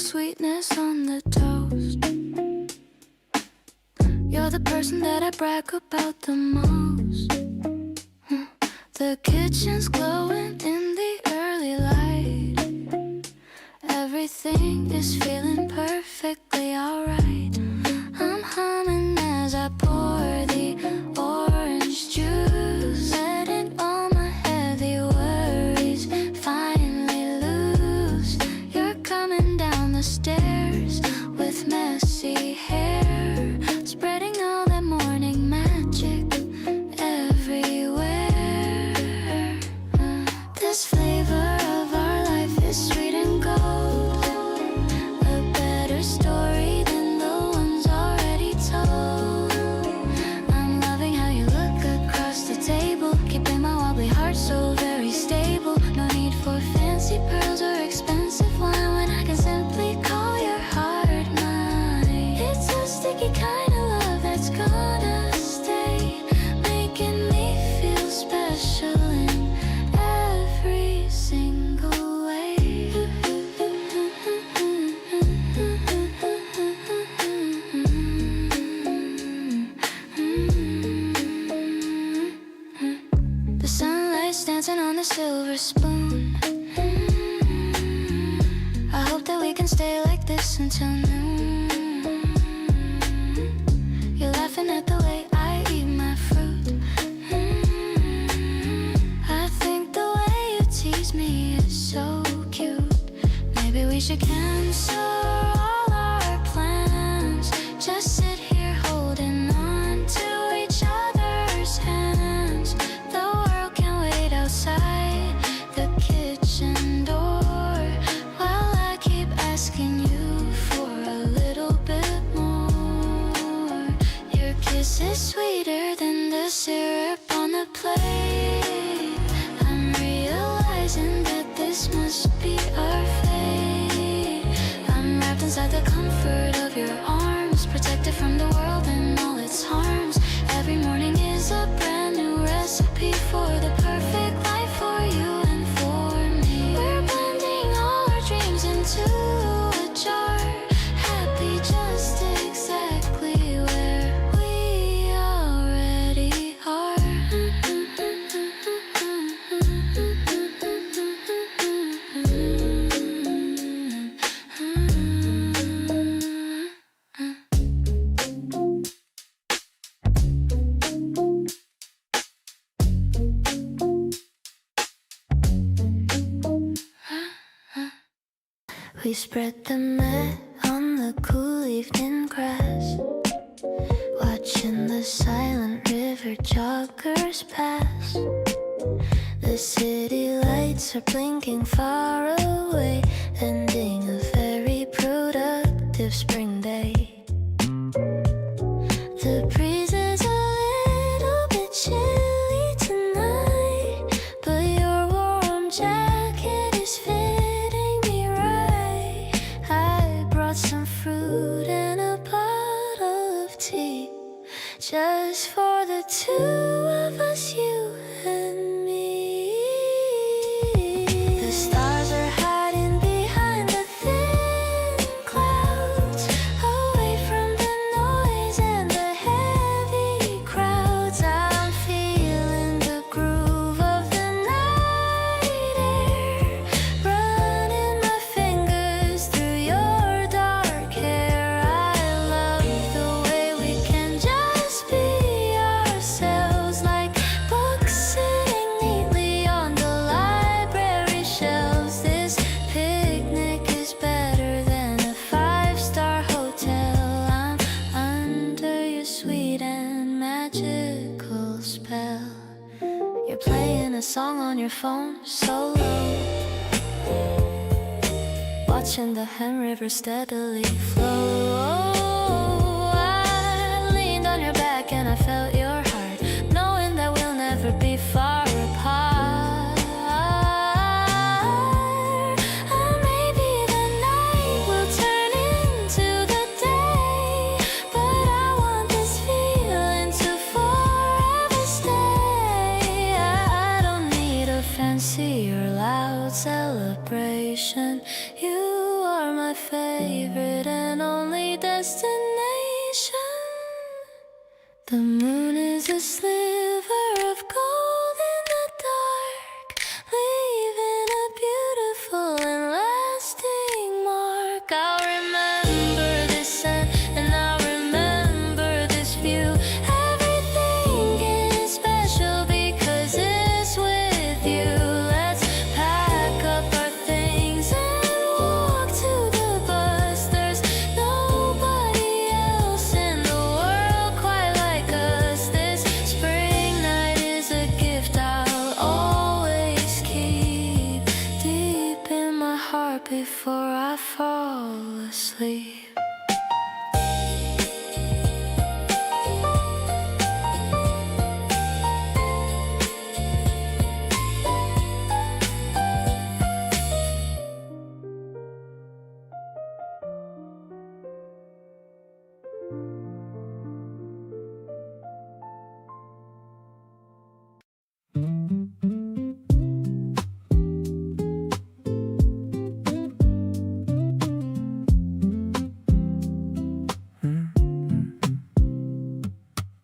sweetness on the toast. You're the person that I brag about the most. The kitchen's glowing in the early light. Everything is feeling perfectly alright. I'm humming as I pour the orange juice, letting all my heavy worries finally loose. You're coming down the stairs with messy hair, spreading all that morning magic everywhere. This flavor of our life is sweet and gold, a better story than the ones already told. I'm loving how you look across the table, keeping my wobbly heart so very stable. No need for fancy pearls or expensive wine when I can simply call your heart mine. It's a sticky kind of love that's gonna stay, making me feel special in every single way. The sunlight's dancing on the silver spoon. I hope that we can stay like this until noon. You're laughing at the way I eat my fruit. I think the way you tease me is so cute. Maybe we should cancel all our plans, just sit here holding on to each other's hands. The world can wait outside the kitchen door while I keep asking you for a little bit more. Your kiss is sweeter than the syrup on the plate. I'm realizing that this must be our fate. I'm wrapped inside the comfort of your arms, protected from the world and all its harms. Every morning is a brand new recipe for the perfect life for you and for me. We're blending all our dreams into a jar, happy just exactly where we already are. We spread the mat on the cool evening grass, watching the silent river joggers pass. The city lights are blinking far away, ending a very productive spring day. The breeze is a little bit chilly tonight, but your warm jacket is fitting me right. I brought some fruit and a bottle of tea, just for the two of us, you and me. The stars are hiding behind the thin clouds, away from the noise and the heavy crowds. I'm feeling the groove of the night air, running my fingers through your dark hair. I love the way we can just be ourselves, like books sitting neatly on the library shelves. This picnic is better than a five-star hotel. I'm under your sweet and magical spell. You're playing a song on your phone so low, watching the hand river steadily flow. I leaned on your back and I felt your heart, knowing that we'll never be far apart. Maybe the night will turn into the day, but I want this feeling to forever stay. I don't need a fancy or loud celebration. You are are my favorite and only destination. The moon is a sliver of gold in the dark, leaving a beautiful and lasting mark. I'll remember this scent and I'll remember this view. Everything is special because it's with you. Let's pack up our things and walk to the bus. There's nobody else in the world quite like us. This spring night is a gift I'll always keep deep in my heart before I fall asleep.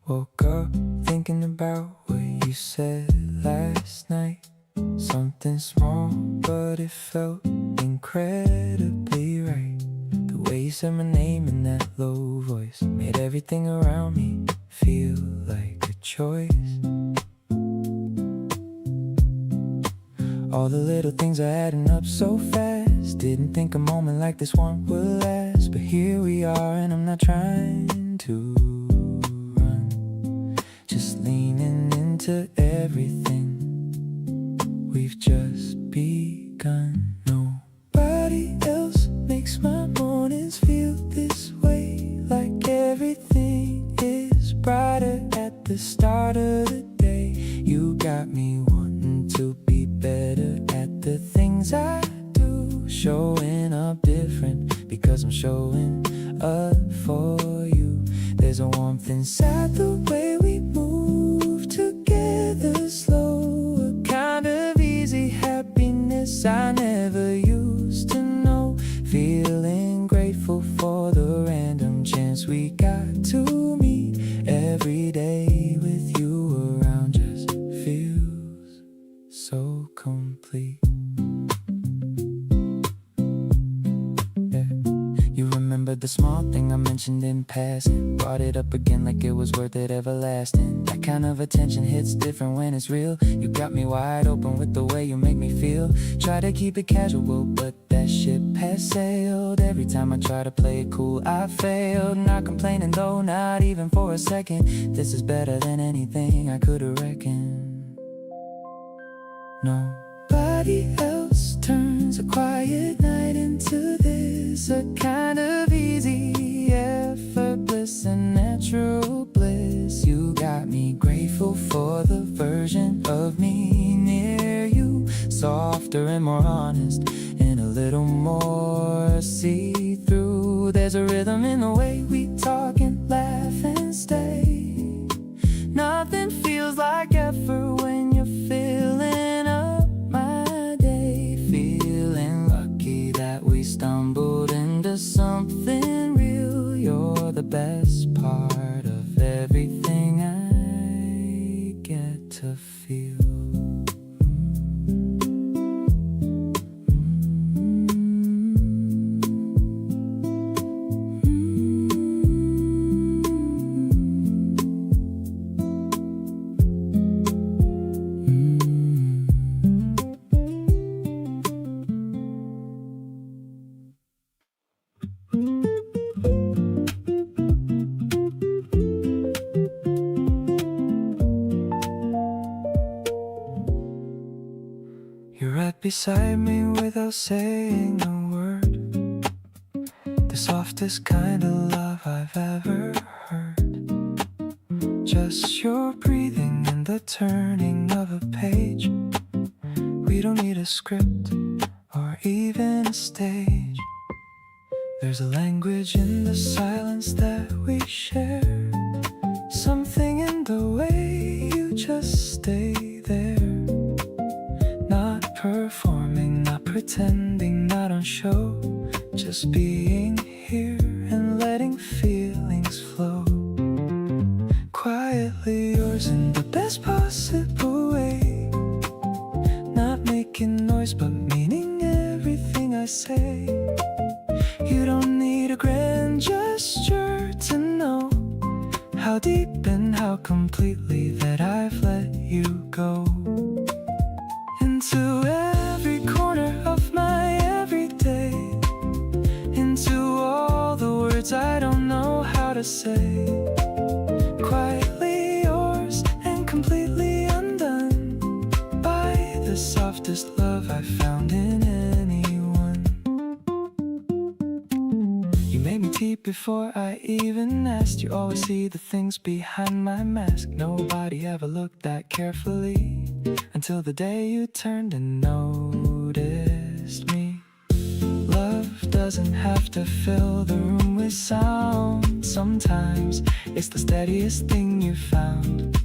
Woke up thinking about what you said last night. Something small, but it felt incredibly right. The way you said my name in that low voice made everything around me feel like a choice. All the little things are adding up so fast. Didn't think a moment like this one would last, but here we are and I'm not trying to run, just leaning into everything. We've just begun. Nobody else makes my mornings feel this way, like everything is brighter at the start of the day. You got me wanting to be better at the things I do, showing up different because I'm showing up for you. There's a warmth inside the way we move together, slow, a kind of easy happiness I never used to know. Feeling grateful for the random chance we got to meet. Every day with you around just feels so complete. You remember the small thing I mentioned in passing, brought it up again like it was worth it everlasting. That kind of attention hits different when it's real. You got me wide open with the way you make me feel. Try to keep it casual, but that ship has sailed. Every time I try to play it cool, I failed. Not complaining though, not even for a second. This is better than anything I could have reckoned. Nobody else turns a quiet night into this, a kind of easy, effortless and natural bliss. You got me grateful for the version of me near you, softer and more honest and a little more see-through. There's a rhythm in the way we talk and laugh and stay. Nothing feels like effort when you're filling up my day. Feeling lucky that we stumbled into something real. You're the best part of everything I get to feel. You're right beside me without saying a word. The softest kind of love I've ever heard. Just your breathing and the turning of a page. We don't need a script or even a stage. There's a language in the silence that we share. Something in the way you just stay there. Not performing, not pretending, not on show. Just just being here and letting feelings flow. Quietly yours in the best possible way. Not making noise but meaning everything I say. You don't need a grand gesture to know how deep and how completely that I've let you go. Into every corner of my everyday, into all the words I don't know how to say. Quietly yours and completely undone by the softest love I found in anyone. You made me deep before I even asked. You always see the things behind my mask. Nobody ever looked that carefully until the day you turned and noticed me. Love doesn't have to fill the room with sound. Sometimes it's the steadiest thing you found.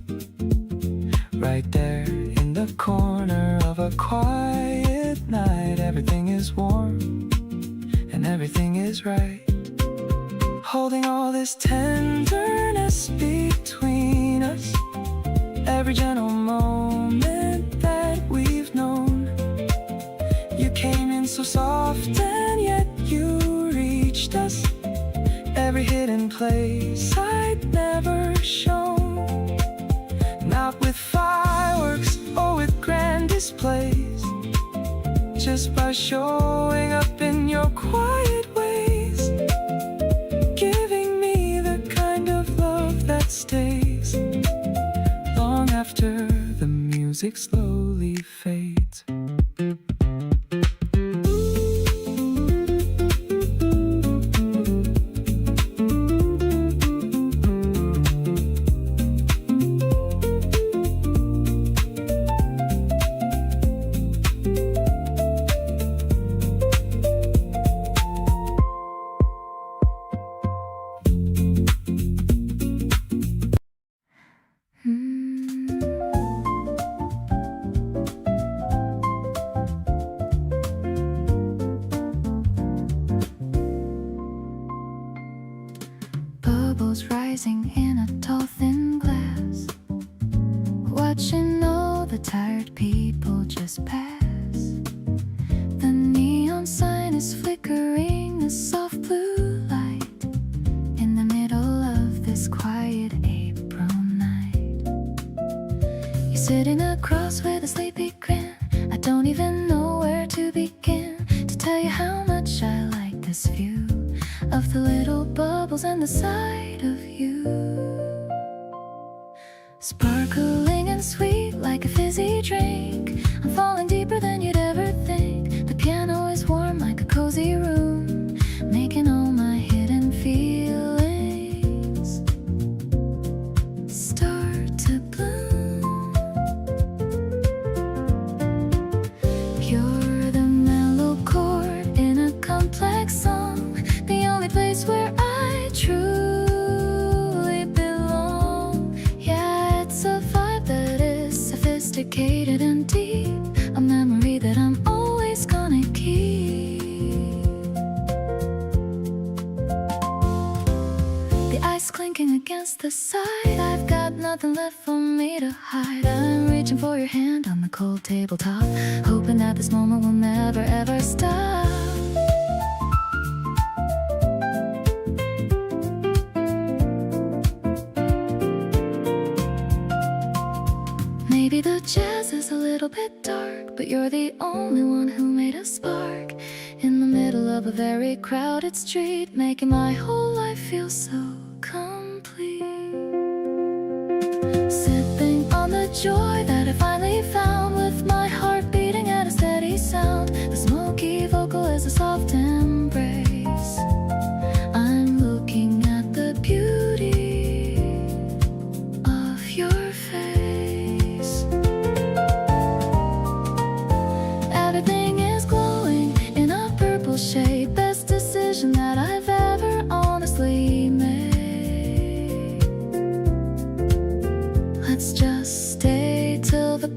Right there in the corner of a quiet night. Everything is warm and everything is right. Holding all this tenderness between us. Every gentle moment that we've known. You came in so soft and yet you reached us. Every hidden place I'd never shown. Not with fireworks or with grand displays, just by showing up in your quiet ways. Giving me the kind of love that stays long after the music slowly fades. Bubbles rising in a tall thin glass, watching all the tired people just pass. The neon sign is flickering a soft blue light in the middle of this quiet April night. You're sitting across with a sleepy grin. I don't even know where to begin to tell you how much I like this view of the little bubbles and the sight of you. Sparkling and sweet like a fizzy drink. I'm falling deeper than you'd ever think. The piano is warm like a cozy room, making all my hidden feelings start to bloom. You're the mellow chord in a complex song, the only place where I truly belong. Yeah, it's a vibe that is sophisticated and deep, a memory that I'm always gonna keep. The ice clinking against the side, I've got nothing left for me to hide. I'm reaching for your hand on the cold tabletop, hoping that this moment will never ever stop. Maybe the jazz is a little bit dark, but you're the only one who made a spark in the middle of a very crowded street, making my whole life feel so complete. Sipping on the joy that I finally found, with my heart beating at a steady sound. The smoky vocal is a soft embrace. I'm looking at the beauty of your face. Everything is glowing in a purple shade. Best decision that I've ever honestly made. Let's just stay till the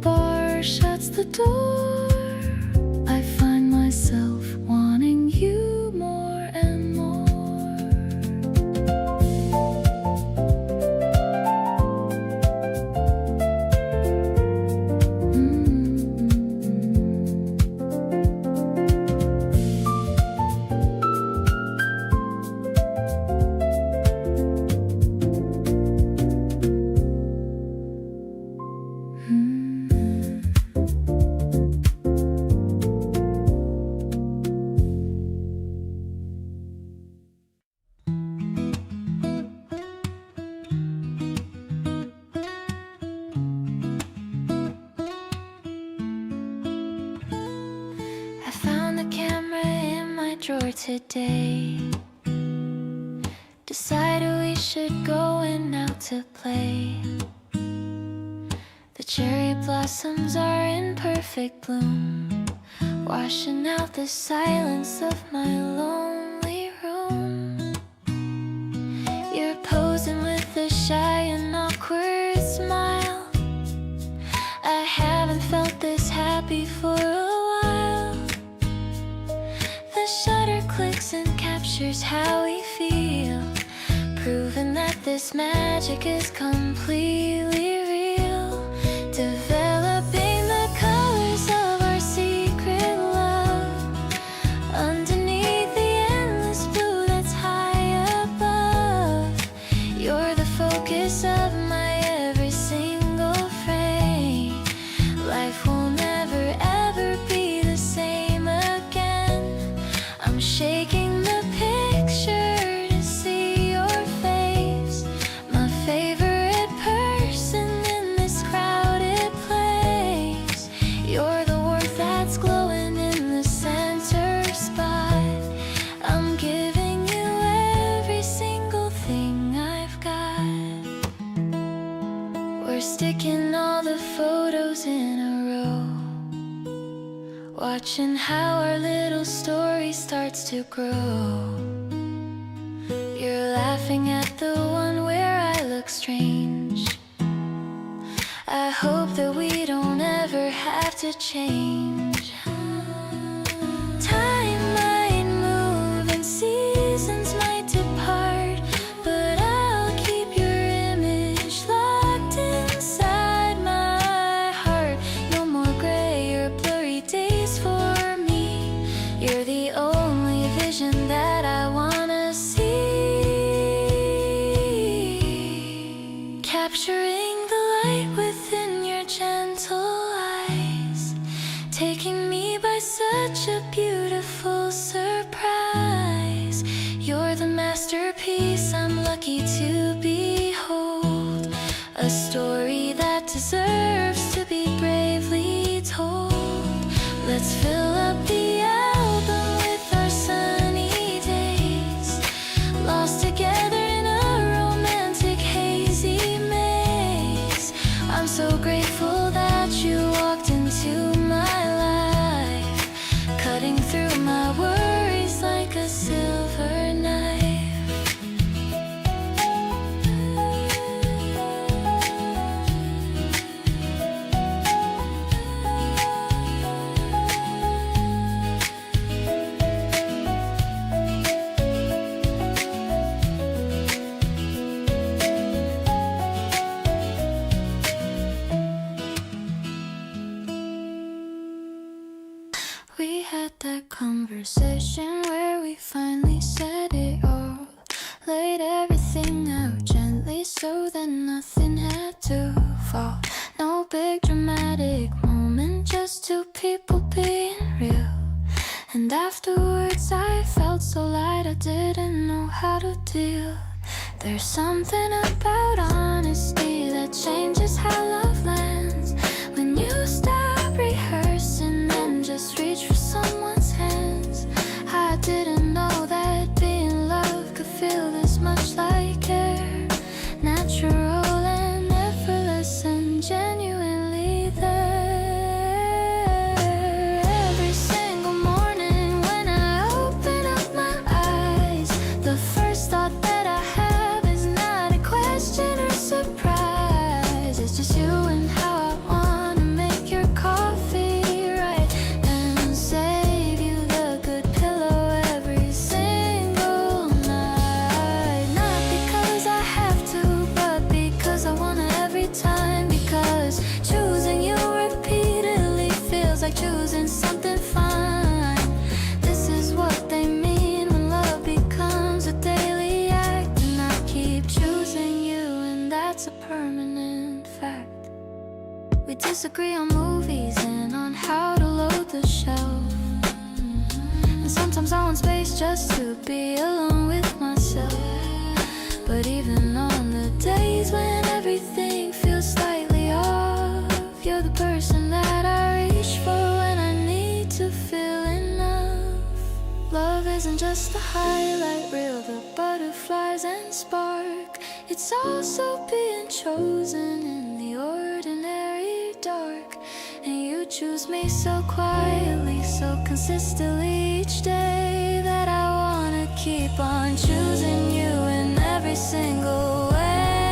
today. Decided we should go out to play. The cherry blossoms are in perfect bloom, washing out the silence of my lonely room. You're posing with a shy and awkward smile. I haven't felt this happy for a while. The shutter clicks and captures how we feel, proving that this magic is completely real. Developing the colors of our secret love underneath the endless blue that's high above. You're the focus of my every single frame. Life will never ever be the same again. I'm shaking the picture to see your face, my favorite person in this crowded place. You're the warmth that's glowing in the center spot. I'm giving you every single thing I've got. We're sticking all the photos in a row, watching how our little story starts to grow. You're laughing at the one where I look strange. I hope that we don't ever have to change. Time might move and seasons might depart, but I'll keep your image locked inside my heart. No more gray or blurry days for me. You're the only vision that I wanna see. Capturing the light within your gentle eyes, taking me by such a beautiful surprise. You're the masterpiece I'm lucky to behold, a story that deserves to be bravely told. Let's fill up the album with our sunny days, lost together in a romantic hazy maze. I'm so grateful that you walked into my life, cutting through my worries like a silver knife. We had that conversation where we finally said it all, laid everything out gently so that nothing had to fall. No big dramatic moment, just two people being real. And afterwards I felt so light I didn't know how to deal. There's something about honesty that changes how love lands. When you stop rehearsing and just reach for someone's hands. I didn't know that being loved could feel this much like care. Natural and effortless and genuinely there. Every single morning when I open up my eyes, the first thought that I have is not a question or surprise. It's just you and how I wanna make your coffee right and save you the good pillow every single night. Not because I have to, but because I wanna every time. Because choosing you repeatedly feels like choosing something fine. This is what they mean when love becomes a daily act. And I keep choosing you, and that's a permanent fact. We disagree on movies and on how to load the shelf. And sometimes I want space just to be alone with myself. But even on the days when everything feels slightly off, you're the person that I reach for when I need to feel enough. Love isn't just the highlight reel, the butterflies and spark. It's also being chosen in the ordinary dark. And you choose me so quietly, so consistently each day, that I wanna keep on choosing you in every single way.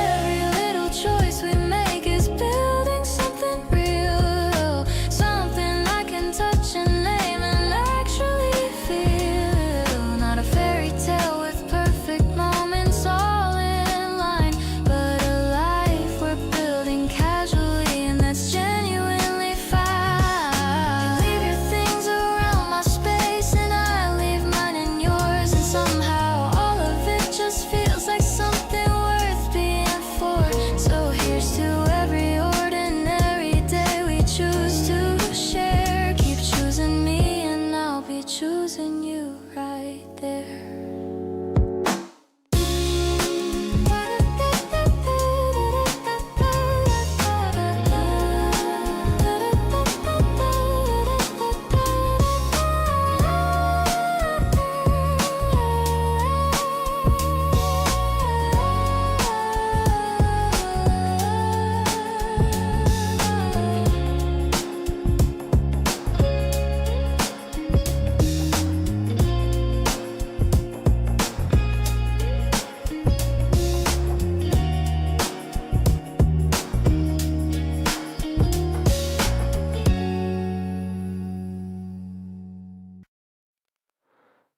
Every little choice we make is building something real, something I can touch and name and actually feel. Not a fairy tale with perfect moments all in line, but a life we're building casually, and that's genuinely fine. You leave your things around my space and I leave mine in yours, and somehow all of it just feels like something worth being for. So here's to every ordinary day we choose to share. Keep choosing me and I'll be choosing you right there.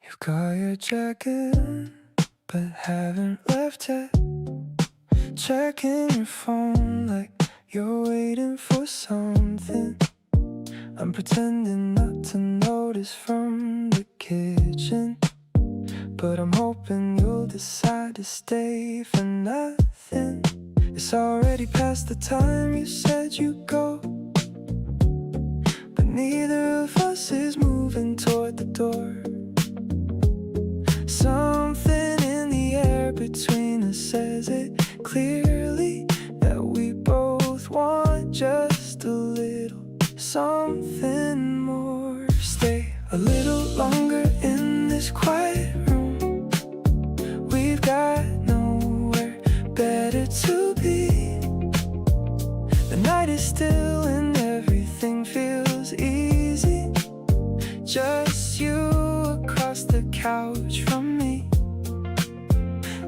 You got your jacket, but haven't left yet. Checking your phone like you're waiting for something. I'm pretending not to notice from the kitchen, but I'm hoping you'll decide to stay for nothing. It's already past the time you said you'd go, but neither of us is moving toward the door. Something in the air between us says it clearly, that we both want just a little something more. Stay a little longer in this quiet room. We've got nowhere better to be. The night is still and everything feels easy. Just you across the couch from me.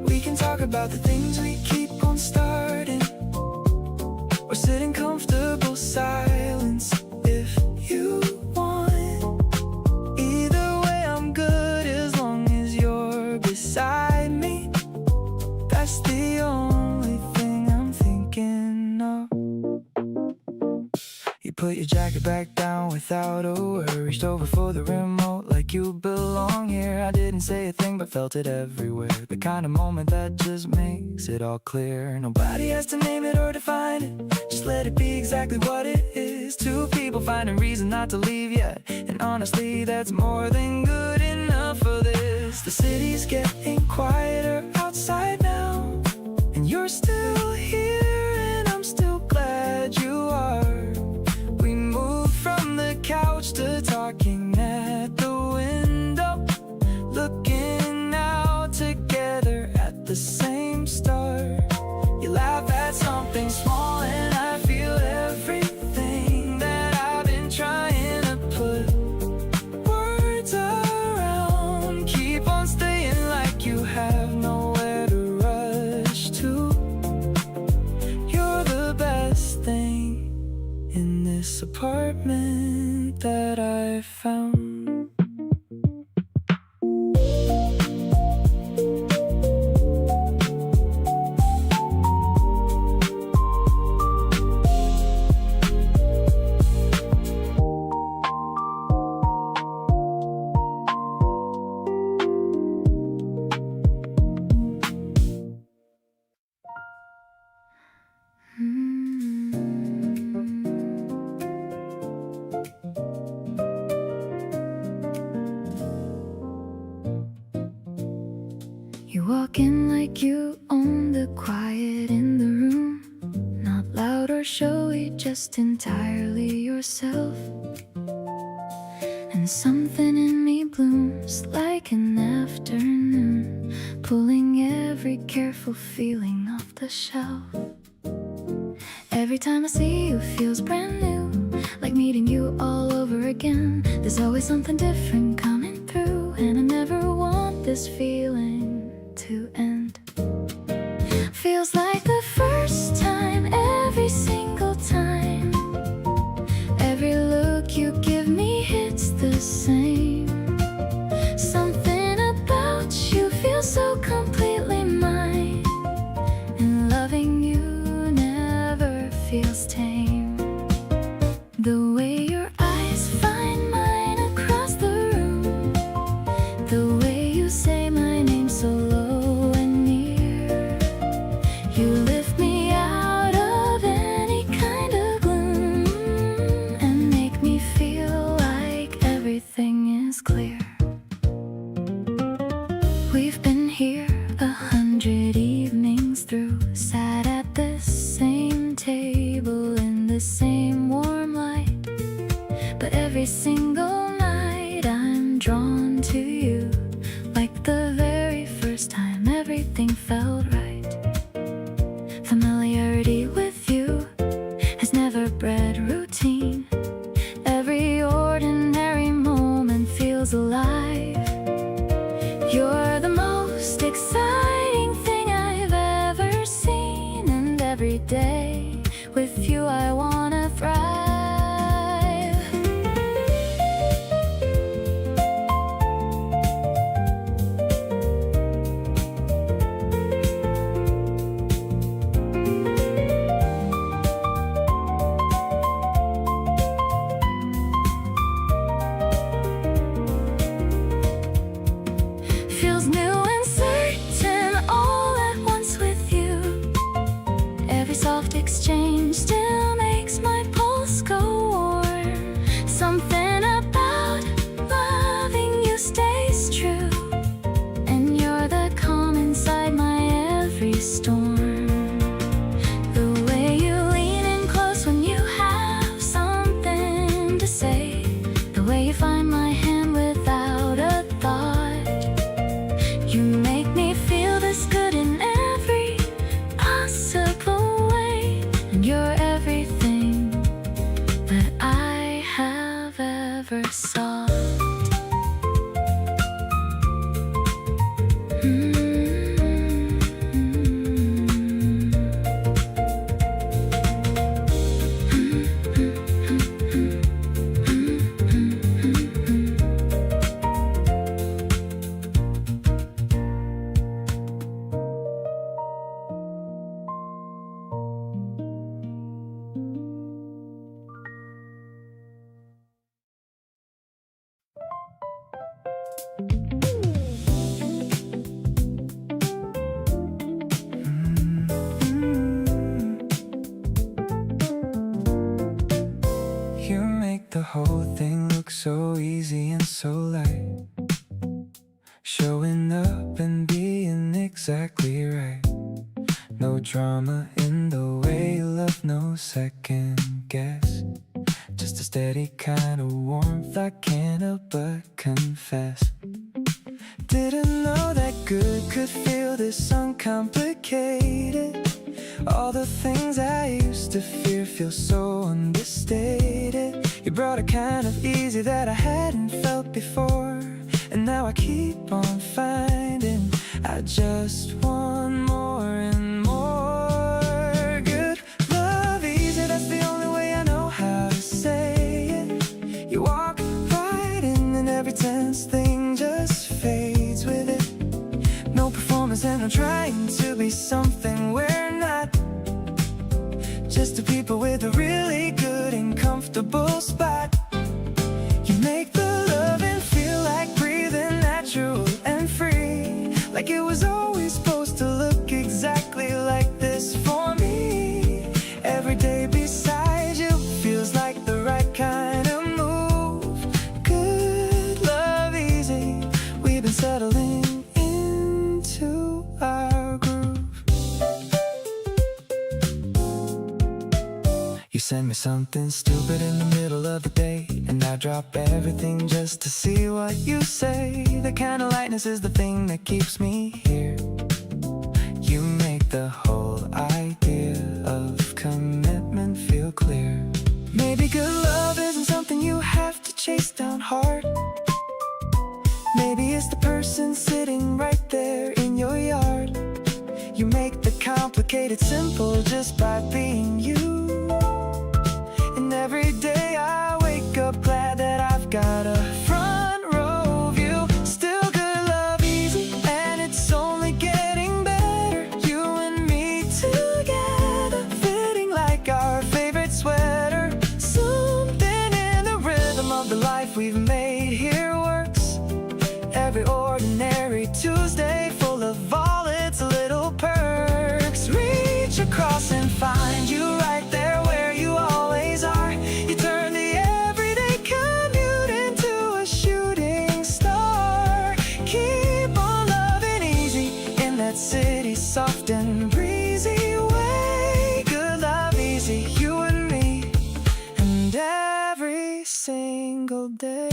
We can talk about the things we keep on starting, or sit in comfortable silence if you want. Either way I'm good as long as you're beside me. That's the only thing I'm thinking of. You put your jacket back down without a word, reached over for the remote like you belong here. I didn't say a thing but felt it everywhere, the kind of moment that just makes it all clear. Nobody has to name it or define it, just let it be exactly what it is. Two people finding reason not to leave yet, and honestly that's more than good enough for this. The city's getting quieter outside now, and you're still here and I'm still glad you are. We moved from the couch to talking at the window, looking out together at the same start. You laugh at something small and I feel everything that I've been trying to put words around. Keep on staying like you have nowhere to rush to. You're the best thing in this apartment that I found. You walk in like you own the quiet in the room, not loud or showy, just entirely yourself. and something in me blooms like an afternoon, pulling every careful feeling off the shelf. Every time I see you feels brand new, like meeting you all over again. There's always something different coming through, and I never want this feeling to end. Feels like the first time, every single time. Every look you give me hits the same. Something about you feels so completely mine, and loving you never feels tame. The way your eyes find mine across the room, the way you say my name so low and near. You lift me out of any kind of gloom and make me feel like everything is clear. We've been here 100 evenings through, sat at the same table in the same warm light. But every single night I'm drawn to you, like the very first time everything felt right. Familiarity with you has never bred routine. Every ordinary moment feels alive. You're the most exciting thing I've ever seen, and every day with you I wanna thrive. Feels new and certain all at once with you. Every soft exchange still makes my pulse go warm. Something about loving you stays true, and you're the calm inside my every storm. The way you lean in close when you have something to say, the way you find my hand without a thought. You make me feel this good in every possible way, and you're everything that I have ever sought. You make the whole thing look so easy and so light, showing up and being exactly right. No drama in the way you love, no second guess. Just a steady kind of warmth I can't help but confess. Didn't know that good could feel this uncomplicated. All the things I used to fear feel so understated. You brought a kind of easy that I hadn't felt before, and now I keep on finding I just want more and more. Good love easy, that's the only way I know how to say it. You walk right in and every tense thing just fades with it. No performance and I'm trying to be something we're not. Just two people with a really good and comfortable spot. You make the loving feel like breathing natural and free, like it was always supposed to look exactly something stupid in the middle of the day, and I drop everything just to see what you say. The kind of lightness is the thing that keeps me here. You make the whole idea of commitment feel clear. Maybe good love isn't something you have to chase down hard. Maybe it's the person sitting right there in your yard. You make the complicated simple just by being you. And every day I wake up glad that I've got a front row view. Still good love easy, and it's only getting better. You and me together, fitting like our favorite sweater. Something in the rhythm of the life we've made here works. Every ordinary Tuesday full of all its little perks. Reach across and find you right there where you always are. You turn the everyday commute into a shooting star. Keep on loving easy in that city, soft and breezy way. Good love easy, you and me, and every single day.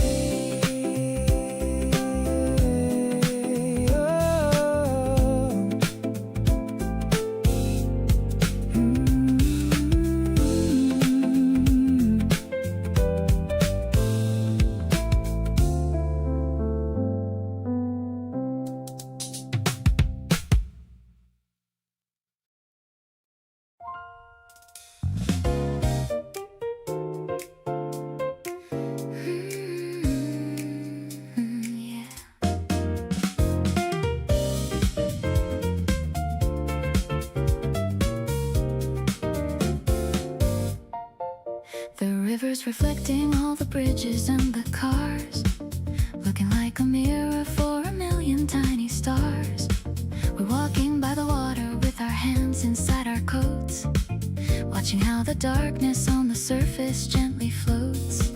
The river's reflecting all the bridges and the cars, looking like a mirror for a million tiny stars. We're walking by the water with our hands inside our coats, watching how the darkness on the surface gently floats.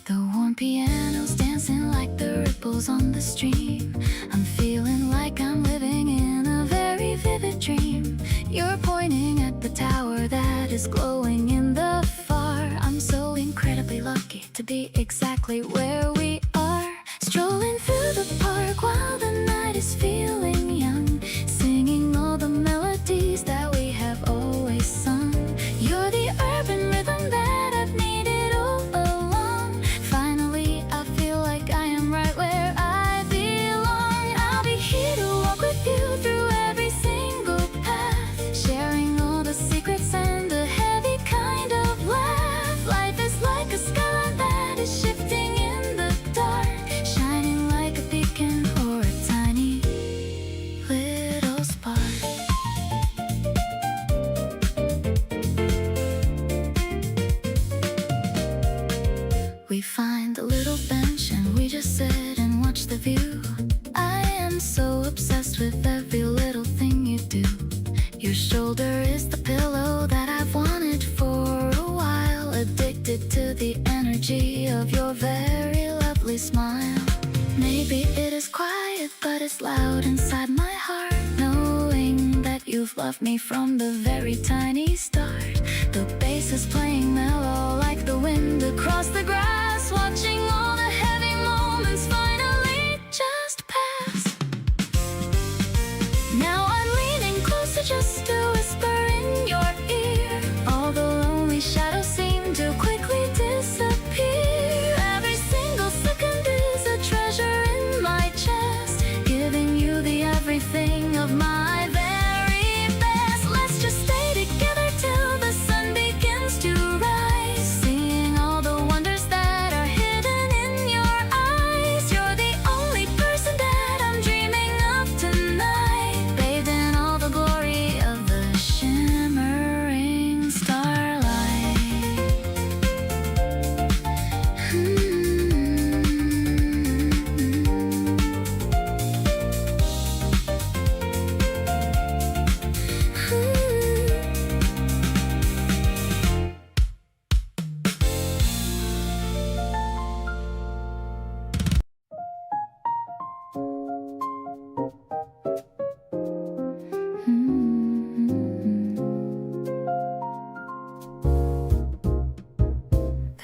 The warm piano's dancing like the ripples on the stream. I'm feeling like I'm living in a very vivid dream. You're pointing at the tower that is glowing in the far. I'm so incredibly lucky to be exactly where we are, strolling through the park while the night is feeling young, singing all the melodies that we have always sung. You're the urban rhythm that I've needed all along. Finally, I feel like I am right where I belong. I'll be here to walk with you through every single path, sharing all the secrets and the heavy kind of laugh. Life is like a skyline that is shifting in the dark, shining like a beacon or a tiny little spark. We find a little bench and we just sit and watch the view. I am so obsessed with every little thing you do. Your shoulder is the pillow that I've wanted for a while, addicted to the energy of your very lovely smile. Maybe it is quiet, but it's loud inside my heart, knowing that you've loved me from the very tiny start. The bass is playing mellow like the wind across the grass, watching all the heavy moments finally just pass. Now I'm leaning closer just to whisper in your ear. All the lonely shadows seem to quickly disappear. Every single second is a treasure in my chest, giving you the everything of my very best. Let's just stay together till the sun begins to rise, seeing all the wonders that are hidden in your eyes. You're the only person that I'm dreaming of tonight, bathed in all the glory of the shimmering starlight.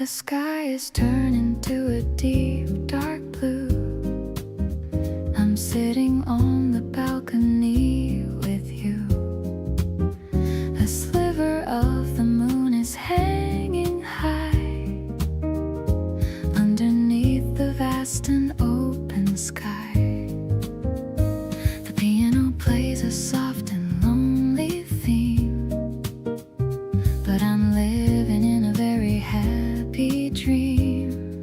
sky is turning to a deep dark blue. I'm sitting on the balcony with you. A sliver of the moon is hanging high underneath the vast and open sky. The piano plays a soft and lonely theme, but I'm living in a very happy dream.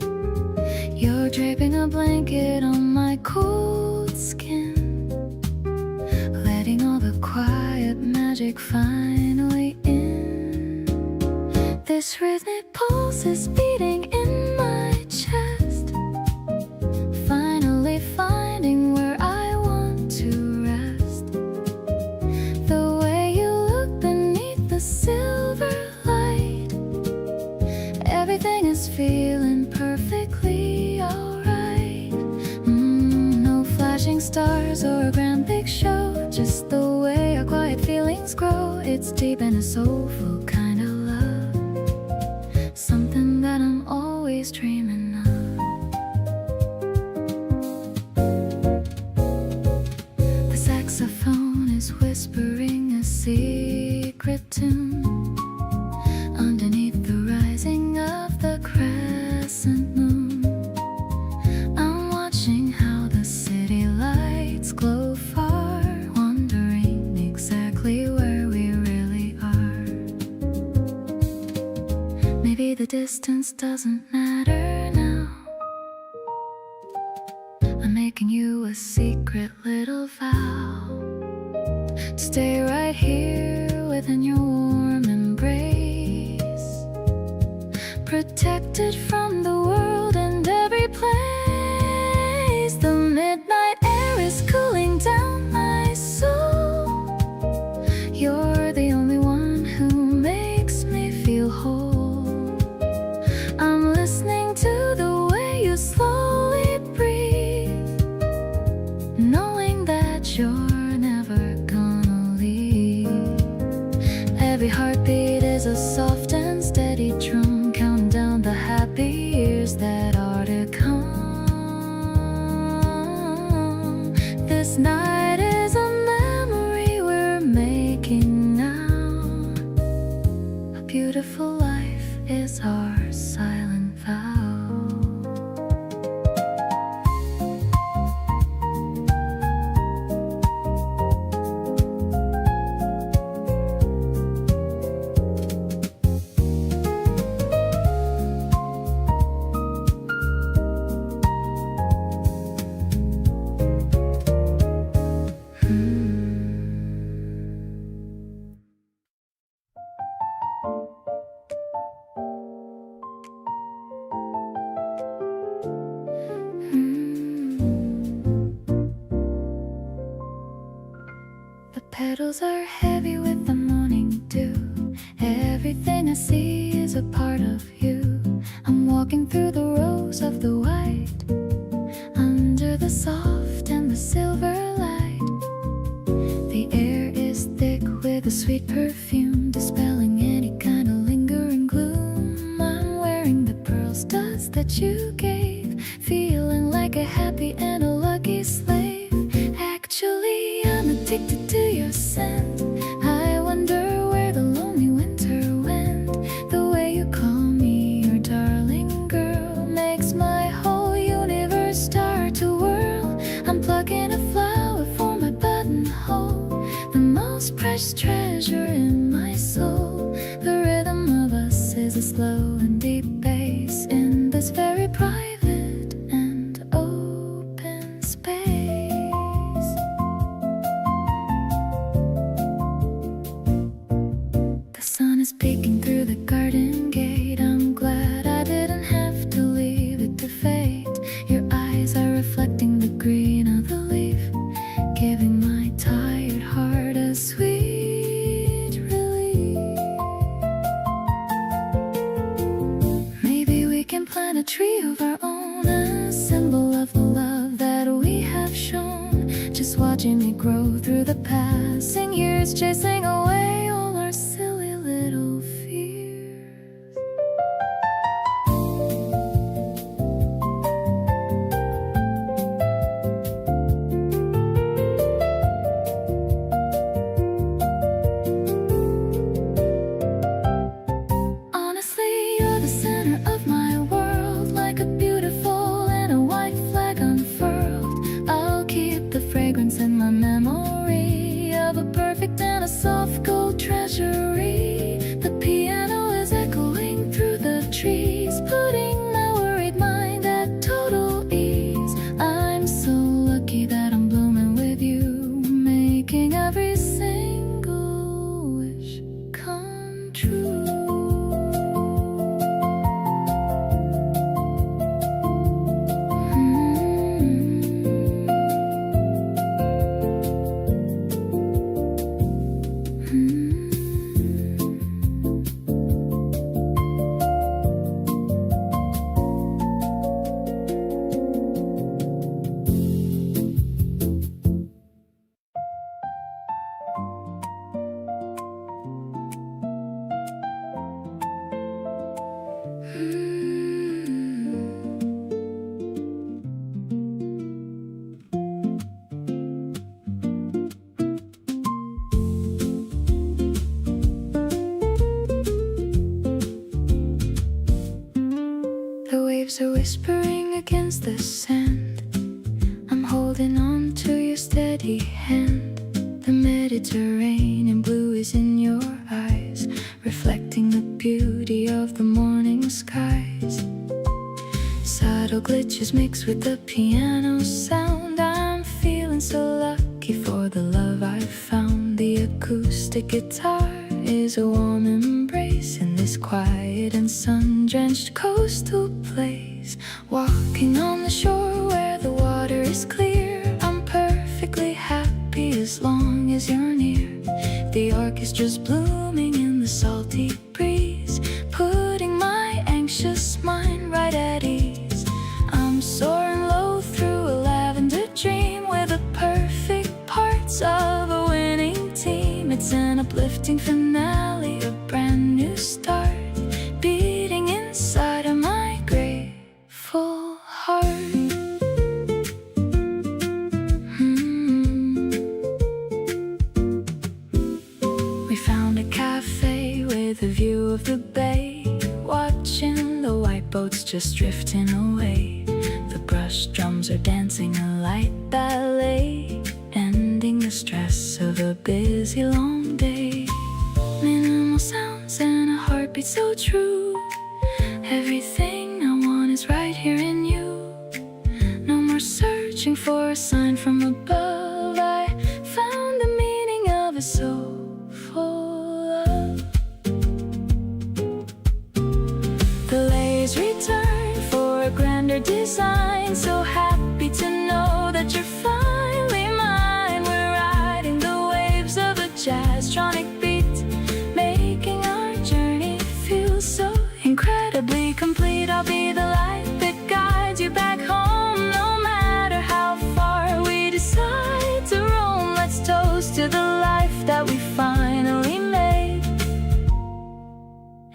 You're draping a blanket on my cold skin, letting all the quiet magic finally in. This rhythmic pulse is beating in my chest, finally finding where I want to rest. The way you look beneath the silver light, everything is feeling perfectly alright. No flashing stars or a grand big show, just the way our quiet feelings grow. It's deep and a soulful kind of love, something that I'm always dreaming of. The saxophone is whispering a secret tune underneath the rising of the crescent moon. I'm watching how the city lights glow far, wondering exactly where we really are. Maybe the distance doesn't matter now. I'm making you a secret little vow to stay right here within your warm embrace, protected from the world and every place. The midnight air is cooling down my soul. You're the only one who makes me feel whole. I'm listening to the way you slowly breathe, knowing that you're never gonna leave. Every heartbeat is a soft and steady drum, counting down the happy years that are to come. This night is a memory we're making now. A beautiful life is our silent vow. The petals are heavy with the morning dew. Everything I see is a part of you. I'm walking through the rows of the white, under the soft and the silver light. The air is thick with a sweet perfume, dispelling any kind of lingering gloom. I'm wearing the pearl studs that you gave, feeling like a happy and a lucky slave. Actually, I'm addicted to your scent. I wonder where the lonely winter went. The way you call me your darling girl makes my whole universe start to whirl. I'm plucking a flower for my buttonhole, the most precious treasure in my soul. The rhythm of us is a slow and deep bass in this very private and open space. The sun is peeking through the garden gate. I'm glad I didn't have to leave it to fate. Your eyes are reflecting the green of the leaf, giving my tired heart a sweet relief. Maybe we can plant a tree of our own, a symbol of the love that we have shown. Just watching me grow through the passing years, chasing away all our silly little fears. the sand. I'm holding on to your steady hand. The Mediterranean blue is in your eyes, reflecting the beauty of the morning skies. Subtle glitches mixed with the piano sound. I'm feeling so lucky for the love I've found. The acoustic guitar is a warm embrace in this quiet and sun-drenched coastal place. Walking on the shore where the water is clear, I'm perfectly happy as long as you're near. The orchestra's blooming in the salty breeze, putting my anxious mind right at ease. I'm soaring low through a lavender dream with the perfect parts of a winning team. It's an uplifting finale, a brand new start, beating inside of my grateful heart. We found a cafe with a view of the bay, watching the white boats just drifting away. The brush drums are dancing a light ballet, ending the stress of a busy long day. Minimal sounds and a heartbeat so true. Everything I want is right here in you. No more searching for a sign from above. I found the meaning of a soulful love. The layers return for a grander design. So happy to know that you're finally mine. We're riding the waves of a jazz-tronic beat, making our journey feel so incredibly complete. I'll be the light that guides you back home, no matter how far we decide to roam. Let's toast to the life that we finally made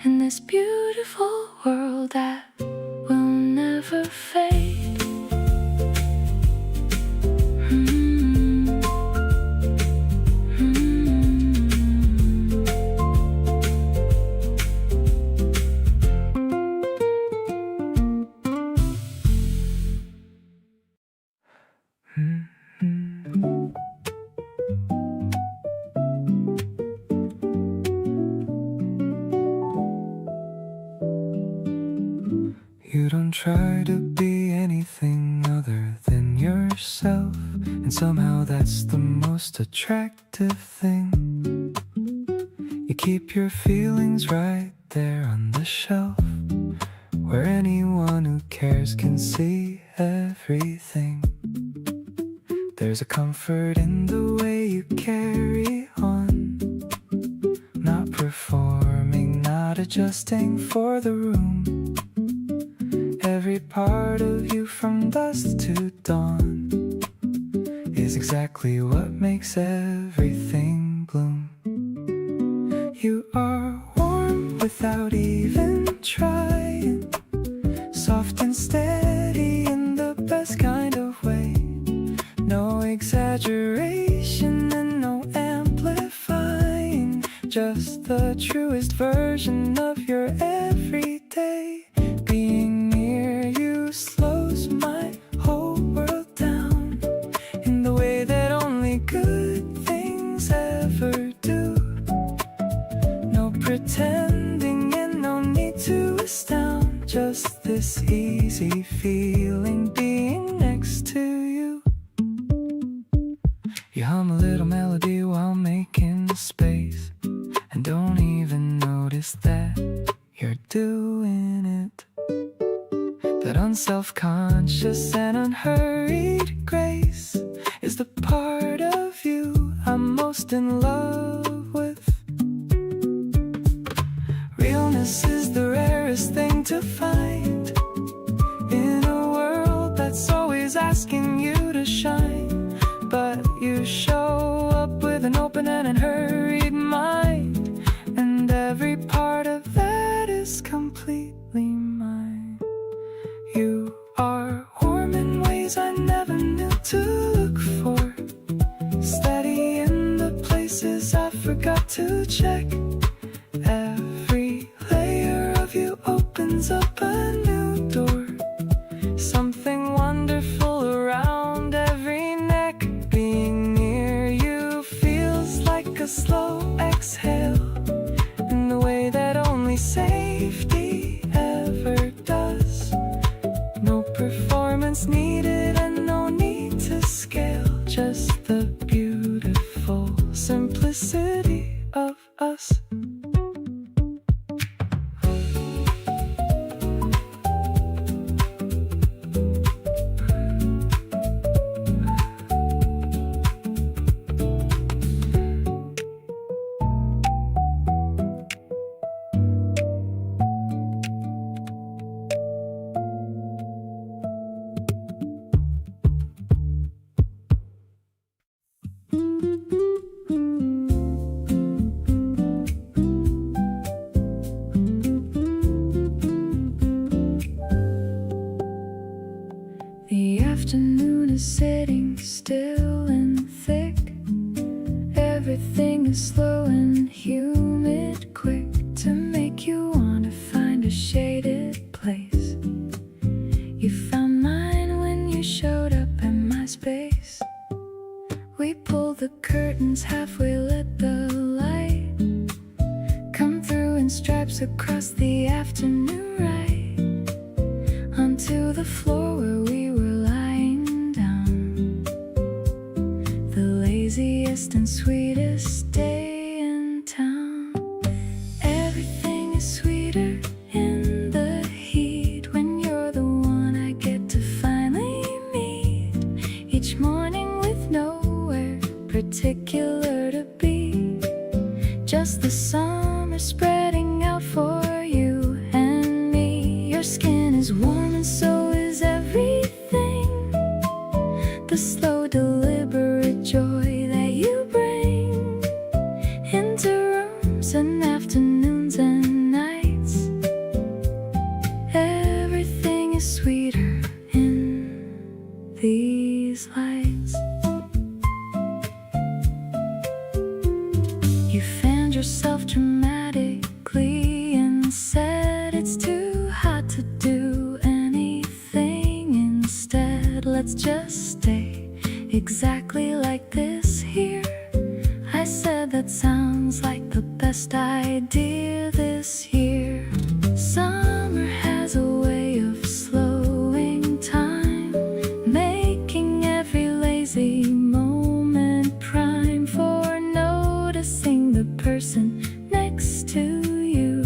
in this beautiful world that will never fade. You don't try to be anything other than yourself, and somehow that's the most attractive thing. You keep your feelings right there on the shelf, where anyone who cares can see everything. There's a comfort in the way you carry on, not performing, not adjusting for the room. Every part of you from dusk to dawn is exactly what makes everything bloom. You are warm without even trying, soft and steady in the best kind of way. No exaggeration and no amplifying, just the truest version of your everyday. Being near you slows my whole world down in the way that only good things ever do. No pretending and no need to astound, just this easy feeling being next to you. You hum a little melody while making space, and don't even notice that you're doing it. That unself-conscious and unhurried grace is the part of you I'm most in love with. Realness is the rarest thing to find in a world that's always asking you to shine. But you show up with an open and unhurried mind, and every part of that is completely mine. You are warm in ways I never knew to look for, steady in the places I forgot to check. Every layer of you opens up a new door, something wonderful just the beautiful simplicity of us. The afternoon is sitting still and thick. Everything is slow and humid, quick to make you want to find a shaded place. You found mine when you showed up at my space. We pulled the curtains halfway, let the light come through in stripes across the afternoon, right onto the floor where we were lying down. The laziest and sweetest day in town. Everything is sweeter in the heat when you're the one I get to finally meet each morning with nowhere particular to be. Just the summer spreading out for you and me. Your skin is warm and so is everything. The slow deliberate joy that you bring into rooms and afternoons and nights. Everything is sweeter in these lights. You fanned yourself dramatically and said it's too hot to do anything instead. Let's just stay exactly like this here. I said that sounds like the best idea this year. Summer has a way of slowing time, making every lazy moment prime for noticing the person next to you.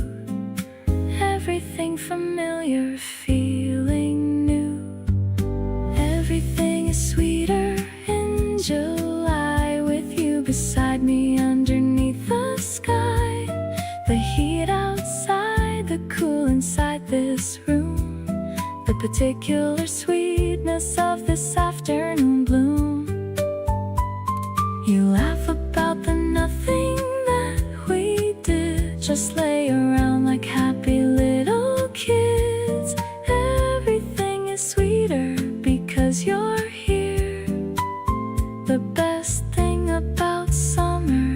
Everything familiar, feeling new. Everything is sweeter in July with you beside me underneath the sky. The heat outside, the cool inside this room. The particular sweetness of this afternoon bloom. You laugh about the nothing that we did, just lay around like happy little kids. Everything is sweeter because you're here. The best thing about summer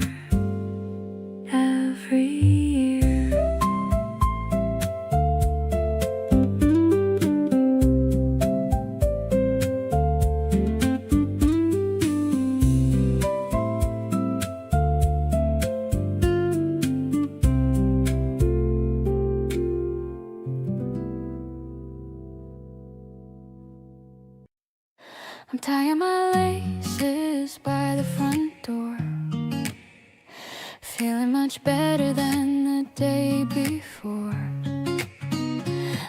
every year. I'm tying my laces by the front door, feeling much better than the day before.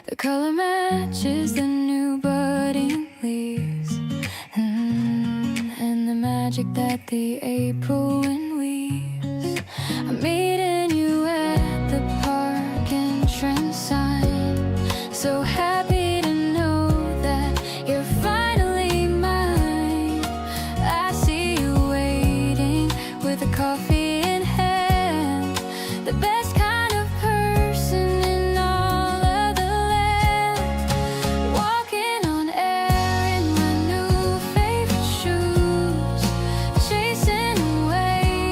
The color matches the new budding leaves, and the magic that the April wind weaves. I'm meeting you at the park entrance sign, so happy to know that you're finally mine. I see you waiting with a coffee in hand, the best kind of person in all of the land. Walking on air in my new favorite shoes, chasing away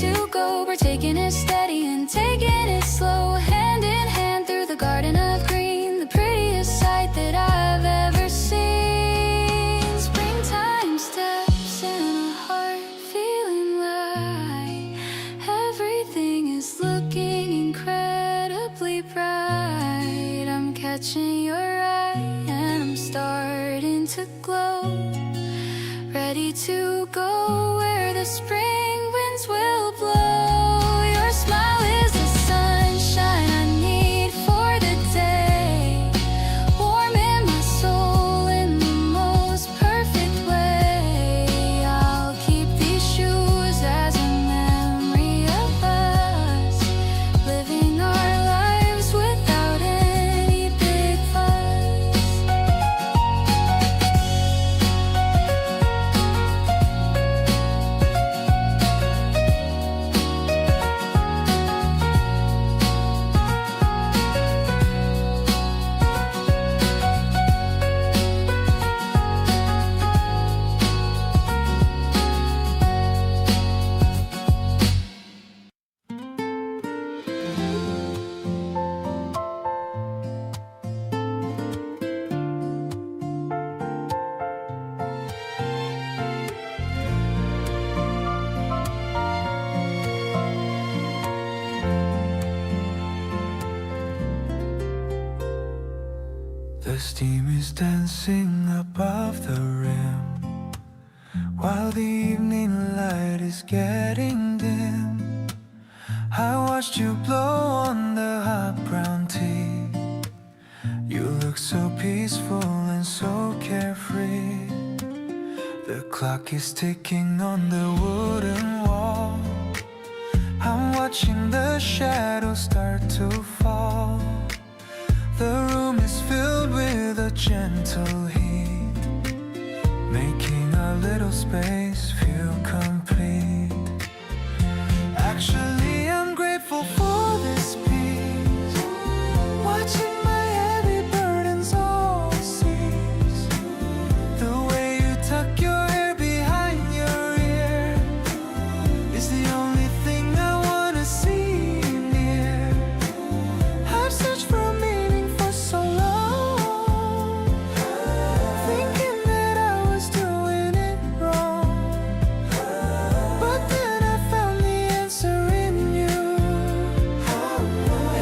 to go. We're taking it steady and taking it slow, hand in hand through the garden of green, the prettiest sight that I've ever seen. Springtime steps in a heart feeling light. Everything is looking incredibly bright. I'm catching your eye and I'm starting to glow, ready to go where the spring winds will blow. Your smile is the sunshine I need for the day, warming my soul in the most perfect way. I'll keep these shoes as a memory of us, living our lives without any big fuss. The steam is dancing above the rim, while the evening light is getting dim. I watched you blow on the hot brown tea. You look so peaceful and so carefree. The clock is ticking on the wooden wall. I'm watching the shadows start to fall. The room is filled with a gentle heat, making our little space feel complete. Actually, I'm grateful for this peace, watching my heavy burdens all cease. The way you tuck your hair behind your ear is the only thing I wanna see near. I've searched for a meaning for so long, thinking that I was doing it wrong. But then I found the answer in you,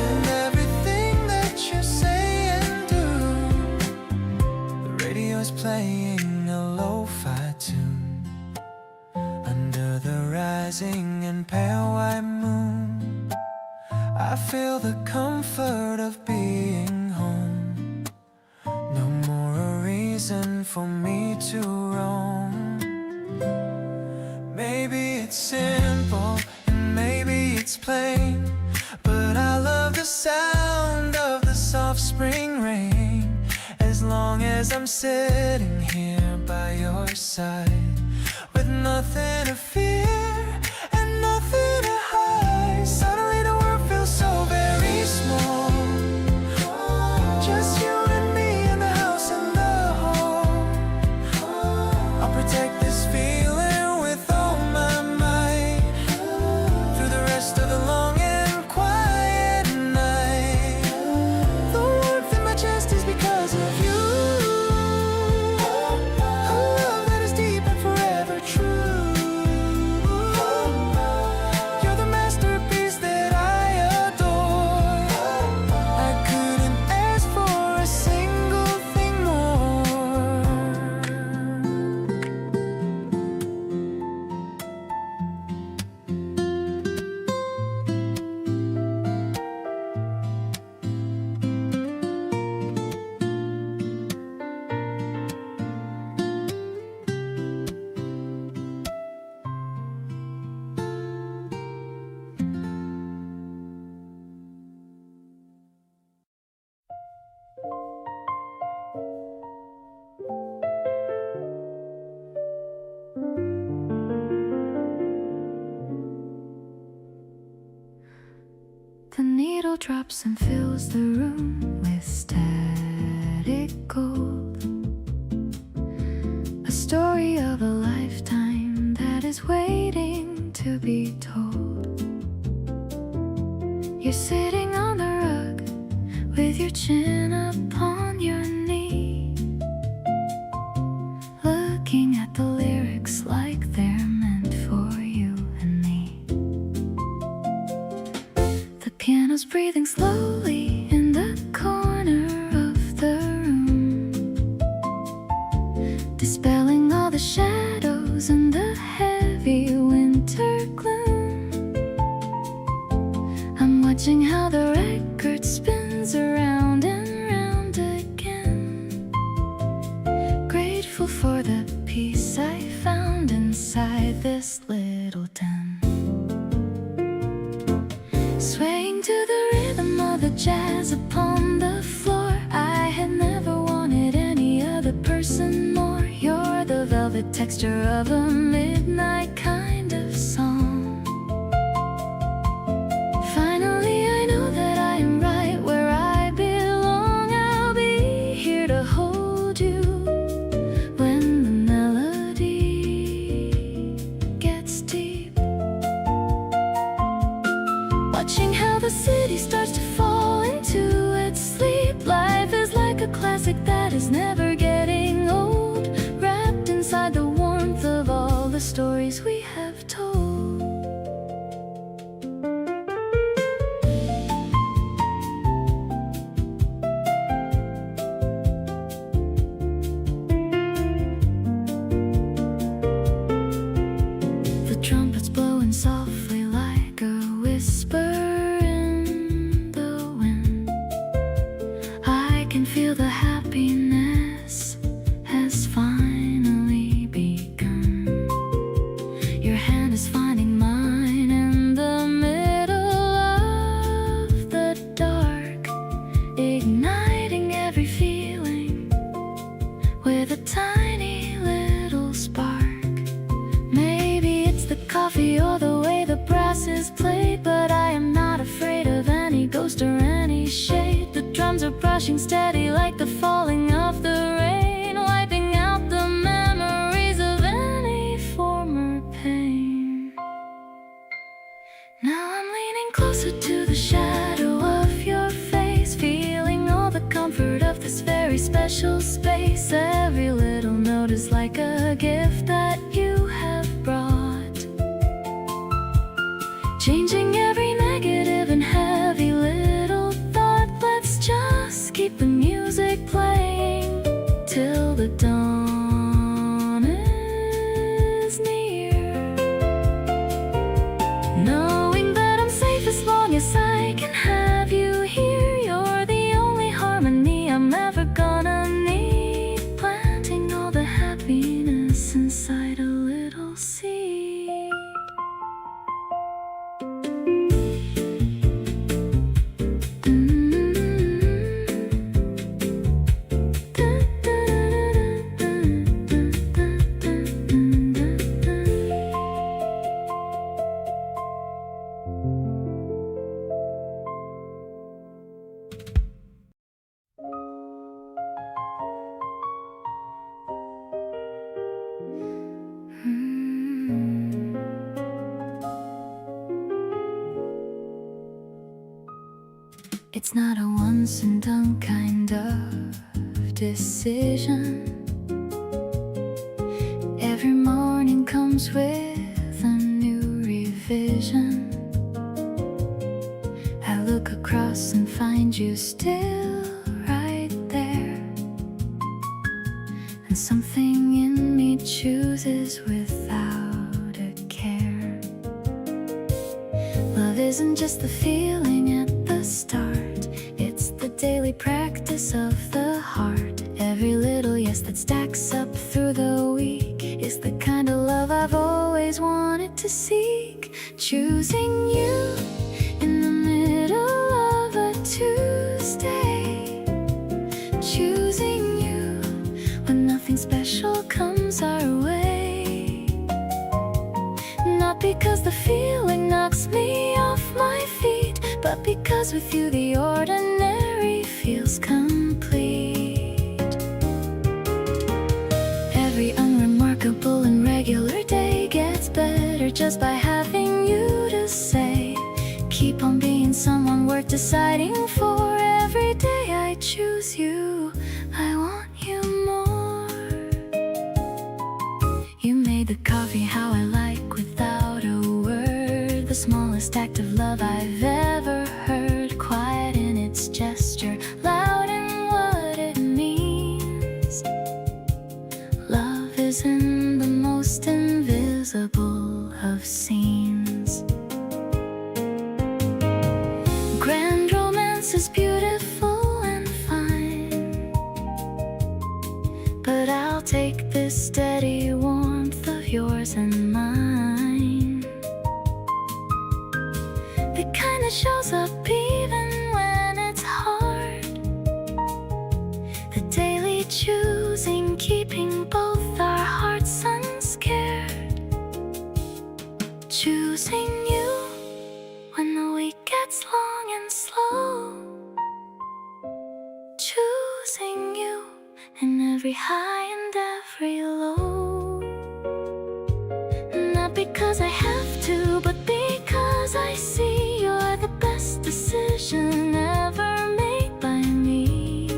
and everything that you say and do. The radio's playing a lo-fi tune under the rising and pale white moon. I feel the comfort of being home. No more a reason for me to roam. Maybe it's simple and maybe it's plain, but I love the sound of the soft spring rain. As long as I'm sitting here by your side, with nothing to fear and nothing to hide. Suddenly the world feels so very small, just you and me in the house and the hall. I'll protect this feeling with all my might, through the rest of the long and quiet night. The warmth in my chest is because of you, a love that is deep and forever true. You're the masterpiece that I adore. I couldn't ask for a single thing more. The needle drops and fills the room with static gold, a story of a lifetime that is waiting to be told. You're sitting on the rug with your chin upon your knee, looking at the lyrics like they're meant for you and me. The piano's breathing slowly in the corner of the room, dispelling all the shadows and the heavy winter gloom. I'm watching how the record spins around and round again, grateful for the peace I found inside this little den. Swaying to the rhythm of the jazz upon the floor, I had never wanted any other person more. You're the velvet texture of a midnight kind of song. Finally I know that I am right where I belong. I'll be here to hold you when the melody gets deep. Watching how the city starts to fall into its sleep. Life is like a classic that is never getting old, wrapped inside the warmth of all the stories we have told. The trumpets blowing softly like a whisper in the wind. I can feel the happiness has finally begun. Your hand is finding mine in the middle of the dark, igniting every feeling with a tiny little spark. Maybe it's the coffee or the way the brass is played, but I am not afraid of any ghost or any shade. The drums are brushing steady like the falling of the rain, wiping out the memories of any former pain. Now I'm leaning closer to the shadow of your face, feeling all the comfort of this very special space. Every little note is like a gift that you have brought, changing every negative and heavy little thought. Let's just keep the music playing till the dawn is near, knowing that I'm safe as long as I can have you here. You're the only harmony I'm ever gonna need, planting all the happiness inside a little seed. It's not a once and done kind of decision. Every morning comes with a new revision. I look across and find you still right there, and something in me chooses without a care. Love isn't just the feeling at the start, it's the daily practice of the heart. Every little yes that stacks up through the week is the kind of love I've always wanted to seek. Choosing you in the middle of a Tuesday, choosing you when nothing special comes our way. Not because the feeling knocks me off my feet, but because with you the ordinary feels complete. Every unremarkable and regular day gets better just by having you to say. Keep on being someone deciding for every day I choose you. I want you more. You made the coffee how I like without a word. The smallest act of love I've ever heard. Quiet in its gesture, loud in what it means. Love is in the most invisible of scenes. Grand romance is beautiful and fine, but I'll take this steady warmth of yours and mine. The kind that shows up even when it's hard. The daily choosing, keeping both our hearts unscared. Choosing you when the week gets long and slow. Choosing you in every high and every low. Not because I have to, but because I see you're the best decision ever made by me.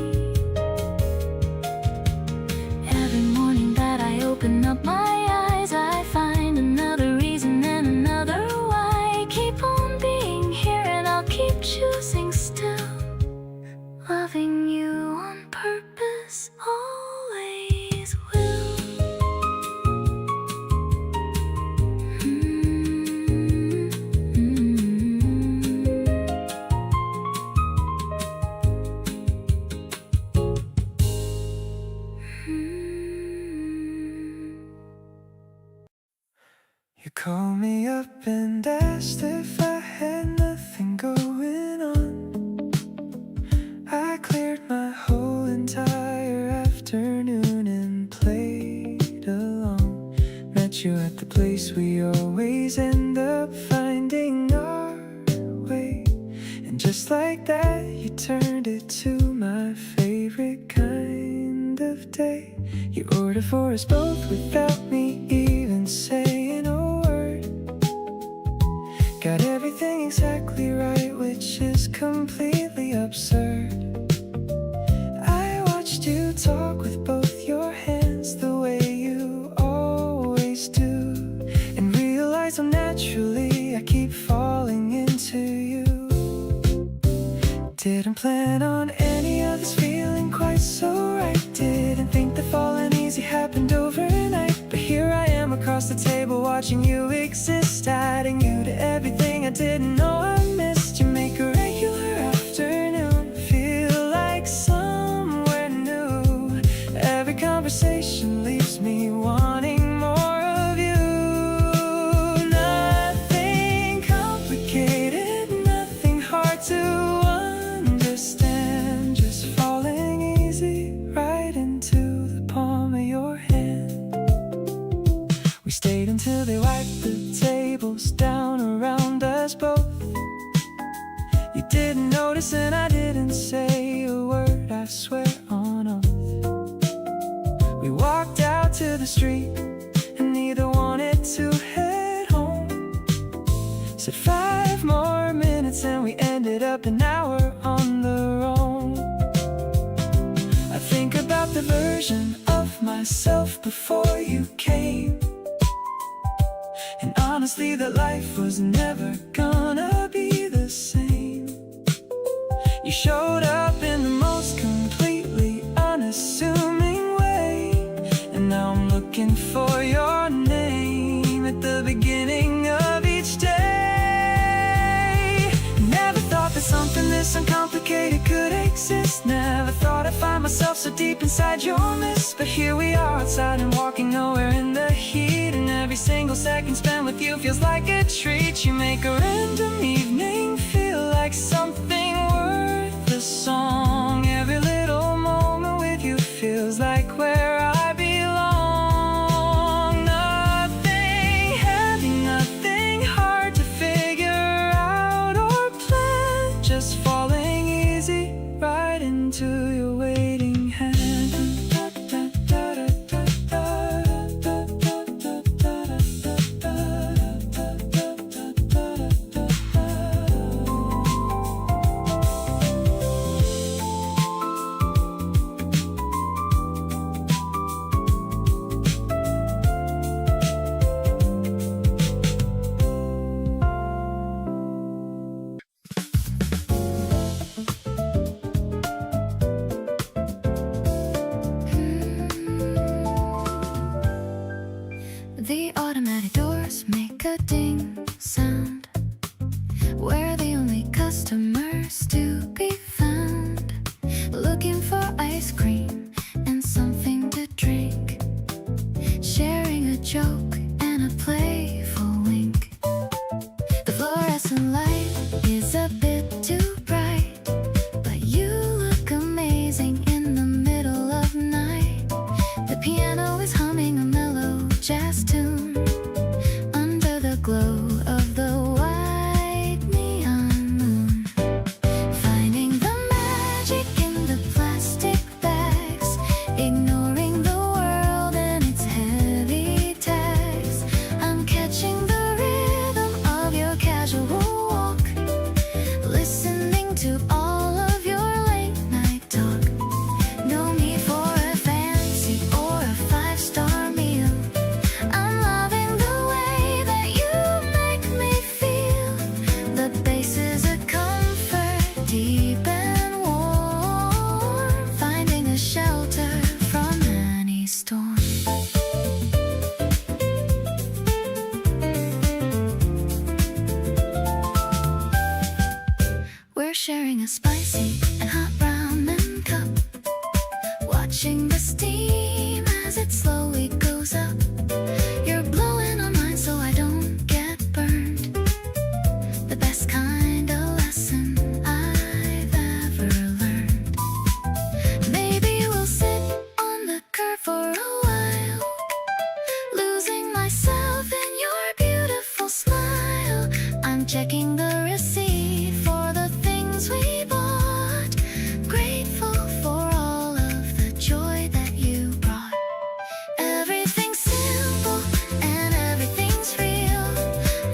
Every morning that I open up my eyes, I find another reason and another why. Keep on being here and I'll keep choosing still. Loving you on purpose, always will. You called me up and asked if I had nothing going on. I cleared my whole entire afternoon and played along. Met you at the place we always end up finding our way. And just like that, you turned it to my favorite kind of day. You ordered for us both without me even saying a word. Got everything exactly right, which is completely absurd. I watched you talk with both your hands the way you always do, and realized how naturally I keep falling into you. Didn't plan on any of this feeling quite so right. Didn't think that falling easy happened overnight. But here I am across the table watching you exist, adding you to everything I didn't know I missed. You make a regular afternoon feel like somewhere new. Every conversation leaves me wanting more of you. Nothing complicated, nothing hard to understand. Just falling easy right into the palm of your hand. We stayed until they wiped the tables down around us both. You didn't notice and I didn't say a word, I swear on oath. We walked out to the street and neither wanted to head home. Said 5 more minutes and we ended up an hour on the road. I think about the version of myself before you came, and honestly that life was never gonna be the same. You showed up in the most completely unassuming way, and now I'm looking for your name at the beginning of each day. Never thought that something this uncomplicated could exist. Never thought I'd find myself so deep inside your mist. But here we are outside and walking nowhere in the heat, and every single second spent with you feels like a treat. You make a random evening feel like something worth a song. Every little moment with you feels like where I belong. Nothing heavy, nothing hard to figure out or plan. Just falling easy right into your waiting hand. ignoring the world and its heavy tags. I'm catching the rhythm of your casual walk, listening to all of your late night talk. No need for a fancy or a five-star meal. I'm loving the way that you make me feel. The bass is a comfort, deep and warm, finding a shelter from any storm. We're sharing a spicy and hot ramen cup, watching the steam as it slowly goes up. You're blowing on mine so I don't get burned. The best kind of lesson I've ever learned. Maybe we'll sit on the curb for a while, losing myself in your beautiful smile. I'm checking the receipt for the things we bought, grateful for all of the joy that you brought. Everything's simple and everything's real.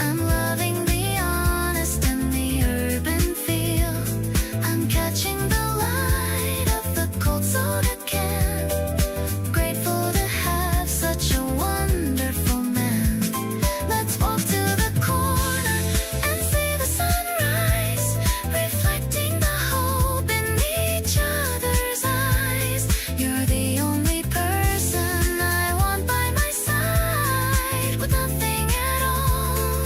I'm loving the honest and the urban feel. I'm catching the light of the cold soda can, grateful to have such a wonderful man. Let's walk to the corner and see the sunrise, reflecting the hope in each other's eyes. You're the only person I want by my side, with nothing at all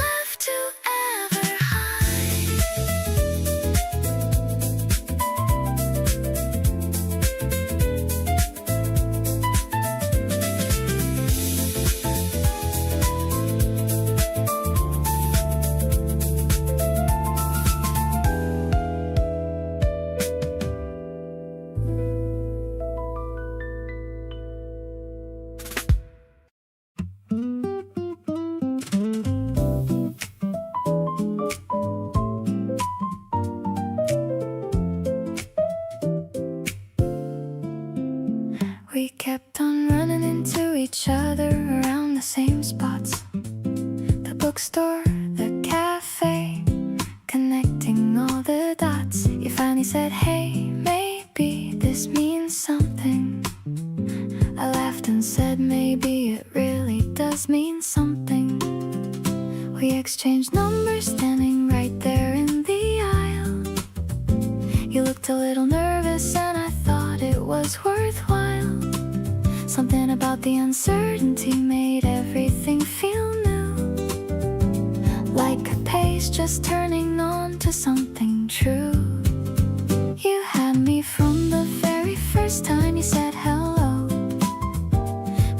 left to ever hide. We kept on running into each other around the same spots, the bookstore, the cafe, connecting all the dots. You finally said, hey, maybe this means something. I laughed and said, maybe it really does mean something. We exchanged numbers, standing right there in the aisle. You looked a little nervous and I thought it was worthwhile. Something about the uncertainty made everything feel new, like a page just turning on to something true. You had me from the very first time you said hello,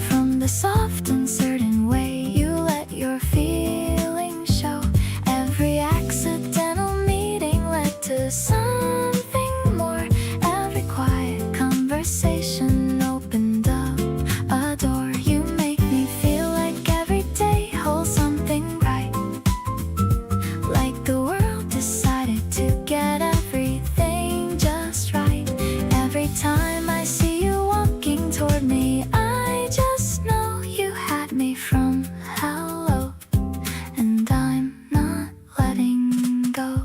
from the soft uncertain way you let your feelings show. Every accidental meeting led to something more. Every quiet conversation opened up a door. You make me feel like every day holds something right, like the world decided to get everything just right. Every time I see you walking toward me, I just know you had me from hello, and I'm not letting go.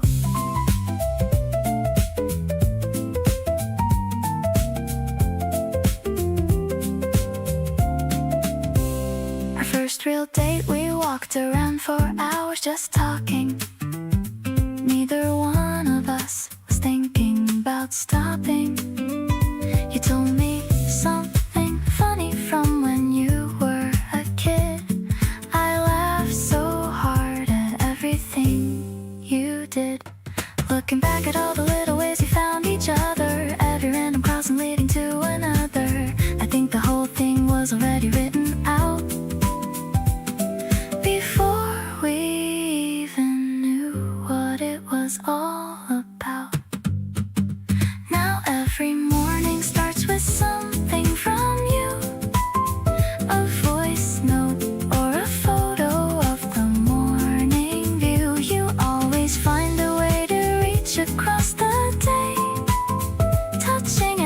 Our first real date, we walked around for hours just talking. Neither one of us was thinking about stopping. You told me something funny from when you were a kid. I laughed so hard at everything you did. Looking back at all the little ways we found each other, every random crossing leading to another, I think the whole thing was already written out before we even knew what it was all about. Now every morning starts with something from you, a voice note or a photo of the morning view. You always find a way to reach across the day, touching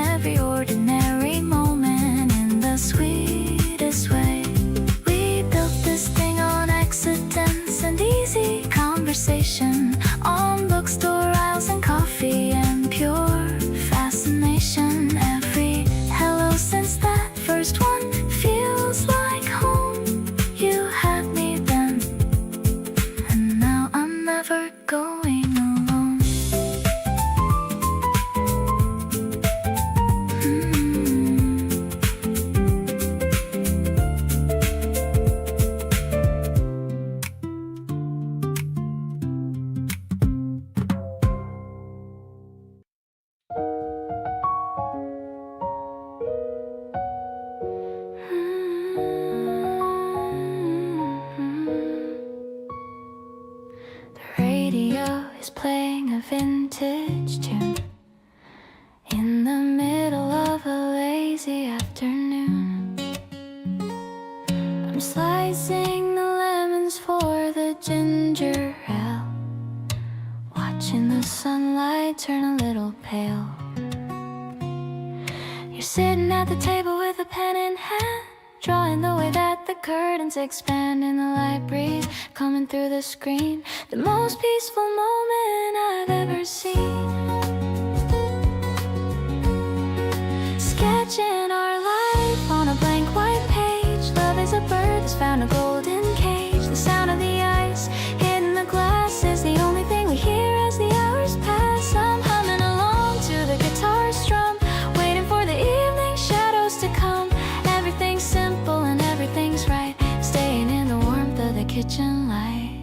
I'm slicing the lemons for the ginger ale, watching the sunlight turn a little pale. You're sitting at the table with a pen in hand, drawing the way that the curtains expand in the light breeze coming through the screen. The most peaceful moment I've ever seen. Sketching our life on a blank white page. Love is a bird that's found a golden cage. The sound of the ice hitting the glass is the only thing we hear as the hours pass. I'm humming along to the guitar strum, waiting for the evening shadows to come. Everything's simple and everything's right, staying in the warmth of the kitchen light.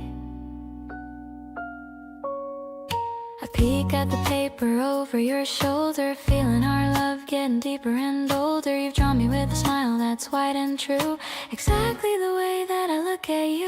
I peek at the paper over your shoulder, feeling our love getting deeper and bolder. You've drawn me with a smile that's white and true, exactly the way that I look at you.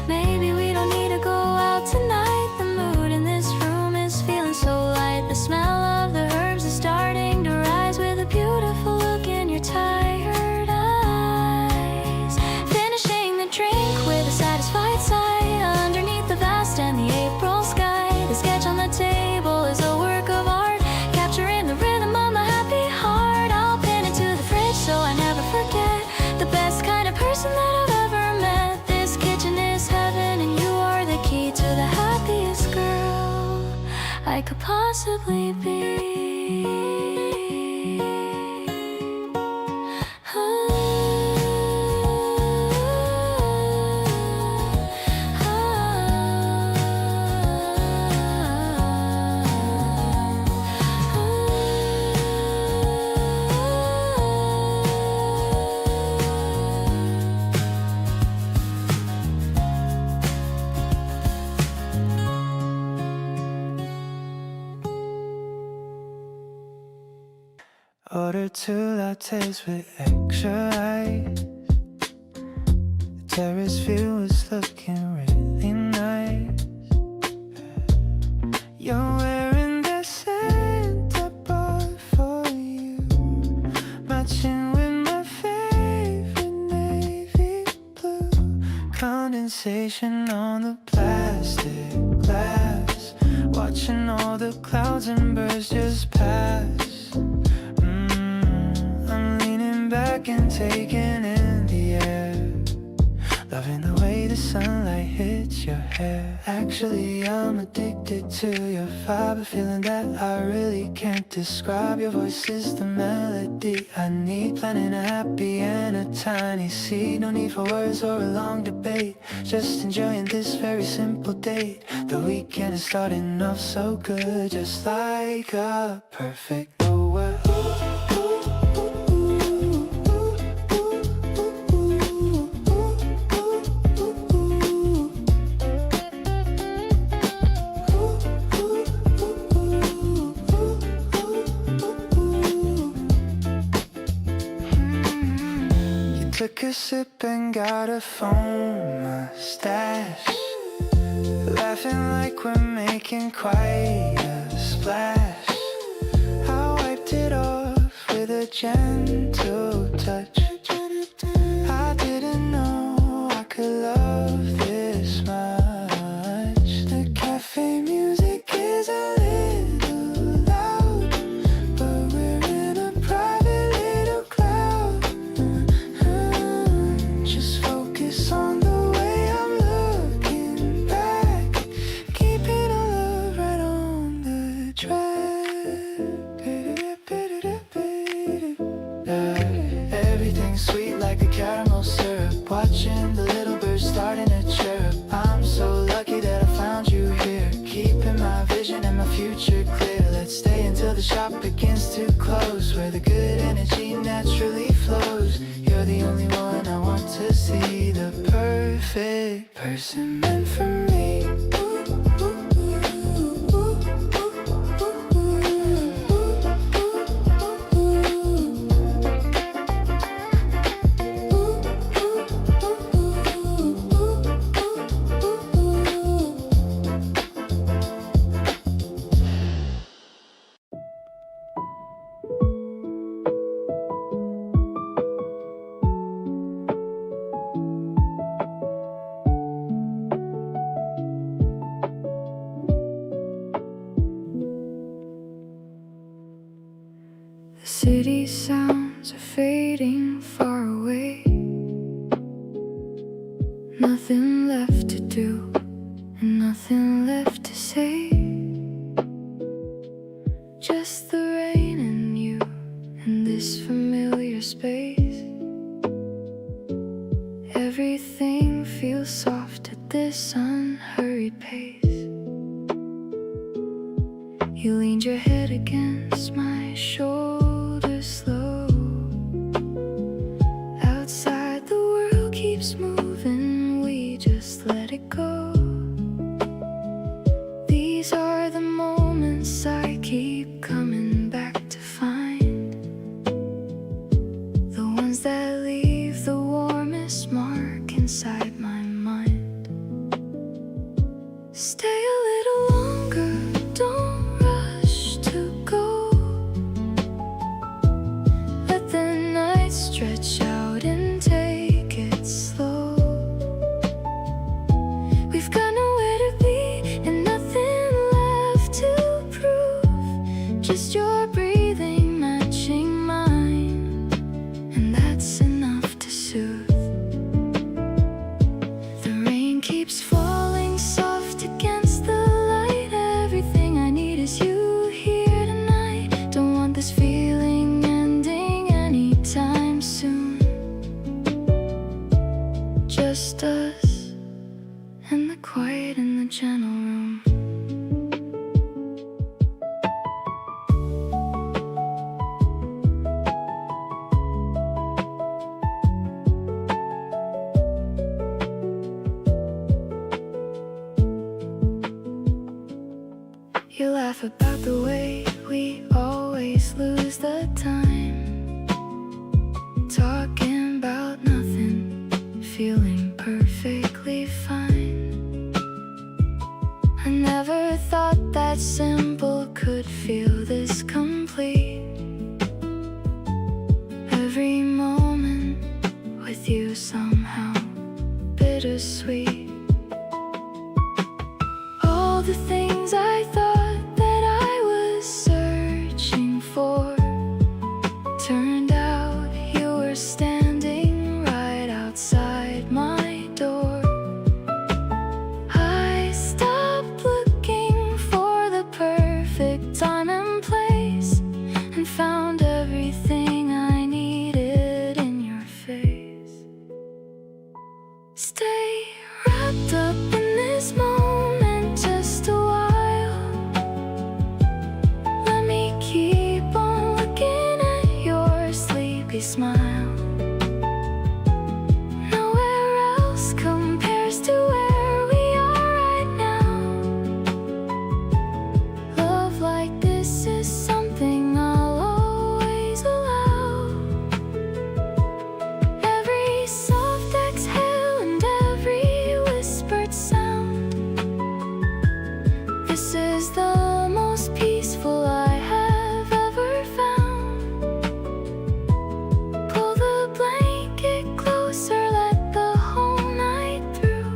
Maybe we don't need to go out tonight. The mood in this room is feeling so light. The smell of the herbs is starting to rise with a beautiful look in your tired eyes. Finishing the drink with a satisfied sigh underneath the vast and the April sky. The sketch on the table is a work of art, capturing the rhythm of my happy heart. I'll pin it to the fridge so I never forget. The best kind of person that I've ever met. This kitchen is heaven and you are the key to the happiest girl I could possibly be. Order 2 lattes with extra ice. The terrace view is looking really nice. You're wearing the scent I bought for you, matching with my favorite navy blue. Condensation on the plastic glass, watching all the clouds and birds just pass. Back and taking in the air, loving the way the sunlight hits your hair. Actually, I'm addicted to your vibe, a feeling that I really can't describe. Your voice is the melody I need, planting a happy and a tiny seed. No need for words or a long debate, just enjoying this very simple date. The weekend is starting off so good, just like a perfect Noel. Took a sip and got a foam mustache, laughing like we're making quite a splash. I wiped it off with a gentle touch. I didn't know I could love this much. The cafe music is a little loud, but we're in a private little cloud. Just focus on the way I'm looking back, keeping our love right on the track. Everything's sweet like a caramel syrup, watching the little birds starting to chirp. I'm so lucky that I found you here, keeping my vision and my future clear. Let's stay until the shop begins to close, where the good energy naturally flows. You're the only one I want to see, the perfect person meant for me. These sounds are fading far away. Nothing left to do and nothing left to say. Just the rain and you in this familiar space. Everything feels soft at this unhurried pace. You leaned your head against my shoulder slow. Outside the world keeps moving, we just let it go. These are the moments I keep coming back to find, the ones that leave the warmest mark inside my mind. Stay a little longer, don't rush to go. Let the night stretch out and take it slow. We've got nowhere to be and nothing left to prove. Just your breathing matching mine, and that's enough to soothe. The rain keeps falling soft against the light. Everything I need is you here tonight. Don't want this feeling ending anytime soon. Just us and the quiet in the gentle room. You laugh about the way we always lose the time, talking about nothing, feeling perfectly fine. I never thought that simple could feel this complete. Every moment with you somehow bittersweet. All the things I thought that I was searching for turned out you were standing right outside my door. I stopped looking for the perfect time and place and found everything I needed in your face. Stay wrapped up in this moment just a while. Let me keep on looking at your sleepy smile. Nowhere else compares to where we are right now. Love like this is something I'll always allow. Every soft exhale and every whispered sound. This is the most peaceful I have ever found. Pull the blanket closer, let the whole night through.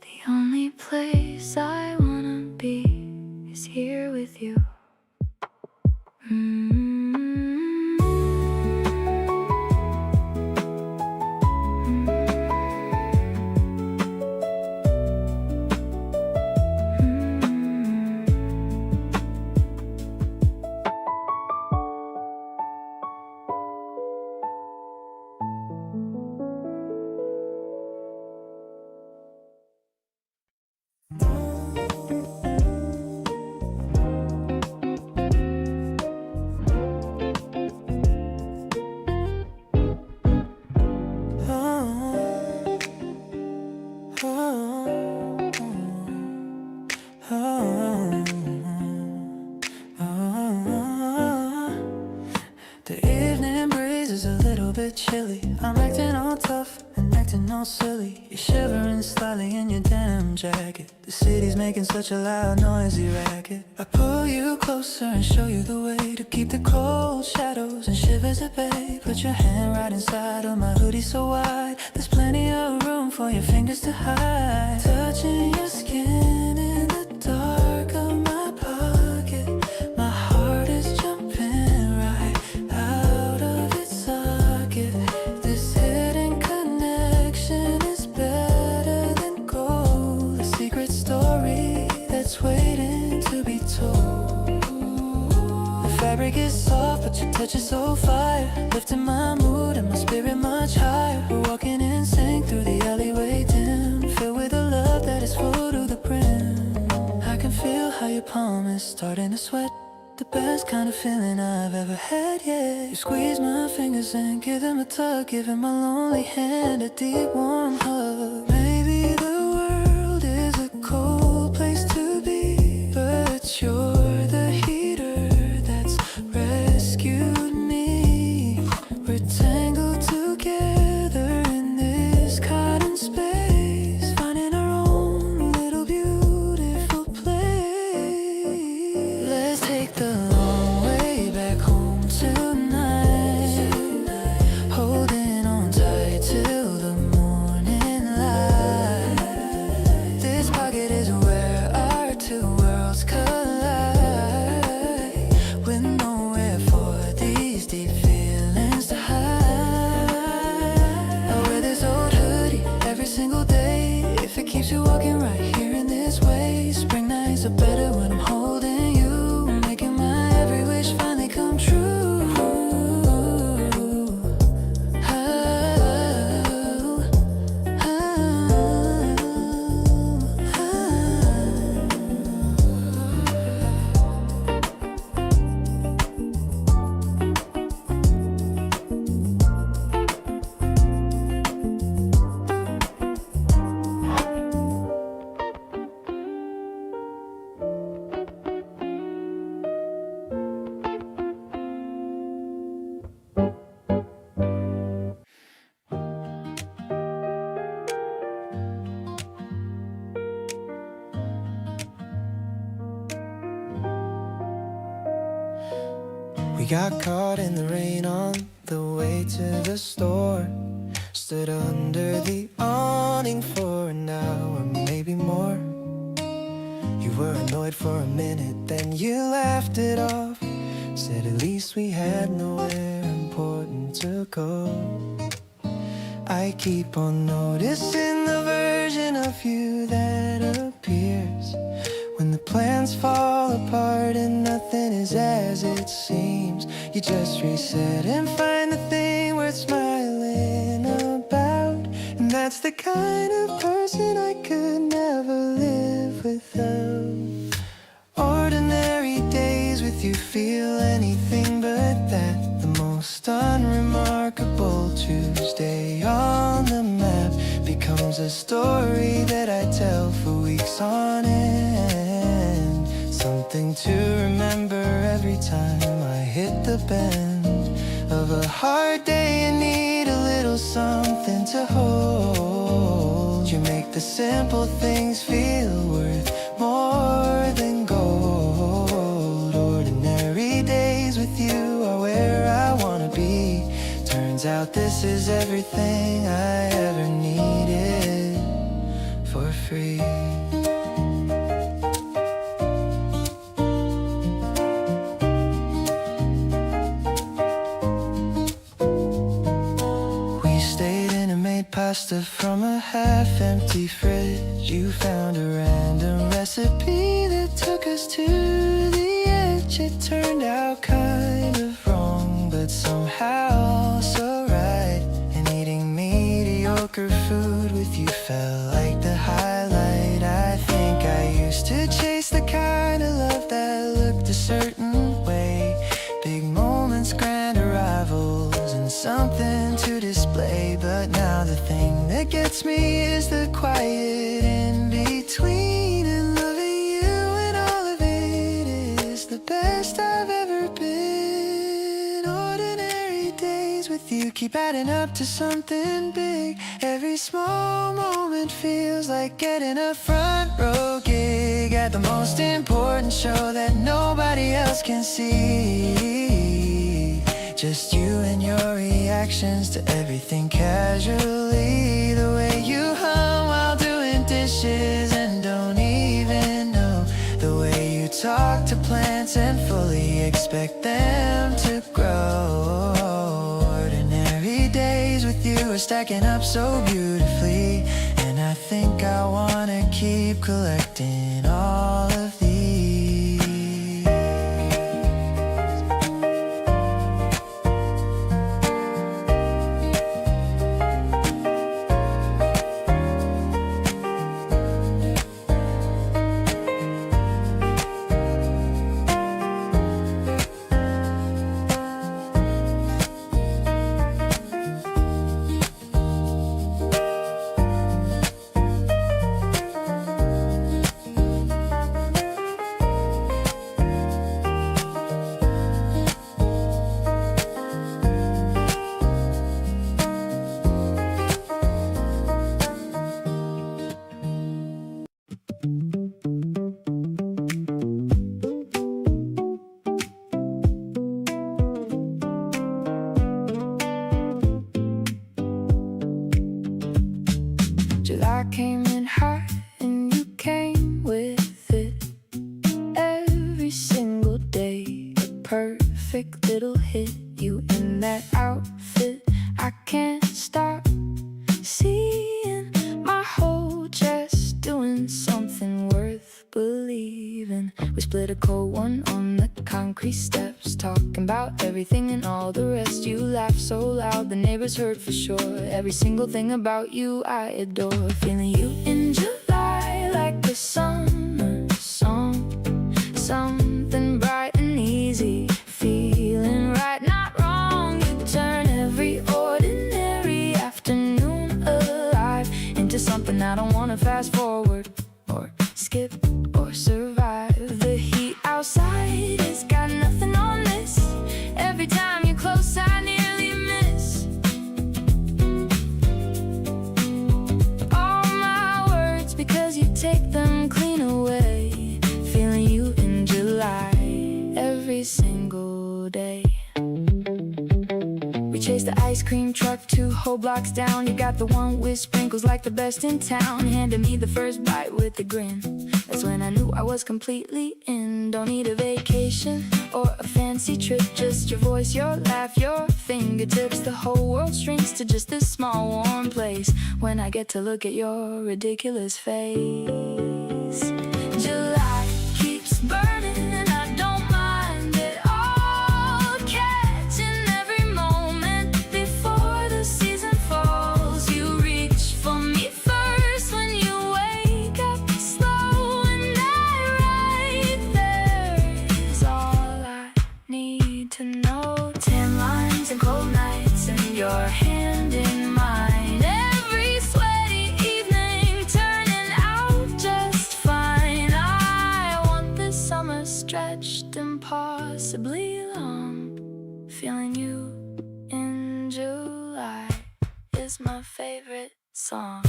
The only place I wanna be is here with you. The evening breeze is a little bit chilly. I'm acting all tough and acting all silly. You're shivering slightly in your denim jacket. The city's making such a loud, noisy racket. I pull you closer and show you the way to keep the cold shadows and shivers at bay. Put your hand right inside of my hoodie so wide. There's plenty of room for your fingers to hide. Touching your skin in the dark of my pocket. My fabric is soft, but your touch is so fire, lifting my mood and my spirit much higher. We're walking in sync through the alleyway dim, filled with a love that is full to the brim. I can feel how your palm is starting to sweat, the best kind of feeling I've ever had, yeah. You squeeze my fingers and give them a tug, giving my lonely hand a deep warm hug. Maybe the world is a cold place to be, but you're the heater that's rescued me. We're tangled together in this cotton space, finding our own little beautiful place. Let's take the long way back home tonight, holding on tight till the morning light. This pocket is where our two worlds collide, with nowhere for these deep feelings to hide. I wear this old hoodie every single day, if it keeps you walking right here in this way. Spring nights are better when I'm holding you, making my every wish finally come true. We got caught in the rain on the way to the store, stood under the awning for an hour, maybe more. You were annoyed for a minute, then you laughed it off, said at least we had nowhere important to go. I keep on noticing the version of you that appears when the plans fall apart and nothing is as it seems. You just reset and find the thing worth smiling about, and that's the kind of person I could never live without. Ordinary days with you feel anything but that, the most unremarkable Tuesday on the map becomes a story that I tell for weeks on end. Something to remember every time I hit the bend of a hard day and need a little something to hold. You make the simple things feel worth more than gold. Ordinary days with you are where I wanna be. Turns out this is everything I ever needed for free. Pasta from a half-empty fridge. You found a random recipe that took us to the edge. It turned out kind of wrong, but somehow so right. And eating mediocre food with you felt like the highlight. I think I used to chase the kind of love that looked a certain way. Big moments, grand arrivals, and something to display. But now the thing that gets me is the quiet in between, and loving you and all of it is the best I've ever been. Ordinary days with you keep adding up to something big. Every small moment feels like getting a front row gig at the most important show that nobody else can see. Just you and your reactions to everything casually. The way you hum while doing dishes and don't even know. The way you talk to plants and fully expect them to grow. Ordinary days with you are stacking up so beautifully, and I think I wanna keep collecting all of these. I came in hot and you came with it. Every single day, a perfect little hit. You in that outfit, I can't stop seeing my whole chest doing something worth believing. We split a cold one on the concrete steps, talking about everything and all the rest. You laugh so loud the neighbors heard for sure. Every single thing about you I adore. Feeling you in July like a summer song, something bright and easy, feeling right, not wrong. You turn every ordinary afternoon alive into something I don't wanna fast forward or skip or survive. The heat outside has got nothing on this. Every time you're close I nearly miss all my words because you take them clean away. Feeling you in July every single day. We chased the ice cream truck 2 whole blocks down. You got the one with sprinkles like the best in town. Handed me the first bite with a grin. That's when I knew I was completely in. Don't need a vacation or a fancy trip, just your voice, your laugh, your fingertips. The whole world shrinks to just this small warm place when I get to look at your ridiculous face. July keeps burning and I don't mind it all. Catching every moment before the season falls. You reach for me first when you wake up slow, and that right there is all I need to know. Tan lines and cold nights and your hand in mine. Every sweaty evening turning out just fine. I want this summer stretched impossibly long. Feeling you in July is my favorite song.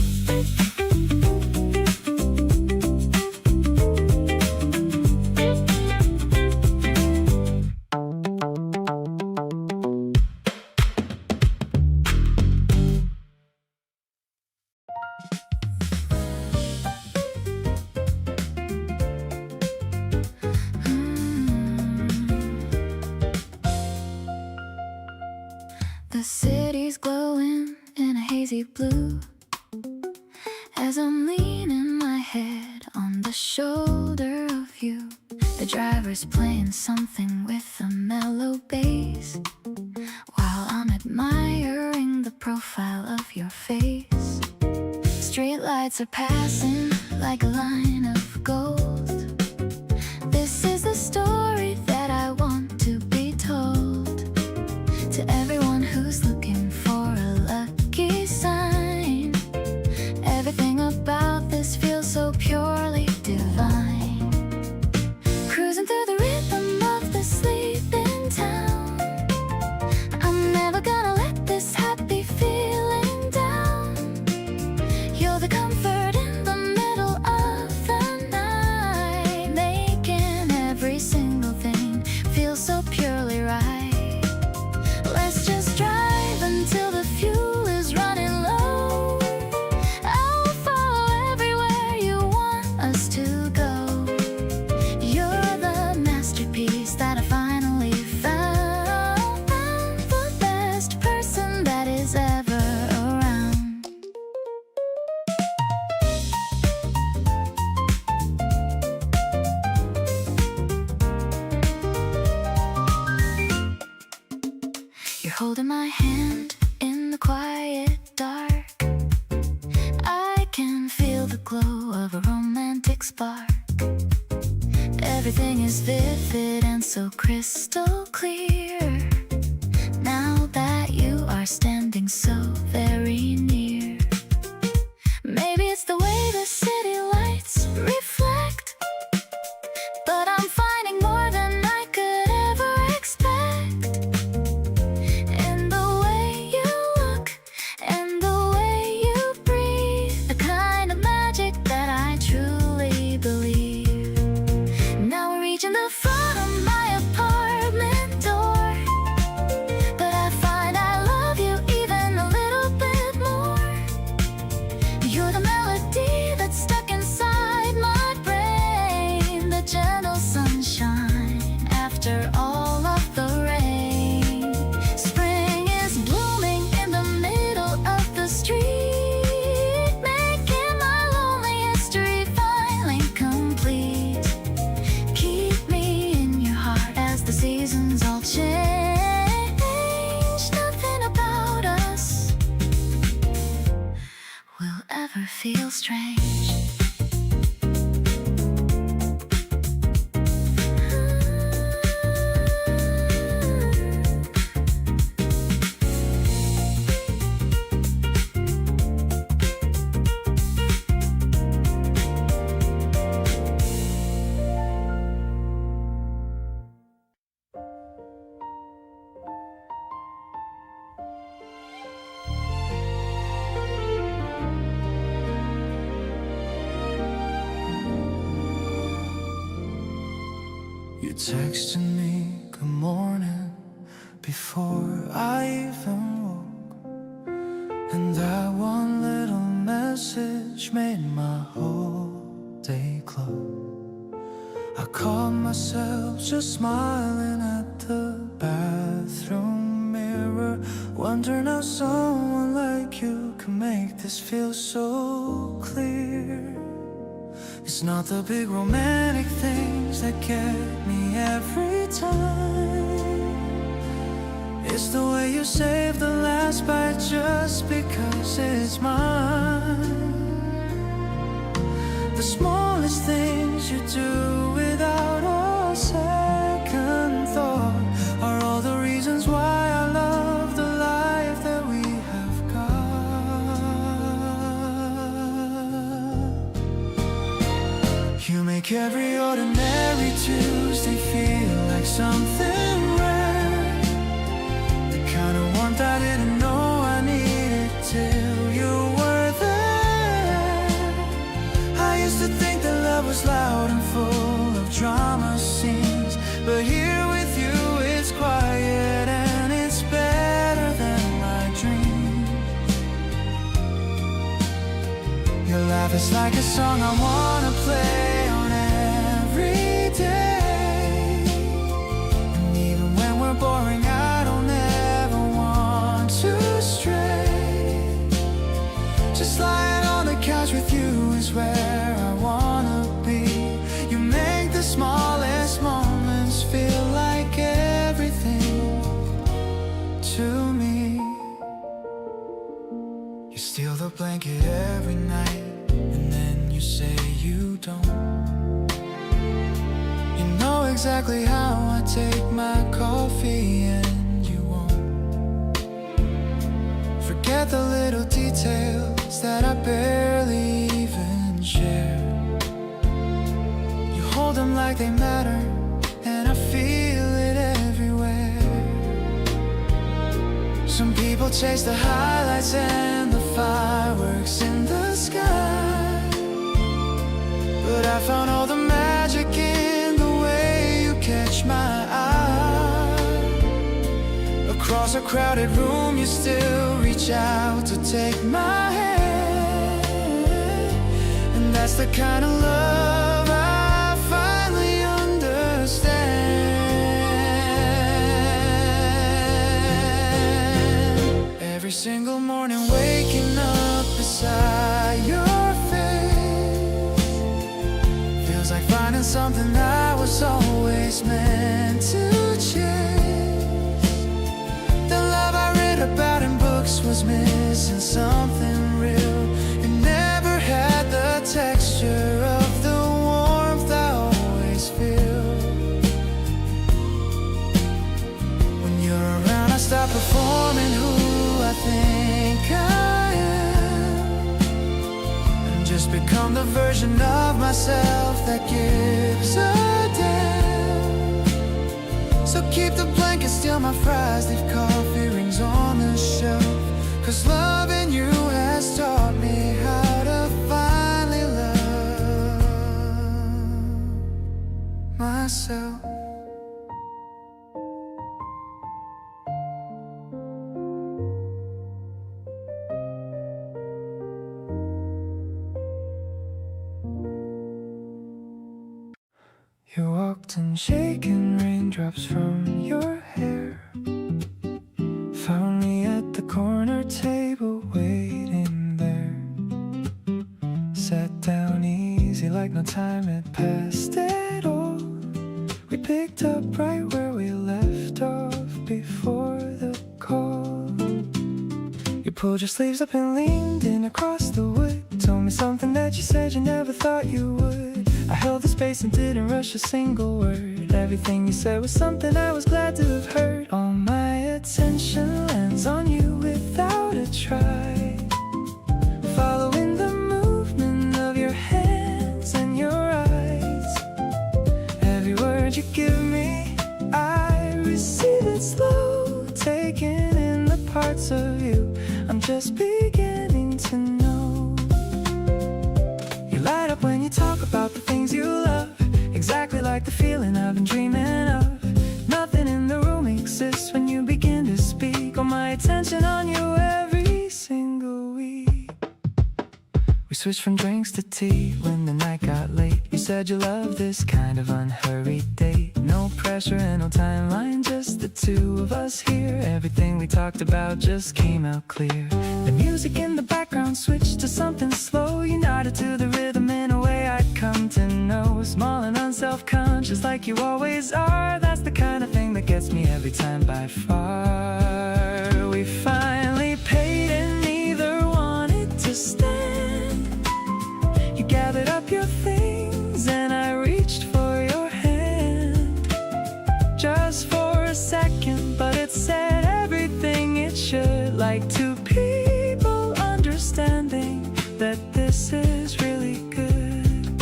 The city's glowing in a hazy blue as I'm leaning my head on the shoulder of you. The driver's playing something with a mellow bass while I'm admiring the profile of your face. Street lights are passing like a line of gold. This is the story that I want to be told to everyone who's looking for a lucky sign. Everything about this feels so purely divine. Cruising through the rhythm of the sleeping town. I'm never gonna let this happy feeling down. You're the comfort in the middle of the night, making every single thing feel so purely right. Let's just drive until the fuel is running low. I'll follow everywhere you want us to go. You're the masterpiece that I finally found. The best person that is ever around. You're holding my hand in the quiet dark. I can feel the glow of a romantic spark. Everything is vivid and so crystal clear now that you are standing so very near. Maybe it's the way the city lights reflect, but I'm finding more than I could ever expect. In the way you look and the way you breathe, the kind of magic that I truly believe. Now we're reaching the front of my apartment door, but I find I love you even a little feel strange. You texted me good morning before I even woke, and that one little message made my whole day glow. I caught myself just smiling at the bathroom mirror, wondering how someone like you can make this feel so clear. It's not the big romantic things that get me every time. It's the way you save the last bite just because it's mine. The smallest things you do without a second thought are all the reasons why I love the life that we have got. You make every ordinary Tuesday feel like something rare, the kind of warmth I didn't know I needed till you were there. I used to think that love was loud and full of drama scenes, but here with you it's quiet and it's better than my dreams. Your laugh is like a song I wanna play on every day, and even when we're boring I don't ever want to stray. Just lying on the couch with you is where I wanna be. You make the smallest moments feel like everything to me. You steal the blanket every night, and then you say you don't. You know exactly how I take my coffee and you won't. Forget the little details that I barely even share. You hold them like they matter, and I feel it everywhere. Some people chase the highlights and the fireworks in the sky, but I found all the magic in the way you catch my eye. Across a crowded room you still reach out to take my hand, and that's the kind of love I finally understand. Every single morning waking up beside your face feels like finding something I was always meant to chase. The love I read about in books was missing something real. You never had the texture of the warmth I always feel. When you're around I stop performing who I think I am, and just become the version of myself that gives a damn. So keep the blanket, steal my fries, leave coffee rings on the shelf, 'cause loving you has taught me how to finally love myself. You walked in shaking raindrops from your hair, found me at the corner table waiting there. Sat down easy like no time had passed at all. We picked up right where we left off before the call. You pulled your sleeves up and leaned in across the wood, told me me something that you said you never thought you would. I held the space and didn't rush a single word. Everything you said was something I was glad to have heard. All my attention lands on you without a try, following the movement of your hands and your eyes. Every word you give me, I receive it slow, taking in the parts of you I'm just beginning to know. You light up when you talk about the things you love, exactly like the feeling I've been dreaming of. Nothing in the room exists when you begin to speak. All my attention on you every single week. We switched from drinks to tea when the night got late. You said you loved this kind of unhurried date. No pressure and no timeline, just the two of us here. Everything we talked about just came out clear. The music in the background switched to something slow. You nodded to the rhythm in a way I'd come to know. Small and unself-conscious like you always are. That's the kind of thing that gets me every time by far. We finally paid and neither wanted to stand. You gathered up your things and I reached for your hand, just for a second, but it said everything it should. Like two people understanding that this is really good.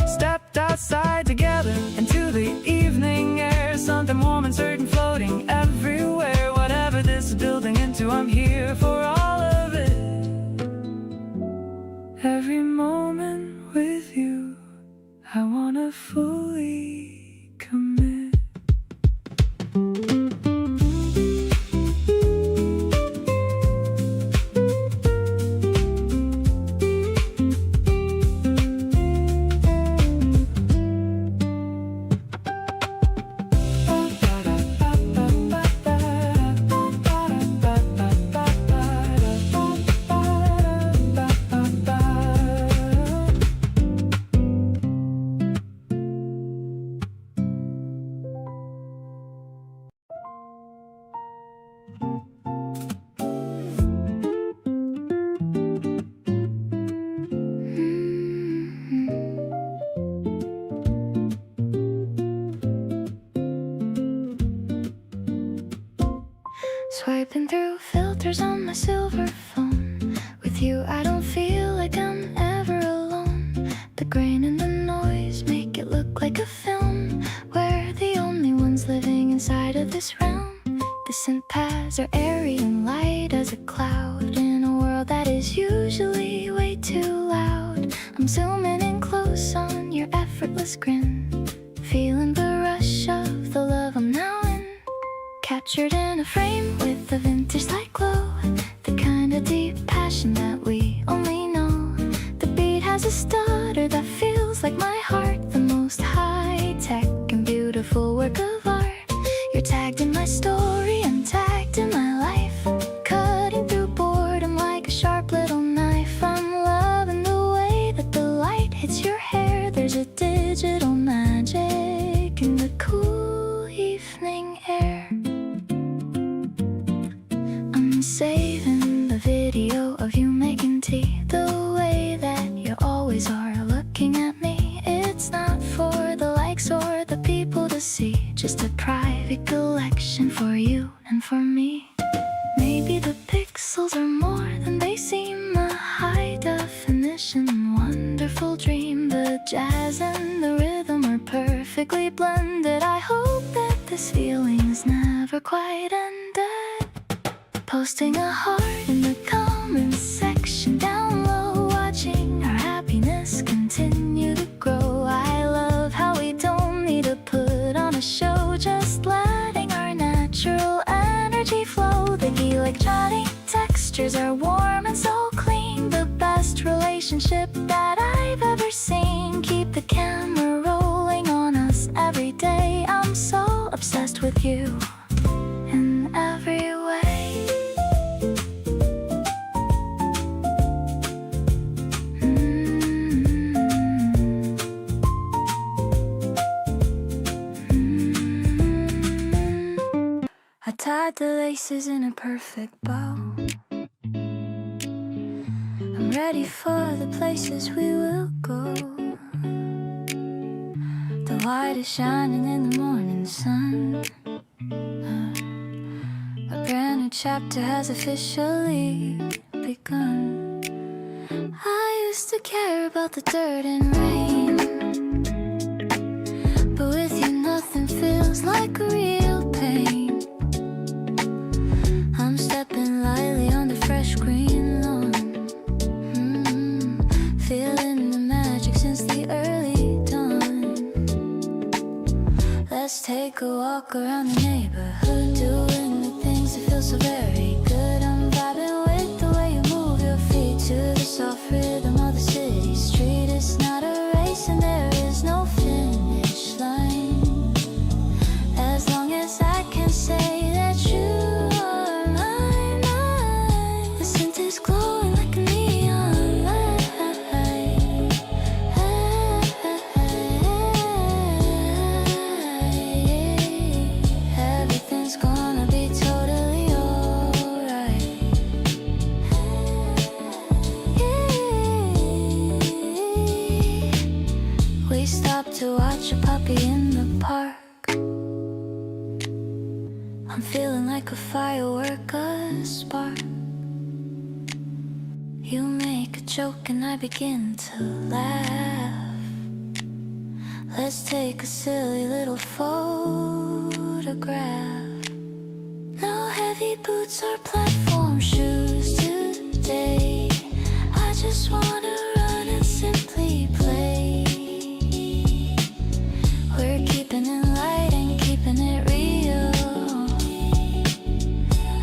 Stepped outside together into the evening air. Something warm and certain floating everywhere. Whatever this is building into, I'm here for all of it. Every moment with you, I wanna fully commit. Swiping through filters on my silver phone. With you I don't feel like I'm ever alone. The grain and the noise make it look like a film. We're the only ones living inside of this realm. The synth pads are airy and light as a cloud. In a world that is usually way too loud. I'm zooming in close on your effortless grin, feeling the rush of the love I'm now in. Captured in a frame with a vintage light glow, the kind of deep passion that we only know. The beat has a stutter that feels like my heart, the most high-tech and beautiful work of art. You're tagged in my story, I'm tagged in my life, cutting through boredom like a sharp little knife. I'm loving the way that the light hits your hair. There's a digital magic in the cool evening air. Saving the video of you making tea, the way that you always are looking at me. It's not for the likes or the people to see, just a private collection for you and for me. Maybe the pixels are more than they seem, a high definition, wonderful dream. The jazz and the rhythm are perfectly blended. I hope that this feeling's never quite ended. Posting a heart in the comments section down low, watching our happiness continue to grow. I love how we don't need to put on a show, just letting our natural energy flow. The electronic textures are warm and so clean, the best relationship that I've ever seen. Keep the camera rolling on us every day. I'm so obsessed with you in every way. I tied the laces in a perfect bow. I'm ready for the places we will go. The light is shining in the morning sun. A brand new chapter has officially begun. I used to care about the dirt and rain, but with you nothing feels like real pain. I'm stepping lightly on the fresh green lawn, feeling the magic since the early dawn. Let's take a walk around the neighborhood, doing the things that feel so very good. I'm vibing with the way you move your feet to the soft rhythm of the city street. It's not a race and there is no finish line, as long as I can say that you are mine. The scent is glowing like a neon light. Everything's gonna be totally alright. We stopped to watch a puppy in the park. I'm feeling like a firework, a spark. You make a joke and I begin to laugh. Let's take a silly little photograph. No heavy boots or platform shoes today. I just wanna run and simply play. We're keeping it light and keeping it real.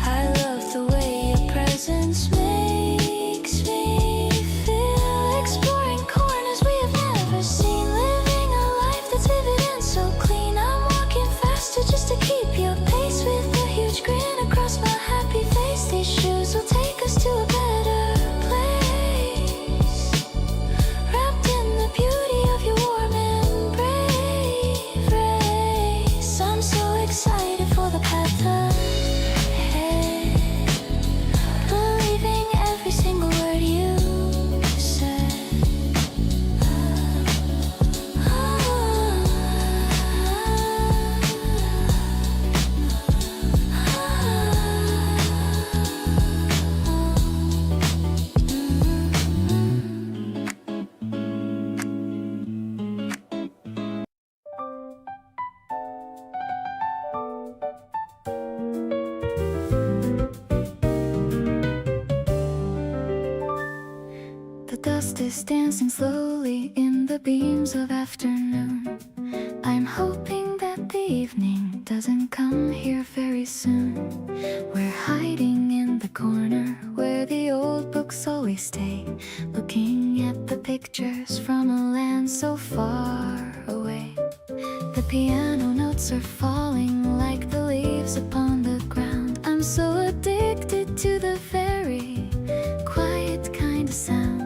I love the way your presence makes me feel. Exploring corners we have never seen, living a life that's vivid and so clean. I'm walking faster just to keep your pace, with a huge grin across my happy face. These shoes will take us to a better place, wrapped in the beauty of your warm embrace. I'm so excited for the path ahead, believing every single word you said. The dust is dancing slowly in the beams of afternoon. I'm hoping that the evening doesn't come here very soon. We're hiding in the corner where the old books always stay, looking at the pictures from a land so far away. The piano notes are falling like the leaves upon the ground. I'm so addicted to the very quiet kind of sound.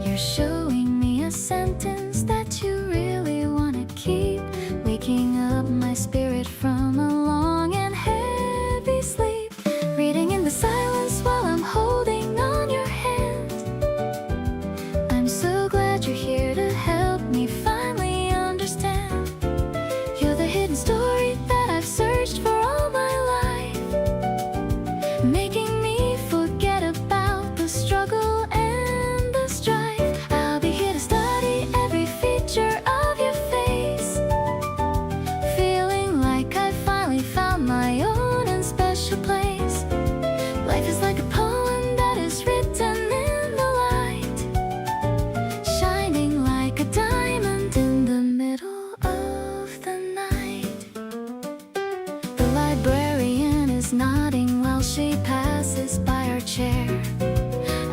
You're showing me a sentence that you really want to keep, waking up my spirit from a long and heavy sleep. Reading in the silence while I'm holding on your hand. I'm so glad you're here to help me finally understand. You're the hidden story that I've searched for all my life, making me forget about the struggle and the strife. I'll be here to study every feature of your face, feeling like I finally found my own and special place. Life is like a poem that is written in the light, shining like a diamond in the middle of the night. The librarian is nodding while she passes by our chair.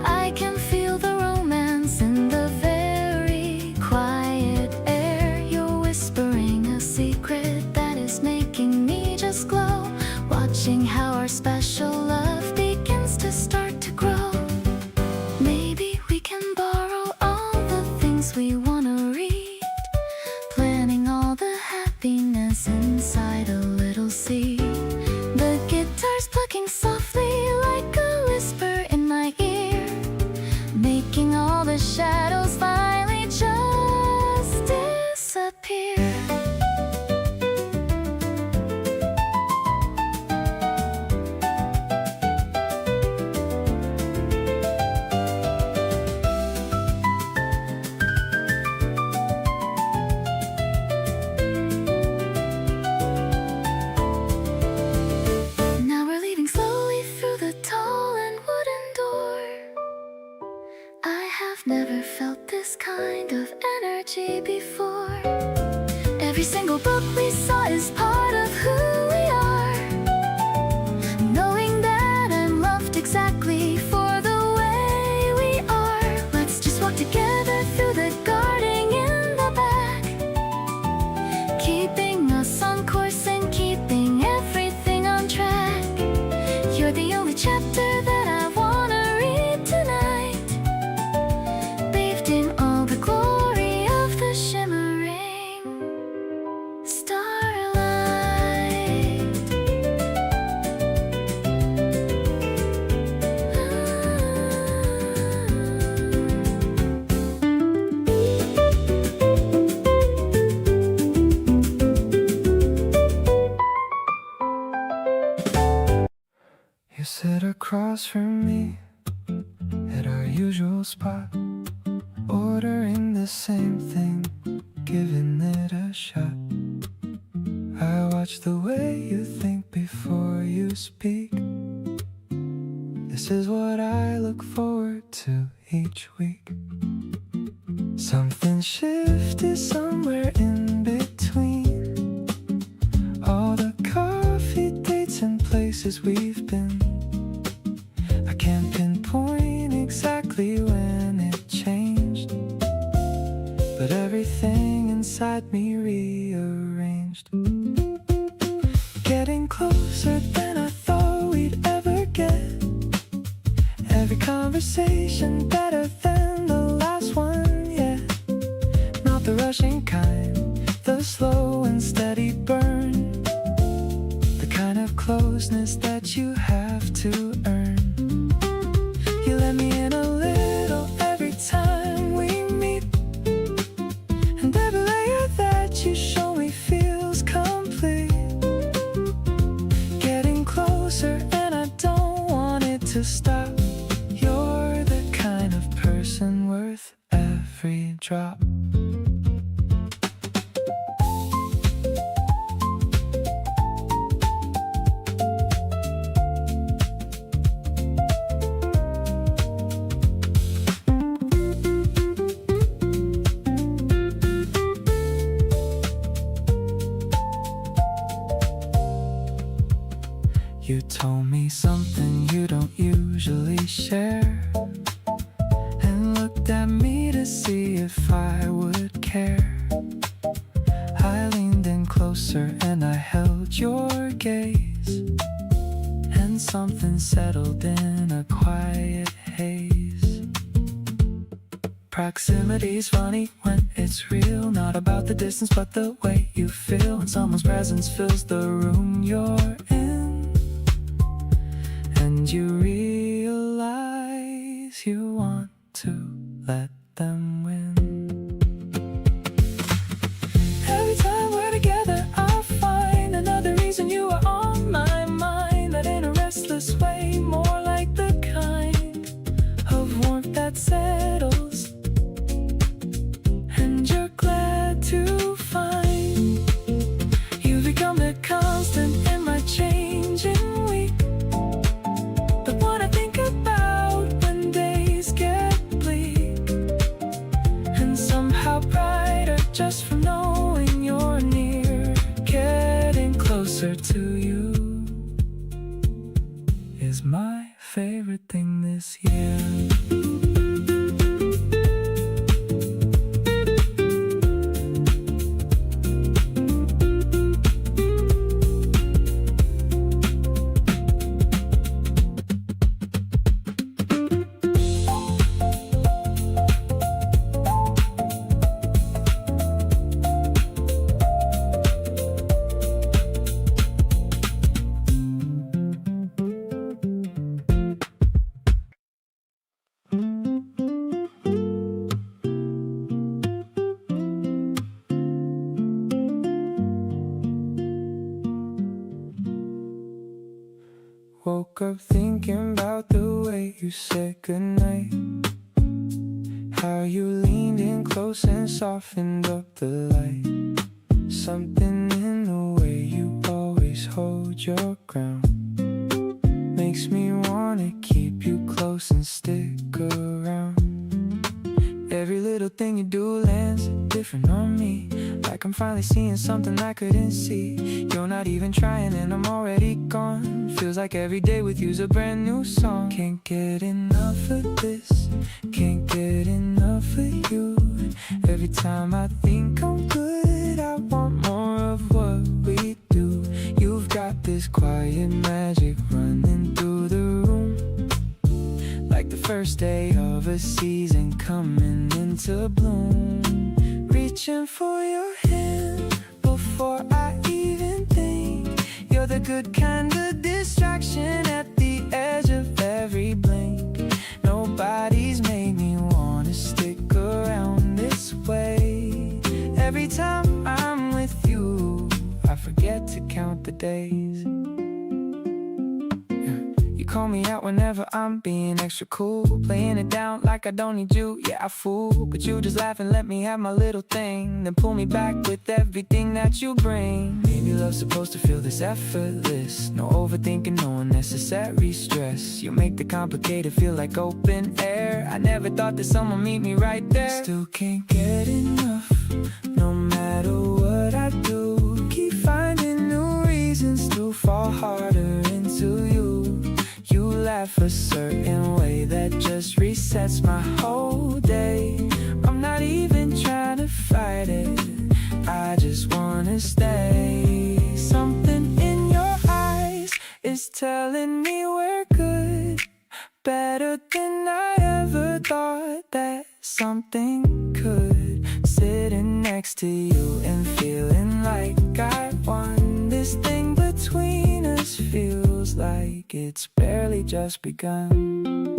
I can feel the romance in the very quiet air. You're whispering a secret that is making me just glow, watching how our special love begins to start to grow. Maybe we can borrow all the things we want to read, planning all the happiness inside a little seed. The guitar's plucking softly like a whisper in my ear, making empty before. Every single book we saw is part of who we are. Knowing that I'm loved exactly for the way we are. Let's just walk together through the garden in the back, keeping us on course and keeping everything on track. You're the only chapter that I wanna read tonight, bathed in all the glory of the shimmering starlight. You sit across from me at our usual spot, ordering the same thing, giving it a shot. I watch the way you think before you speak. This is what I look forward to each week. Something shifted somewhere in between all the coffee dates and places we've been. I can't pinpoint exactly when it changed, but everything inside me rearranged. Getting closer than I thought we'd ever get. Every conversation better than the last one, yeah. Not the rushing kind, the slow and steady burn, the kind of closeness that you have to earn. You let me in a little every time we meet, and every layer that you show me feels complete. Getting closer and I don't want it to stop. You're the kind of person worth every drop. You told me something you don't usually share, and looked at me to see if I would care. I leaned in closer and I held your gaze, and something settled in a quiet haze. Proximity's funny when it's real, not about the distance but the way you feel when someone's presence fills the room you're in. And you realize you want to let them win. Every time we're together, I'll find another reason you are on my mind. That in a restless way, more like the kind of warmth that settles, and you're glad to find you become the constant in my changing week. Just from knowing you're near, getting closer to you is my favorite thing this year. Woke up thinking about the way you said goodnight, how you leaned in close and softened up the light. Something in the way you always hold your ground makes me wanna keep you close and stick around. Every little thing you do lands different on me. Like I'm finally seeing something I couldn't see. You're not even trying and I'm already gone. Feels like every day with you's a brand new song. Can't get enough of this, can't get enough of you. Every time I think I'm good, I want more of what we do. You've got this quiet magic running through the room, like the first day of a season coming into bloom. Reaching for your hand before I even think. You're the good kind of distraction at the edge of every blink. Nobody's made me wanna stick around this way. Every time I'm with you, I forget to count the days. Call me out whenever I'm being extra cool, playing it down like I don't need you. Yeah, I fool, but you just laugh and let me have my little thing, then pull me back with everything that you bring. Maybe love's supposed to feel this effortless, no overthinking, no unnecessary stress. You make the complicated feel like open air. I never thought that someone meet me right there. Still can't get enough, no matter what I do. Keep finding new reasons to fall harder into you. You laugh a certain way that just resets my whole day. I'm not even trying to fight it, I just wanna stay. Something in your eyes is telling me we're good, better than I ever thought that something could. Sitting next to you and feeling like I won. This thing between us feels like it's barely just begun.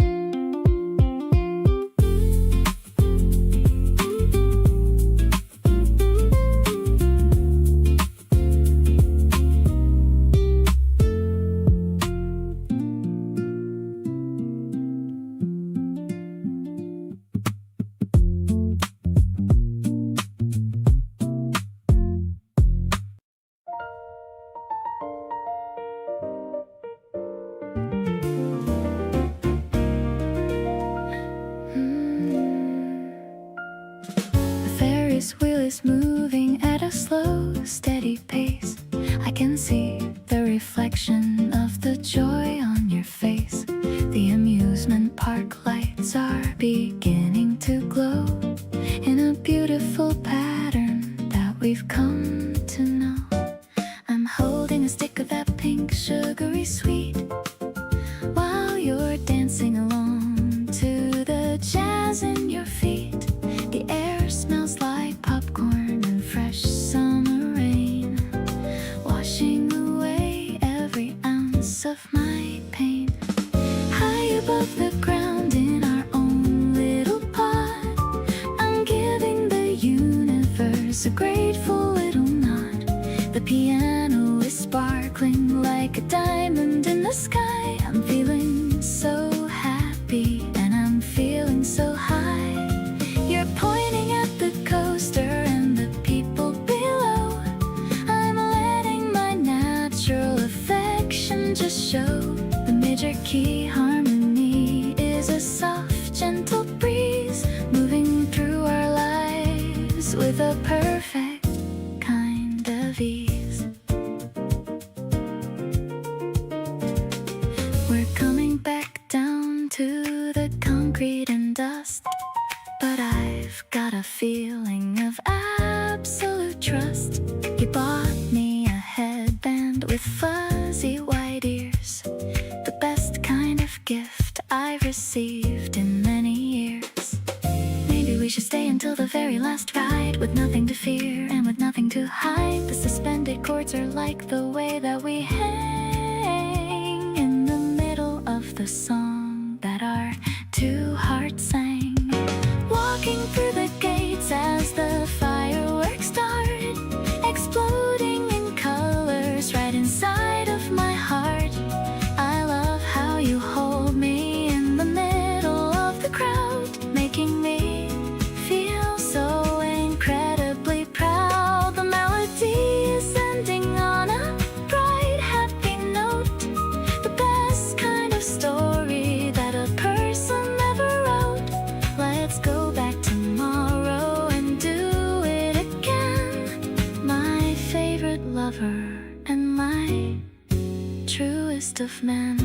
This wheel is moving at a slow, steady pace. I can see the reflection of the joy on your face. The amusement park lights are beginning to glow in a beautiful pattern that we've come to know. I'm holding a stick of that pink sugary sweet while you're dancing along to the jazz in your feet. The air smells like popcorn and fresh summer rain, washing away every ounce of my pain. High above the ground in our own little pod, I'm giving the universe a grateful little nod. The piano is sparkling like a diamond in the sky. I'm feeling so happy and I'm feeling so high. You're pointing at the coaster and the people below. I'm letting my natural affection just show. The major key harmony is a soft, gentle breeze moving through our lives with a perfect kind of ease. We're coming back down to the concrete and dust, but I've got a feeling of absolute trust. You bought me a headband with fuzzy white ears, the best kind of gift I've received in many years. Maybe we should stay until the very last ride, with nothing to fear and with nothing to hide. The suspended chords are like the way that we hang in the middle of the song that our two hearts sang. Walking through the gates as the fireworks start, exploding in colors right inside of my heart. I love how you hold me in the middle of the crowd, making me feel so incredibly proud. The melody is ending on a bright, greatest of men.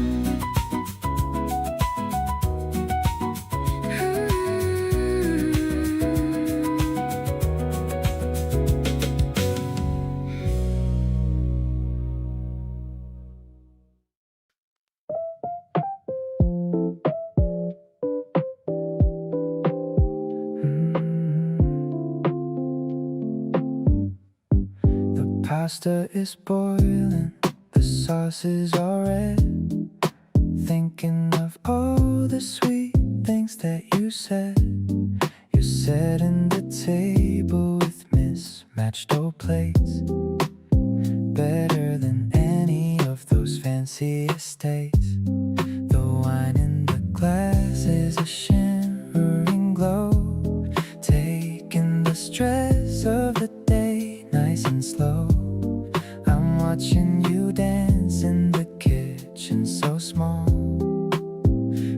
Pasta is boiling, the sauce is all red. Thinking of all the sweet things that you said. You're setting the table with mismatched old plates, better than any of those fancy estates. The wine in the glass is a shimmering glow, taking the stress of the day nice and slow. I'm watching you dance in the kitchen so small,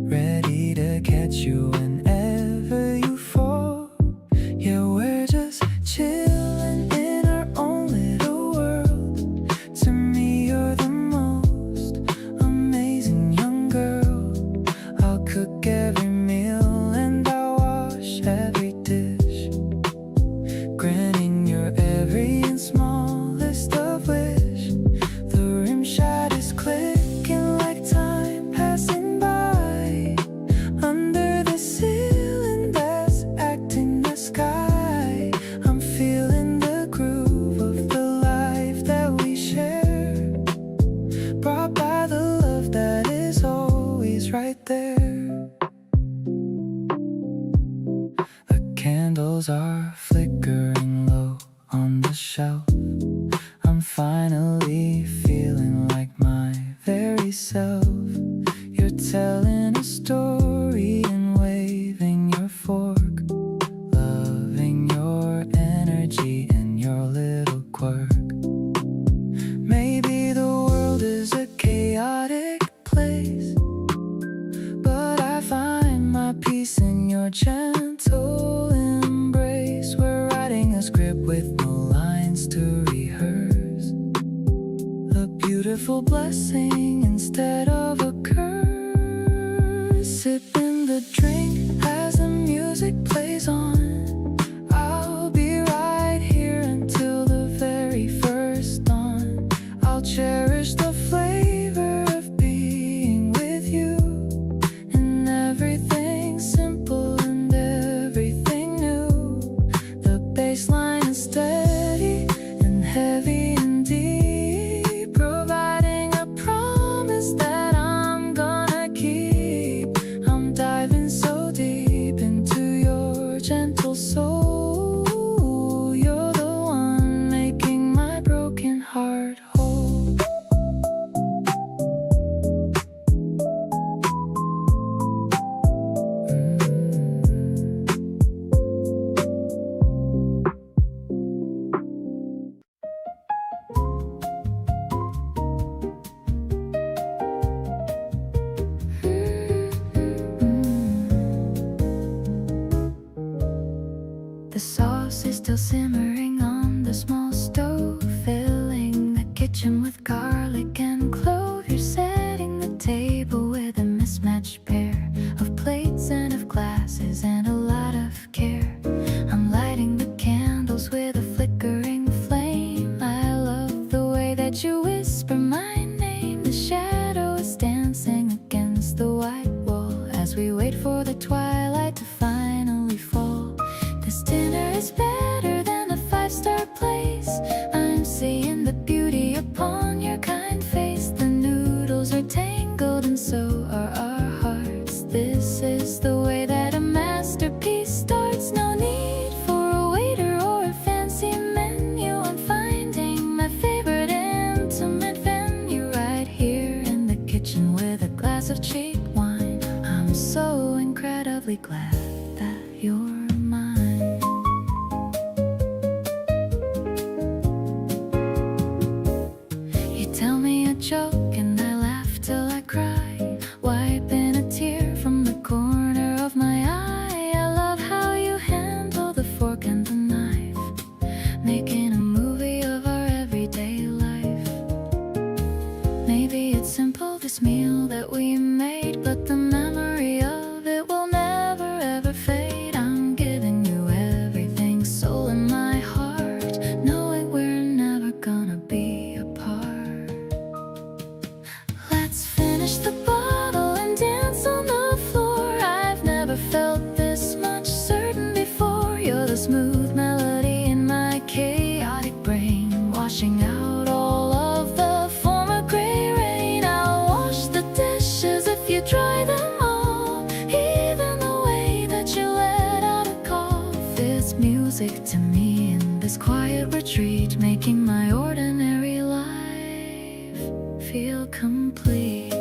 ready to catch you whenever you fall. Yeah, we're just chilling in our own little world. To me, you're the most amazing young girl. I'll cook every meal and I'll wash every dish, granting your every and smallest of wish. The rim shot is clicking like time passing by under the ceiling that's acting the sky. I'm feeling the groove of the life that we share, brought by the love that is always right there. The candles are flickering low on the shelf. I'm finally feeling like my very self. You're telling a story and waving your fork, loving your energy and your little quirk. Maybe the world is a chaotic place, but I find my peace in your gentle embrace. We're writing a script with no lines to rehearse, a beautiful blessing instead of a curse. Sipping the drink as the music plays on, I'll be right here until the very first dawn. I'll cherish the flavor of being with you, and everything simple and everything new. The baseline is steady and heavy and deep, providing a promise that I'm gonna keep. I'm diving so deep into your gentle soul. You're the one making my broken heart whole. The sauce is still simmering on the small stove, filling the kitchen with garlic and clove. You're setting the table with a mismatched pair of plates and of glasses and a lot of care. I'm lighting the candles with a flickering flame. I love the way that you whisper my name. The shadow is dancing against the white wall as we wait for the twilight to finally fall. This dinner is better than a five-star place. I'm seeing the beauty upon your kind face. The noodles are tangled and so are our hearts. This is the way that a masterpiece starts. No need for a waiter or a fancy menu. I'm finding my favorite intimate venue right here in the kitchen with a glass of cheap wine. I'm so incredibly glad that you're mine. You tell me a joke and I laugh till I cry, wiping a tear from the corner of my eye. I love how you handle the fork and the knife, making a movie of our everyday life. Maybe it's simple this meal that we made, but the memory of it will never ever fade. I'm giving you everything, soul in my heart, knowing we're never gonna be apart. Let's finish the bottle and dance on the floor. I've never felt this much certain before. You're the smooth melody in my chaotic brain, washing out all of the former gray rain. I'll wash the dishes if you dry them all, even the way that you let out a cough. It's music to me in this quiet retreat, making my ordinary life feel complete.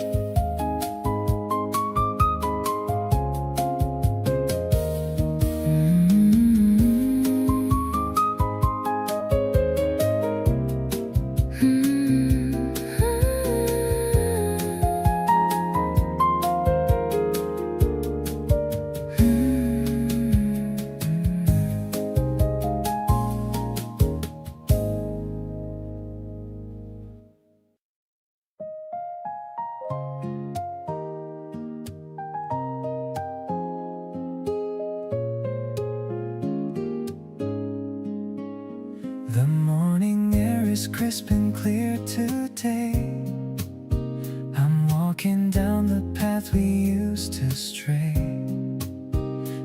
The morning air is crisp and clear today. I'm walking down the path we used to stray.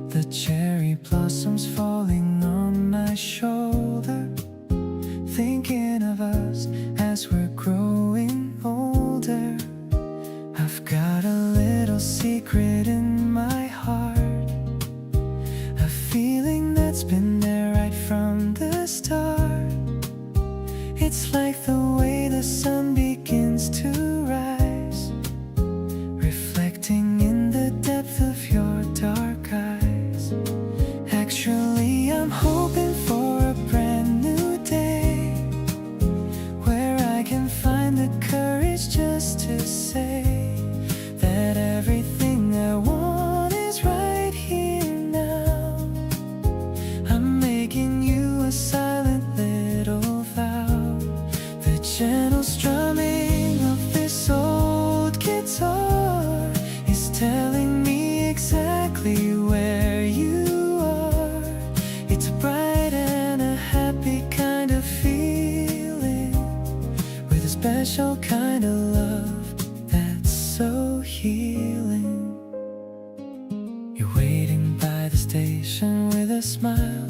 The cherry blossoms falling on my shoulder, thinking of us as we're growing older. I've got a little secret in my heart, a feeling that's been there right from the start. It's like the way the sun begins to rise, reflecting in the depth of your dark eyes. Actually, I'm hoping for a brand new day, where I can find the courage just to say that everything I want is right here now. I'm making you a silent little vow. The gentle strumming of this old guitar is telling me exactly where you are. It's a bright and a happy kind of feeling, with a special kind of love that's so healing. You're waiting by the station with a smile.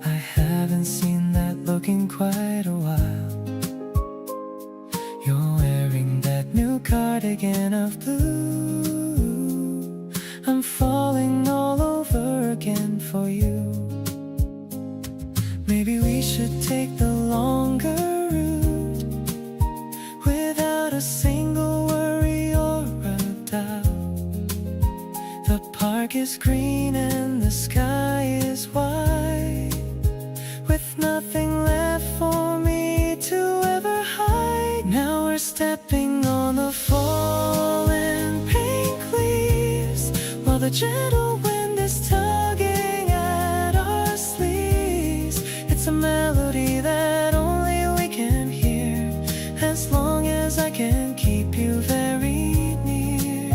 I haven't seen that look in quite a while. You're wearing that new cardigan of blue. I'm falling all over again for you. Maybe we should take the longer route, without a single worry or a doubt. The park is green and the sky is white, with nothing left for me to ever hide. Now we're stepping on the fallen pink leaves, while the gentle wind is tugging at our sleeves. It's a melody that only we can hear, as long as I can keep you very near.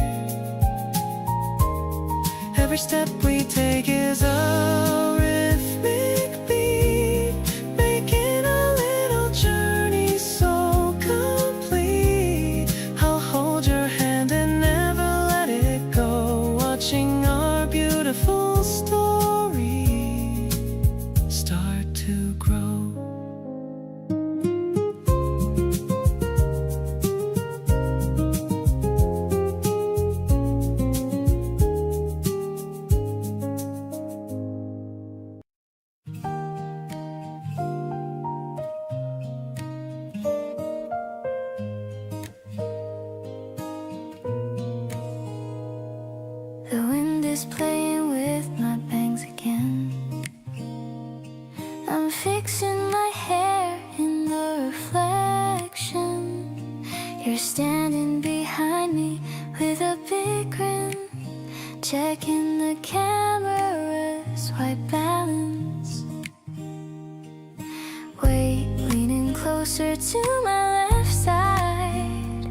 Every step we take is a rhythmic beat, making a little journey so complete. I'll hold your hand and never let it go, watching our beautiful story start to grow. The wind is playing with my bangs again. I'm fixing my hair in the reflection. You're standing behind me with a big grin, checking the camera's white balance. Wait, leaning closer to my left side.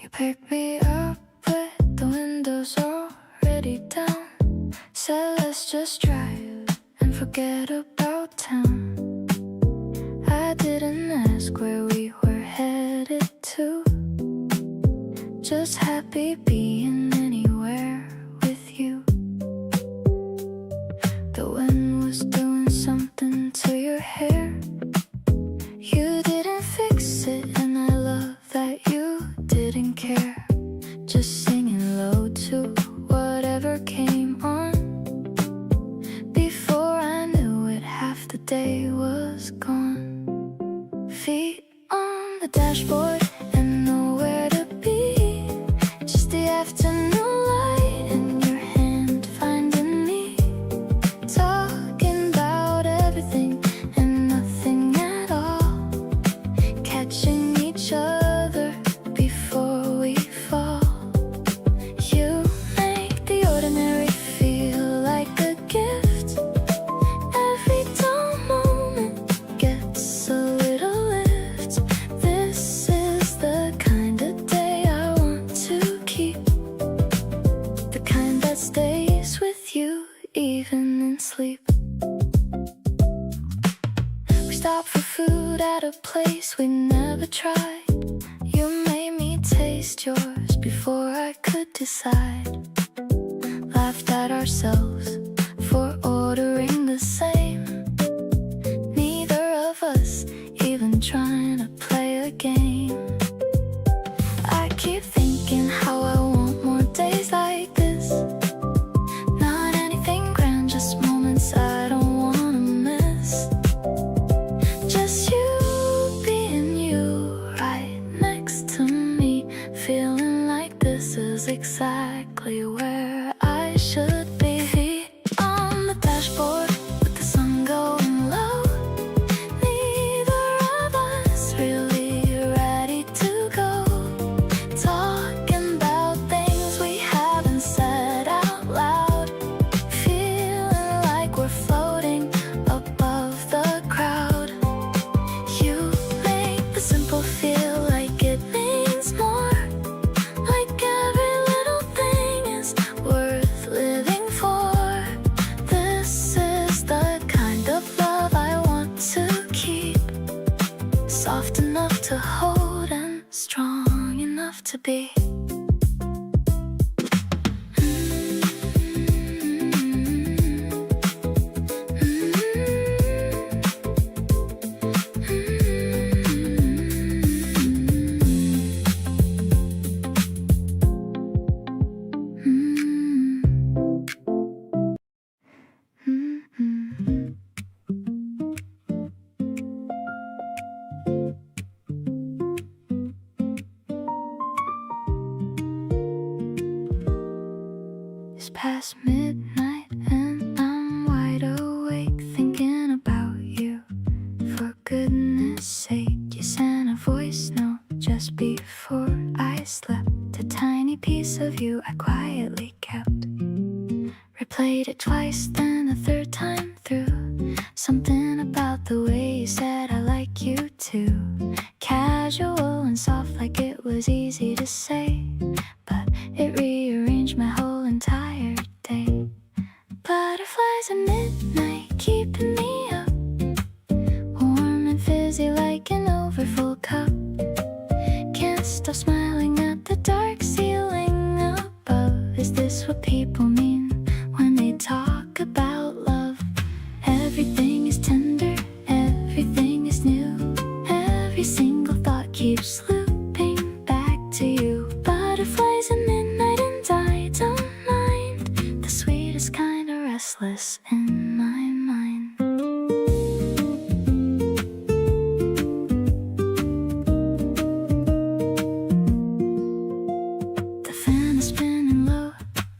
You pick me up with the windows already down. Said let's just drive and forget about town. I didn't ask where we were headed to. Just happy being anywhere with you. The wind was doing something to your hair. You didn't fix it, and I love that you didn't care. Just singing low to whatever came on. Before I knew it, half the day was gone. Feet on the dashboard and nowhere to be. Just the afternoon light in your hand finding me. Talking about everything and nothing at all. Catching each other before we fall. You make the ordinary feel like a gift. Every dull moment gets a little lift. This is the kind of day I want to keep. The kind that stays with you even in sleep. We stopped for food at a place we never tried. You made me taste yours before I could decide. Laughed at ourselves for ordering the same. Neither of us even trying to play a game. I keep thinking how I want more days like this. Not anything grand, just moments I don't wanna miss. Just you being you right next to me. Feeling like this is exactly where I should be. On the dashboard with the sun going low. Neither of us really ready to go. Talking about things we haven't said out loud. Feeling like we're floating above the crowd. You make the simple feel like it means more. Like every little thing is worth living for. This is the kind of love I want to keep. Soft enough to hold and strong enough to be. It's past midnight and I'm wide awake thinking about you. For goodness sake, you sent a voice note just before I slept. A tiny piece of you I quietly kept. Replayed it twice, then a third time through. Something about the way you said I like you too. Casual and soft, like it was easy to say, but it rearranged my whole entire day. Butterflies at midnight keeping me up. Warm and fizzy like an overfull cup. Can't stop smiling at the dark ceiling above. Is this what people mean when they talk about love? Everything is tender, everything is new. Every single thought keeps looping back to you. Butterflies at midnight and I don't mind. The sweetest kind of restless in my mind. The fan is spinning low,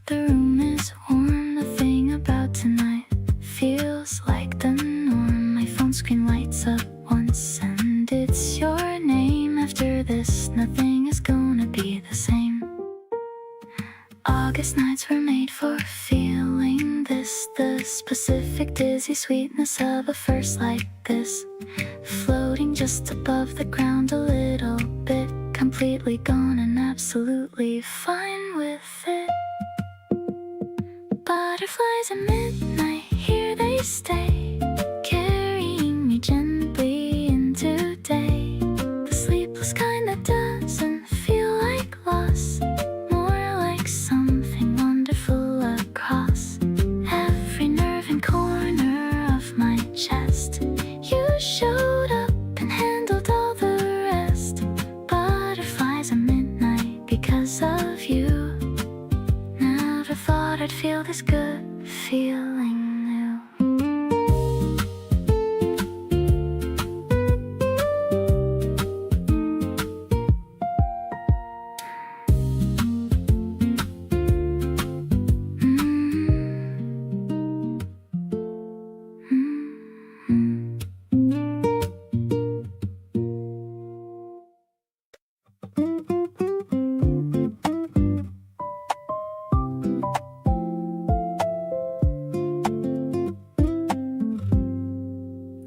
the room is warm. The thing about tonight feels like the norm. My phone screen lights up once and it's your name. After this, nothing is gonna be the same. August nights were made for feeling this. The specific dizzy sweetness of a first like this. Floating just above the ground a little bit. Completely gone and I'm absolutely fine with it. Butterflies at midnight, here they stay, carrying me gently into day. The sleepless kind that doesn't feel like loss, more like something wonderful across every nerve and corner of my chest. You showed up and handled all the rest. Butterflies at midnight because of you. Never thought I'd feel this good feeling new.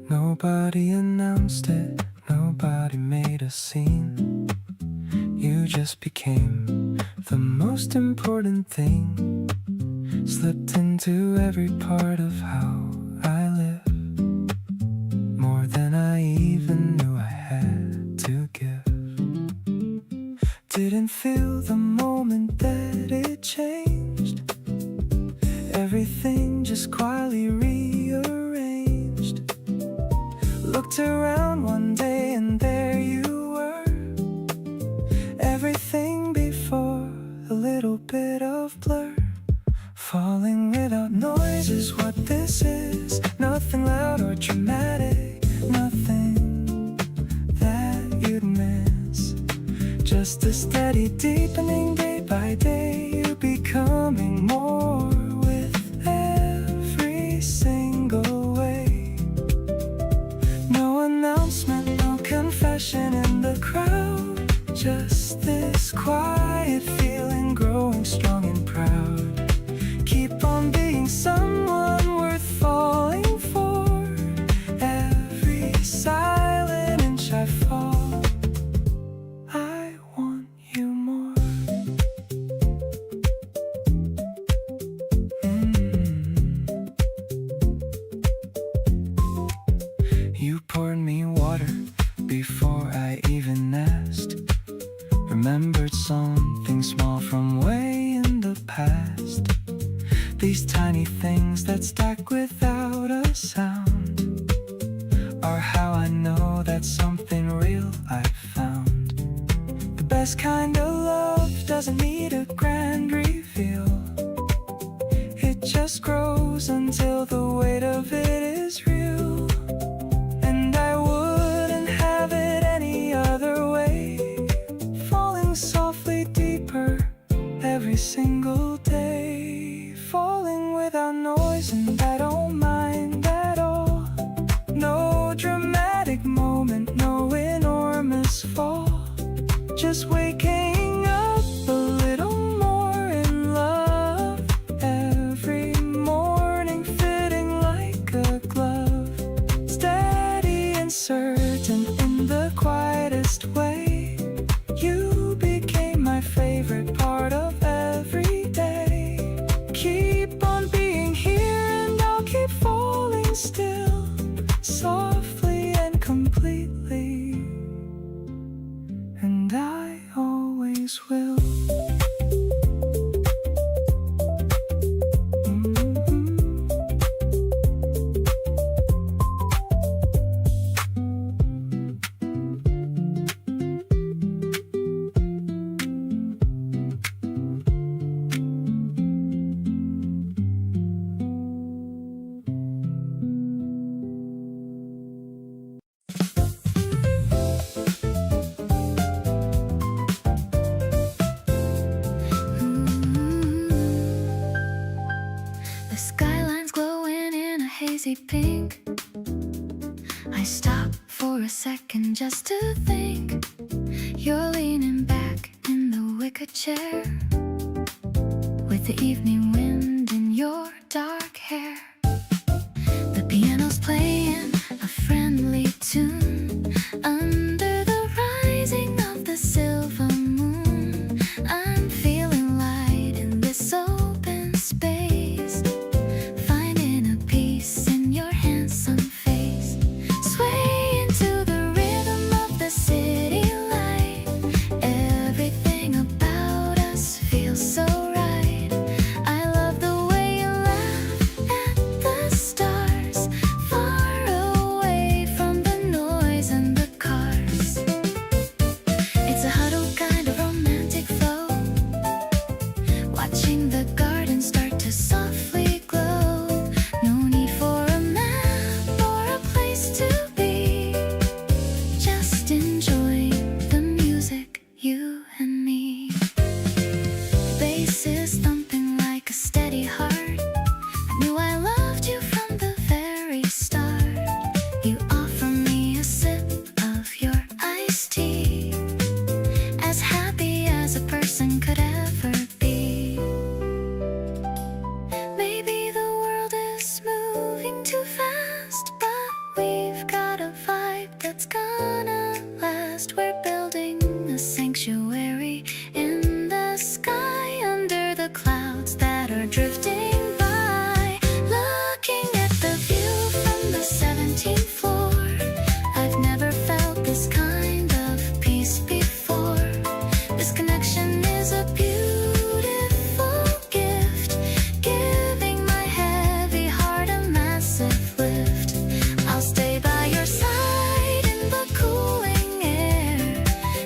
Nobody announced it, nobody made a scene. You just became the most important thing. Slipped into every part of how I live, more than I even knew I had to give. Didn't feel the moment that it changed. Everything just quietly rearranged. Looked around one day and there you were. Everything before a little bit of blur. Falling without noise is what this is. Nothing loud or dramatic, nothing that you'd miss. Just a steady deepening day by day. You becoming more with every single way. No announcement, no confession in the crowd. Just this quiet feeling growing strong and proud. Keep on being someone worth falling for. Every silent inch I fall, I want you more. You poured me water before I even asked. Remembered something small from way in the past. These tiny things that stack without a sound are how I know that something real I've found. The best kind of love doesn't need a grand reveal. It just grows until the weight of it is real. And I wouldn't have it any other way. Falling softly deeper every single day. Falling without noise and I don't mind at all. No dramatic moment, no enormous fall. Just waking up a little more in love. Every morning fitting like a glove. Steady and certain in the quietest way. You became my favorite part of every day. Keep on being here and I'll keep falling still, softly and completely. And I always will. The skyline's glowing in a hazy pink. I stop for a second just to think. You're leaning back in the wicker chair, with the evening wind in your dark hair. The piano's playing a friendly tune under the rising of the silver moon. you and me. The bass is thumping like a steady heart. I knew I loved you from the very start. You offer me a sip of your iced tea, as happy as a person could ever be. Maybe the world is moving too fast, but we've got a vibe that's gonna last. We're building a sanctuary in the sky, under the clouds that are drifting by. Looking at the view from the 17th floor, I've never felt this kind of peace before. This connection is a beautiful gift, giving my heavy heart a massive lift. I'll stay by your side in the cooling air,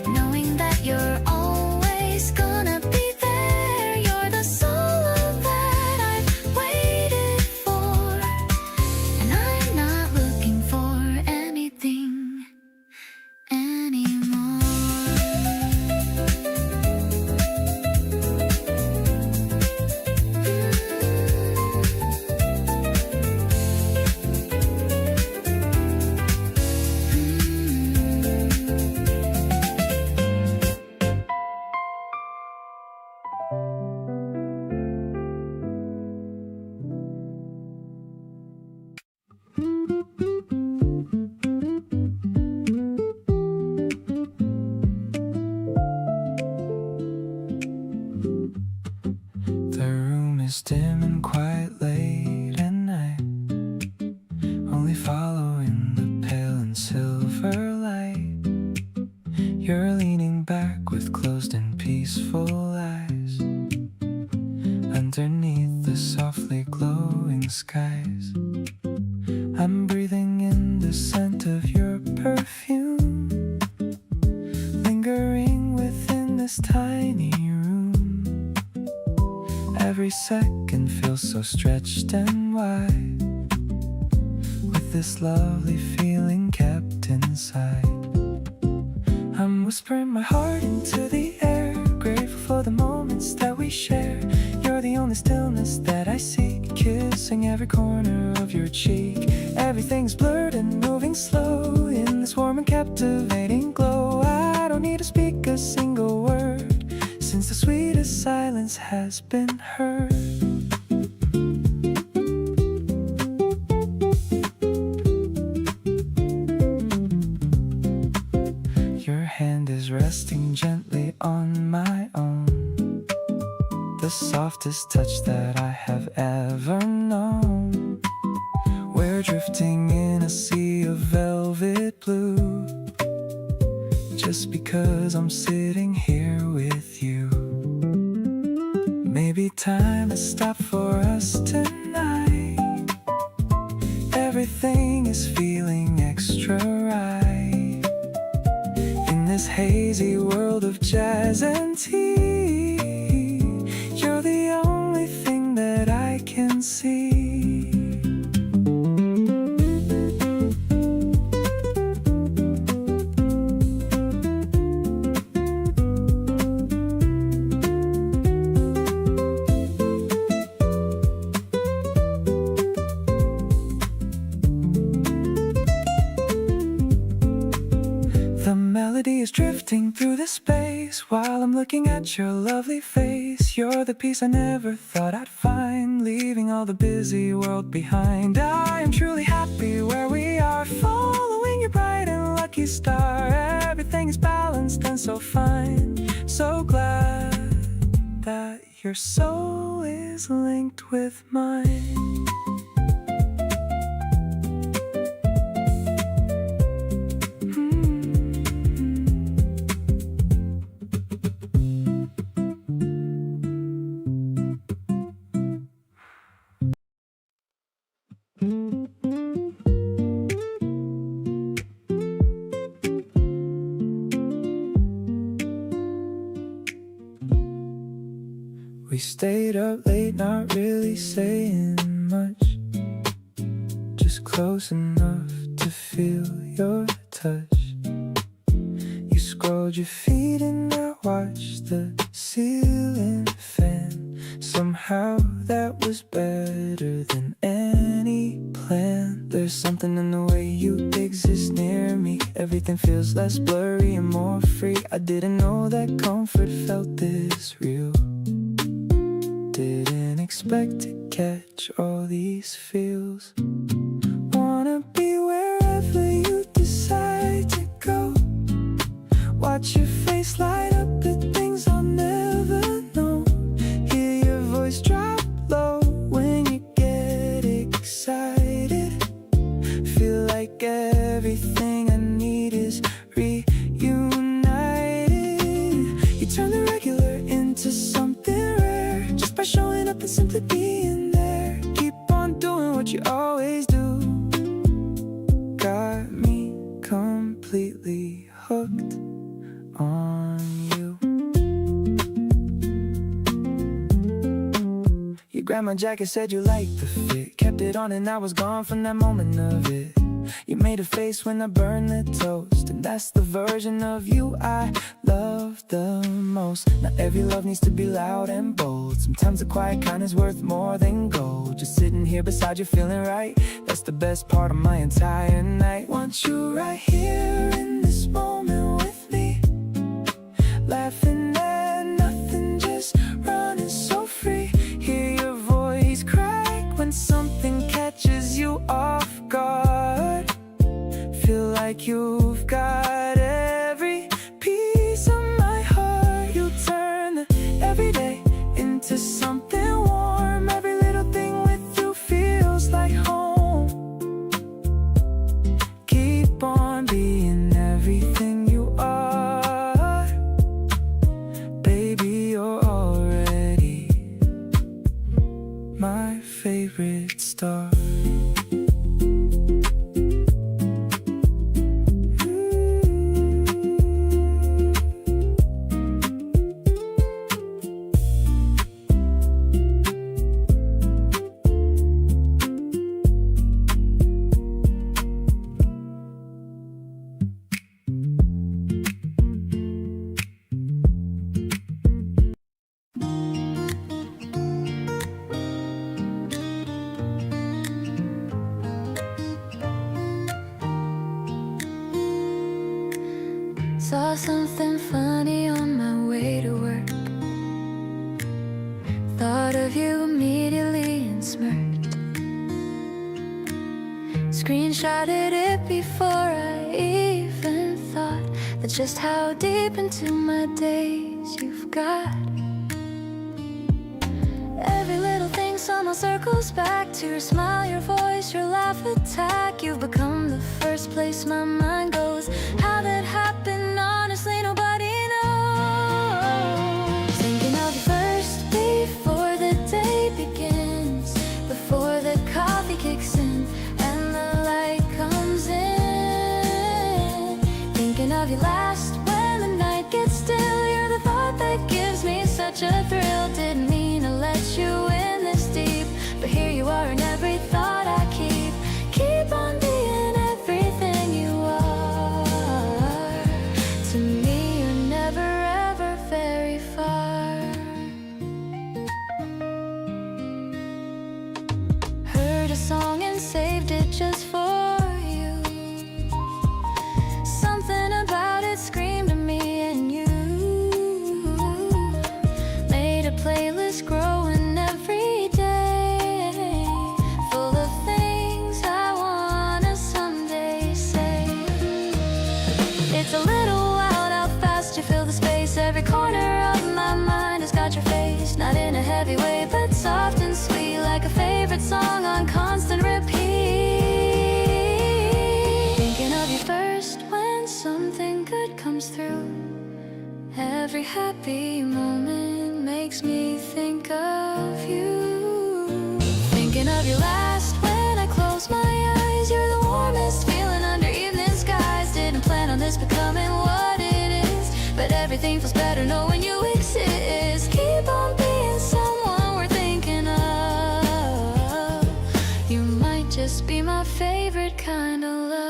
knowing that you're always gonna be there. You're the solo that I've waited for, and I'm not looking for anything anymore. The room is dim and quiet late at night, only following the pale and silver light. You're leaning back with closed and peaceful eyes, underneath the softly glowing skies. I'm breathing in the scent of your perfume, lingering within this tiny room. Every second feels so stretched and wide, with this lovely feeling kept inside. I'm whispering my heart into the air, grateful for the moments that we share. You're the only stillness that I seek, kissing every corner of your cheek. Everything's blurred and moving slow in this warm and captivating glow. I don't need to speak a single word, since the sweetest silence has been heard. Your hand is resting gently on my own, the softest touch that I have ever known. We're drifting in a sea of velvet blue, just because I'm sitting here with you. Maybe time has stopped for us tonight. Everything is feeling extra right in this hazy world of jazz and tea. You're the only thing that I can see. The melody is drifting through the space while I'm looking at your lovely face. You're the peace I never thought I'd find, leaving all the busy world behind. I am truly happy where we are, following your bright and lucky star. Everything is balanced and so fine. So glad that your soul is linked with mine. We stayed up late, not really saying much, just close enough to feel your touch. You scrolled your feed in that watch the ceiling fan. Somehow that was better than any plan. There's something in the way you exist near me. Everything feels less blurry and more free. I didn't know that comfort felt this real. Didn't expect to catch all these feels. Wanna be wherever you decide to go. Watch your face light up at things I'll never know. Hear your voice drop low when you get excited. Feel like everything I need is reunited. You turn the regular into something rare just by showing up and simply being there. Keep on doing what you always do. Got me completely hooked on you. You grabbed my jacket, said you liked the fit. Kept it on and I was gone from that moment of it. You made a face when I burned the toast, and that's the version of you I love the most. Not every love needs to be loud and bold. Sometimes a quiet kind is worth more than gold. Just sitting here beside you feeling right, that's the best part of my entire night. Want you right here in this moment with me, laughing at nothing, just running so free. Hear your voice crack when something catches you off guard. Feel like you've got every piece of my heart. You turn the everyday into something warm. Every little thing with you feels like home. Keep on being everything you are. Baby, you're already my favorite star. Saw something funny on my way to work. Thought of you immediately and smirked. Screenshotted it before I even thought. That's just how deep into my days you've got. Every little thing somehow circles back to your smile, your voice, your laugh attack. You've become the first place my mind goes. How that happened, honestly, nobody knows. Thinking of you first before the day begins, before the coffee kicks in and the light comes in. Thinking of you last when the night gets still. You're the thought that gives me such a thrill. Didn't mean to let you in this deep, but here you are in every thought I keep. Keep on being everything you are. To me, you're never ever very far. Heard a song and saved it just for you. Something about it screamed to me and you. Made a playlist growing every day, full of things I wanna someday say. It's a little wild how fast you fill the space. Every corner of my mind has got your face. Not in a heavy way, but soft and sweet, like a favorite song on constant repeat. Thinking of you first when something good comes through. Every happy moment makes me think of you. Thinking of you last when I close my eyes. You're the warmest feeling under evening skies. Didn't plan on this becoming what it is, but everything feels better knowing you exist. Keep on being someone we're thinking of. You might just be my favorite kind of love.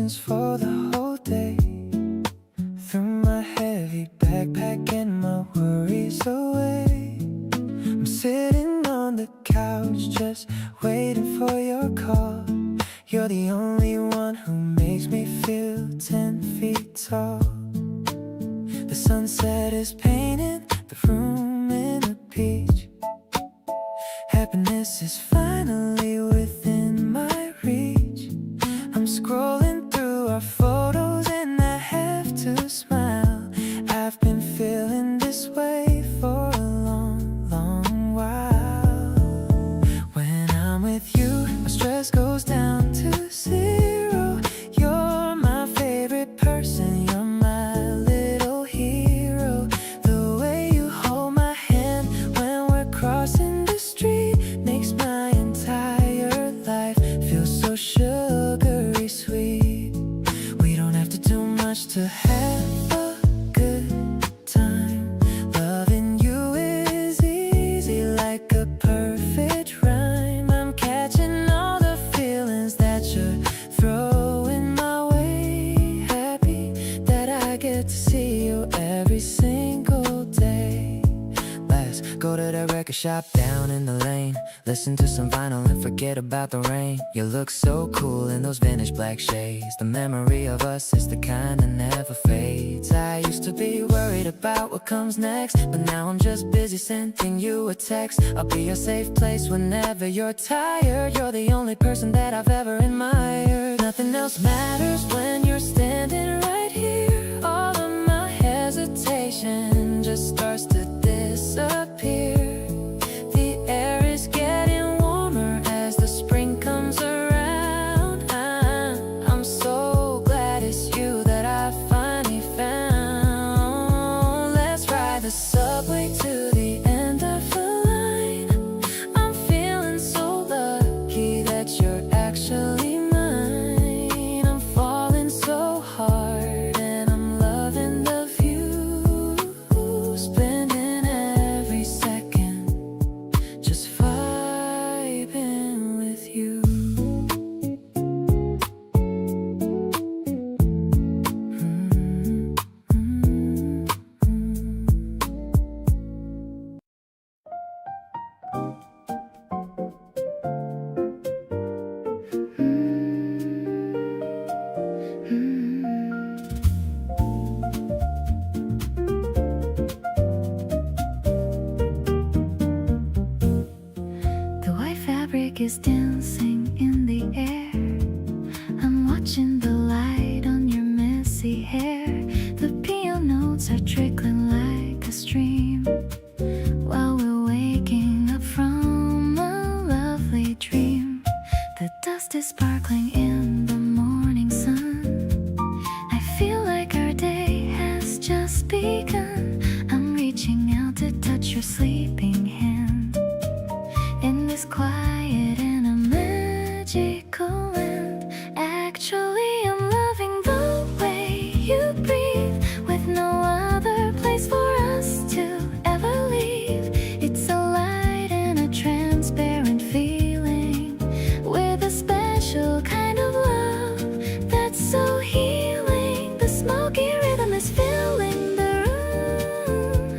questions for the whole day. Threw my heavy backpack and my worries away. I'm sitting on the couch just waiting for your call. You're the only one who makes me feel 10 feet tall. The sunset is painting the room in a peach. Happiness is finally within my reach. I'm scrolling through our photos and I have to smile. I've been feeling this way for a long, long while. When I'm with you, my stress goes down to zero. You're my favorite person, you're my little hero. The way you hold my hand when we're crossing the street makes my entire life feel so sugary sweet. We don't have to do much to have a good time. Loving you is easy like a perfect rhyme. I'm catching all the feelings that you're throwing my way. Happy that I get to see you every single day. Let's go to the record shop down in the lane. Listen to some vinyl and forget about the rain. You look so cool in those vintage black shades. The memory of us is the kind that never fades. I used to be worried about what comes next, but now I'm just busy sending you a text. I'll be your safe place whenever you're tired. You're the only person that I've ever admired. Nothing else matters when you're standing right here. All of my hesitation just starts to disappear. The air is getting warmer as the spring comes around. I'm so glad it's you that I finally found. Let's ride the subway to the end of the line. I'm feeling so lucky that you're actually mine. I'm falling so hard and I'm loving the view. Spending every second just vibing with you. The white fabric is dancing in the air. I'm watching the light on your messy hair. The piano notes are trickling like a stream while we're waking up from a lovely dream. The dust is sparkling in the morning sun. I feel like our day has just begun. I'm reaching out to touch your sleeping hand. In this quiet and a magical land. Actually, I'm loving the way you breathe, with no other place for us to ever leave. It's a light and a transparent feeling, with a special kind of love that's so healing. The smoky rhythm is filling the room,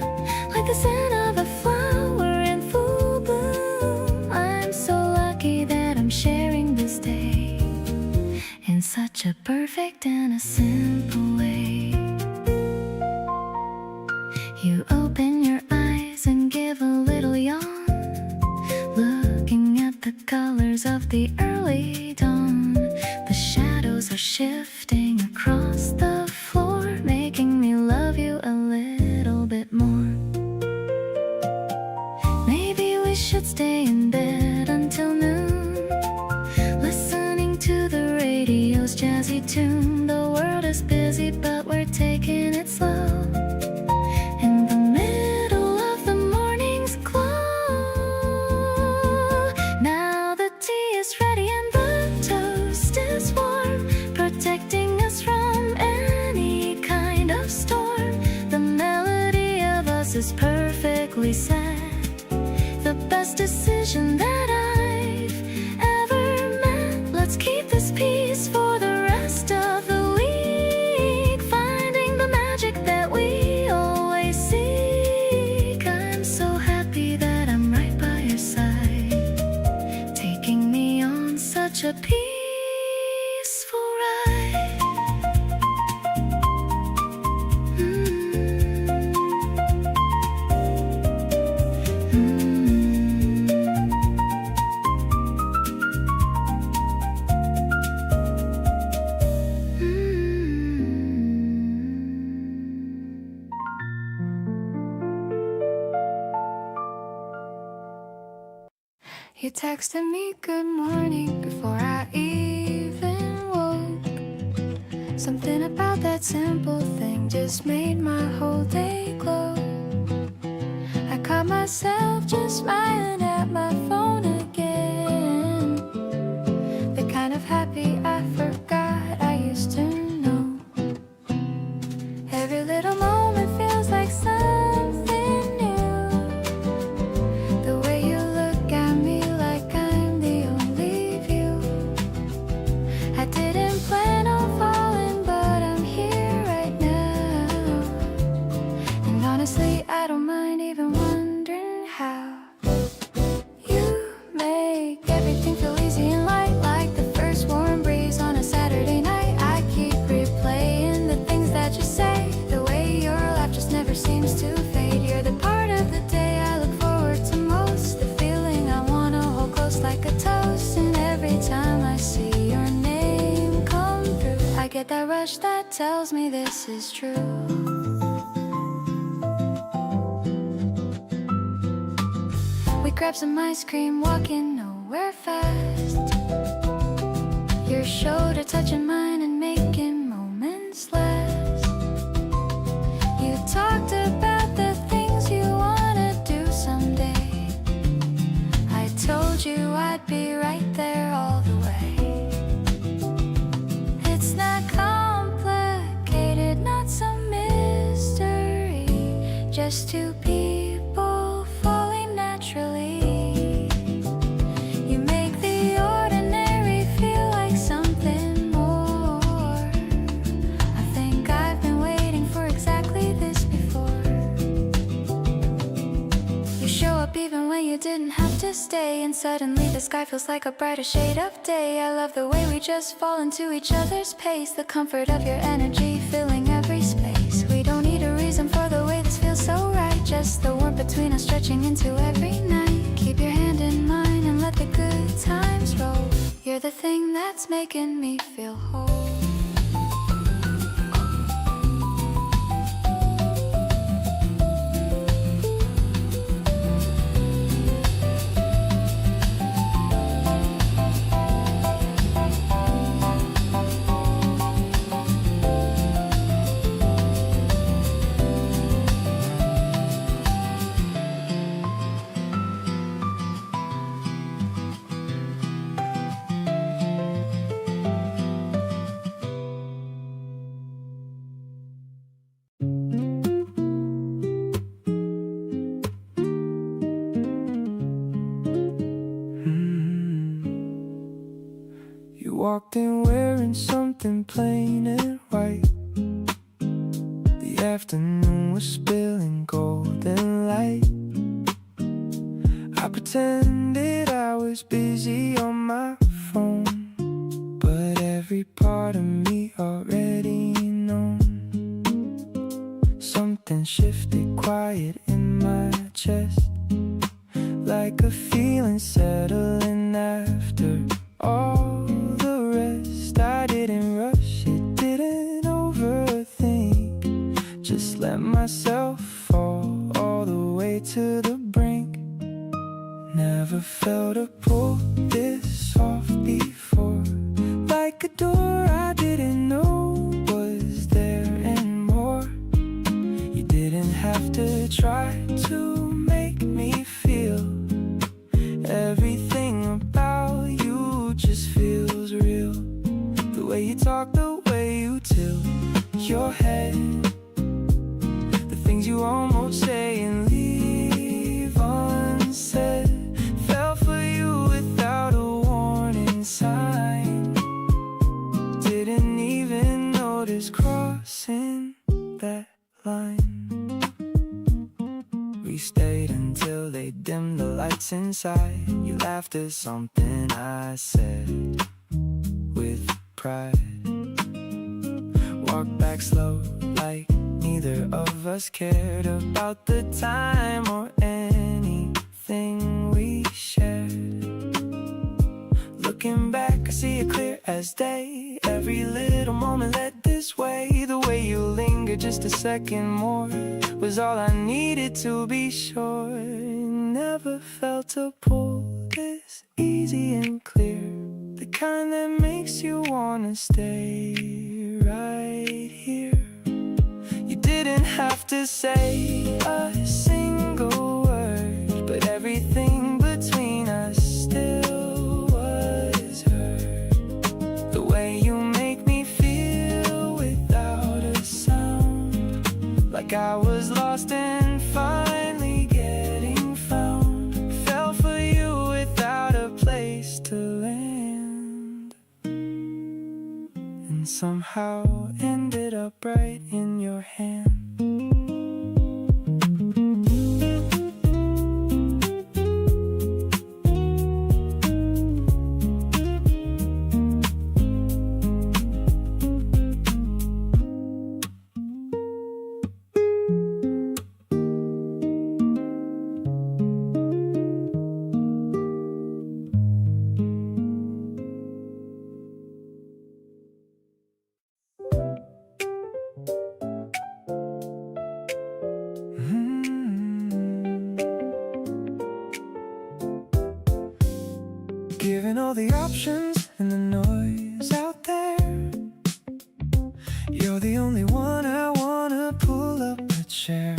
like the scent of a flower in full bloom. I'm so lucky that I'm sharing this day in such a perfect and a simple way. You open your eyes and give a little yawn, looking at the colors of the early dawn. The shadows are shifting across the floor, making me love you a little bit more. Maybe we should stay in bed until noon, listening to the radio's jazzy tune. The world is busy, but we're taking it slow. In the middle of the morning's glow, now the tea is ready and the toast is warm, protecting us from any kind of storm. The melody of us is perfectly set, the best decision that I've ever met. Let's keep this peace for the rest of You texted me good morning before I even woke. Something about that simple thing just made my whole day glow. I caught myself just smiling at my phone again. The kind of happy I forgot I used to know. Every little moment feels like something new. The way you look at me like I'm the only view. I didn't plan on falling, but I'm here right now. And honestly, I don't mind even wondering how. You make everything feel easy and light, like the first warm breeze on a Saturday night. I keep replaying the things that you say. The way your laugh just never seems to fade. You're the part of the day I look forward to most. The feeling I wanna hold close like a toast. And every time I see your name come through, I get that rush that tells me this is true. We grab some ice cream, walking nowhere fast. Your shoulder touching mine and making moments last. You talked about the things you wanna do someday. I told you I'd be right there all the way. It's not complicated, not some mystery. Just two people falling naturally. You make the ordinary feel like something more. I think I've been waiting for exactly this before. You show up even when you didn't have to stay, and suddenly the sky feels like a brighter shade of day. I love the way we just fall into each other's pace. The comfort of your energy filling every space. We don't need a reason for the way this feels so right. Just the warmth between us stretching into every night. Keep your hand in mine and let the good times roll. You're the thing that's making me feel whole. You walked in wearing something plain and white. The afternoon was spilling golden light. I pretended I was busy on my phone, but every part of me already known. Something shifted quiet in my chest, like a feeling settling after all the rest. I didn't rush it, didn't overthink. Just let myself fall all the way to the brink. Never felt a pull this soft before, like a door I didn't know was there and more. You didn't have to try to make me feel. Everything about you just feels real. The way you talk, the way you tilt your head, the things you almost say and leave unsaid. Fell for you without a warning sign. Didn't even notice crossing that line. We stayed until they dimmed the lights inside. You laughed at something I said with pride. Walked back slow like neither of us cared about the time or anything we shared. Looking back, I see it clear as day. Every little moment led this way. The way you lingered just a second more was all I needed to be sure. Never felt a pull this easy and clear, the kind that makes you wanna stay right here. You didn't have to say a single word, but everything between us still was heard. The way you make me feel without a sound, like I was lost and finally getting found. Fell for you without a place to land, and somehow ended up right in your hand. Given all the options and the noise out there, you're the only one I wanna pull up a chair.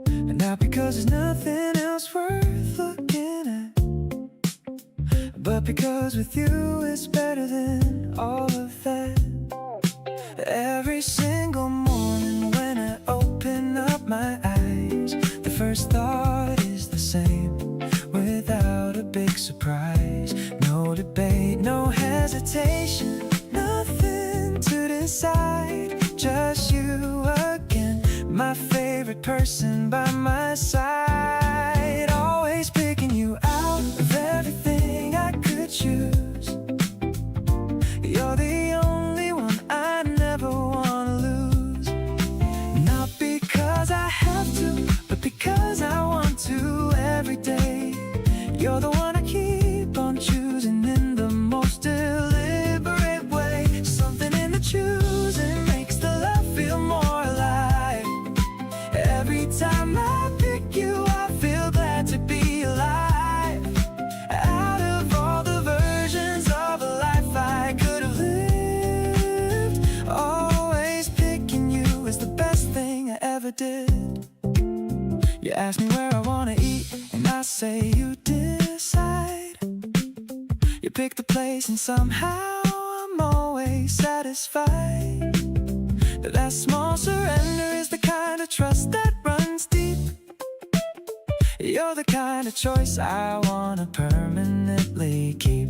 And not because there's nothing else worth looking at, but because with you it's better than all of that. Every single morning when I open up my eyes, the first thought is the same, without a big surprise. No debate, no hesitation, nothing to decide. Just you again, my favorite person by my side. Always picking you out of everything I could choose. You're the only one I never wanna lose. Not because I have to, but because I want to every day. You're the one I keep on choosing in the most deliberate way. Something in the choosing makes the love feel more alive. Every time I pick you, I feel glad to be alive. Out of all the versions of a life I could have lived, always picking you is the best thing I ever did. You ask me where I wanna eat, and I say you decide. You pick the place, and somehow I'm always satisfied. That small surrender is the kind of trust that runs deep. You're the kind of choice I wanna permanently keep.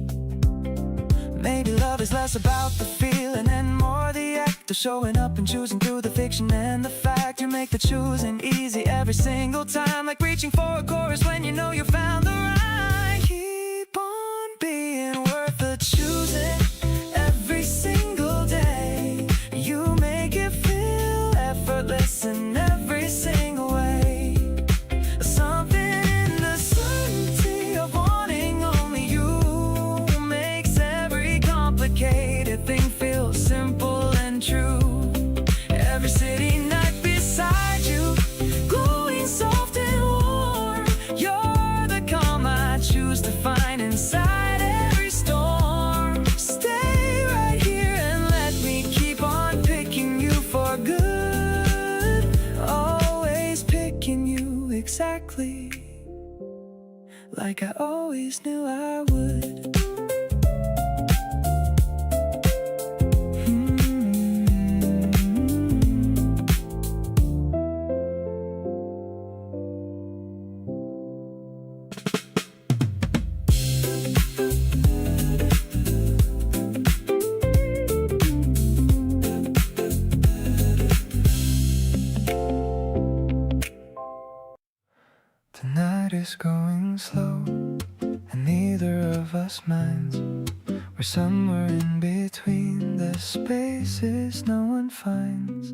Maybe love is less about the feeling and more the act of showing up and choosing through the fiction and the fact. You make the choosing easy every single time, like reaching for a chorus when you know you found the rhyme. Keep on being worth the choosing every single day. You make it feel effortless in every single way. Something in the certainty of wanting only you makes every complicated thing feel simple and true. Every city night beside you, glowing soft and warm. You're the calm I choose to find inside every storm. Stay right here and let me keep on picking you for good. Always picking you exactly like I always knew I would. The night is going slow, and neither of us minds. We're somewhere in between the spaces no one finds.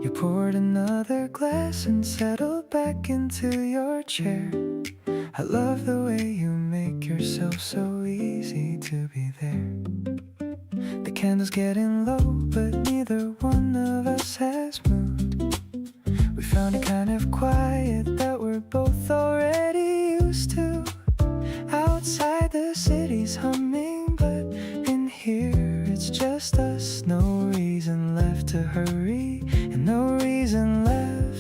You poured another glass and settled back into your chair. I love the way you make yourself so easy to be there. The candle's getting low, but neither one of us has moved. We found a kind of quiet that we're both already used to. Outside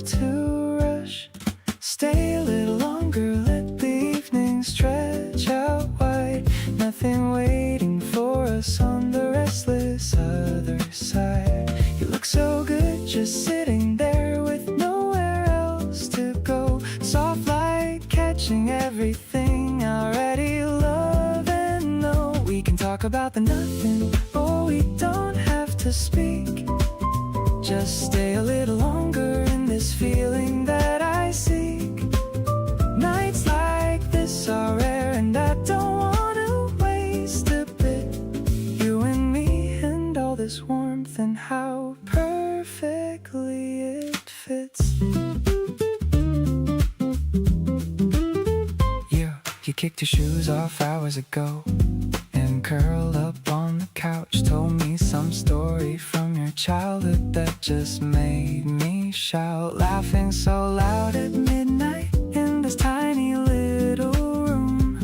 to rush. Stay a little longer, let the evening stretch out wide. Nothing waiting for us on the restless other side. You look so good just sitting there with nowhere else to go. Soft light catching everything I already love and know. We can talk about the nothing, or we don't have to speak. Just stay a little longer in this feeling that I seek. Nights like this are rare and I don't want to waste a bit. You and me and all this warmth and how perfectly it fits. You kicked your shoes off hours ago and curled up on the couch. Told me some story from your childhood that just made me shout. Laughing so loud at midnight in this tiny little room.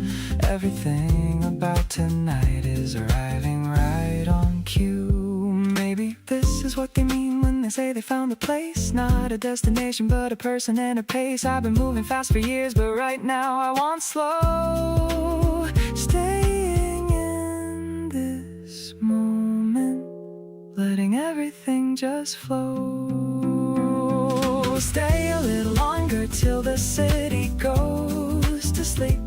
Everything about tonight is arriving right on cue. Maybe this is what they mean when they say they found a place. Not a destination but a person and a pace. I've been moving fast for years, but right now I want slow. Staying in this moment, letting everything just flow. Stay a little longer till the city goes to sleep.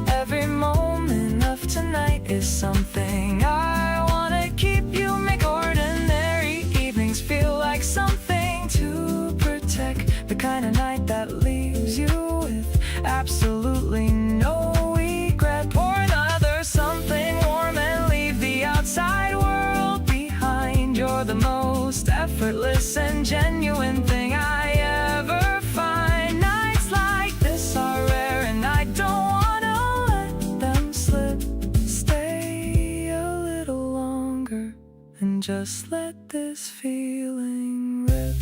Every moment of tonight is something I wanna keep. You make ordinary evenings feel like something to protect. The kind of night that leaves you with absolutely no regret. Pour another something warm and leave the outside world behind. You're the most effortless and genuine thing I ever find. Nights like this are rare and I don't wanna let them slip. Stay a little longer and just let this feeling rip.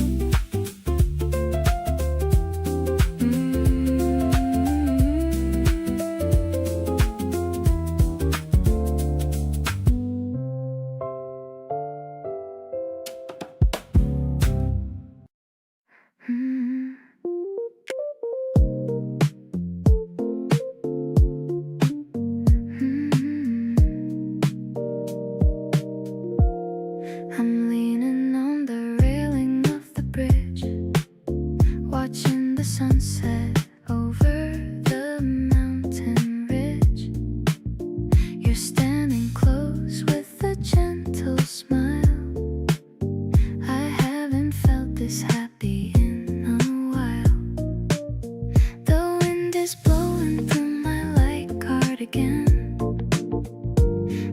I'm leaning on the railing of the bridge, watching the sunset over the mountain ridge. You're standing close with a gentle smile. I haven't felt this happy in a while. The wind is blowing through my light cardigan.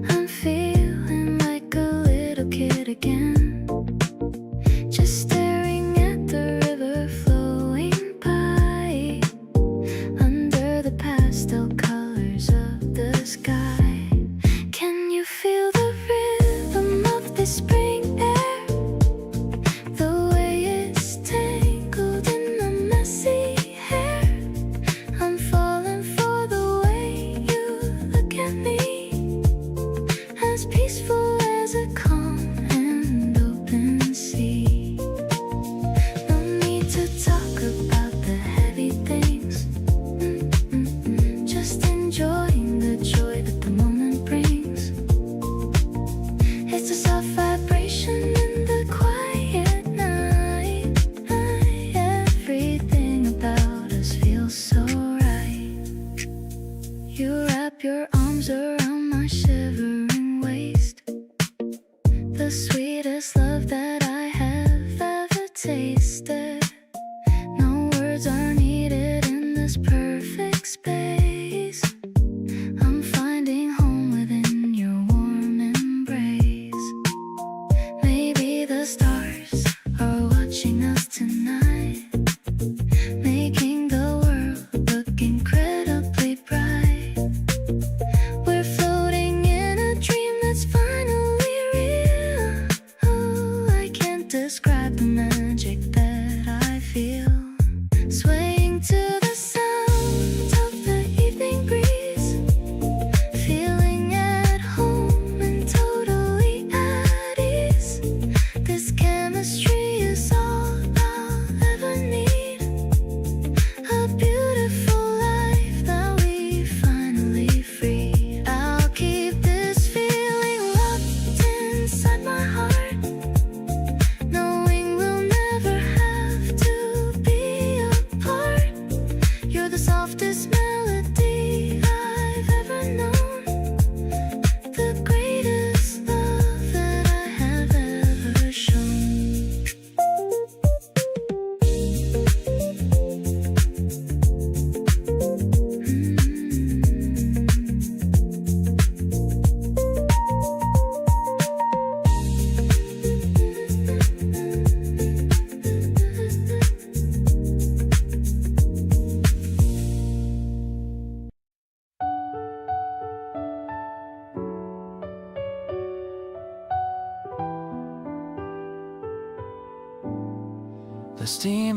I'm feeling like a little kid again, just staring at the river flowing by, under the pastel colors of the sky. Can you feel the rhythm of the spring air? The way it's tangled in my messy hair. I'm falling for the way you look at me, as peaceful as a calm and open sea. No need to talk about the heavy things. Just enjoying the joy that the moment brings. It's a soft vibration in the quiet night. Everything about us feels so right. You wrap your arms around my shivering waist. The sweetest love that I have ever tasted. No words are needed in this perfect space. I'm finding home within your warm embrace. Maybe the stars are watching us tonight, making the world look incredibly bright. We're floating in a dream that's finally real. Oh, I can't describe the magic that I feel. Swaying to the sound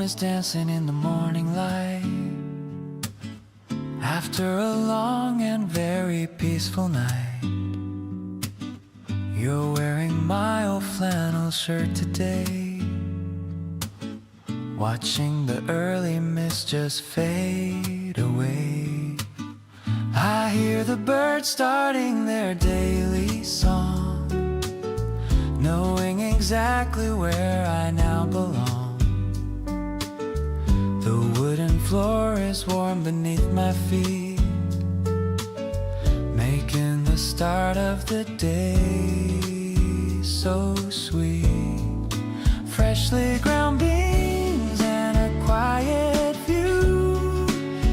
is dancing in the morning light. After a long and very peaceful night, you're wearing my old flannel shirt today, watching the early mist just fade away. I hear the birds starting their daily song, knowing exactly where I now belong. The wooden floor is warm beneath my feet, making the start of the day so sweet. Freshly ground beans and a quiet view,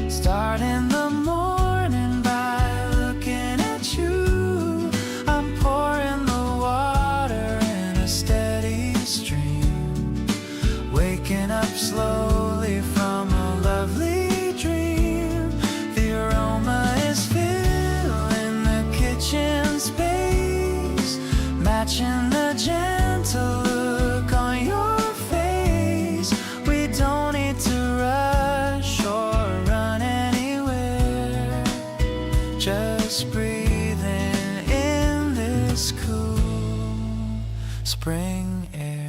starting the morning by looking at you. I'm pouring the water in a steady stream, waking up slowly from a lovely dream. The aroma is filling the kitchen space, matching the gentle look on your face. We don't need to rush or run anywhere, just breathing in this cool spring air.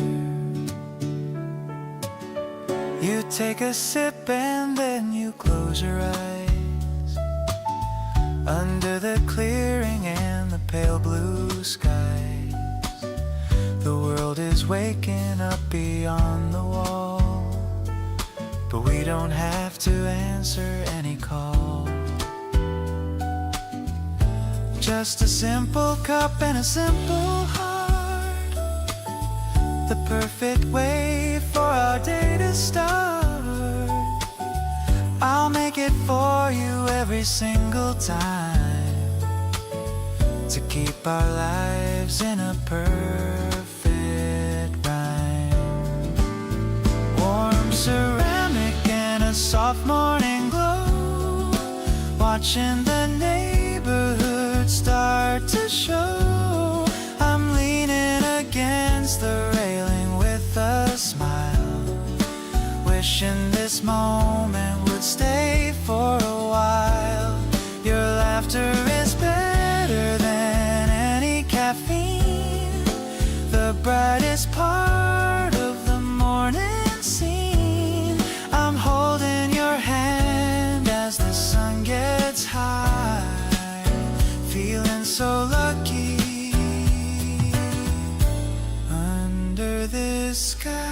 You take a sip and then you close your eyes, under the clearing and the pale blue skies. The world is waking up beyond the wall, but we don't have to answer any call. Just a simple cup and a simple heart, the perfect way for our day to start. I'll make it for you every single time, to keep our lives in a perfect rhyme. Warm ceramic and a soft morning glow, watching the neighborhood start to show. I'm leaning against the railing with a smile, wishing this moment would stay for a while. Your laughter is better than any caffeine, the brightest part of the morning scene. I'm holding your hand as the sun gets high, feeling so lucky under this sky.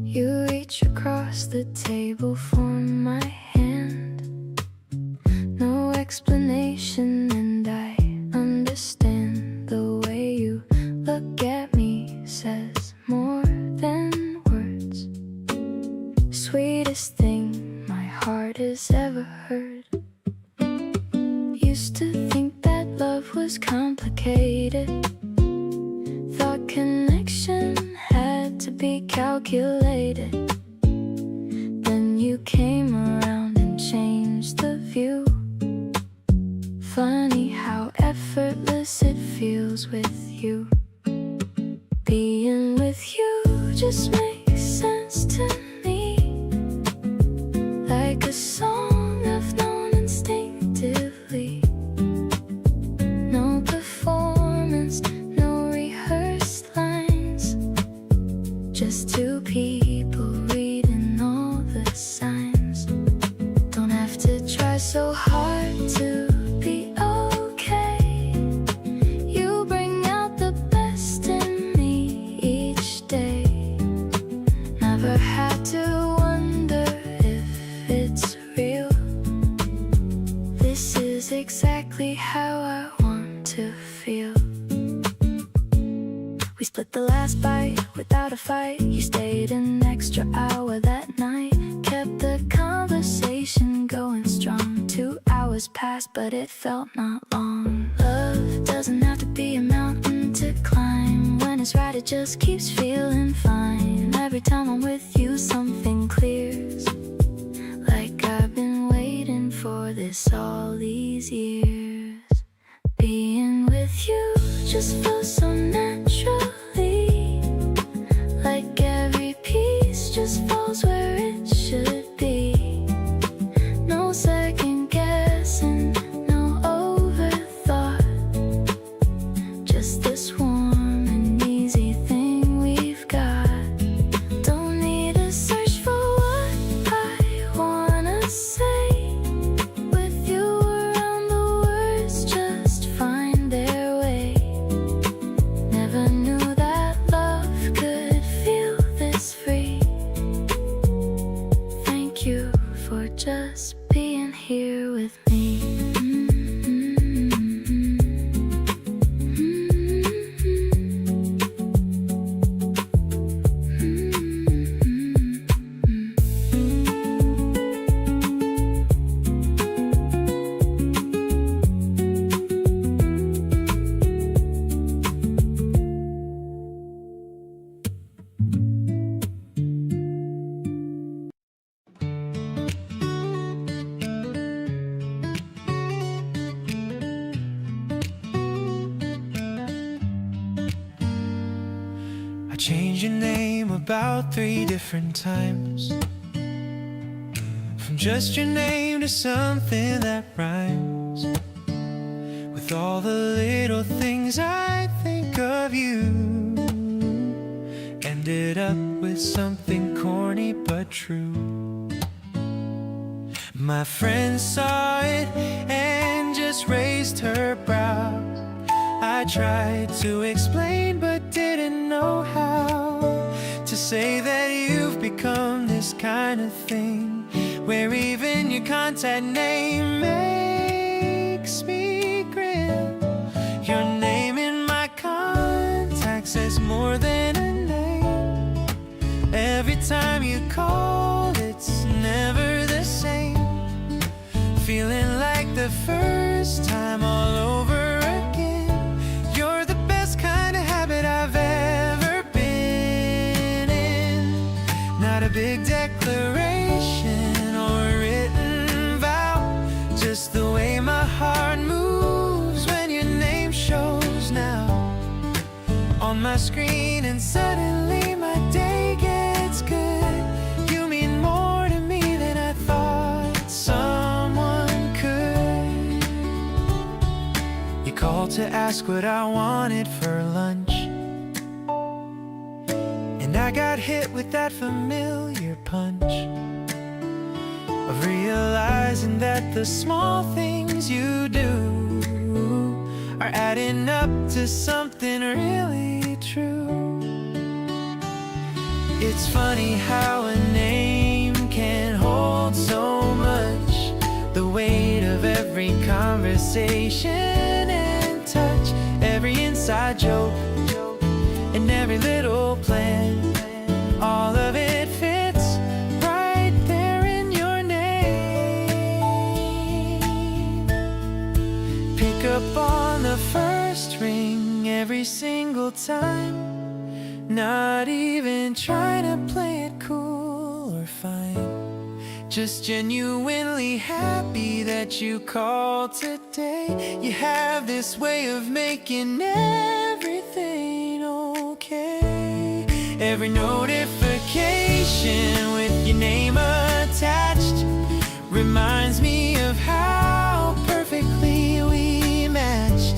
You reach across the table for my hand, no explanation, and I understand. The way you look at me says more than words. Sweetest thing my heart has ever heard. Used to think that love was complicated, thought connection had to be calculated. Then you came around and changed the view. Funny how effortless it feels with you. Being with you just makes sense to me, like a song I've known instinctively. No performance, no rehearsed lines, just two people reading all the signs. Don't have to try so hard to be okay. You bring out the best in me each day. Never had to wonder if it's real. exactly how I want to feel. We split the last bite without a fight. You stayed an extra hour that night, kept the conversation going strong. 2 hours passed, but it felt not long. Love doesn't have to be a mountain to climb. When it's right, it just keeps feeling fine. Every time I'm with you, something clears, like I've been waiting for this all these years. Being with you just feels so naturally, like every piece just falls where it should be. No second guessing, no overthought, just this warm and easy thing we've got. Don't need to search for what I wanna say. With you around, the words just find their way. Never knew that love could feel this free. Thank you for just being here with me. I changed your name about 3 different times, from just your name to something that rhymes. With all the little things I think of you, ended up with something corny but true. My friend saw it and just raised her brow. I tried to explain but didn't know how to say that you've become this kind of thing, where even your contact name makes me grin. Your name in my contact says more than a name. Every time you call, it's never the same. Feeling like the first time all over again. You're the best kind of habit I've ever been in. Not a big declaration or a written vow, just the way my heart moves when your name shows now on my screen, and suddenly my day gets good. You mean more to me than I thought someone could. You called to ask what I wanted for lunch, and I got hit with that familiar punch of realizing that the small things you do are adding up to something really true. It's funny how a name can hold so much, the weight of every conversation and touch, every inside joke and every little plan. All of it fits right there in your name. Pick up on the first ring every single time, not even trying to play it cool or fine, just genuinely happy that you called today. You have this way of making everything okay. Every notification with your name attached reminds me of how perfectly we matched.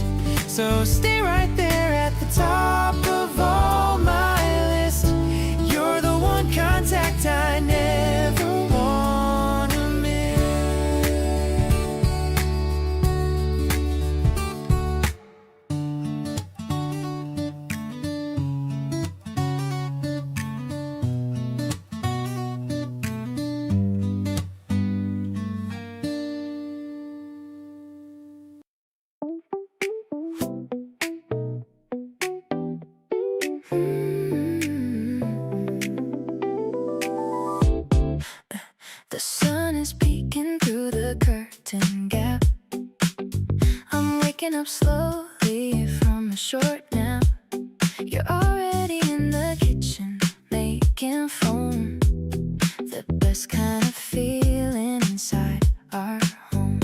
So stay right there at the top of all my list. You're the one contact I never wanna miss. The sun is peeking through the curtain gap. I'm waking up slowly from a short nap. You're already in the kitchen making foam. The best kind of feeling inside our home.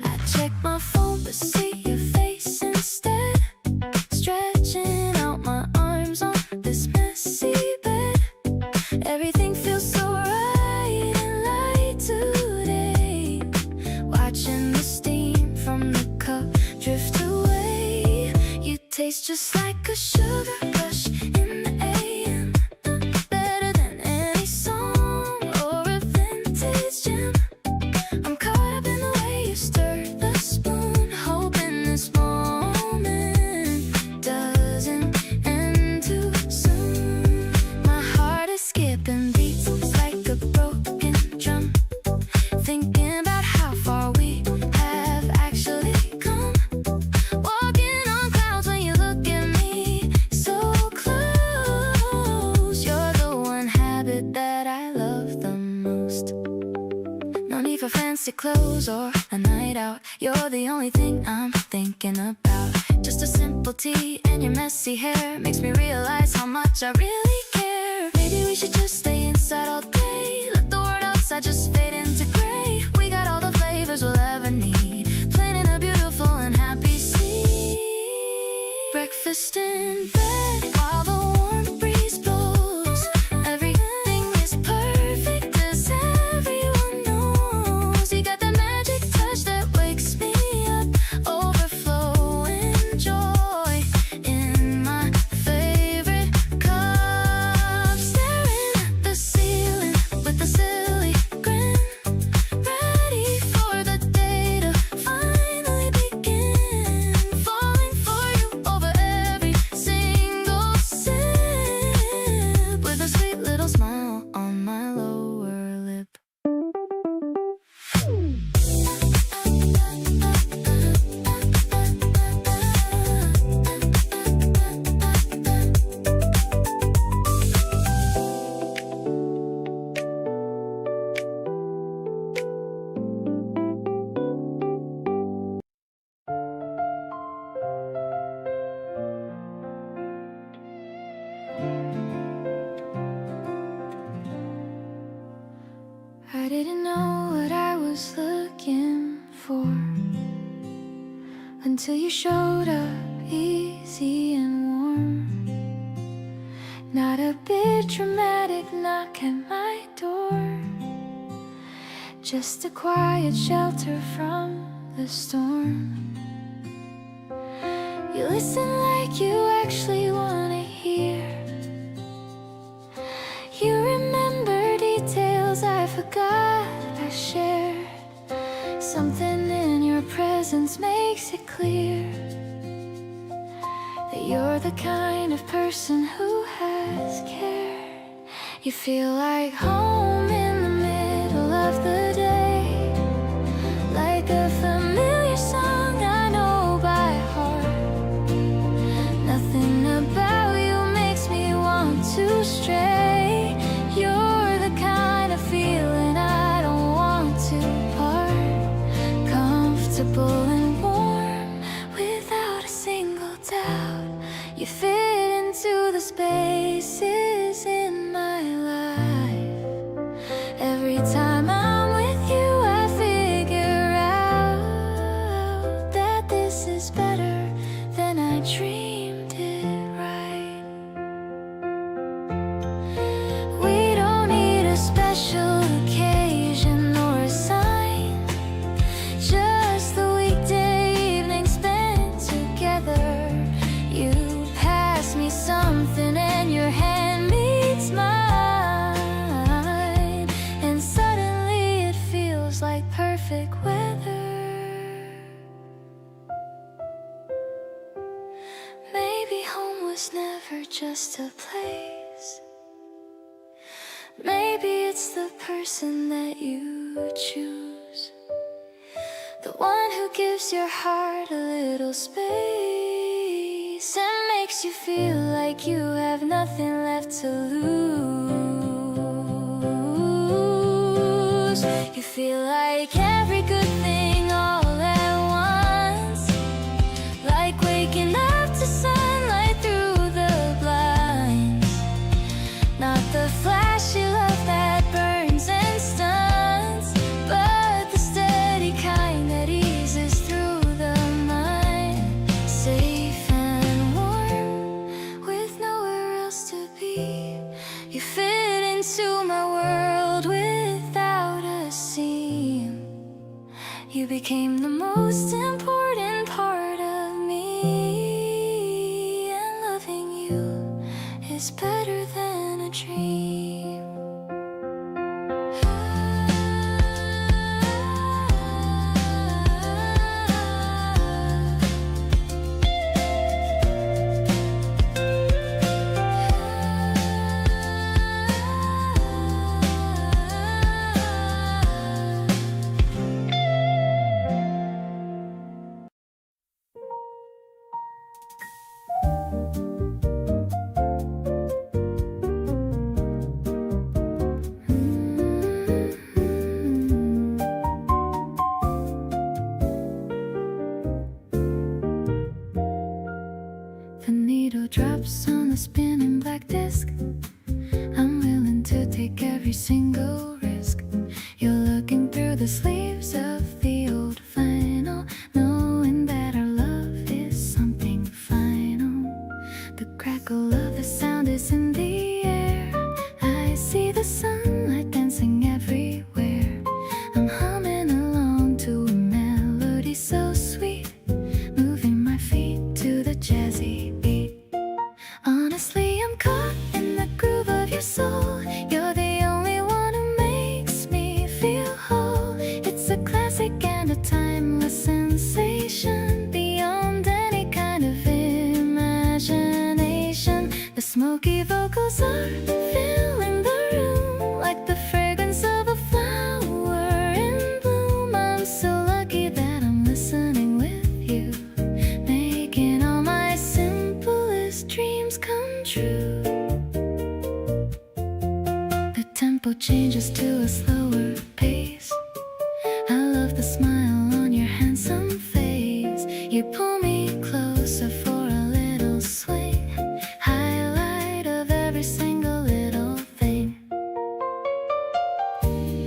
I check my phone but see your face instead. Stretching out my arms on this messy bed. Everything feels so right and light today. Watching the steam from the cup drift away. You taste just like a sugar rush in the AM. Better than any song or a vintage gem. I'm caught up in the way you stir the spoon, hoping this moment doesn't end too soon. My heart is skipping beats like a broken drum, thinking about how far we have actually come. Walking on clouds when you look at me so close. You're the one habit that I love the most. No need for fancy clothes or a night out. You're the only thing I'm thinking about. Just a simple tea and your messy hair makes me realize how much I really care. Maybe we should just stay inside all day. Let the world outside just fade into gray. We got all the flavors we'll ever need, planting a beautiful and happy seed. Breakfast in bed while the warm breeze blows. Everything is perfect as everyone knows. You got that magic touch that wakes me up, overflowing joy in my favorite cup. Staring at the ceiling with a silly grin, ready for the day to finally begin. Falling for you over every single sip, with a sweet little smile on my lower lip. I didn't know what I was looking for until you showed up easy and warm. Not a bit dramatic knock at my door, just a quiet shelter from the storm. You listen like you actually want to hear. You remember details I forgot I shared. Something in your presence makes it clear that you're the kind of person who has care. You feel like home in the middle of the day, like a familiar song I know by heart. Nothing about you makes me want to stray. You're the kind of feeling I don't want to part. Comfortable and warm without a single doubt. You fit into the spaces in my life. Every time I'm with you I figure out that this is better than I dreamed it right. We don't need a special occasion or a sign, just the weekday evening spent together. You pass me something and your hand meets mine, and suddenly it feels like perfect weather. Maybe home was never just a place. Maybe it's the person that you choose, the one who gives your heart a little space and makes you feel like you have nothing left to lose. You feel like every good thing all at once, like waking up to sunlight through the blinds. Not the flashy love that burns and stuns, but the steady kind that eases through the mind. Safe and warm, with nowhere else to be. You fit into my world without a seam. You became the most important part of me, and loving you is better than a dream. The needle drops on the spinning black disc. I'm willing to take every single risk. You're looking through the sleeves of the old vinyl, knowing that our love is something final. The crackle of the sound is in the air. I see the sunlight dancing everywhere. I'm humming along to a melody so sweet, moving my feet to the jazzy beat. Honestly, I'm caught in the groove of your soul. You're the only one who makes me feel whole. It's a classic and a timeless sensation, beyond any kind of imagination. The smoky vocals are filling the room, like the fragrance of a flower in bloom. I'm so lucky that I'm listening with you, making all my simplest dreams come true. The tempo changes to a slower pace. I love the smile on your handsome face. You pull me closer for a little swing, highlight of every single little thing.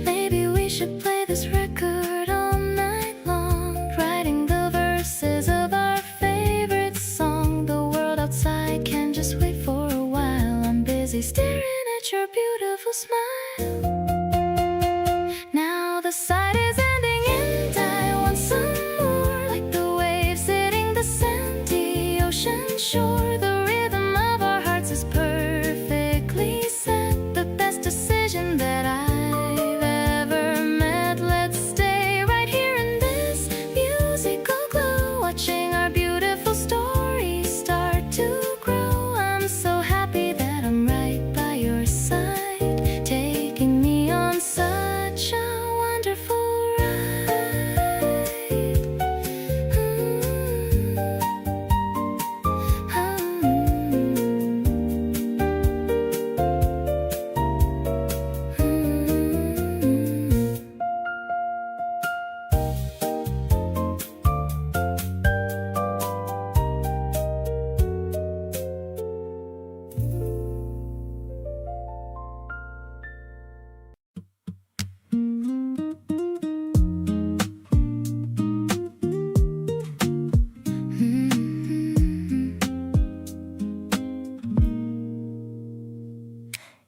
Maybe we should play this record all night long, writing the verses of our favorite song. The world outside can just wait for a while. I'm busy staring at your beautiful smile. Now the sight is ending and I want some more, like the waves hitting the sandy ocean shore. The rhythm of our hearts is perfectly set, the best decision that I've ever met. Let's stay right here in this musical glow, watching our beautiful story start to grow. I'm so happy that I'm right by your side, taking me on such a wonderful ride.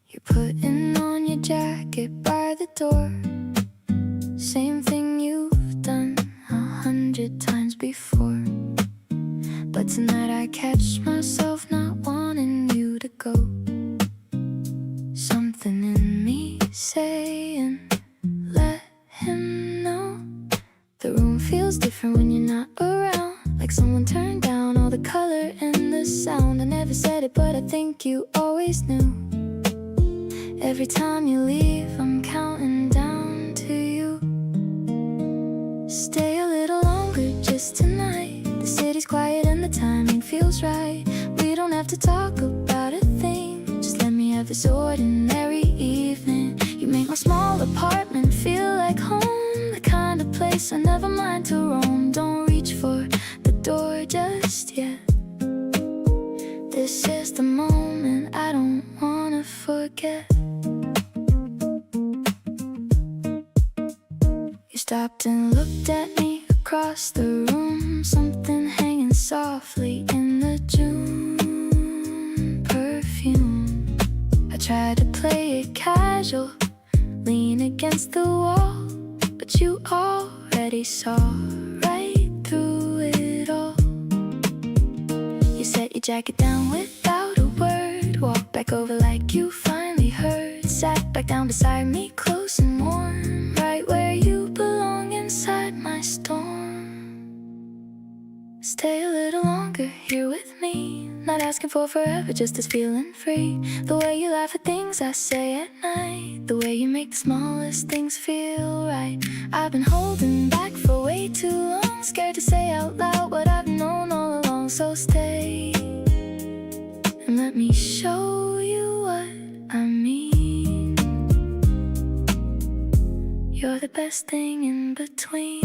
You're putting on your jacket by the door, same thing you've done 100 times before. But tonight I catch myself not wanting you to go. Something in me saying, let him know. The room feels different when you're not around, like someone turned down all the color and the sound. I never said it, but I think you always knew. Every time you leave, I'm counting down to you. Stay a little this tonight. The city's quiet and the timing feels right. We don't have to talk about a thing, just let me have this ordinary evening. You make my small apartment feel like home, the kind of place I never mind to roam. Don't reach for the door just yet. This is the moment I don't wanna forget. You stopped and looked at me across the room, something hanging softly in the June perfume. I tried to play it casual, lean against the wall, but you already saw right through it all. You set your jacket down without a word, walked back over like you finally heard, sat back down beside me close and warm, right where you belong inside my storm. Stay a little longer here with me, not asking for forever, just as feeling free. The way you laugh at things I say at night, the way you make the smallest things feel right. I've been holding back for way too long, scared to say out loud what I've known all along. So stay and let me show you what I mean. You're the best thing in between.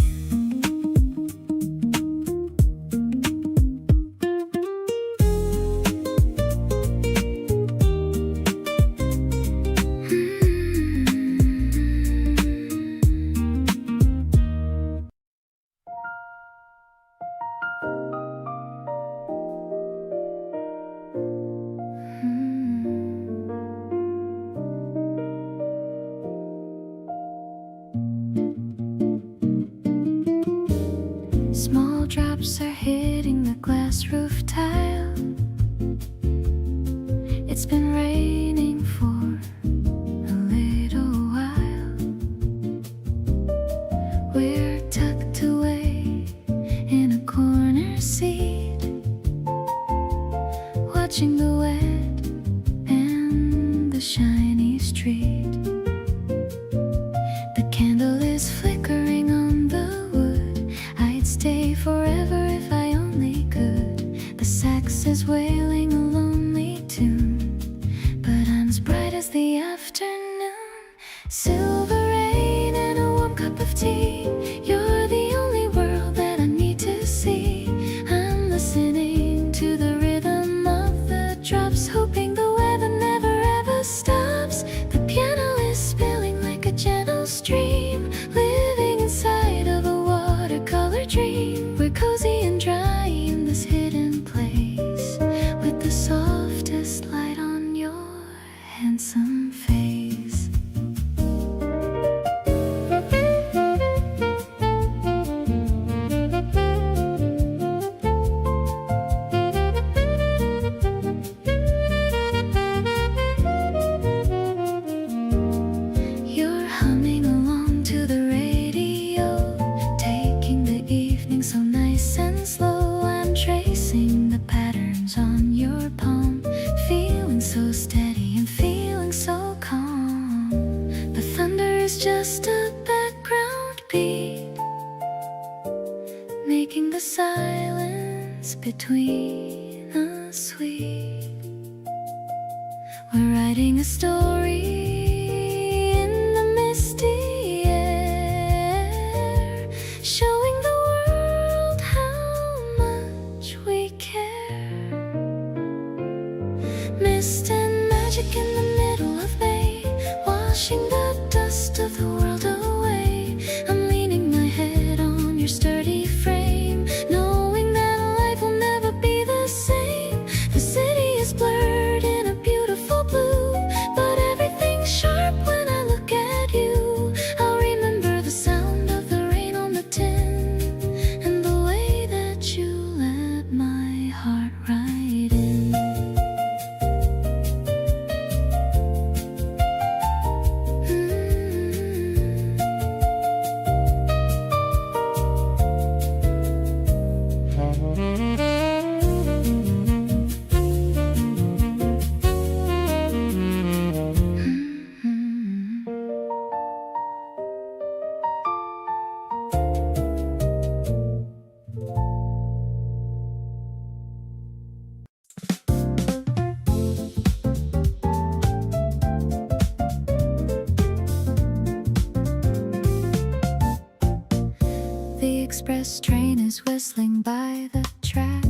Small drops are hitting the glass roof tile. It's been raining for a little while. We're tucked away in a corner seat, watching the wet and the shiny street. The candle is flickering on the wood. I'd stay forever if I only could. The sax is wailing a lonely tune, but I'm as bright as the afternoon. Silver rain and a warm cup of tea. You're the only world that I need to see. I'm listening to the rhythm of the drops, hoping the weather never ever stops. The piano is spilling like a gentle stream, living inside of a watercolor dream. We're cozy and dry in this hidden place, with the softest light on your handsome face. You're humming along to the radio, taking the evening so nice and slow. I'm tracing the patterns on your palm, feeling so steady and feeling so calm. The thunder is just a background beat, making the silence between us sweet. We're writing a story in the misty air, showing the world how much we care. Mist and magic in the middle of May, washing the dust of the world away. I'm leaning my head on your sturdy frame, knowing that life will never be the same. The city is blurred in a beautiful blue, but everything's sharp this train is whistling by the track.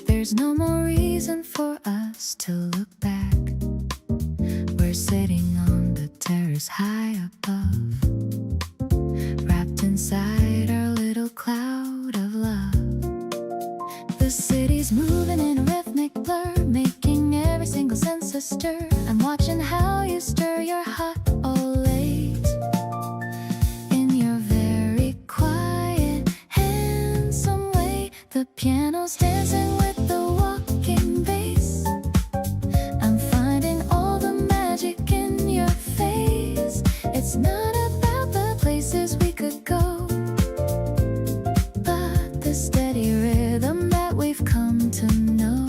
There's no more reason for us to look back. We're sitting on the terrace high above, wrapped inside our little cloud of love. The city's moving in a rhythmic blur, making every single sense a stir. I'm watching how you stir your hot Olays in your very quiet, handsome way. The piano's dancing with the walking bass. I'm finding all the magic in your face. It's not about the places we could go, but the steady rhythm that we've come to know.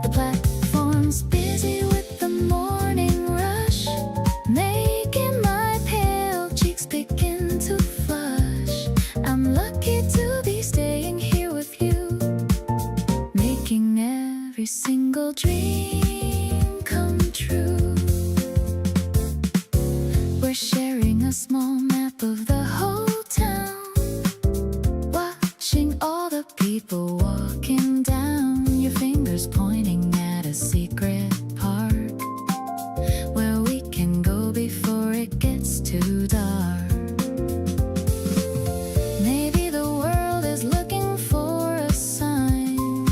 The platform's busy with the morning rush, making my pale cheeks begin to flush. I'm lucky to be staying here with you, making every single dream come true. We're sharing a small map of the whole town, watching all the people walking down. Your fingers pointing at a secret park where we can go before it gets too dark. Maybe the world is looking for a sign,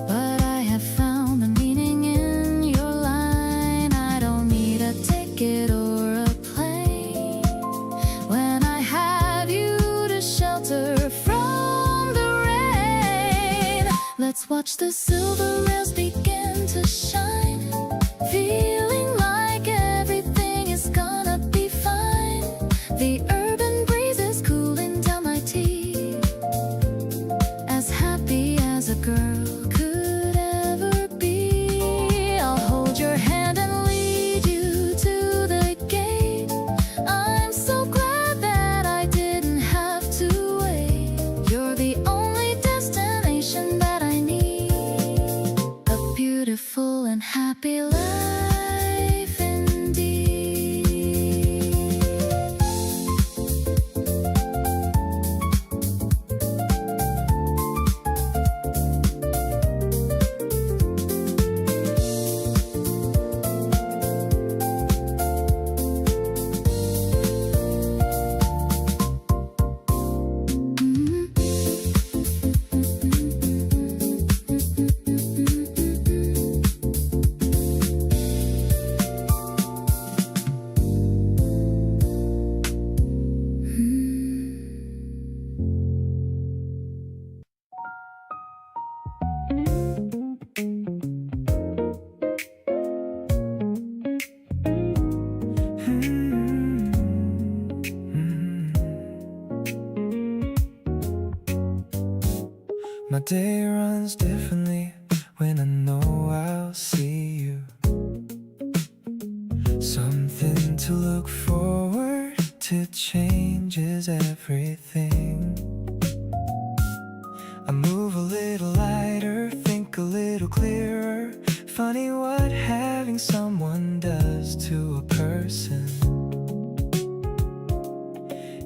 but I have found the meaning in your line. I don't need a ticket or a plane when I have you to shelter from the rain. Let's watch the silver rails begin to shine, feeling like everything is gonna be fine. The urban breeze is cooling down my teeth, as happy as a girl could ever be. I'll hold your hand and lead you to the gate. I'm so glad that I didn't have to wait. You're the only destination that I need, a beautiful and happy life indeed. My day runs differently when I know I'll see you. Something to look forward to changes everything. I move a little lighter, think a little clearer. Funny what having someone does to a person.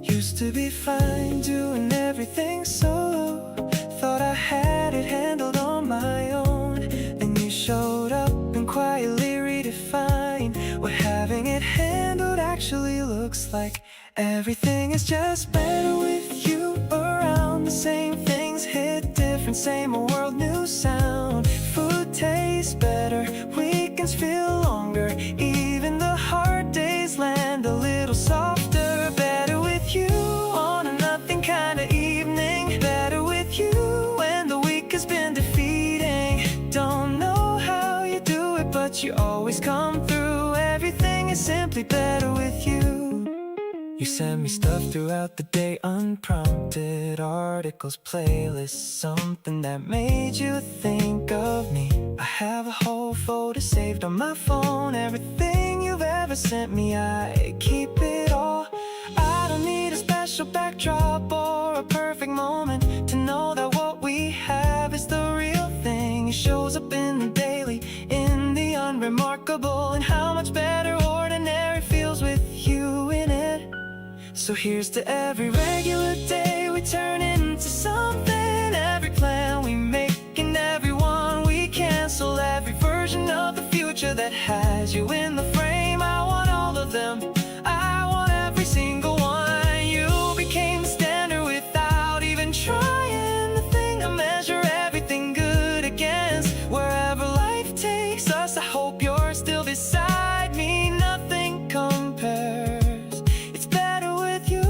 Used to be fine doing everything solo, thought I had it handled on my own. Then you showed up and quietly redefined what having it handled actually looks like. Everything is just better with you around. The same things hit different, same old world, new sound. Food tastes better, weekends feel longer, even the hard days land a little softer. Better with you on a nothing kind of evening. Better with you when the week has been defeating. Don't know how you do it, but you always come through. Everything is simply better with you. You send me stuff throughout the day, unprompted articles, playlists, something that made you think of me. I have a whole folder saved on my phone. Everything you've ever sent me, I keep it all. I don't need a special backdrop or a perfect moment to know that what we have is the real thing. It shows up in the daily, in the unremarkable, and how much better ordinary feels with you in it. So here's to every regular day with turn into something. Every plan we make and everyone we cancel, every version of the future that has you in the frame. I want all of them, I want every single one. You became the standard without even trying. The thing I measure everything good against. Wherever life takes us, I hope you're still beside me. Nothing compares, it's better with you.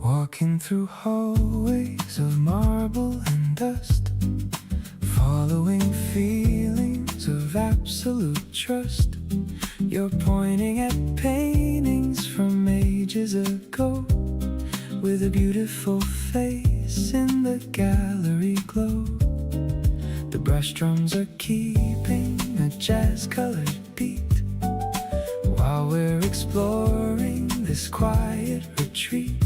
Walking through hallways of marble and dust, following feelings of absolute trust. You're pointing at paintings from ages ago, with a beautiful face in the gallery glow. The brush drums are keeping a jazz-colored beat, while we're exploring this quiet retreat.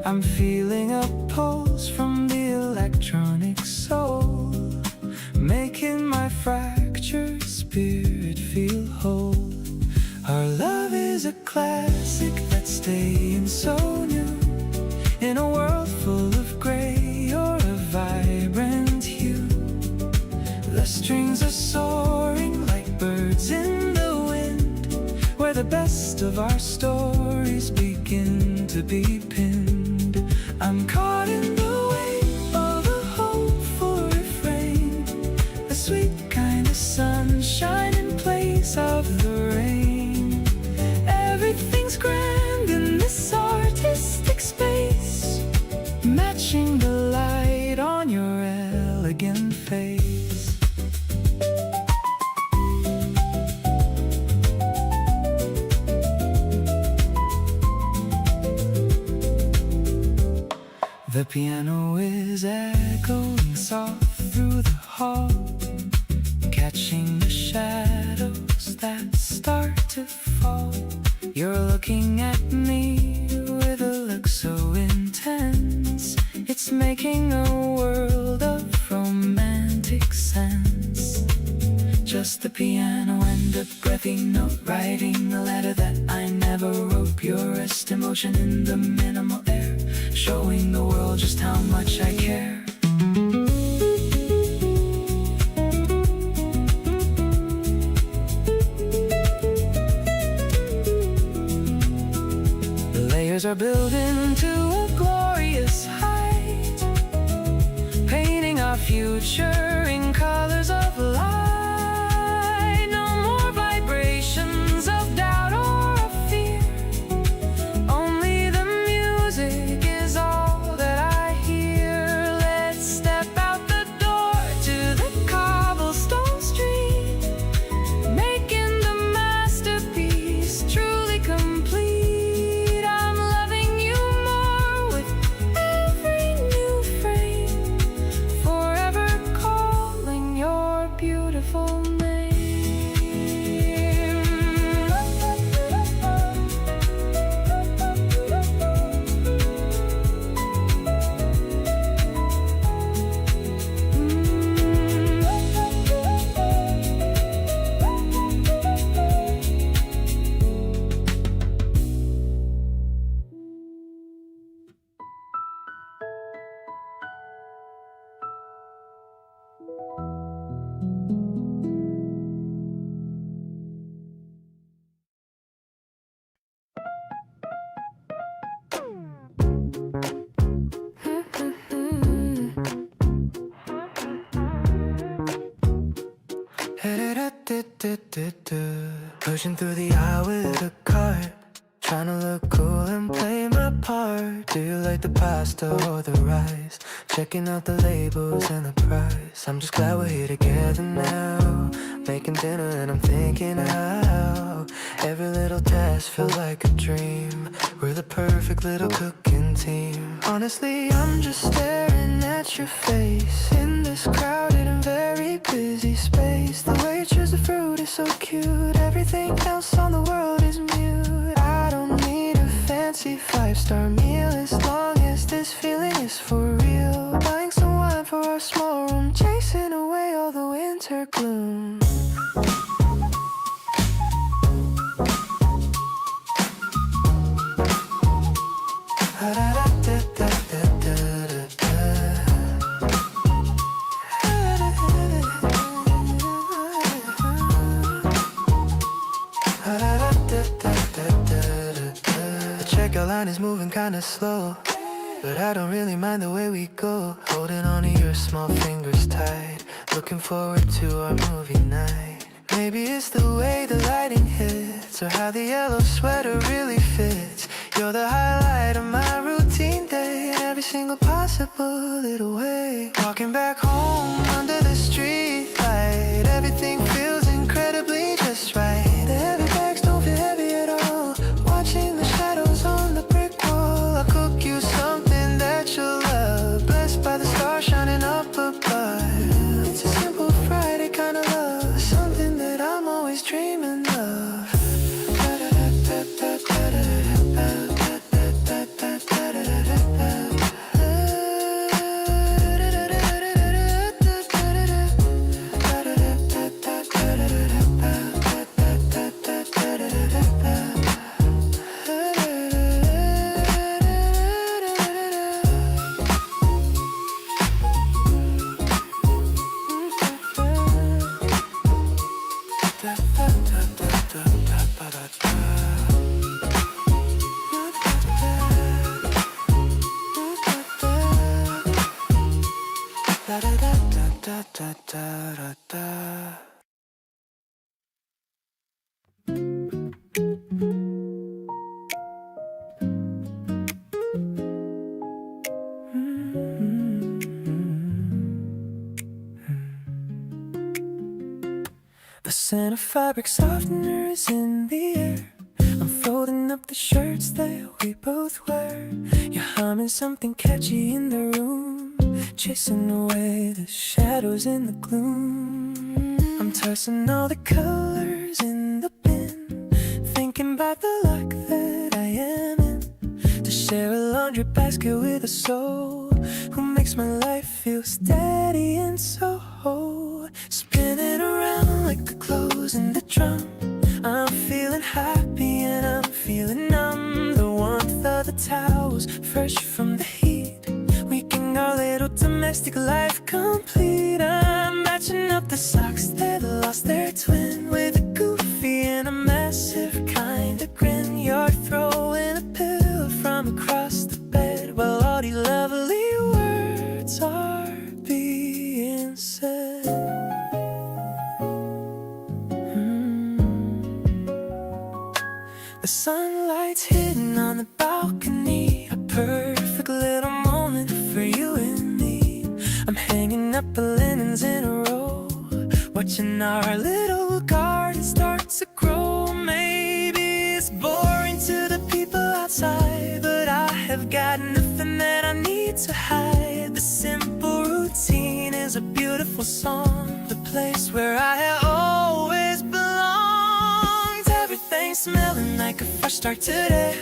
I'm feeling a pulse from the electronic soul, making my fractured spirit feel whole. Our love is a classic that's staying so new, in a world full of gray. You're a vibrant hue. The strings are soaring like birds in the wind, where the best of our stories begin to be pinned. I'm caught in the wave of a hopeful refrain, a sweet kind of sunshine in place of the rain. Everything's grand in this artistic space, matching the light on your elegant face. The piano is echoing soft through the hall, catching the shadows that start to fall. You're looking at me with a look so intense, it's making a world of romantic sense. Just the piano and a breathy note, writing a letter that I never wrote. Purest emotion in the minimal air, showing the world just how much I care. The layers are building to a glorious height, painting our future in colors of light. No more vibrations of doubt or of fear, only the music is all that I hear. Let's step out the door to the cobblestone street, making the masterpiece truly complete. I'm loving you more with every new frame, forever calling your beautiful name. Pushing through the aisle with a cart, trying to look cool and play my pasta or the rice, checking out the labels and the price. I'm just glad we're here together now, making dinner and I'm thinking how every little task feels like a dream. We're the perfect little cooking team. Honestly, I'm just staring at your face in this crowded and very busy space. The way you choose the fruit is so cute. Everything else on the world is mute. I don't need a fancy 5-star meal as long as this feeling is for real. Buying some wine for our small room, chasing away all the winter gloom. The checkout line is moving kinda slow, but I don't really mind the way we go. Holding on to your small fingers tight, looking forward to our movie night. Maybe it's the way the lighting hits, or how the yellow sweater really fits. You're the highlight of my routine day, in every single possible little way. Walking back home under the street light, everything feels incredibly just right. The heavy bags don't feel heavy at all. Watching the shadows on the brick wall, I'll cook you something that you'll love, blessed by the stars shining up above. It's a simple Friday kind of love, something that I'm always dreaming of. The scent of fabric softener is in the air. I'm folding up the shirts that we both wear. You're humming something catchy in the room, chasing away the shadows in the gloom. I'm tossing all the colors in the bin, thinking about the luck that I am in, to share a laundry basket with a soul who makes my life feel steady and so whole. Spinning around like the clothes in the drum, I'm feeling happy and I'm feeling numb. The warmth of the towels, fresh from the heat, making our little domestic life complete. I'm matching up the socks that lost their twin, with a goofy and a massive kind of grin. You're throwing a pillow from across the bed, while all these lovely words are being said. The sunlight's hitting on the balcony, a perfect little moment for you and me. I'm hanging up the linens in a row, watching our little garden start to grow. Maybe it's boring to the people outside, but I have got nothing that I need to hide. The simple routine is a beautiful song, the place where I have always belonged. Everything's smelling like a fresh start today.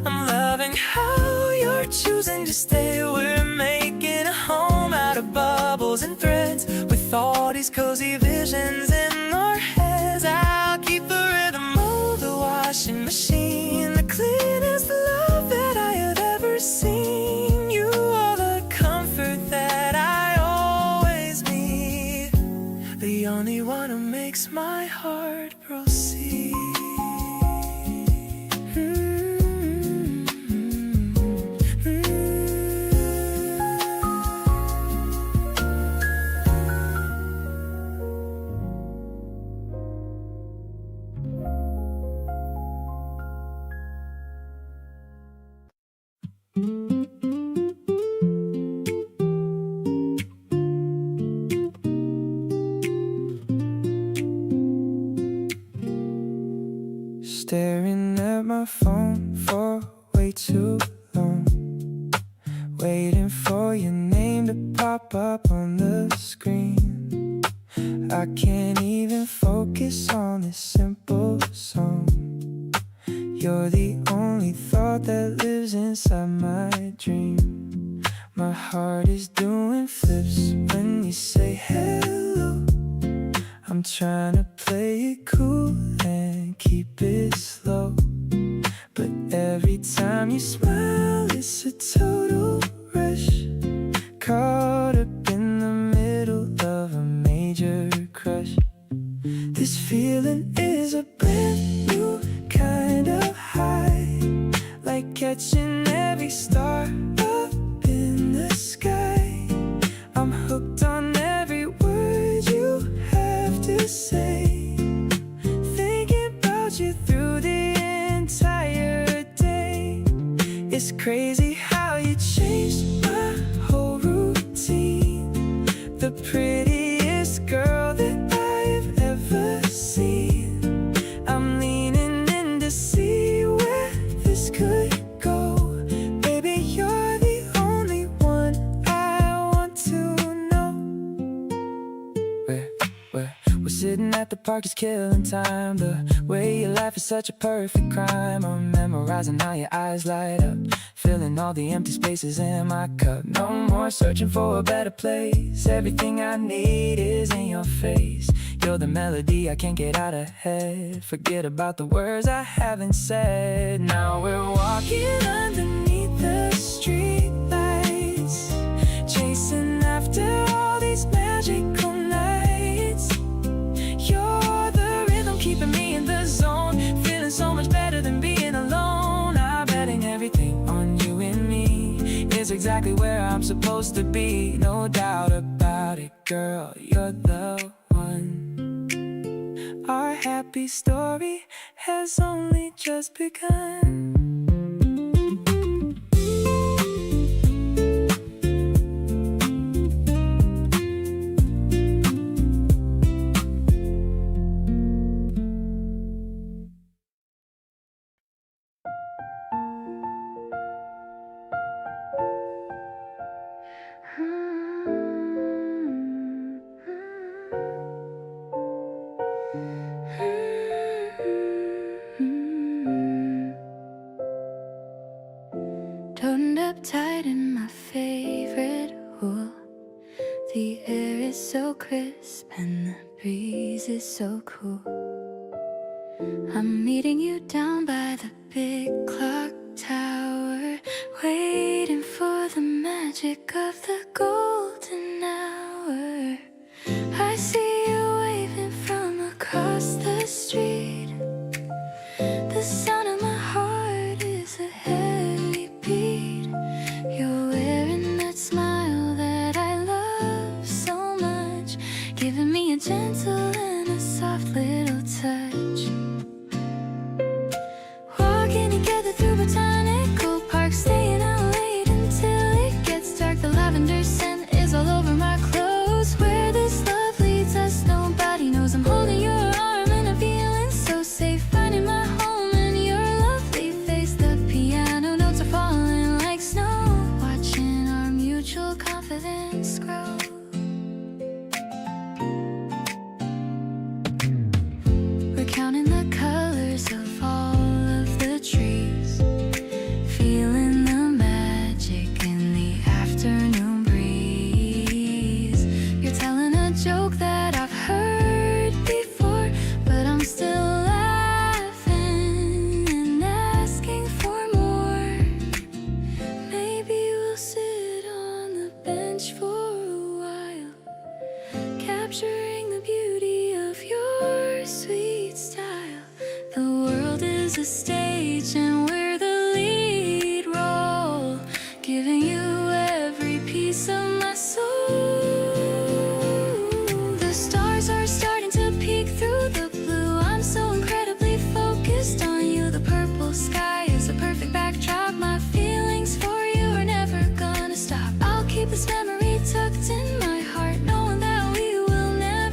I'm loving how you're choosing to stay. We're making a home out of bubbles and threads, with all these cozy visions in our heads. I'll keep the rhythm of the washing machine, the cleanest love that I have ever seen. You are the comfort that I always need, the only one who makes my heart proceed. waiting for your name to pop up on the screen. I can't even focus on this simple song. You're the only thought that lives inside my dream. My heart is doing flips when you say hello. I'm trying to play it cool and keep it slow, but every time you smile it's a total rush. Caught up in the middle of a major crush. This feeling is a brand new kind of high, like catching every star up in the sky. I'm hooked on every word you have to say, thinking about you through the entire day. It's crazy how you changed my whole routine. The prettiest girl that I've ever seen. I'm leaning in to see where this could go. Baby, you're the only one I want to know. We're sitting at the park just killing time. The way you laugh is such a perfect crime. I'm memorizing how your eyes light up, filling all the empty spaces in my cup. No more searching for a better place. Everything I need is in your face. You're the melody I can't get out of head. Forget about the words I haven't said. Now we're walking underneath the street lights, chasing after all these magical nights. You're the rhythm keeping me in the zone, feeling so much better than being alone. I'm betting everything on you and me is exactly where I'm supposed to be. No doubt about it, girl, you're the one. Our happy story has only just begun. Turned up tight in my favorite wool. The air is so crisp and the breeze is so cool. I'm meeting you down by the big clock tower, waiting for the magic of the golden hour. I see you waving from across the street. The sound of my heart is a heavy beat. You're wearing that smile that I love so much, giving me a gentle and a soft little touch. Walking together through botanical parks, staying out late until it gets dark. The lavender scent is all over my clothes. Where this love leads us, nobody knows. I'm holding your arm and I'm feeling so safe, finding my home in your lovely face. The piano notes are falling like snow, watching our mutual confidence grow. We're counting the colors of all of the trees, feeling the magic in the afternoon breeze. You're telling a joke that I've heard before, but I'm still laughing and asking for more. Maybe we'll sit on the bench for a while, capturing the beauty of your sweet style. The world is a stage and we're the lead role, giving you every piece of my soul. The stars are starting to peek through the blue. I'm so incredibly focused on you. The purple sky is a perfect backdrop. My feelings for you are never gonna stop. I'll keep this memory tucked in my heart, knowing that we will never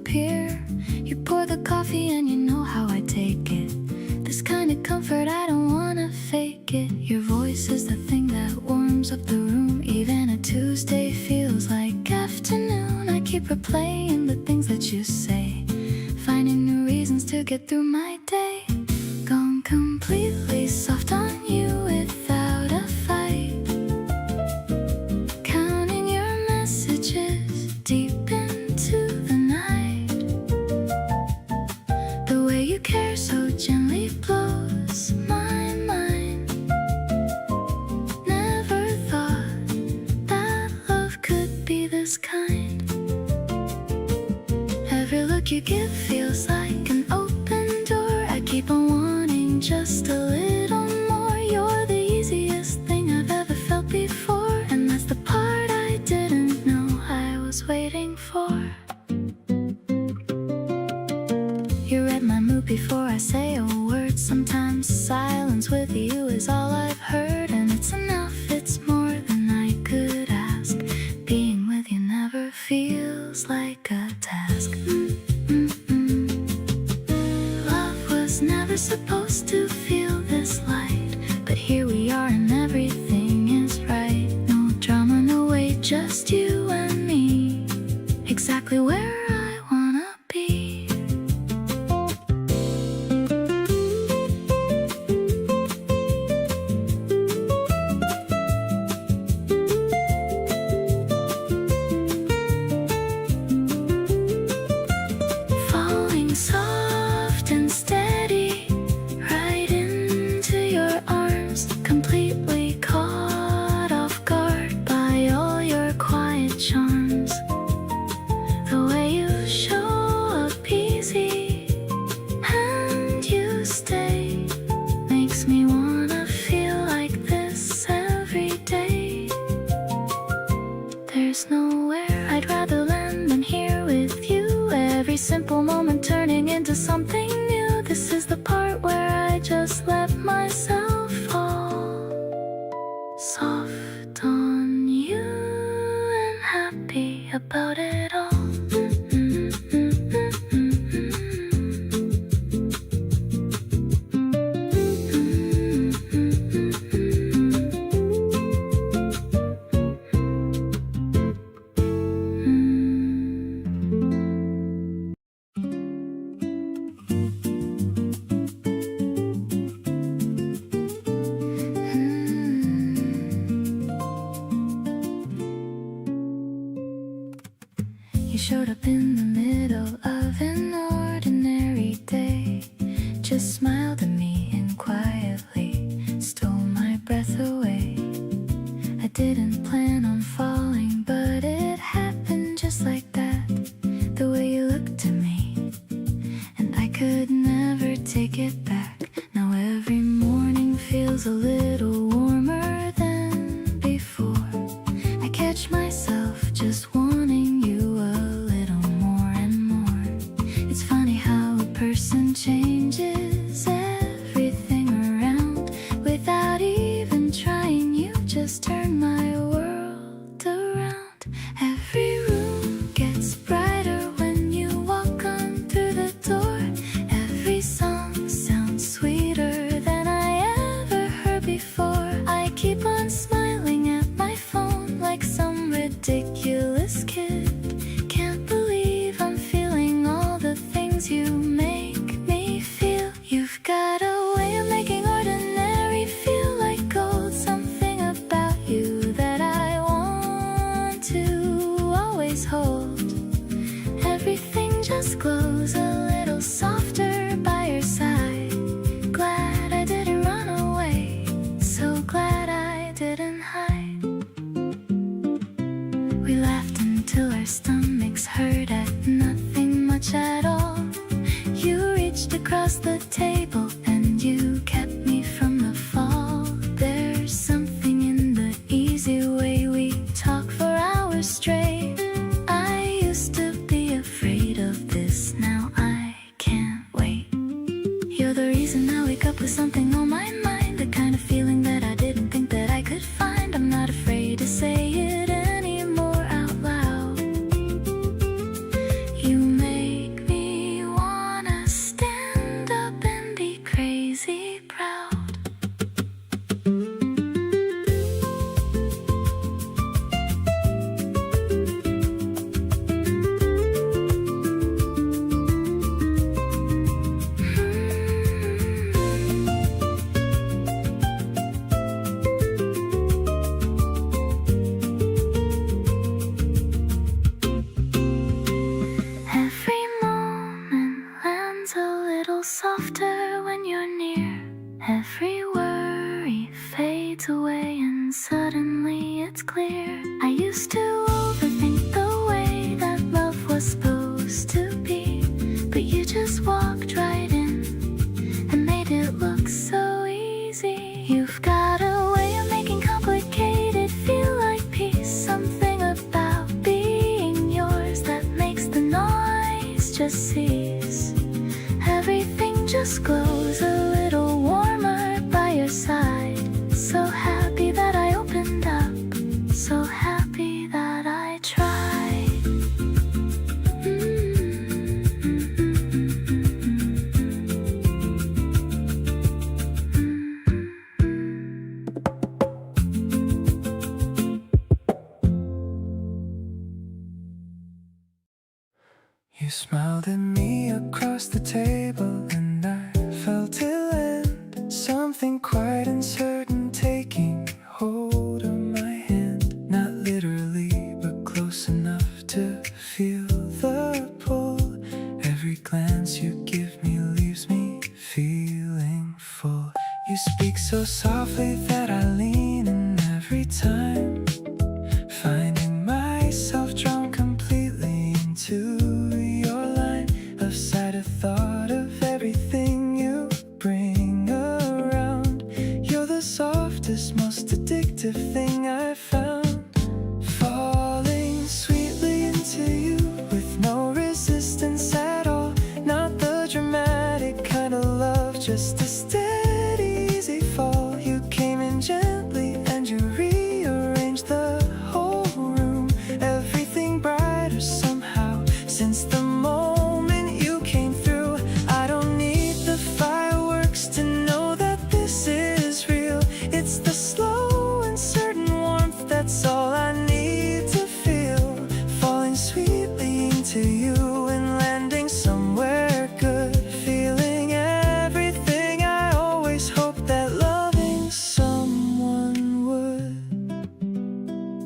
disappear. You pour the coffee and you know how I take it. This kind of comfort, I don't wanna fake it. Your voice is the thing that warms up the room. Even a Tuesday feels like afternoon. I keep replaying the things that you say, finding new reasons to get through my day. Gone completely soft on you without a fight. Counting your messages deep into the night. The way you care so gently blows my mind. Never thought that love could be this kind. Every look you give feels like an open door. I keep on wanting just a little more. You're the easiest thing I've ever felt before, and that's the part I didn't know I was waiting for. You read my mood before I say a word. Sometimes silence with you is all I've heard, and it's enough, it's more than I could ask. Being with you never feels like a task. Love was never supposed to feel this light, but here we are and everything is right. No drama, no wait, just you and me, exactly where I wanna be. Falling soft and steady right into your arms, completely caught off guard by all your quiet charms. The way you show up easy and you stay makes me wanna feel like this every day. There's nowhere I'd rather land than here with you. Every simple moment turning into something new. This is the part where I just let myself fall soft on you and happy about it all. You showed up in the middle of an ordinary day, just smiled at me and quietly stole my breath away. I didn't plan on falling, but it happened just like that. The way you looked at me, and I could never take it back. Now every morning feels a little warmer than before. I catch myself just wanting you a little more and more. It's funny how a person changes everything around without even trying. You just turn my world around. Every room gets brighter when you walk on through the door. Every song sounds sweeter than I ever heard before. I keep on smiling at my phone like some ridiculous kid. Can't believe I'm feeling all the things you make me feel. You've got a way of making ordinary feel like gold. Something about you that I want to always hold. Everything just glows a little softer by your side. Glad I didn't run away, so glad I didn't hide. We laughed until our stomachs hurt at nothing much at all. You reached across the table and you kept me from the fall. There's something in the easy way we talk for hours straight. I used to be afraid of this, now I can't wait. You're the reason I wake up with something on my mind, the kind of feeling that I didn't think that I could find. I'm not afraid to say it anymore out loud. You make just walked right in and made it look so easy. You've got a way of making complicated feel like peace. Something about being yours that makes the noise just cease. Everything just glows a little warmer by your side. So happy that I opened up, so happy that I tried. You smiled at me across the table and I felt it land. Something quite uncertain taking hold of my hand. Not literally, but close enough to feel the pull. Every glance you give me leaves me feeling full. You speak so softly that I lean in every time, finding myself drawn completely into your line of sight. A thought of everything you bring around. You're the softest, most addictive thing I've found. Falling sweetly into you with no resistance at all. Not the dramatic kind of love, just a steady, easy fall. You came in gently and you rearranged the whole room. Everything brighter somehow since the moment you came through. I don't need the fireworks to know that this is real. It's the slow and certain warmth, that's all I need to feel. Falling sweetly into you and landing somewhere good. Feeling everything I always hoped that loving someone would.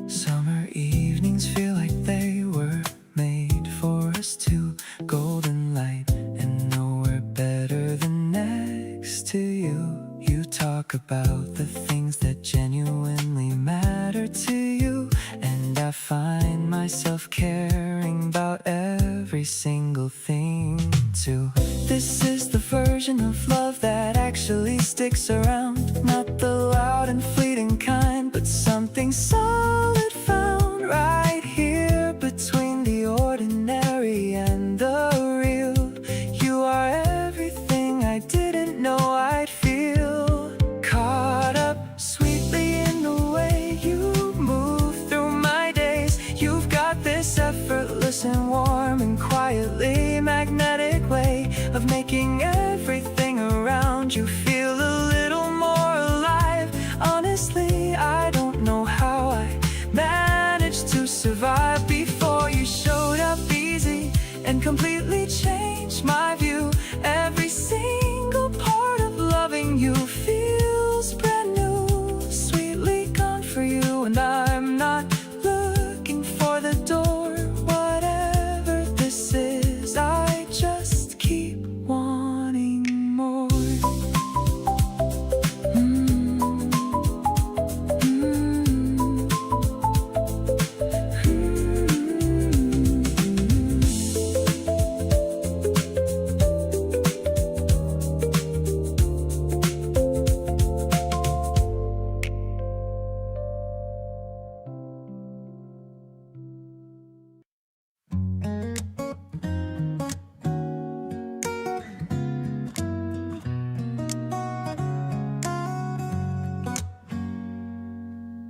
Summer evenings feel like they were made for us two. Golden light and nowhere better than next to you. You talk about the things that genuinely matter to you, and I find myself caring about every single thing too. This is the version of love that actually sticks around. Not the loud and fleeting kind, but something solid found right here between the ordinary and the real. You are everything I didn't know I'd feel. Caught up sweetly in the way you move through my days. You've got this effortless and warm and quietly magnetic way of making everything around you feel a little more alive. Honestly, I don't know how I managed to survive before you showed up easy and completely changed my view. Every single part of loving you feels brand new, sweetly gone for you, and I'm not looking for the door. Whatever this is, I just keep wanting more.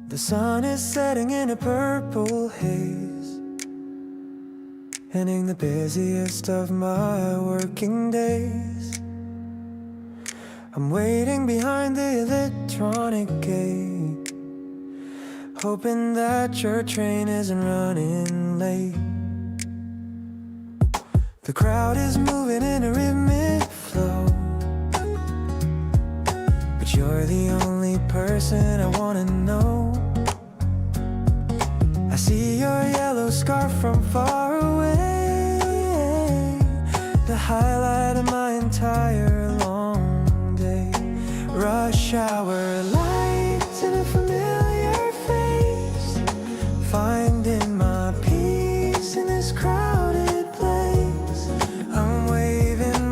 The sun is setting in a purple haze, ending the busiest of my working days. I'm waiting behind the electronic gate, hoping that your train isn't running late. The crowd is moving in a rhythmic flow, but you're the only person I wanna know. I see your yellow scarf from far away, the highlight of my entire long day. Rush hour lights and a familiar face, finding my peace in this crowded place. I'm waving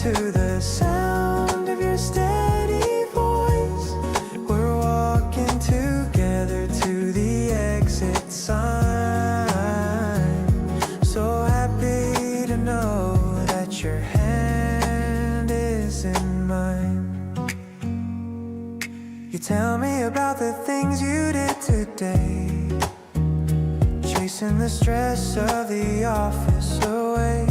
to the sound of your steady voice. We're walking together to the exit sign. So happy to know that your hand is in mine. You tell me about the things you did today, chasing the stress of the office away.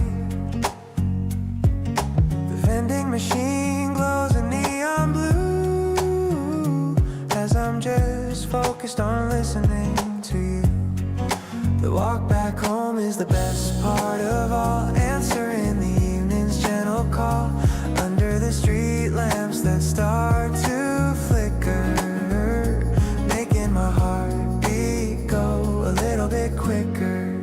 The vending machine glows in neon blue as I'm just focused on listening to you. The walk back home is the best part of all, answering the evening's gentle call under the street lamps that start to flicker, making my heart beat go a little bit quicker.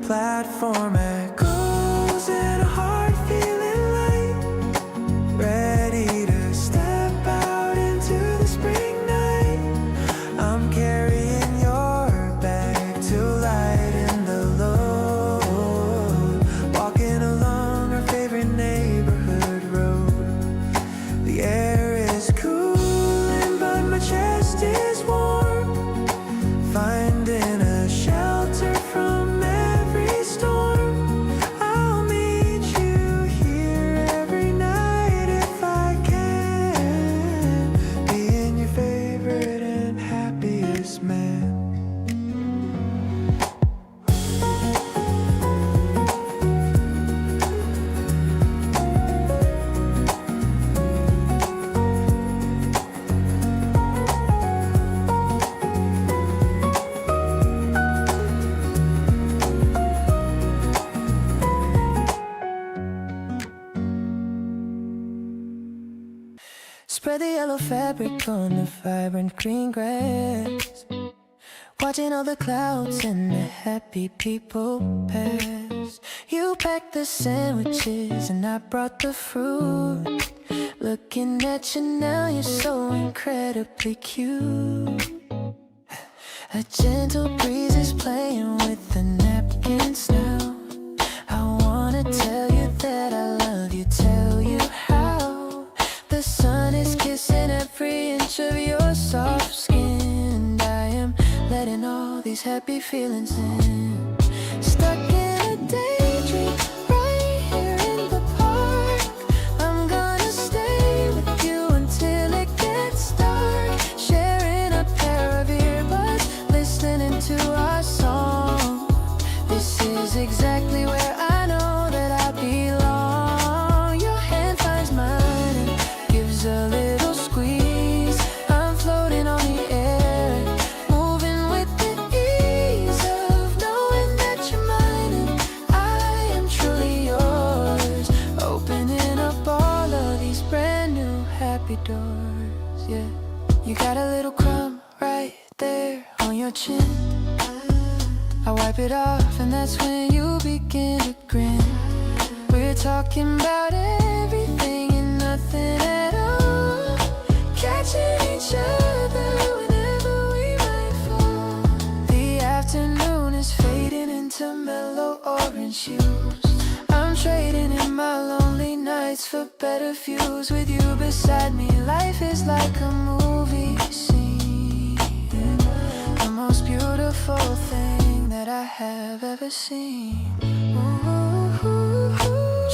Platform echoes and a heart feeling light, ready to step out into the spring night. I'm carrying your bag to lighten the load, walking along our favorite neighborhood road. The air is cooling but my chest is warm, finding a shelter from every storm. I'll meet you here every night if I can, being your favorite and happiest man. Spread the yellow fabric on the vibrant green grass, watching all the clouds and the happy people pass. You packed the sandwiches and I brought the fruit. Looking at you now, you're so incredibly cute. A gentle breeze is playing with the napkins now. I wanna tell you that I love you, tell you how. The sun is kissing every inch of your soft skin, and I am letting all these happy feelings in. Stuck in a daydream right here in the park. I'm gonna stay with you until it gets dark, sharing a pair of earbuds, listening to our song. This is exactly where I know that I belong. Your hand finds mine and gives a little squeeze. I'm floating on the air, moving with the ease of knowing that you're mine and I am truly yours. Opening up all of these brand new happy doors, yeah. You got a little crumb right there on your chin. I wipe it off and that's when you begin to grin. We're talking about everything and nothing at all, catching each other whenever we might fall. The afternoon is fading into mellow orange hues. I'm trading in my lonely nights for better views. With you beside me, life is like a movie scene, the most beautiful thing that I have ever seen. Ooh,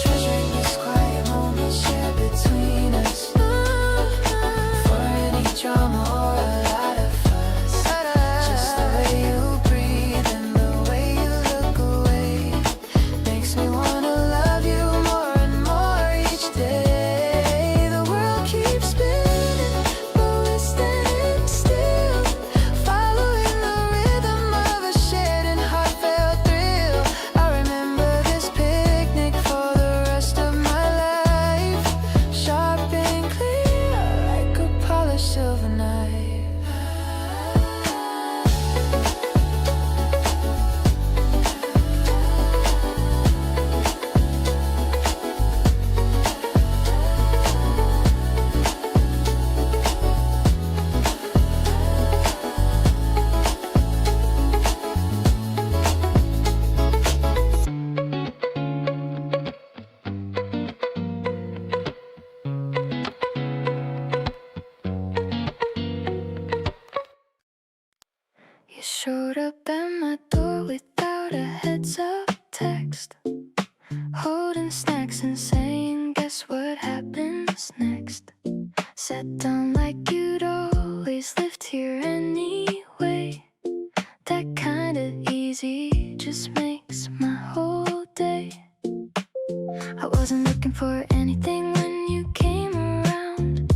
treasuring this quiet moment shared between us, for any drama or a lot of fuss. Just the way you breathe and the way you look away makes me wanna love you more and more each day. The world keeps spinning, but we're standing still, following the rhythm of a shared and heartfelt thrill. I remember up at my door without a heads up text, holding snacks and saying, guess what happens next? Sat down like you'd always lived here anyway. That kind of easy just makes my whole day. I wasn't looking for anything when you came around.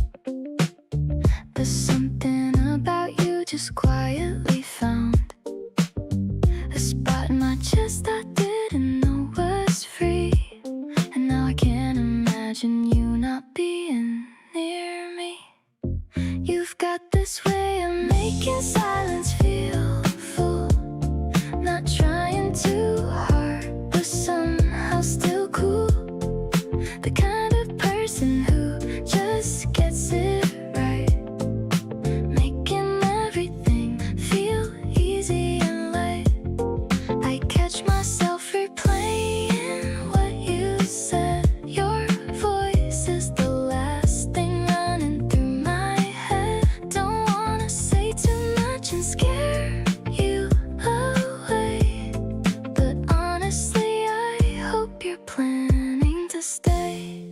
There's something about you just quietly found a spot in my chest I didn't know was free. And now I can't imagine you not being near me. You've got this way of making silence feel full, not trying too hard, but somehow still cool. The kind of person who just gets it right, making everything feel easy and light. I catch myself replaying what you said. Your voice is the last thing running through my head. Don't wanna say too much and scare you away, but honestly I hope you're planning to stay.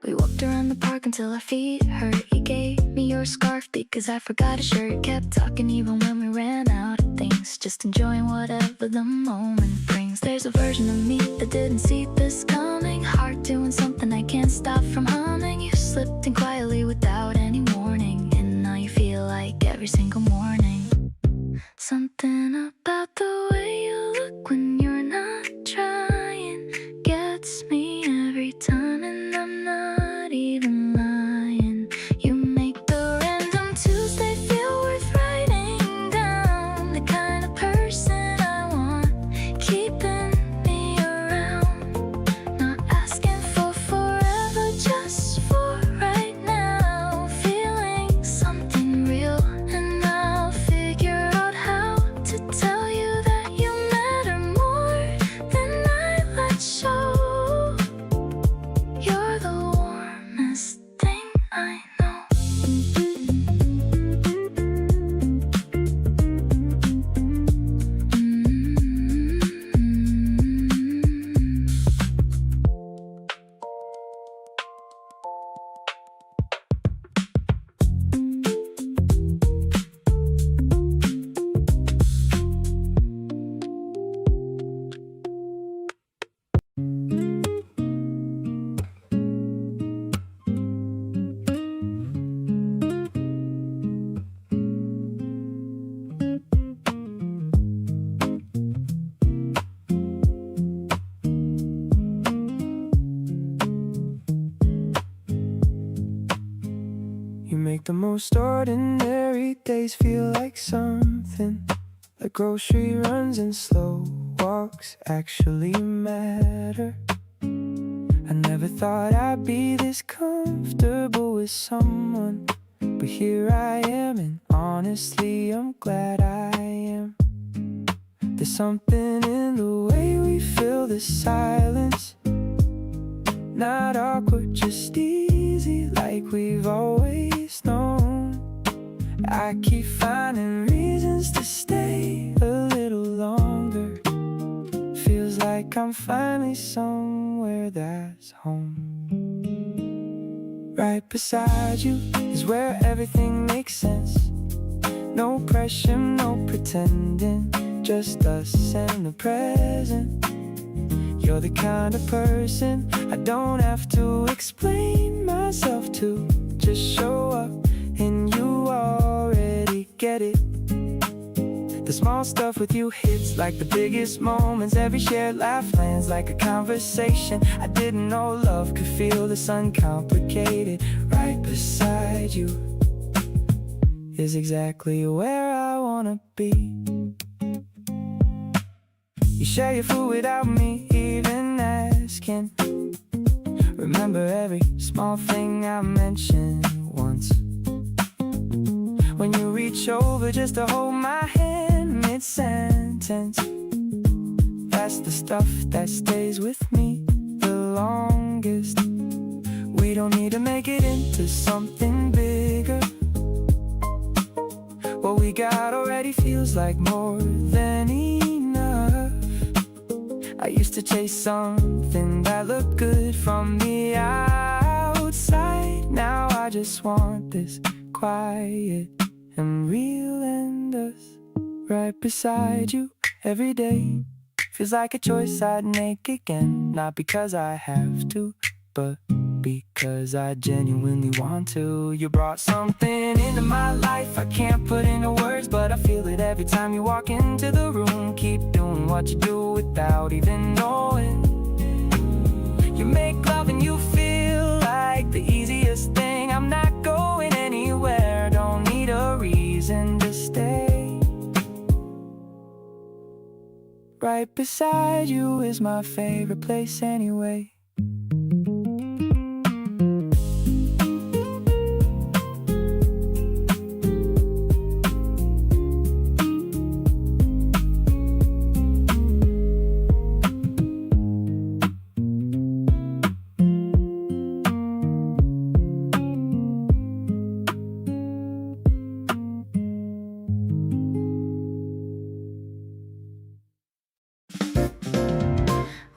We walked around the park until our feet hurt. You gave me your scarf because I forgot a shirt. Kept talking even when we ran out of things, just enjoying whatever the moment brings. There's a version of me that didn't see this coming. Heart doing something I can't stop from humming. You slipped in quietly without any warning, and now you feel like every single morning. Something about the way you look when you're not trying gets me every time, and I'm not even lying. You make the random Tuesday feel worth writing down. The kind of person I want keeping me around, not asking for forever, just for right now. Feeling something real, and I'll figure out how to tell you that you matter more than I let show. You're the warmest thing I know. You make the most ordinary days feel like something, like grocery runs and slow walks actually matter. I never thought I'd be this comfortable with someone, but here I am, and honestly I'm glad I am. There's something in the way we fill the silence, not awkward, just easy, like we've always known. I keep finding reasons to stay a little longer. Feels like I'm finally somewhere that's home. Right beside you is where everything makes sense. No pressure, no pretending, just us and the present. You're the kind of person I don't have to explain myself to. Just show up and you already get it. The small stuff with you hits like the biggest moments. Every shared laugh lands like a conversation. I didn't know love could feel this uncomplicated. Right beside you is exactly where I wanna be. You share your food without me even asking. Remember every small thing I mentioned once. When you reach over just to hold my hand mid-sentence. That's the stuff that stays with me the longest. We don't need to make it into something bigger. What we we got already feels like more than enough. I used to chase something that looked good from the outside. Now I just want this quiet and real, and us right beside you every day. Feels like a choice I'd make again, not because I have to, but because I genuinely want to. You brought something into my life I can't put into words, but I feel it every time you walk into the room. Keep doing what you do without even knowing. You make love and you feel like the easiest thing. I'm not going anywhere, don't need a reason to stay. Right beside you is my favorite place anyway.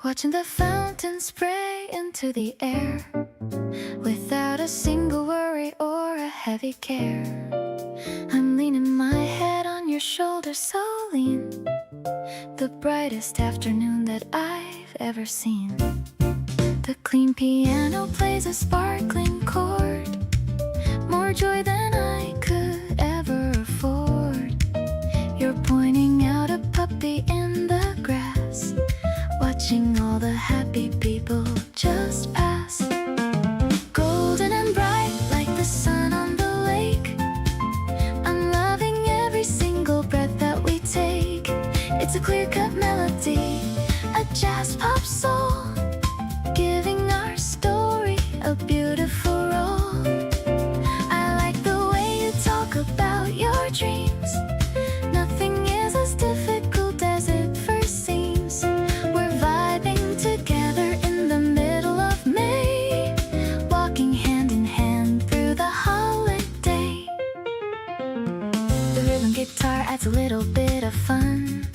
Watching the fountain spray into the air without a single worry or a heavy care. I'm leaning my head on your shoulder, so lean. The brightest afternoon that I've ever seen. The clean piano plays a sparkling chord, more joy than I could ever afford. You're pointing out a puppy in the grass, watching all the happy people just pass. Golden and bright like the sun on the lake. I'm loving every single breath that we take. It's a clear-cut melody, a jazz pop soul, giving our story a beautiful role. I like the way you talk about your dreams. Nothing is as difficult as it first seems. We're vibing together in the middle of May, walking hand in hand through the holiday. The rhythm guitar adds a little bit of fun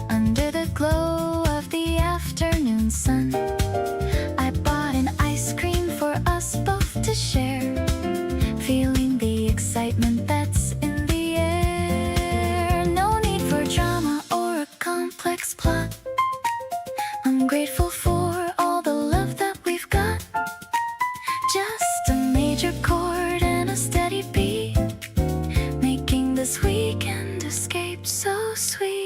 under the glow of the afternoon sun. I bought an ice cream for us both to share, feeling the excitement that's in the air. No need for drama or a complex plot. I'm grateful for all the love that we've got. Just a major chord and a steady beat, making this weekend escape so sweet.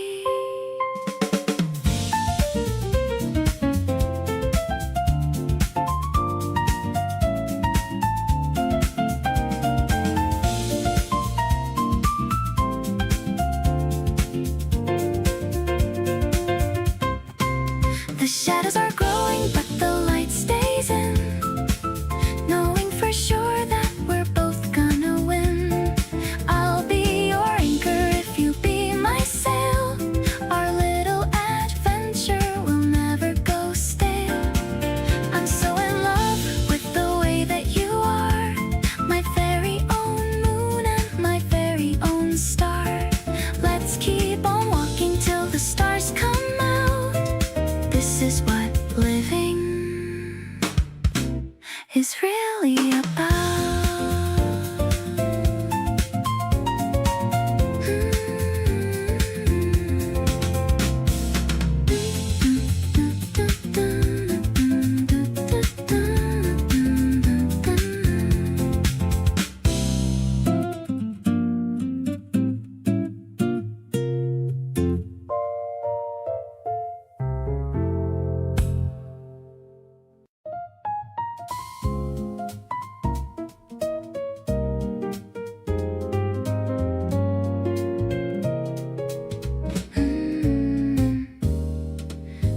The shadows are growing, but the light stays in, knowing for sure that we're both gonna win. I'll be your anchor if you be my sail. Our little adventure will never go stale. I'm so in love with the way that you are, my very own moon and my very own star. Let's keep on walking till the stars come out. This is what living is really about.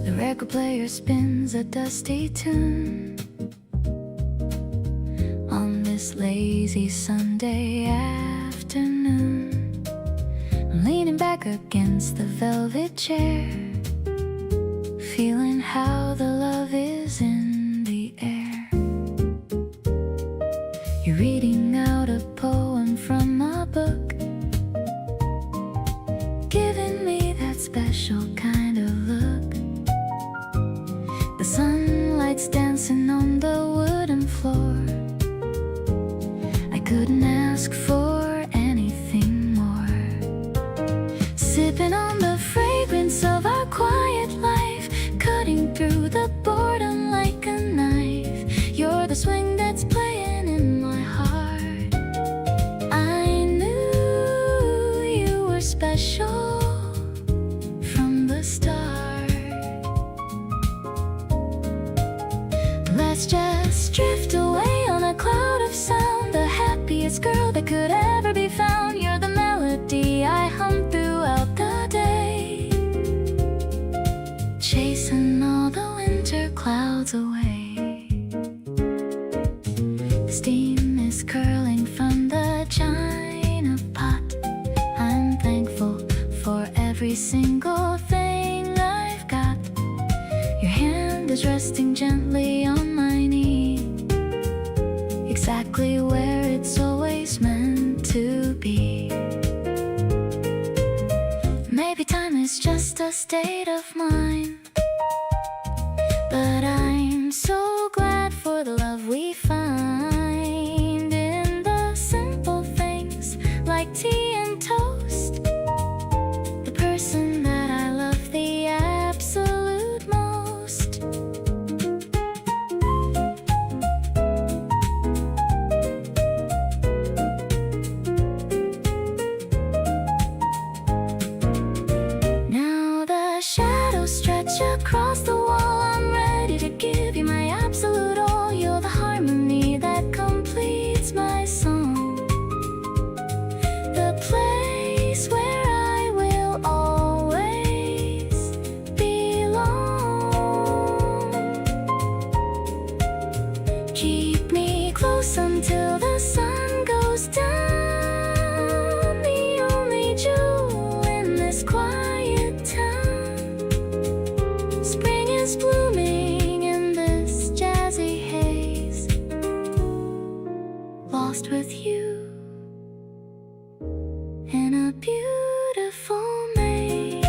The record player spins a dusty tune on this lazy Sunday afternoon. I'm leaning back against the velvet chair, feeling how the love is in the air. You're reading out a poem from a book, Let's just drift away on a cloud of sound. The happiest girl that could ever be found. You're the melody I hum throughout the day, chasing all the winter clouds away. Steam is curling from the china pot. I'm thankful for every single thing I've got. Your hand is resting gently on my knee, exactly where it's always meant to be. Maybe time is just a state of mind, but I'm so glad for the love we find in the simple things like tea and toast. The person that I love the absolute most. Now the shadows stretch across the wall. I'm ready to give you my absolute all. You're the harmony that completes my song, the place where I will always belong. Keep me close until the sun goes down, the only jewel in this quiet town. Spring is blooming in this jazzy haze, lost with you in a beautiful maze.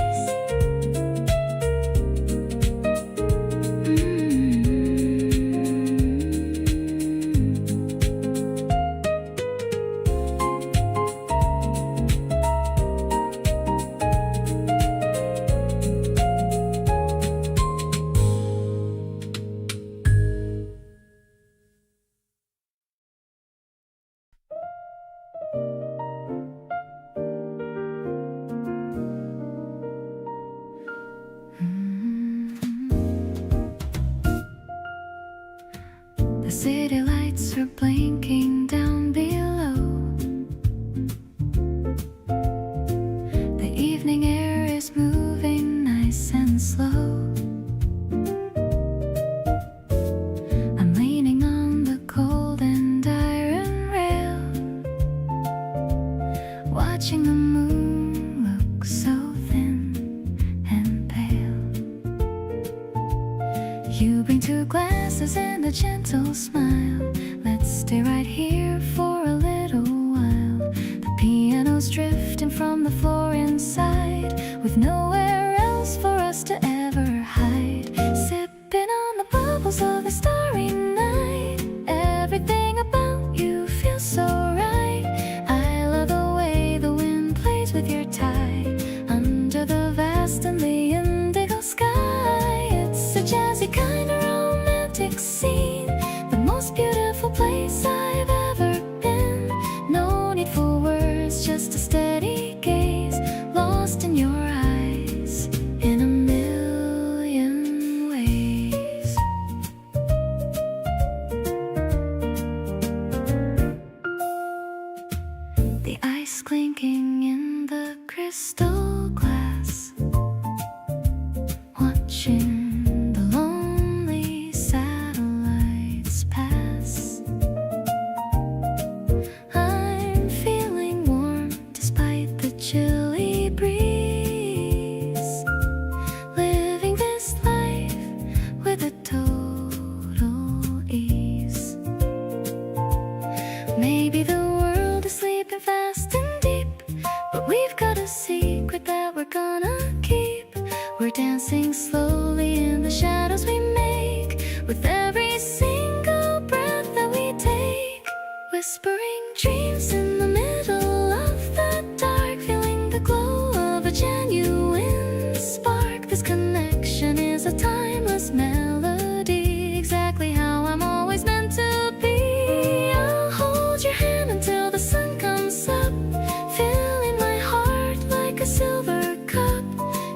The city lights are blinking down below. The evening air is moving nice and slow. I'm leaning on the cold and iron rail, watching the moon look so thin and pale. You bring two glasses and a gentle smile. Let's stay right here for a little while. The piano's drifting from the floor inside, with nowhere else for us to ever hide. Sipping on the bubbles of the starry night. Everything about you feels so right. I love the way the wind plays with your tie under the vast and the indigo sky. It's a jazzy kind of romantic scene, the most beautiful place I've ever been. No need for words, just a steady gaze, lost in your eyes in a million ways. The ice clinking in the crystal glass, watching the lonely satellites pass. I'm feeling warm despite the chilly breeze, living this life with a total ease. Maybe the world is sleeping fast and deep, but we've got a secret that we're gonna keep. We're dancing slowly in the shadows we make, with every single breath that we take. Whispering dreams in the middle of the dark, feeling the glow of a genuine spark. This connection is a timeless melody, exactly how I'm always meant to be. I'll hold your hand until the sun comes up, filling my heart like a silver cup.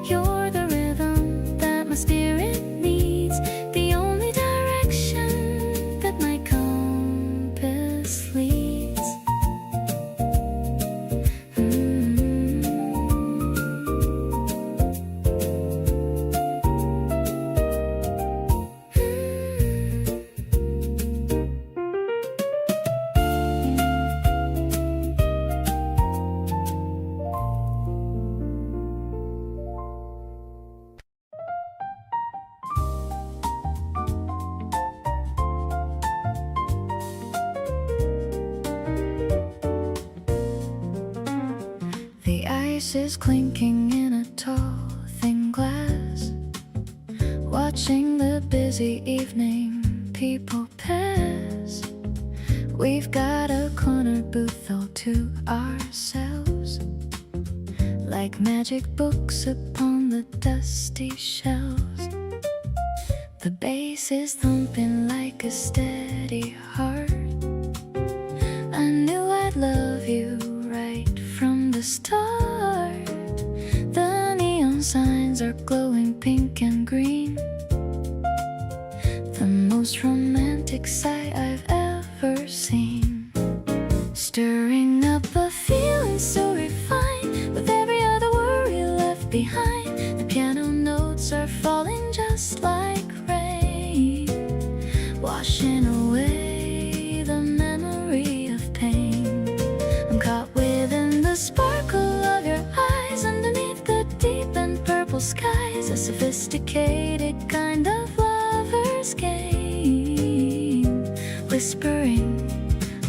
You're the rhythm that my spirit needs, the only direction glasses clinking in a tall, thin glass, watching the busy evening people pass. We've got a corner booth all to ourselves, like magic books upon the dusty shelves. The bass is thumping like a steady heart. I knew I'd love you right from the start. The neon signs are glowing pink and green, the most romantic sight I've ever seen. Stirring up a feeling so refined, with every other worry left behind. The piano notes are falling just like rain, washing away the memory of pain. I'm caught within the sparkle of your eyes, underneath the deep and purple skies. A sophisticated kind of lover's game, whispering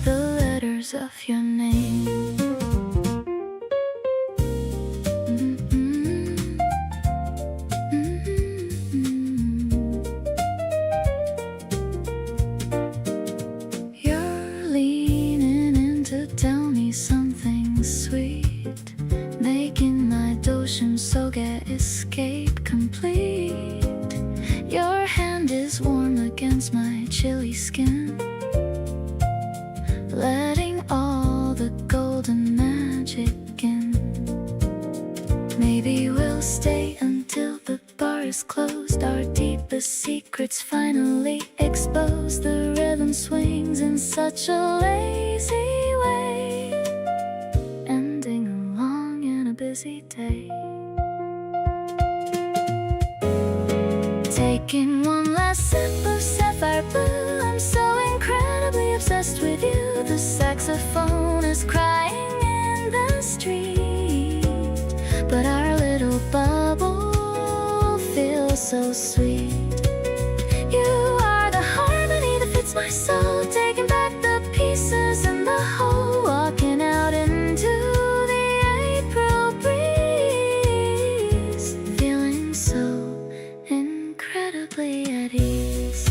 the letters of your name. You're leaning in to tell me something sweet, making my doshim soge escape complete. Your hand is warm against my chilly skin, letting all the golden magic in. Maybe we'll stay until the bar is closed, our deepest secrets finally exposed. The rhythm swings in such a lazy way, ending along in a busy day. Taking one last sip of sapphire blue, I'm so incredibly obsessed with you. The saxophone is crying in the street, but our little bubble feels so sweet. You are the harmony that fits my soul, taking back the pieces and the whole, walking out into the April breeze, feeling so incredibly at ease.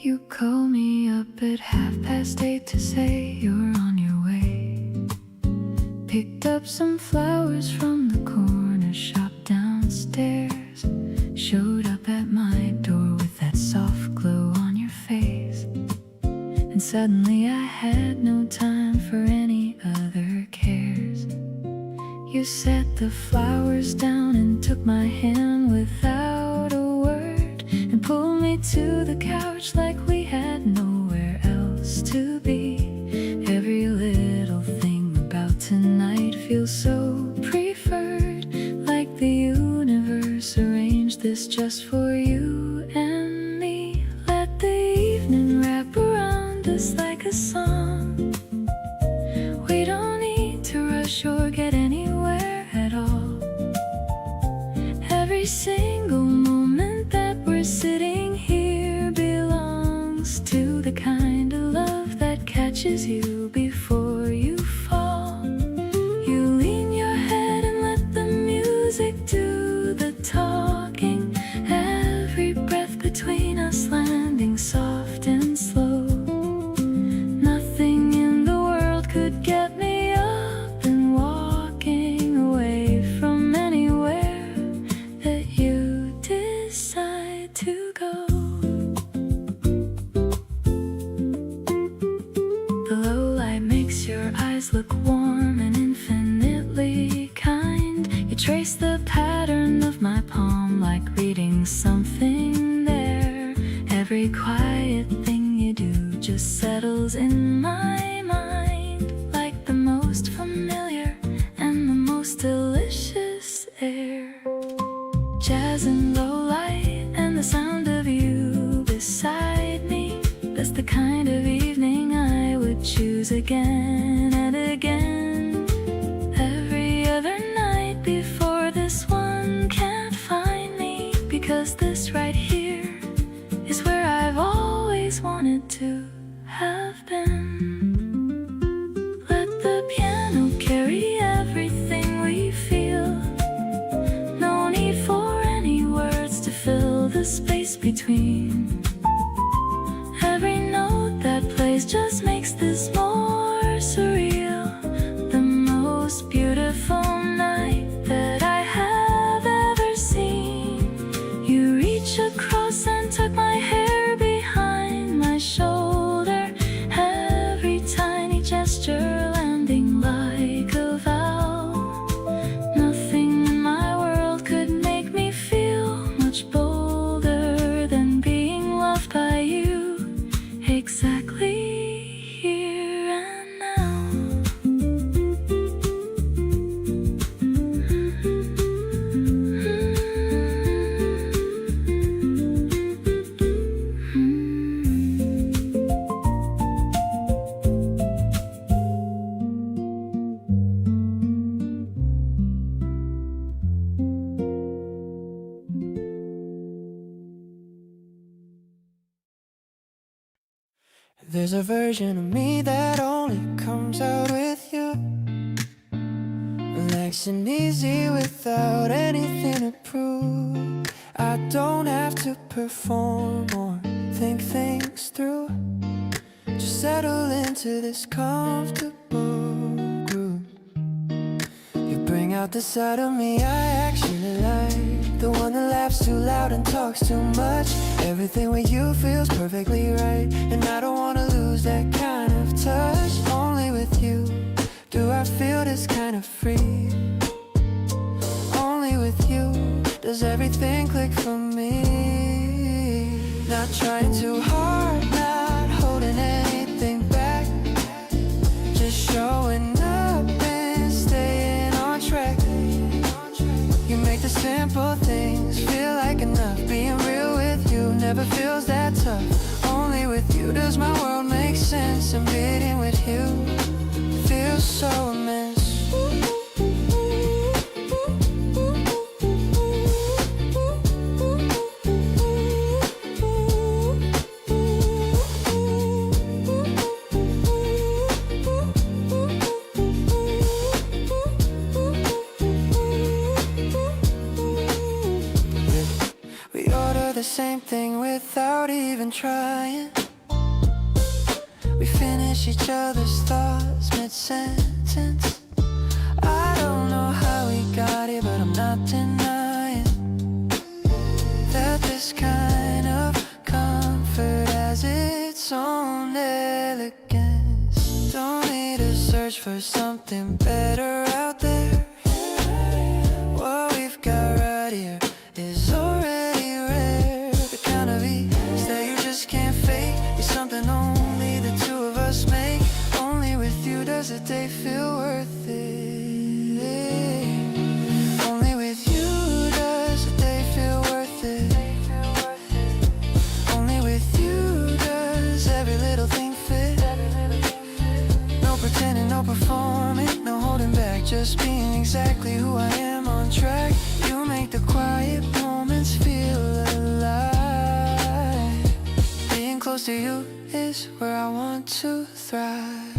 You call me up at 8:30 to say you're on your way. Picked up some flowers from the corner shop downstairs. Showed up at my door with that soft glow on your face. And suddenly I had no time for any other cares. You set the flowers down and took my hand without a word, and pulled me to the couch like we had nowhere else to be. Every little thing about tonight feels so preferred, like the universe arranged this just for you and me. Let the evening wrap around us like a song. We don't need to rush or get anywhere at all. Every single moment that we're sitting here belongs to the kind of love that catches you before you fall. You lean your head and let the music do the talking There's a version of me that only comes out with you. Relax and easy without anything to prove. I don't have to perform or think things through. Just settle into this comfortable groove. You bring out the side of me I actually like, the one that laughs too loud and talks too much. Everything with you feels perfectly right, and I don't wanna lose that kind of touch. Only with you do I feel this kind of free. Only with you does everything click for me. Not trying too hard, not holding anything back, just showing up and staying on track. You make the simple things feel like enough. Being real with you never feels that tough. Only with you does my world make sense, and being with you feels so immense. We order the same thing without even trying. We finish each other's thoughts mid-sentence. I don't know how we got here, but I'm not denying that this kind of comfort has its own elegance. Don't need to search for something better out there. What we've got right here is already rare. The kind of ease that you just can't fake is something only the two of us make. Only with you does a day feel worth it. Only with you does a day feel worth it. Only with you does every little thing fit. No pretending, no performing, no holding back, just being exactly who I am on track. You make the quiet moments feel alive. Being close to you is where I want to thrive.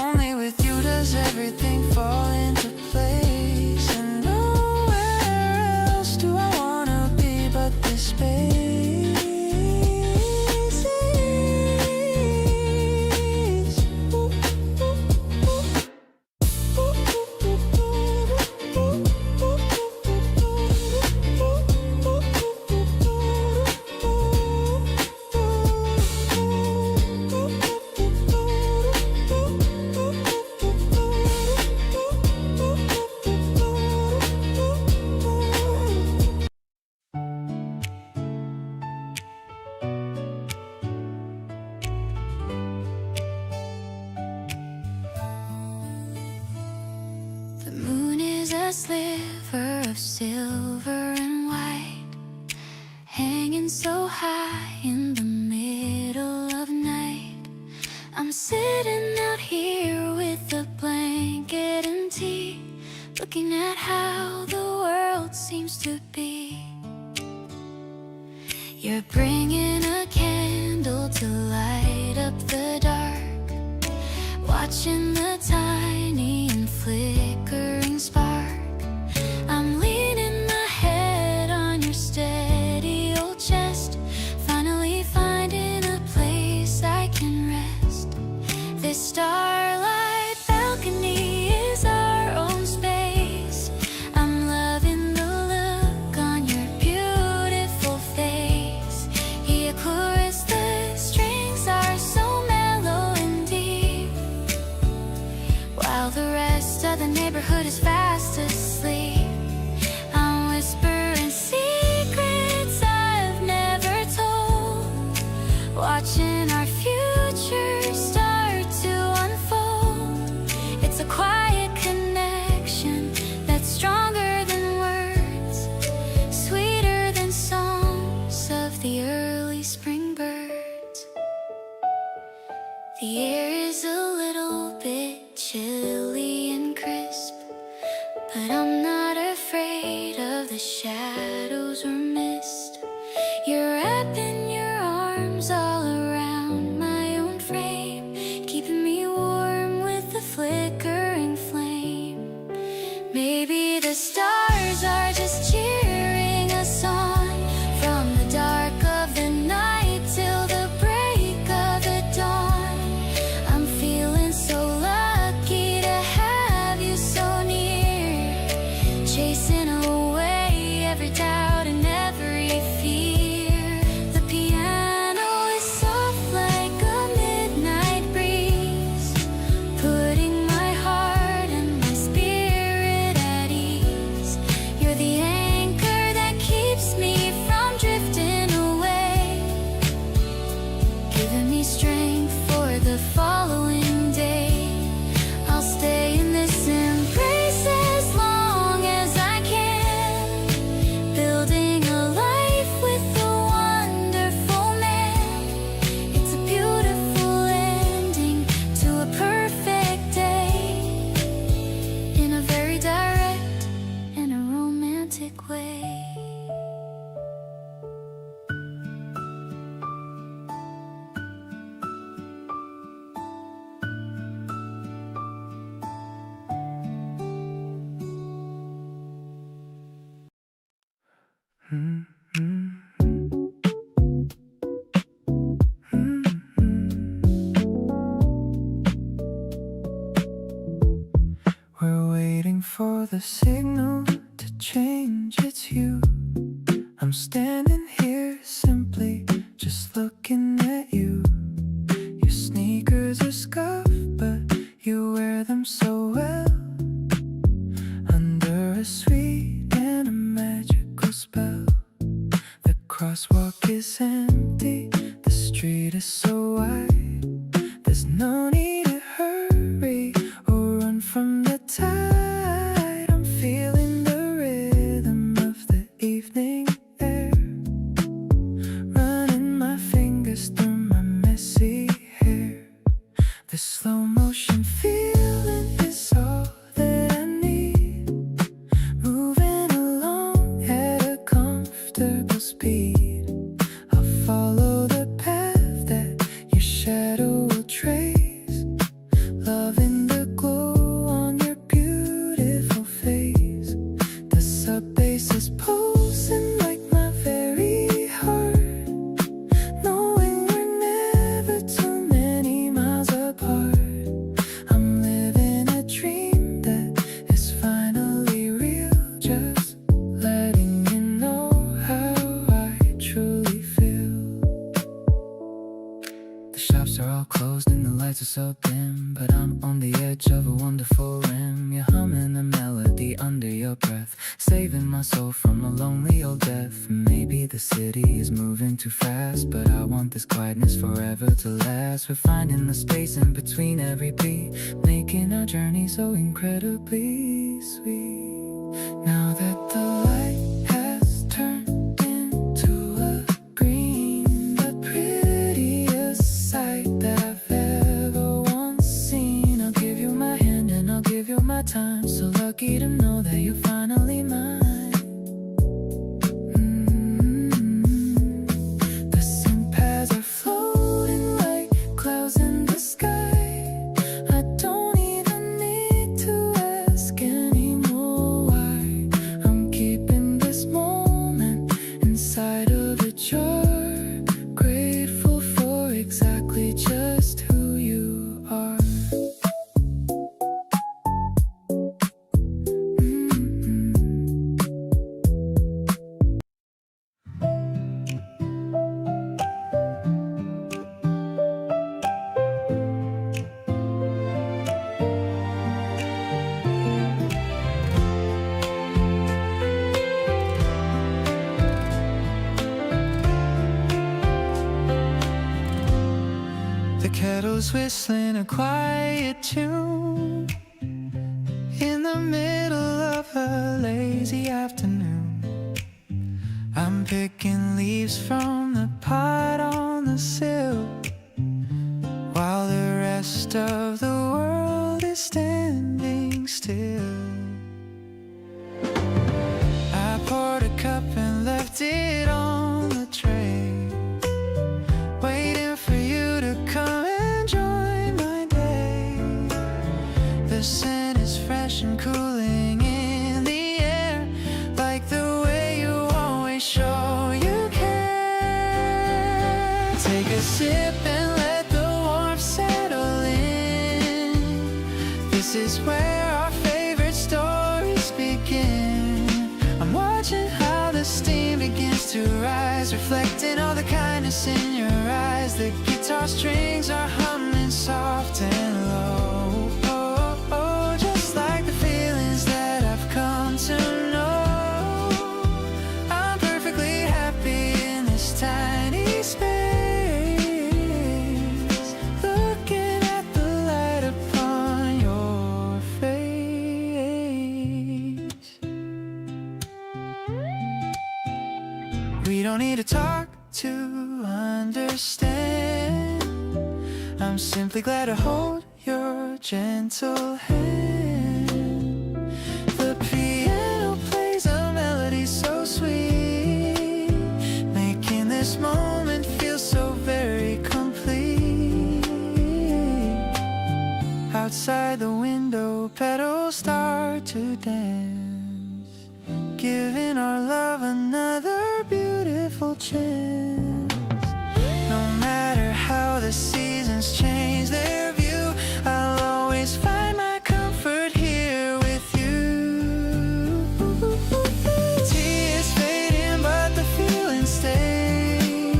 Only with you does everything fall into place, and nowhere else do I wanna be but this space. The moon is a sliver of silver and white, hanging so high in the middle of night. I'm sitting out here with a blanket and tea, looking at how the world seems to be. You're bringing a candle to light up the dark, watching the tiny and flickering spark. I'm leaning my head on your steady old chest, finally finding a place I can rest. This starlight balcony is our own space. I'm loving the look on your beautiful face. Your chorus, the strings are so mellow and deep, while the rest of the neighborhood is fast asleep. I'm whispering secrets I've never told, watching our future start to unfold. It's a quiet connection that's stronger than words, sweeter than songs of the early spring birds. The air is a little bit chilly and crisp, but I'm not We're waiting for the signal to change, it's you. I'm standing here simply just looking at you. Your sneakers are scuffed, but you wear them so well. Under a sweet and a magical spell. The crosswalk is empty, the street is so wide. There's no need to hurry or run from the tide. I'm feeling the rhythm of the evening air, running my fingers through my messy hair. The slow motion feeling is all that I need, moving along at a comfortable speed. I'll follow the path that your shadow will trace, loving the glow on your beautiful face. The sub bass is pulsing like my very heart, knowing we're never too many miles apart. I'm living a dream that is finally real, just letting you know how I truly feel. The shops are all closed and the lights are so dim, but I'm on the edge of a wonderful rim. You're humming a melody under your breath, saving my soul from a lonely old death. Maybe the city is moving too fast, but I want this quietness forever to last. We're finding the space in between every beat, making our journey so incredibly sweet. Now that the light has turned into a green, the prettiest sight that I've ever once seen. I'll give you my hand and I'll give you my time. So lucky to know that you're finally mine. The synth pads are floating like clouds in the sky. I don't even need to ask anymore why. I'm keeping this moment inside of a jar, grateful for exactly just who you are. The kettle's whistling a quiet tune in the middle of a lazy afternoon. I'm picking leaves from the pot on the sill, while the rest of the world is standing still. I poured a cup and left it on the tray, waiting for you to come and join my day. The scent is fresh and cooling in the air, like the way you always show you care. Take a sip and let the warmth settle in. This is where our favorite stories begin. I'm watching how the steam begins to rise, reflecting all the kindness in your eyes. The guitar strings are humming soft and low, oh, oh, just like the feelings that I've come to know. I'm perfectly happy in this tiny space, looking at the light upon your face. We don't need to talk to understand. I'm simply glad to hold your gentle hand. The piano plays a melody so sweet, making this moment feel so very complete. Outside the window, petals start to dance, giving our love another chills. No matter how the seasons change their view, I'll always find my comfort here with you. Tea is fading but the feeling stays.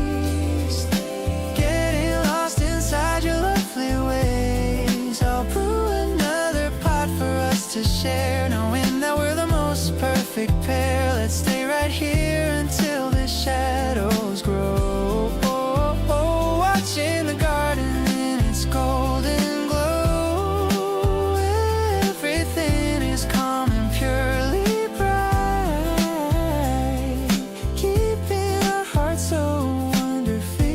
Getting lost inside your lovely ways. I'll brew another pot for us to share, knowing that we're the most perfect pair. Let's stay right here until the shadows grow. Watching the garden in its golden glow. Everything is calm and purely bright, keeping our hearts so wonderfully.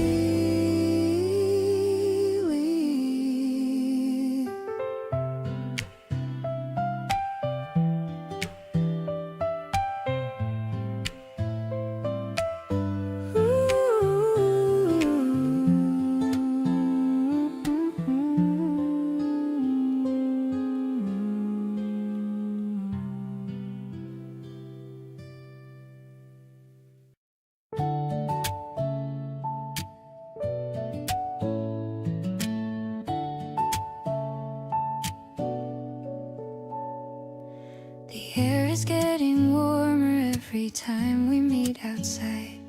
The air is getting warmer every time we meet outside.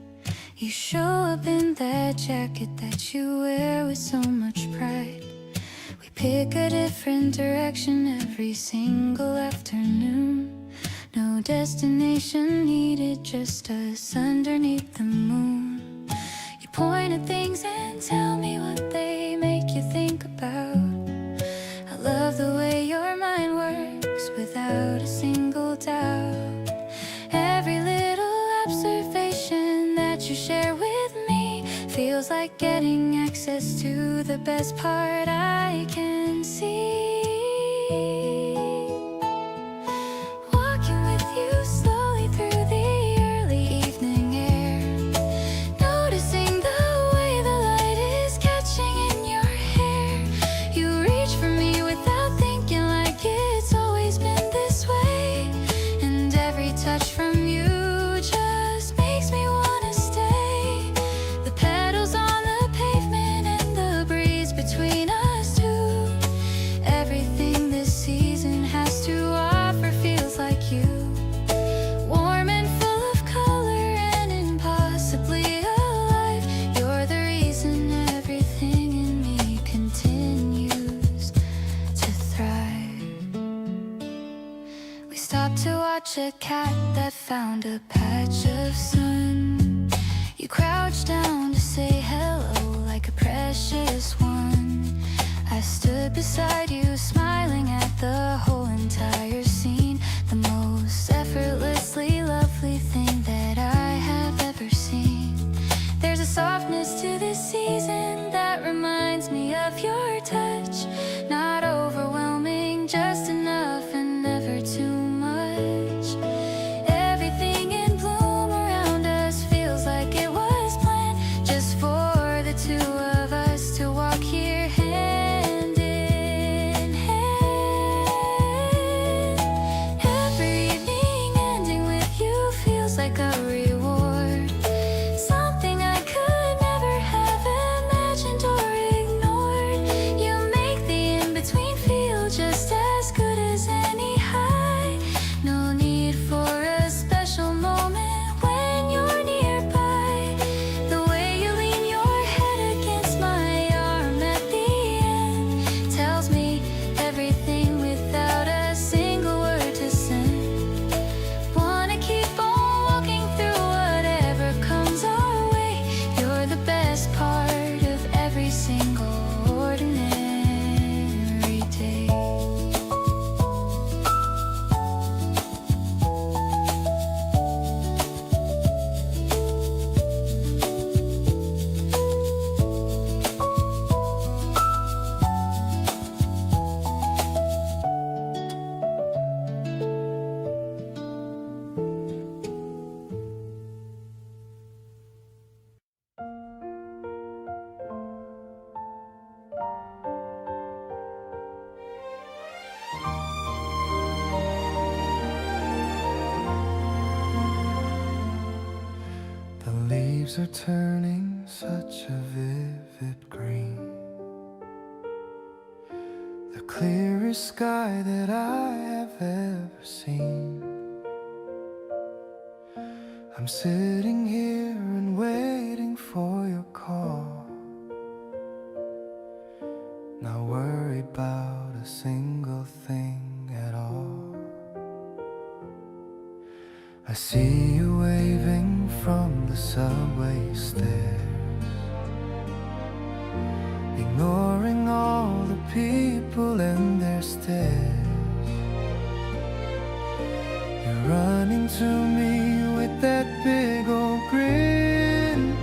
You show up in that jacket that you wear with so much pride. We pick a different direction every single afternoon. No destination needed, just us underneath the moon. You point at things and tell me what they make you think about. I love the way your mind works without a single doubt. Every little observation that you share with me feels like getting access to the best part I can see. Walking with you slowly through the early evening air, noticing the way the light is catching in your hair. You reach for me without thinking, like it's always been this way. And every touch from you just makes me wanna stay. The petals on the pavement and the breeze between us two. Everything this season has to offer feels like you. Warm and full of color and impossibly alive. You're the reason everything in me continues to thrive. We stopped to watch a cat that found a patch of sun. You crouched down to say hello like a precious one. I stood beside you smiling at the whole entire scene. The most effortlessly lovely thing that I have ever seen. There's a softness to this season that reminds me of your touch. Not overwhelming, just enough and never too much. Everything in bloom around us feels like it was planned just for the two of us to walk here hand in hand. Every evening ending with you feels like a reward. Something I could never have imagined or ignored. You make the in-between feel just as good as any high. No need for a special moment when you're nearby. The way you lean your head against my arm at the end tells me everything without a single word to send. Wanna keep on walking through whatever comes our way. You're the best part of every single ordinary day. skies are turning such a vivid green, the clearest sky that I have ever seen. I'm sitting here and waiting for your call, not worried about a single thing at all. I see you waving from the subway stairs, ignoring all the people and their stares. You're running to me with that big old grin,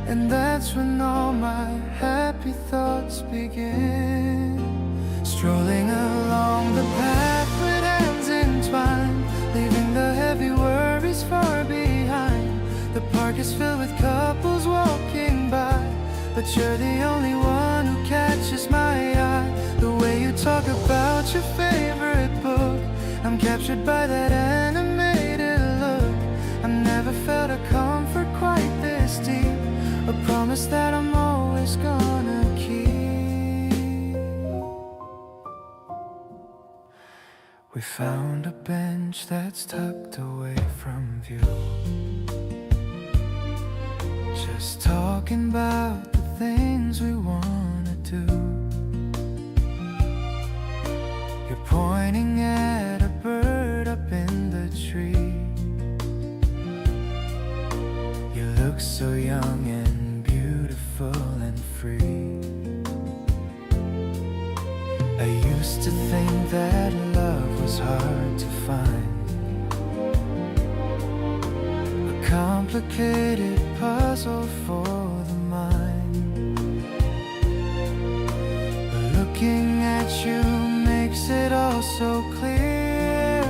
and that's when all my happy thoughts begin. Strolling along the path with hands entwined, leaving the heavy worries far behind. The park is filled with couples walking by, but you're the only one who catches my eye. The way you talk about your favorite book, I'm captured by that animated look. I've never felt a comfort quite this deep, a promise that I'm always gonna keep. We found a bench that's tucked away from view, just talking about the things we wanna do. You're pointing at a bird up in the tree. You look so young and beautiful and free. I used to think that love was hard to find, a complicated puzzle for the mind. But looking at you makes it all so clear.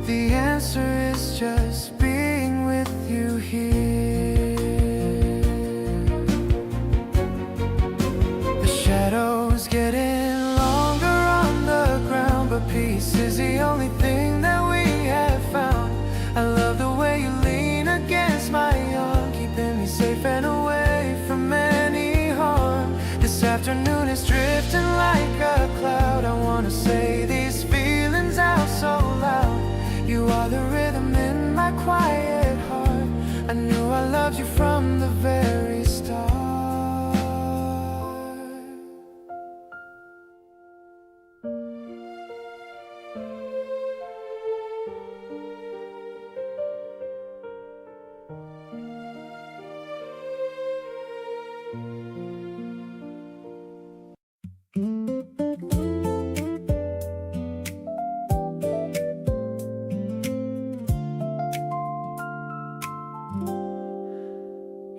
The answer is just being with you here. The shadows getting longer on the ground, but peace is the only thing that we have found. I love the way you lean against my arm, keeping me safe and away from any harm. This afternoon is drifting like a cloud. I wanna say these feelings out so loud. You are the rhythm in my quiet heart. I knew I loved you from the very start.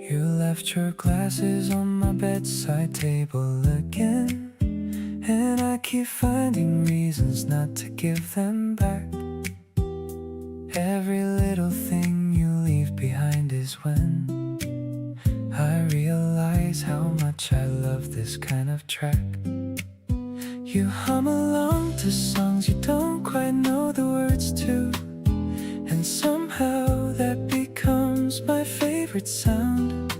You left your glasses on my bedside table again, and I keep finding reasons not to give them back. Every little thing you leave behind is when I realize how much I love this kind of track. You hum along to songs you don't quite know the words to, and somehow that becomes my favorite sound.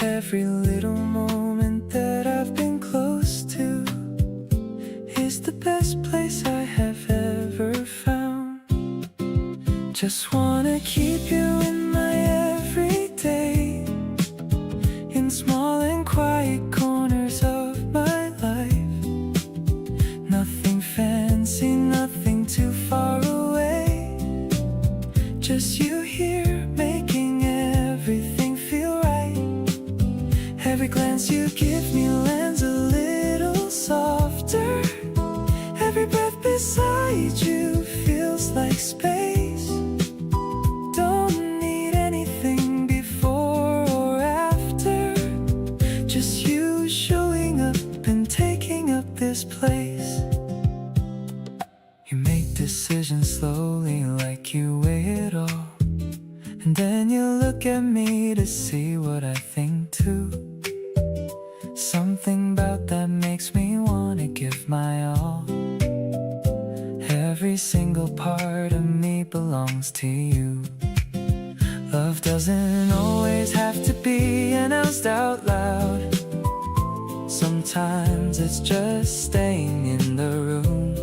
Every little moment that I've been close to is the best place I have ever found. Just wanna keep you in my everyday, in small and quiet corners of my life. Nothing fancy, nothing too far away, just you here making everything feel right. Every glance you give me lands a little softer. Every breath beside you feels like space. Don't need anything before or after, just you showing up and taking up this place. You make decisions slowly like you weigh it all, and then you look at me to see what I think too. Something about that makes me wanna give my all. Every single part of me belongs to you. Love doesn't always have to be announced out loud. Sometimes it's just staying in the room.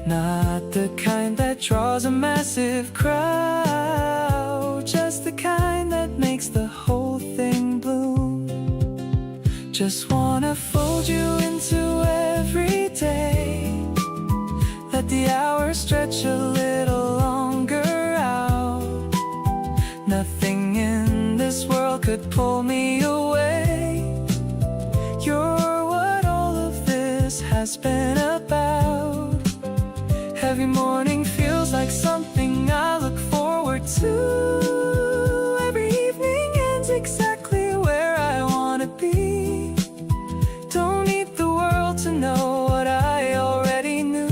Not the kind that draws a massive crowd, just the kind that makes the whole thing bloom. Just wanna fold you into every day. Let the hours stretch a little longer out. Nothing in this world could pull me away. You're what all of this has been about. Every morning feels like something I look forward to. Every evening ends exactly where I wanna be. Don't need the world to know what I already knew.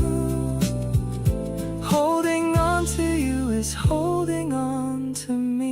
Holding on to you is holding on to me.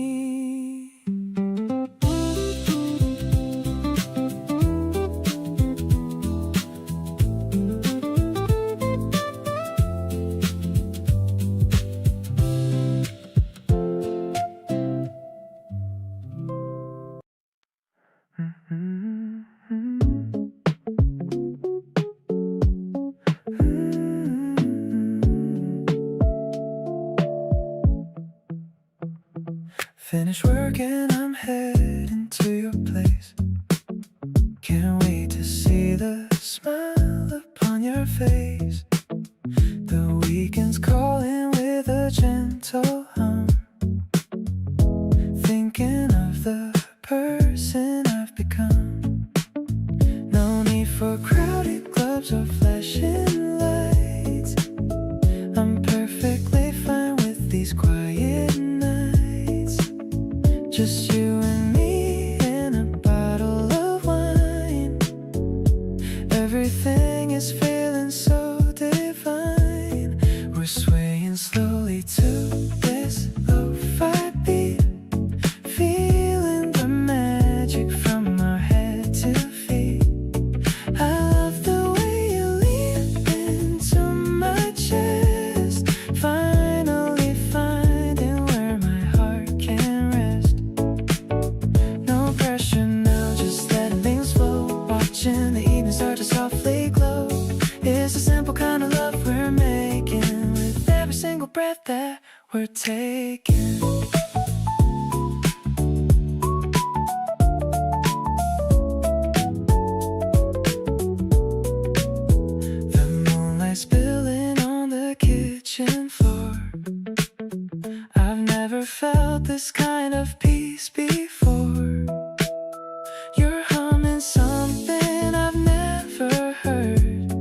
Finish work and I'm heading to your place. Can't wait to see the smile upon your face. The weekend's calling with a gentle hum. Thinking of the person I've become. No need for crowded clubs or flashing lights. I'm perfectly fine with these quiet nights. Just you and me and a bottle of wine. Everything is feeling so divine. We're swaying slowly to this lo-fi beat. Feeling the magic from our head to feet. I love the way you lean into my chest. Finally finding where my heart can rest. No pressure now, just letting things flow. Watching the evening start to softly glow. It's a simple kind of love we're making with every single breath that we're taking. The moonlight spilling on the kitchen floor. I've never felt this kind of peace before. You're humming something I've never heard.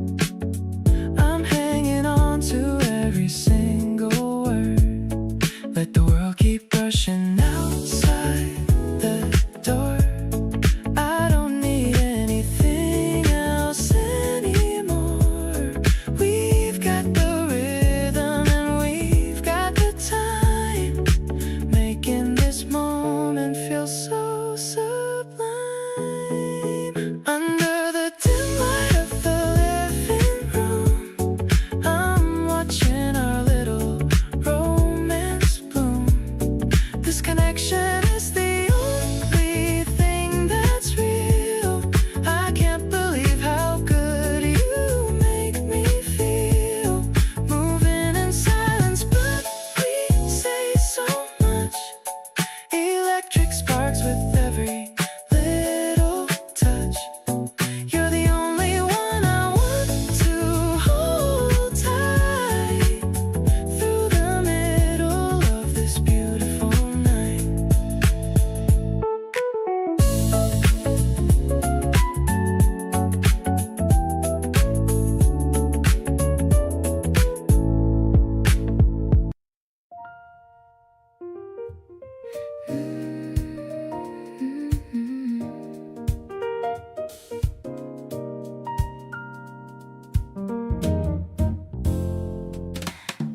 I'm hanging on to every single word. Let the world keep rushing outside the door. I don't need anything else anymore. We've got the rhythm and we've got the time, making this moment feel so sublime. Under the dim light of the living room, I'm watching our little romance bloom. This connection is the only thing that's real. I can't believe how good you make me feel. Moving in silence, but we say so much. Electric sparks with every little touch. You're the only one I want to hold tight through the middle of this beautiful night.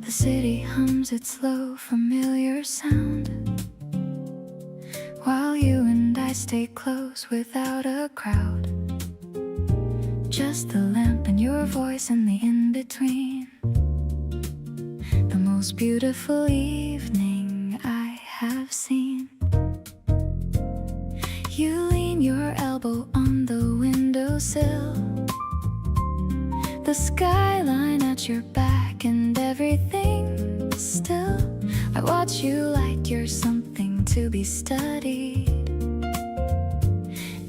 The city hums its low, familiar sound, while you and I stay close without a crowd. Just the lamp and your voice and the in-between. most beautiful evening I have seen. You lean your elbow on the windowsill, the skyline at your back and everything still. I watch you like you're something to be studied,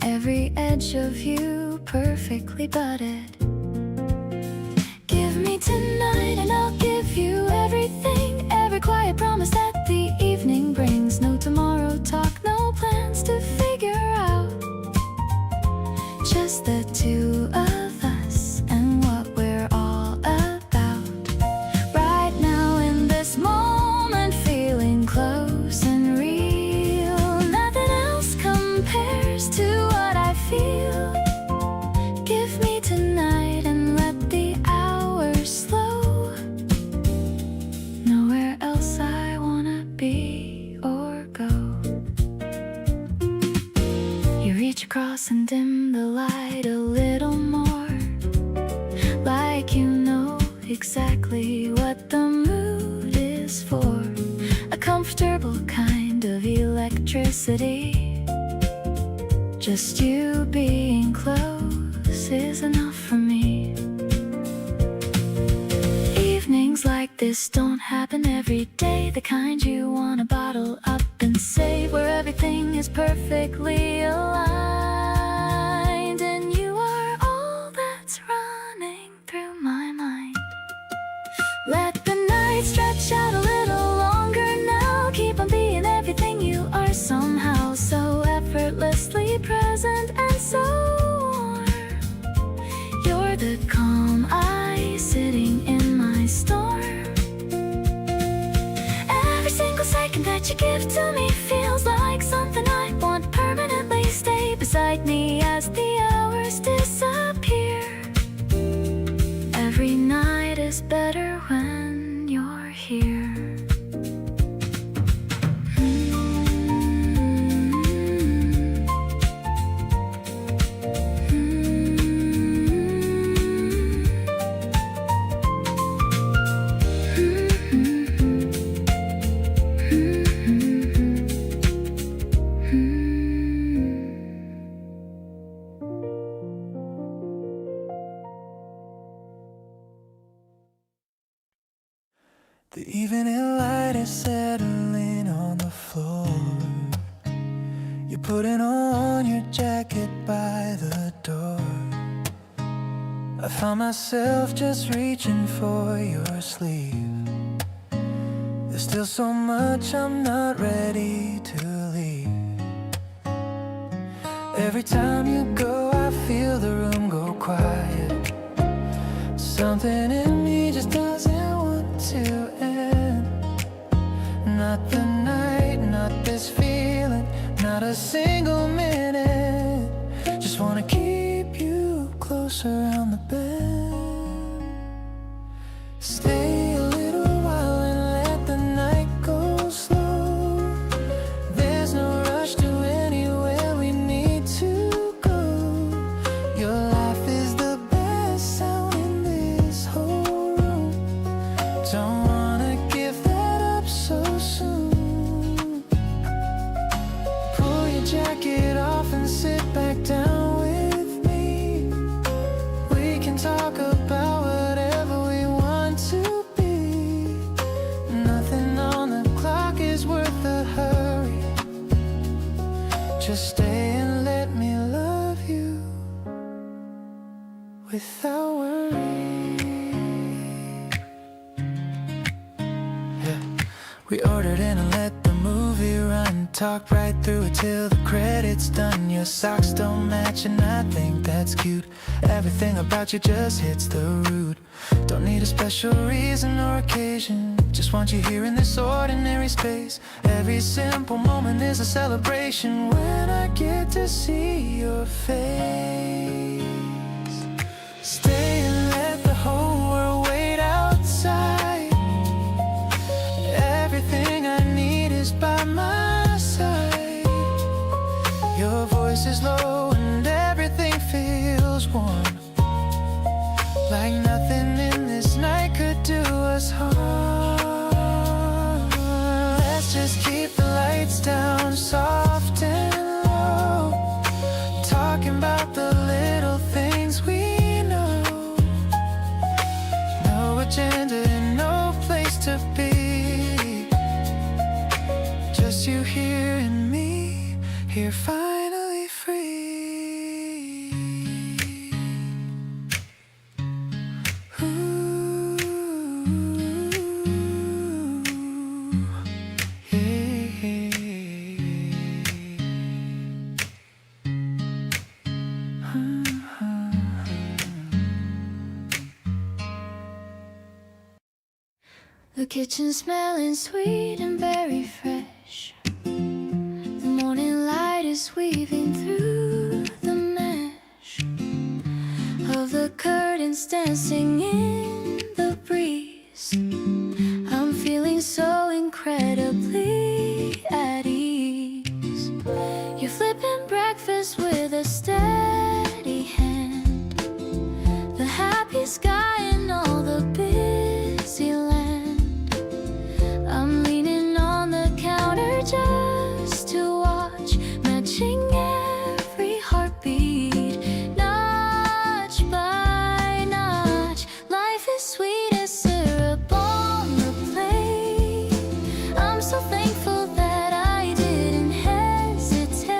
every edge of you perfectly budded. Give me tonight and I'll give you everything, every quiet promise that the evening brings. No tomorrow talk, no plans to figure out, just the two of us and what we're all about. Right now in this moment, feeling close and real, nothing else compares to what I feel. Give me tonight and let the hours slow. Nowhere else I wanna be or go. You reach across and dim the light a little more, like you know exactly what the mood is for. A comfortable kind of electricity. Just you being close is enough for me. Evenings like this don't happen every day, the kind you wanna bottle up and save, where everything is perfectly aligned and you are all that's running through my mind. Let the night stretch out a little longer now, keep on being everything you are, somehow so effortlessly present and so warm. You're the calm eye sitting in my storm. Every single second that you give to me feels like something I want permanently. Stay beside me as the hours disappear. Every night is better when you're here. The evening light is settling on the floor. You're putting on your jacket by the door. I found myself just reaching for your sleeve. There's still so much I'm not ready to leave. Every time you go, I feel the room go quiet. Something in me just doesn't want to end. Not the night, not this feeling, not a single minute. Just wanna keep you close around the bend. Stay a little while and let the night go slow. There's no rush to anywhere we need to go. Your life is the best sound in this whole room. Don't wanna give that up so soon. Pull your jacket off and sit back down with me. We can talk about whatever we want to be. Nothing on the clock is worth the hurry. Just stay and let me love you without worry. Yeah. We ordered in and let the movie run. Talk right through it till the credits done. Your socks don't match and I think that's cute. Everything about you just hits the root. Don't need a special reason or occasion. Just want you here in this ordinary space. Every simple moment is a celebration when I get to see your face. Stay and let the whole world wait outside. Everything I need is by my side. Your voice is low and everything feels warm, like nothing in this night could do us harm. finally free. Ooh, yeah. The kitchen smelling sweet and very fresh. The morning light is weaving through the mesh of the curtains dancing in the breeze. I'm feeling so incredibly at ease. You're flipping breakfast with a steady hand. The happiest guy in all the busy land. I'm leaning on the counter just to watch, matching every heartbeat, notch by notch. Life is sweet as syrup on the plate. I'm so thankful that I didn't hesitate.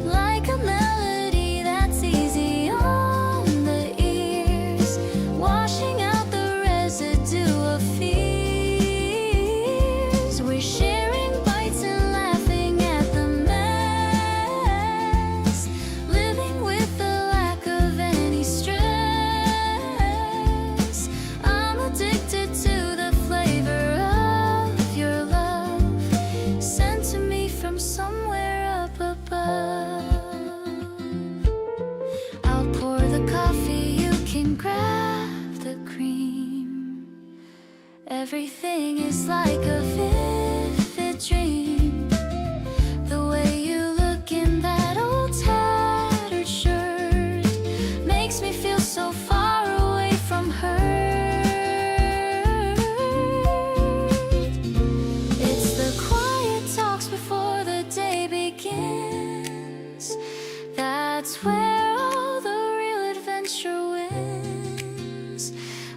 Like a melody that's easy on the ears, washing out the residue of fears. We're sharing bites and laughing at the mess, living with the lack of any stress. I'm addicted to the flavor of your love, sent to me from somewhere up above. I'll pour the coffee, you can grab the cream. Everything is like a vivid dream. The way you look in that old tattered shirt makes me feel so far away from hurt. It's the quiet talks before the day begins. That's where all the real adventure wins.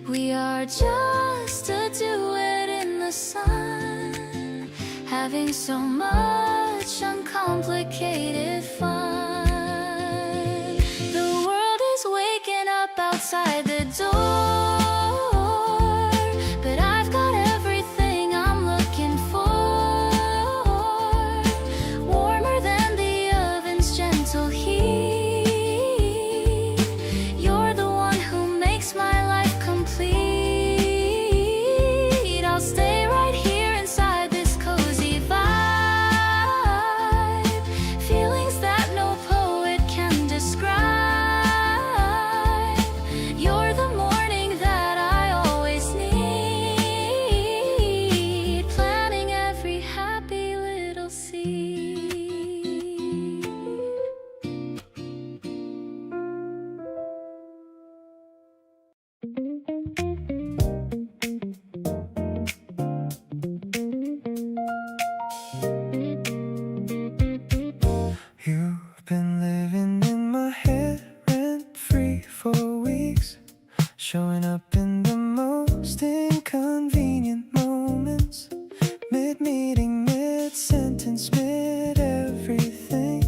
We are just a duet in the sun, having so much uncomplicated fun. The world is waking up outside the door, but I've got everything I'm looking for. Warmer than the oven's gentle heat. You're the one who makes my life complete. I'll stay right here inside this cozy vibe. Feelings that no poet can describe. You're the morning that I always need, planting every happy little seed. You've been living in my head rent-free for weeks, showing up in the most inconvenient moments, mid-meeting, mid-sentence, mid-everything.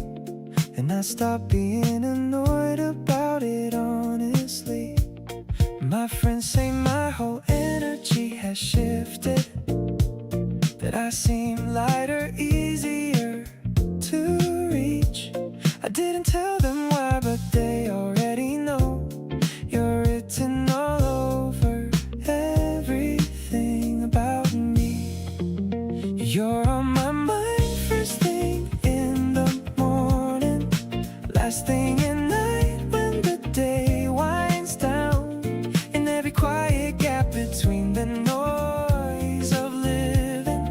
And I stopped being annoyed about it, honestly. My friends say my whole energy has shifted, that I seem lighter, easier to reach. I didn't tell them why, but they already know. You're written all over everything about me. You're on my mind first thing in the morning, last thing at night when the day winds down. In every quiet gap between the noise of living,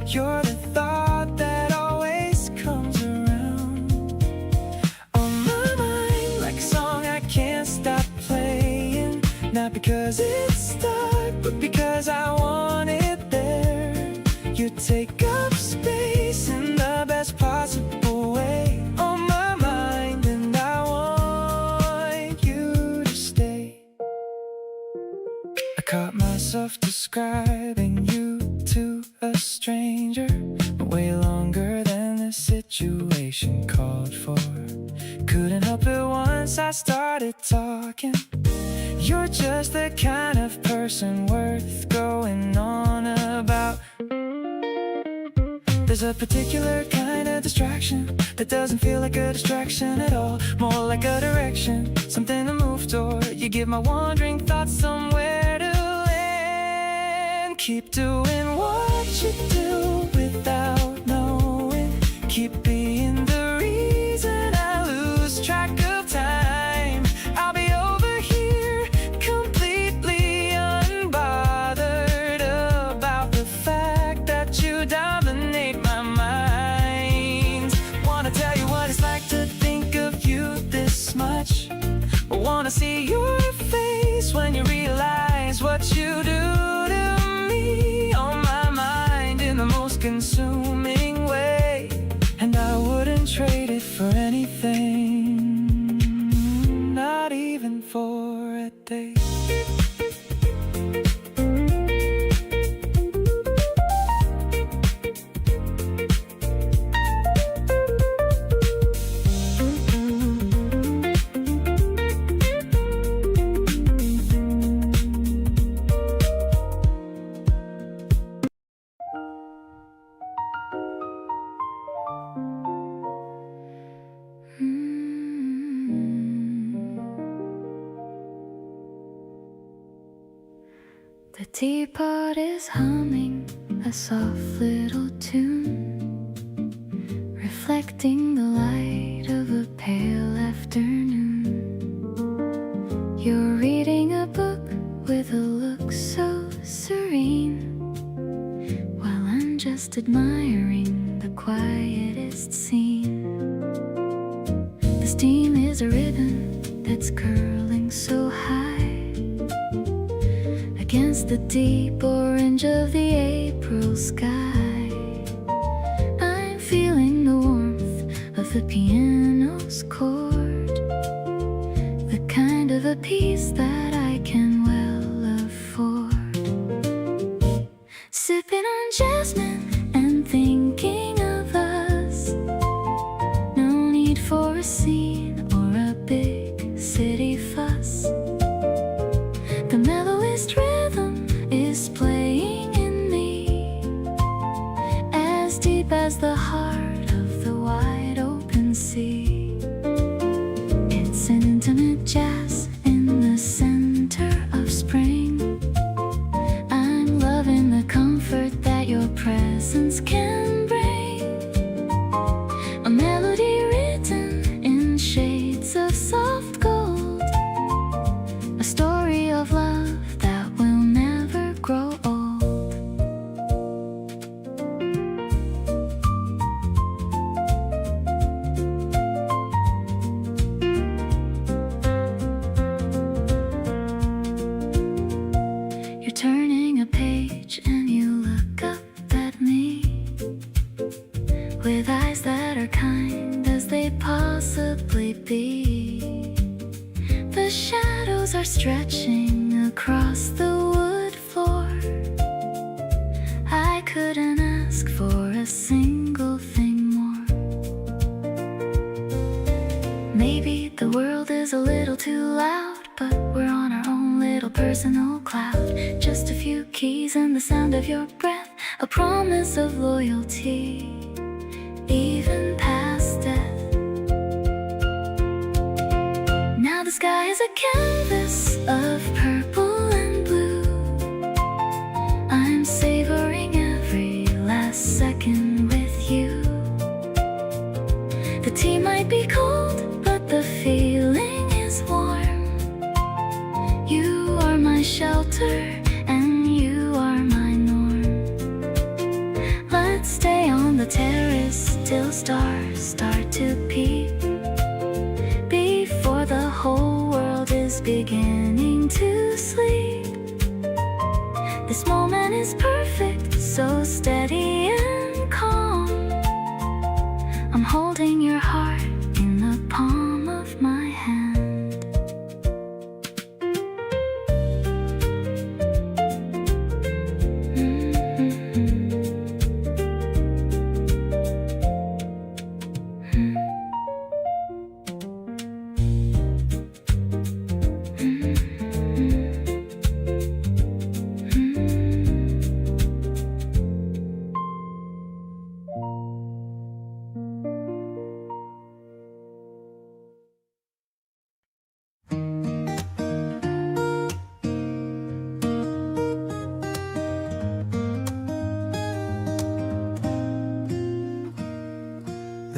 you're the thought that always comes around. On my mind, like a song I can't stop playing, not because it's stuck, but because I want it there. You take up space in the best possible way on my mind, and I want you to stay. I caught myself describing you to a stranger, but way longer than this situation situation called for. Couldn't help it once I started talking. You're just the kind of person worth going on about. There's a particular kind of distraction that doesn't feel like a distraction at all. More like a direction, something to move toward. You give my wandering thoughts somewhere to land. Keep doing what you do without knowing. Keep being the reason I lose track of time. I'll be over here completely unbothered about the fact that you dominate my mind. Wanna tell you what it's like to think of you this much. I wanna see your face when you realize what you do to me. On my mind in the most consuming way, and I wouldn't trade it for anything, not even for a day. The teapot is humming a soft little tune, reflecting the light of a pale afternoon. You're reading a book with a look so serene, while I'm just admiring the quietest scene. The steam is a ribbon that's curling so high against the deep orange of the April sky. I'm feeling the warmth of the piano's chord, the kind of a piece that I can well afford. Sipping on jasmine and thinking of us. No need for a scene or a big city fuss. The mellowest rhythm is playing in me, as deep as the heart of the wide open sea. It's an intimate jazz in the center of spring. I'm loving the comfort that your presence can bring. A melody written in shades of soft gold, a story of love that will never grow old. You're turning a page and you look up at me with eyes that are kind as they possibly be. The shadows are stretching across the wood floor. I couldn't ask for a single thing more. Maybe the world is a little too loud, but we're on our own little personal cloud. Just a few keys and the sound of your breath, a promise of loyalty, even past death. Now the sky is a canvas of purple and blue. I'm savoring every last second with you. The tea might be cold, but the feeling is warm. You are my shelter and you are my norm. Let's stay on the terrace till stars start to peep, before the whole world is beginning to sleep. This moment is perfect, so steady and calm. I'm holding your heart in the palm of my hand.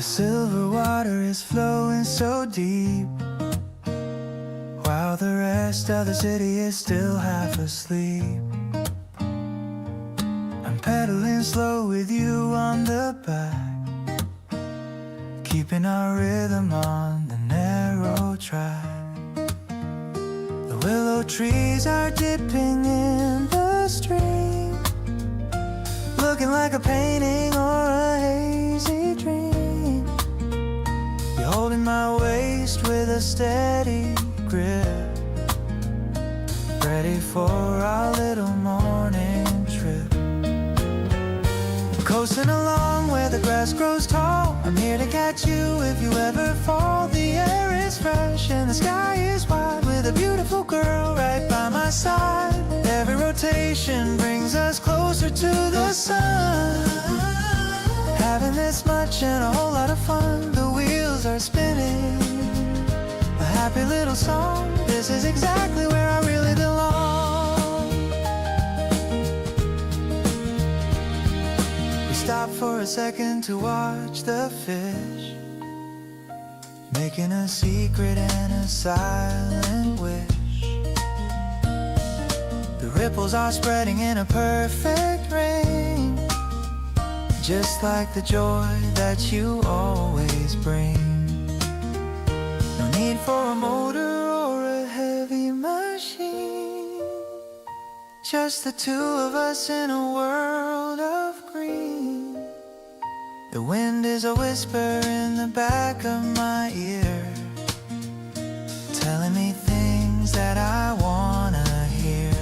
silver water is flowing so deep, while the rest of the city is still half asleep. I'm pedaling slow with you on the back, keeping our rhythm on the narrow track. The willow trees are dipping in the stream, looking like a painting or a hazy dream. You're holding my waist with a steady grip, ready for our little morning trip. Coasting along where the grass grows tall, I'm here to catch you if you ever fall. The air is fresh and the sky is wide, with a beautiful girl right by my side. Every rotation brings us closer to the sun. Having this much and a whole lot of fun, the wheels are spinning, a happy little song. This is exactly where I really belong. We stop for a second to watch the fish, making a secret and a silent wish. The ripples are spreading in a perfect rain, just like the joy that you always bring. No need for a motor or a heavy machine, just the two of us in a world of green. The wind is a whisper in the back of my ear, telling me things that I wanna hear.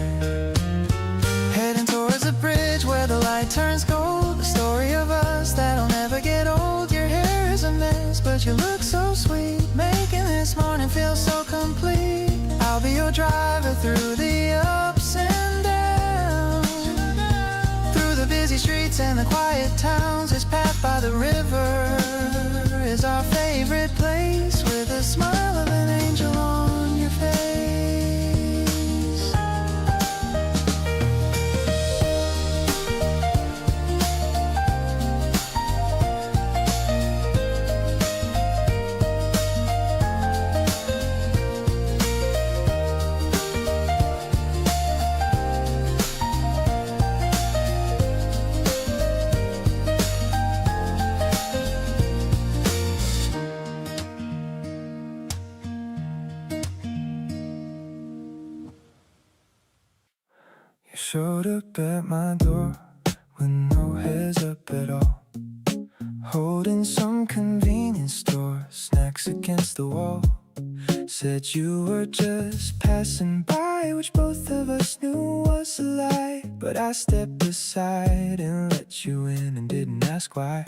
Heading towards a bridge where the light turns gold, the story of us that'll never get old. Your hair is a mess, but you look so sweet, making this morning feel so complete. I'll be your driver through the ups and downs, through the busy streets and the quiet towns. This path by the river is our favorite place, with a smile of an angel on your face. You showed up at my door with no heads up at all, holding some convenience store snacks against the wall. Said you were just passing by, which both of us knew was a lie. But I stepped aside and let you in and didn't ask why.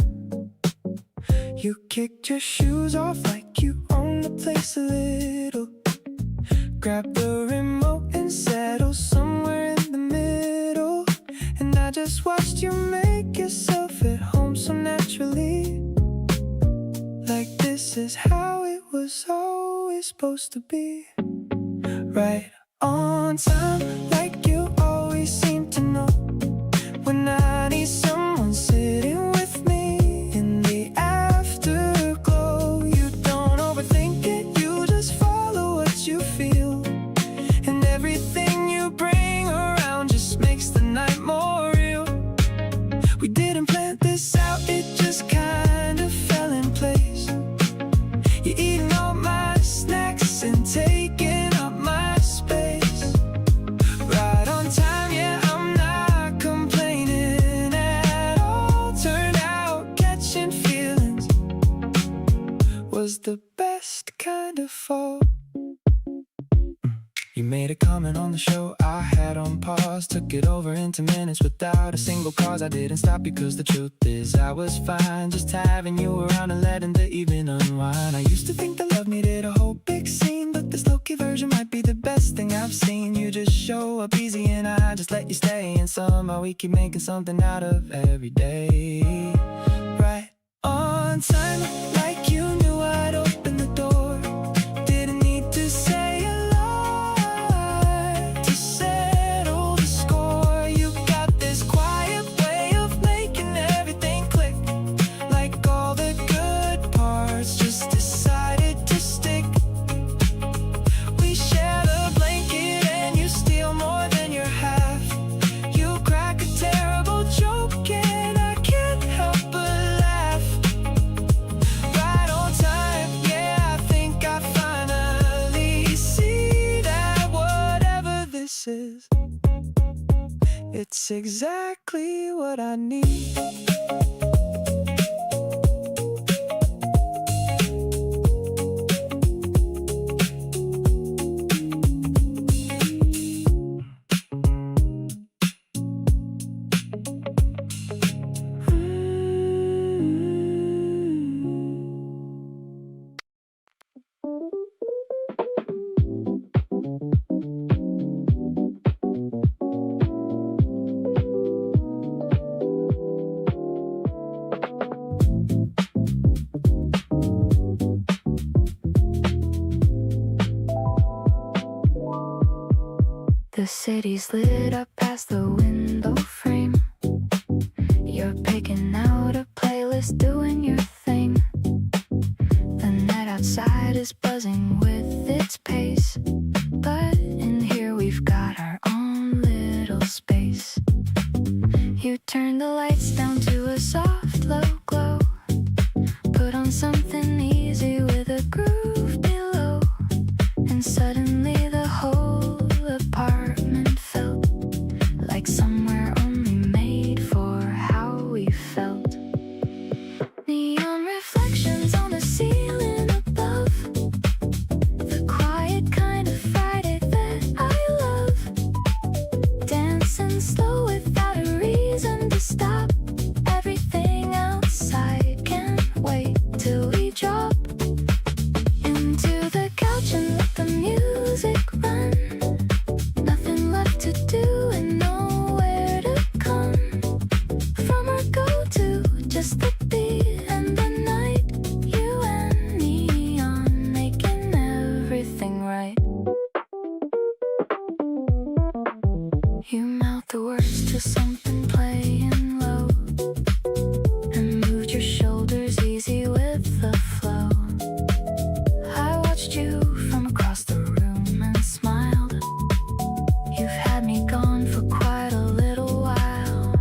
You kicked your shoes off like you owned the place a little, grabbed the remote and settled somewhere in the middle. And I just watched you make yourself at home so naturally, like this is how it was always supposed to be. Right on time, like you always seem to know, when I need someone sitting with me in the afterglow. You don't overthink it, you just follow what you feel, and everything you bring around just makes the night more real. We didn't plan this out, it just kind of fell in place. You're eating all my snacks and taking up my space. Right on time, yeah, I'm not complaining at all. Turned out catching feelings was the best kind of fall. You made a comment on the show I had on pause, took it over into minutes without a single cause. I didn't stop because the truth is I was fine just having you around and letting the evening unwind. I used to think that love needed a whole big scene, but this low-key version might be the best thing I've seen. You just show up easy and I just let you stay, and somehow we keep making something out of every day. Right on time, like you knew I'd open the door. Didn't need to say a lot to settle the score. You got this quiet way of making everything click, like all the good promises. It's exactly what I need. The city's lit up past the window frame. You're picking out a playlist, doing your thing. The night outside is buzzing with its pace, but in here we've got our own little space. You turn the lights down to a soft low glow, put on something easy with a groove below, and suddenly the whole apartment felt like somewhere only made for how we felt. Neon reflections on the ceiling above, the quiet kind of Friday that I love. Dancing slow without a reason to stop. Everything outside can't wait till we drop into the couch and let the music run. Nothing left to do and nowhere to come from our go-to, just the beat and the night. You and me on making everything right. You mouth the words to something playing low and moved your shoulders easy with the flow. I watched you from across the room and smiled. You've had me gone for quite a little while.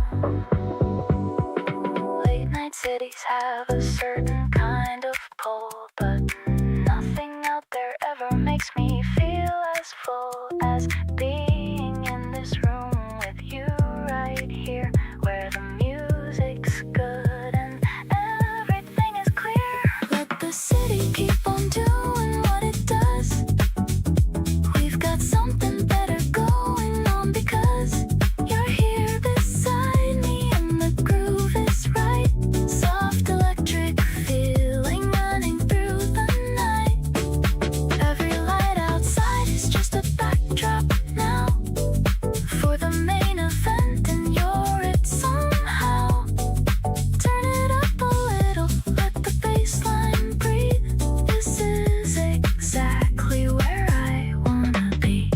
Late night cities have a certain kind of pull, but nothing out there ever makes me feel as full as being in this room with you right here, where the music's good and everything is clear. Let the city keep on doing what it does. We've got something better going on because you're here beside me and the groove is right. Soft electric feeling running through the night. Every light outside is just a backdrop now for the main event, and you're it somehow. Turn it up a little, let the bass line breathe. This is exactly where I wanna be.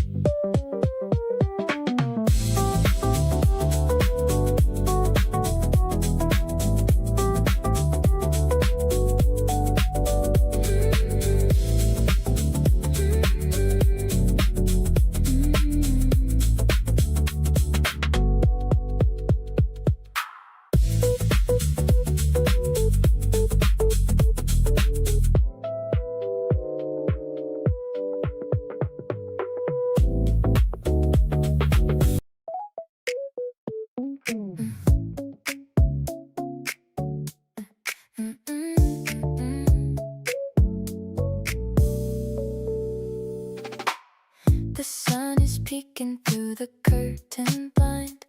The sun is peeking through the curtain blind.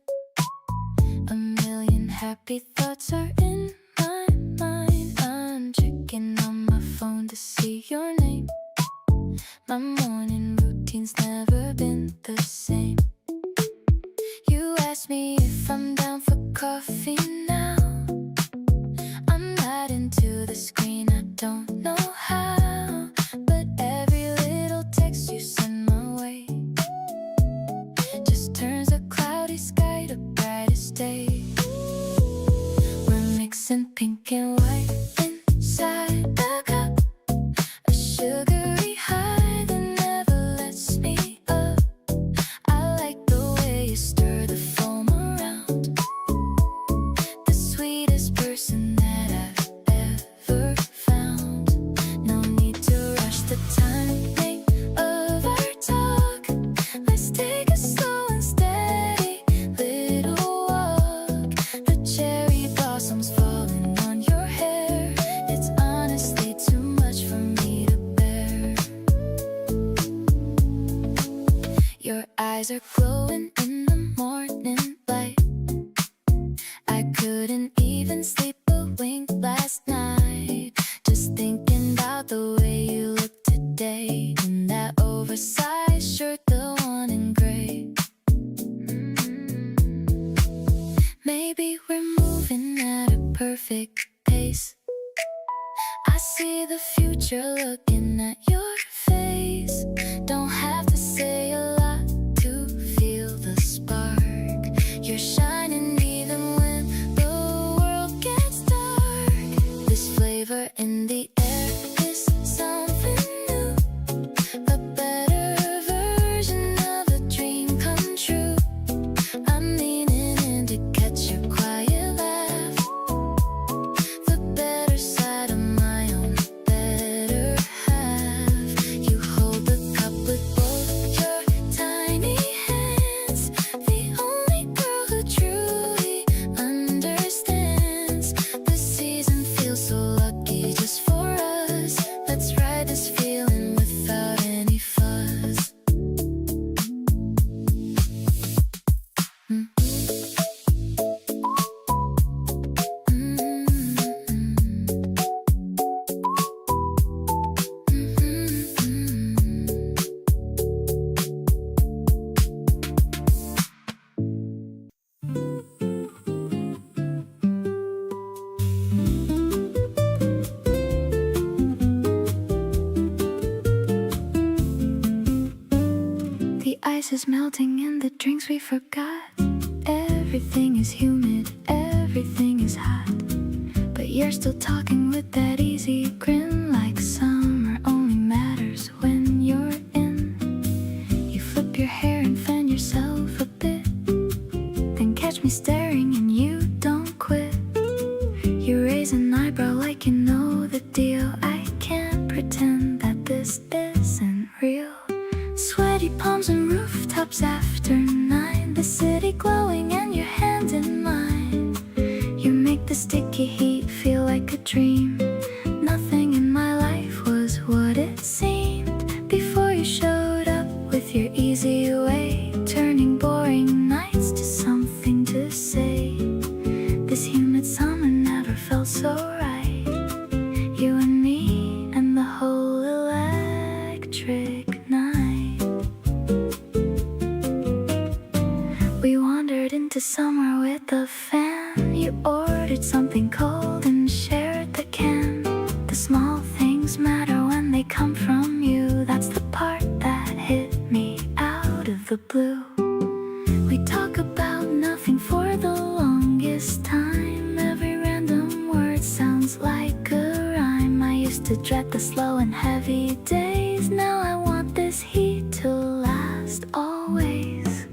A million happy thoughts are in my mind. I'm checking on my phone to see your name. My morning routine's never been the same. You asked me if I'm down for coffee now. I'm not into the screen, I don't know how, but every little text you send my way just turns a cloudy sky to brightest day. We're mixing pink and white inside the cup, a sugary high that never lets me up. I like the way you stir the foam around, the sweetest person that I've ever found. No need to rush the timing of our talk. Let's take it slow. Your eyes are glowing in the morning light. I couldn't even sleep a wink last night, just thinking about the way you look today in that oversized shirt, the one in gray. Maybe we're moving at a perfect pace. I see the future looking at your face. Don't have to say a lot to feel the spark. You're shining even when the world gets dark. This flavor in the air is something new, a better version of a dream come true. I'm leaning in to catch your quiet laugh, the better side of my own better half. You hold the cup with both your tiny hands, the only girl who truly understands. This season feels so lucky just for us. Let's ride this feeling without any fuss. The ice is melting in the drinks we forgot. Everything is humid, everything is hot, but you're still talking with that easy grin, like summer only matters when you're in. You flip your hair and fan yourself a bit, then catch me staring and you don't quit. You raise an eyebrow like you know the deal. I can't pretend that this isn't real. Sweaty palms and rooftops after 9, the city glowing and your hand in mine. You make the sticky heat feel like a dream. Nothing in my life was what it seemed before you showed up with your easy way, turning boring nights to something to say. This humid summer never felt so right. You and me and the whole electric night. We wandered into summer with a fan. You ordered something cold and shared the can. The small things matter when they come from you. That's the part that hit me out of the blue. We talk about nothing for the longest time. Every random word sounds like a rhyme. I used to dread the slow and heavy days. Now I want this heat to last always.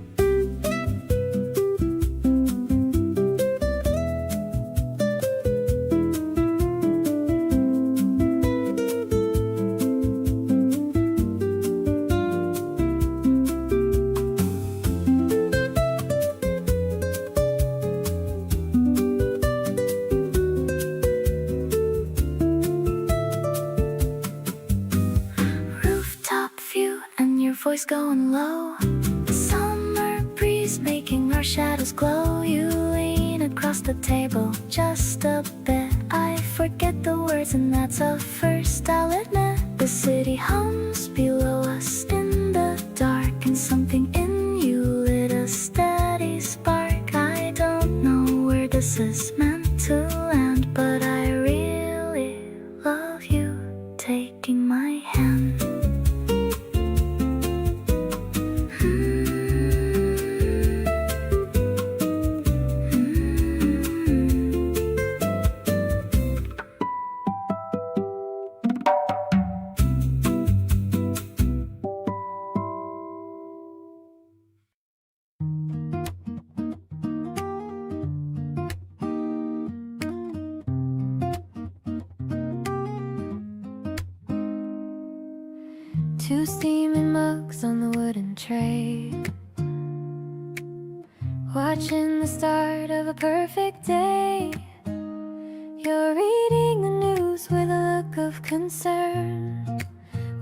Voice going low, summer breeze making our shadows glow. You lean across the table just a bit. I forget the words and that's a first, I'll admit. The city hums below us in the dark, and something in you lit a steady spark. I don't know where this is meant to land, but I really love you taking my hand. Two steaming mugs on the wooden tray, watching the start of a perfect day. You're reading the news with a look of concern,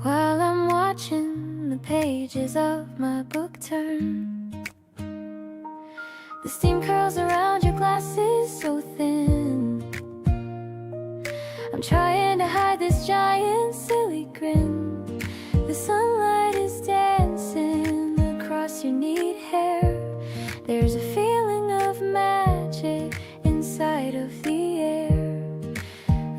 while I'm watching the the pages of my book turn. The steam curls around your glasses so thin. I'm trying to hide this giant silly grin. The sunlight is dancing across your neat hair. There's a feeling of magic inside of the air.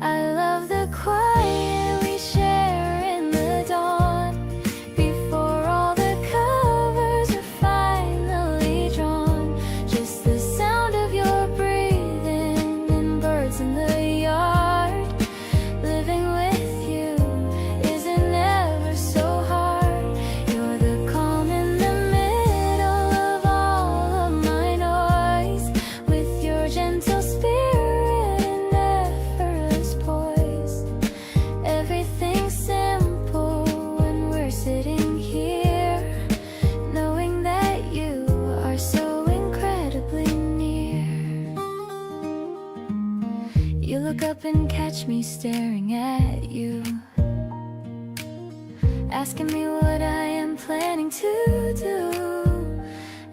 I love the quiet we share in the dawn, before all the covers are finally drawn. Just the sound of your breathing and birds in the yard. Living with you isn't ever so hard. You're the calm in the middle of all of my noise, with your gentle spirit and effortless poise. Everything's simple when we're sitting here, knowing that you are so incredibly near. You look up and catch me staring at you, asking me what I am planning to do.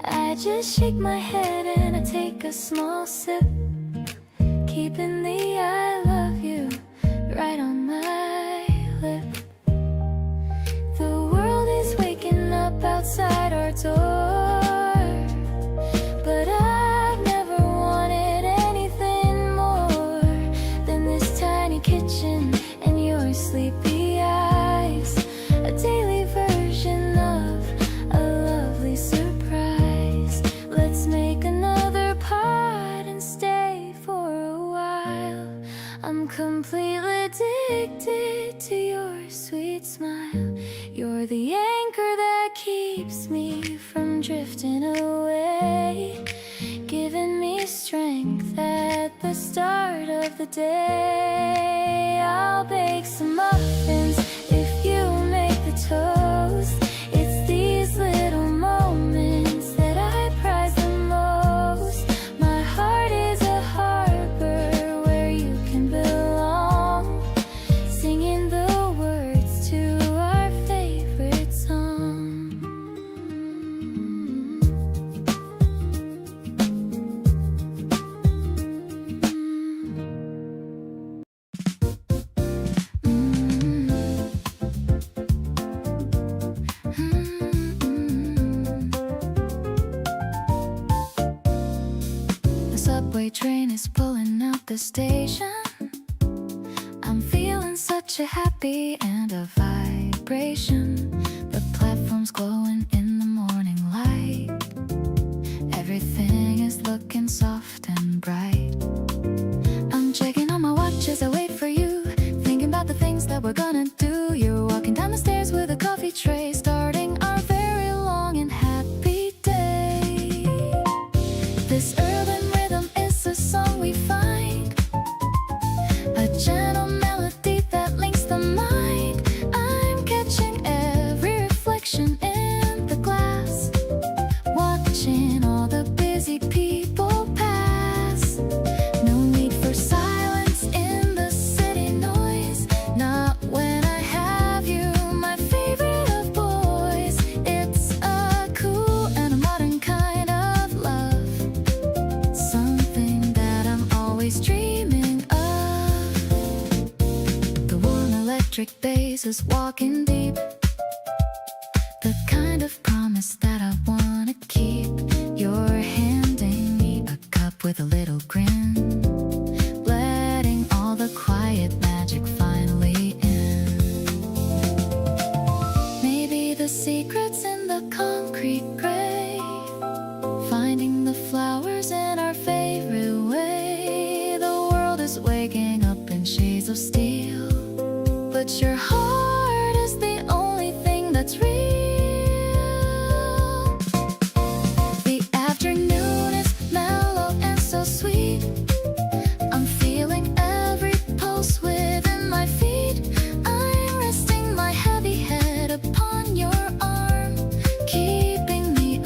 I just shake my head and I take a small sip, keeping the I love you right on my lip. The world is waking up outside our door, but I've never wanted anything more than this tiny kitchen and your sleepy eyes. A daily version of a lovely surprise. Let's make another part and stay for a while. I'm completely addicted to your sweet smile. You're the anchor that keeps me from drifting away, giving me strength at the start of the day. I'll bake some muffins if you make the toast. It's these little moments that I prize the most. My heart is a harbor where you can belong, singing the words to our favorite song. The subway train is pulling out the station. I'm feeling such a happy and a vibration. The platform's glowing in the morning light. Everything is looking soft and bright. I'm checking on my watch as I wait for you, thinking about the things that we're gonna do. You're walking down the stairs with a coffee tray, starting our very long and happy day. This urban rhythm is a song we find, a gentle melody that links the mind. I'm catching every reflection in the glass, watching all the busy people pass. No need for silence in the city noise, not when I have you, my favorite of boys. It's a cool and a modern kind of love, something that I'm always dreaming of. The warm electric bass is walking deep, the kind of promise that I wanna keep. You're handing me a cup with a little grin, letting all the quiet magic finally in. Maybe the secret's in the concrete grave, finding the flowers in our favorite way. The world is waking up in shades of steel, but your heart is the only thing that's real. The afternoon is mellow and so sweet. I'm feeling every pulse within my feet. I'm resting my heavy head upon your arm, keeping me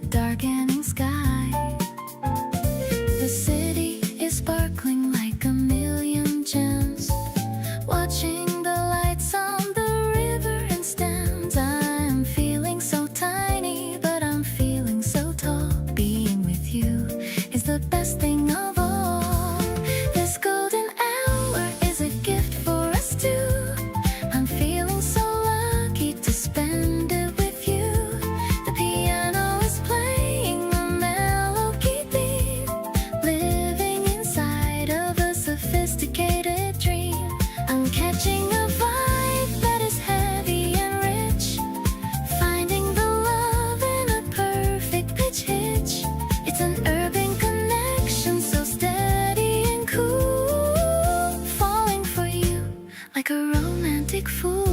darkening sky. The city is sparkling like a million gems, watching the lights on the river and stands. I'm feeling so tiny, but I'm feeling so tall. Being with you is the best thing of all. This golden hour is a gift for us two. I'm feeling so lucky to spend it with you. The piano is playing a melody theme, living inside of a sophisticated dream. I'm catching a vibe that is heavy and rich, finding the love in a perfect pitch hitch. It's an urban connection so steady and cool, falling for you like a romantic fool.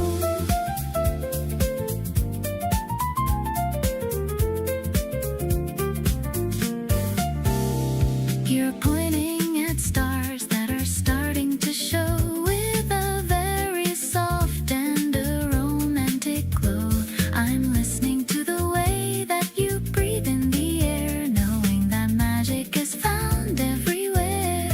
You're pointing at stars that are starting to show with a very soft and a romantic glow. I'm listening to the way that you breathe in the air, knowing that magic is found everywhere.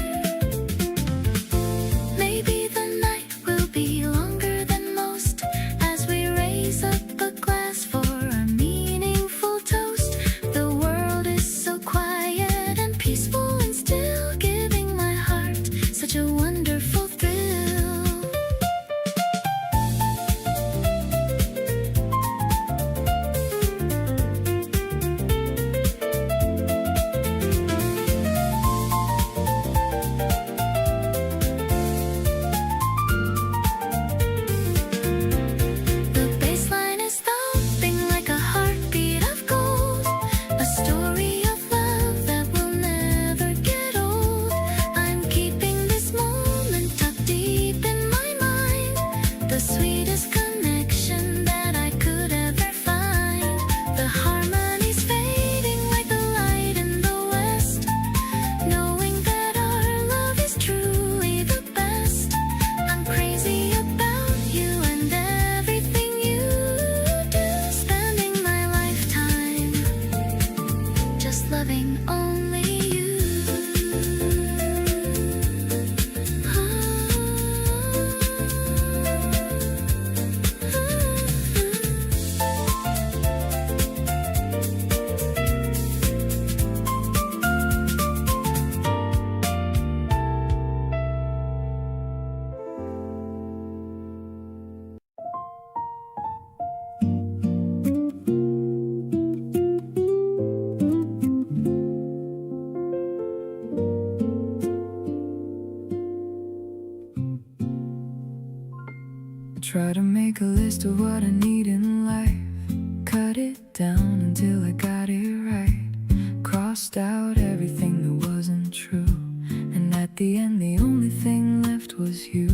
Maybe the night will be longer than most as we raise up a glass for a meaningful toast. The world is so quiet and peaceful and still, giving my heart such a wonderful thrill. The bass line is thumping like a heartbeat of gold, a story of love that will never get old. I'm keeping this moment tucked deep in my mind, the sweetest connection that I could ever find. The harmony's fading like the light in the west, knowing that our love is truly the best. I'm crazy about you and everything you do, spending my lifetime just loving only you. Try to make a list of what I need in life, cut it down until I got it right, crossed out everything that wasn't true, and at the end the only thing left was you.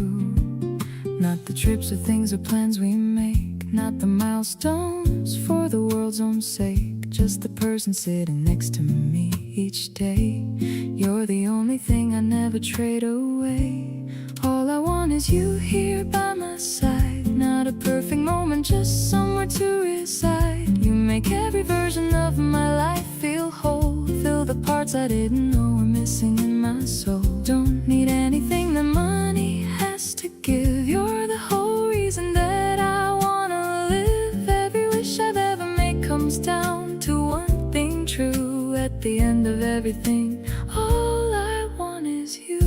Not the trips or things or plans we make, not the milestones for the world's own sake, just the person sitting next to me each day. You're the only thing I never trade away. All I want is you here by my side, not a perfect moment, just somewhere to reside. You make every version of my life feel whole, fill the parts I didn't know were missing in my soul. Don't need anything that money has to give, you're the whole reason that I wanna live. Every wish I've ever made comes down to one thing true. At the end of everything, all I want is you.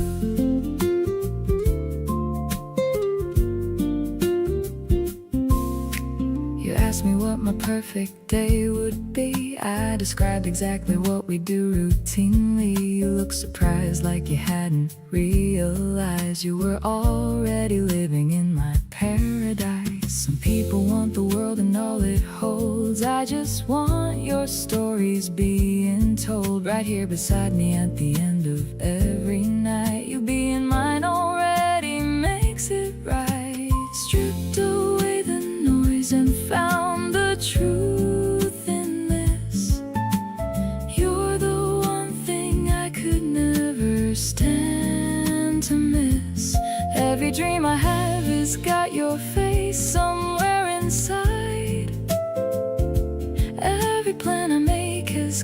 You asked me what my perfect day would be, I described exactly what we do routinely. You looked surprised like you hadn't realized you were already living in my paradise. Some people want the world and all it holds, I just want your stories being told right here beside me at the end of every night. You being mine already makes it right. Stripped away the noise and found the truth in this. You're the one thing I could never stand to miss. Every dream I have has got your face somewhere inside. Every plan I make has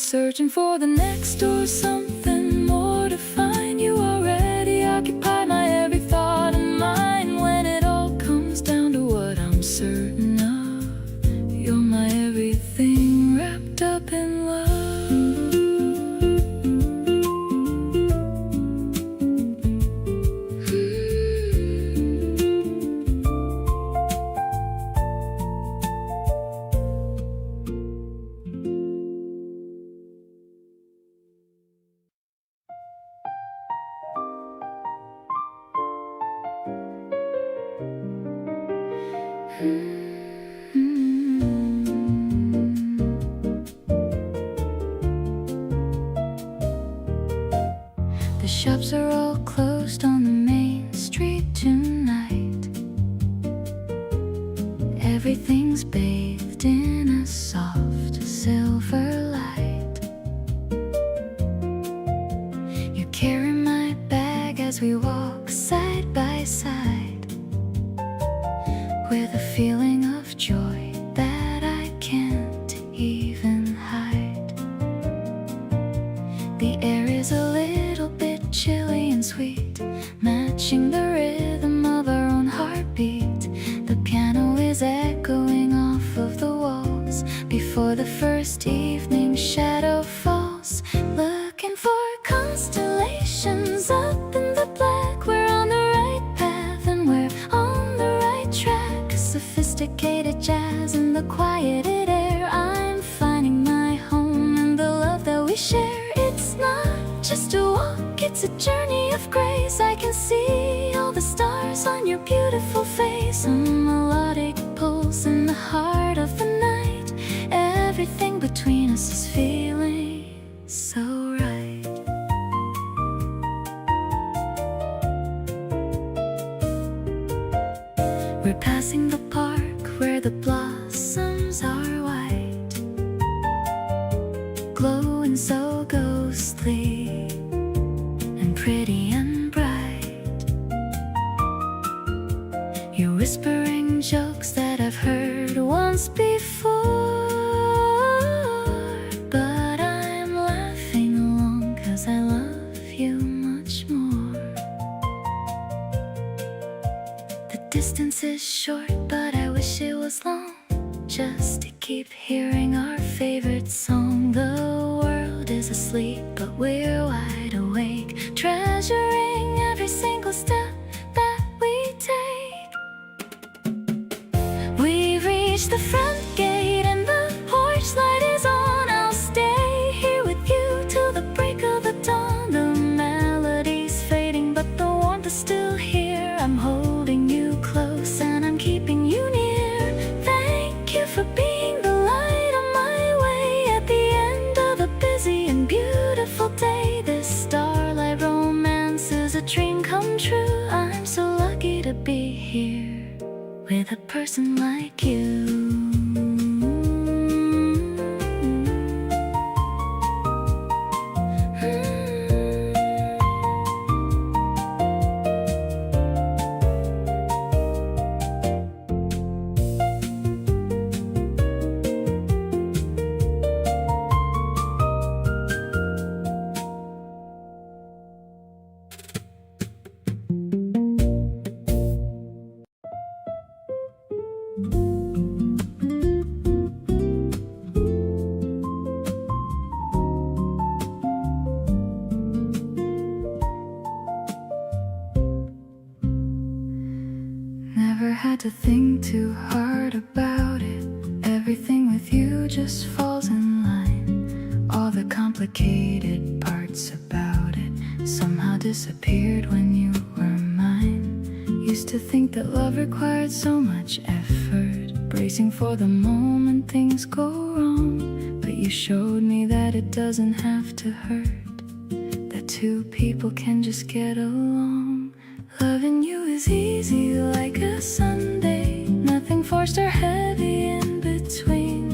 searching for the next or something more to find. You already occupy my every thought and mind. When it all comes down to what I'm certain of, you're my everything wrapped up in love. The shops are all closed on the main street tonight. Everything's bathed in a soft silver light. You carry my bag as we walk side by side, with a feeling of joy that I can't even hide. The air is a little bit chilly and sweet, matching the rhythm of our own heartbeat. The piano is echoing off of the walls before the first evening shadow falls. Looking for constellations up in the black. We're on the right path and we're on the right track. Sophisticated jazz in the quieted air. I'm finding my home and the love that we share. It's not just a walk, it's a journey of grace. I can see all the stars on your beautiful face. A melodic pulse in the heart of the night. Everything between us is feeling so right. We're passing the park where the blossoms are white, glowing so ghostly and pretty and bright. You're whispering jokes that I've heard once before, but I'm laughing along 'cause I love you much more. The distance is short, but I wish it was long, just to keep hearing our favorite song. The world is asleep, but we're wide awake, treasuring every single step that we take. We've reached the front gate and the porch light is on. I'll stay here with you till the break of the dawn. The melody's fading, but the warmth is still here. I'm holding you close and I'm keeping you near. Thank you for being the light on my way at the end of a busy and beautiful day. This starlight romance is a dream come true. I'm so lucky to be here with a person like you. Never had to think too hard about it. Everything with you just falls in line. All the complicated parts about it somehow disappeared when you were mine. Used to think that love required so much effort, bracing for the moment things go wrong. But you showed me that it doesn't have to hurt, that two people can just get along. Loving you is easy like a Sunday, nothing forced or heavy in between.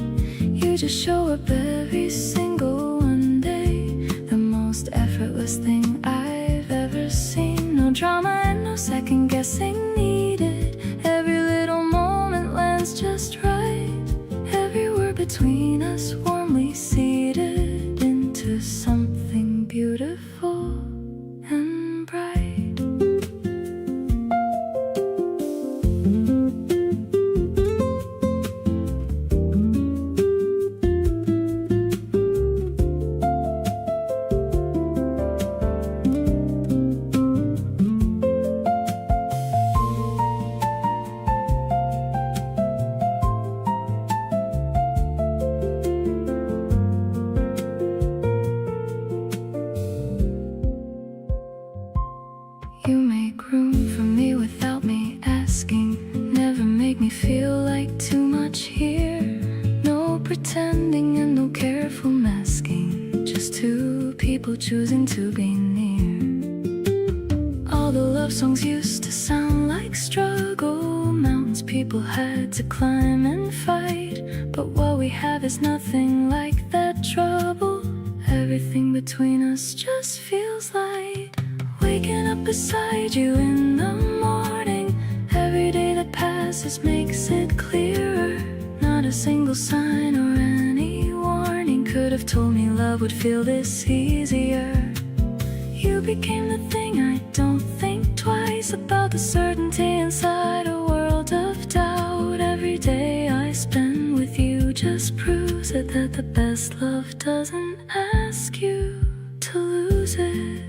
You just show up every single one day, the most effortless thing I've ever seen. No drama and no second guessing needed. Every little moment lands just right. Every word between us warmly seated in You make room for me without me asking. Never make me feel like too much here. No pretending and no careful masking. Just two people choosing to be near. All the love songs used to sound like struggle mountains people had to climb and fight. But what we have is nothing like that trouble. Everything between us just feels light. Waking up beside you in the morning. Every day that passes makes it clearer. Not a single sign or any warning could have told me love would feel this easier. You became the thing I don't think twice about. The certainty inside a world of doubt. Every day I spend with you just proves it, that the best love doesn't ask you to lose it.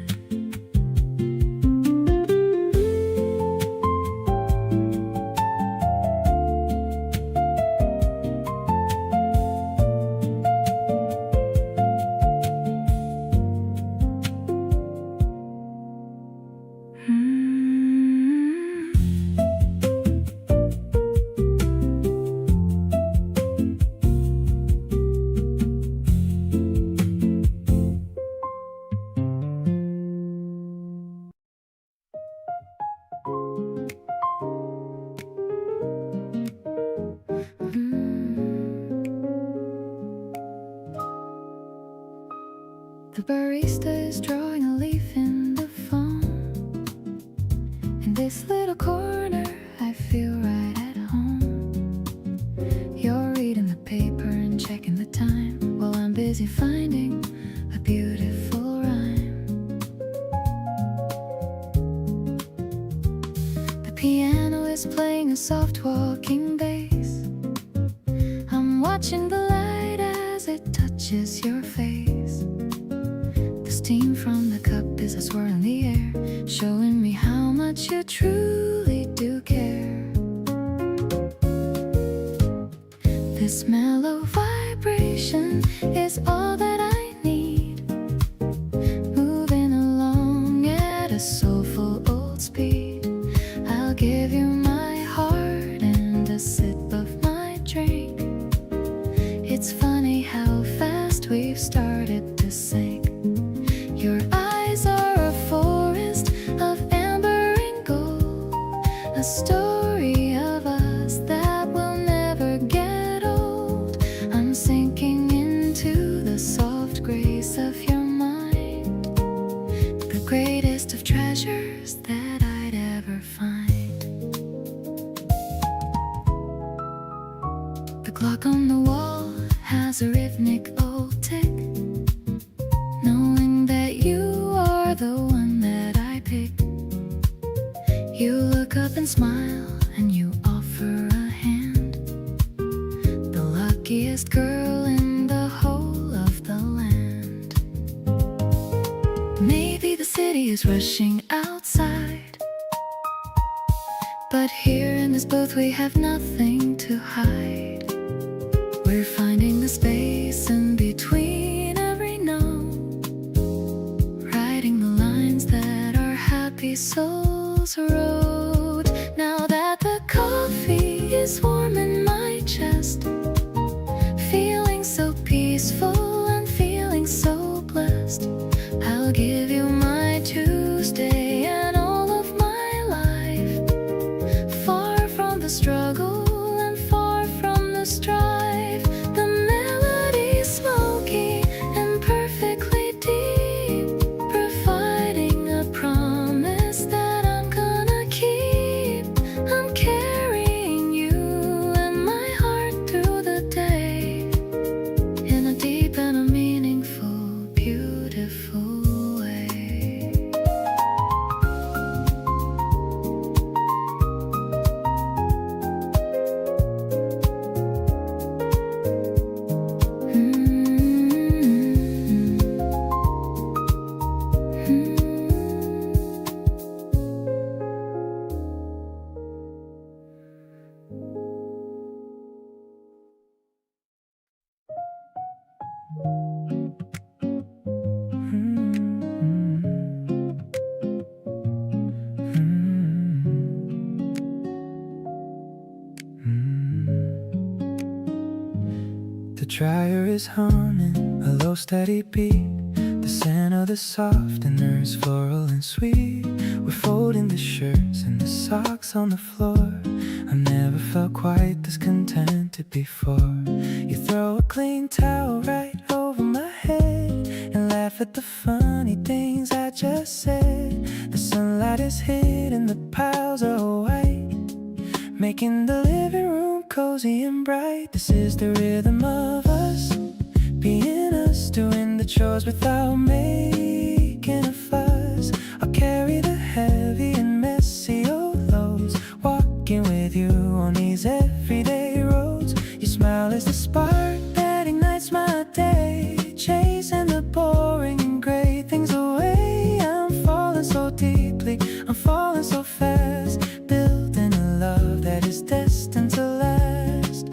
The barista is drawing a leaf in the phone. In this little corner, I feel right at home. You're reading the paper and checking the time, while I'm busy finding a beautiful rhyme. The piano is playing a soft walking bass. I'm watching the light as it touches your face. Steam from the cup is a swirl in the air, showing me how much you truly do care. This mellow vibration is all that I need, moving along at a soulful old speed. I'll give you my heart and a sip of my drink. It's funny how fast we've started to sink. Your eyes are a forest of amber and gold, a story of us that will never get old. I'm sinking into the soft grace of your mind, the greatest of treasures that I'd ever find. The clock on the wall has a rhythmic old tick, knowing that you are the one that I pick. You look up and smile and you offer a hand, the luckiest girl in the whole of the land. Maybe the city is rushing outside, but here in this booth we have nothing to hide. We're finding the space in between every note, writing the lines that our happy souls wrote. Now that the coffee is warm in my chest, feeling so peaceful and feeling so blessed, I'll give you my Tuesday and all of my life, far from the struggle and far from the strife. The melody's smoky and perfectly deep, providing a promise that I'm gonna keep. dryer is humming a low steady beat. The scent of the softeners, floral and sweet. We're folding the shirts and the socks on the floor. I've never felt quite this contented before. You throw a clean towel right over my head and laugh at the funny things I just said. The sunlight is hitting the piles of white, making the living room cozy and bright. This is the rhythm of us, being us, doing the chores without making a fuss. I'll carry the heavy and messy old loads, walking with you on these everyday roads. Your smile is the spark that ignites my day, chasing the boring and gray things away. I'm falling so deeply, I'm falling so fast, building a love that is destined to last.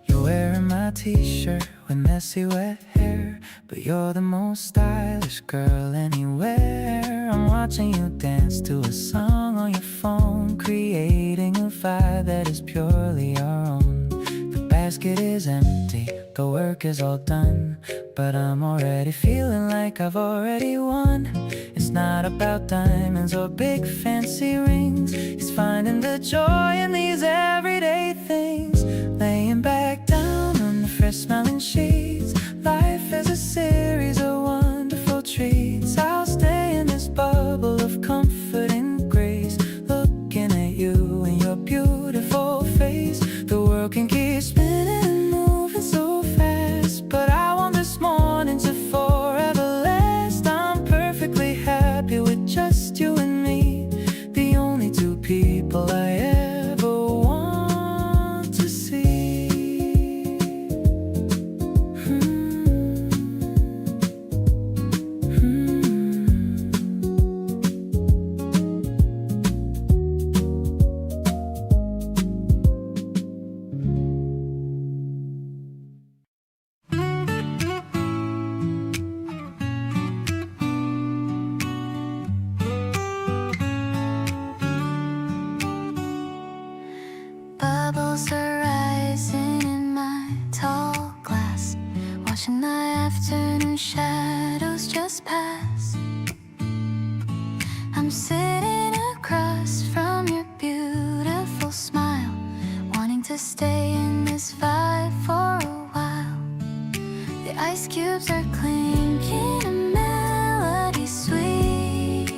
You're wearing my t-shirt with messy wet hair, but you're the most stylish girl anywhere. I'm watching you dance to a song on your phone, creating a vibe that is purely our own. The basket is empty, the work is all done, but I'm already feeling like I've already won. It's not about diamonds or big fancy rings, it's finding the joy in these everyday things. Laying back down on the fresh smelling sheets, life is a series of wonderful treats. I'll stay in this bubble of comfort and grace, looking at you and your beautiful face. The world can keep spinning and moving so fast, but I want this morning to forever last. I'm perfectly happy with just you and me, the only two people I ever want to see. Bubbles are rising in my tall glass, watching the afternoon shadows just pass. I'm sitting across from your beautiful smile, wanting to stay in this vibe for a while. The ice cubes are clinking, a melody sweet,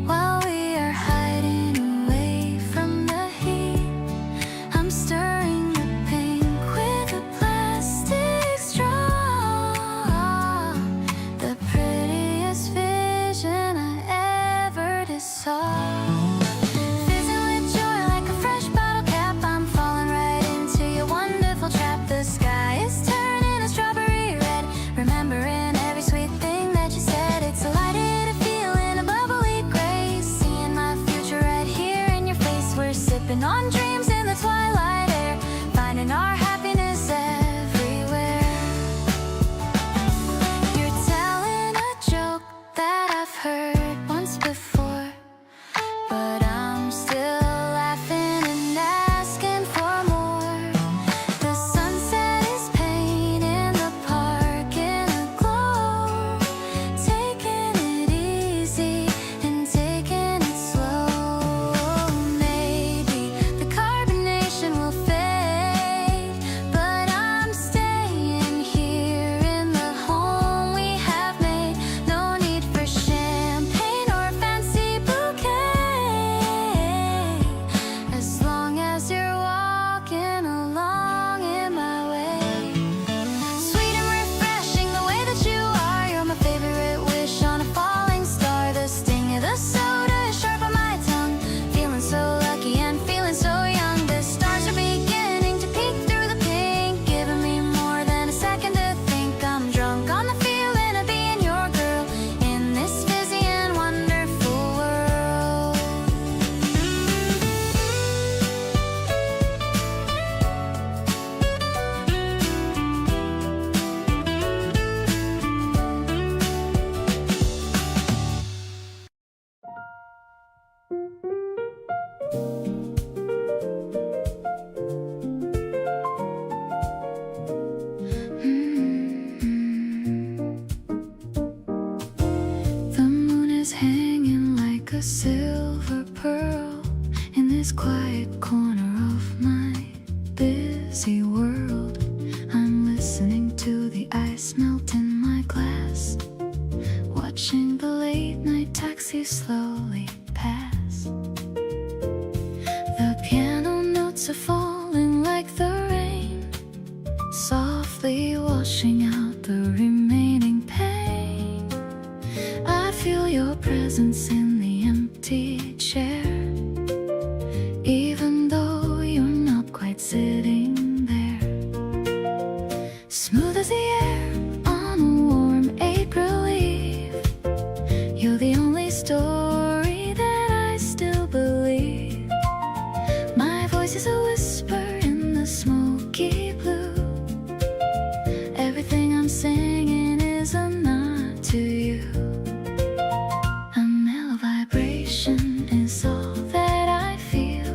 while we are hiding away from the heat. I'm stirring the pink with a plastic straw, the prettiest vision I ever saw. Fizzing with joy like a fresh bottle cap, I'm falling right into your wonderful trap. The sky is turning a strawberry red, remembering is hanging like a silver pearl in this quiet corner of my busy world. I'm listening to the ice melt in my glass, watching the late night taxi slowly pass. The piano notes are falling like the rain, softly washing out the remaining pain. I feel your presence in the empty chair, even though you're not quite sitting there. Smooth as the air on a warm April eve, you're the only story that I still believe. My voice is a whisper in the smoky blue. Everything I'm singing is a nod to you. A mellow vibration is all that I feel,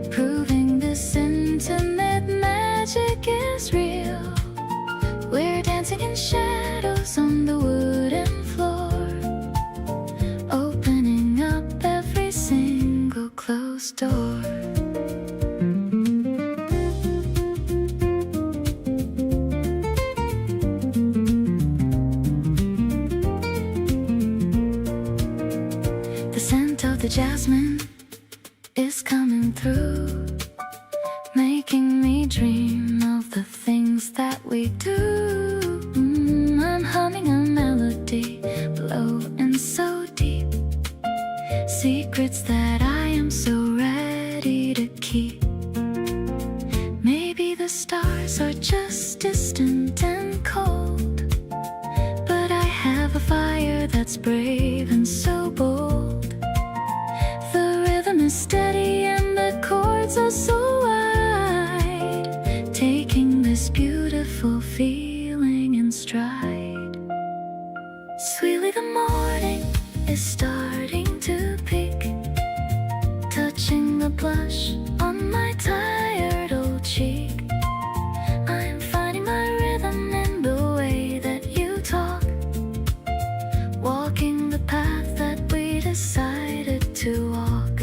proving this intimate magic is real. We're dancing in shadows on the wooden floor, opening up every single closed door. The scent of the jasmine is coming through, making me dream of the things that we do. I'm humming a melody, low and so deep, secrets that I am so ready to keep. Maybe the stars are just distant and cold, but I have a fire that's brave and so bold. The rhythm is steady and the chords are so wide, taking this beautiful feeling in stride. Sweetly the morning is starting to peak, touching the blush on my tired old cheek. I'm finding my rhythm in the way that you talk, walking the path that we decided to walk.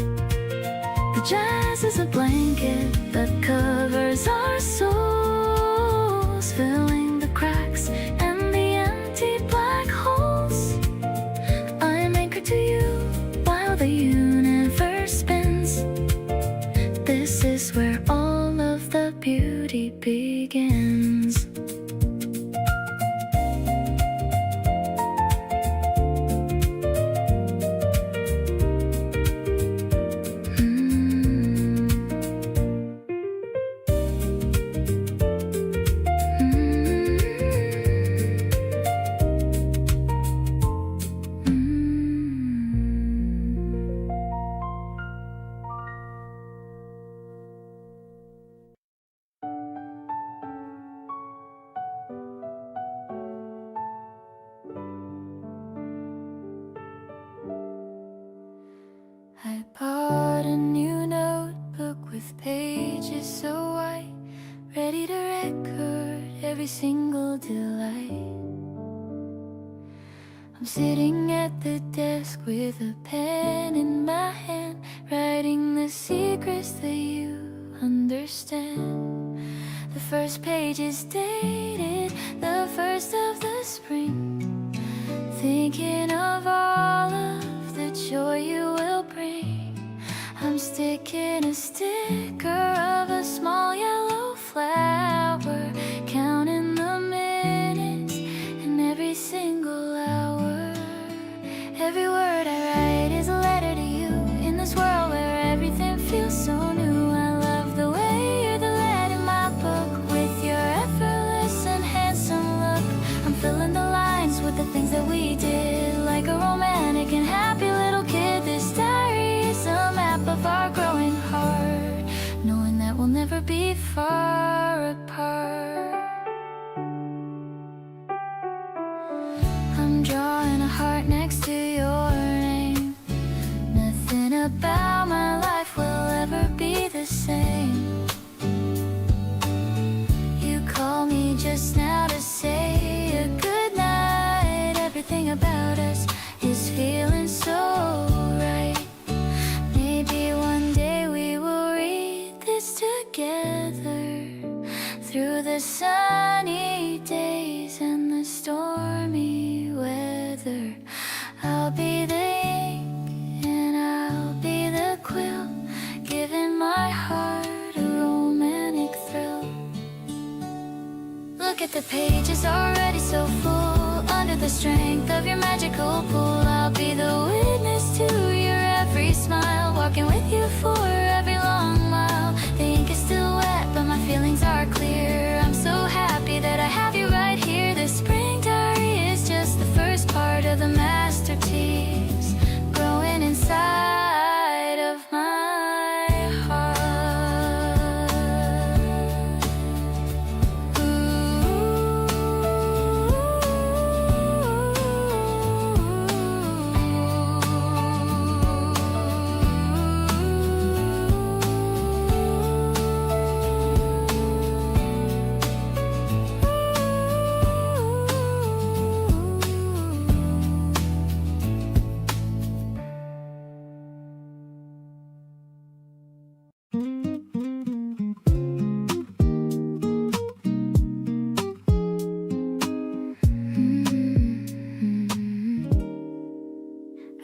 The jazz is a blanket that covers our souls, filling the cracks and the empty black holes. I'm anchored to you while the universe spins. This is where all of the beauty begins. I bought a new notebook with pages so white, ready to record every single delight. I'm sitting at the desk with a pen in my hand, writing the secrets that you understand. The first page is dated the first of the spring, thinking of all of the joy you will bring. I'm sticking a sticker of a small yellow flower, counting the minutes and every single hour. Every word I write is a letter to you, in this world where everything feels so new. I love the way you're the lad in my book, with your effortless and handsome look. I'm filling the lines with the things that we did, like a romantic and happy little kid. This diary is a map of our growing heart, knowing that we'll never be rainy days and the stormy weather. I'll be the ink and I'll be the quill, giving my heart a romantic thrill. Look at the pages already so full, under the strength of your magical pull. I'll be the witness to your every smile, walking with you for every long mile. The ink is still wet, but my feelings are clear. I'm so happy that I have you right here. This spring diary is just the first part of the masterpiece, growing inside of my heart.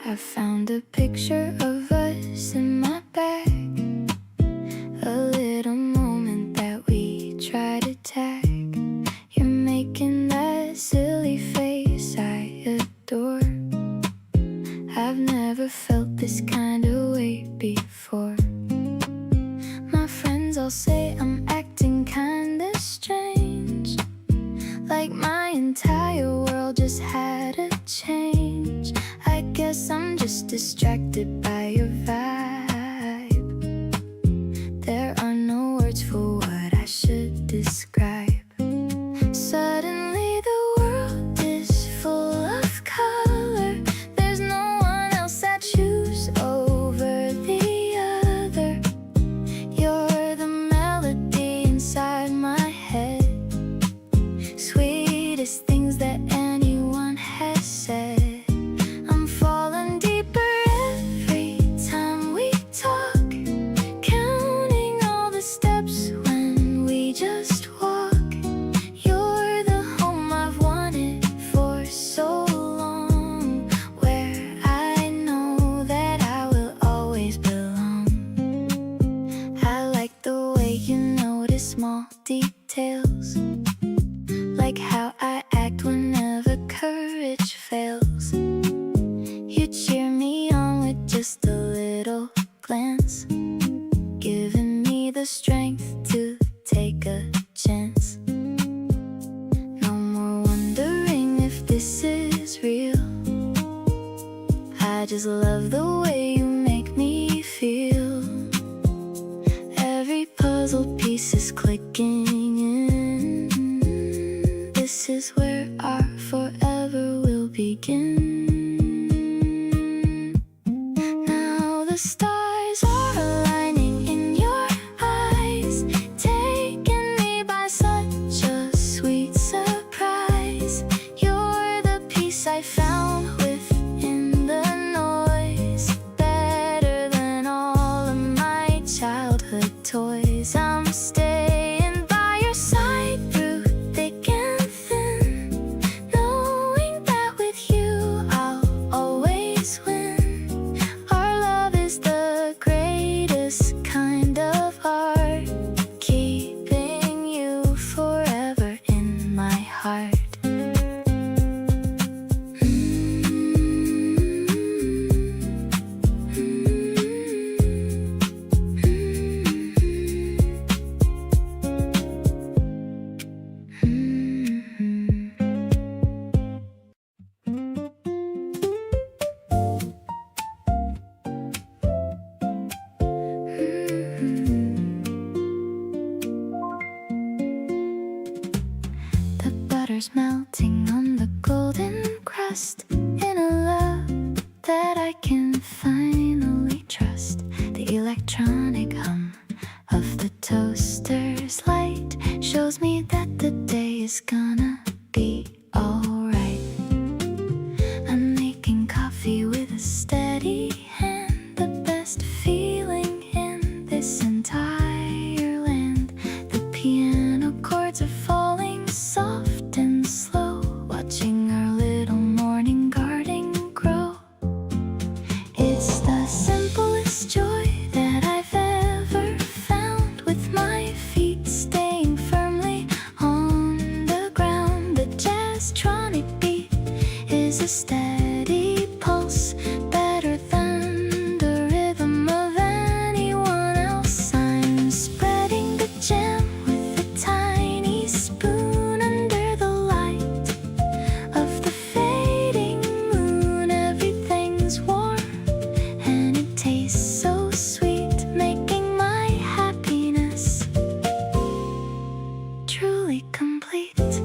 I found a picture of us in my bag, a little moment that we try to tag. You're making that silly face I adore. I've never felt this kind of way before. My friends all say I'm acting kinda strange, like my entire world just had a change. I guess I'm just distracted by your vibe. There are no words for what I should describe. Suddenly the world is full of color. There's no one else I choose over the other. You're the melody inside my head, sweetest things that anyone has said. I'm falling deeper every time we talk, counting all the steps when we just walk. You're the home I've wanted for so long, where I know that I will always belong. I like the way you notice small details, like how I act whenever courage fails. You cheer me on with just a little glance, giving me the strength to take a chance. No more wondering if this is real. I just love the way you make me feel. Every puzzle piece is clicking in. This is where our forever will begin. Now the stars are aligning in your eyes, taking me by such a sweet surprise. You're the peace I found within the noise, better than all of my childhood toys. I'm staying by your side through thick and thin, knowing that with you I'll always win. Our love is the greatest kind of art, keeping you forever in my heart. The butter's melting on the golden crust, in a love that I can finally trust. The electronic hum of the toaster's light shows me that the day is gonna be alright. I'm making coffee with a steady hand, the best feeling in this entire land. The piano chords are falling complete.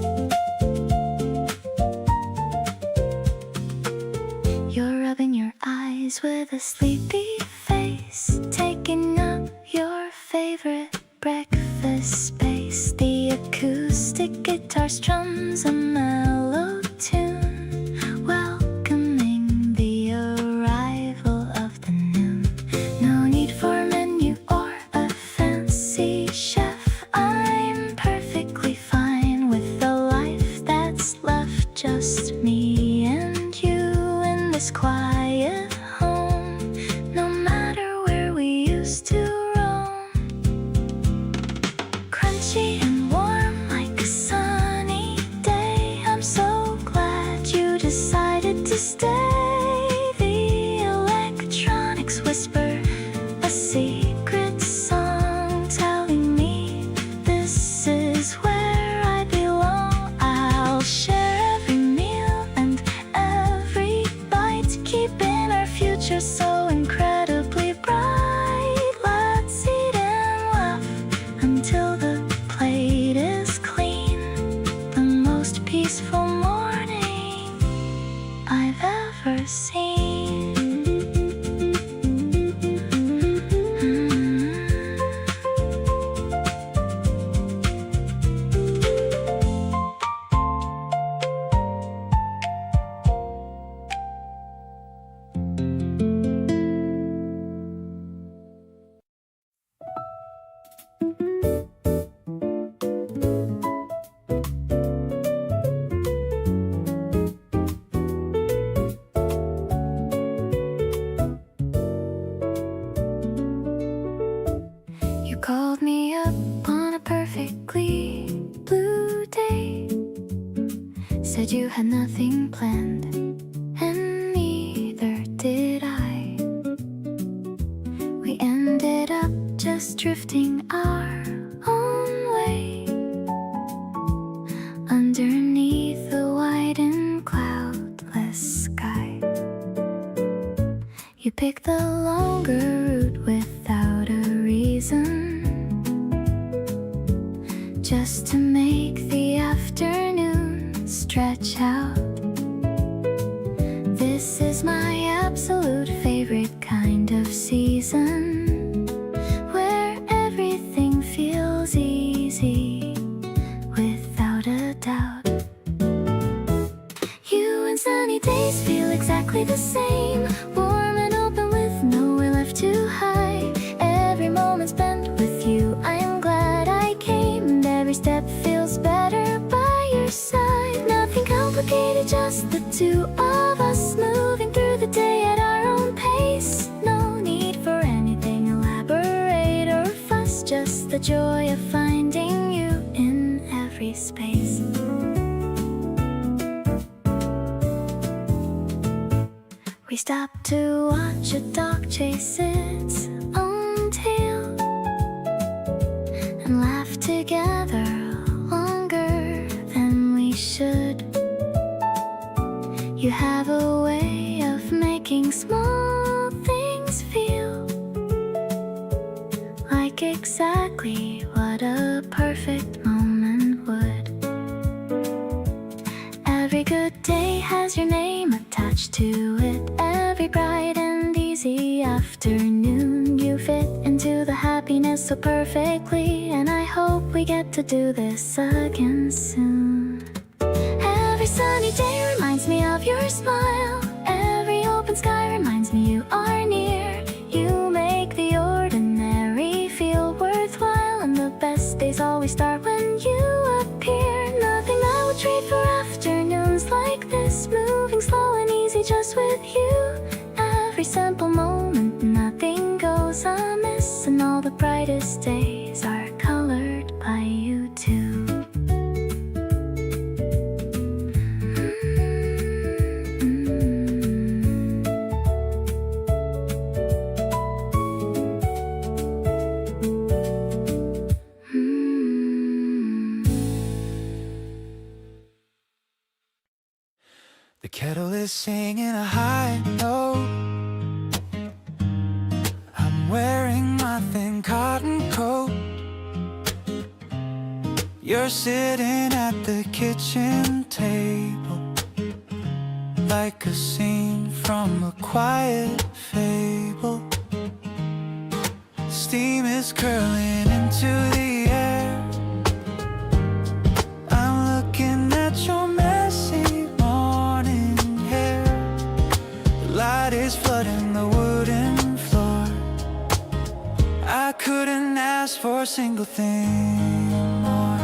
You're rubbing your eyes with a sleepy face, taking up your favorite breakfast space. The acoustic guitar strums a mellow tune, welcoming the arrival of the noon. No need for a menu or a fancy chef. I'm perfectly fine with a life that's left just me and you in this quiet home. No matter where we used to roam, crunchy and warm like a sunny day. I'm so glad you decided to stay. The electronics whisper a secret song, telling me this is where I belong. I'll share every meal and every bite, keeping our future so incredibly bright. Let's eat and laugh until the plate is clean. The most peaceful morning I've ever seen. You called me up on a perfectly blue day, said you had nothing planned, and neither did I. We ended up just drifting our own way underneath the wide and cloudless sky. You picked the longer route without a reason, just to make the afternoon stretch out. This is my absolute favorite kind of season, where everything feels easy without a doubt. You and sunny days feel exactly the same, warm and open with nowhere left to hide. Every moment spent with you, I am glad I came, and every step feels better by your side. Nothing complicated, just the two of us moving through the day at our own pace. No need for anything elaborate or fuss, just the joy of finding you in every space. We stopped to watch a dog chase its own tail, and laugh together longer than we should. You have a way of making small things feel like exactly what a perfect moment would. Every good day has your name attached to it. Every bright and easy afternoon, you fit into the happiness so perfectly, and I hope we get to do this again soon. Every sunny day reminds me of your smile. Every open sky reminds me you are near. You make the ordinary feel worthwhile, and the best days always start when you appear. Nothing I would trade for afternoons like this, moving slow and easy just with you. Every simple moment, nothing goes amiss, and all the brightest days are colored by you too. The kettle is singing a high note. I'm wearing my thin cotton coat. You're sitting at the kitchen table like a scene from a quiet fable. Steam is curling into the air. I'm looking at your messy morning hair. The light is flooding the wooden floor. I couldn't ask for a single thing more.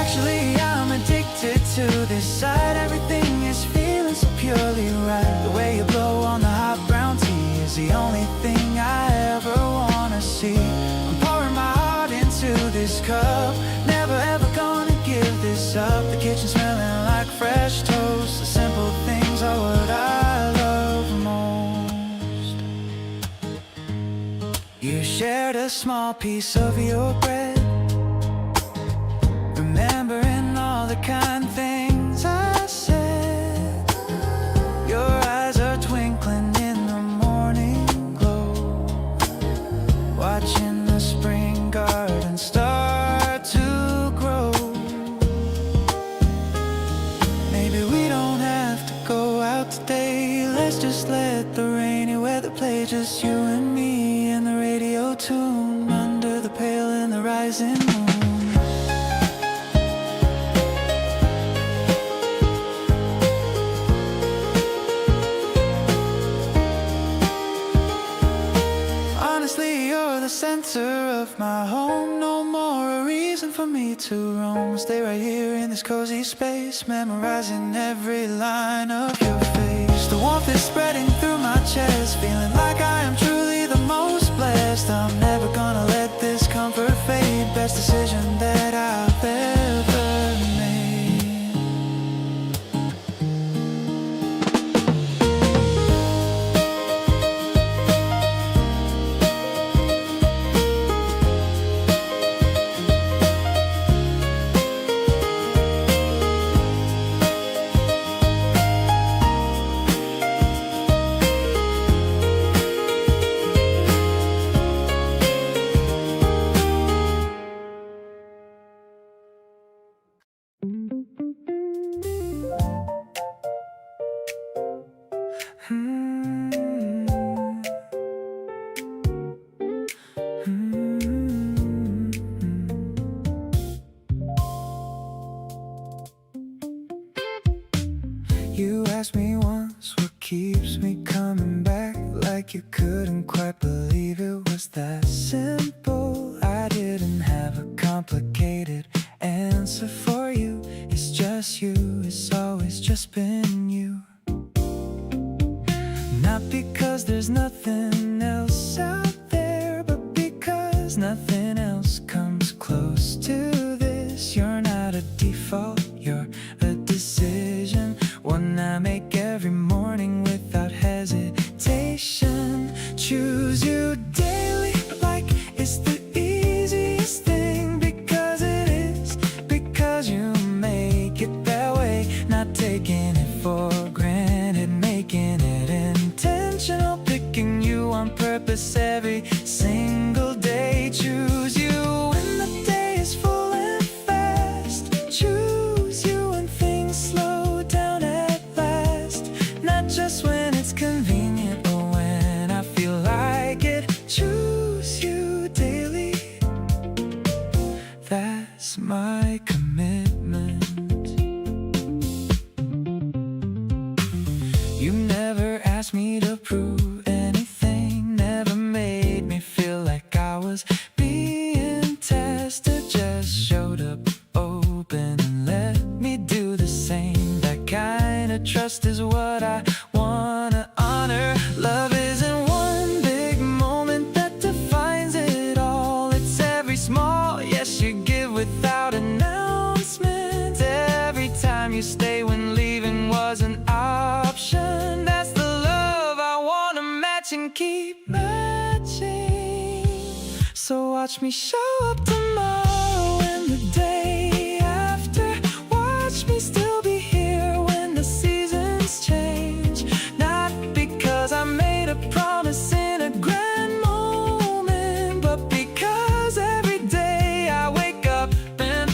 Actually, I'm addicted to this side. Everything is feeling so purely right. The way you blow on the hot brown tea is the only thing I ever wanna see. I'm pouring my heart into this cup. Never ever gonna give this up. The kitchen smelling like fresh toast. The simple things are what I love most. You shared a small piece of your bread, remembering all the kind things I said. Your eyes are twinkling in the morning glow, watching the spring garden start to grow. Maybe we don't have to go out today. Let's just let the rainy weather play, just you and me and the radio tune under the pale and the rising moon. You're the center of my home. No more a reason for me to roam. Stay right here in this cozy space, memorizing every line of your face. The warmth is spreading through my chest, feeling like I am truly the most blessed. I'm never gonna let this comfort fade. Best decision that I've ever made. You asked me once what keeps me coming back, like you couldn't quite believe it was that simple. I didn't have a complicated answer for you. It's just you, it's always just been you. Not because there's nothing else out there, but because nothing else comes close to this. You're not a default, you're a decision, one I make every morning without hesitation. Choose you daily like it's the easiest thing, because it is, because you make it that way. Not taking it for granted, making it intentional, picking you on purpose every single day. Choose you when the day is full and fast. Choose you when things slow down at last. Not just when it's convenient or when I feel like it. Choose you daily. That's my commitment. You never asked me to prove anything, never made me feel like I was being tested. Just showed up open and let me do the same. That kind of trust is what I wanna honor. Love isn't one big moment that defines it all. It's every small yes you give without announcement. Every time you stay when leaving was an option. That's the love I wanna match and keep matching. So watch me show up tomorrow and the day after. Watch me still be here when the seasons change. Not because I made a promise in a grand moment, but because every day I wake up and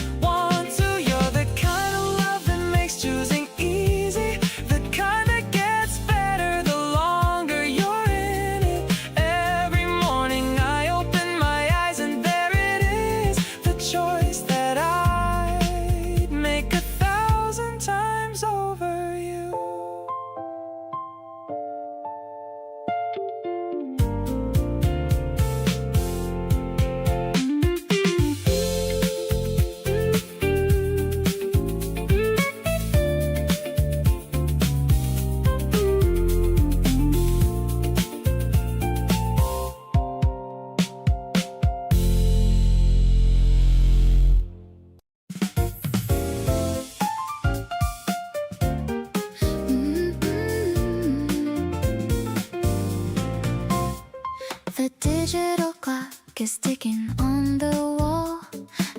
is ticking on the wall.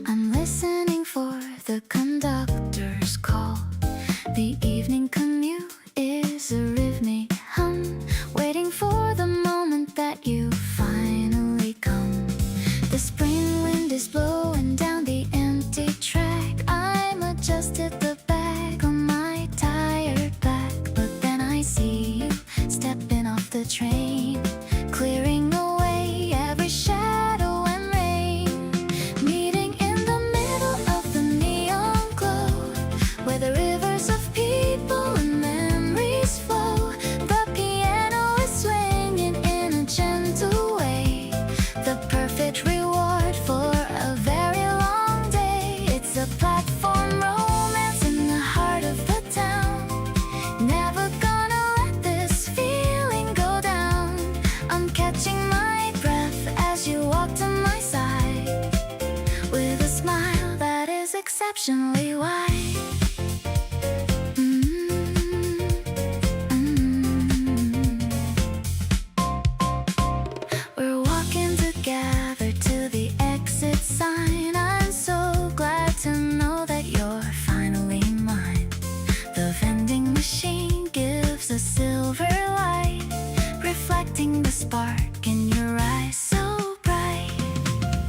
I'm listening for the conductor's call. The evening commute is a rhythmic hum, waiting for the moment that you finally come. The spring wind is blowing down the empty track. I'm adjusted the bag on my tired back, but then I see you stepping off the train, clearing away every shadow and rain. Meeting in the middle of the neon glow, where the rivers of people and memories flow. The piano is swinging in a gentle way, the perfect reward for a very long day. It's a platform romance in the heart of the town. Never gonna let this feeling go down. I'm catching my breath as you walk to my side, with a smile that is exceptionally wide. We're walking together to the exit sign. I'm so glad to know that you're finally mine. The vending machine gives a silver light, reflecting the spark in your eyes so bright.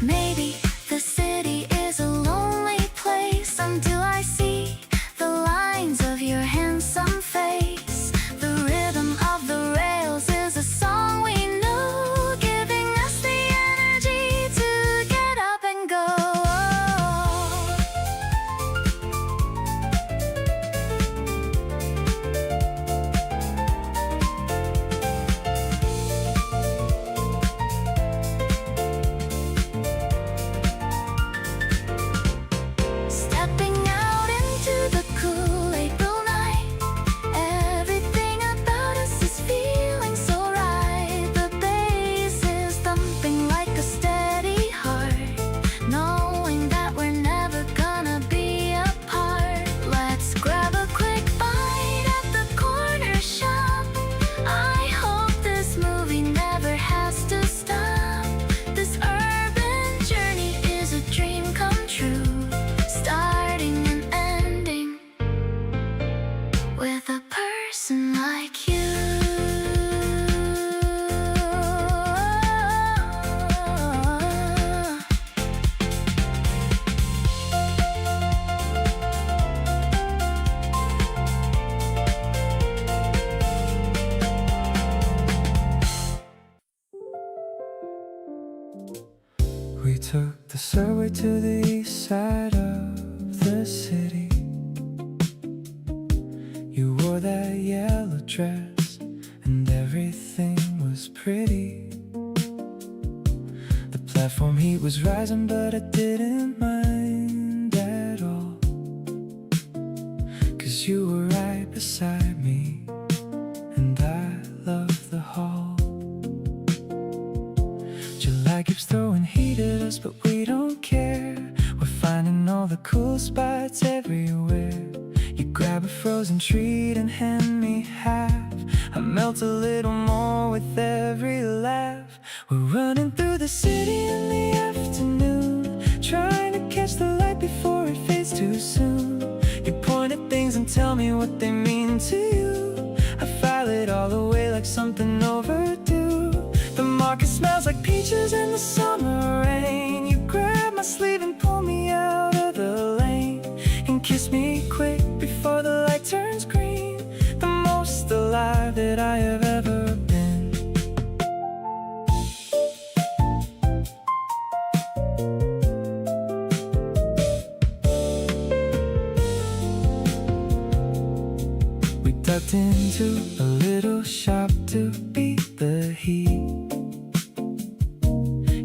Maybe the city is a lonely place until I see the lines of your handsome face. The rhythm of the rails is a song we know, giving us the energy to get up and go. Stepping out into the cool April night, everything about us is feeling so right. The bass is thumping like a steady heart, knowing that we're never gonna be apart. Let's grab a quick bite at the corner shop. I hope this movie never has to stop. This urban journey is a dream come true, starting and ending with a person like you. We took the subway to the east side of the city. You wore that yellow dress and everything was pretty. The platform heat was rising, but I didn't mind at all, 'cause you were right beside me, and I loved the hall. July keeps throwing heat at us, but we don't care. We're finding all the cool spots everywhere. You grab a frozen treat and hand me half. I melt a little more with every laugh. We're running through the city in the afternoon, trying to catch the light before it fades too soon. You point at things and tell me what they mean to you. I file it all away like something overdue. The market smells like peaches in the summer rain. You grab my sleeve and pull me out of the lane, and kiss me quick before the light turns green. The most alive that I have ever been. We ducked into a little shop to beat the heat.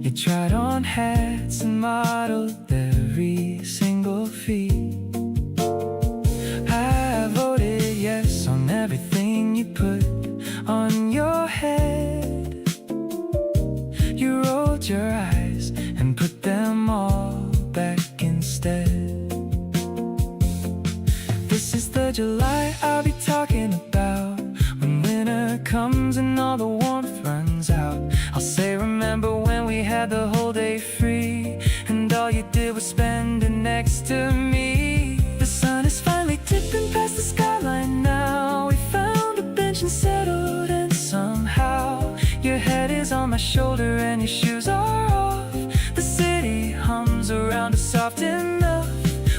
You tried on hats and modeled every single feat. I voted yes on everything you put on your head. You rolled your eyes and put them all back instead. This is the July I'll be talking about, when winter comes and all the warmth runs out. I'll say remember when we had had the whole day free, and all you did was spend it next to me. The sun is finally tipping past the skyline now. We found a bench and settled, and somehow your head is on my shoulder and your shoes are off. The city hums around us soft enough.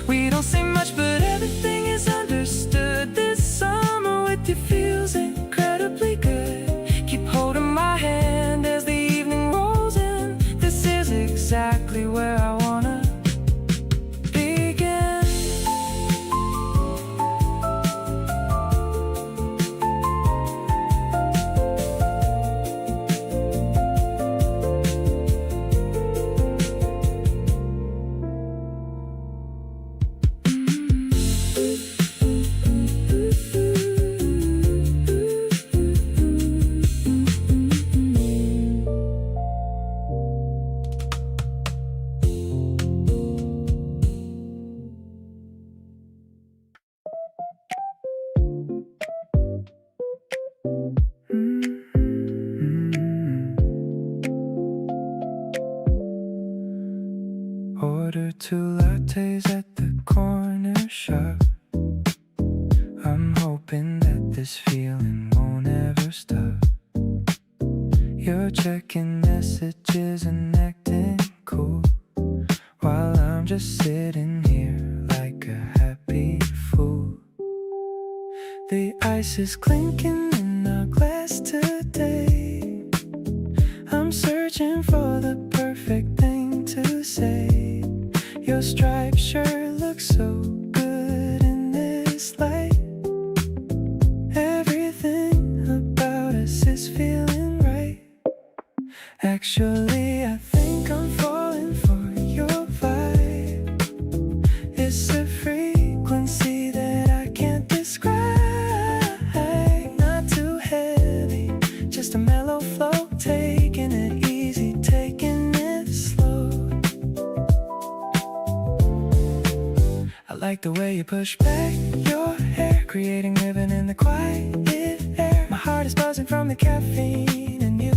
We don't say much, but everything is understood. This summer with you feels incredibly good. Keep holding my hand as the evening rolls in. This is exactly where I wanna begin. Order 2 lattes at the corner shop. I'm hoping that this feeling won't ever stop. You're checking messages and acting cool, while I'm just sitting here like a happy fool. The ice is clinking in our glass today. I'm searching for the perfect thing to say. Your striped shirt looks so good in this light. Everything about us is feeling right. Actually, I think I'm falling for your vibe. It's a frequency that I can't describe. Not too heavy, just a mellow flow. Taking it easy, taking it slow. I like the way you push back your hair, creating ribbon in the quiet air. My heart is buzzing from the caffeine and you,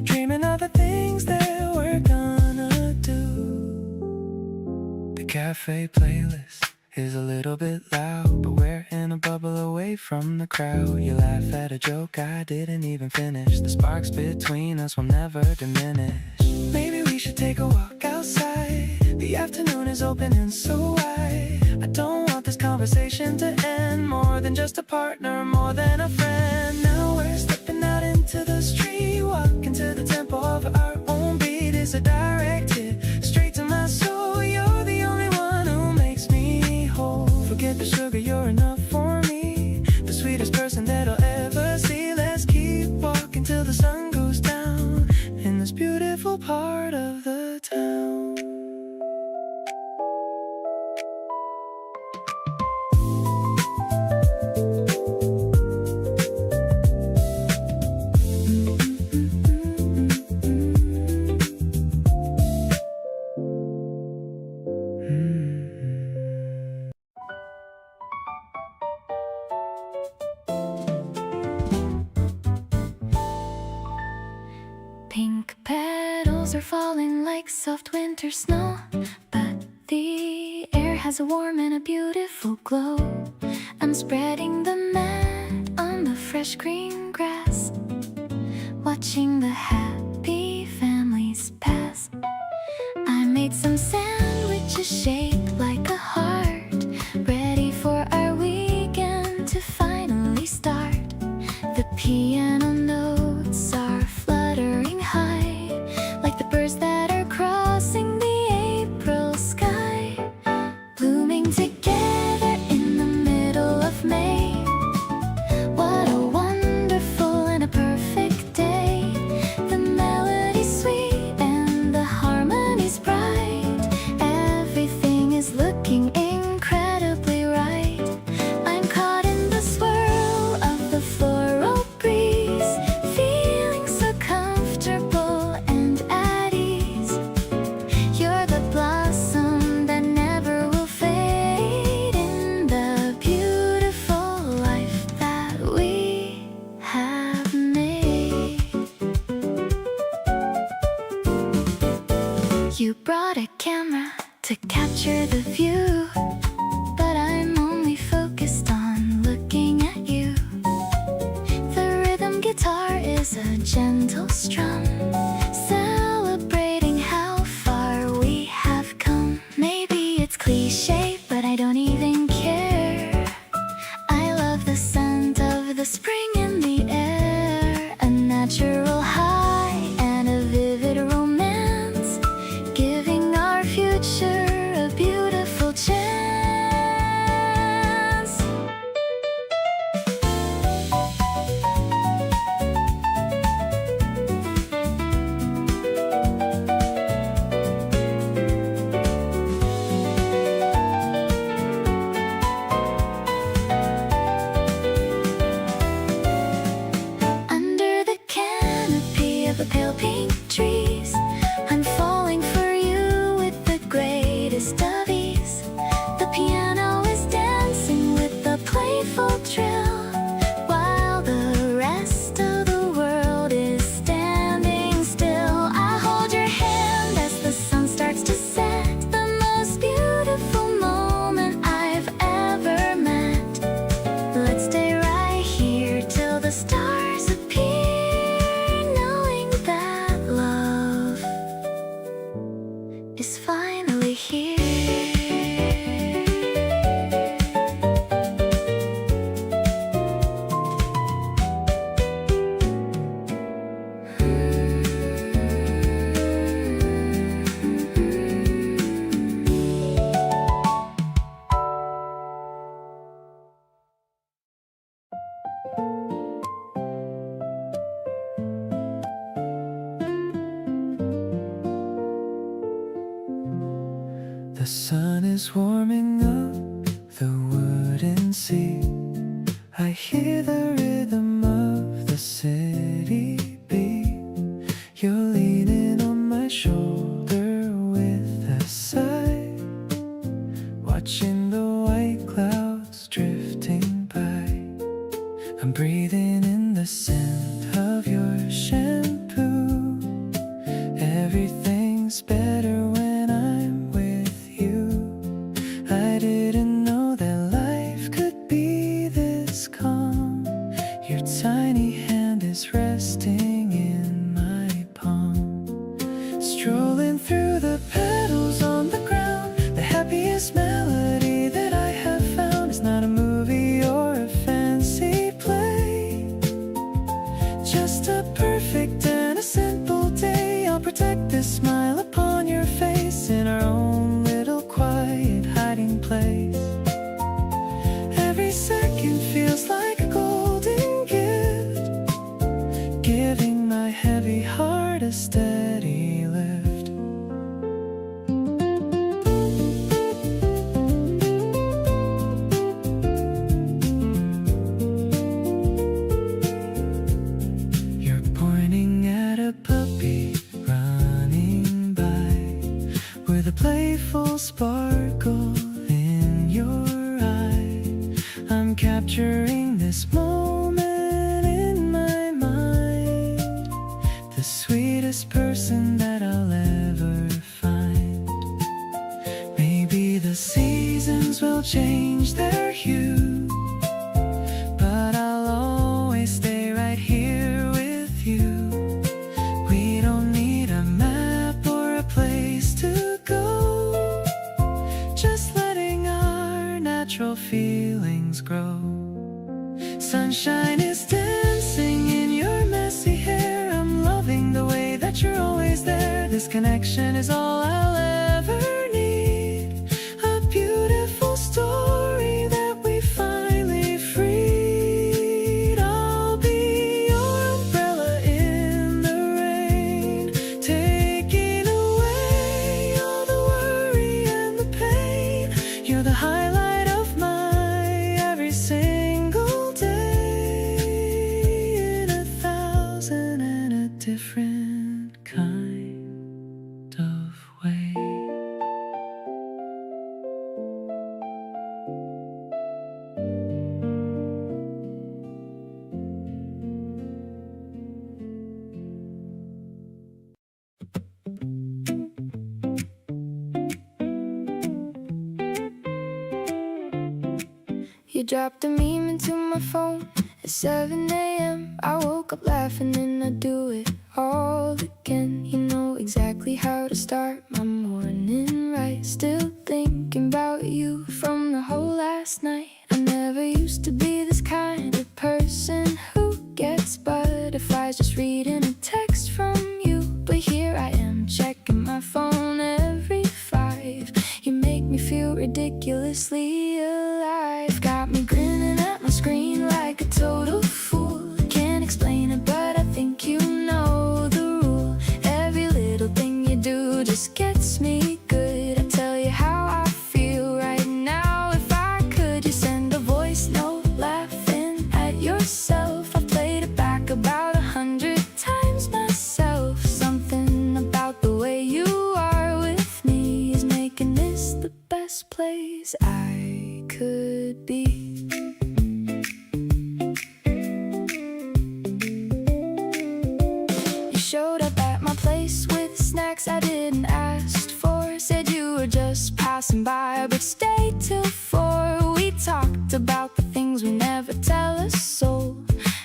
dreaming of the things that we're gonna do. The cafe playlist is a little bit loud, but we're in a bubble away from the crowd. You laugh at a joke I didn't even finish. The sparks between us will never diminish. Maybe we should take a walk outside. The afternoon is opening so wide. I don't want this conversation to end. More than just a partner, more than a friend. Now we're stepping out into the street, walking to the tempo of our own beat. Is a direct hit straight to my soul. You're the only one who makes me whole. Forget the sugar, you're enough for me. The sweetest person that I'll ever see. Let's keep walking till the sun goes down in this beautiful part of the town. Pink petals are falling like soft winter snow, but the air has a warm and a beautiful glow. I'm spreading the mat on the fresh green grass, watching the happy families pass. I made some sandwiches shaped like a heart, ready for our weekend to finally start. The piano notes are fluttering high, like the birds that are crossing the April sky, blooming together in the middle of May. What a wonderful and a perfect day. The melody's sweet and the harmony's bright, The sun is warming up the wooden seat. I hear the rhythm of the city beat. You're leaning on my shoulder with a sigh, watching the white clouds drifting by. I'm breathing in the scent of your shampoo. Everything's better when I'm with you. I didn't know that life could be this calm. Your tiny hand is resting in my palm. Strolling through the petals on the ground, the happiest melody that I have found is not a movie or a fancy play, just a perfect and a simple day. I'll protect this smile upon your face in our own little quiet hiding place. Every second feels like a golden gift, giving my heavy heart a steady lift. You're pointing at a puppy running by, with a playful sparkle in your eye. I'm capturing this moment in my mind, the sweetest person that I'll ever find. Maybe the seasons will change their hue, but I'll always stay right here with you. We don't need a map or a place to go, just letting our natural feelings grow. Sunshine is dancing in your messy hair. I'm loving the way that you're always there. This connection is all I'll ever need. A beautiful story that we finally freed. I'll be your umbrella in the rain, taking away all the worry and the pain. You're the highlight of my every single day, in 1,000 different kind of way. You dropped a meme into my phone at 7 a.m. I woke up laughing and I do it all again. You know exactly how to start my morning right. Still thinking about you from the whole last night. I never used to be this kind of person who gets butterflies just reading a text from you. But here I am checking my phone every 5. You make me feel ridiculously alive. Got me grinning at my screen like a total fool. Can't explain it, but I think you know the rule. Every little thing you do just gets me good. I tell you how I feel right now. If I could, you send a voice note laughing at yourself. I've played it back about 100 times myself. Something about the way you are with me is making this the best place I could be. You showed up at my place with snacks I didn't ask for. Said you were just passing by, but stayed till 4. We talked about the things we never tell a soul,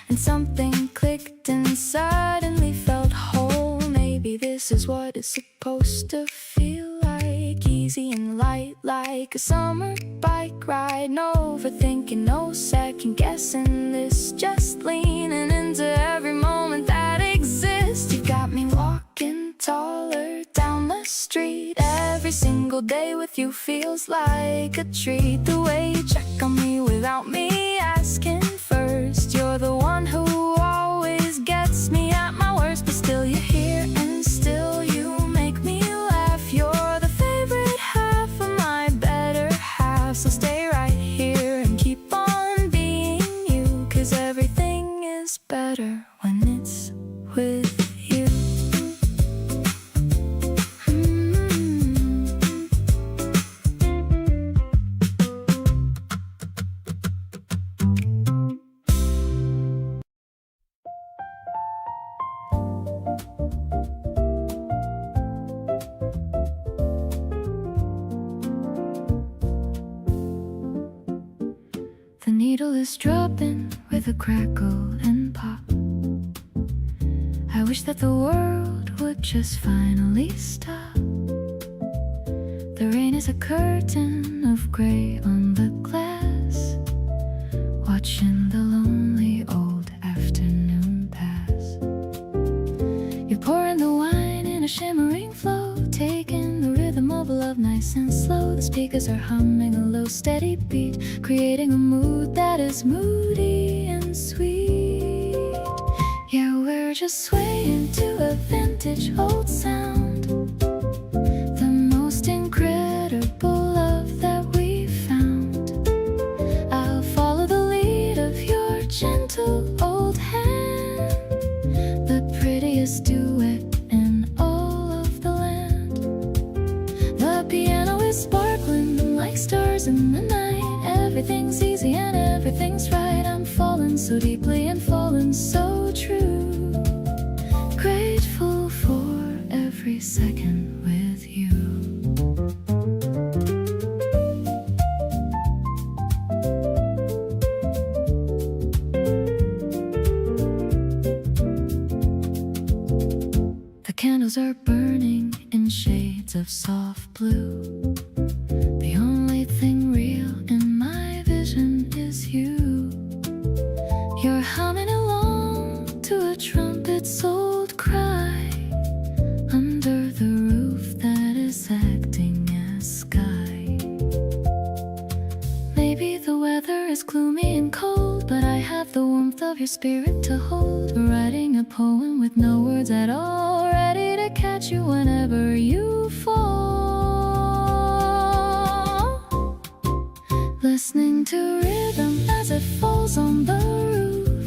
and something clicked and suddenly felt whole. Maybe this is what it's supposed to feel like. Easy and light like a summer bike ride. No overthinking, no second guessing this. Just leaning into every moment that exists. You got me walking taller down the street. Every single day with you feels like a treat. The way you check on me without me asking first. You're the one who always gets me at my worst, but still you're here and still you make me laugh. You're the favorite half of better when it's with you. The needle is dropping with a crackle and pop. I wish that the world would just finally stop. The rain is a curtain of gray on the glass, watching the lonely old afternoon pass. You pour in the wine in a shimmering flow, taking the rhythm of love nice and slow. The speakers are humming a low steady beat, creating a mood that is moody and sweet. Yeah, we're just swaying to a vintage old sound, the most incredible love that we found. I'll follow the lead of your gentle old hand, the prettiest duet in all of the land. The piano is sparkling like stars in the night. Everything's easy and everything's right. I'm falling so deeply and falling so true. Grateful for every second with you. The candles are burning in shades of soft blue. The only thing real in my vision is you. You're humming along to a trumpet's old cry, under the roof that is acting as sky. Maybe the weather is gloomy and cold, but I have the warmth of your spirit to hold. Writing a poem with no words at all, ready to catch you whenever you fall. Listening to rhythm as it falls on the roof.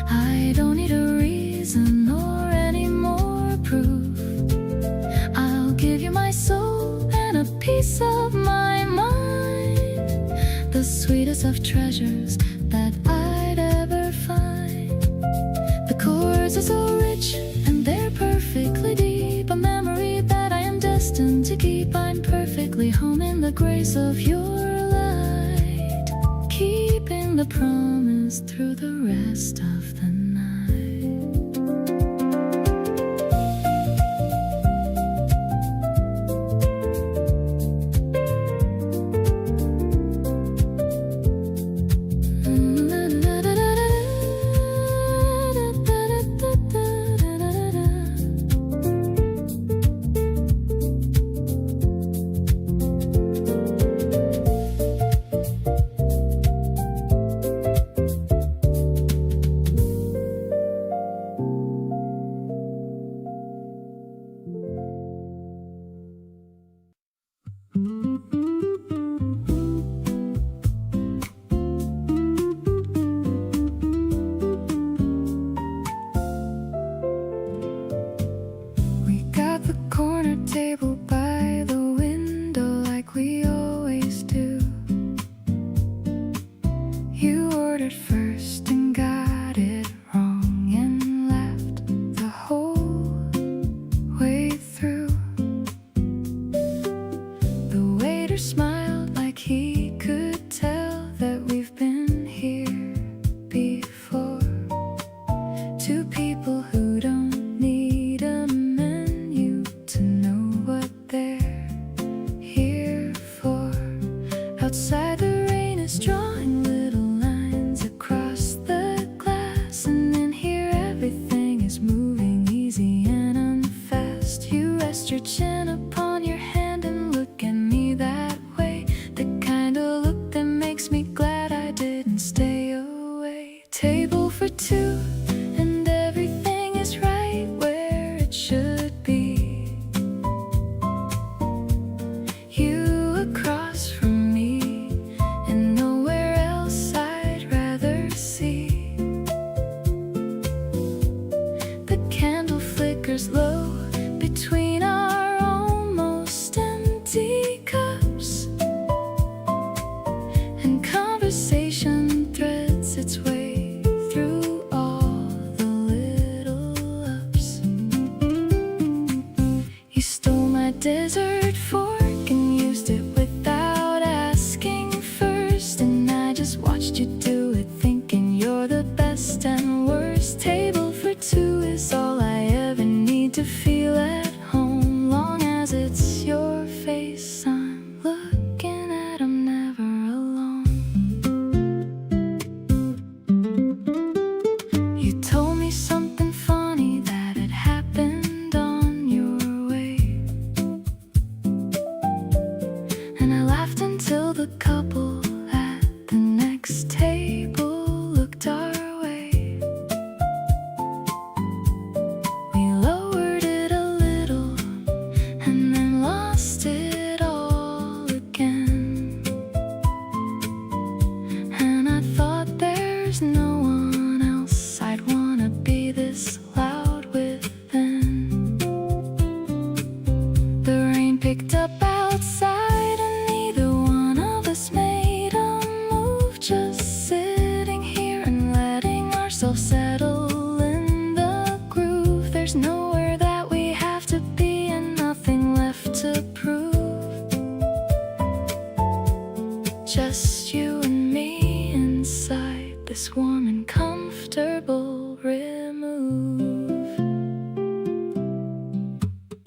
I don't need a reason or any more proof. I'll give you my soul and a piece of my mind, the sweetest of treasures that I'd ever find. The chords are so rich and they're perfectly deep, a memory that I am destined to keep. I'm perfectly home in the grace of your light, keeping the promise through the rest of the night. Table by the window like we always do. You ordered first and got it wrong and laughed the whole way through. The waiter smiled like he could tell that we've been here before. Two people who don't need a menu to know what they're here for. Outside the rain is drawing little lines across the glass, and in here everything is moving easy and unfast. You rest your chin upon your hand and look at me that way, the kind of look that makes me glad I didn't stay away. Table for two and everything is right where it should be. You across from me and nowhere else I'd rather see. this warm and comfortable remove.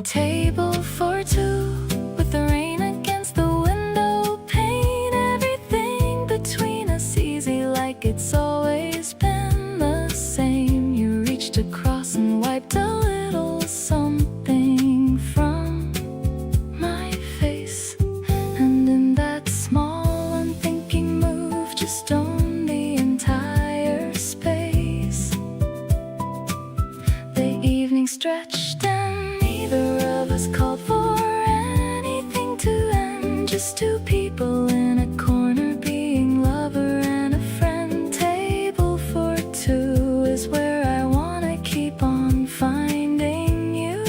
Table for two with the rain against the window pane. Everything between us easy like it's always been the same. You reached across and wiped a little something from my face, and in that small unthinking move just owned the entire space. The evening stretched and neither of us called for anything to end. Just two people in a corner being lover and a friend. Table for two is where I wanna keep on finding you.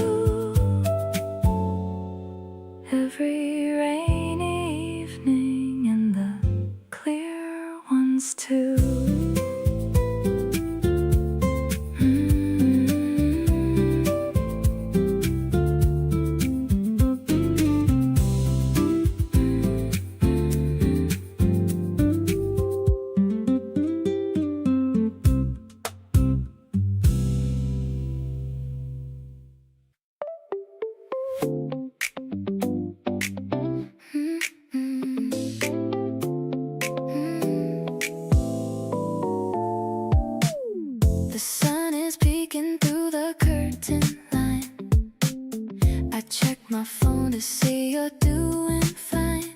Every rainy evening and the clear ones too. The sun is peeking through the curtain line. I check my phone to see you're doing fine.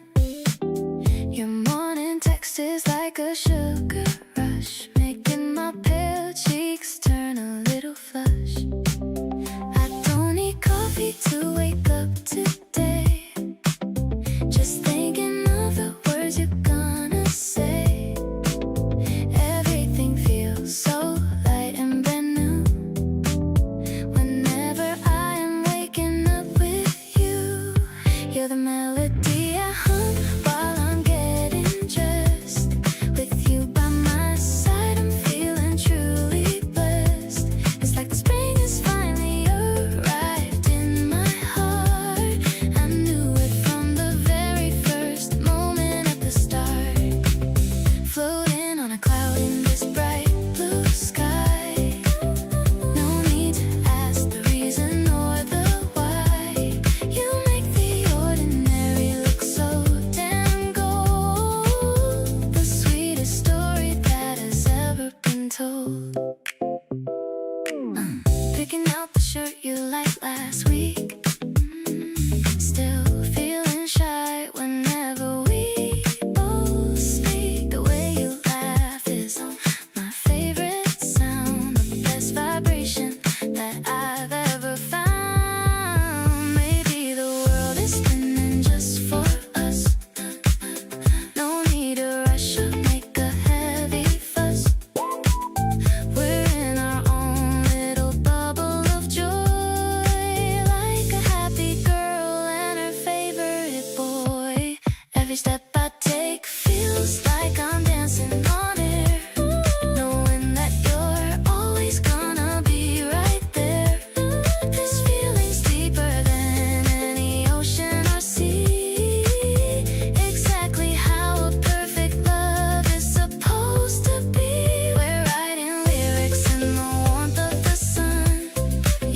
Your morning text is like a sugar rush, making my pale cheeks turn a little flush. I don't need coffee to wake up today, just thinking of the words you're gonna say. Everything feels so light and brand new whenever I am waking up with you. You're the melody I hum while I'm getting dressed. With you by my side, I'm feeling truly blessed. It's like the spring has finally arrived in my heart. I knew it from the very first moment at the start. Floating on a cloud in this bright blue sky. No need to ask the reason or the why. You make the ordinary look so damn gold. The sweetest story that has ever been told. Picking out the shirt you liked last week. Still feeling shy whenever we both speak. The way you laugh is my favorite sound, the best vibration that I've ever found. Maybe the world is spinning just for us. No need to rush or make a heavy fuss. We're in our own little bubble of joy, like a happy girl and her favorite boy. Every step I take feels like I'm dancing on air, knowing that you're always gonna be right there. This feeling's deeper than any ocean or sea, exactly how a perfect love is supposed to be. We're writing lyrics in the warmth of the sun.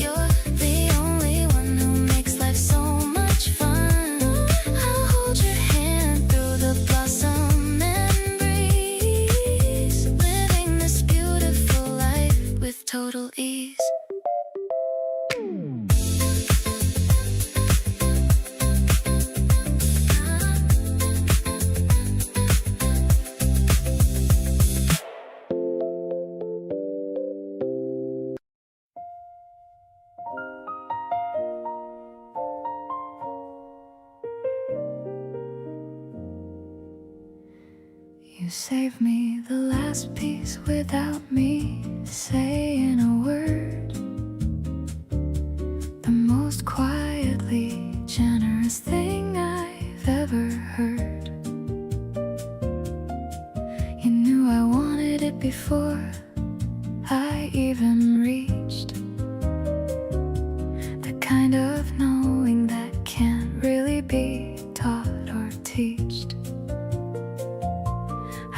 You're the only one who makes life so much fun. I'll hold your hand through the blossom and breeze, living this beautiful life with total ease. You saved me the last piece without me saying a word. The most quietly generous thing I've ever heard. You knew I wanted it before I even reached the kind of knowing that can't really be taught or teached.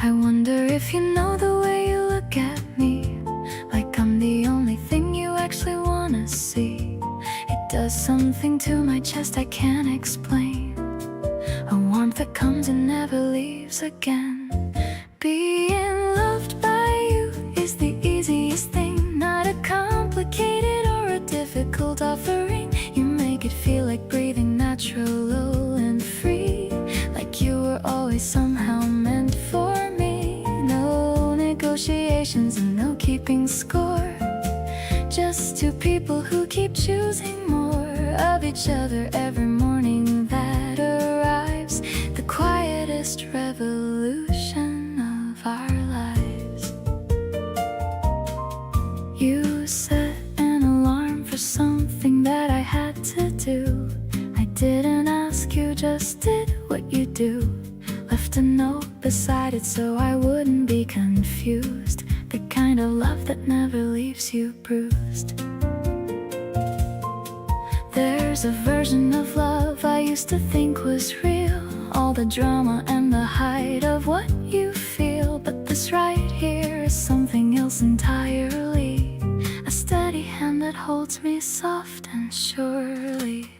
I wonder if you know the way you look at me like I'm the only thing you actually wanna see. It does something to my chest I can't explain, a warmth that comes and never leaves again. Being loved by you is the easiest thing, not a complicated or a difficult offering. You make it feel like breathing natural and free, like you were always somehow meant for me. No negotiations and no keeping score, just two people who keep choosing more of each other every morning that arrives, the quietest revolution of our lives. You set an alarm for something that I had to do. I didn't ask, you just did what you do. Left a note beside it so I wouldn't be confused, the kind of love that never leaves you bruised. There's a version of love I used to think was real, all the drama and the height of what you feel. But this right here is something else entirely, a steady hand that holds me soft and surely.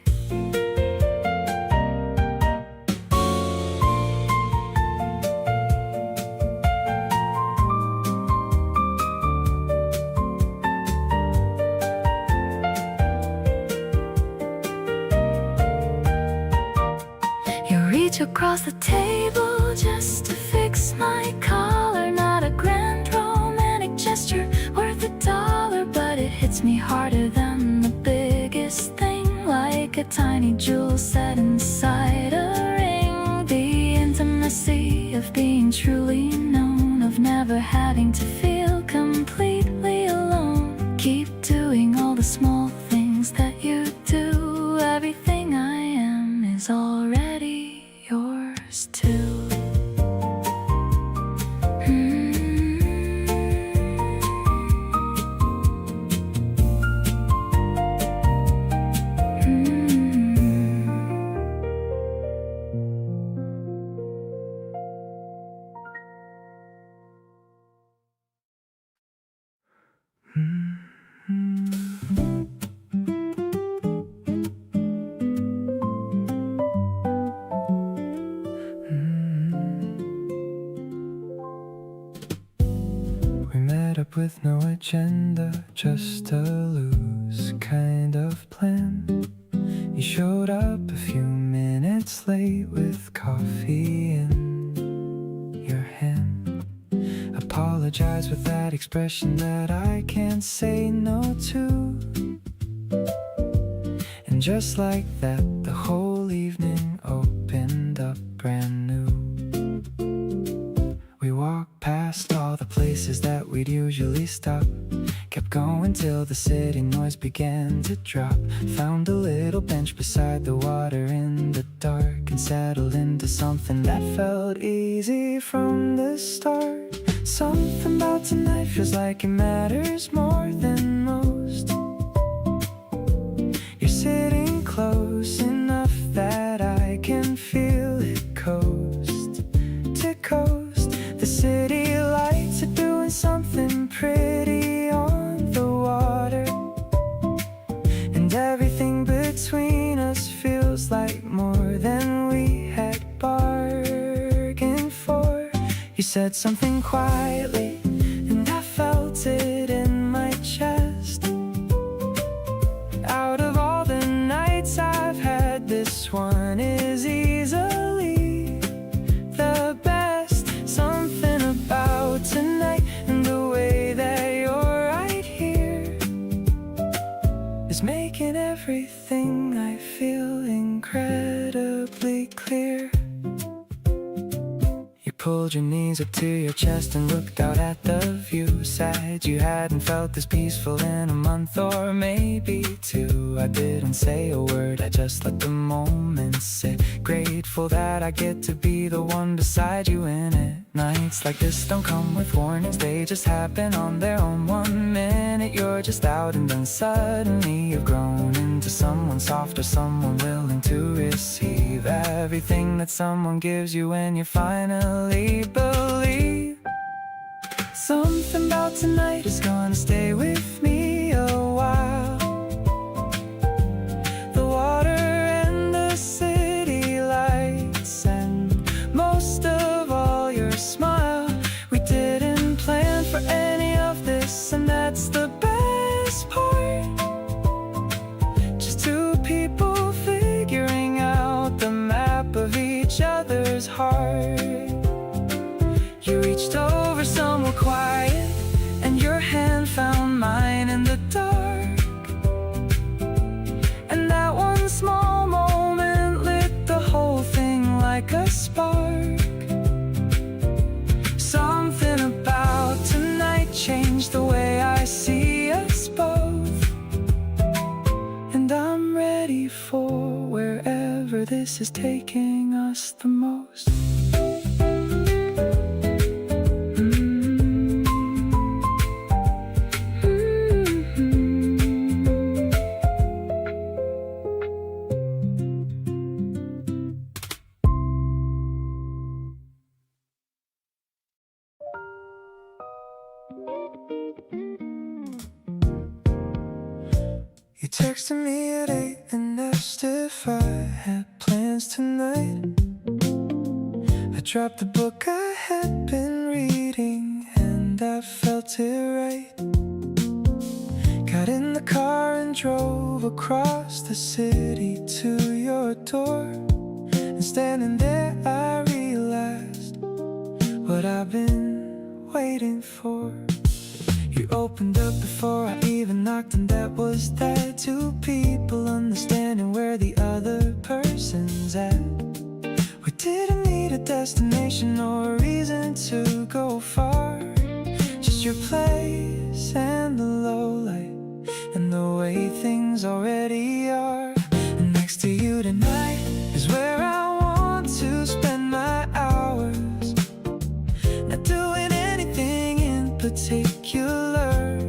Reach across the table just to fix my collar. Not a grand romantic gesture worth $1, but it hits me harder than the biggest thing, like a tiny jewel set inside a ring. The intimacy of being truly known, of never having to feel completely alone. Keep doing all the small things that you do. Everything I am is already yours too. With no agenda, just a loose kind of plan. You showed up a few minutes late with coffee in your hand. Apologize with that expression that I can't say no to. And just like that, the whole evening opened up brand new. We walked past all the places that we'd usually stop, kept going till the city noise began to drop. Found a little bench beside the water in the dark, and settled into something that felt easy from the start. Something about tonight feels like it matters more than most. You're sitting close enough that I can feel it coast to coast. The city lights are doing something pretty on the water, and everything between us feels like more than we had bargained for. You said something quietly, and I felt it in my chest. Out of all the nights I've had, this one is easily the best. Something about tonight and the way that you're right here is making everything I feel incredibly clear. You pulled your knees up to your chest and looked out at the view. Said you hadn't felt this peaceful in a month or maybe two. I didn't say a word, I just let the moment sit. Grateful that I get to be the one beside you in it. Nights like this don't come with warnings, they just happen on their own. 1 minute you're just out, and then suddenly you've grown into someone softer, someone willing to receive everything that someone gives you when you finally believe. Something about tonight is gonna stay with me a while. The water and the city lights, and most of all your smile. We didn't plan for any of this, and that's the best part. Just two people figuring out the map of each other's heart. You reached over somewhere quiet, and your hand found mine in the dark. And that one small moment lit the whole thing like a spark. Something about tonight changed the way I see us both. And I'm ready for wherever this is taking us the most. You texted me at 8 and asked if I had plans tonight. I dropped the book I had been reading, and I felt it right. Got in the car and drove across the city to your door. And standing there I realized what I've been waiting for. You opened up before I even knocked, and that was that. Two people understanding where the other person's at. We didn't need a destination or a reason to go far. Just your place and the low light, and the way things already are. And next to you tonight is where I want to spend my hours. Not doing anything in particular,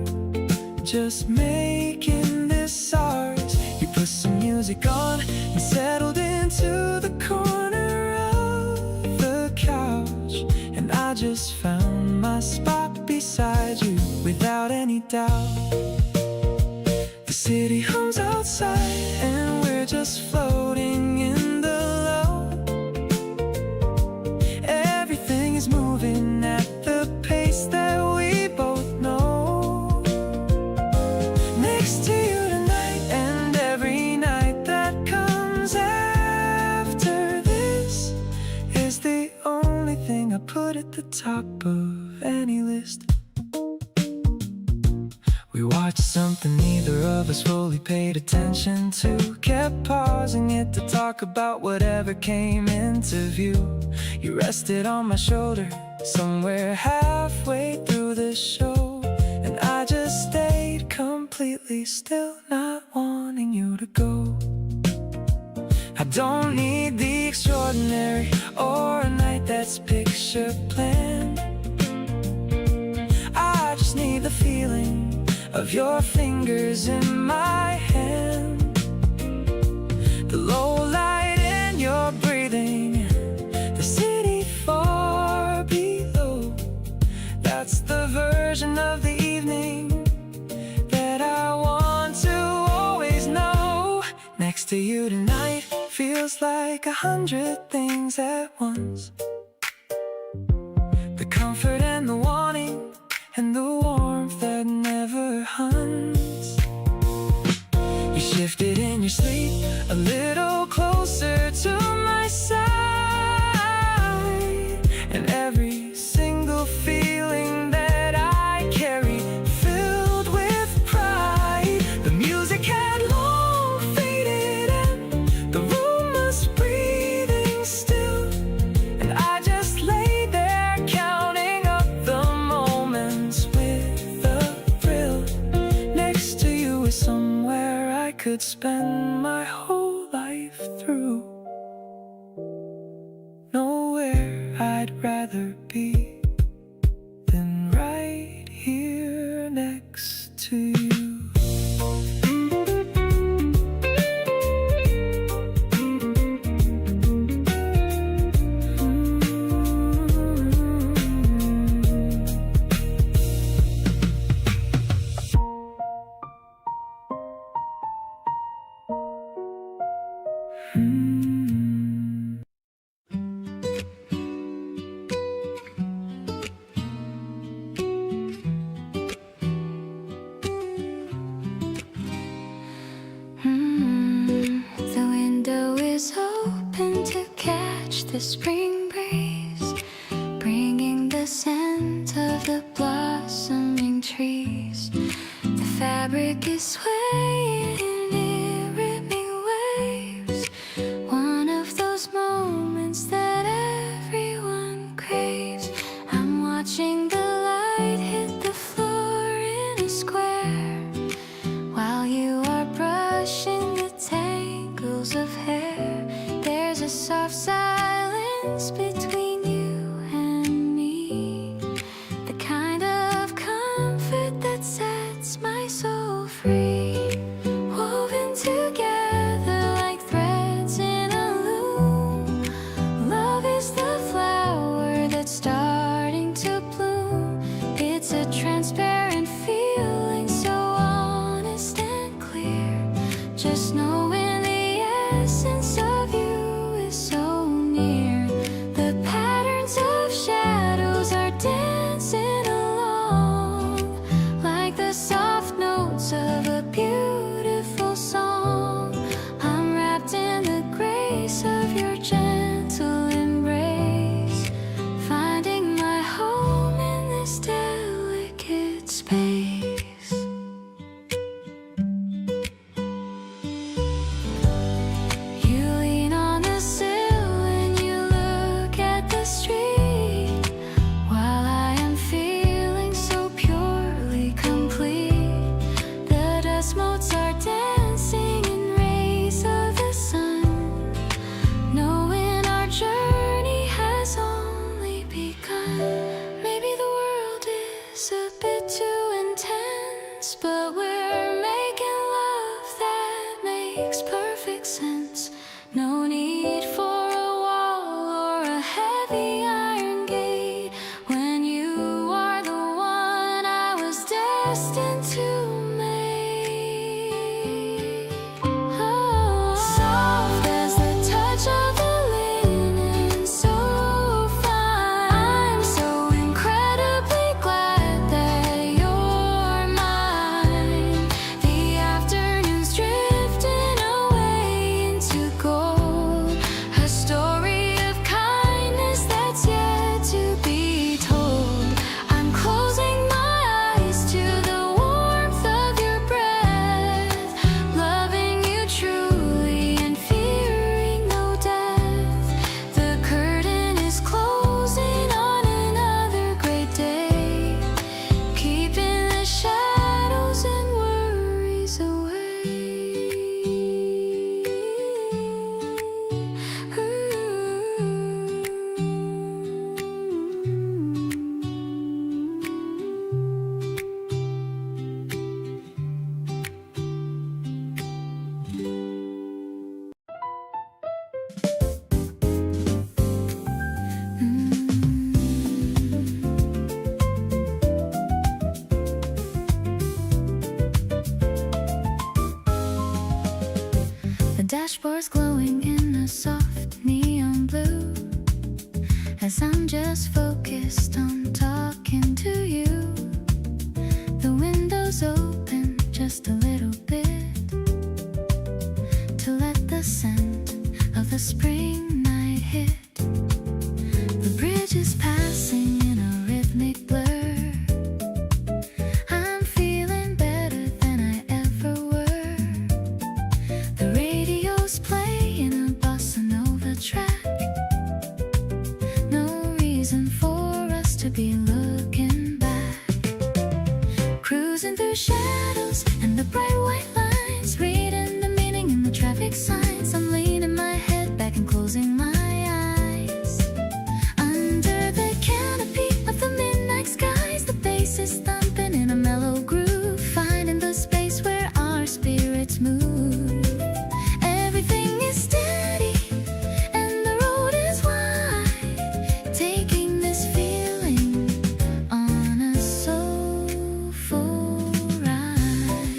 just making this ours. You put some music on and settled into the corner of the couch, and I just found my spot beside you without any doubt. The city hums outside and we're just floating in the low. Everything is moving at the pace that we both know. Next to you tonight, and every night that comes after this is the only thing I put at the top of any list. We watched something neither of us fully paid attention to. Kept pausing it to talk about whatever came into view. You rested on my shoulder somewhere halfway through the show, and I just stayed completely still, not wanting you to go. I don't need the extraordinary or a night that's picture planned. I just need the feeling of your fingers in my hand, the low light in your breathing, the city far below. That's the version of the evening that I want to always know. Next to you tonight feels like 100 things at once. The comfort and the wanting, and the warmth that never hunts. You shifted in your sleep a little closer to my side, and every single feeling that I carry filled with pride. The music had long faded and the room was breathing still, and I just lay there counting up the moments with a thrill. Next to you is somewhere I could spend my whole life through. Nowhere I'd rather be than right here next to you. the spring breeze, bringing the scent of the blossoming trees. The fabric is swaying in rhythmic waves, one of those moments that everyone craves. I'm watching the light hit the floor in a square, while you are brushing the tangles of hair. There's a soft silence between you and me, the kind of comfort that sets my soul free, woven together like threads in a loom. Love is the flower that's starting to bloom. It's a transparent feeling, so honest and clear. Just knowing the essence of you is so near. The patterns of shadows are dancing along, like the soft notes of a beautiful song. I'm wrapped in the grace of your gentle embrace, finding my home in this delicate space. You lean on the sill and you look at the street, while I am feeling so purely complete. The dust motes are dancing in rays of the sun, knowing our journey has only begun. Maybe the world is a bit too intense, but we're making love that makes perfect sense. No need for a wall or a heavy iron gate, when you are the one I was destined to make. Oh, soft as the touch of the linen, so fine. I'm so incredibly glad that you're mine. The afternoon's drifting away into gold, a story of kindness that's yet to be told. I'm closing my eyes to the warmth of your breath, loving you truly and fearing no death. The curtain is closing on another great day, keeping the shadows and worries The dashboard's glowing in a soft neon blue, as I'm just focused on talking to you. The window's open just a little bit, to let the scent of the spring night hit. The bridge is passing in a rhythmic blur. I'm feeling better than I ever were. The radio's playing a bossa nova track, no reason for us to be looking back. Cruising through shadows and the bright white lines, reading the meaning in the traffic signs. I'm leaning my head back and closing my eyes. Under the canopy of the midnight skies, the bass is thumping in a mellow groove, finding the space where our spirits move. Everything is steady and the road is wide, taking this feeling on a soulful ride.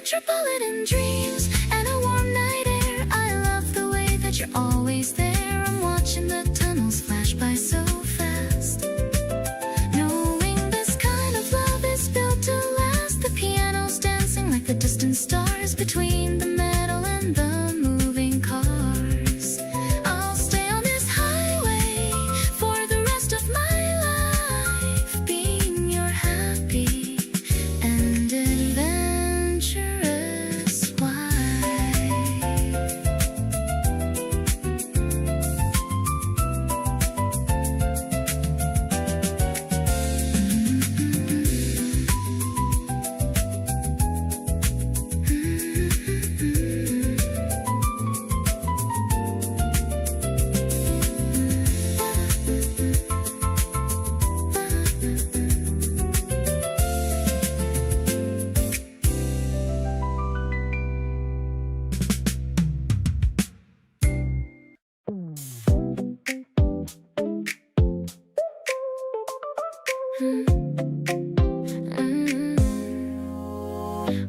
metropolitan dreams and a warm night air. I love the way that you're always there. I'm watching the tunnels flash by so fast, knowing this kind of love is built to last. The piano's dancing like the distant stars between the metal and the moving cars. I'll stay on this highway for the rest of my life, being your happy and adventurous wife.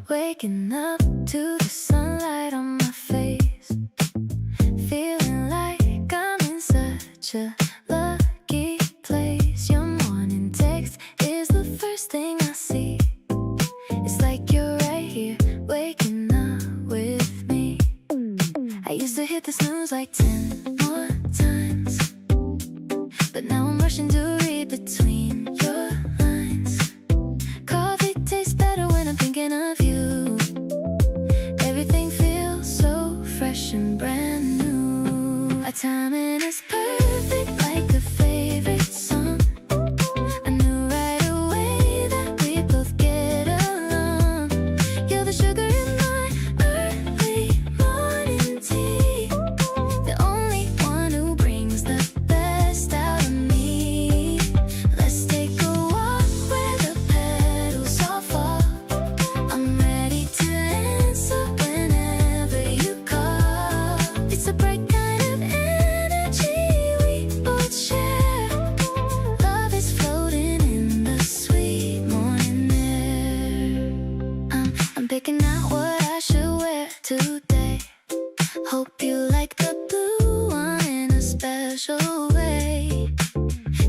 Waking up to the sunlight on my face, feeling like I'm in such a lucky place. Your morning text is the first thing I see. It's like you're right here, waking up with me. I used to hit the snooze like 10 more times, but now I'm rushing to read between your lines. Coffee tastes better when I'm thinking of you. Everything feels so fresh and brand new. Our timing is perfect, like a favorite song. I knew right away that we both get along. You're the sugar in my early morning tea, the only one who brings the best out of me. Let's take a walk where the petals all fall. I'm ready to answer whenever you call. It's a bright kind of energy we both share. Love is floating in the sweet morning air. I'm picking out what I should wear today. Hope you like the blue one in a special way.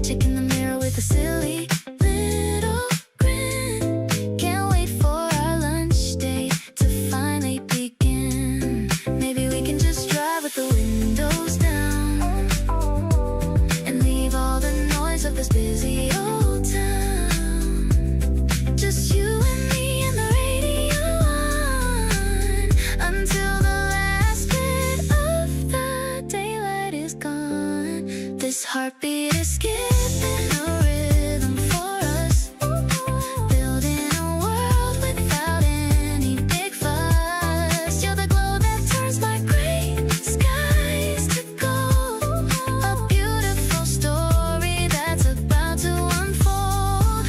Checking the mirror with a silly little grin. Can't wait for our lunch date to finally begin. Maybe we can just drive with the windows down and leave all the noise of this busy old town. Just you and me and the radio on until the last bit of the daylight is gone. This heartbeat is skipping a rhythm for us, building a world without any big fuss. You're the glow that turns my gray skies to gold, a beautiful story that's about to unfold.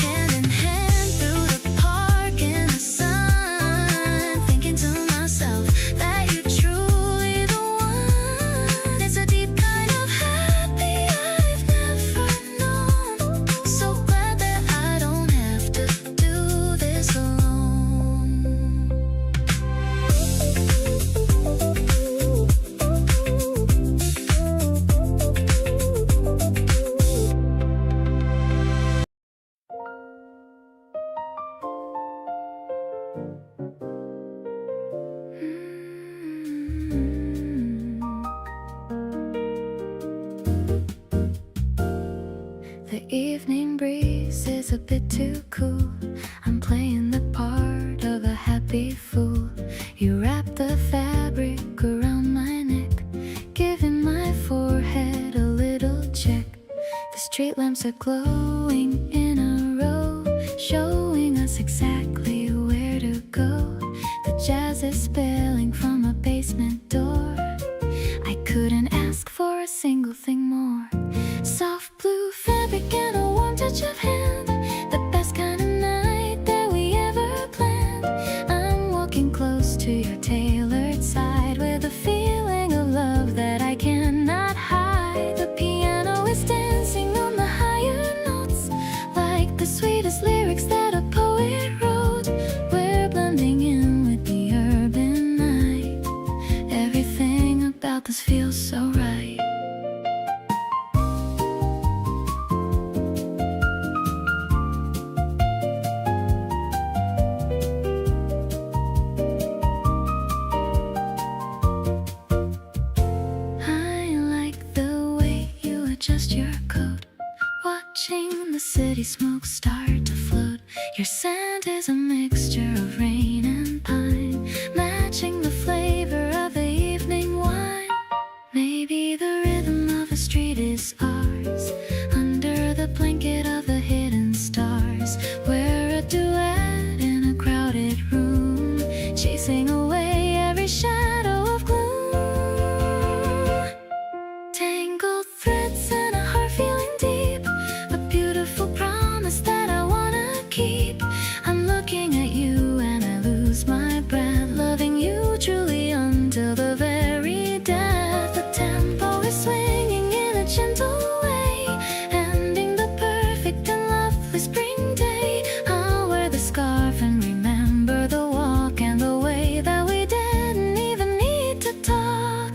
Hand in hand through the park in the sun, thinking to myself that you're truly the one. It's a deep kind of happy I've never known. So glad that I don't have to do this alone. The evening breeze is a bit too cool. I'm playing the part of a happy fool. You wrap the fabric around my neck, giving my forehead a little check. The street lamps are glowing in a row, showing us exactly where to go. The jazz is spilling from a basement door. I couldn't ask for a single thing more. Soft blue fabric and a warm touch of hand, the best kind of night that we ever planned. I'm walking close to your tailored side with a feeling of love that I cannot hide. The piano is dancing on the higher notes, like the sweetest lyrics that a poet wrote. We're blending city smoke start to float. Your scent is a mixture of rain and pine, matching the flavor of the evening wine. Maybe the rhythm of a street is ours, under the blanket of the hidden stars. We're a duet in a crowded room, chasing away every shadow of gloom. Tangled threads and a heart feeling deep, a beautiful promise that I wanna keep. I'm looking at you and I lose my breath, loving you truly until the very death. The tempo is swinging in a gentle way, ending the perfect and lovely spring day. I'll wear the scarf and remember the walk and the way that we didn't even need to talk.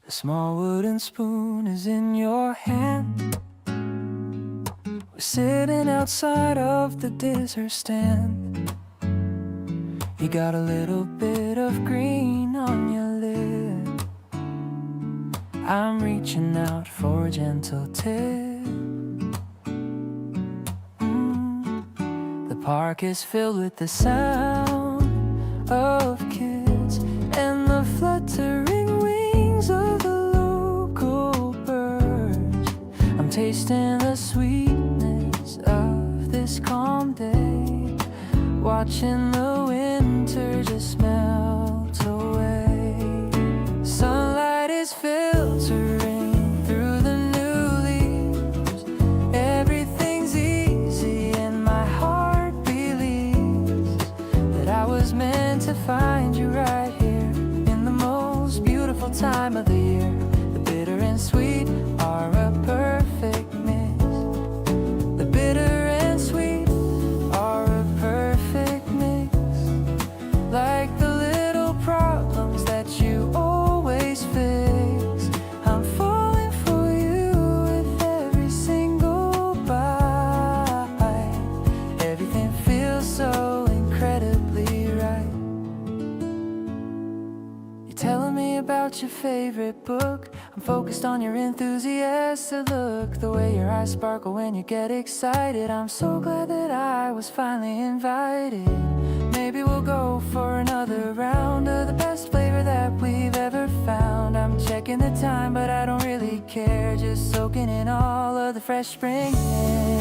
The small wooden spoon is in your hand. We're sitting outside of the dessert stand. You got a little bit of green on your lip. I'm reaching out for a gentle tip. The park is filled with the sound of kids and the fluttering wings of the local birds. I'm tasting the sweetness of this calm day, watching the winter just melt away. Sunlight is filtering through the new leaves. Everything's easy and my heart believes that I was meant to find you right here in the most beautiful time of the year. The bitter and sweet are a perfect mix. The bitter and sweet are a perfect mix. Like the little problems that you always fix. I'm falling for you with every single bite. Everything feels so incredibly right. You're telling me about your favorite book. I'm focused on your enthusiastic look, the way your eyes sparkle when you get excited. I'm so glad that I was finally invited. Maybe we'll go for another round of the best flavor that we've ever found. I'm checking the time, but I don't really care, just soaking in all of the fresh spring air.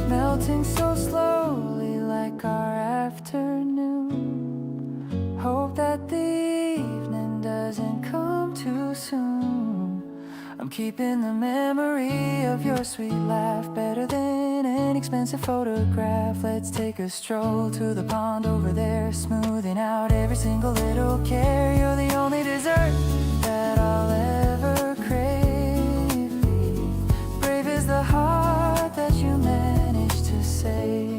Melting so slowly like our afternoon. Hope that the evening doesn't come too soon. I'm keeping the memory of your sweet laugh better than an expensive photograph. Let's take a stroll to the pond over there, smoothing out every single little care. You're the only dessert that I'll ever crave. Brave is the heart that you managed to save.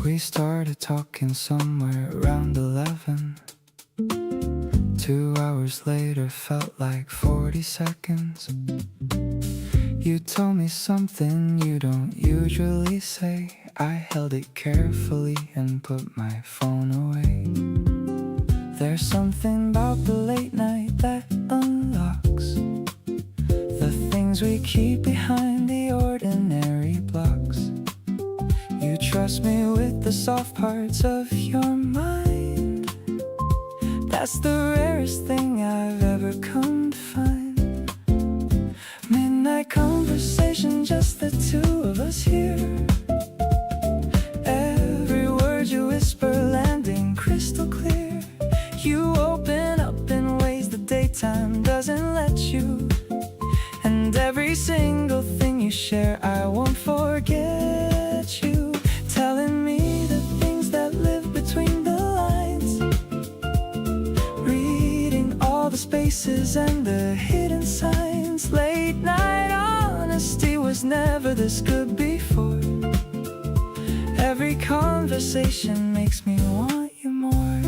We started talking somewhere around 11. 2 hours later felt like 40 seconds. You told me something you don't usually say. I held it carefully and put my phone away. There's something about the late night that unlocks the things we keep behind the ordinary blocks. You trust me with the soft parts of your mind. That's the rarest thing I've ever come to find. Midnight conversation, just the two of us here. Every word you whisper landing crystal clear. You open up in ways the daytime doesn't let you. And every single thing you share, I won't forget you. Telling me the things that live between the lines. Reading all the spaces and the hidden signs. Late night honesty was never this good before. Every conversation makes me want you more.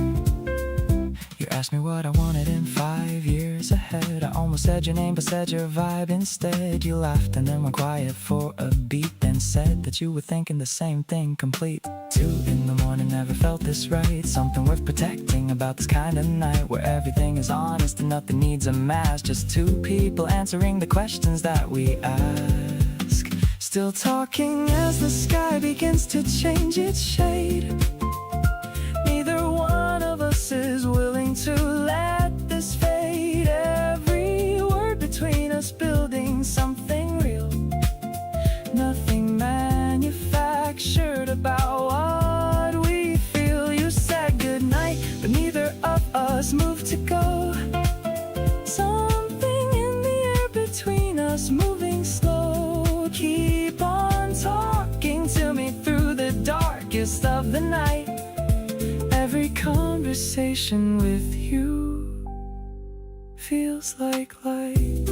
You asked me what I wanted in 5 years ahead. I almost said your name but said your vibe instead. You laughed and then went quiet for a beat, then said that you were thinking the same thing, complete. 2 in the morning, never felt this right. Something worth protecting about this kind of night, where everything is honest and nothing needs a mask. Just two people answering the questions that we ask. Still talking as the sky begins to change its shade. Neither one of us is willing to let this fade. Every word between us building something real. Nothing manufactured about what we feel. You said goodnight, but neither of us moved to go. Something in the air between us moving slow. Keep on talking to me through the darkest of the night. Every conversation with you feels like light.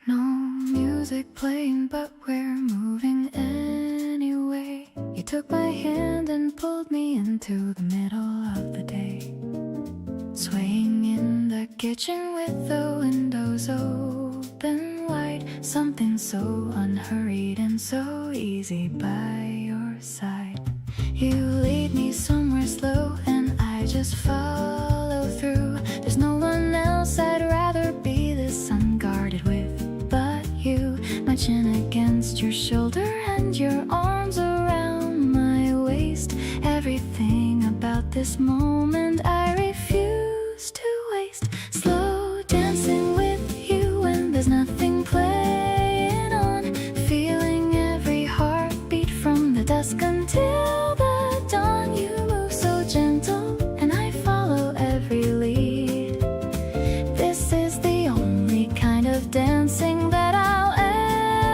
No music playing, but we're moving anyway. You took my hand and pulled me into the middle of the day. Swaying in the kitchen with the windows open wide. Something so unhurried and so easy by your side. You lead me somewhere slow and I just follow through. There's no one else I'd rather be this unguarded with but you. My chin against your shoulder and your arms around my waist. Everything about this moment I refuse to waste. Slow dancing with you when there's nothing playing on. Feeling every heartbeat from the dusk until the dawn. You move so gentle and I follow every lead. This is the only kind of dancing that I'll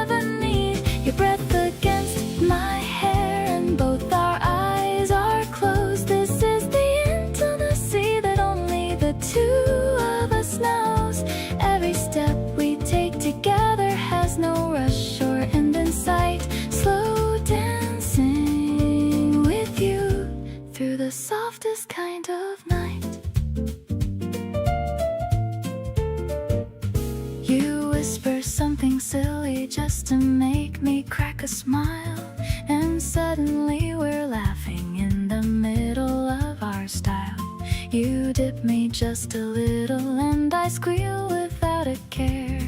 ever need. Your breath against my hair and both our eyes are closed. This is the intimacy that only the two of us knows. Every step we take together has no rush or end in sight. Slow dancing with you through the softest kind of night. You whisper something silly just to make me crack a smile, and suddenly we're laughing in the middle of our style. You dip me just a little and I squeal without a care.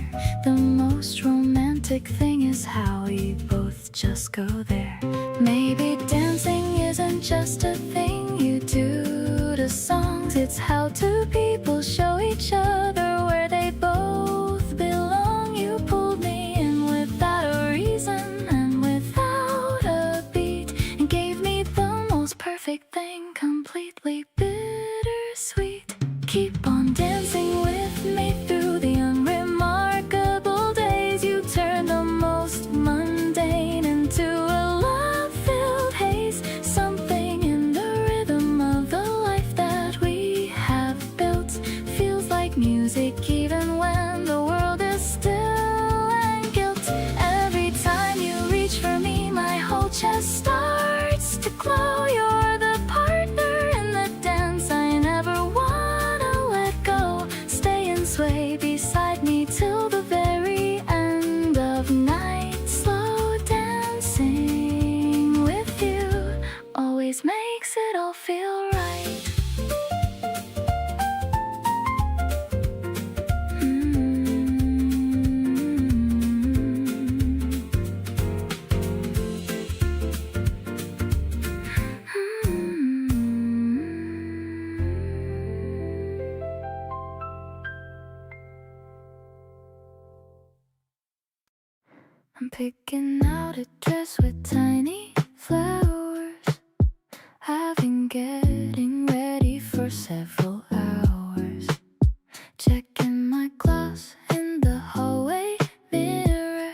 The most romantic thing is how we both just go there. Maybe dancing isn't just a thing you do to songs. It's how two people show each other where they both belong. You pulled me in without a reason and without a beat, and gave me the most perfect thing, completely bittersweet. Keep on dancing with me through the unremarkable days. You turn the most mundane into a love-filled haze. Something in the rhythm of the life that we have built feels like music I'm picking out a dress with tiny flowers. I've been getting ready for several hours. Checking my gloss in the hallway mirror.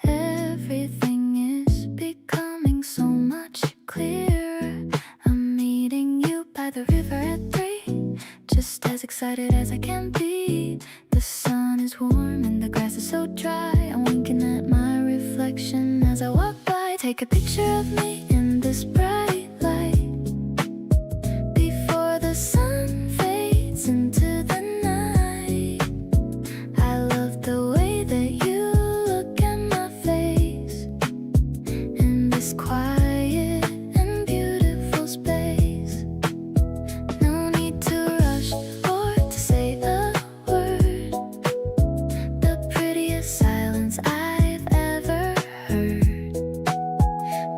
Everything is becoming so much clearer. I'm meeting you by the river at 3, just as excited as I can be. The sun is warm and the grass is so dry. I'm winking at my reflection as I walk by. Take a picture of me in this bright light before the sun fades into the night. I love the way that you look at my face in this quiet and beautiful space. No need to rush or to say a word. The prettiest silence I've ever heard.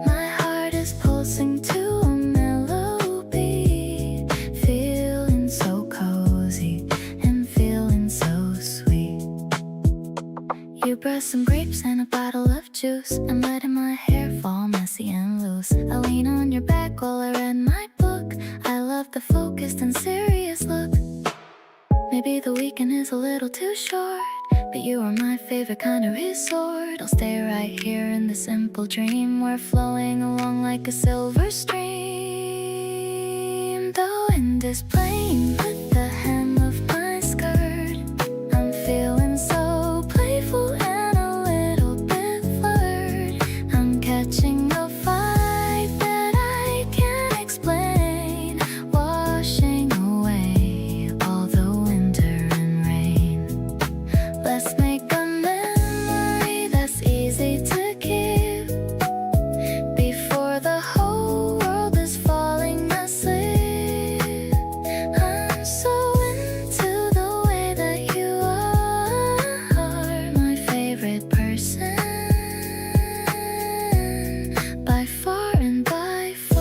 My heart is pulsing to a melody, feeling so cozy and feeling so sweet. You brought some grapes and a bottle of juice. I'm letting my hair fall messy and loose. I lean on your back while I read my book. I love the focused and serious look. Maybe the weekend is a little too short, but you are my favorite kind of resort. I'll stay right here in the simple dream. We're flowing along like a silver stream. The wind is playing with the hem of my skirt. I'm feeling so playful and a little bit flirt. I'm catching a vibe that I can't explain, washing away all the winter and rain. Let's make a memory that's easy to keep before the whole world is falling asleep. I'm so into the way that you are my favorite person by far and by far.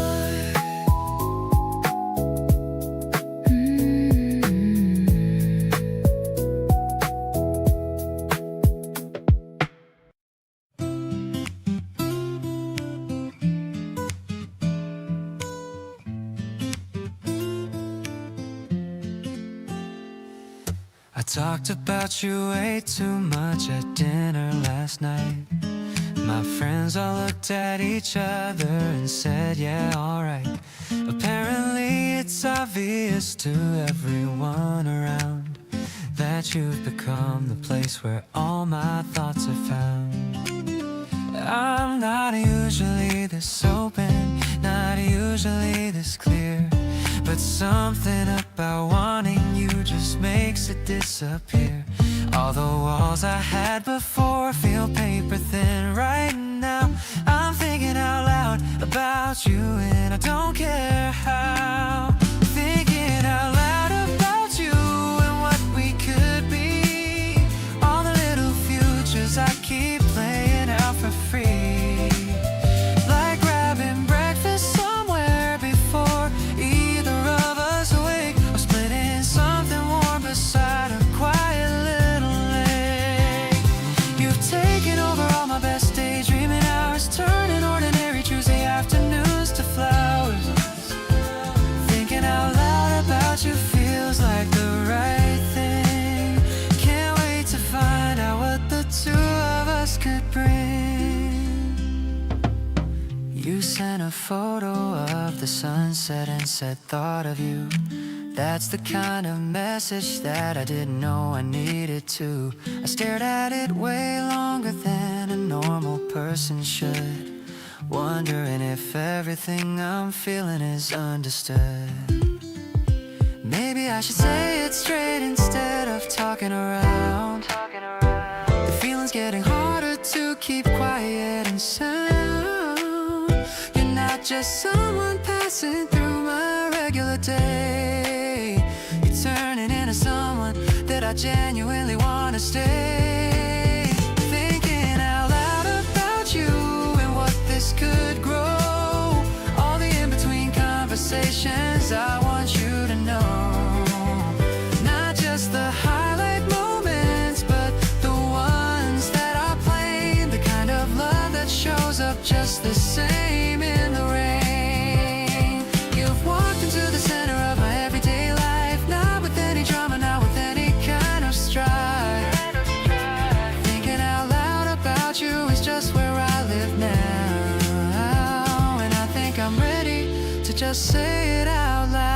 I talked about you way too much at dinner last night. My friends all looked at each other and said, yeah, alright. Apparently it's obvious to everyone around that you've become the place where all my thoughts are found. I'm not usually this open, not usually this clear, but something about wanting you just makes it disappear. All the walls I had before feel paper thin right now. I'm thinking out loud about you and I don't care how. Thinking out loud about you and what we could be. All the little futures I keep playing out for free. Like grabbing breakfast somewhere before either of us awake, or splitting something warm beside a quiet little lake. You've taken over all my best daydreaming hours, turning ordinary Tuesday afternoons to flowers. Thinking out loud about you feels like the right thing. Can't wait to find out what the two of us could bring. You sent a photo of the sunset and said, thought of you. That's the kind of message that I didn't know I needed to. I stared at it way longer than a normal person should, wondering if everything I'm feeling is understood. Maybe I should say it straight instead of talking around. The feeling's getting harder to keep quiet and sound. You're not just someone passing through my regular day. You're turning into someone that I genuinely want to stay. Thinking out loud about you and what this could grow. All the in-between conversations I want you to know. Not just the highlight moments, but the ones that are plain. The kind of to just say it out loud.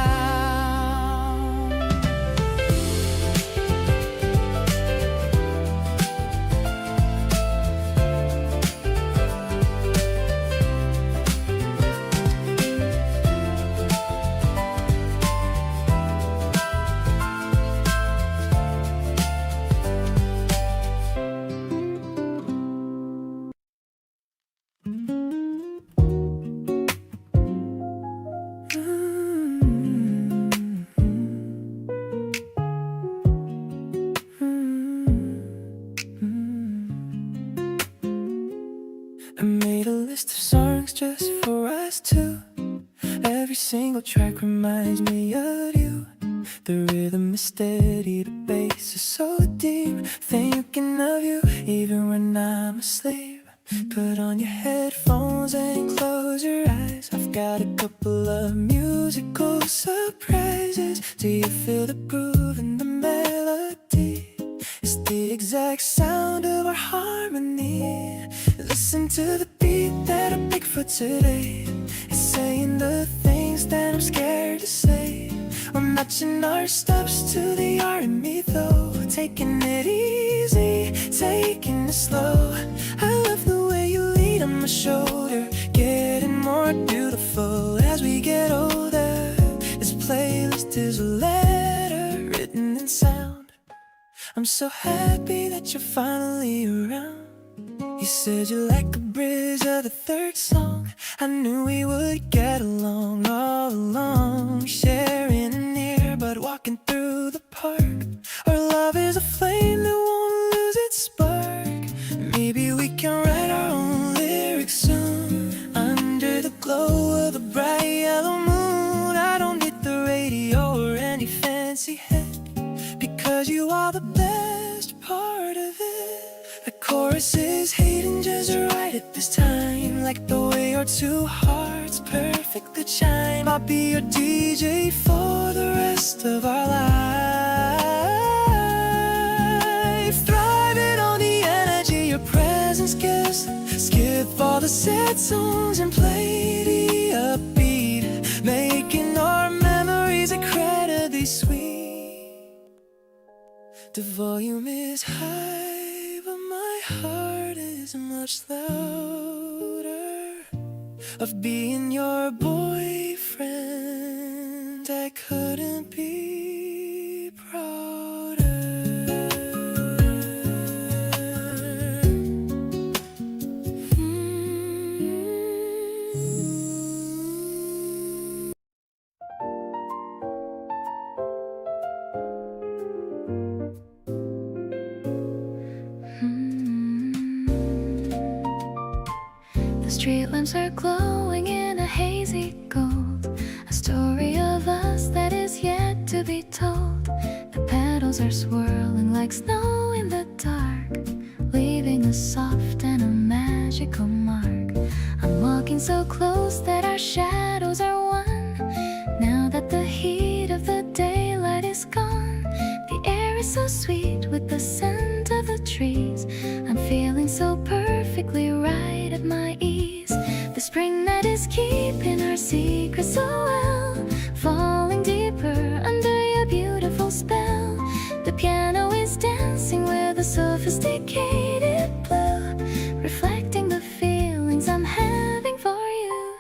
I made a list of songs just for us two. Every single track reminds me of you. The rhythm is steady, the bass is so deep. Thinking of you even when I'm asleep. Put on your headphones and close your eyes. I've got a couple of musical surprises. Do you feel the groove and the melody? It's the exact sound of our harmony. Listen to the beat that I picked for today. It's saying the things that I'm scared to say. We're matching our steps to the R&B though. Taking it easy, taking it slow. I love the way you lean on my shoulder. Getting more beautiful as we get older. This playlist is a letter written in sound. I'm so happy that you're finally around. You said you like a bridge of the third song. I knew we would get along all along. Sharing an ear but walking through the park. Our love is a flame that won't lose its spark. Maybe we can write our own lyrics soon. Under the glow of the bright yellow moon. I don't need the radio or any fancy hit, because you are the best part of it. The chorus is hitting just right at this time. Like the way our two hearts perfectly chime. I'll be your DJ for the rest of our life. Thriving on the energy your presence gives. Skip all the sad songs and play the upbeat, making our memories incredibly sweet. The volume is high, but my heart is much louder. Of being your boyfriend, I couldn't be prouder. The street lamps are glowing in a hazy gold, a story of us that is yet to be told. The petals are swirling like snow in the dark, leaving a soft and a magical mark. I'm walking so close that our shadows are one. Now that the heat of the daylight is gone, the air is so sweet with the scent of the trees. I'm feeling so perfectly right at my ease. The spring that is keeping our secrets so well, falling deeper under your beautiful spell. The piano is dancing with a sophisticated blue, reflecting the feelings I'm having for you.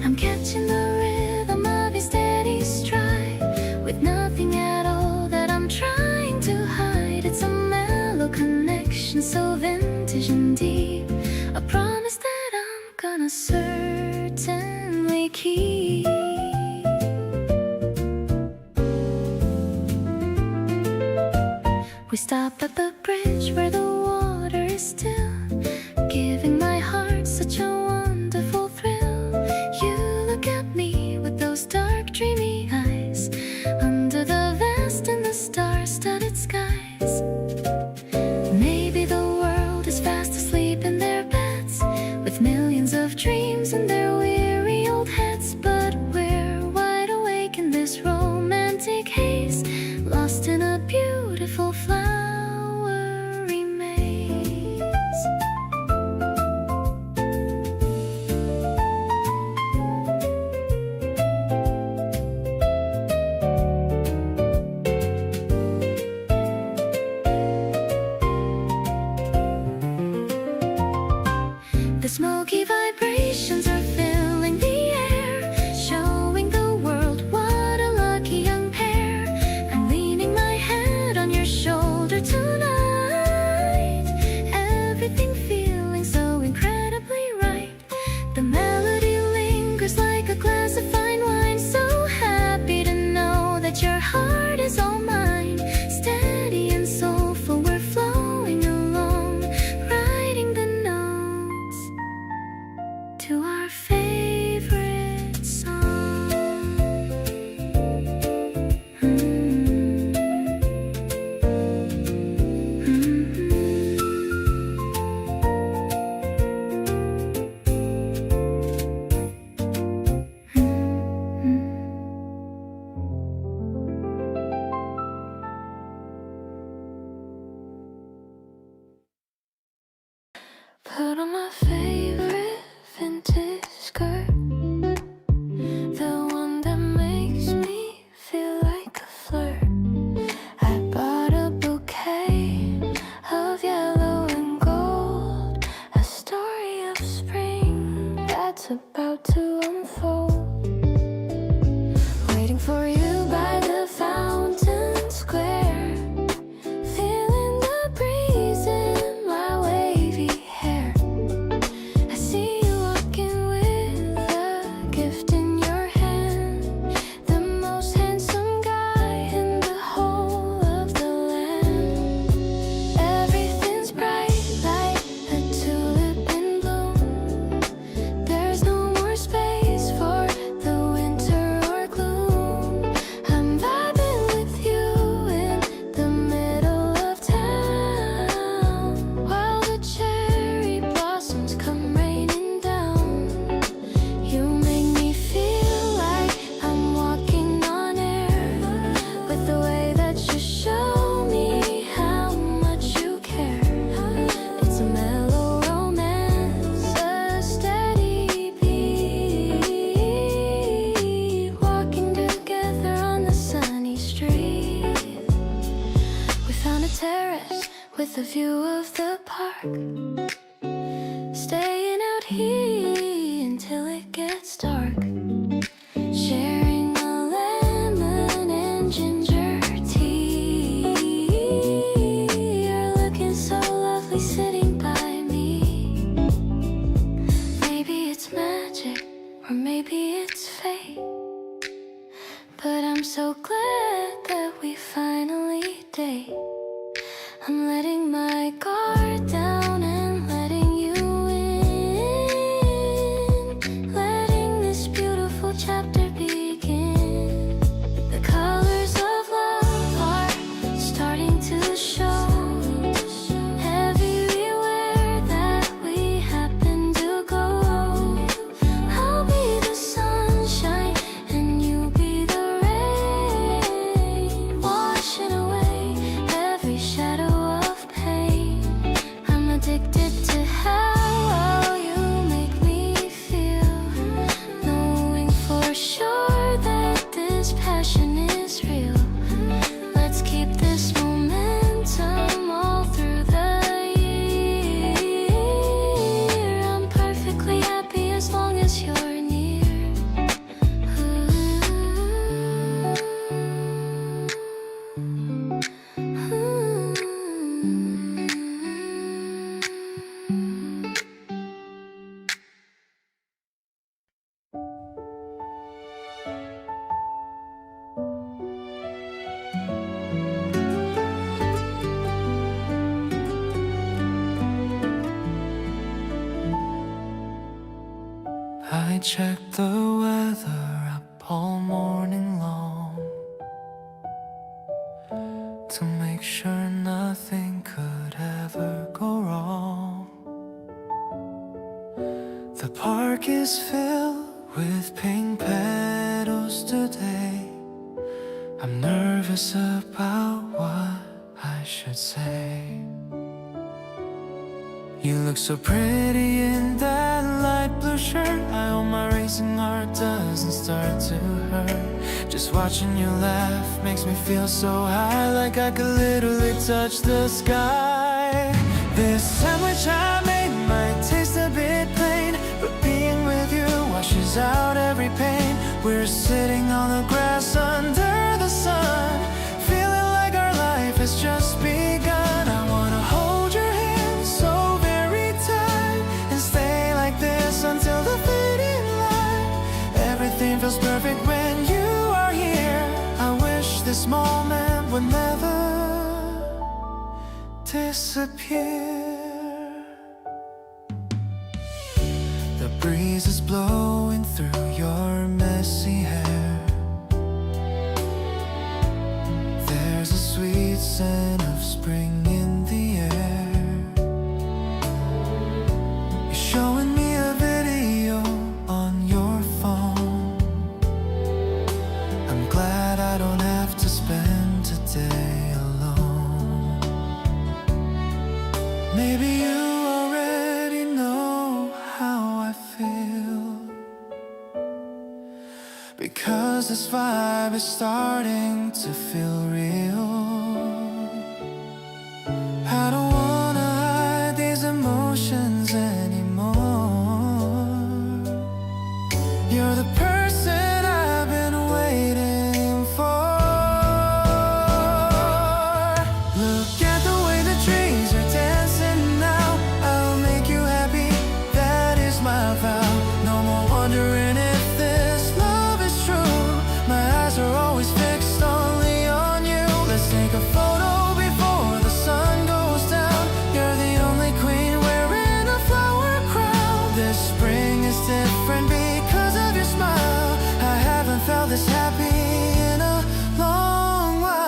I'm catching the rhythm of your steady stride, with nothing at all that I'm trying to hide. It's a mellow connection, so vintage and deep, a promise that I'm gonna certainly keep. We stop at the bridge where the water is still, giving my heart such a wonderful thrill. You look at me with those dark dreamy eyes, under the vast and the star-studded skies. Maybe the world is fast asleep in their beds, with millions of dreams in their weary old heads. But we're wide awake in this romantic haze, lost in a beautiful flowery maze. Put on my favorite vintage skirt, the one that makes me feel like a flirt. I bought a bouquet of yellow and gold, a story of spring that's about to unfold. Waiting for you by the fountain square, feeling the breeze in my wavy hair. I see you walking with a gift in your hand, the most handsome guy in the whole of the land. Everything's bright like a tulip in bloom. There's no more space for the winter or gloom. I'm vibing with you in the middle of town, while the cherry blossoms come raining down. You make me feel like I'm walking on air, with the way that you show me how much you care. It's a mellow romance, a steady beat, walking together on the sunny street. We found a terrace with a view of the park, staying out here until it gets dark, sharing a lemon and ginger tea. You're looking so lovely sitting by me. Maybe it's magic, or maybe it's fate, but I'm so glad that we finally date. I'm letting my guard down and letting you in, letting this beautiful chapter begin. The colors of love are starting to show everywhere that we happen to go. I'll be the sunshine and you be the rain, washing away every shadow of pain. I'm addicted to how you make me feel, knowing for sure that this passion is real. Let's keep this momentum all through the year. I'm perfectly happy as long as you're near. I check the weather up all morning long to make sure nothing could ever go wrong. The park is filled with pink petals today. I'm nervous about what I should say. You look so pretty in that light blue shirt. I hope my racing heart doesn't start to hurt. Just watching you laugh makes me feel so high, like I could literally touch the sky. This sandwich I made might taste a bit plain, but being with you washes out every pain. We're sitting on the grass under the sun, feeling like our life has just begun. I wanna hold your hand so very tight and stay like this until the fading light. Everything feels perfect when you are here. I wish this moment would never disappear. The breeze is blowing through your messy hair. There's a sweet scent of spring in the air. You're showing me a video on your phone. I'm glad I don't have to spend today alone. Maybe you already Because this vibe is starting to feel real. I don't wanna hide these emotions anymore. You're the person I've been waiting for. Look at the way the trees are dancing now. I'll make you happy, that is my vow. No more wondering if this love is true. My eyes are always fixed only on you. Let's take a photo before the sun goes down. You're the only queen wearing a flower crown. This spring is different because of your smile. I haven't felt this happy in a long while.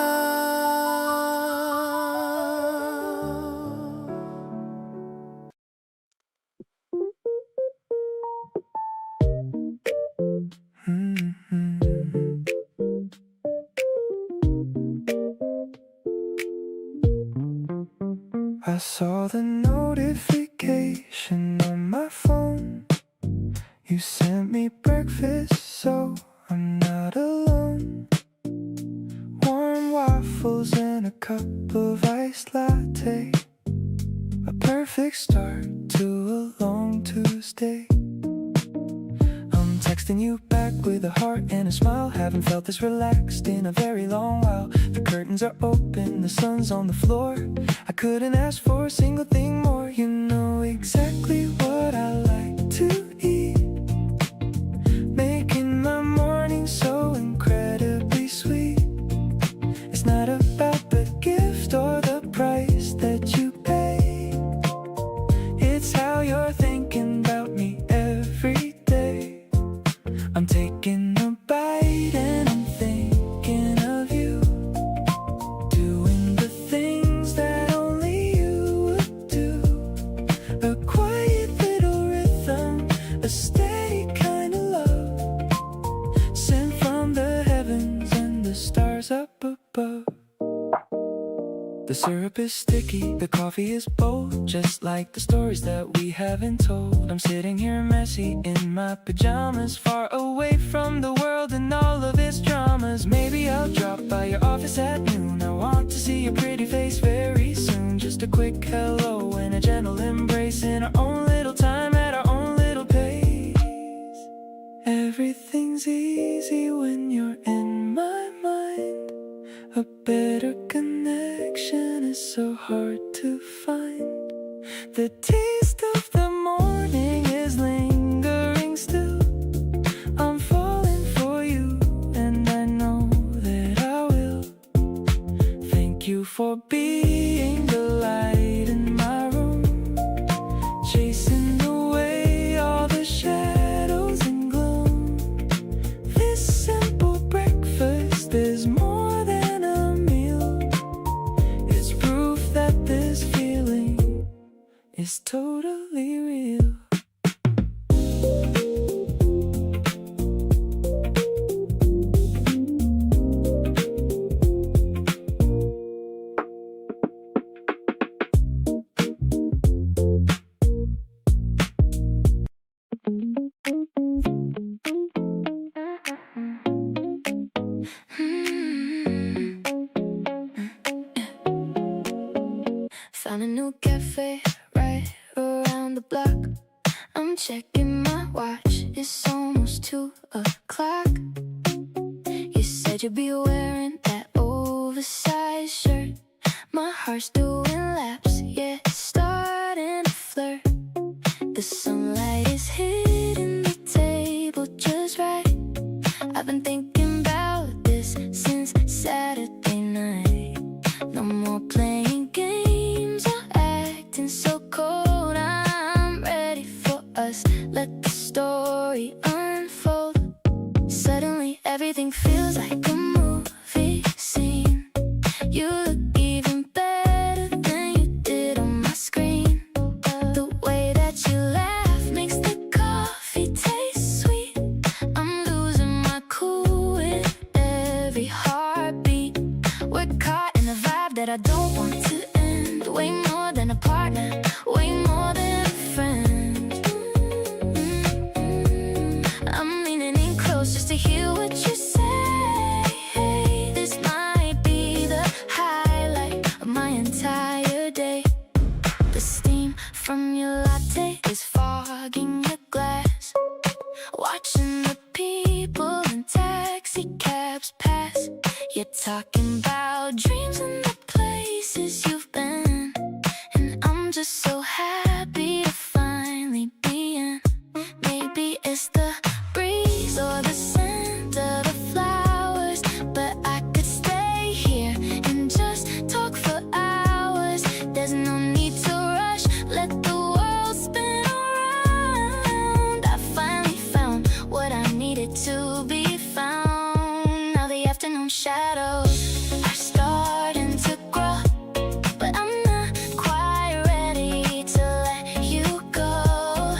I saw the notification on my phone. You sent me breakfast, so I'm not alone. Warm waffles and a cup of iced latte. A perfect start to a long Tuesday. I'm texting you back with a heart and a smile. Haven't felt this relaxed in a very long while. The curtains are open, the sun's on the floor. I couldn't ask for a single thing more. You know exactly what I like to eat, making my morning so incredibly sweet. It's not about the gift or the price that you pay. It's how you're thinking about me every day. I'm taking a bite and I'm thinking of you, doing the things that only you would do. A quiet little rhythm, a steady kind of love, sent from the heavens and the stars up above. The syrup is sticky, the coffee is bold, just like the stories that we haven't told. I'm sitting here messy in my pajamas, far away from the world and all of its dramas. Maybe I'll drop by your office at noon. I want to see your pretty face very soon. Just a quick hello and a gentle embrace in our own little time at our own little pace. Everything's easy when you're in my mind. A better connection is so hard to find. The taste of the morning is lingering still. I'm falling for you and I know that I will. Thank you for being the light in my room, chasing away all the shadows and gloom. This simple breakfast is more than this feeling is totally real. Found a new cafe right around the block. I'm checking my watch, it's almost 2 o'clock. You said you'd be wearing that oversized shirt. My heart's doing laps, yeah, it's starting to flirt. The sunlight is hitting the table just right. I've been thinking about this since Saturday night. No more playing games or acting so cold. I'm ready for us, let the story unfold. Suddenly everything feels like a movie scene. You look even better than you did on my screen. The way that you laugh and your latte is fogging your glass. Watching the people in taxi cabs pass. You're talking about dreams and the places you've been, and I'm just so happy to finally be in. Maybe it's the breeze or the scent of the flowers, but I could stay here and just talk for hours. There's no need to rush, let the world spin around. I finally found what I needed to be found. Now the afternoon shadows are starting to grow, but I'm not quite ready to let you go.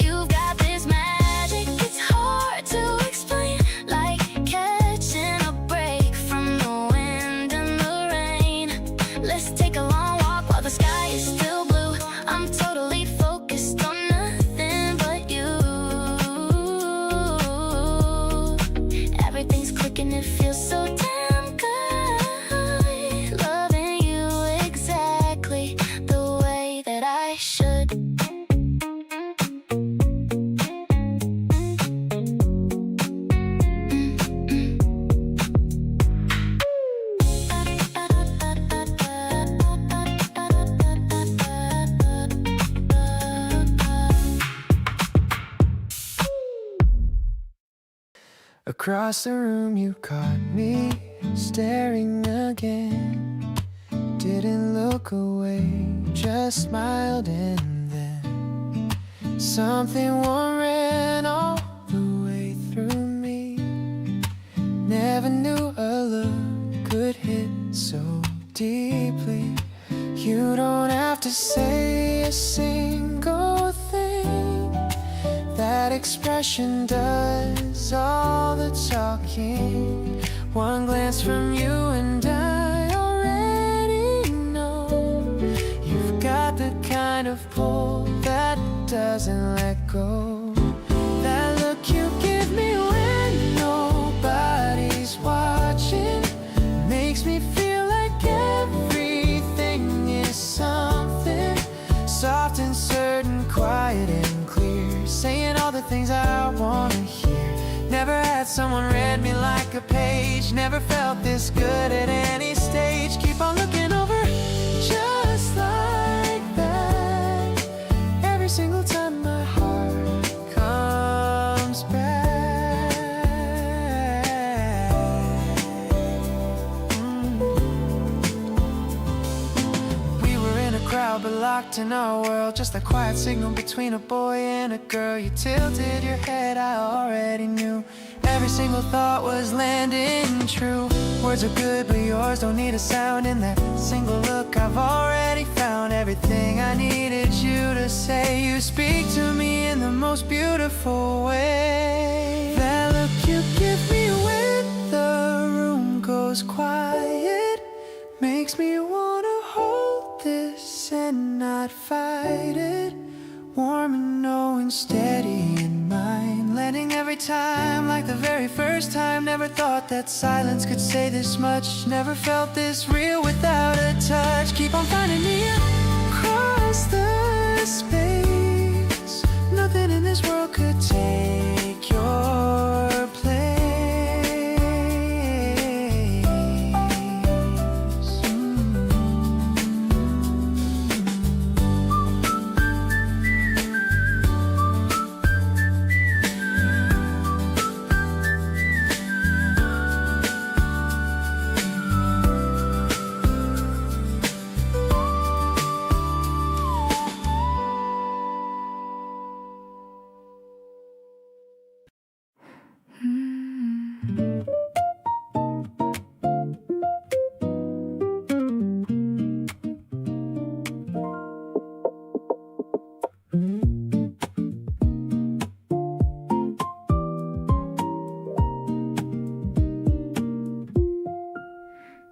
You've got this magic, it's hard to explain, like catching a break from the wind and the rain. Let's take a long walk while the sky is still blue. I'm totally focused on nothing but you. Everything's clicking, it feels so damn good. Loving you exactly the way that I should. Across the room you caught me staring again. Didn't look away, just smiled, and then something warm ran all the way through me. Never knew a look could hit so deeply. You don't have to say a single thing. That expression does all the talking. One glance from you and I already know you've got the kind of pull that doesn't let go. That look you give me when nobody's watching makes me feel like everything is something soft and certain, quiet and clear, saying all the things I wanna hear. Never had someone read me like a page, never felt this good at any stage. Keep on looking over, just like that. Every single time my heart comes back. We were in a crowd but locked in our world, just a quiet signal between a boy and a girl. You tilted your head, I already knew. Every single thought was landing true. Words are good but yours don't need a sound. In that single look I've already found everything I needed you to say. You speak to me in the most beautiful way. That look you give me when the room goes quiet makes me wanna hold this and not fight it. Warm and knowing, steady in mind, landing every time like the very first time. Never thought that silence could say this much, never felt this real without a touch. Keep on finding me across the space. Nothing in this world could take your place.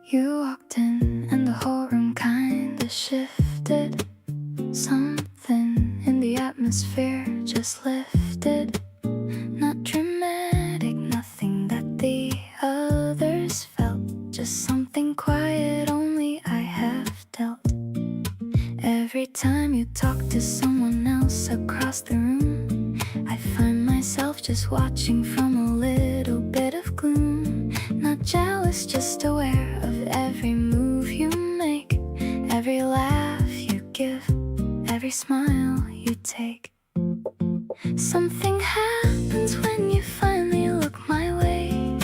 You walked in and the whole room kinda shifted. Something in the atmosphere just lifted. Not dramatic, nothing that the others felt. Just something quiet only I have dealt. Every time you talk to someone else across the room. I find myself just watching from a little bit of gloom. Not jealous, just aware of every move you make, every laugh you give, every smile you take. Something happens when you finally look my way,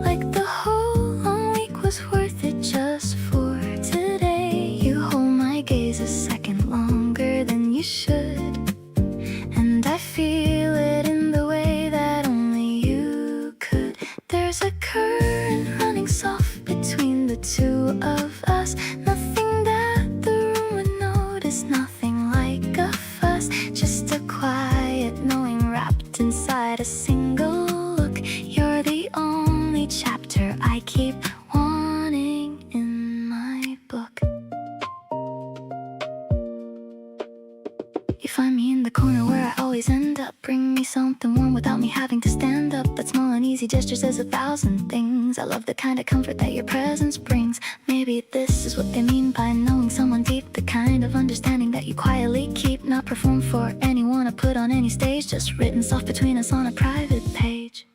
like the whole long week was worth it just for today. You hold my gaze a second longer than you should, and I feel it in the way that only you could. There's a current running soft between the two of us, nothing that the room would notice, nothing like a fuss, just a quiet knowing wrapped inside a single look. You're the only chapter I keep wanting in my book. You find me in the corner where I always end up. Bring me something warm without me having to stand up. That small and easy gesture says 1,000 things. I love the kind of comfort that your presence brings. Maybe this is what they mean by knowing someone deep, the kind of understanding that you quietly keep, not performed for anyone or put on any stage, just written soft between us on a private page.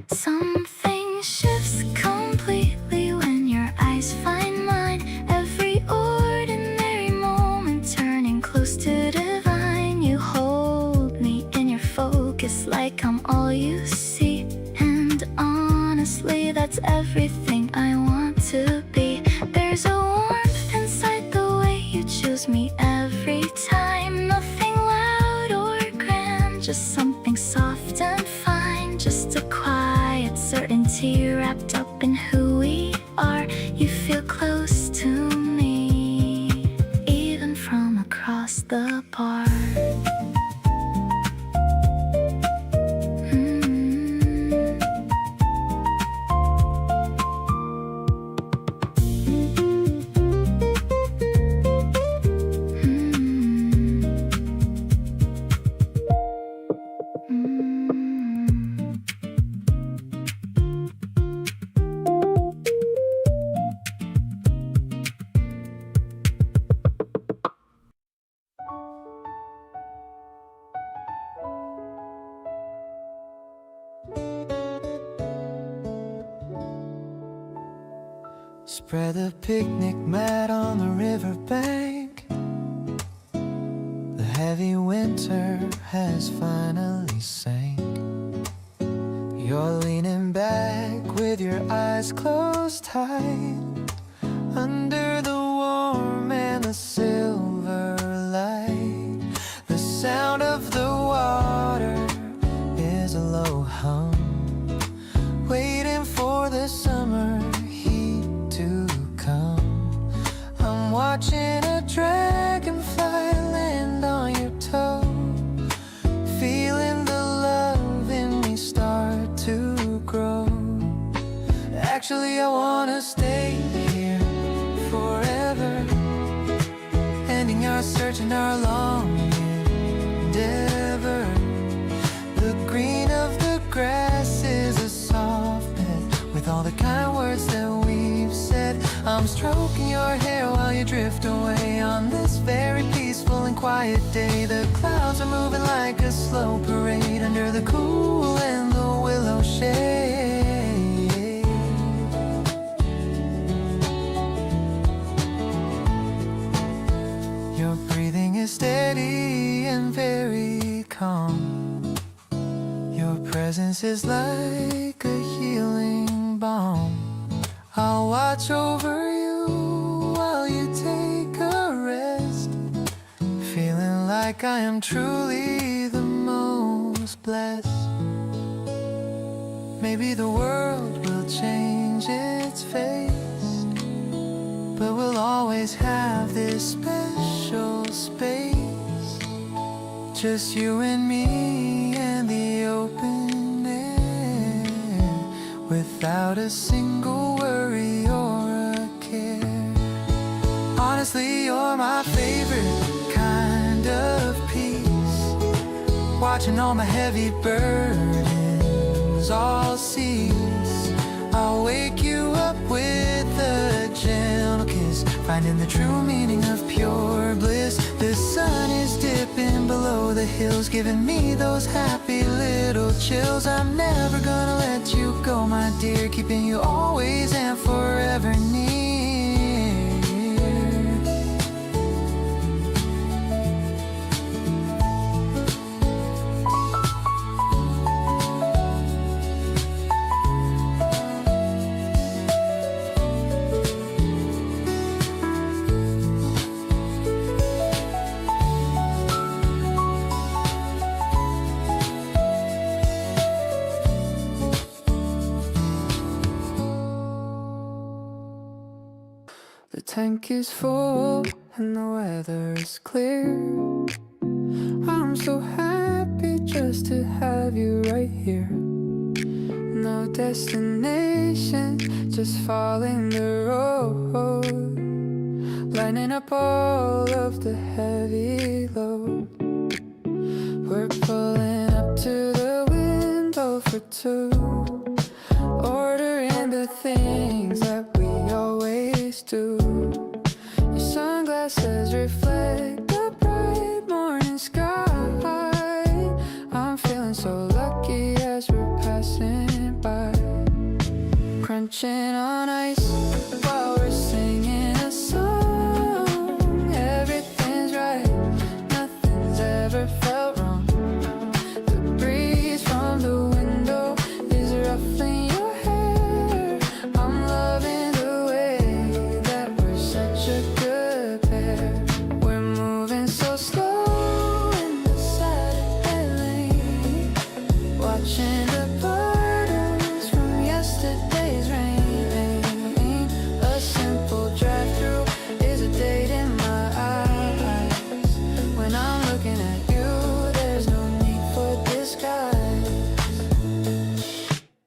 Something shifts completely when your eyes find mine. Every ordinary moment turning close to divine. You hold me in your focus like I'm all you see, and honestly that's everything I want to be. There's a warmth inside the way you choose me every time. Nothing loud or grand, just something soft and fine, just a quiet certainty wrapped up in who we are. You feel close to me, even from across the bar. Spread a picnic mat on the riverbank. The heavy winter has finally sank. You're leaning back with your eyes closed tight, under the warm and the silver light. The sound of the water is a low hum, waiting for the summer heat to come. I'm watching a dragonfly land on your toe, feeling the love in me start to grow. Actually, I wanna stay here forever, ending our search and our long endeavor. The green of the grass is a soft bed with all the kind words that we've said. I'm stroking your hair while you drift away on this very peaceful and quiet day. The clouds are moving like a slow parade under the cool and the willow shade. Your breathing is steady and very calm. Your presence is like a healing balm. I'll watch over you while you take a rest, feeling like I am truly the most blessed. Maybe the world will change its face, but we'll always have this special space, just you and me and the open air, without a single worry or a care. Honestly, you're my favorite kind of peace, watching all my heavy burdens all cease. I'll wake you up with a gentle kiss, finding the true meaning of pure bliss. The sun is dipping the hills, giving me those happy little chills. I'm never gonna let you go, my dear, keeping you always and forever near. The tank is full and the weather is clear. I'm so happy just to have you right here. No destination, just following the road, lining up all of the heavy load. We're pulling up to the window for two, ordering the things that we always do. Your sunglasses reflect the bright morning sky. I'm feeling so lucky as we're passing by, crunching on ice while we're singing a song. Everything's right, nothing's ever felt wrong. The breeze from the window is ruffling your hair. I'm loving the way that we're such a good pair. We're moving so slow in the Saturday lane, watching the puddles from yesterday's rain. A simple drive-through is a date in my eyes. When I'm looking at you, there's no need for disguise.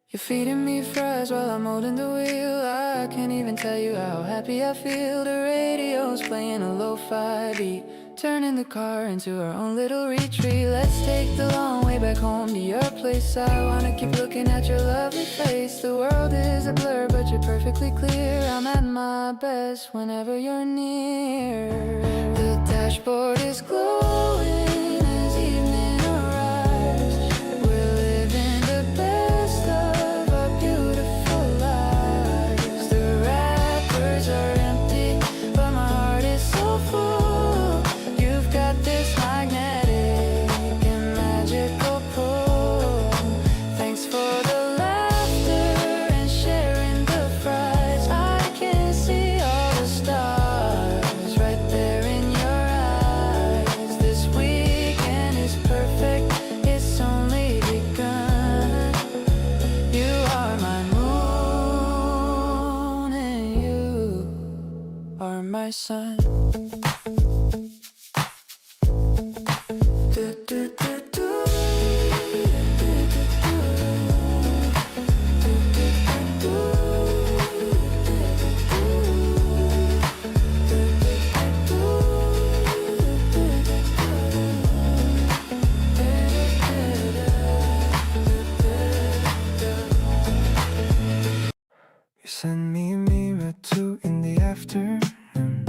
You're feeding me fries while I'm holding the wheel. I can't even tell you how happy I feel. The radio's playing a lo-fi beat, turning the car into our own little retreat. Let's take the long way back home to your place. I wanna keep looking at your lovely face. The world is a blur, but you're perfectly clear. I'm at my best whenever you're near. The dashboard is glowing as evening arrives. We're living the best of our beautiful lives. The wrappers are empty, but my heart is so full. You've got this magnetic and magical pull. Thanks for the laughter and sharing the fries. I can see all the stars right there in your eyes. This weekend is perfect, it's only begun. You are my moon and you are my sun. Do, do, do, do. You send me a mirror at 2 in the afternoon.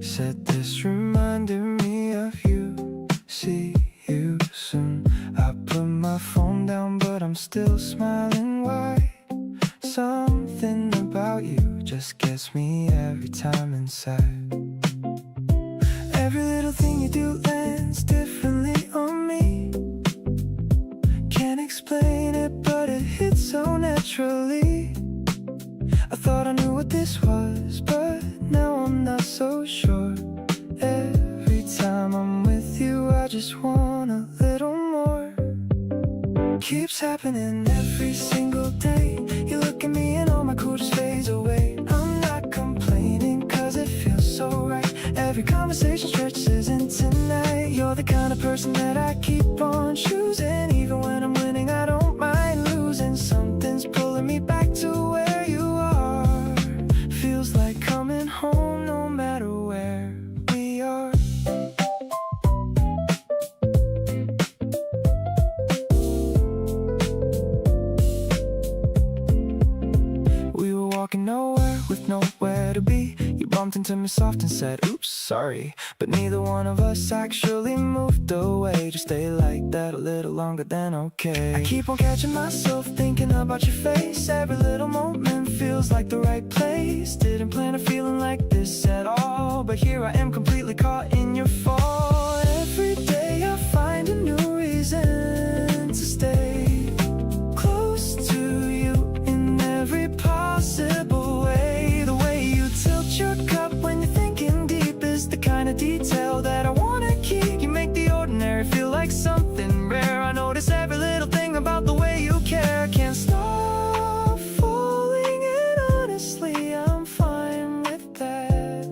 Said this reminded me of you. See you soon. I put my phone down, but I'm still smiling wide. Something about you just gets me every time inside. Every little thing you do lands differently on me. Can't explain it, but it hits so naturally. I thought I knew what this was, but now I'm not so sure. Every time I'm with you, I just want a little more. Keeps happening every single day. You look at me and all my cool just fades away. I'm not complaining, cause it feels so right. Every conversation stretches into night. You're the kind of person that I keep on choosing. Even when I'm winning, I don't mind losing. Something's pulling me back to where you are. Feels like coming home no matter where we are. We were walking nowhere with nowhere to be. You bumped into me soft and said, oops, sorry, but neither one of us actually moved away. Just stay like that a little longer than okay. I keep on catching myself thinking about your face. Every little moment feels like the right place. Didn't plan a feeling like this at all, but here I am completely caught in your fall. Every day I find a new reason to stay close to you in every possible way. The way you tilt your cup when you're thinking deep is the kind of detail that I wanna keep. You make the ordinary feel like something rare. I notice every little thing about the way you care. I can't stop falling, and honestly I'm fine with that.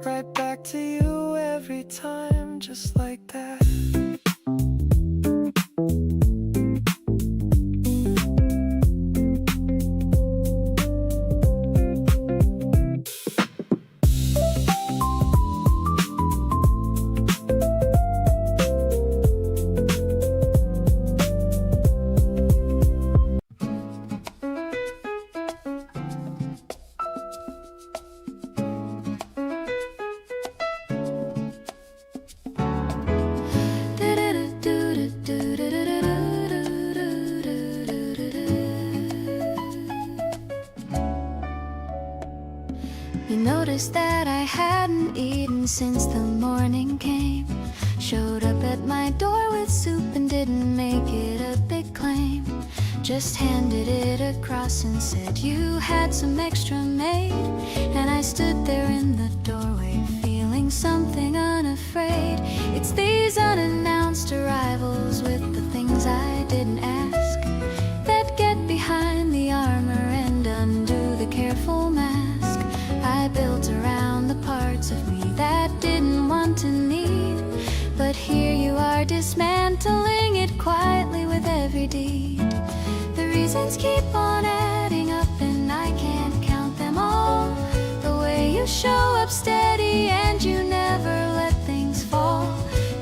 Right back to you every time, just like that. You noticed that I hadn't eaten since the morning came. Showed up at my door with soup and didn't make it a big claim. Just handed it across and said you had some extra made. And I stood there in the doorway feeling something unafraid. It's these unannounced arrivals with the things I didn't ask that get behind the armor and undo the careful mask I built around the parts of me that didn't want to need. But here you are dismantling it quietly with every deed. The reasons keep on adding up and I can't count them all. The way you show up steady and you never let things fall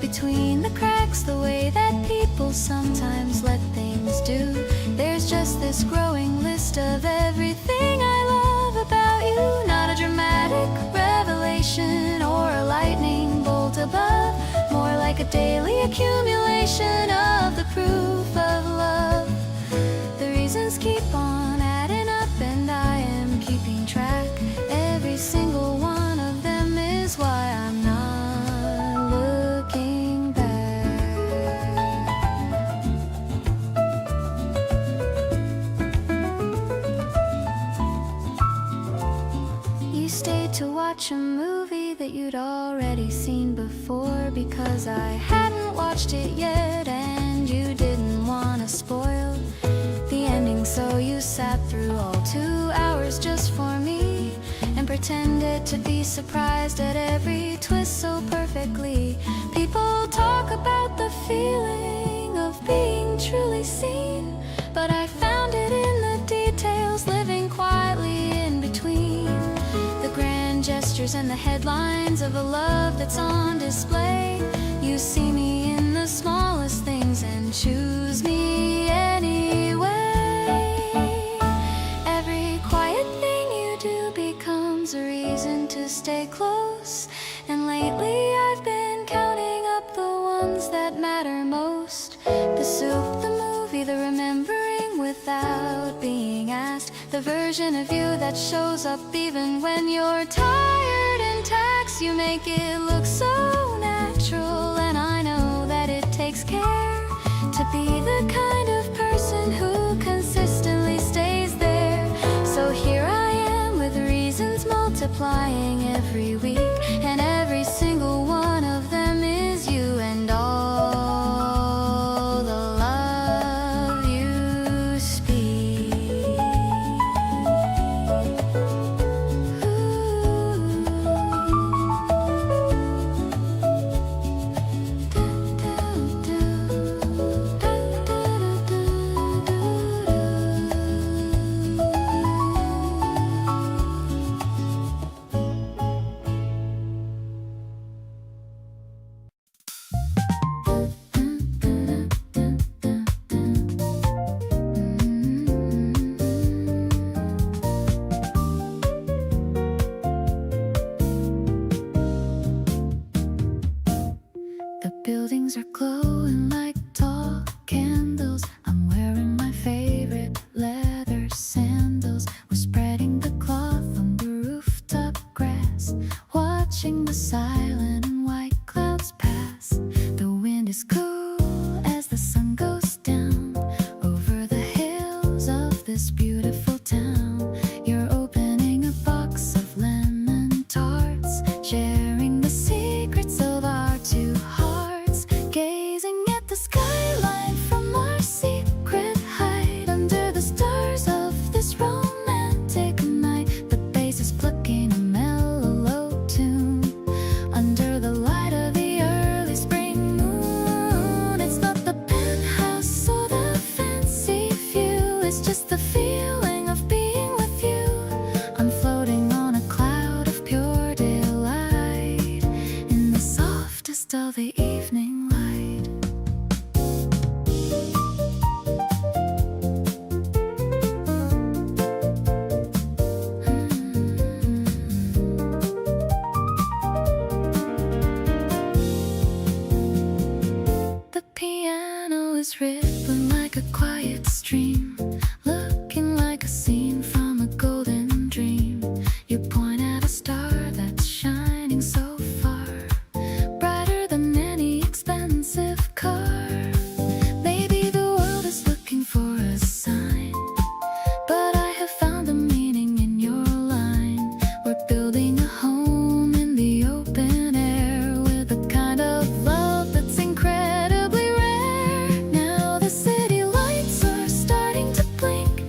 between the cracks, the way that people sometimes let things do. There's just this growing list of everything I love about you. Not a dramatic revelation or a lightning bolt above, more like a daily accumulation of the proof of love. The reasons keep on adding up and I am keeping track. Every single one of them is why I'm not looking back. You stayed to watch a movie that you'd already seen before because I hadn't watched it yet and you didn't want to spoil the ending, so you sat through all 2 hours just for me and pretended to be surprised at every twist so perfectly. People talk about the feeling of being truly seen, but I found it in the details, living quietly in between the grand gestures and the headlines of a love that's on display. You see me in the smallest things and choose me anyway. Every quiet thing you do becomes a reason to stay close. And lately I've been counting up the ones that matter most. The soup, the movie, the remembering without being asked, the version of you that shows up even when you're tired and taxed. You make it look so natural, and I know that it takes care to be the kind of person who consistently stays there. So here I am with reasons multiplying every week, and every single one of them is you and all the love you speak. Buildings are glowing like tall candles. I'm wearing my favorite leather sandals. We're spreading the cloth on the rooftop grass, watching the silent and white clouds pass. The wind is cool as the sun goes down over the hills of this beautiful town. You're opening a box of lemon tarts, sharing the secrets of our two hearts, gazing at the skyline from our secret height under the stars of this romantic night. The bass is plucking a mellow tune under the light of the early spring moon. It's not the penthouse or the fancy view, it's just the feeling of being with you. I'm floating on a cloud of pure delight in the softest of the evening light. The piano is rippling like a quiet stream, looking like a scene from a golden dream. You point at a star that's shining so far, brighter than any expensive car. Maybe the world is looking for a sign, but I have found the meaning in your line. We're building a home in the open air with a kind of love that's incredibly rare. Now the city lights are starting to blink,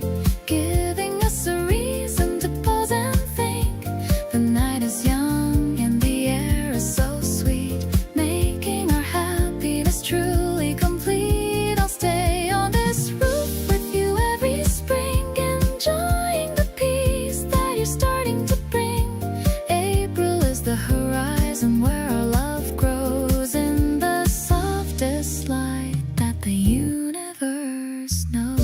giving us a reason to pause and think. The night is young and the air is so sweet, making our happiness truly complete. I'll stay on this roof with you every spring, enjoying the peace that you're starting to bring. April is the horizon where our love grows in the softest light that the universe knows.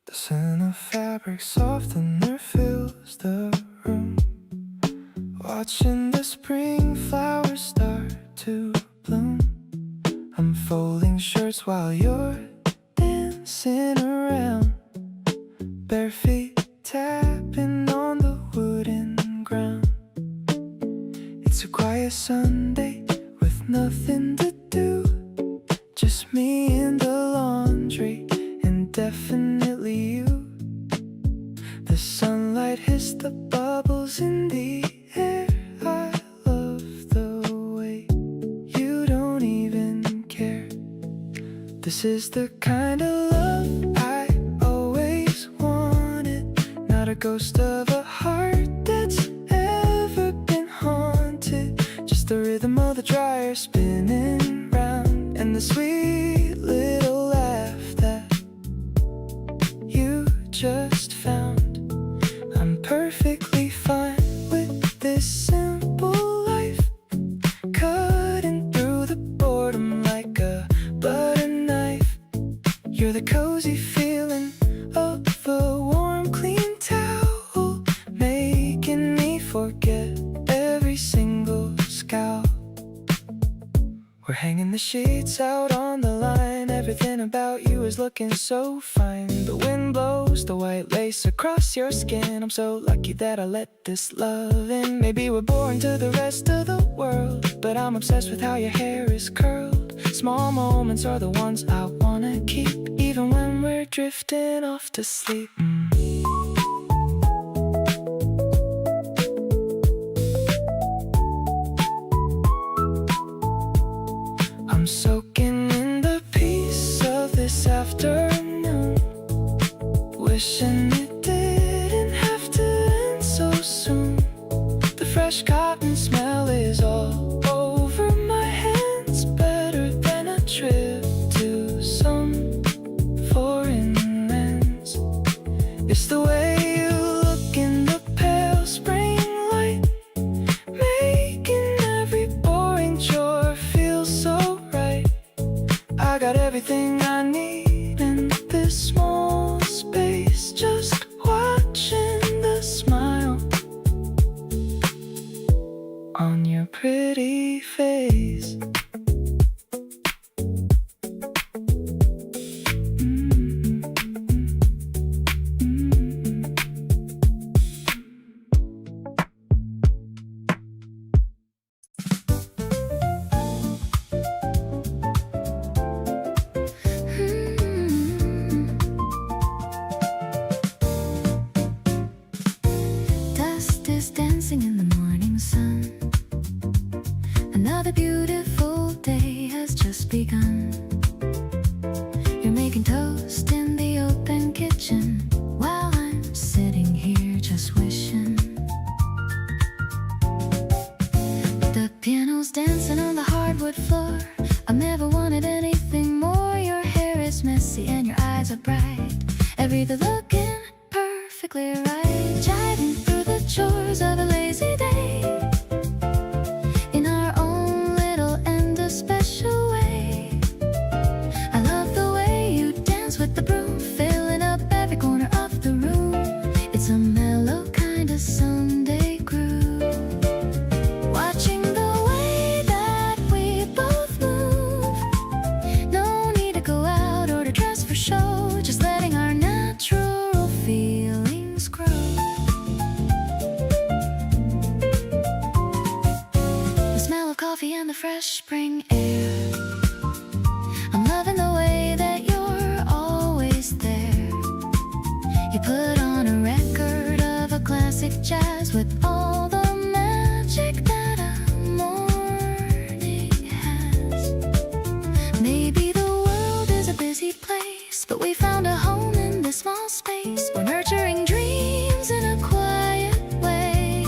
The scent of fabric softener fills the room, watching the spring flowers start to bloom. I'm folding shirts while you're dancing around, bare feet tapping on the wooden ground. It's a quiet Sunday with nothing to do, just me in the laundry and definitely you. The sunlight hits the bubbles in the air. I love the way you don't even care. This is the kind of love I always wanted, not a ghost of a heart that's ever been haunted. Just the rhythm of the dryer spinning round and the sweet little laugh that you just found. I'm perfectly fine with this simple life, cutting through the boredom like a butter knife. You're the cozy feeling of the warm, clean towel, making me forget every single scowl. We're hanging the sheets out on the line, everything about you is looking so fine. The wind blows the white lace across your skin. I'm so lucky that I let this love in. Maybe we're boring to the rest of the world, but I'm obsessed with how your hair is curled. Small moments are the ones I wanna keep, even when we're drifting off to sleep. I'm soaking in the peace of this afternoon, wishing it didn't have to end so soon. The fresh cotton smell is all over my hands, better than a trip to some everything I need in this small space. Just watching the smile on your pretty face. Dust is dancing in the morning sun. Another beautiful day has just begun. You're making toast in the open kitchen while I'm sitting here just wishing. The piano's dancing on the hardwood floor. I've never wanted anything more. Your hair is messy and your eyes are bright. Everything looking perfectly right. Jiving through the chores of a lazy day in our own little and a special way. I love the way you dance with the broom, filling up every corner of the room. It's a mellow kind of Sunday groove. Watching the way that we both move. No need to go out or to dress for show. Just letting our natural feelings grow. The smell of coffee and the fresh spring air. I'm loving the way that you're always there. You put on a record of a classic jazz with all the magic that a morning has. Maybe the world is a busy place, but we found a home in this small space. We're nurturing dreams in a quiet way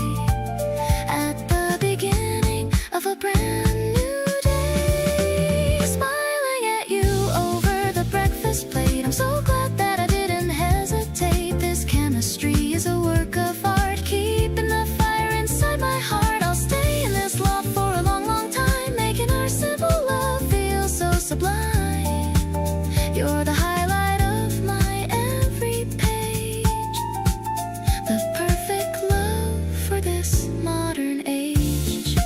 at the beginning of a brand new day. Smiling at you over the breakfast plate. I'm so glad that I didn't hesitate. This chemistry is a work of art, keeping the fire inside my heart. I'll stay in this love for a long, long time, making our simple love feel so sublime. You're the highlight of my every page, the perfect love for this modern age.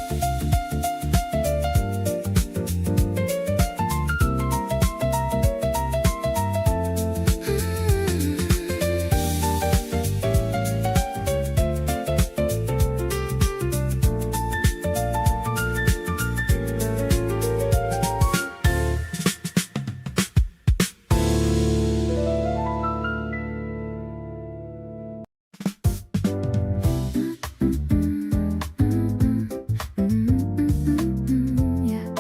Yeah.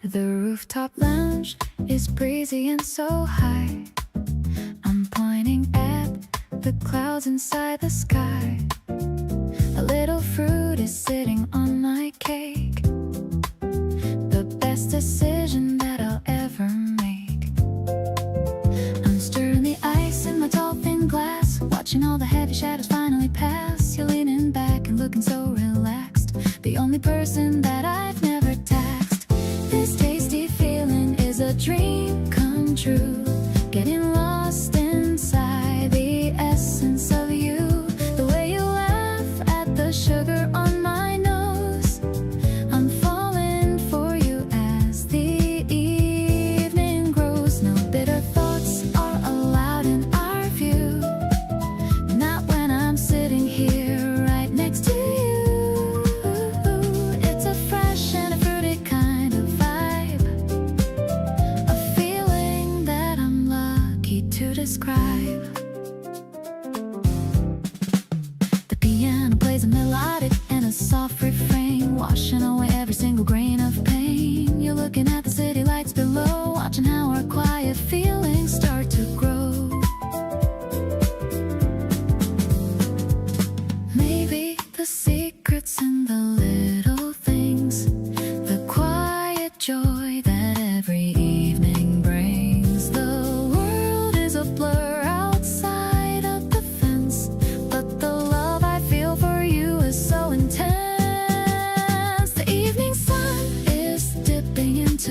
The rooftop lounge is breezy and so high. I'm pointing at the clouds inside the sky. A little fruit is sitting on my cake. The best decision that I'll ever make. I'm stirring the ice in my tall thin glass, watching all the heavy shadows finally pass. You're leaning back and looking so relaxed, the only person that I've never taxed. This tasty feeling is a dream come true, getting lost inside the essence of you. The way you laugh at the sugar on my nose. I'm falling for you as the evening grows. No bitter thoughts are allowed in our view, not when I'm sitting here right next to you. It's a fresh and a fruity kind of vibe, a feeling that I'm lucky to describe. The piano plays a melodic and a soft refrain, washing away every single grain of pain. You're looking at the city lights below, watching how our quiet feelings start to grow. Maybe the secret's in the little things, the quiet joy that every evening brings. The world is a blur outside of the fence, but the love I feel for you is so intense. The evening sun is dipping into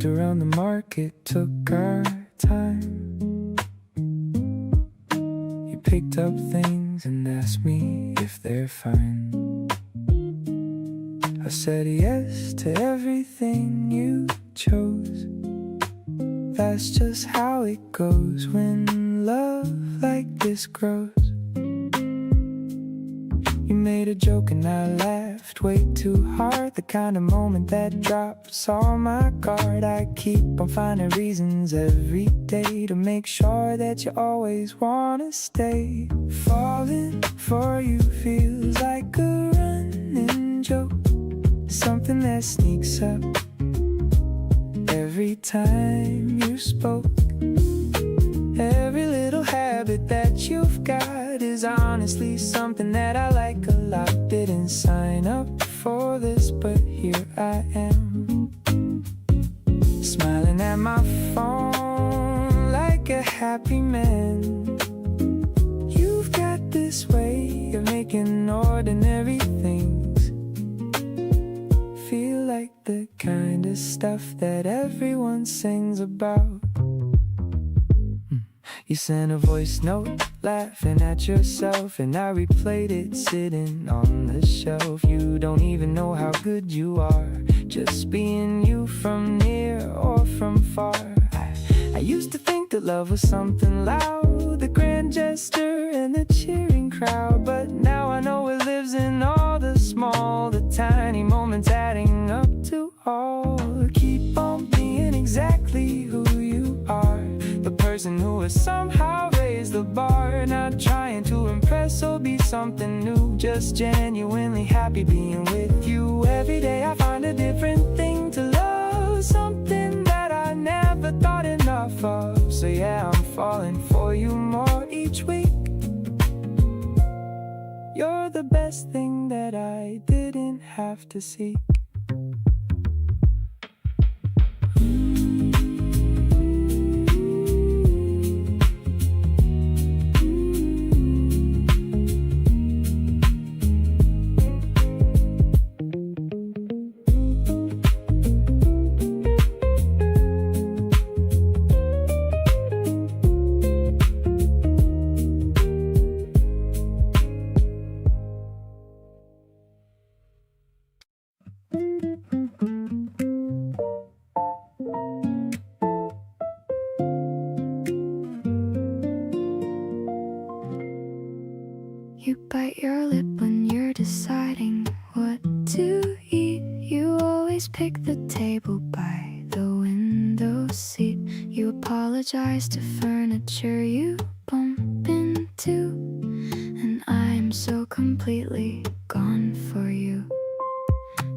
walked around the market, took our time. You picked up things and asked me if they're fine. I said yes to everything you chose. That's just how it goes when love like this grows. You made a joke and I laughed way too hard. The kind of moment that drops all my guard. I keep on finding reasons every day to make sure that you always wanna stay. Falling for you feels like a running joke, something that sneaks up every time you spoke. Every little habit that you've got is honestly something that I like a lot. Didn't sign up for this, but here I am, smiling at my phone like a happy man. You've got this way of making ordinary things feel like the kind of stuff that everyone sings about. You sent a voice note laughing at yourself, and I replayed it sitting on the shelf. You don't even know how good you are, just being you from near or from far. I used to think that love was something loud, the grand gesture and the cheering crowd. But now I know it lives in all the small, the tiny moments adding up to all. Keep on being exactly who you are, the person who has somehow raised the bar. Not trying to impress or be something new, just genuinely happy being with you. Every day I find a different thing to love, something that I never thought enough of. So yeah, I'm falling for you more each week. You're the best thing that I didn't have to seek. You bite your lip when you're deciding what to eat. You always pick the table by the window seat. You apologize to furniture you bump into, and I'm so completely gone for you.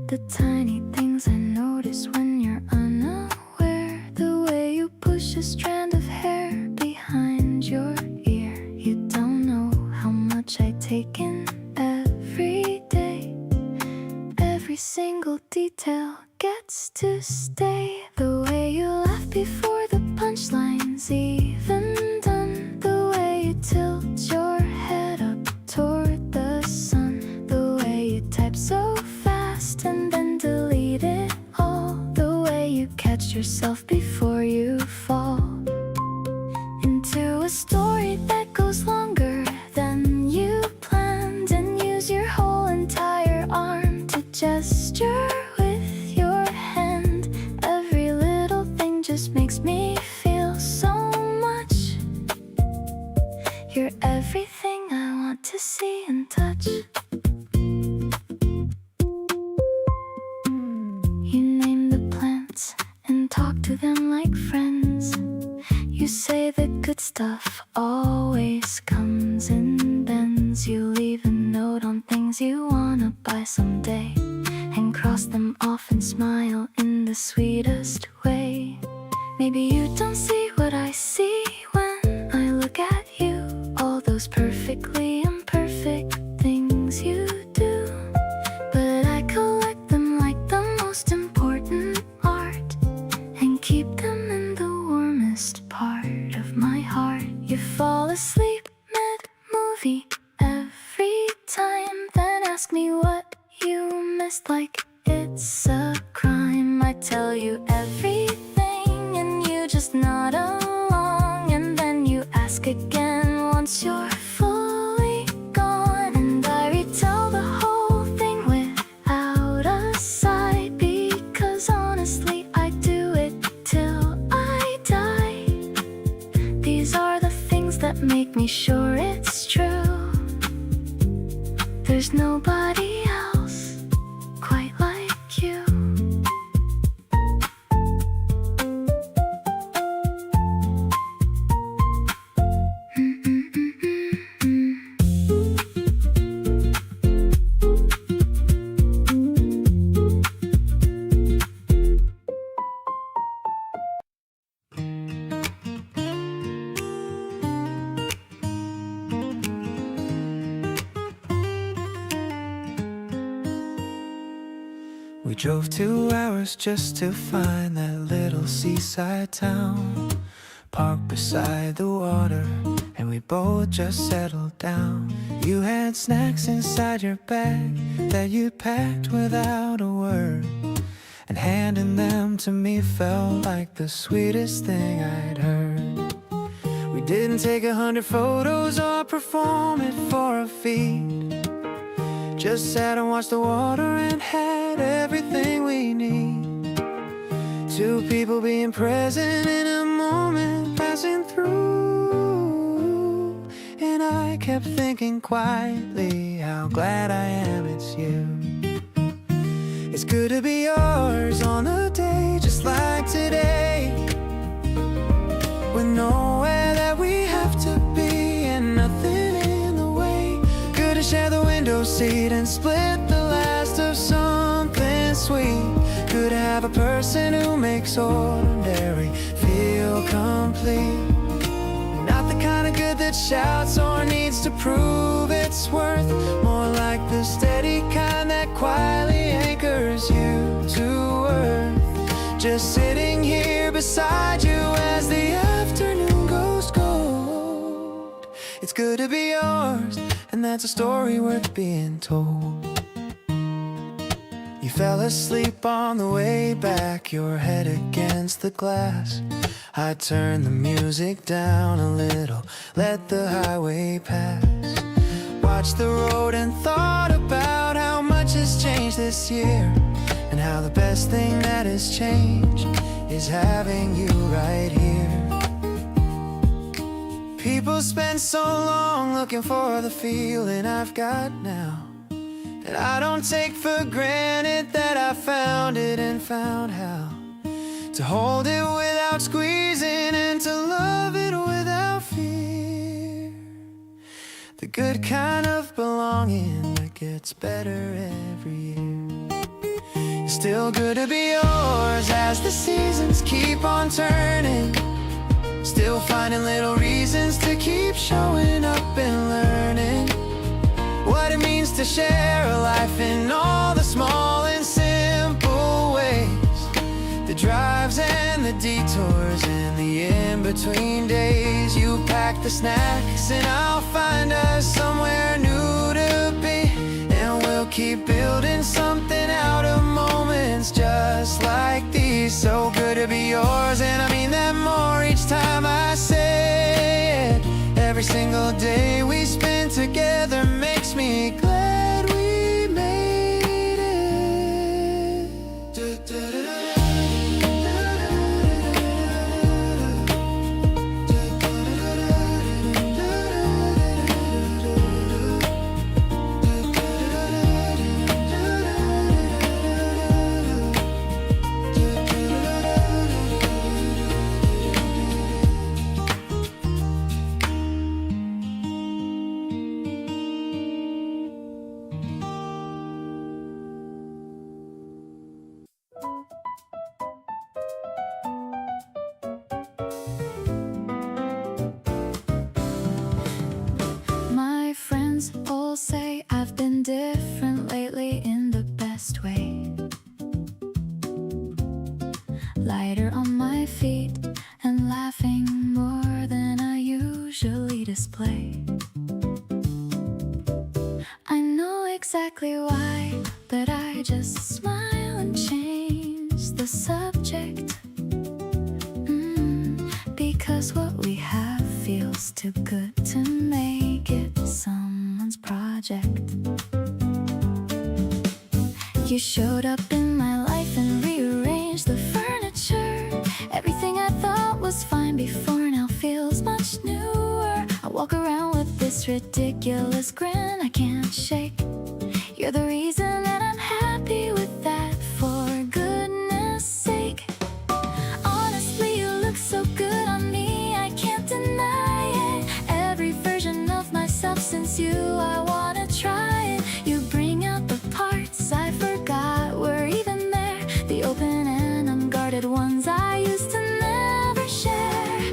The tiny things I notice when you're unaware, the way you push a strand of hair behind your ear. You don't know how much I take in every day. Every single detail gets to stay. The way you laugh before the punchline's even done, the way you tilt your head up toward the sun, the way you type so fast and then delete it all, the way you catch yourself before you fall into a story that goes longer than you planned, and use your whole entire arm to gesture with your hand. Every little thing just makes me feel so much. You're everything I want to see and touch. You name the plants and talk to them like friends. You say the good stuff always comes in bends. You leave a note on things you wanna buy someday, and cross them off and smile in the sweetest way. Maybe you don't see what I see when I look at you, all those perfectly imperfect things you do, but I collect them like the most important art, and keep them in the warmest part of my heart. You fall asleep mid-movie every time, then ask me what you missed like it's a crime. I tell you everything 'cause you're fully gone, and I retell the whole thing without a side, because honestly I do it till I die. These are the things that make me sure it's true. There's nobody else quite like you. We drove 2 hours just to find that little seaside town, parked beside the water, and we both just settled down. You had snacks inside your bag that you packed without a word, and handing them to me felt like the sweetest thing I'd heard. We didn't take 100 photos or perform it for a feed, just sat and watched the water and had everything we need. 2 people being present in a moment passing through, and I kept thinking quietly how glad I am it's you. It's good to be yours on a day just like today, with nowhere that we have to be and nothing in the way. Good to share the window seat and split the last of something sweet. Good to have a person who makes ordinary feel complete. Not the kind of good that shouts or needs to prove its worth, more like the steady kind that quietly anchors you to earth. Just sitting here beside you as the afternoon goes cold. It's good to be yours, and that's a story worth being told. You fell asleep on the way back, your head against the glass. I turned the music down a little, let the highway pass. Watched the road and thought about how much has changed this year, and how the best thing that has changed is having you right here. People spend so long looking for the feeling I've got now, and I don't take for granted that I found it and found how to hold it without squeezing and to love it without fear. The good kind of belonging that gets better every year. It's still good to be yours as the seasons keep on turning, still finding little reasons to keep showing up and learning what it means to share a life in all the small and simple ways. The drives and the detours and the in-between days. You pack the snacks and I'll find us somewhere new to be, and we'll keep building something out of moments just like these. So good to be yours, and I mean that more each time I say it. Every single day we spend together makes me glad we made it. My friends all say I've been different lately in the best way. Lighter on my feet and laughing more than I usually display. I know exactly why, but I just smile and change the subject. Because what we have feels too good to make someone's project. You showed up in my life and rearranged the furniture. Everything I thought was fine before now feels much newer. I walk around with this ridiculous grin I can't shake. You're the reason and I'm happy with that, for goodness sake. Honestly, you look so good on me, I can't deny it. Every version of myself since you, I wanna try it. You bring out the parts I forgot were even there, the open and unguarded ones I used to never share.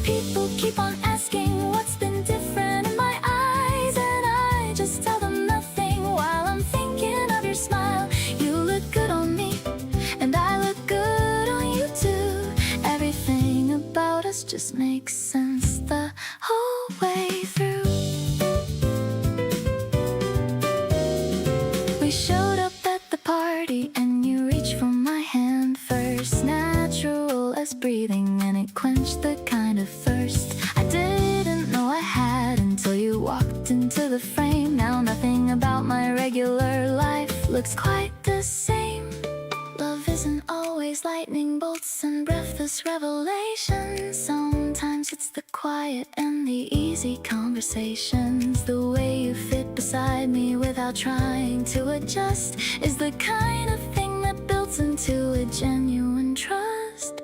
People keep on asking what's been different in my eyes, and I just tell them nothing while I'm thinking of your smile. You look good on me, and I look good on you too. Everything about us just makes sense the whole way through. We showed up at the party and you reached for my hand first, natural as breathing, and it quenched the kind of thirst I didn't know I had until you walked into the frame. Now nothing about my regular life looks quite the same. Love isn't always lightning bolts and breathless revelations. Sometimes it's the quiet and the easy conversations. The way you fit beside me without trying to adjust is the kind of thing that builds into a genuine trust.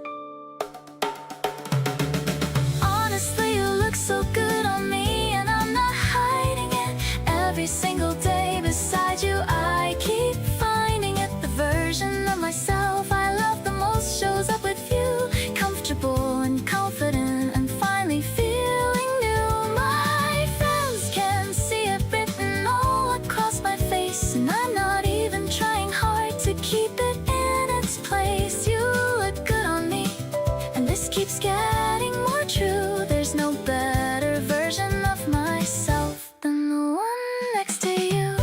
Honestly, you look so good on me, and I'm not hiding it. Every single day beside you, I keep finding it. The version of myself I love the most shows up with you, comfortable and confident and finally feeling new. My friends can see it written all across my face, and I'm not even trying hard to keep it in its place. You look good on me, and this keeps getting more true. There's no better version of myself than the one next to you.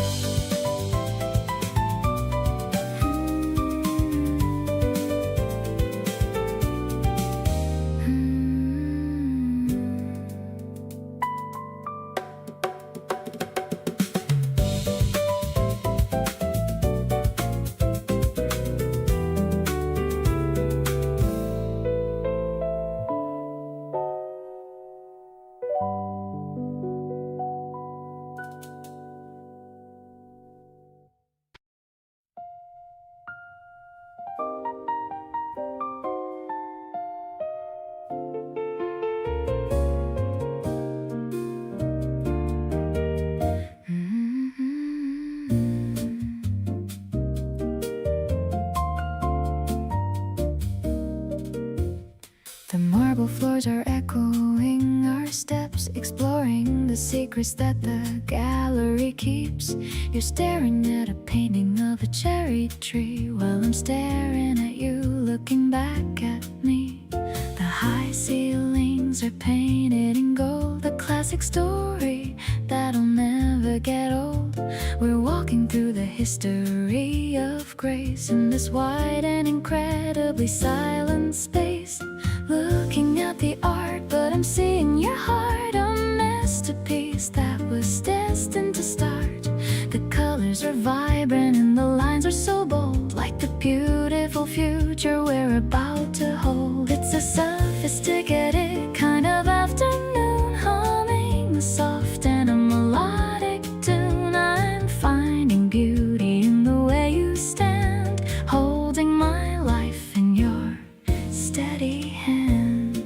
The marble floors are echoing our steps, exploring the secrets that the gallery keeps. You're staring at a painting of a cherry tree while I'm staring at you, looking back at me. The high ceilings are painted in gold, a classic story that'll never get old. We're walking through the history of grace in this wide and incredibly silent space. Looking at the art, but I'm seeing your heart, a masterpiece that was destined to start. The colors are vibrant and the lines are so bold, like the beautiful future we're about to hold. It's a sophisticated kind of afternoon, humming a soft and a melodic tune. I'm finding beauty in the way you stand, holding my life in your steady hand.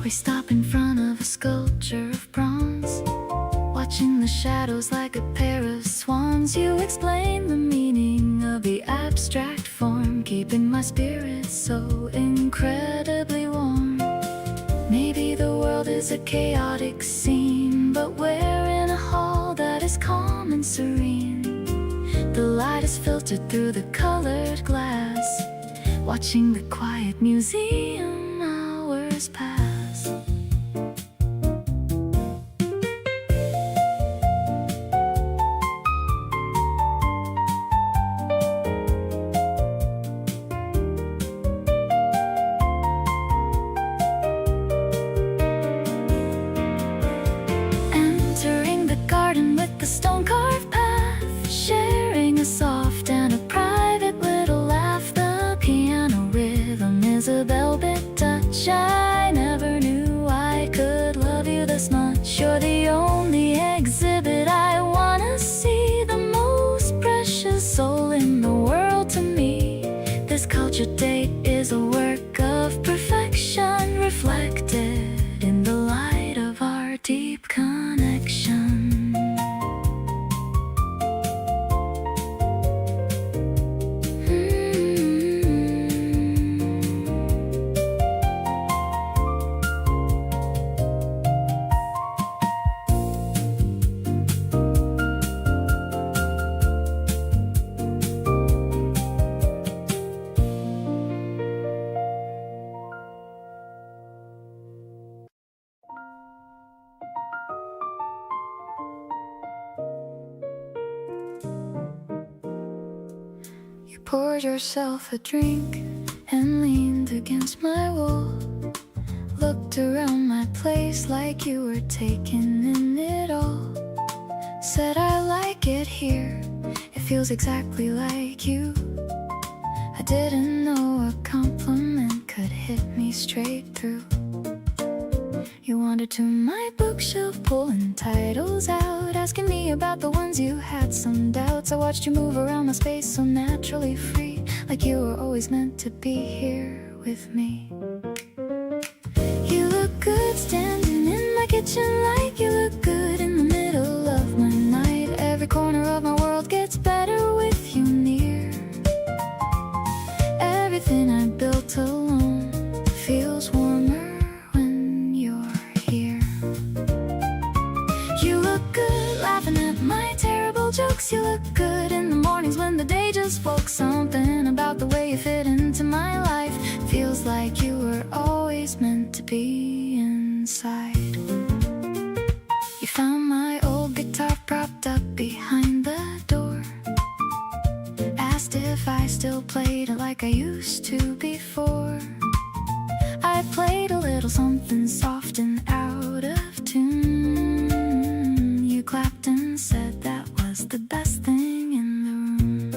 We stop in front of a sculpture of bronze, watching the shadows like a pair of swans. You explain the meaning of the abstract form, keeping my spirit so incredibly warm. Maybe the world is a chaotic scene, but we're in a hall that is calm and serene. The light is filtered through the colored glass, watching the quiet museum hours pass. poured yourself a drink and leaned against my wall. Looked around my place like you were taking in it all. Said I like it here, it feels exactly like you. I didn't know a compliment could hit me straight through. You wandered to my bookshelf, pulling titles out, asking me about the ones you had some doubts. I watched you move around my space so naturally free, like you were always meant to be here with me. You look good standing in my kitchen, like you look good in the middle of my night. Every corner of my world gets better with you near. Everything I built alone feels warmer when you're here. You look good laughing at my terrible jokes. You look good in the mornings when the day just woke. Something about the way you fit into my life feels like you were always meant to be inside. You found my old guitar propped up behind the door. Asked if I still played it like I used to before. I played a little something soft and out of tune. You clapped and said that was the best thing in the room.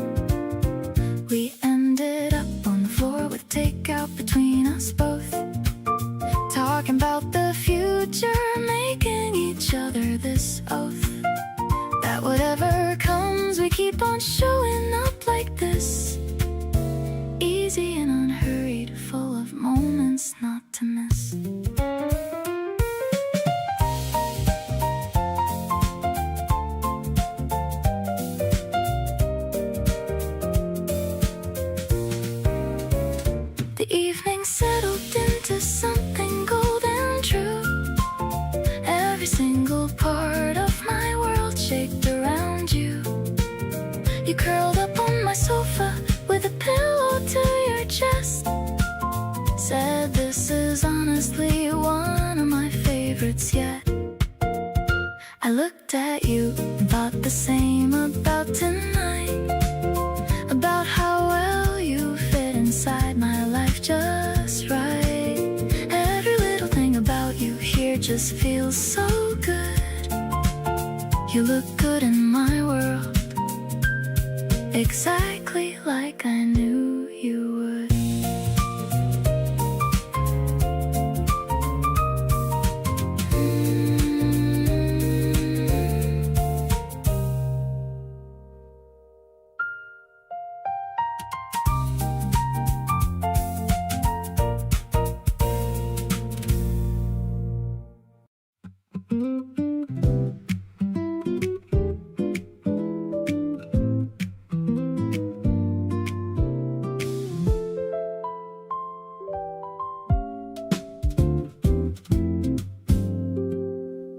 We ended up on the floor with takeout between us both, talking about the future, making each other this oath that whatever comes we keep on showing up like this, easy and unhurried, full of moments not to miss. The evening settled into something golden true. Every single part of my world shaped around you. You curled up on my sofa with a pillow to your chest. Said this is honestly one of my favorites yet. I looked at you and thought the same about tonight, about how well you fit inside my life just right. Every little thing about you here just feels so good. You look good in my world, exactly like I knew you would.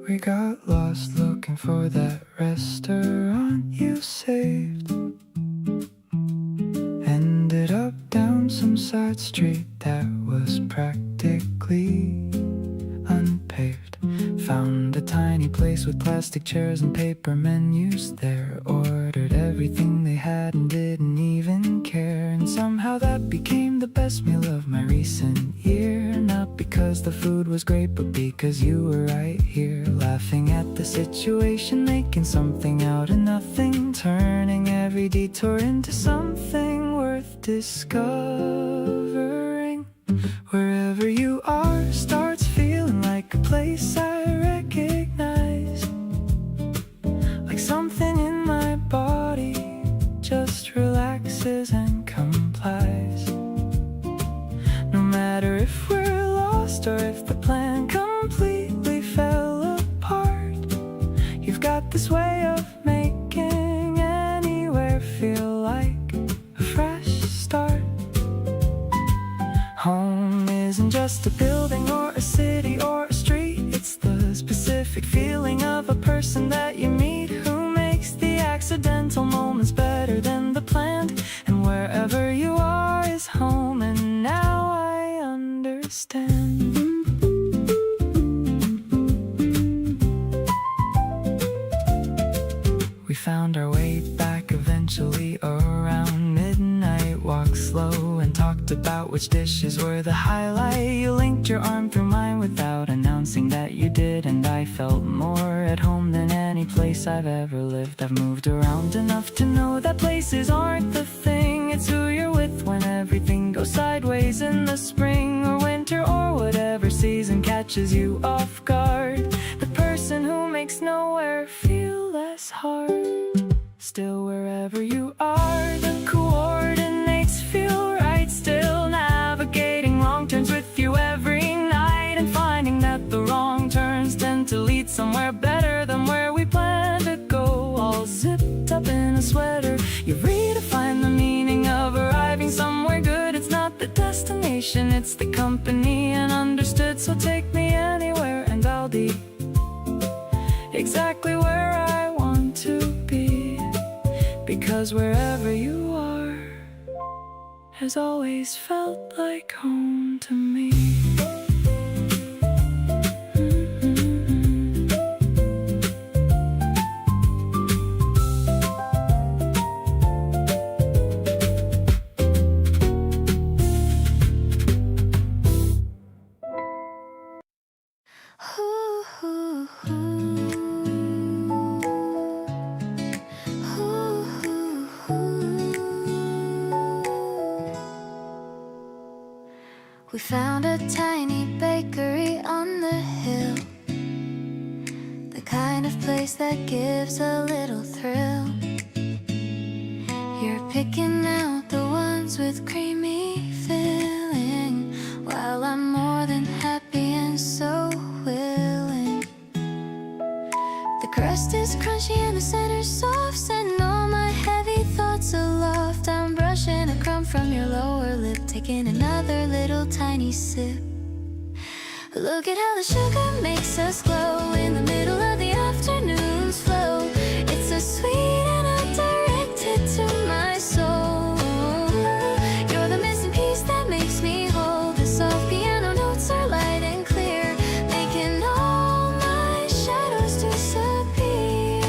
We got lost looking for that restaurant you saved. Ended up down some side street that was practically unpaved. Found a tiny place with plastic chairs and paper menus there. Ordered everything they had and didn't even care. And somehow that became the best meal of my recent year. Not because the food was great, but because you were right here, laughing at the situation, making something out of nothing, turning every detour into something worth discovering. Wherever you are starts feeling like a place I recognize, like something in my body just relaxes and complies. No matter if we're lost or if the plan completely fell apart, you've got this way of making anywhere feel like a fresh start. Home isn't just a building or a city or a street. It's the specific feeling of a person that you meet, who makes the accidental moments better than the planned. And wherever you are is home, and now I understand. We found our way back eventually around midnight. slow and talked about which dishes were the highlight. You linked your arm through mine without announcing that you did, and I felt more at home than any place I've ever lived. I've moved around enough to know that places aren't the thing. It's who you're with when everything goes sideways in the spring or winter or whatever season catches you off guard. The person who makes nowhere feel less hard. Still, wherever you are, the coordinates feel right. Still navigating wrong turns with you every night, and finding that the wrong turns tend to lead somewhere better than where we plan to go. All zipped up in a sweater, you redefine the meaning of arriving somewhere good. It's not the destination, it's the company, and understood. So take me anywhere and I'll be exactly where I want to be, because wherever you are has always felt like home to me. We found a tiny bakery on the hill, the kind of place that gives a little thrill. You're picking out the ones with creamy filling, while I'm more than happy and so willing. The crust is crunchy and the center's soft, setting all my heavy thoughts aloft. I'm brushing a crumb from your lower lip, taking another little tiny sip. Look at how the sugar makes us glow in the middle of the afternoon's flow. It's so sweet and I'm directed to my soul. You're the missing piece that makes me whole. The soft piano notes are light and clear, making all my shadows disappear.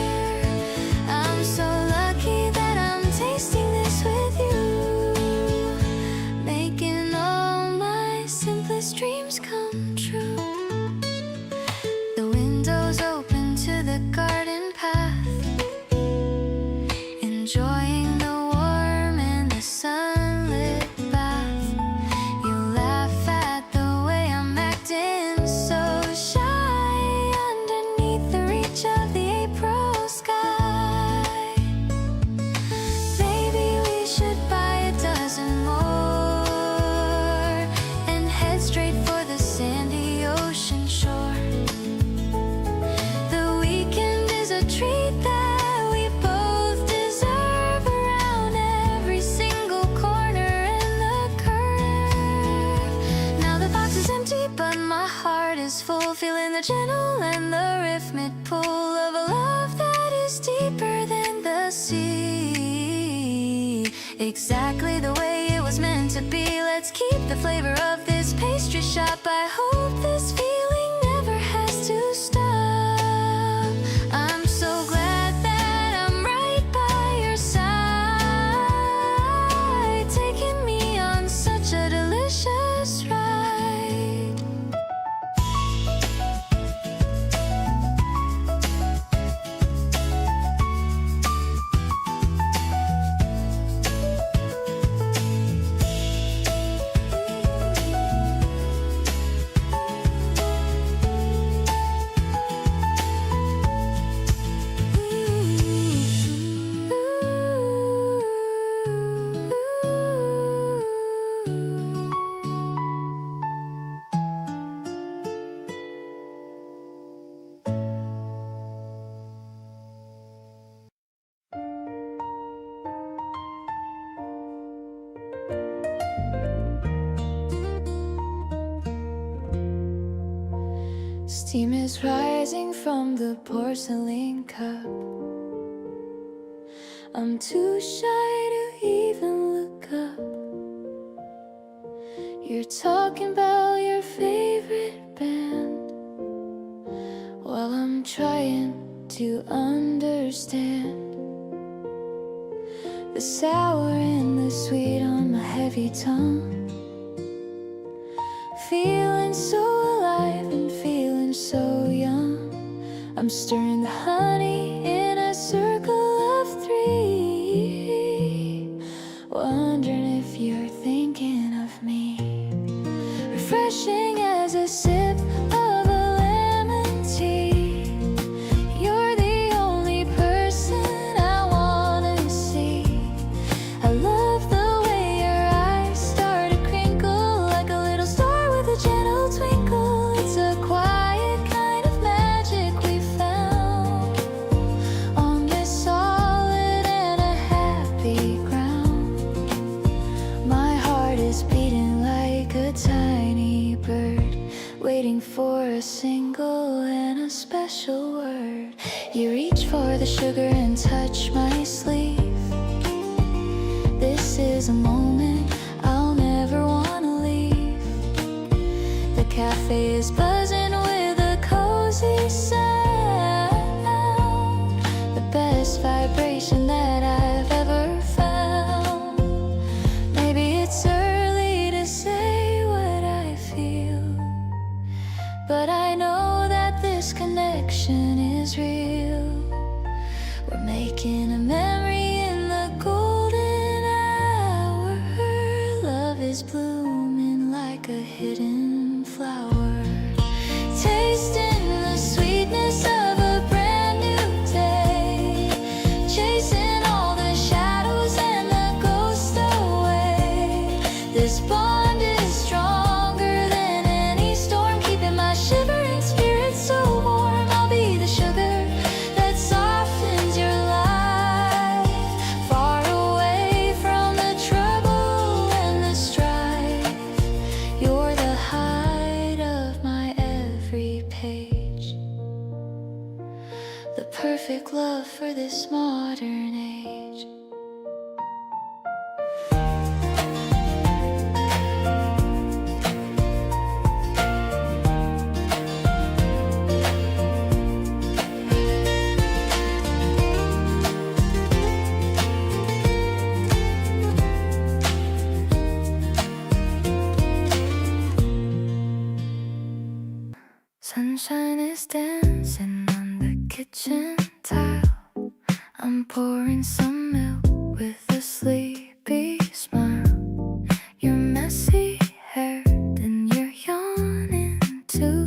I'm so lucky that I'm tasting this with you, making all my simplest dreams come true. The window's open to the garden path, enjoying the warm and the sunlit bath. You laugh at the way I'm acting so shy underneath the reach of the April sky. Maybe we should buy a dozen more and head straight for the sandy ocean shore. The weekend is a treat that we both deserve, around every single corner and the curve. Now the box is empty but my heart is full, feeling the gentle and the rhythmic pull of a love that is deeper than the sea. Exactly the way it was meant to be. Let's keep the flavor of this pastry shop. I hope this feeling never has to stop. I'm so glad that I'm right by your side, taking me on such a delicious ride. Steam is rising from the porcelain cup. I'm too shy to even look up. You're talking about your favorite band, while I'm trying to understand the sour and the sweet on my heavy heavy tongue. Feeling so alive and feeling so young. I'm stirring the honey in a circle of three, wondering if you're thinking of me. Refreshing as a sip of a lemon tea. You're the only person I wanna see. I love the way your eyes start to crinkle like a little star with a gentle twinkle. It's a quiet kind of magic we found on this solid and a happy ground. My heart is beating like a tiny bird, waiting for a single and a special word. You reach for the sugar and touch my sleeve. This is a moment I'll never wanna leave. The cafe is buzzing with a cozy sound, the best vibration that I've ever found. Maybe it's early to say what I feel, but I know that this connection is real. We're making a memory in the golden hour. Love is blooming like a hidden flower, tasting the sweetness of a brand new day, chasing all the shadows and the ghosts away. This bond is stronger than any storm, keeping my shivering spirit so warm. I'll be the sugar that softens your life, far away from the trouble and the strife. You're the height of my every page, the perfect love for this modern age. Sunshine is dancing on the kitchen tile. I'm pouring some milk with a sleepy smile. You're messy haired and you're yawning too,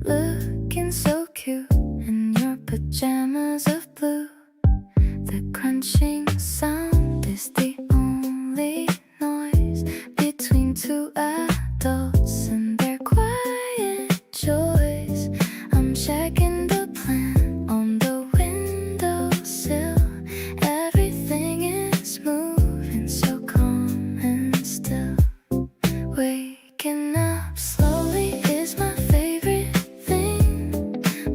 looking so cute in your pajamas of blue. The crunching sound is the only noise between two adults and their quiet choice. I'm checking the plan on the windowsill. Everything is moving so calm and still. Waking up slowly is my favorite thing.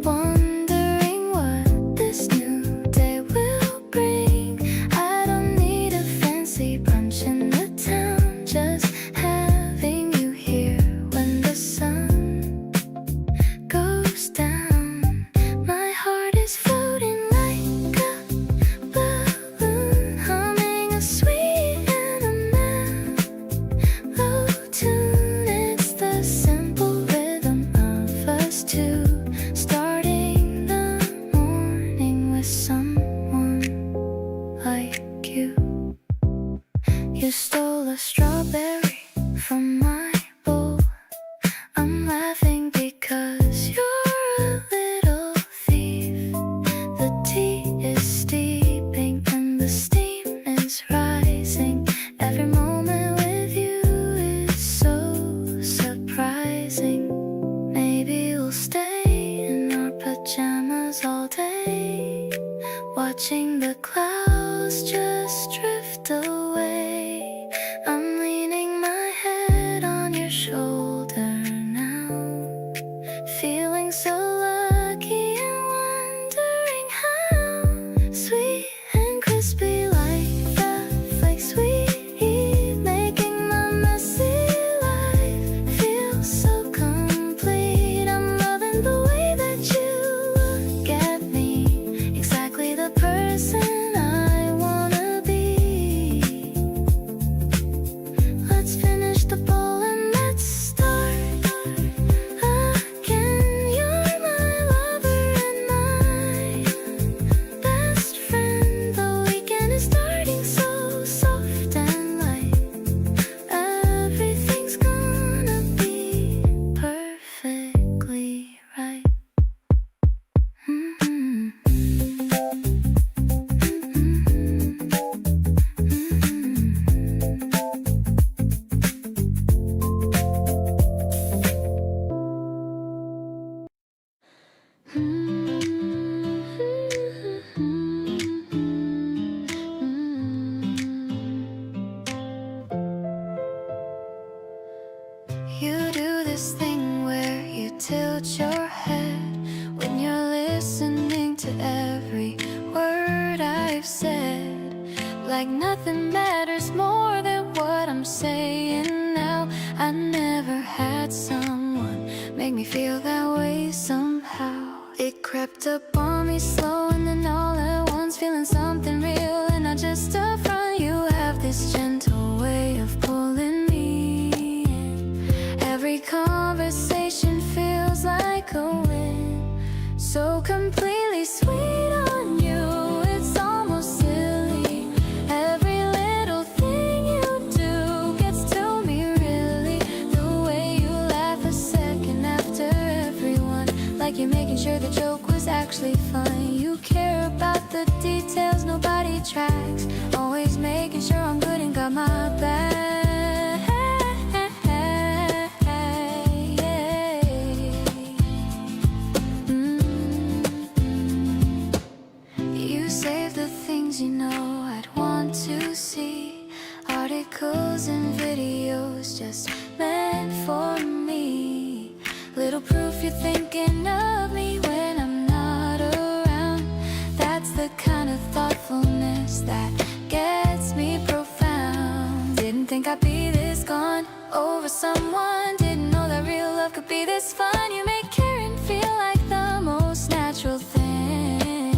Wondering what this new day will bring. I don't need a fancy brunch in the town, just having you here when the sun goes down. My heart is floating like a balloon, humming a sweet and a mellow tune. It's the simple rhythm of us two, starting the morning with someone like you. You stole a strawberry from my bowl. I'm laughing because you're a little thief. The tea is steeping and the steam is rising. Every moment with you is so surprising. Maybe we'll stay in our pajamas all day, watching the clouds just drift away. I'm leaning my head on your shoulder now, feeling make me feel that way somehow. It crept up on me slow and then all at once feeling something real. And not just a front, you have this gentle way of pulling me in. Every conversation feels like a win. So completely sweet on you, it's almost silly. Every little thing you do gets to me really. The way you laugh a second after everyone, like you're making sure the joke was actually fun. You care about the details nobody tracks, always making sure I'm good and got my back. You save the things you know I'd want to see, articles and videos just meant for me. Little proof you're thinking of me when I'm not around. That's the kind of thoughtfulness that gets me profound. Didn't think I'd be this gone over someone. Didn't know that real love could be this fun. You make caring feel like the most natural thing.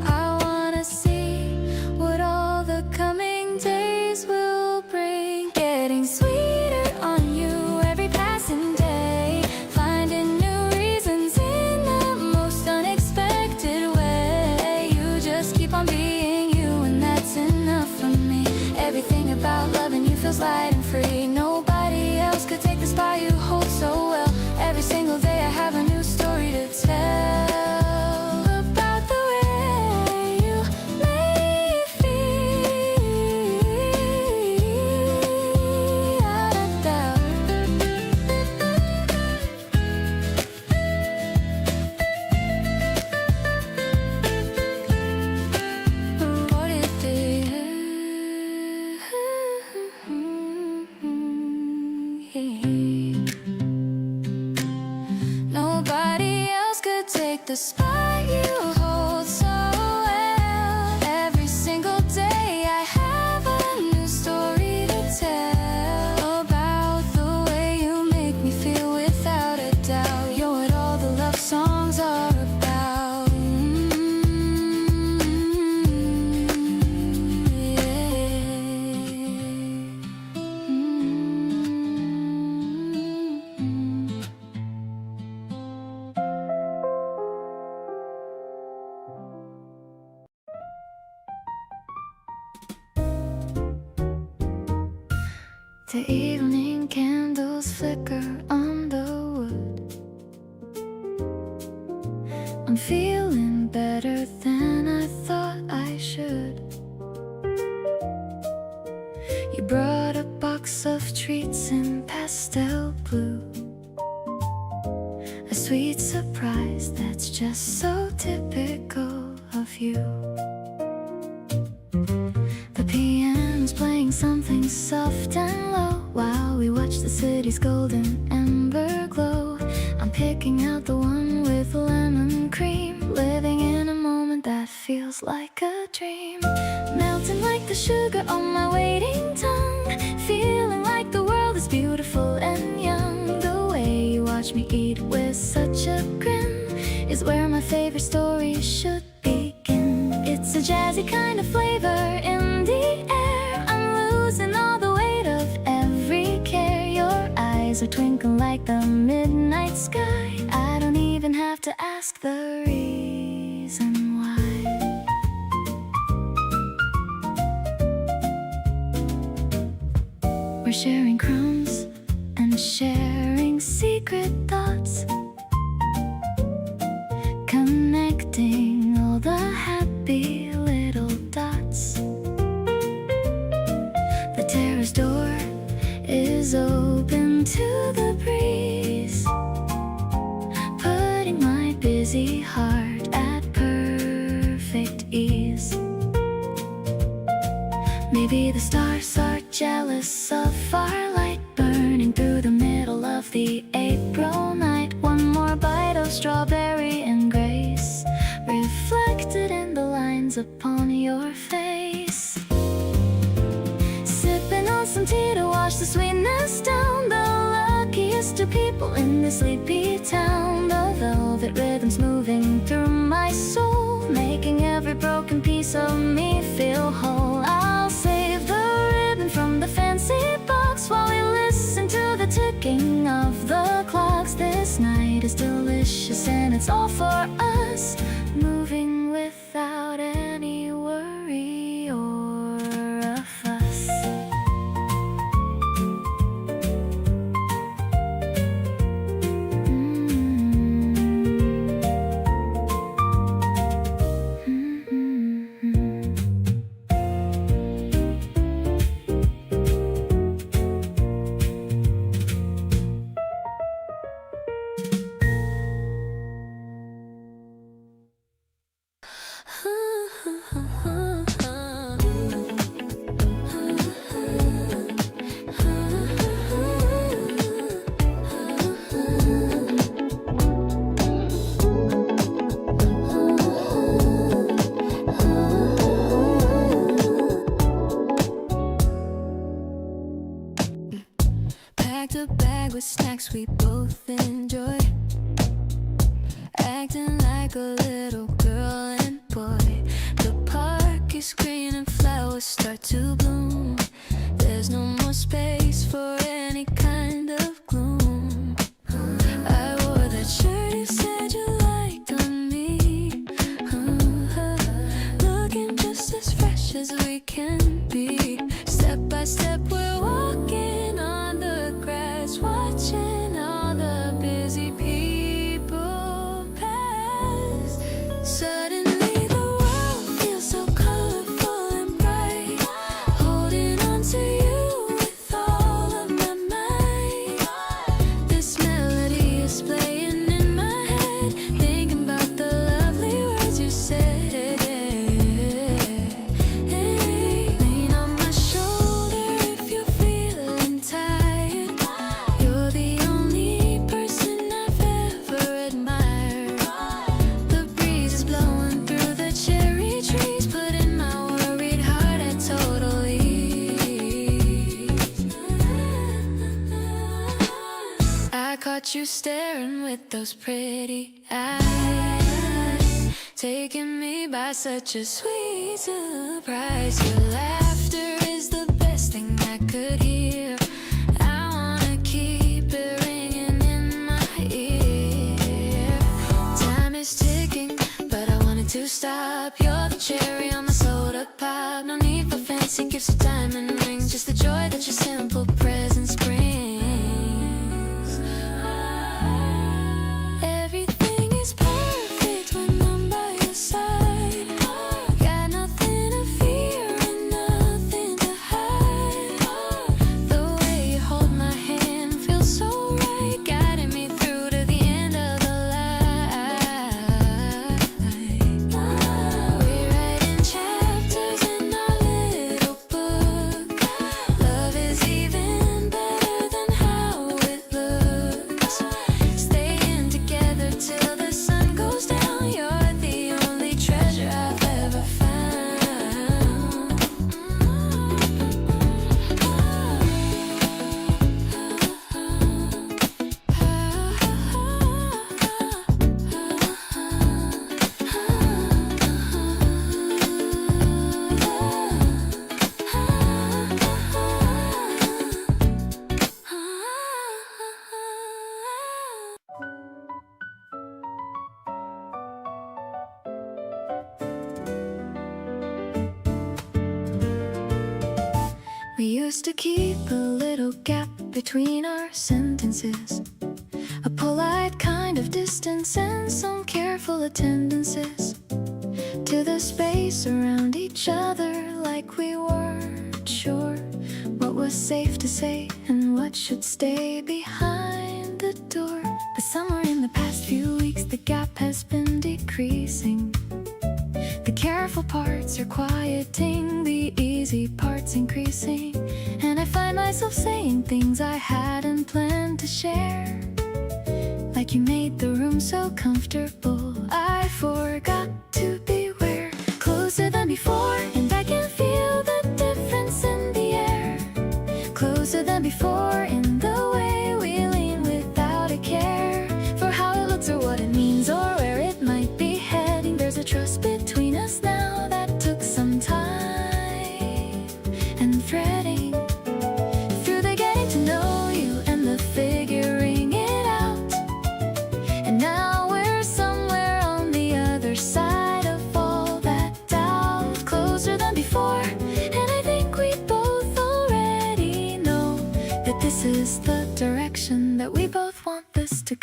I wanna see what all the coming days will bring. Getting sweeter on you every passing day, finding new reasons in the most unexpected way. You just keep on being you and that's enough for me. Everything about loving you feels light and free. Nobody else could take the spot you hold so well. Every single day I have a new story to tell about the way you make me feel. Out of doubt. What it is. Nobody else could take the spot you hold so well. Every single day I have a new story to tell about the way you make me feel without a doubt. You're what all the love songs are about. The evening candles flicker on the wood. I'm feeling better than I thought I should. You brought a box of treats in pastel blue, a sweet surprise that's just so typical of you. The piano's playing something soft and low while we watch the city's golden ember glow. I'm picking out the one with lemon cream, living in a moment that feels like a dream. Melting like the sugar on my waiting tongue, feeling like the world is beautiful and young. The way you watch me eat with such a grin is where my favorite story should begin. It's a jazzy kind of flavor in the air. I'm losing all the weight of every care. Your eyes are twinkling like the midnight sky. I don't even have to ask the reason why. We're sharing crumbs and sharing secret thoughts, connecting all the happy little dots. The terrace door is open to the breeze, putting my busy heart at perfect ease. Maybe the stars are jealous of our light burning through the middle of the April night. One more bite of strawberry and grace, reflected in the lines upon your face. Sipping on some tea to wash the sweetness down. The luckiest of people in this sleepy town. parts of me feel whole. I'll save the ribbon from the fancy box while we listen to the ticking of the clocks. This night is delicious and it's all for us, moving without any worry or a fuss. Packed a bag with snacks we both enjoy, acting like a little girl and boy. The park is green and flowers start to bloom. There's no more space for any kind of gloom. I wore that shirt you said you liked on me, looking just as fresh as we can be. Step by step we're walking on the grass, watching all the busy people pass. Suddenly the world feels so colorful and bright, holding on to you with all of my might. This melody is playing in my head, thinking about the lovely words you said. Lean on my shoulder if you're feeling tired. You're the only person I've ever admired. The breeze is blowing through the cherry trees, putting my worried heart at total ease. I caught you staring with those pretty eyes, taking me by such a sweet surprise. Your laughter is the best thing I could hear. I wanna keep it ringing in my ear. Time is ticking, but I wanted to stop. You're the cherry on my soda pop. No need for fancy gifts or diamond rings, just the joy that your simple presence brings. Everything is perfect when I'm by your side. Got nothing to fear and nothing to hide. The way you hold my hand feels so right, guiding me through to the end of the line. We're writing chapters in our little book. Love is even better than how it looks. Staying together till the sun goes down. You're the only treasure I've ever found. We used to keep a little gap between our sentences, a polite kind of distance and some careful attendances to the space around each other, like we weren't sure what was safe to say and what should stay behind the door. But somewhere in the past few weeks the gap has been decreasing. The careful parts are quieting, the easy parts increasing, and I find myself saying things I hadn't planned to share. Like you made the room so comfortable, I forgot to beware. Closer than before, and I can feel the difference in the air. Closer than before in the way we lean without a care for how it looks or what it means or where it might be heading. There's a trust between us now that took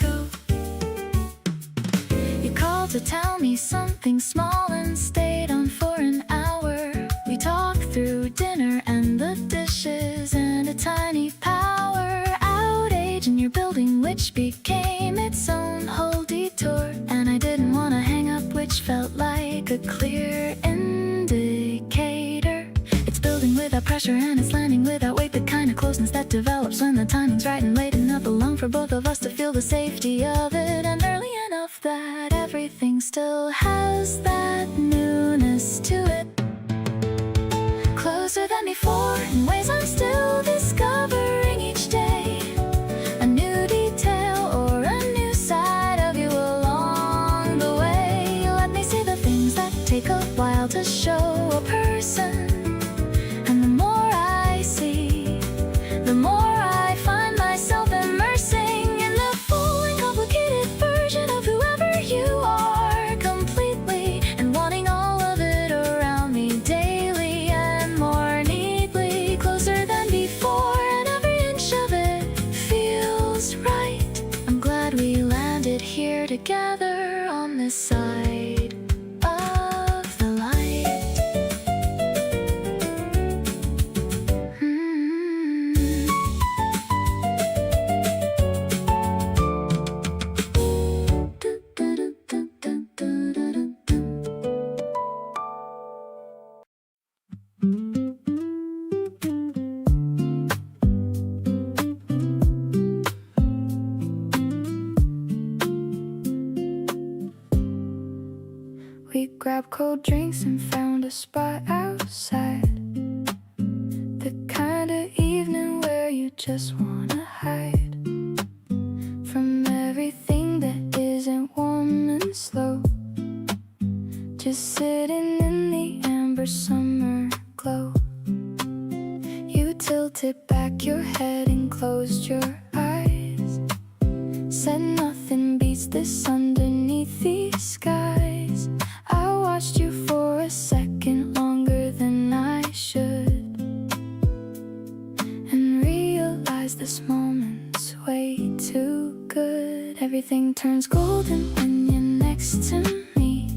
go. You called to tell me something small and stayed on for an hour. We talked through dinner and the dishes and a tiny power outage in your building, which became its own whole detour. And I didn't want to hang up, which felt like a clear indicator. It's building without pressure and it's landing without weight, the kind of closeness that develops when the timing's right and late enough along for both of us to feel the safety of it, and early enough that everything still has that newness to it. Closer than before in ways I'm still discovering each day. A new detail or a new side of you along the way. You let me see the things that take a while to show a person. And the more I see, the more I find myself immersing in the full and complicated version of whoever you are completely, and wanting all of it around me daily and more neatly. Closer than before and every inch of it feels right. I'm glad we landed here together on this side of the light. We grabbed cold drinks and found a spot outside. The kind of evening where you just wanna hide from everything that isn't warm and slow. Just sitting in the amber summer glow. You tilted back your head and closed your eyes. Said nothing beats this underneath these skies. I watched you for a second longer than I should, and realized this moment's way too good. Everything turns golden when you're next to me.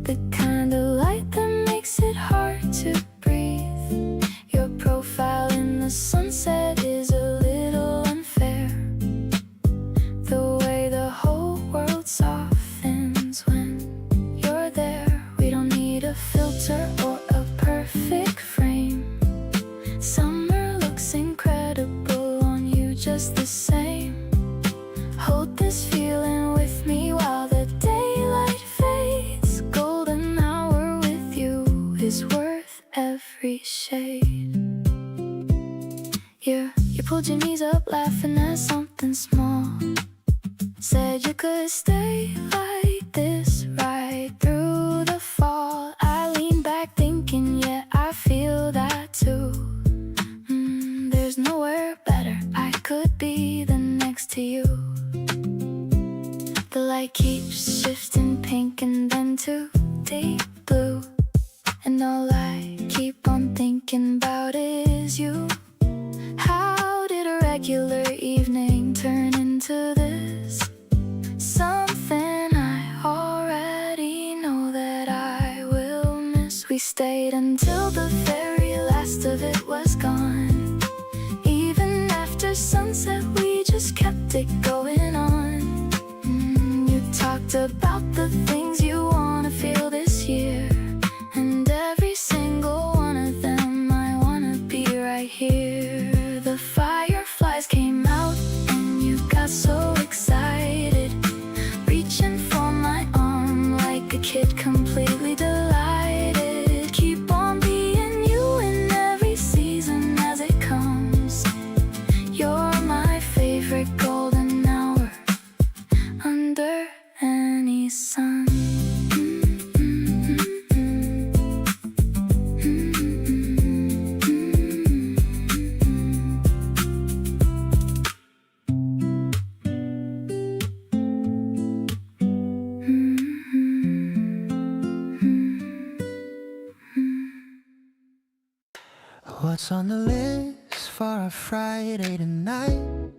The kind of light that makes it hard to breathe. Your profile in the sunset is a little unfair. The way the whole world softens when you're there. We don't need a filter or a perfect frame. Summer looks incredible on you just the same. Hold this feeling with me while the daylight fades. Golden hour with you is worth every shade. You pulled your knees up laughing at something small. Said you could stay like this right through the fall. I lean back thinking, yeah, I feel that too. There's nowhere better I could be than next to you. The light keeps shifting pink and then to deep blue, and all I keep on thinking about is you. How did a regular evening turn into this? Something I already know that I will miss. We stayed until the very last of it was gone. Even after sunset we just kept it going on. You talked about the things you wanna feel this year, and every single one of them I wanna be right here. The fireflies came out and you got so excited, reaching for my arm like a kid completely delighted. Keep on being you in every season as it comes. You're my favorite golden hour under any sun. What's on the list for a Friday tonight?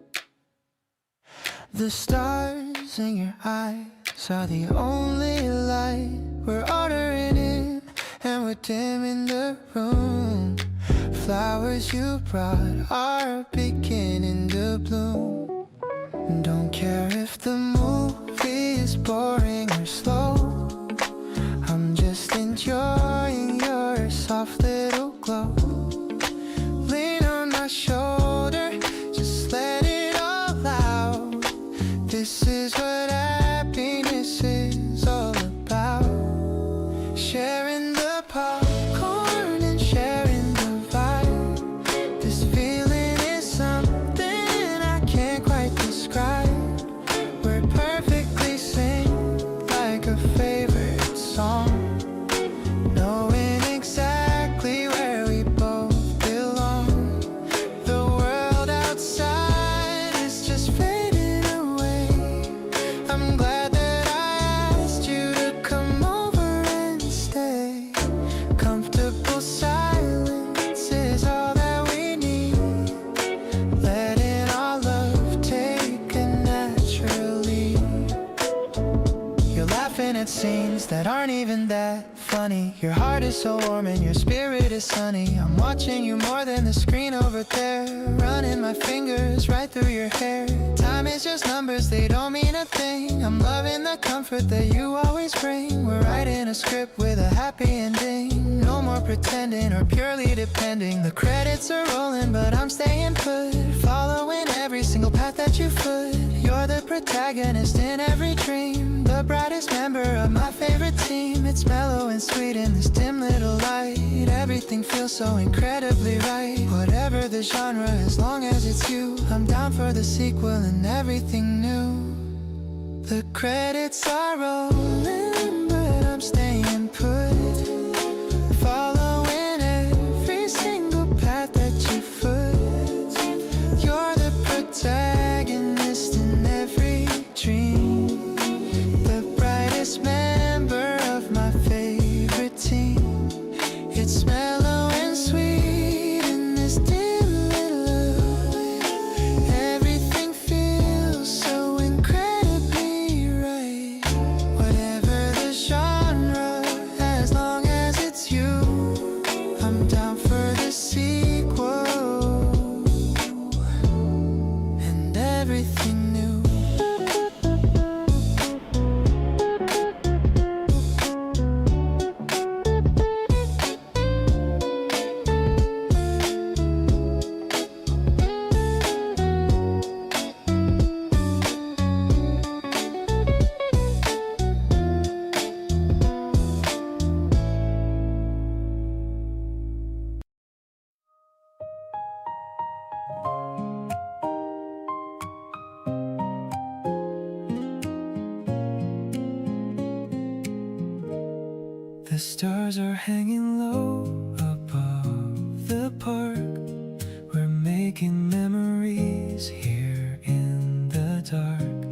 The stars in your eyes are the only light. We're ordering in and we're dimming the room. Flowers you brought are beginning to bloom. Don't care if the movie is boring or slow. I'm just enjoying your soft little glow. Lean on my shoulder, just let it all out. This is what happiness is all about. Sharing the popcorn and sharing the vibe. This feeling is something I can't quite describe. We're perfectly synced like a favorite song, knowing exactly where we both belong. The world outside is just fading away. I'm glad that I asked you to come over and stay. Comfortable silence is all that we need. Letting our love take a natural lead. You're laughing at scenes that aren't even that funny. Your heart is so warm and your spirit is sunny. I'm watching you more than the screen over there, running my fingers right through your hair. Time is just numbers, they don't mean a thing. I'm loving the comfort that you always bring. We're writing a script with a happy ending. No more pretending or purely depending. The credits are rolling but I'm staying put, following every single path that you foot. You're the protagonist in every dream, the brightest member of my favorite team. It's mellow and sweet in this dim little light. Everything feels so incredibly right. Whatever the genre, as long as it's you, I'm down for the sequel and everything new. The credits are rolling but I'm staying put, following every single path that you foot. You're the protagonist in every dream, the brightest member of my favorite team. It's mellow and sweet in this dim little light. Everything feels so incredibly right. Whatever the genre, as long as it's you, I'm down for the sequel and everything new. The stars are hanging low above the park. We're making memories here in the dark.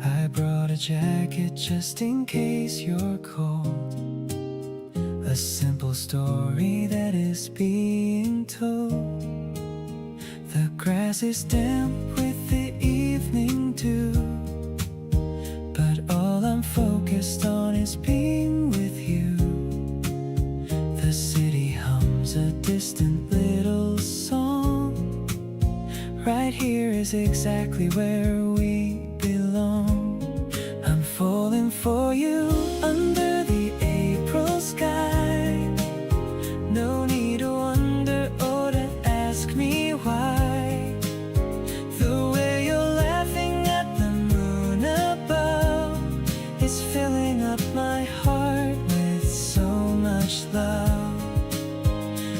I brought a jacket just in case you're cold. A simple story that is being told. The grass is damp with the evening dew, but all I'm focused on is being with you. The city hums a distant little song. Right here is exactly where we belong. I'm falling for you under the April sky. No need to wonder or to ask me why. The way you're laughing at the moon above is filling up my heart with so much love.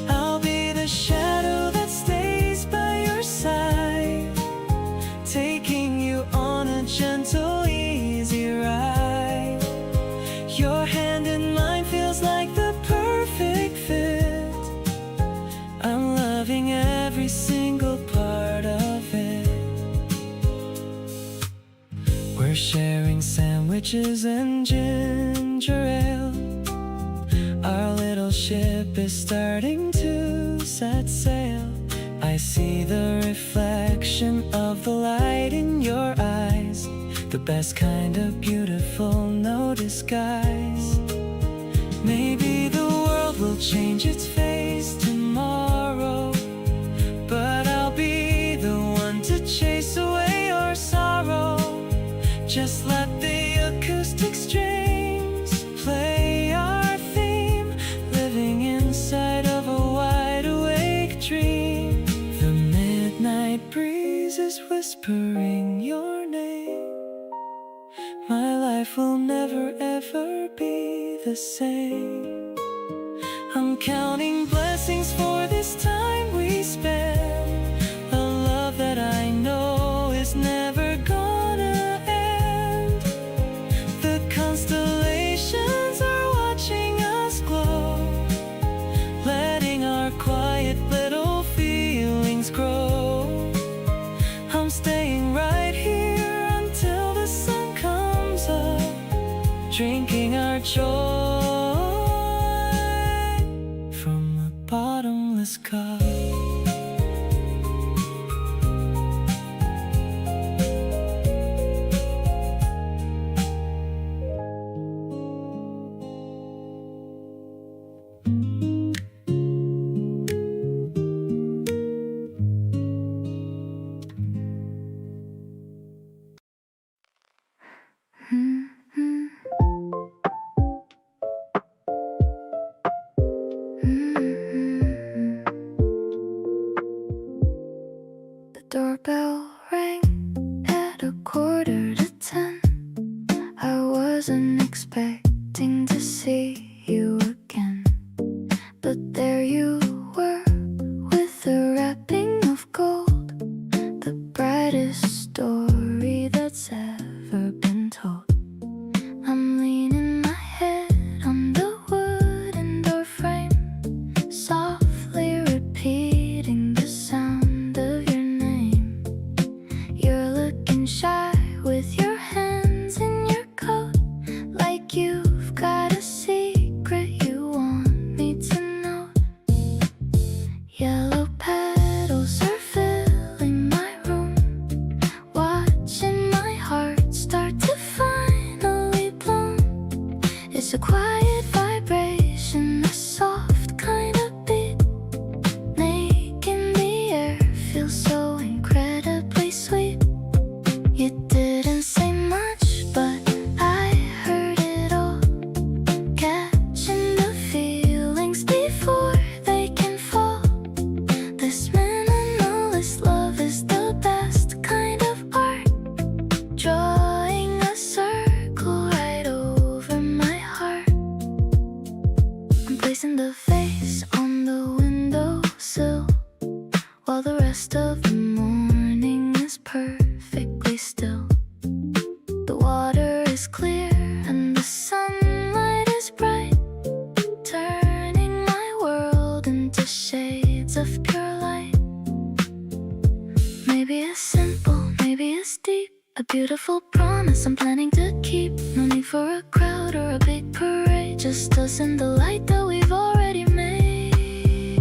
I'll be the shadow that stays by your side, taking you on a gentle, easy ride. Your hand in mine feels like the perfect fit. I'm loving every single part of it. We're sharing sandwiches and ginger ale. Our little ship is starting to set sail. I see the reflection of the light in your eyes, the best kind of beautiful, no disguise. Maybe the world will change its face tomorrow, but I'll be the one to chase away your sorrow. Just let the acoustic strings play our theme, living inside of a wide awake dream. The midnight breeze is whispering your name. My life will never ever be the same. I'm counting blessings for this time we spend, a love that I know is never gonna end. The constellations are watching us glow, letting our quiet little feelings grow. I'm staying right here until the sun comes up, drinking our joy from a bottomless cup. The doorbell rang at 9:45. I wasn't expecting to see you again, but there you were with the wrapping of gold, the brightest story that's ever been told. I'm leaning my head on the wooden door frame, softly repeating the sound of your name. You're looking shy with your hands in your coat, like you've got a secret you want me to know. Yellow petals are filling my room, watching my heart start to finally bloom. It's a quiet vibration, a soft kind of beat, making the air feel so incredibly sweet. You didn't say much, but I heard it all, catching the feelings before they can fall. This minimalist love is the best kind of art, drawing a circle right over my heart. I'm placing the face on the windowsill, while the rest of the morning is perfectly still. The water is clear and the sunlight is bright, turning my world into shades of pure light. Maybe it's simple, maybe it's deep, a beautiful promise I'm planning to keep. No need for a crowd or a big parade, just us and the light that we've already made.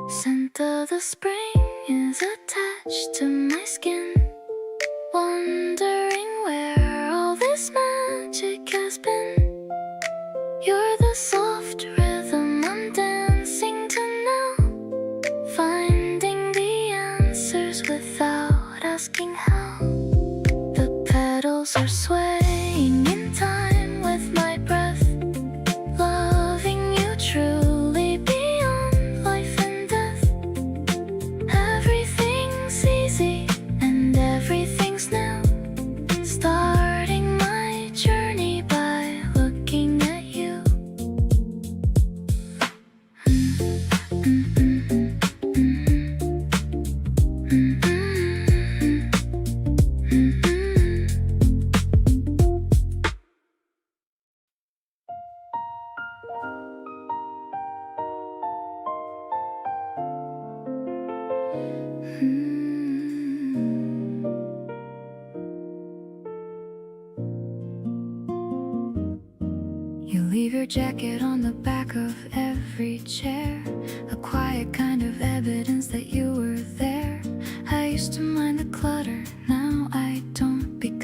Scent of the spring is attached to my skin, wondering where all this magic has been. You're the soft rhythm I'm dancing to now, finding the answers without asking how. The petals are swaying in time with my breath, loving you truly beyond life and death. Everything's easy and everything's new, starting my journey by looking at you. You leave your jacket on the back of every chair, a quiet kind of evidence that you were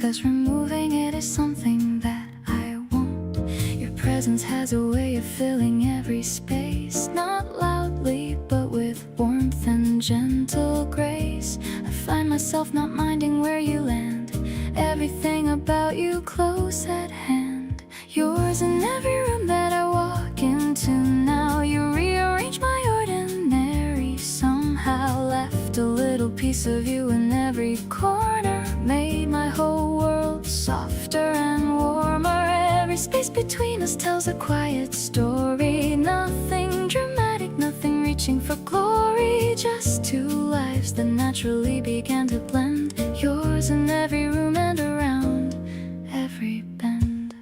'cause removing it is something that I won't. Your presence has a way of filling every space, not loudly, but with warmth and gentle grace. I find myself not minding where you land, everything about you close at hand. Yours in every room that I walk into now. You rearrange my ordinary somehow, left a little piece of you in every corner, made my whole world softer and warmer. Every space between us tells a quiet story, nothing dramatic, nothing reaching for glory, just two lives that naturally began to blend. Yours in every room and around every bend.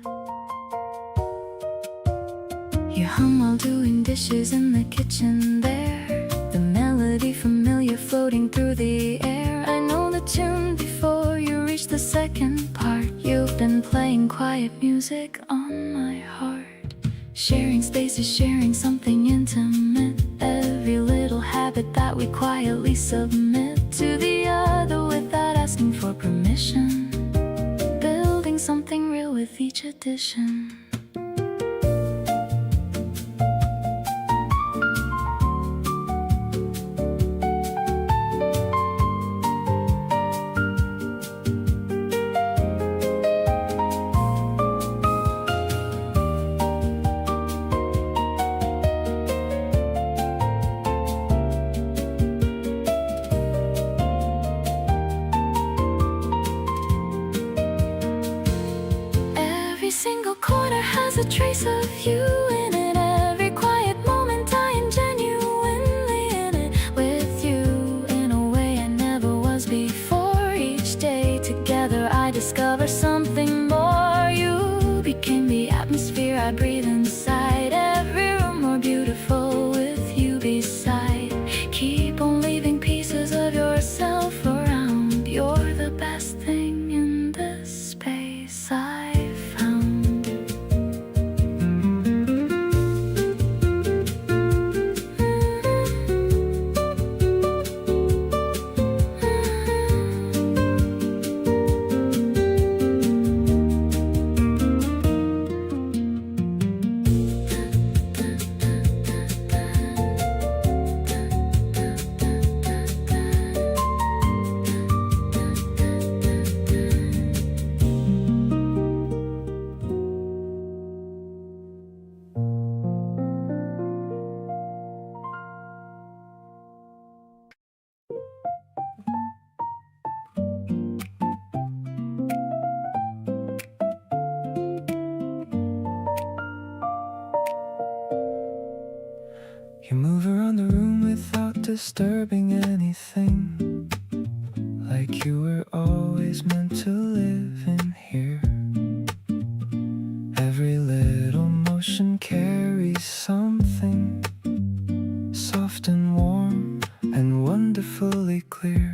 You hum while doing dishes in the kitchen there, the melody familiar floating through the air. I know the tune before you reach the second part. You've been playing quiet music on my heart. Sharing spaces, sharing something intimate, every little habit that we quietly submit to the other without asking for permission, building something real with each addition. Single corner has a trace of you in it. Every quiet moment I am genuinely in it with you, in a way I never was before. Each day together I discover something more. You became the atmosphere I breathe inside, every room more beautiful with you beside. Keep on leaving pieces of yourself around. You're the best thing in this space I've found. You move around the room without disturbing anything, like you were always meant to live in here. Every little motion carries something soft and warm and wonderfully clear.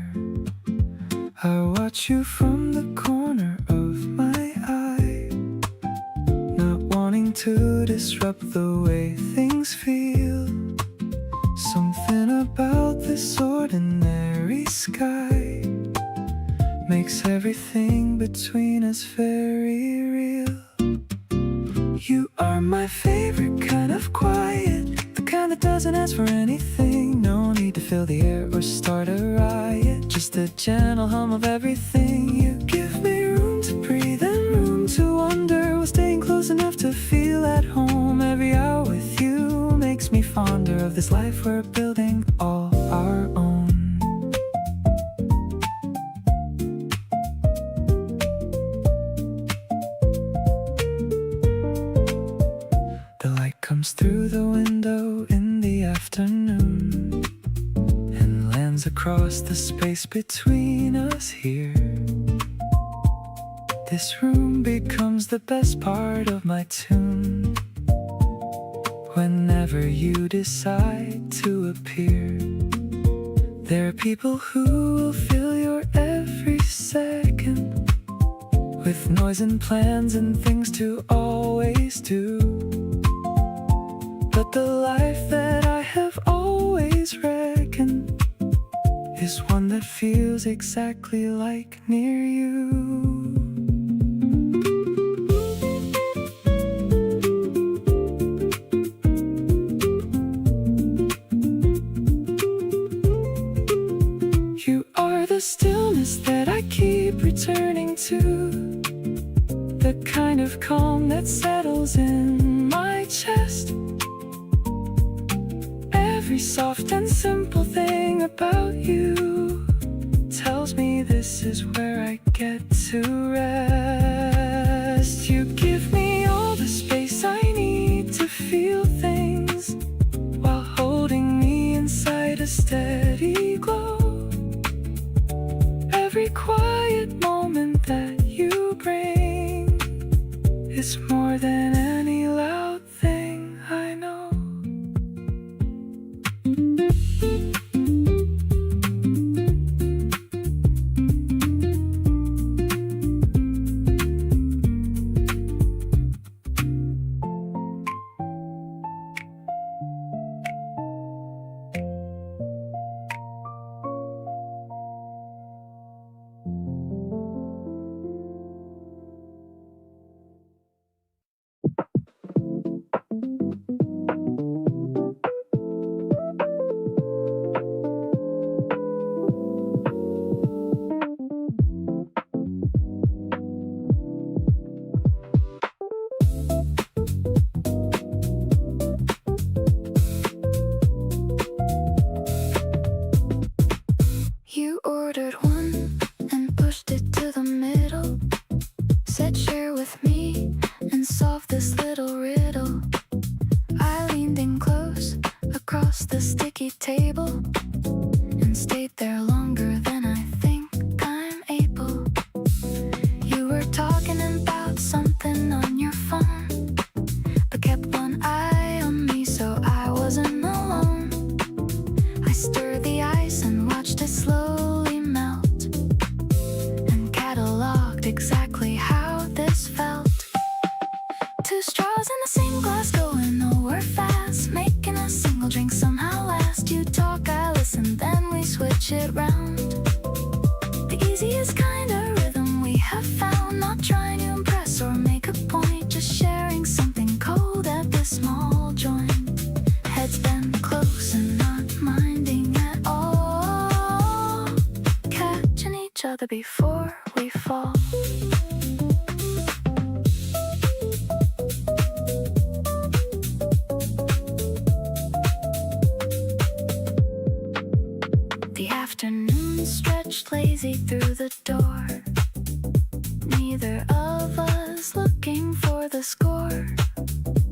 I watch you from the corner of my eye, not wanting to disrupt the way things feel. Something about this ordinary sky makes everything between us very real. You are my favorite kind of quiet, the kind that doesn't ask for anything. No need to fill the air or start a riot, just a gentle hum of everything. You give me room to breathe and room to wonder, while staying close enough to feel at home. Every hour with you makes me fonder of this life we're building all our own. The light comes through the window in the afternoon and lands across the space between us here. This room becomes the best part of my tune whenever you decide to appear. There are people who will fill your every second with noise and plans and things to always do. But the life that I have always reckoned is one that feels exactly like near you. the kind of calm that settles in my chest. Every soft and simple thing about you tells me this is where I get to rest. You give me all the space I need to feel things while holding me inside a steady glow. Every quiet moment that you bring is more than any loud thing I know. You ordered one and pushed it to the middle. Said share with me and solve this little riddle. I leaned in close across the sticky table and stayed there longer than I think I'm able. You were talking about something on your phone, but kept one eye on me so I wasn't alone. I stirred the ice and watched it slowly melt, and cataloged exactly how this felt. Two straws in the same glass going nowhere fast, making a single drink somehow last. You talk, I listen, then we switch it round. The easiest kind of rhythm we have found, not trying to impress or make a point, just sharing something cold at this small joint. Heads bent close and not minding at all, catching each other before we fall. The afternoon stretched lazy through the door, neither of us looking for the score.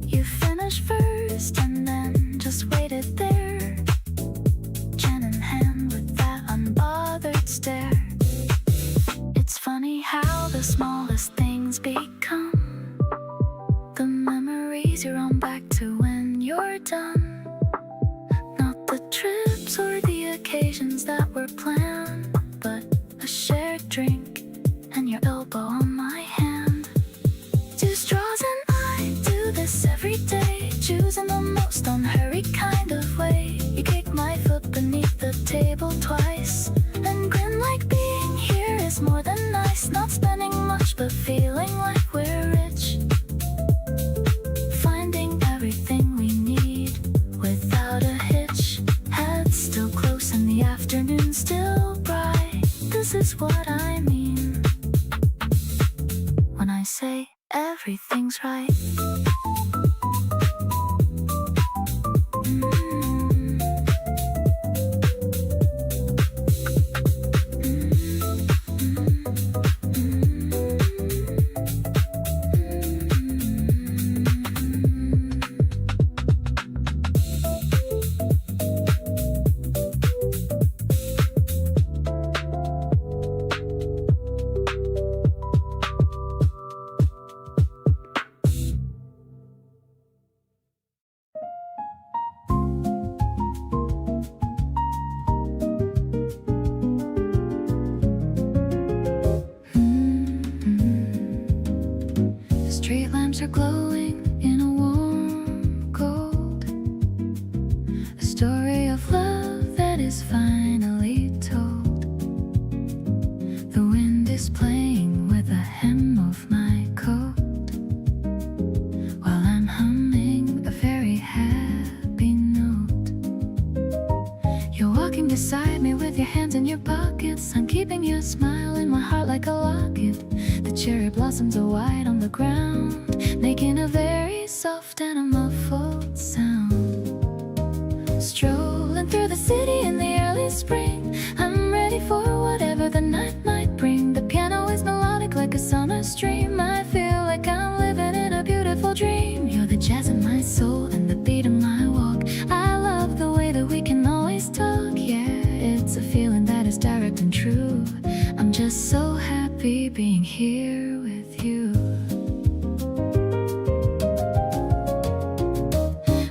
You finished first and then just waited there, chin in hand with that unbothered stare. It's funny how the smallest things become the memories you run back to when you're done. Not the trips or the occasions that were planned, but a shared drink and your elbow on my hand. Two straws and I do this every day, choosing the most unhurried kind of way. You kick my foot beneath the table twice and grin like being here is more than nice. Not spending much but feeling like we're rich, finding everything we need without a hitch. Heads still close and the afternoon still bright. This is what I mean when I say everything's right. Street lamps are glowing in a warm gold, a story of love that is finally told. The wind is playing with the hem of my coat, while I'm humming a very happy note. You're walking beside me with your hands in your pockets. I'm keeping your smile in my heart like a locket. The cherry blossoms are white on the ground, making a very soft and a muffled sound. Strolling through the city in the early spring, I'm ready for whatever the night might bring. The piano is melodic like a summer stream. I feel like I'm living in a beautiful dream. You're the jazz in my soul and the beat of my walk. I love the way that we can always talk. Yeah, it's a feeling that is direct and true. I'm just so happy being here with you.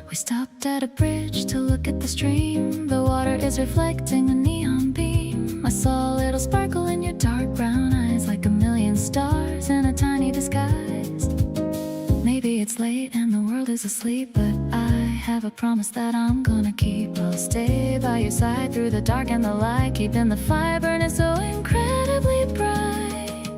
We stopped at a bridge to look at the stream. The water is reflecting a neon beam. I saw a little sparkle in your dark brown eyes, like a million stars in a tiny disguise. Maybe it's late and the world is asleep, but I have a promise that I'm gonna keep. I'll stay by your side through the dark and the light, keeping the fire burning so incredibly bright.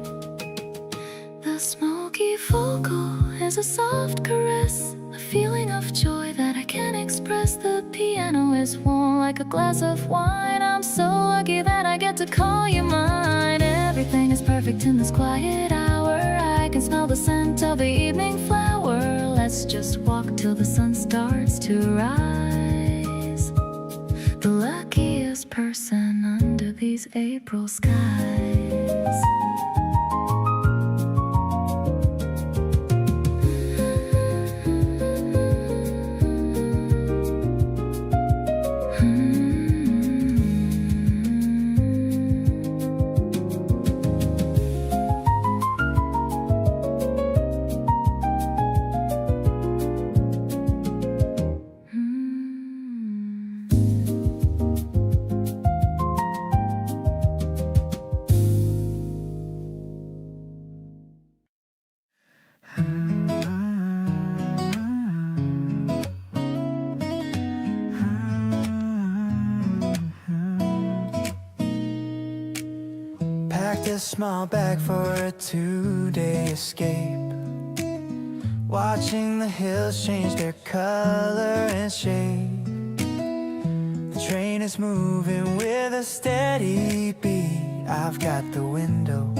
The smoky focal is a soft caress, a feeling of joy that I can't express. The piano is warm like a glass of wine. I'm so lucky that I get to call you mine. Everything is perfect in this quiet hour. I can smell the scent of the evening flower. Let's just walk till the sun starts to rise. The luckiest person under these April skies. Packed a small bag for a 2-day escape, watching the hills change their color and shape. The train is moving with a steady beat. I've got the window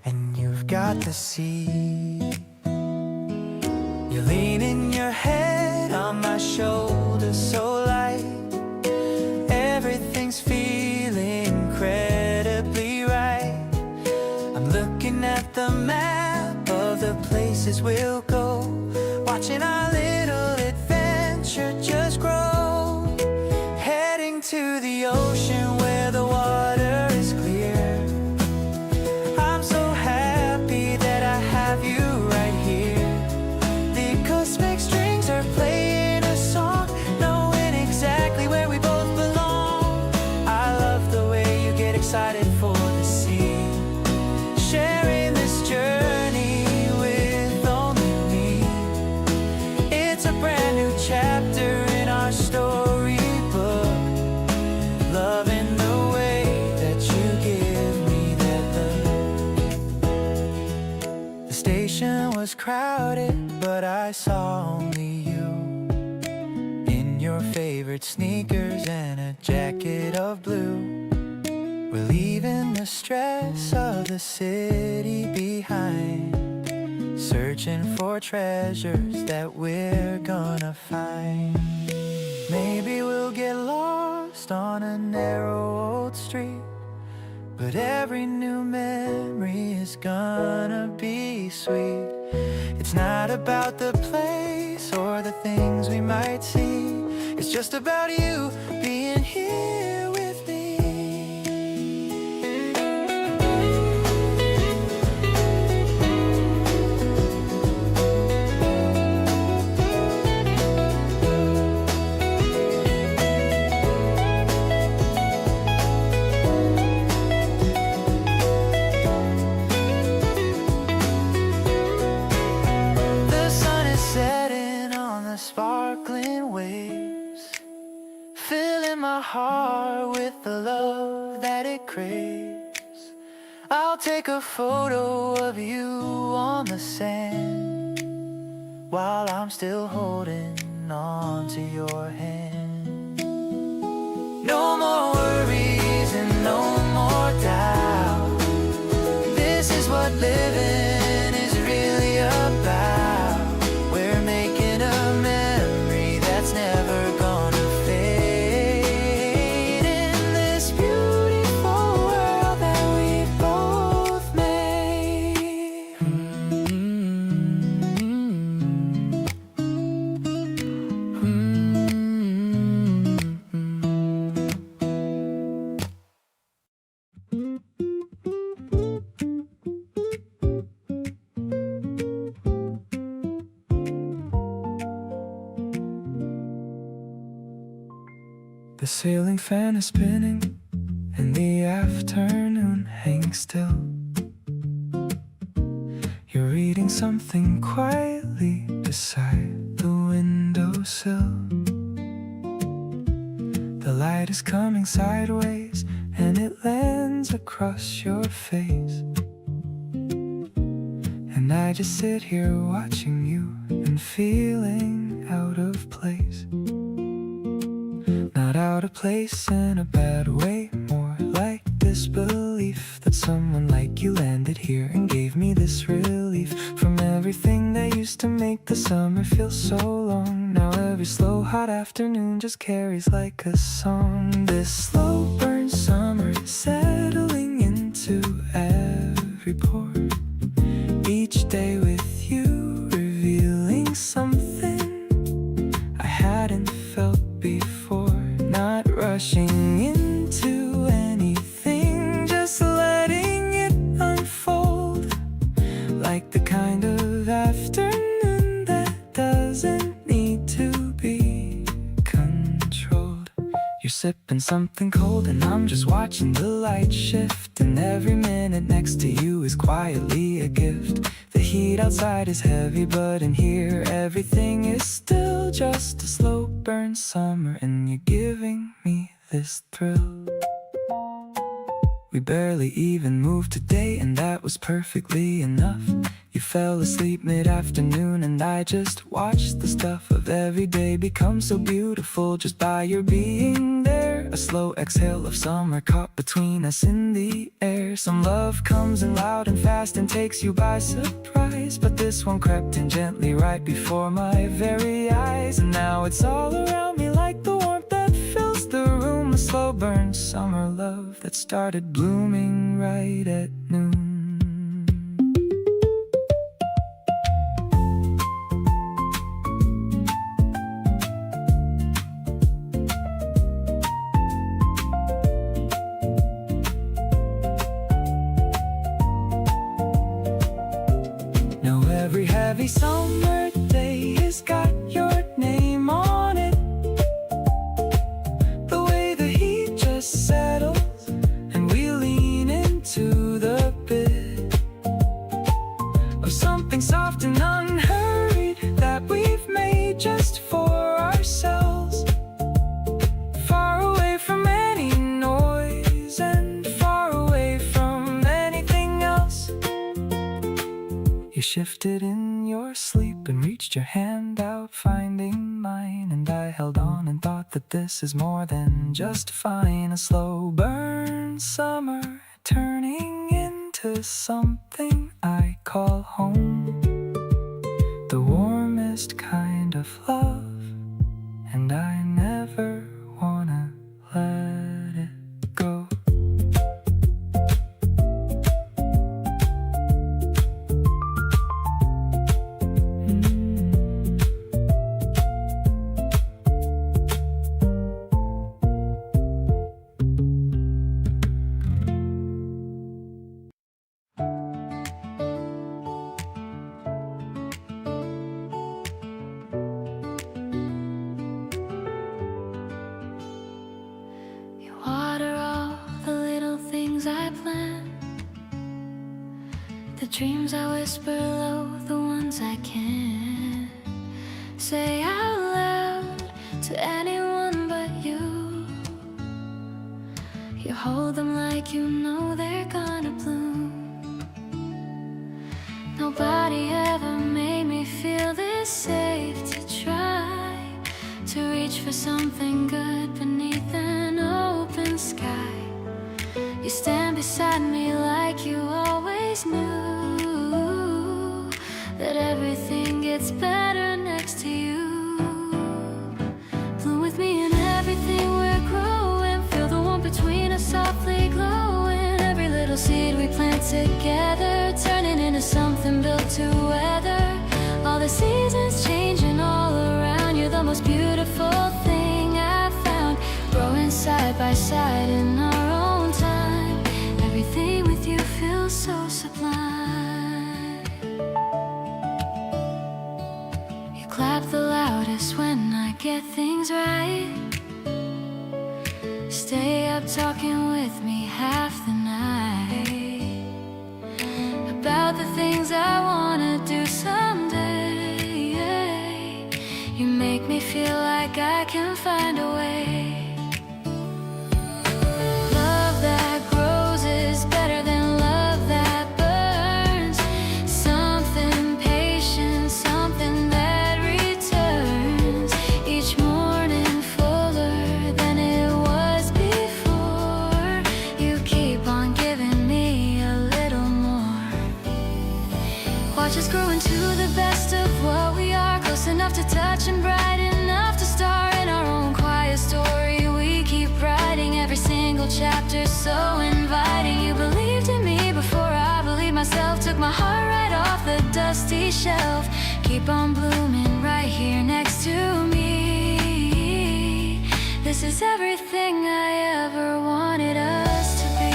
and you've got the seat. You're leaning your head on my shoulder so light. Everything's feeling incredibly right. I'm looking at the map of the places we'll go, watching our little adventure just grow. Heading to the ocean where the water is clear. I'm so happy that I have you right here. The acoustic strings are playing a song, knowing exactly where we both belong. I love the way you get excited for the sea, sharing this journey with only me. It's a brand new chapter in our storybook, loving the way that you give me that look. The station was crowded, but I saw only you, in your favorite sneakers and a jacket of blue. We're leaving the stress of the city behind, searching for treasures that we're gonna find. Maybe we'll get lost on a narrow old street, but every new memory is gonna be sweet. It's not about the place or the things we might see, it's just about you being here with me. The sun is setting on the sparkling waves, filling my heart with the love that it craves. I'll take a photo of you on the sand, while I'm still holding on to your hand. No more worries and no more doubt. This is what living The ceiling fan is spinning and the afternoon hangs still. You're reading something quietly beside the windowsill. The light is coming sideways and it lands across your face. And I just sit here watching you and feeling out of place. Not out of place in a bad way, more like disbelief that someone like you landed here and gave me this relief from everything that used to make the summer feel so long. Now every slow hot afternoon just carries like a song. This slow burn summer settling into every pore. Each day with you revealing something I hadn't felt before. Not rushing into anything, just letting it unfold. Like the kind of afternoon that doesn't need to be controlled. You're sipping something cold and I'm just watching the light shift. And every minute next to you is quietly a gift. The heat outside is heavy, but in here everything is still just a slow burn summer. And you're giving me this thrill. We barely even moved today, and that was perfectly enough. You fell asleep mid-afternoon and I just watched the stuff of every day become so beautiful just by your being there. A slow exhale of summer caught between us in the air. Some love comes in loud and fast and takes you by surprise, but this one crept in gently right before my very eyes. And now it's all around me like the warmth that fills the room. A slow burn summer love that started blooming right at noon. Every heavy summer day has got your name on it. The way the heat just settles and we lean into the bit of something soft and unhurried that we've made just for ourselves. Far away from any noise and far away from anything else. You shifted in your sleep and reached your hand out, finding mine. And I held on and thought that this is more than just fine. A slow burn summer turning into something I call home. The warmest kind of love, and I never wanna let it go. The dreams I whisper low, the ones I can't say out loud to anyone but you. You hold them like you know they're gonna bloom. Nobody ever made me feel this safe to try to reach for something good beneath an open sky. You stand beside me like you always knew that everything gets better next to you. Bloom with me in everything we're growing. Feel the warmth between us softly glowing. Every little seed we plant together, turning into something built to weather all the seasons changing all around. You're the most beautiful thing I've found, growing side by side in our own time. Everything with you feels so sublime. You clap the loudest when I get things right. stay up talking with me half the night about the things I wanna do someday. You make me feel like I can find a way. Love that grows is better than love that burns. Something patient, something that returns each morning fuller than it was before. You keep on giving me a little more. Watch us grow into the best of what we are, close enough to touch and bright enough to star in our own quiet story. We keep writing every single chapter, so inviting. You believed in me before I believed myself, took my heart right off the dusty shelf. Keep on blooming right here next to me. This is everything I ever wanted us to be.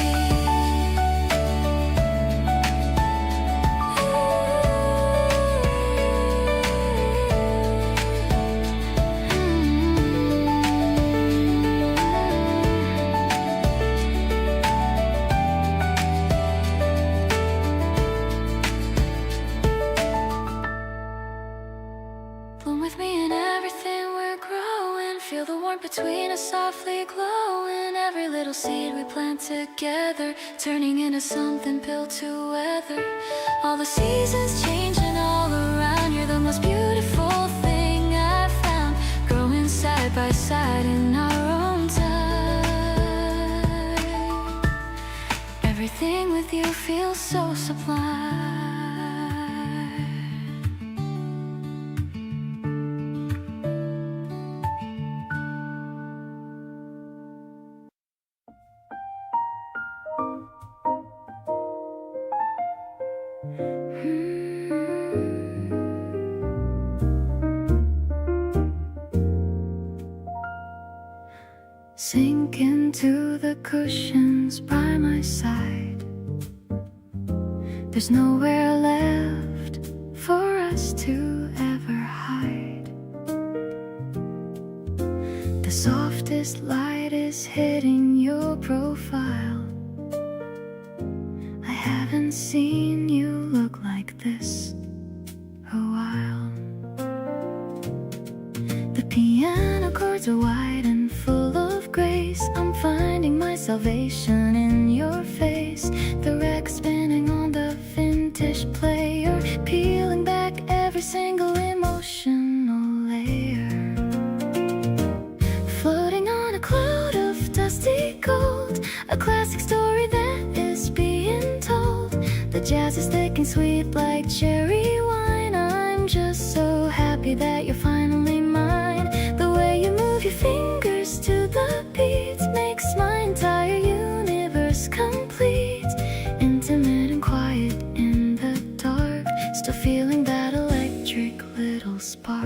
Bloom with me in everything we're growing. Feel the warmth between us softly glowing. Every little seed we plant together, turning into something built to weather. All the seasons changing all around. You're the most beautiful thing I've found. Growing side by side in our own time. Everything with you feels so sublime. Sink into the cushions by my side. There's nowhere left for us to ever hide. The softest light is hitting your profile. I haven't seen you look like this a while. The piano chords are wide and full of grace. I'm finding my salvation in your face. The rack spinning on the vintage player, peeling back every single emotional layer. Floating on a cloud of dusty gold, a classic story that is being told. The jazz is thick and sweet like cherry wine. I'm just so happy that you're finally mine. The way you move your fingers to the beats makes my entire universe complete. Intimate and quiet in the dark, still feeling that electric little spark.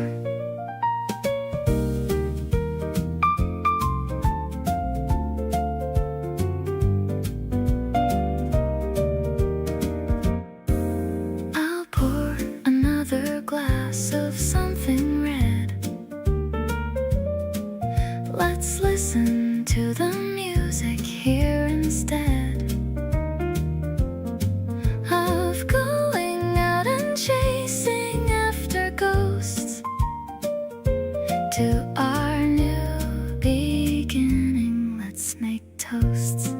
I'll pour another glass of something red. Let's listen to the music here instead of going out and chasing after ghosts. To our new beginning, let's make toasts.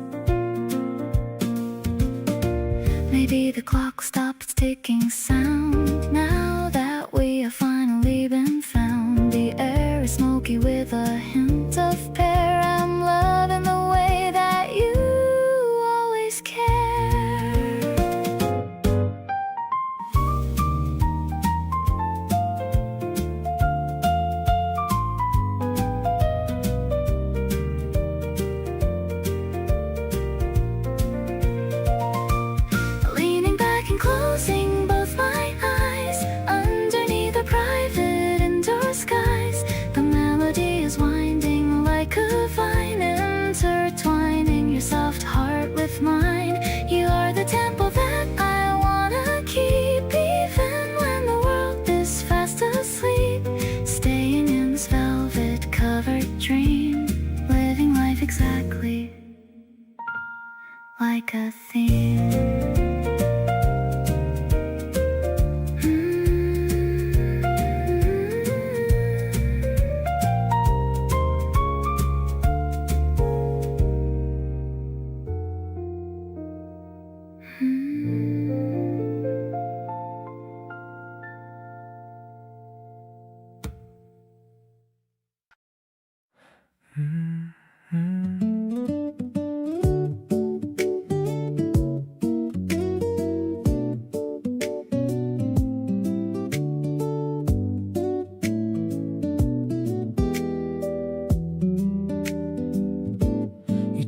Maybe the clock stops ticking sound now that we have finally been found. The air is smoky with a hint of pear. I'm loving the way that you always care. Leaning back and closing both my eyes,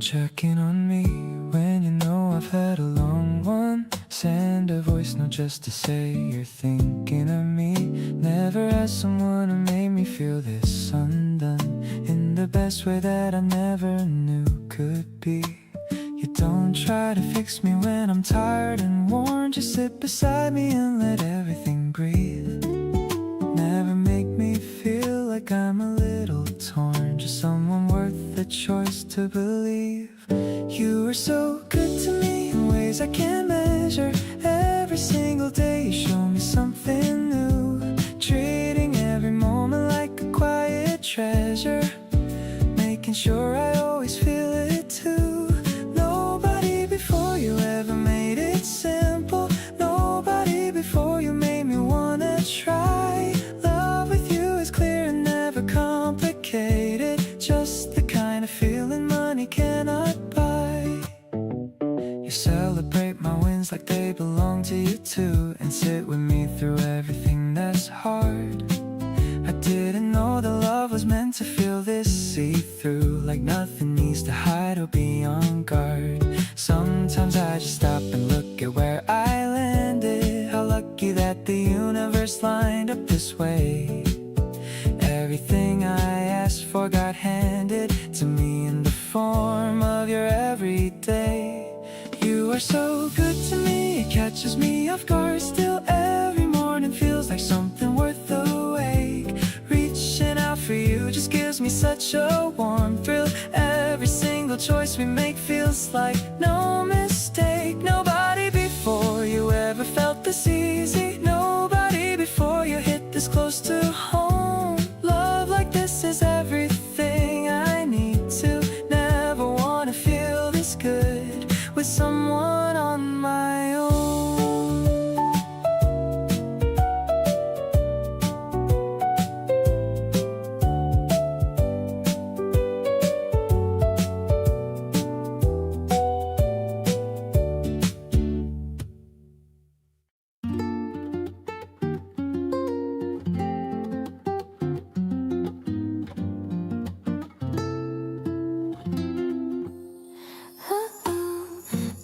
check in on me when you know I've had a long one. Send a voice note just to say you're thinking of me. Never asked someone who made me feel this undone in the best way that I never knew could be. You don't try to fix me when I'm tired and worn. Just sit beside me and let everything breathe. Never make me feel like I'm a little torn. Just someone worth the choice to believe. You are so good to me in ways I can't measure. Every single day you show me something new, treating every moment like a quiet treasure, making sure I always feel it too. Nobody before you ever made it simple. Nobody before you made me wanna try. Love with you is clear and never complicated, just the kind of feeling money cannot buy. You celebrate my wins like they belong to you too, and sit with me through everything that's hard. I didn't know that love was meant to feel this see-through, like nothing needs to hide or be on guard. Sometimes I just stop and look at where I landed. How lucky that the universe lined up this way. Everything I asked for got handed to me in the form of your everyday. You are so good to me, it catches me off guard. Still every morning feels like something worth the wait. Reaching out for you just gives me such a warm thrill. Every single choice we make feels like no mistake. Nobody before you ever felt this easy. Nobody before you hit this close to home. Love like this is everything I need to. Never wanna feel this good with someone on my own.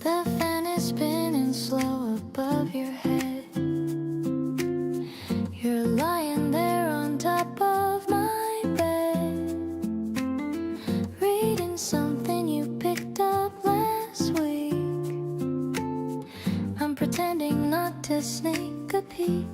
The fan is spinning slow above your head. You're lying there on top of my bed, reading something you picked up last week. I'm pretending not to sneak a peek.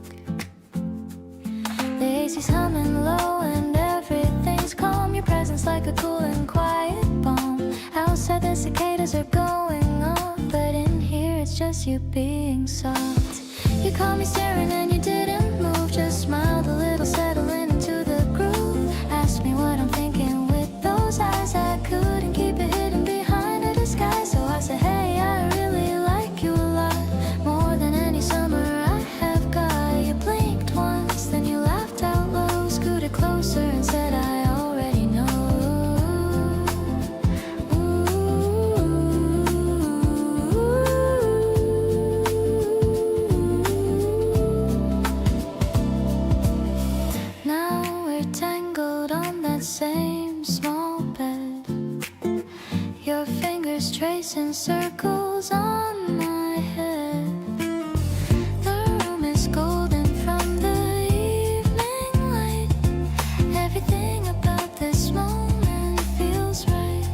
The AC's humming low and everything's calm. Your presence like a cool and quiet balm. Outside the cicadas are going off, but in here it's just you being soft. You caught me staring and you didn't move, just smiled a little, settling into the groove. Asked me what I'm thinking with those eyes. I couldn't keep it hidden behind a disguise, so I said, hey, I really like you a lot, more than any summer I have got. You blinked once, then you laughed out low, scooted closer and said, I already know. Now we're tangled on that same small bed, your fingers tracing circles on my head. The room is golden from the evening light. Everything about this moment feels right.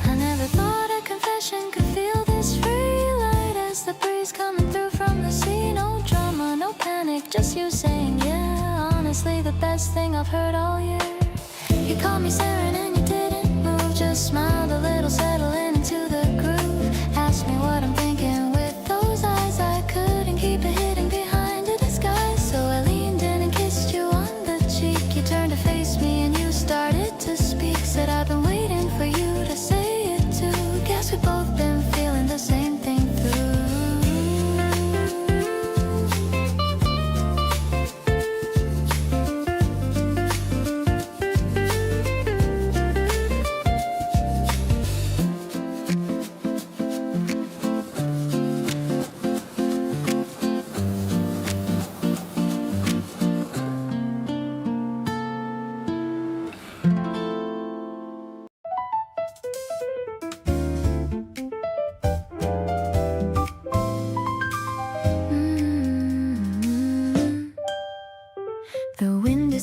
I never thought a confession could feel this free, light as the breeze coming through from the sea. No drama, no panic, just you saying yeah. Honestly, the best thing I've heard all year. You caught me staring and you didn't move, just smiled a little, settling into the groove. Asked me what I'm thinking with those eyes. I couldn't keep it hidden behind a disguise, so I leaned in and kissed you on the cheek. You turned to face me and you started to speak. Said I've been waiting for you to say it too. Guess we've both been feeling the same thing through.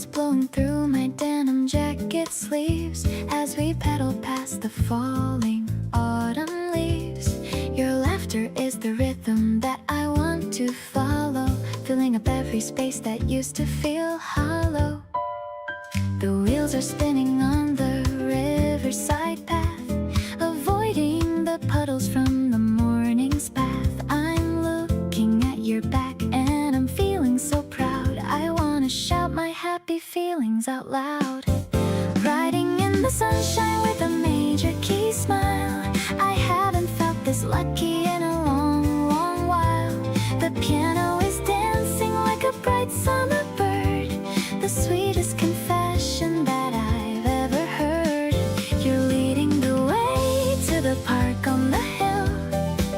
breeze blowing through my denim jacket sleeves as we pedal past the falling autumn leaves. Your laughter is the rhythm that I want to follow, filling up every space that used to feel hollow. The wheels are spinning on the riverside path, avoiding the puddles from the morning's bath. I'm looking at your back and I'm feeling so proud. I wanna shout my happy feelings out loud. Riding in the sunshine with a major key smile. I haven't felt this lucky in a long, long while. The piano is dancing like a bright summer bird, the sweetest confession that I've ever heard. You're leading the way to the park on the hill,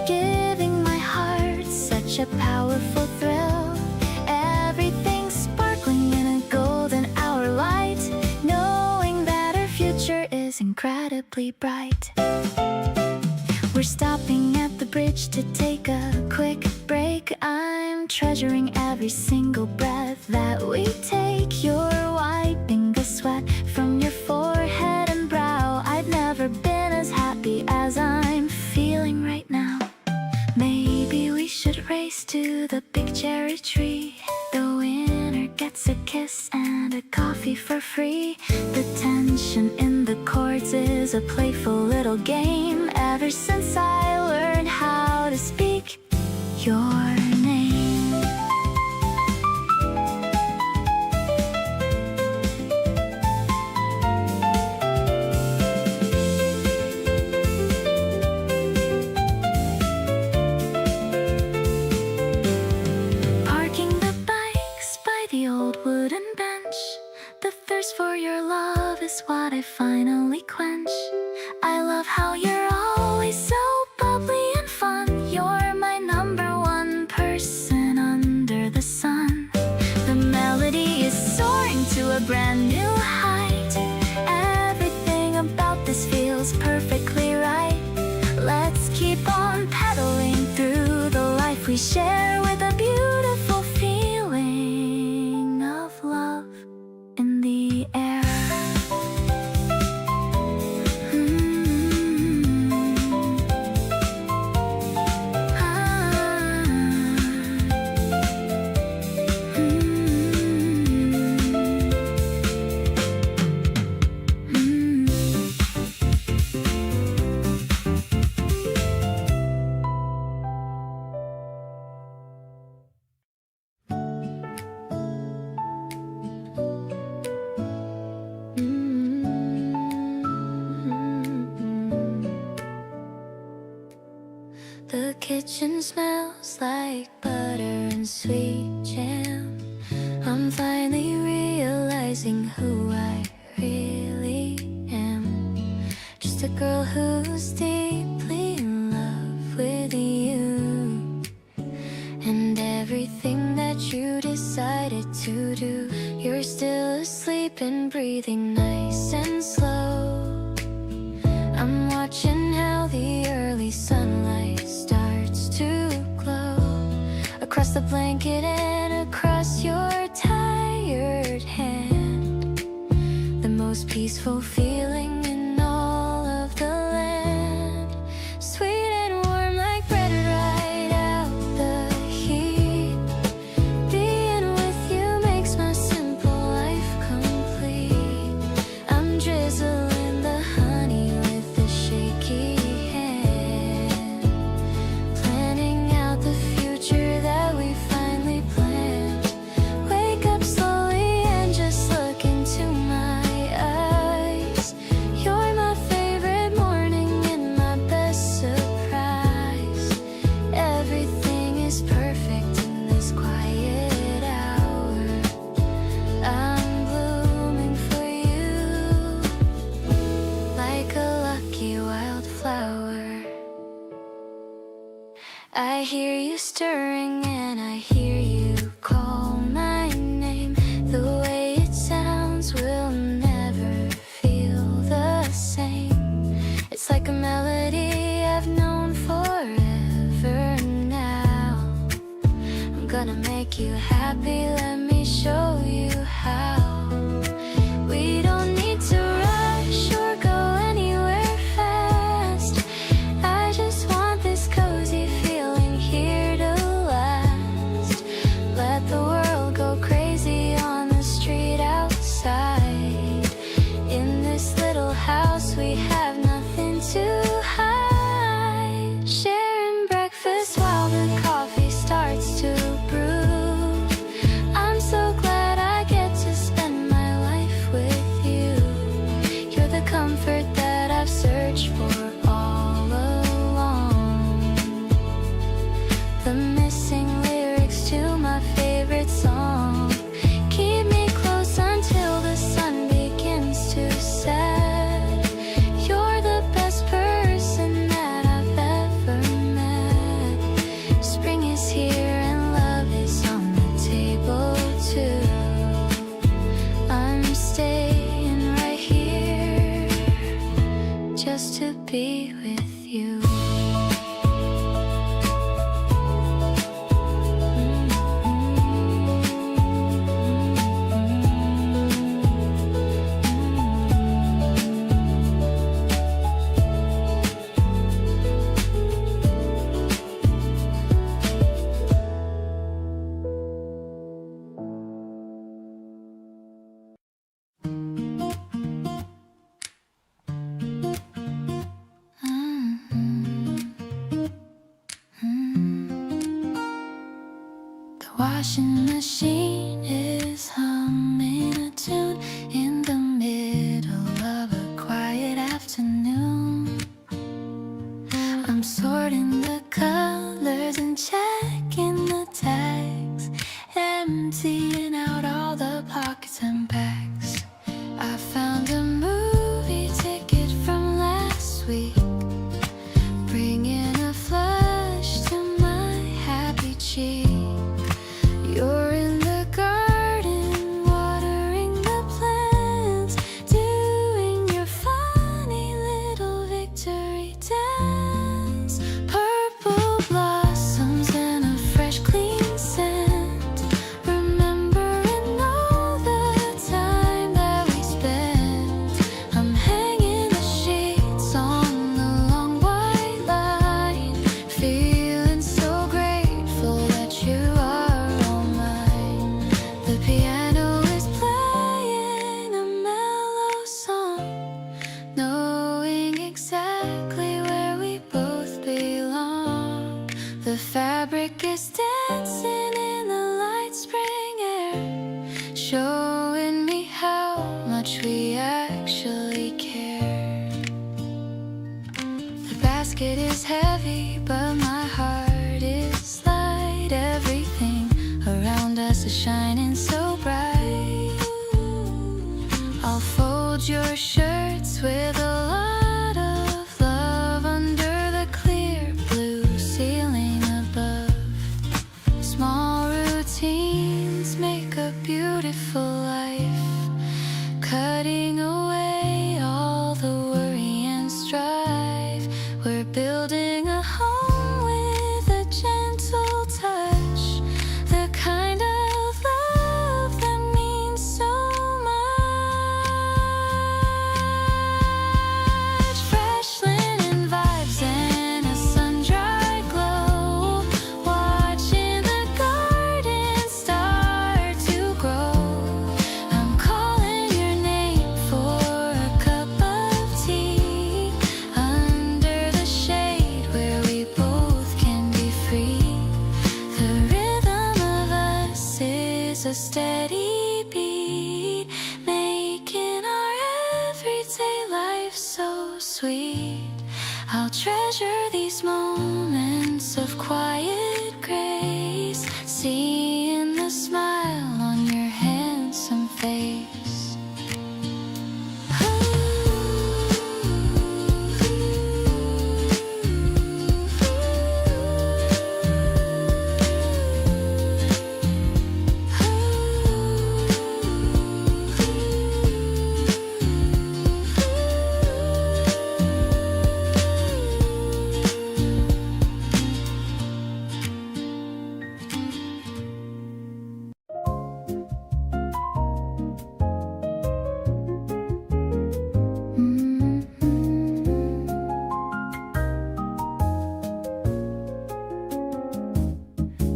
giving my heart such a powerful thrill. Everything's sparkling in a golden hour light, knowing that our future is incredibly bright. We're stopping at the bridge to take a quick break. I'm treasuring every single breath that we take. You're wiping the sweat from your forehead and brow. I've never been as happy as I'm feeling right now. Maybe we should race to the big cherry tree. The winner gets a kiss and a coffee for free. The tension in the chords is a playful little game. Ever since I learned how to speak your name. Parking the bikes by the old wooden bench. The thirst for your love is what I finally quench. I love how you're always so bubbly and fun. You're my number one person under the sun. The melody is soaring to a brand new height. Everything about this feels perfectly right. Let's keep on pedaling through the life we share, with a beautiful feeling of love in the air. The kitchen smells like butter and sweet jam. I'm finally realizing who I really am. Just a girl who's deeply in love with you, and everything that you decided to do. You're still asleep and breathing nice and slow. I'm watching how the early sunlight starts to glow across the blanket and across your tired hand. The most peaceful feeling in all of the land. Sweet and warm like bread right out the heat. Being with you makes my simple life complete. I'm drizzling the honey with a shaky hand, planning out the future that we finally planned. Wake up slowly and just look into my eyes. You're my favorite morning and my best surprise. Everything is perfect in this quiet hour. I'm blooming for you like a lucky wildflower. I hear you stirring and I hear you call my name. The way it sounds will never feel the same. It's like a melody I've known forever now. I'm gonna make you happy, let me show you how. washing machine is humming a tune in the middle of a quiet afternoon. I'm sorting the colors and checking the tags, emptying out all the pockets and bags. I found a movie ticket from last week, bringing a flush to my happy cheek. You're in the garden, watering the plants, doing your funny little victory dance. Purple blossoms and a fresh clean scent, remembering all the time that we spent. I'm hanging the sheets on the long white line, feeling so grateful that you are all mine. The piano is playing a mellow song, knowing exactly where we both belong. The fabric is dancing in the light spring air, showing me how much we actually care. The basket is heavy, but my heart is light. Everything around us is shining so bright. I'll fold your shirts with a lot of love under the clear blue ceiling above. Small routines make a beautiful life, cutting away all the worry and strife. We're building a home with a gentle touch, the kind of love that means so much. Fresh linen vibes and a sun-dried glow, watching the garden start to grow. I'm calling your name for a cup of tea, under the shade where we both can be free. The rhythm of us is a steady beat, making our everyday life so sweet. I'll treasure these moments of quiet grace, seeing the smile on your handsome face.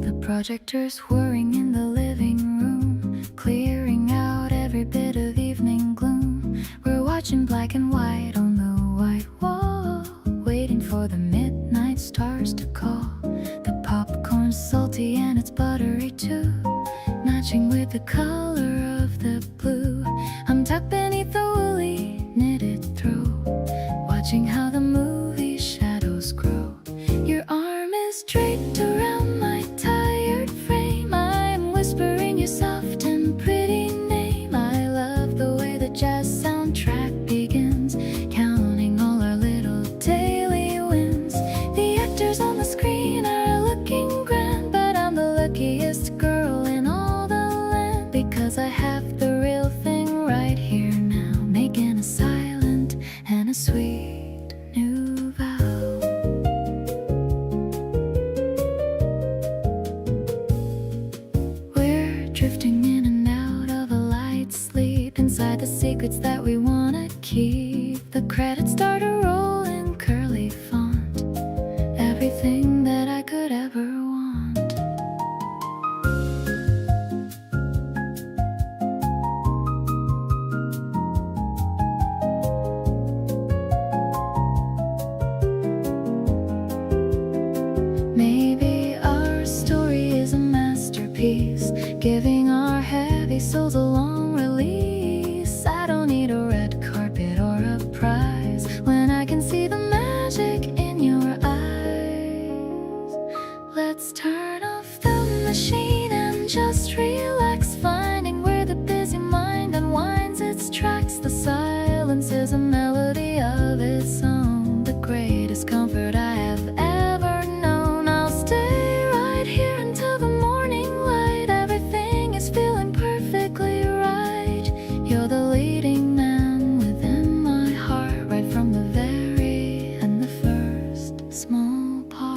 The projector's whirring in the living room, clearing out every bit of evening gloom. We're watching black and white on the white wall, waiting for the midnight stars to call. The popcorn's salty and it's buttery too, matching with the color of the blue. I'm tucked beneath the woolly knitted throw, watching how the movie shadows grow. Your arm is draped around my tired frame, I'm whispering your soft and pretty name. I love the way the jazz soundtrack begins, counting all our little daily wins. The actors on the screen are looking grand, but I'm the luckiest girl in all the land, because I have the real peace, giving our heavy souls a long release. I don't need a red carpet or a prize when I can see the magic in your eyes. Let's turn off the machine and just relax, finding where the busy mind unwinds its tracks. The silence is a melody of its own, the greatest comfort I have ever known. I'll stay right here until the morning light. Everything is feeling perfectly right. You're the leading man within my heart, right from the very and the first small part.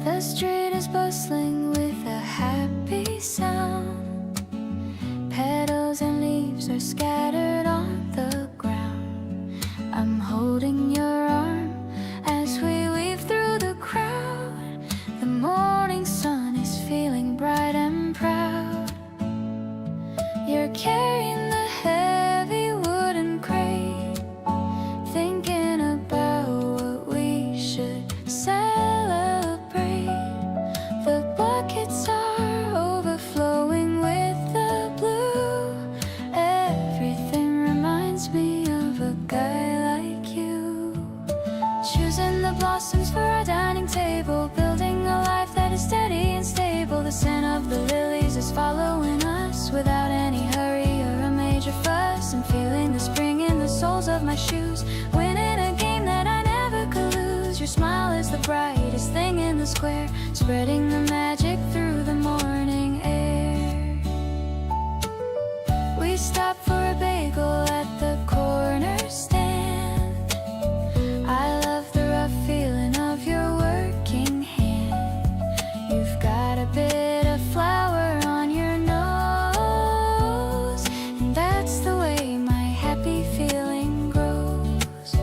The street is bustling with a happy sound. Petals and leaves are scattered on the ground. I'm holding your arm as we weave through the crowd. The morning sun is feeling bright and proud. You're carrying the heavy wooden crate, thinking about what we should celebrate. The buckets are overflowing with the blue. Everything reminds me of a guy like you. Choosing the blossoms for our dining table, building a life that is steady and stable. The scent of the lilies is following us without any hurry or a major fuss. I'm feeling the spring in the soles of my shoes, winning a game that I never could lose. Your smile is the brightest thing in the square, spreading the magic through the morning air. We stop for a bagel at the corner stand. I love the rough feeling of your working hand. You've got a bit of flour on your nose, and that's the way my happy feeling grows.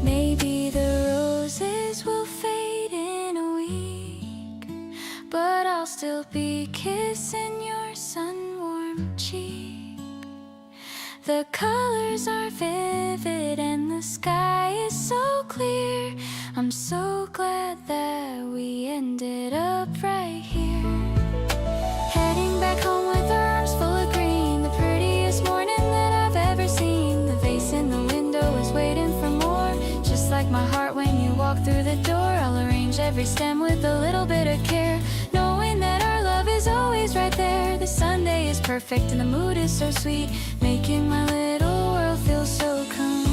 Maybe the roses will fade in a week, but I'll still be kissing your sun-warm cheek. The colors are vivid and the sky is so clear. I'm so glad that we ended up right here. Heading back home with our arms full of green, the prettiest morning that I've ever seen. The vase in the window is waiting for more, just like my heart when you walk through the door. I'll arrange every stem with a little bit of care, knowing that our love is always right there. The Sunday is perfect and the mood is so sweet, making my little world feel so complete.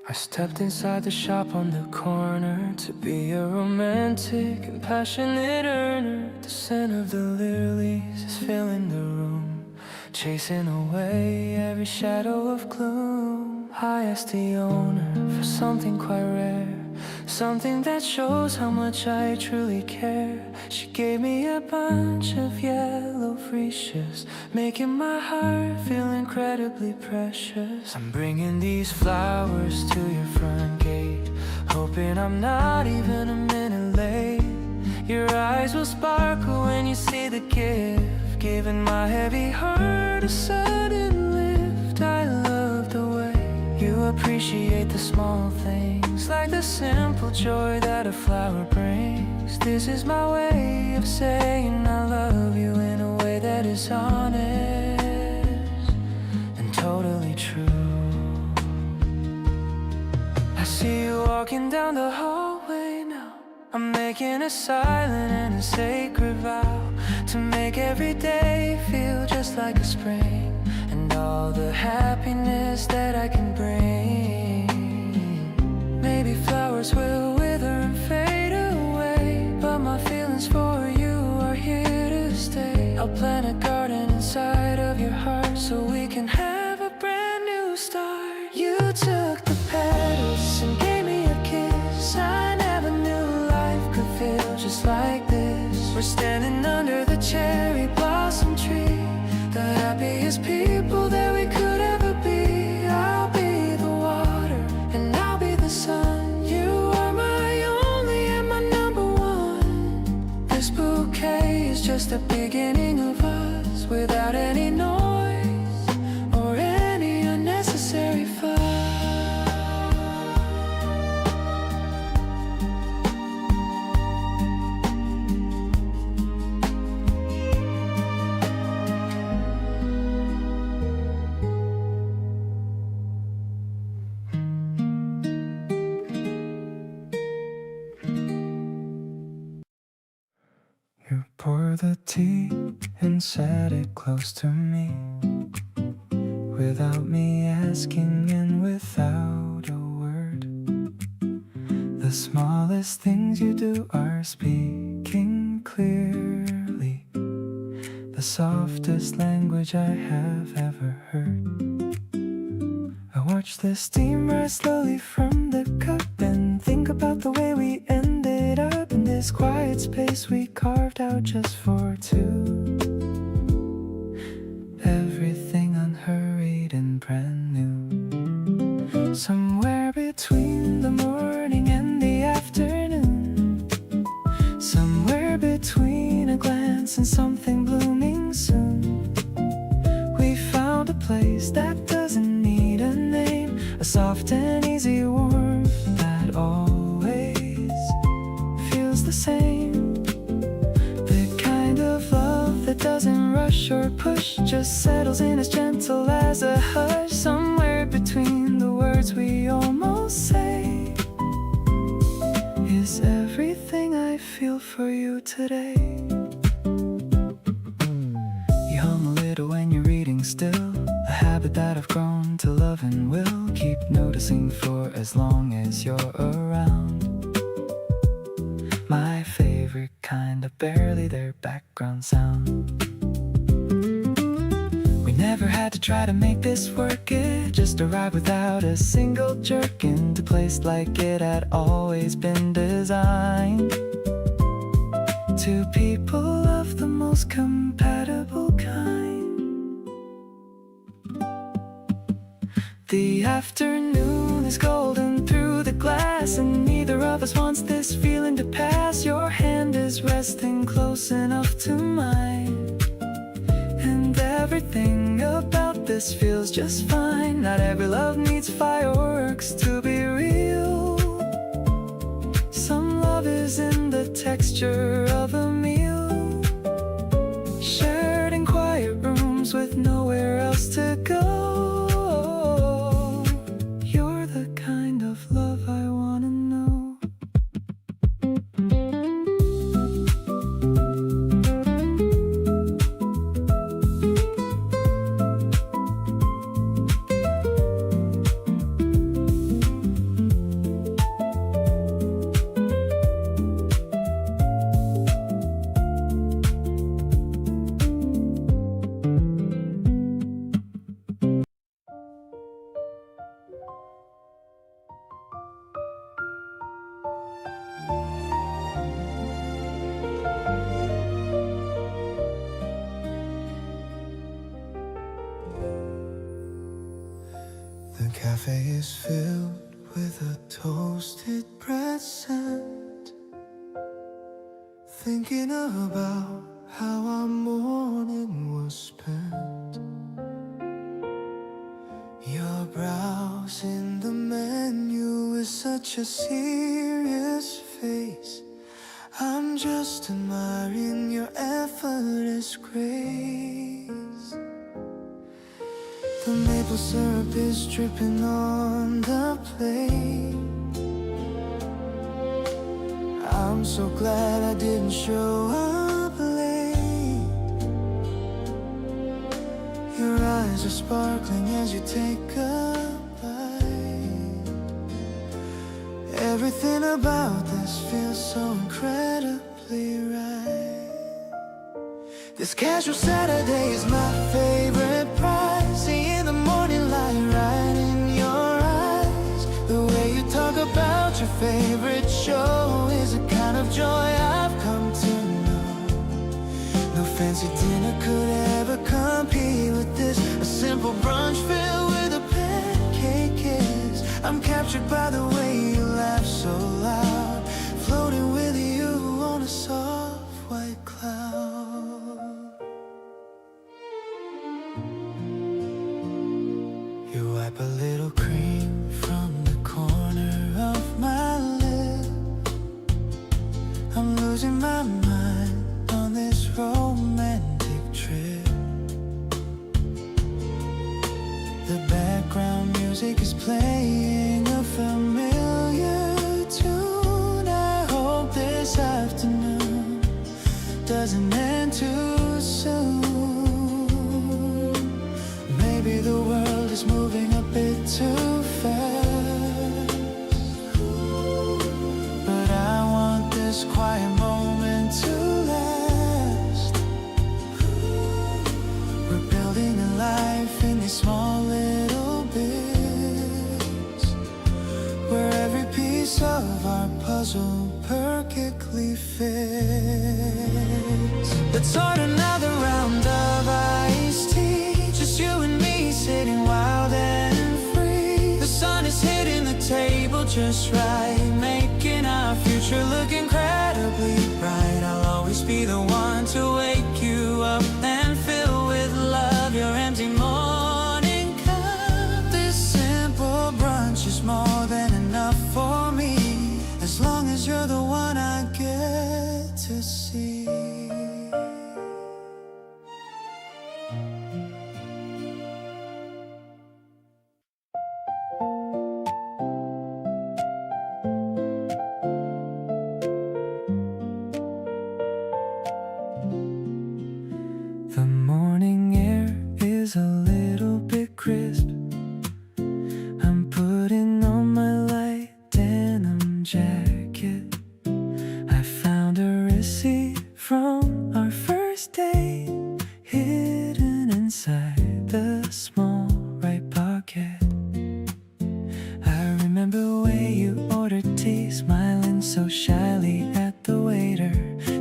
I stepped inside the shop on the corner to be a romantic and passionate earner. The scent of the lilies is filling the room, chasing away every shadow of gloom. I asked the owner for something quite rare, something that shows how much I truly care. She gave me a bunch of yellow freesias, making my heart feel incredibly precious. I'm bringing these flowers to your front gate, hoping I'm not even a minute late. Your eyes will sparkle when you see the gift, giving my heavy heart a sudden lift. I love the way you appreciate the small things, like the simple joy that a flower brings. This is my way of saying I love you in a way that is honest and totally true. I see you walking down the hallway now. I'm making a silent and a sacred vow to make every day feel just like a spring, and all the happiness that I can bring. Maybe flowers will wither and fade away, but my feelings for you are here to stay. I'll plant a garden inside of your heart so we can have a brand new start. You took the petals and gave me a kiss. I never knew life could feel just like this. We're standing under the cherry blossom tree, the happiest people that we could ever be. I'll be the water and I'll be the sun. You are my only and my number one. This bouquet is just the beginning of us, without any noise or any unnecessary fuss. You pour the tea and set it close to me, without me asking and without a word. The smallest things you do are speaking clearly, the softest language I have ever heard. I watch the steam rise slowly from the cup and think about the way we ended up in this quiet space we carved out just for two. Everything unhurried and brand new. Somewhere between the morning and the afternoon, somewhere between a glance and something blooming soon, we found a place that doesn't need a name, a soft and easy warmth that always feels the same. The kind of love that doesn't rush or push, just settles in as gentle as a hush. Somewhere between the words we almost say is everything I feel for you today. You hum a little when you're reading still, a habit that I've grown to love and will keep noticing for as long as you're around. My favorite kind of barely their background sound. We never had to try to make this work, it just arrived without a single jerk into place, like it had always been designed. Two people of the most compatible kind. The afternoon is golden through the glass, and neither of us wants this feeling to pass. Your hand is resting close enough to mine, and everything about this feels just fine. Not every love needs fireworks to be real. Some love is in the texture of a meal, shared in quiet rooms with nowhere else to go. You're the kind of love I wanna know. The cafe is filled with a toasted bread scent, thinking about how our morning was spent. You're browsing the menu with such a serious face. I'm just admiring your effortless grace. The maple syrup is dripping on the plate. I'm so glad I didn't show up late. Your eyes are sparkling as you take a bite. Everything about this feels so incredibly right. This casual Saturday is my favorite prize. Seeing the morning light right in your eyes. The way you talk about your favorite show is a kind of joy I've come to know. No fancy dinner could ever compete with this. A simple brunch filled with a pancake kiss. I'm captured by the way you laugh so loud, floating with you on a soft white cloud. You wipe a little cream from the corner of my lip. I'm losing my mind on this romantic trip. The background music is playing a familiar tune. I hope this afternoon doesn't end too soon. Maybe the world is moving a bit too fast, but I want this quiet moment to last. We're building a life in these small little bits, where every piece of our puzzle perfectly fits. Let's order another round of iced tea, just you and me sitting wild and free. The sun is hitting the table just right, making our future look incredibly bright. I'll always be the one to wake you up and fill with love your empty morning cup. This simple brunch is more than enough for me, as long as you're the one I get to see. The morning air is a little bit crisp. I'm putting on my light denim jacket. I found a receipt from our first date, hidden inside the small right pocket. I remember the way you ordered tea, smiling so shyly at the waiter.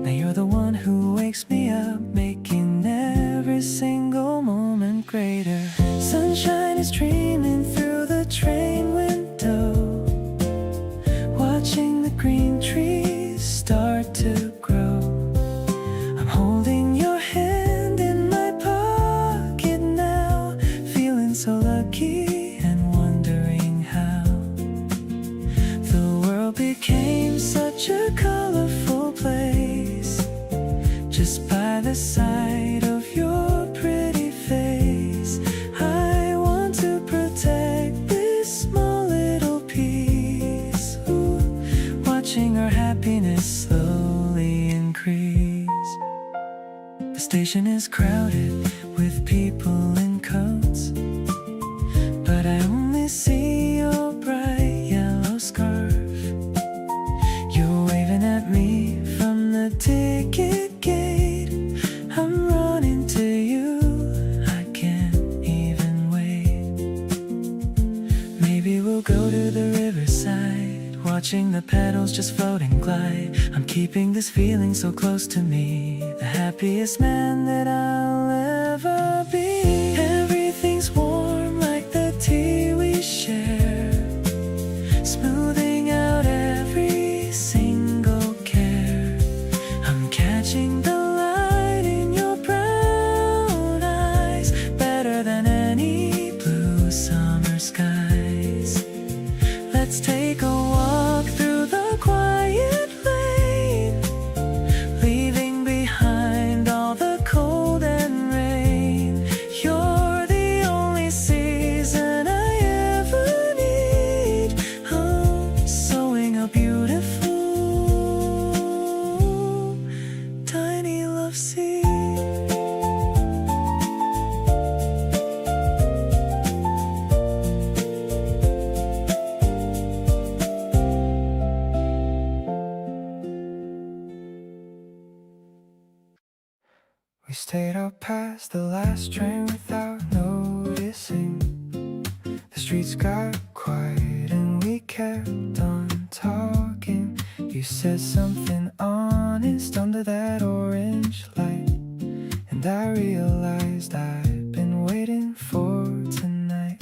Now you're the one who wakes me up, making every single moment greater. Sunshine is streaming through the train window, watching the green trees start to grow. I'm holding your hand in my pocket now, feeling so lucky and wondering how the world became such a colorful place, just by the side of your pretty face. I want to protect this small little piece. Ooh, watching our happiness slowly increase. The station is crowded with people in coats, but I only see your bright yellow scarf. You're waving at me from the ticket gate. I'm running to you, I can't even wait. Maybe we'll go to the riverside, watching the petals just float and glide. I'm keeping this feeling so close to me, the happiest man that I'll ever be. Everything's warm like the tea we share. stayed out past the last train without noticing. The streets got quiet and we kept on talking. You said something honest under that orange light, and I realized I'd been waiting for tonight.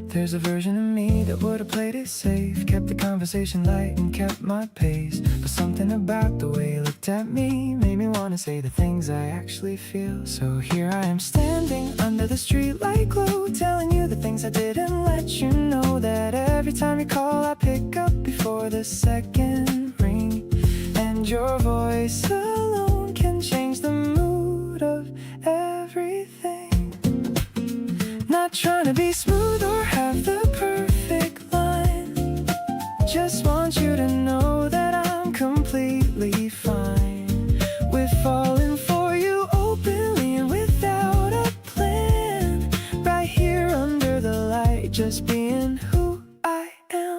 There's a version of me that would've played it safe, kept the conversation light and kept my pace. But something about the way you looked at me made me wanna say the things I actually feel. So here I am standing under the streetlight glow, telling you the things I didn't let you know. That every time you call I pick up before the second ring, and your voice alone can change the mood of everything. Not trying to be smooth or have the perfect line, just want you to know that I'm completely fine with falling for you openly and without a plan. Right here under the light, just being who I am.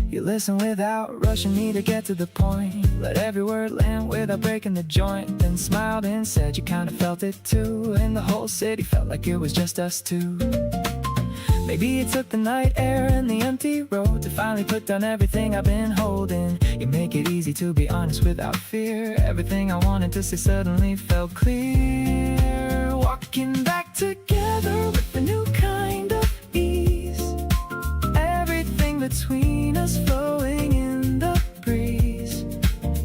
You listen without rushing me to get to the point, let every word land without breaking the joint, then smiled and said you kinda felt it too, and the whole city felt like it was just us two. Maybe it took the night air and the empty road to finally put down everything I've been holding. You make it easy to be honest without fear. Everything I wanted to say suddenly felt clear. Walking back together with a new kind of ease, everything between us flowing in the breeze.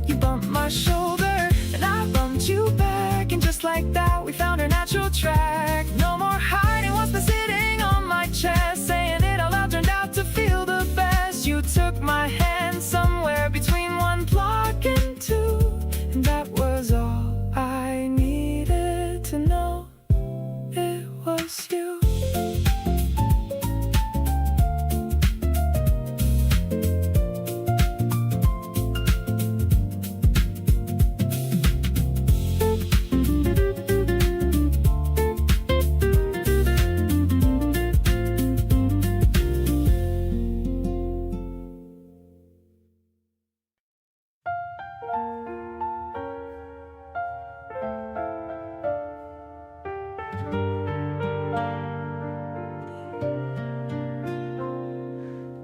You bumped my shoulder and I bumped you back, and just like that we found our natural track. No more hiding what's been sitting on my chest, saying it out loud turned out to feel the best. You took my hand somewhere between one block and two, and that was all I needed to know. It was you.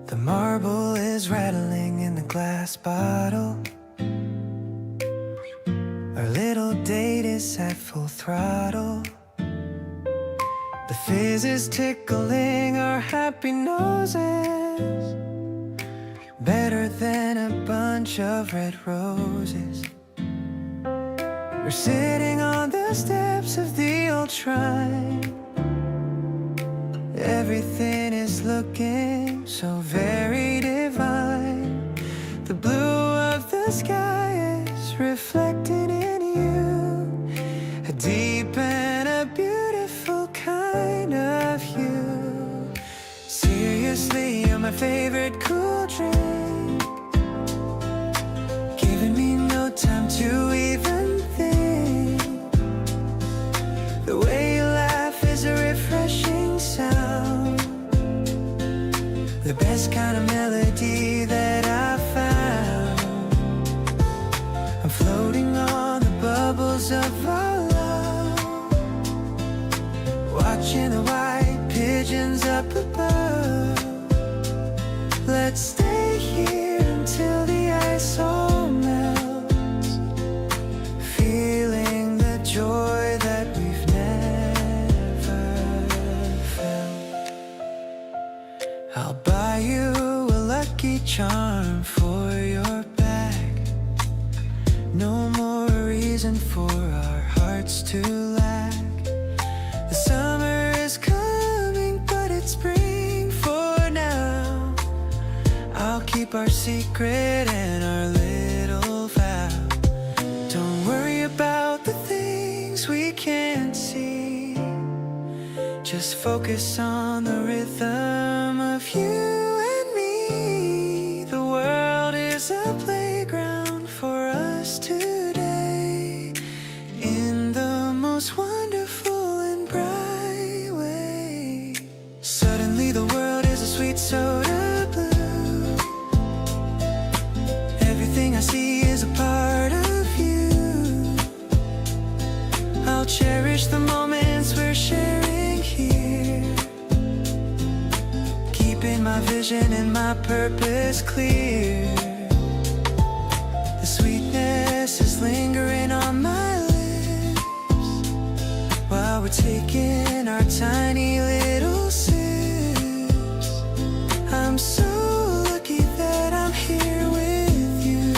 The marble is rattling in the glass bottle. Our little date is at full throttle. The fizz is tickling our happy noses, better than a bunch of red roses. We're sitting on the steps of the old shrine. Everything is looking so very divine. The blue of the sky is reflecting in you, a deep and a beautiful kind of hue. Seriously, you're my favorite cool drink, giving me no time to even think. The way you laugh is a refreshing sound, the best kind of melody that I've found. I'm floating on the bubbles of our love, watching the white pigeons up above. Let's stay here until the ice all melts, feeling the joy that we've never felt. I'll buy you a lucky charm for your back. No more reason for our hearts to lack. The summer is coming, but it's spring for now. I'll keep our secret and our little vow. Don't worry about the things we can't see, just focus on the rhythm of you and me. The world is a playground for us today, in the most wonderful and bright way. Suddenly the world is a sweet soda blue. Everything I see is a part of you. my vision and my purpose clear. The sweetness is lingering on my lips while we're taking our tiny little sips. I'm so lucky that I'm here with you,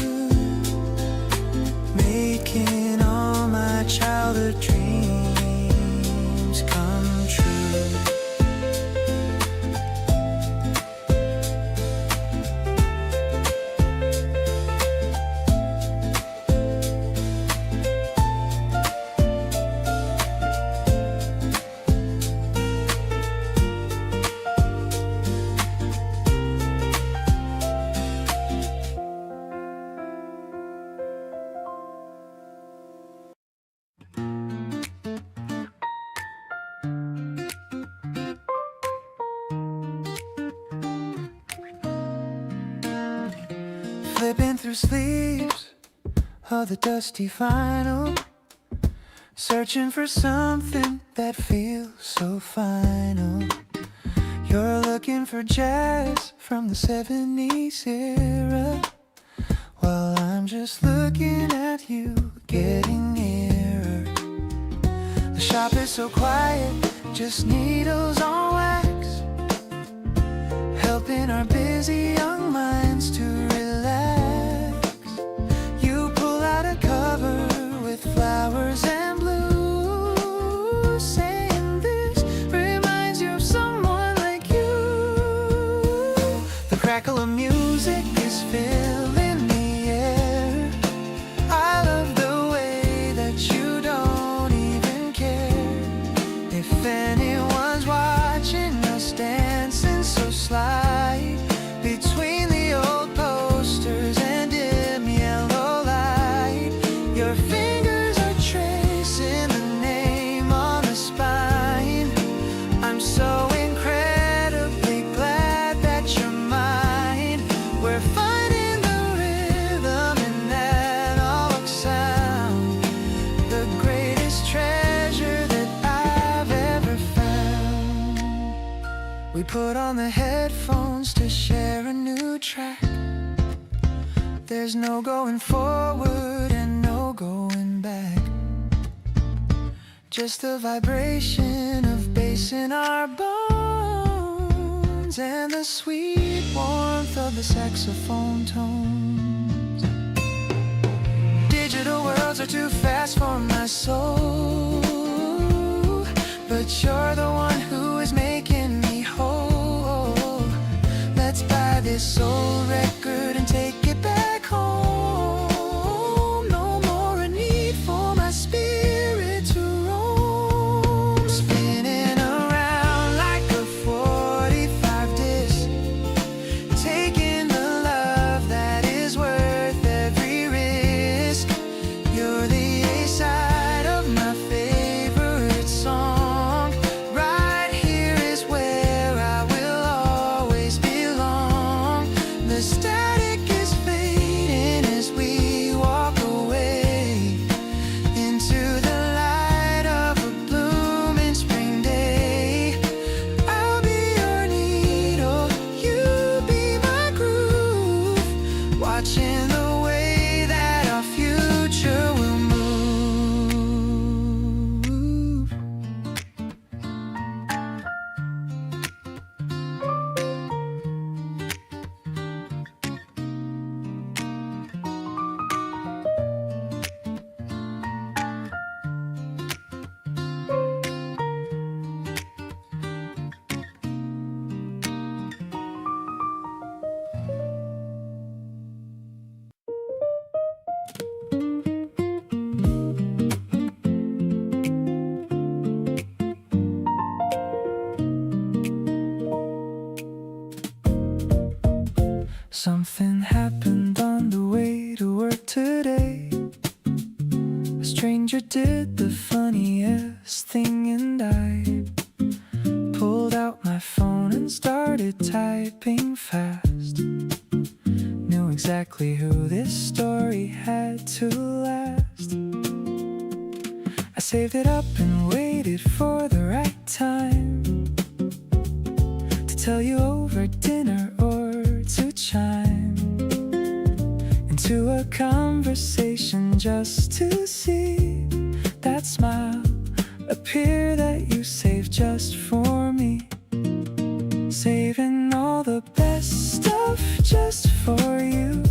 making all my childhood dreams come true. Flipping through sleeves of the dusty vinyl, searching for something that feels so final. You're looking for jazz from the 70s era, while I'm just looking at you getting nearer. The shop is so quiet, just needles on wax, helping our busy young minds to relax. You pull out a cover with flowers and blues, saying this reminds you of someone like you. The crackle of music is filling the air. I love the way that you don't even care if anyone's watching us dancing so sly between the old posters and dim yellow light. Your fingers are tracing the name on the spine. I'm so incredibly glad that you're mine. We're finding the rhythm in that all sound, the greatest treasure that I've ever found. We put on the headphones to share a new track. There's no going forward and no going back, just the vibration of bass in our bones and the sweet warmth of the saxophone tones. Digital worlds are too fast for my soul, but you're the one who is making me whole. Let's buy this old record and take it back home. No more a need for my spirit to roam, spinning around like a 45 disc, taking the love that is worth every risk. You're the A-side of my favorite song. Right here is where I will always belong. The static is fading as we walk away into the light of a blooming spring day. I'll be your needle, you be my groove, watching the way that our future will move. Something happened on the way to work today. A stranger did the funniest thing, and I pulled out my phone and started typing fast. Knew exactly who this story had to last. I saved it up and waited for the right time to tell you over dinner or to chime into a conversation just to see that smile appear that you saved just for me. Saving all the best stuff just for you.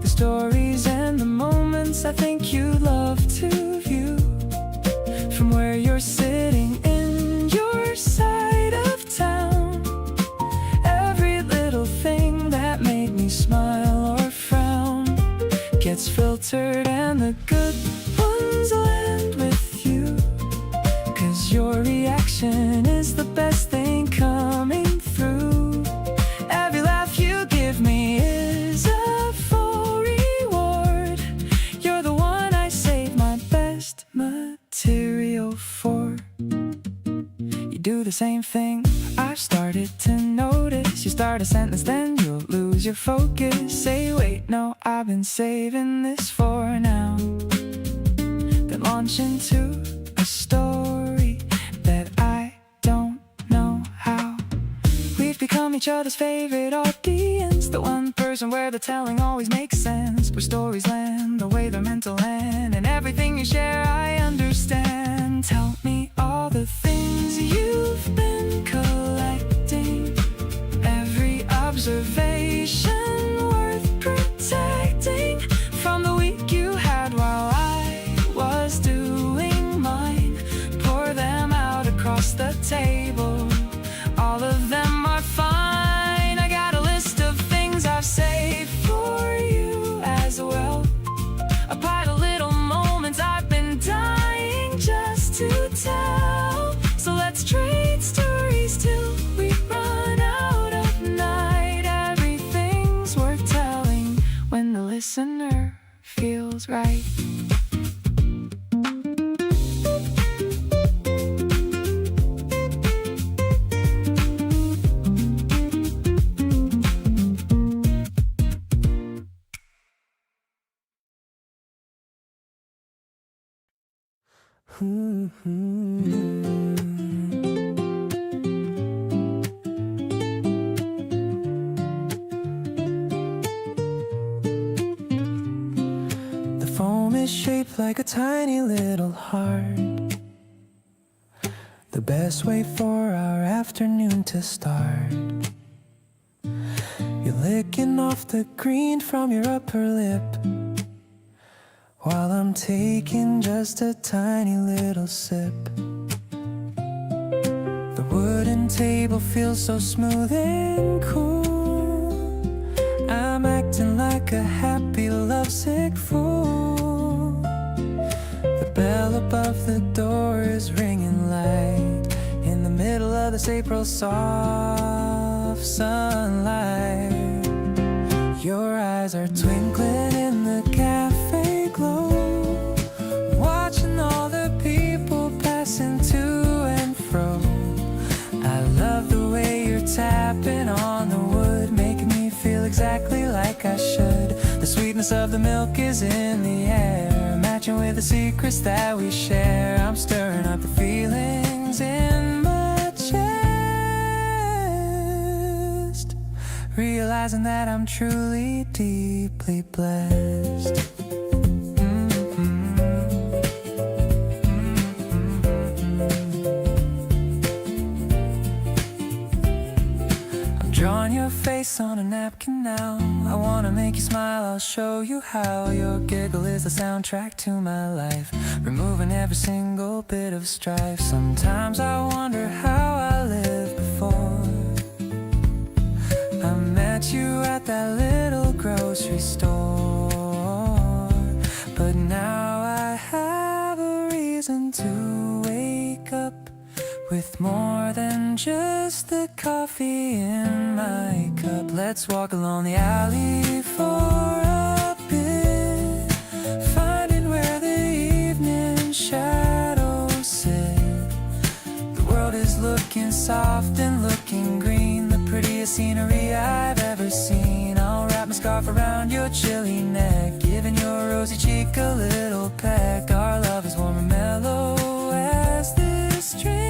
The stories and the moments I think you'd love to view from where you're sitting in your side of town. Every little thing that made me smile or frown gets filtered and the good ones land with you. 'Cause your reaction is the best thing coming through. Every laugh you give me is a full reward. You're the one I save my best material for. You do the same thing I've started to notice. You start a sentence, then you'll lose your focus. Say, wait, no, I've been saving this for now. Then launch into a story that I don't know how. We've become each other's favorite audience, the one person where the telling always makes sense, where stories land the way they're meant to land, and everything you share I understand. Tell me all the things you've been collecting, every observation worth protecting, from the week you had while I was doing mine. Pour them out across the table, all of them are fine. I got a list of things I've saved for you as well, a pile of little moments I've been dying just to tell. So let's trade stories till we run out of night. Everything's worth telling when the listener feels right. The foam is shaped like a tiny little heart, the best way for our afternoon to start. You're licking off the green from your upper lip, while I'm taking just a tiny little sip. The wooden table feels so smooth and cool. I'm acting like a happy, lovesick fool. The bell above the door is ringing light in the middle of this April soft sunlight. Your eyes are twinkling in the cafe glow, watching all the people passing to and fro. I love the way you're tapping on the wood, making me feel exactly like I should. The sweetness of the milk is in the air, matching with the secrets that we share. I'm stirring up the feelings in my chest, realizing that I'm truly deeply blessed. Drawing your face on a napkin now, I wanna make you smile, I'll show you how. Your giggle is the soundtrack to my life, removing every single bit of strife. Sometimes I wonder how I lived before I met you at that little grocery store. But now I have a reason to wake up with more than just the coffee in my cup. Let's walk along the alley for a bit, finding where the evening shadows sit. The world is looking soft and looking green, the prettiest scenery I've ever seen. I'll wrap my scarf around your chilly neck, giving your rosy cheek a little peck. Our love is warm and mellow as this drink.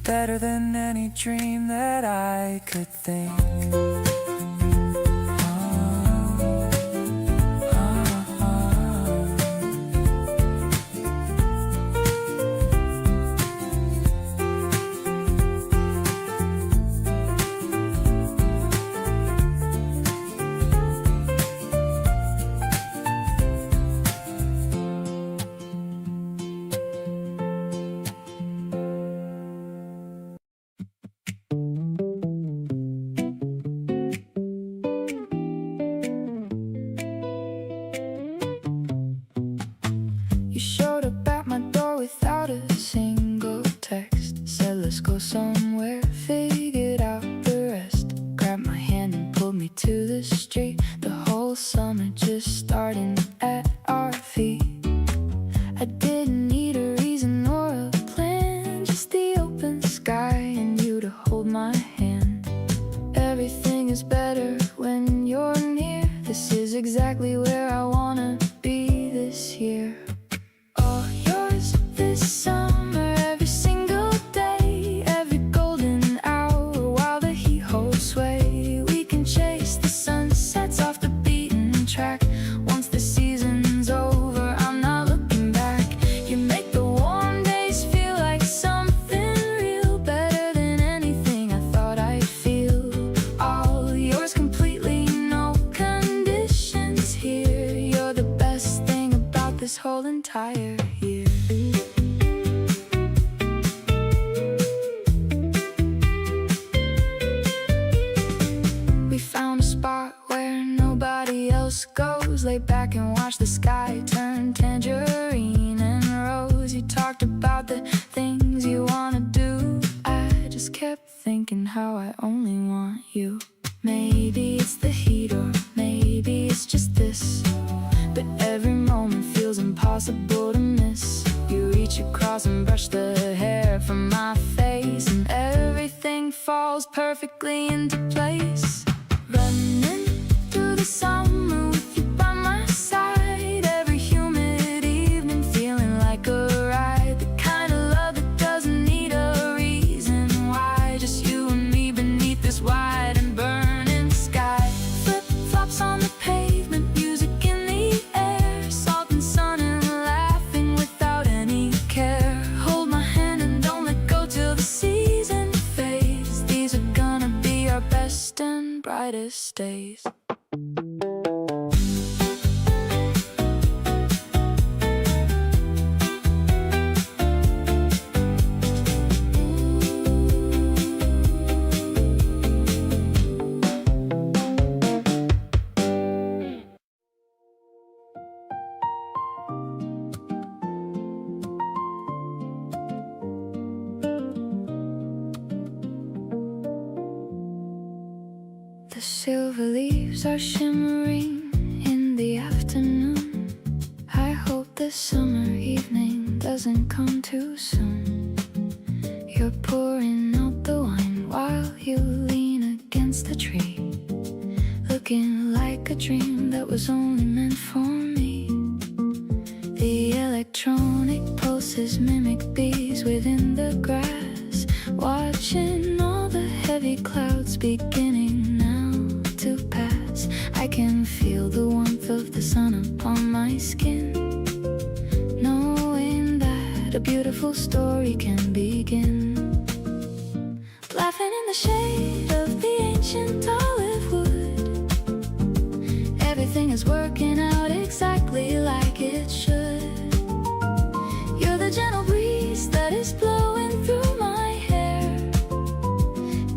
better than any dream that I could think. You showed up at my door without a single text. Said let's go somewhere, figured out the rest. Grabbed my hand and pulled me to the street. The whole summer just starting at our feet. I didn't need a reason or a plan, just the open sky and you to hold my hand. Everything is better when you're near. This is exactly where I wanna be this year. All yours this summer, every single day, every golden hour while the heat holds sway. We can chase the sunsets off the beaten track. Once the season's over, I'm not looking back. You make the warm days feel like something real, better than anything I thought I'd feel. All yours completely, no conditions here. You're the best thing about this whole entire year. We found a spot where nobody else goes. Lay back and watch the sky turn tangerine and rose. You talked about the things you wanna do. I just kept thinking how I only want you. Maybe it's the heat or maybe it's just this, but every moment feels impossible to miss. You reach across and brush the hair from my face, and everything falls perfectly into place. Running through the summer with you by my side, every humid evening feeling like a ride. The kind of love that doesn't need a reason why, just you and me beneath this wide and burning sky. Flip-flops on the pavement, music in the air, salt and sun and laughing without any care. Hold my hand and don't let go till the season fades. These are gonna be our best and brightest days. The silver leaves are shimmering in the afternoon. I hope this summer evening doesn't come too soon. You're pouring out the wine while you lean against the tree, looking like a dream that was only meant for me. The electronic pulses mimic bees within the grass, watching all the heavy clouds beginning now to pass. I can feel the warmth of the sun upon my skin, knowing that a beautiful story can begin. Laughing in the shade of the ancient olive wood, everything is working out exactly like it should. You're the gentle breeze that is blowing through my hair,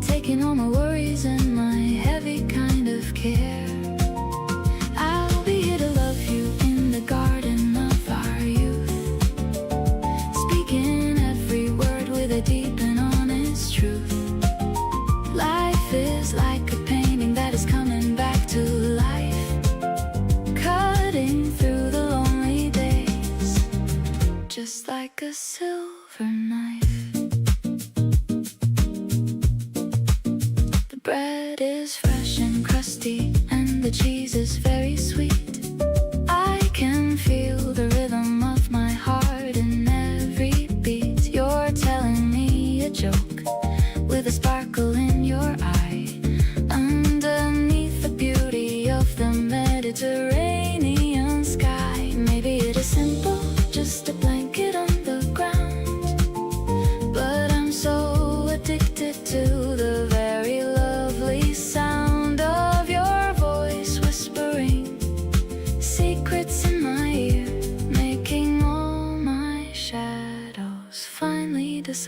taking all my worries and my heavy kind of care. I'll be here to love you in the garden of our youth, speaking every word with a deep and honest truth. Life is like a painting that is coming back to life, cutting through the lonely days, just like a silver knife. The bread is fresh and crusty, and the cheese is very sweet. I can feel the rhythm of my heart in every beat. You're telling me a joke,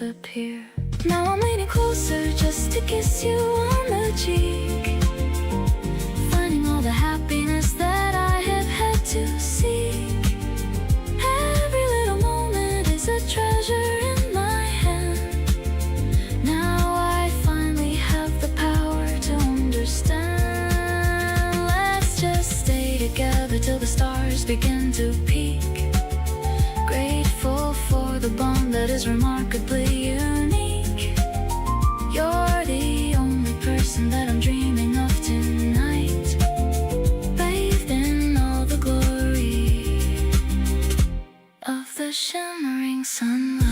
disappear. Now I'm leaning closer just to kiss you on the cheek, finding all the happiness that I have had to seek. Every little moment is a treasure in my hand. Now I finally have the power to understand. Let's just stay together till the stars begin to peak. Grateful for the bond that is remarkably unique. You're the only person that I'm dreaming of tonight, bathed in all the glory of the shimmering sunlight.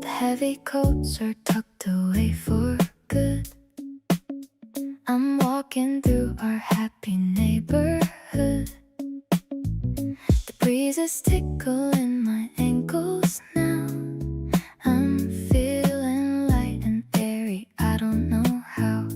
The heavy coats are tucked away for good. I'm walking through our happy neighborhood. The breeze is tickling my ankles now. I'm feeling light and airy, I don't know how.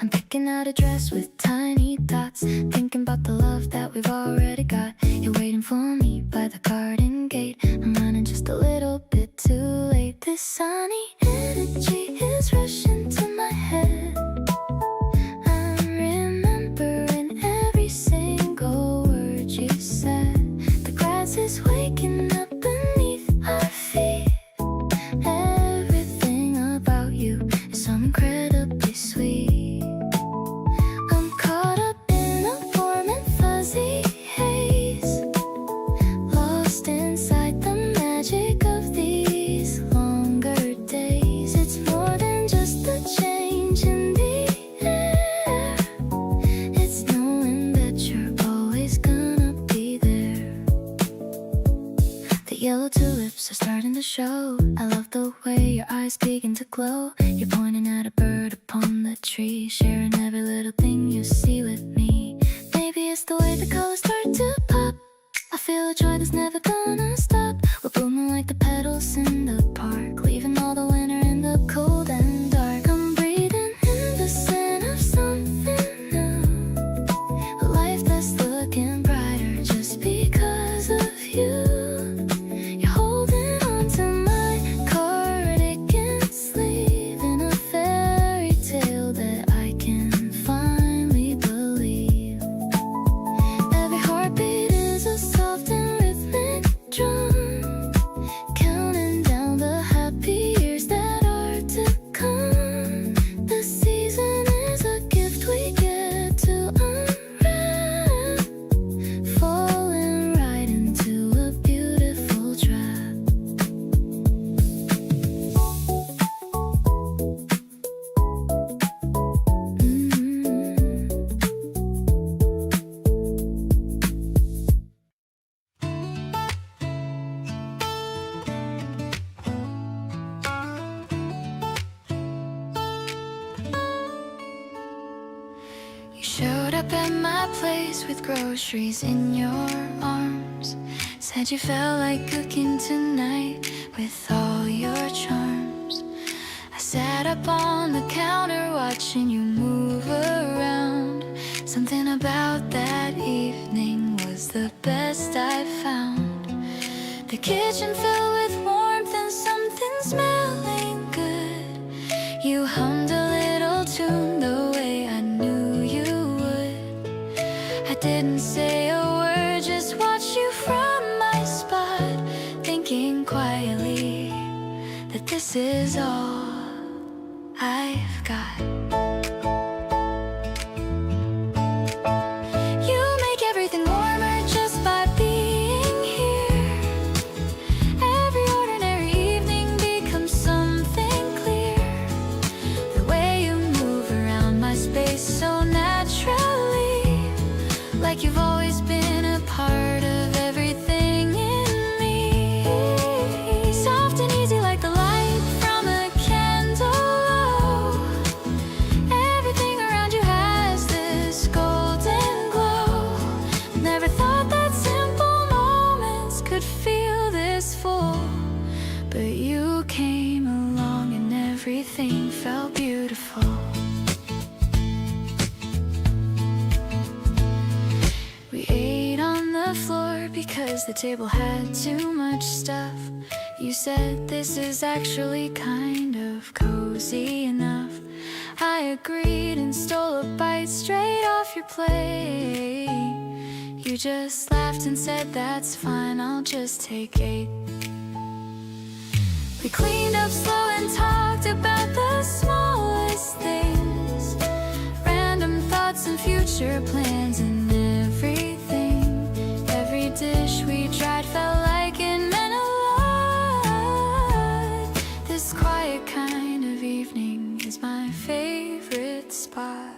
I'm picking out a dress with tiny dots, thinking about the love that we've already got. You're waiting for me by the garden gate. I'm running just a little bit too late. This sunny energy is rushing to my head. I'm remembering every single word you said. The grass is waking up beneath our feet. Everything about you is so incredibly sweet. I'm caught up in a warm and fuzzy haze, lost inside the magic of these longer days. It's more than just a change in the air. It's knowing that you're always gonna be there. The yellow tulips are starting to show. I love the way your eyes begin to glow. You're pointing at a bird upon the tree, sharing every little thing you see with me. Maybe it's the way the colors start to pop. I feel a joy that's never gonna stop. We're blooming like the petals in the park, leaving all the winter in the cold and dark. I'm breathing in the scent of something new, a life that's looking brighter just because of you. You're holding on to my cardigan sleeve in a fairy tale that I can finally believe. Every heartbeat is a soft and rhythmic drum, counting down the happy years that are to come. The season is a gift we get to unwrap, falling right into a beautiful trap. You showed up at my place with groceries in your arms, said you felt like cooking tonight with all your charms. I sat up on the counter watching you move around. Something about that evening was the best I found. The kitchen filled with warmth and something smelling good. You hummed a little tune the way I knew you would. I didn't say a word, just watched you from my spot, thinking quietly that this is all I've got. You make everything warmer just by being here. Every ordinary evening becomes something clear. The way you move around my space so naturally, like you've always been a part of everything in me. because the table had too much stuff. You said this is actually kind of cozy enough. I agreed and stole a bite straight off your plate. You just laughed and said that's fine, I'll just take 8. We cleaned up slow and talked about the smallest things, random thoughts and future plans and everything. Every dish we tried felt like it meant a lot. This quiet kind of evening is my favorite spot.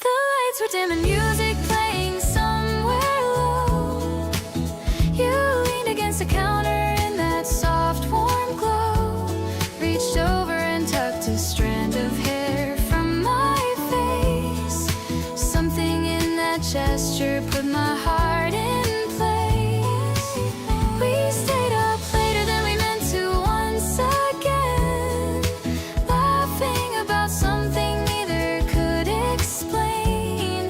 The lights were dim and music playing somewhere low. You leaned against the counter in that soft warm glow, reached over and tucked a strand of hair from my face. Something in that gesture put my heart in place. We stayed up later than we meant to once again, laughing about something neither could explain.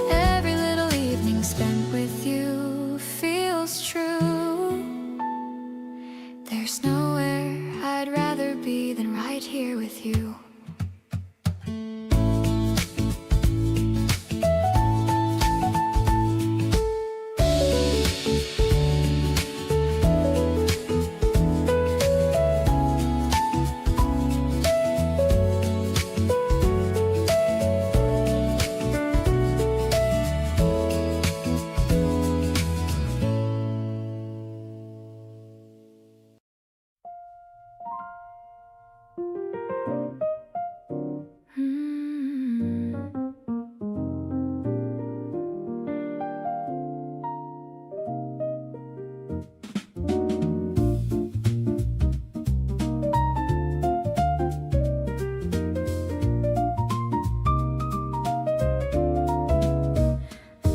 Every little evening spent with you feels true. There's nowhere I'd rather be than right here with you.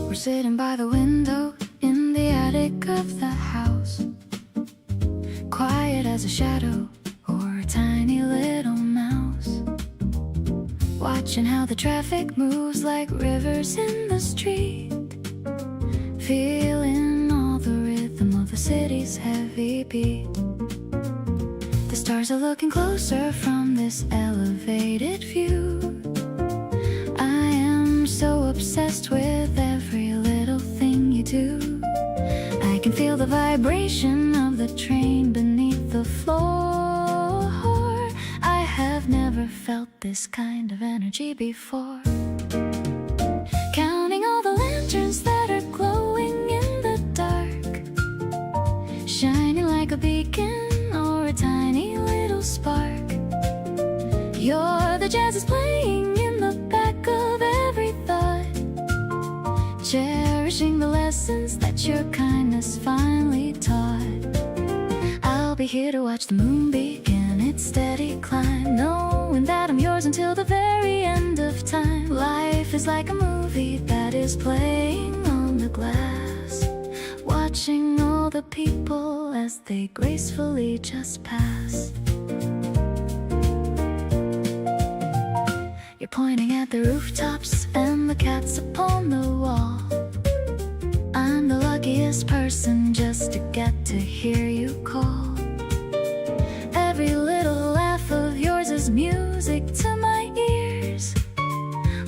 We're sitting by the window in the attic of the house, quiet as a shadow or a tiny little mouse, watching how the traffic moves like rivers in the street, feeling all the rhythm of the city's heavy beat. The stars are looking closer from this elevated view. I am so obsessed with every little thing you do. I can feel the vibration of the train beneath the floor. I have never felt this kind of energy before. Counting all the lanterns that are glowing in the dark, shining like a beacon or a tiny little spark. You're the jazz is playing in the back of every thought, cherishing the lessons that your kindness finally taught. I'll be here to watch the moon begin its steady climb, knowing that I'm yours until the very end of time. Life is like a movie that is playing on the glass, watching all the people as they gracefully just pass. You're pointing at the rooftops and the cats upon the wall. I'm the luckiest person just to get to hear you call. Every little laugh of yours is music to my ears,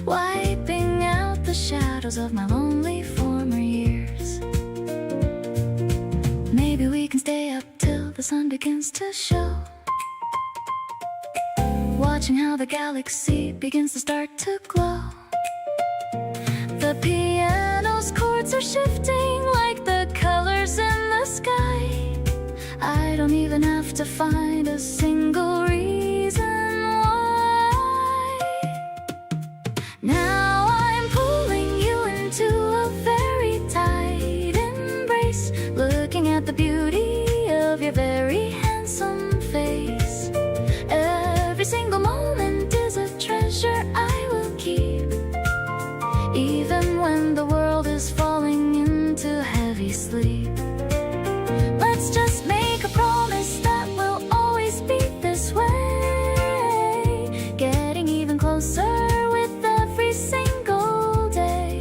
wiping out the shadows of my lonely former years. Maybe we can stay up till the sun begins to show, watching how the galaxy begins to start to glow. The piano's chords are shifting like the colors in the sky. I don't even have to find a single reason why. Now I'm pulling you into a very tight embrace, looking at the beauty of your very handsome face. Every single moment is a treasure I will keep, even when the world is falling into heavy sleep. Let's just make a promise that we'll always be this way, getting even closer with every single day.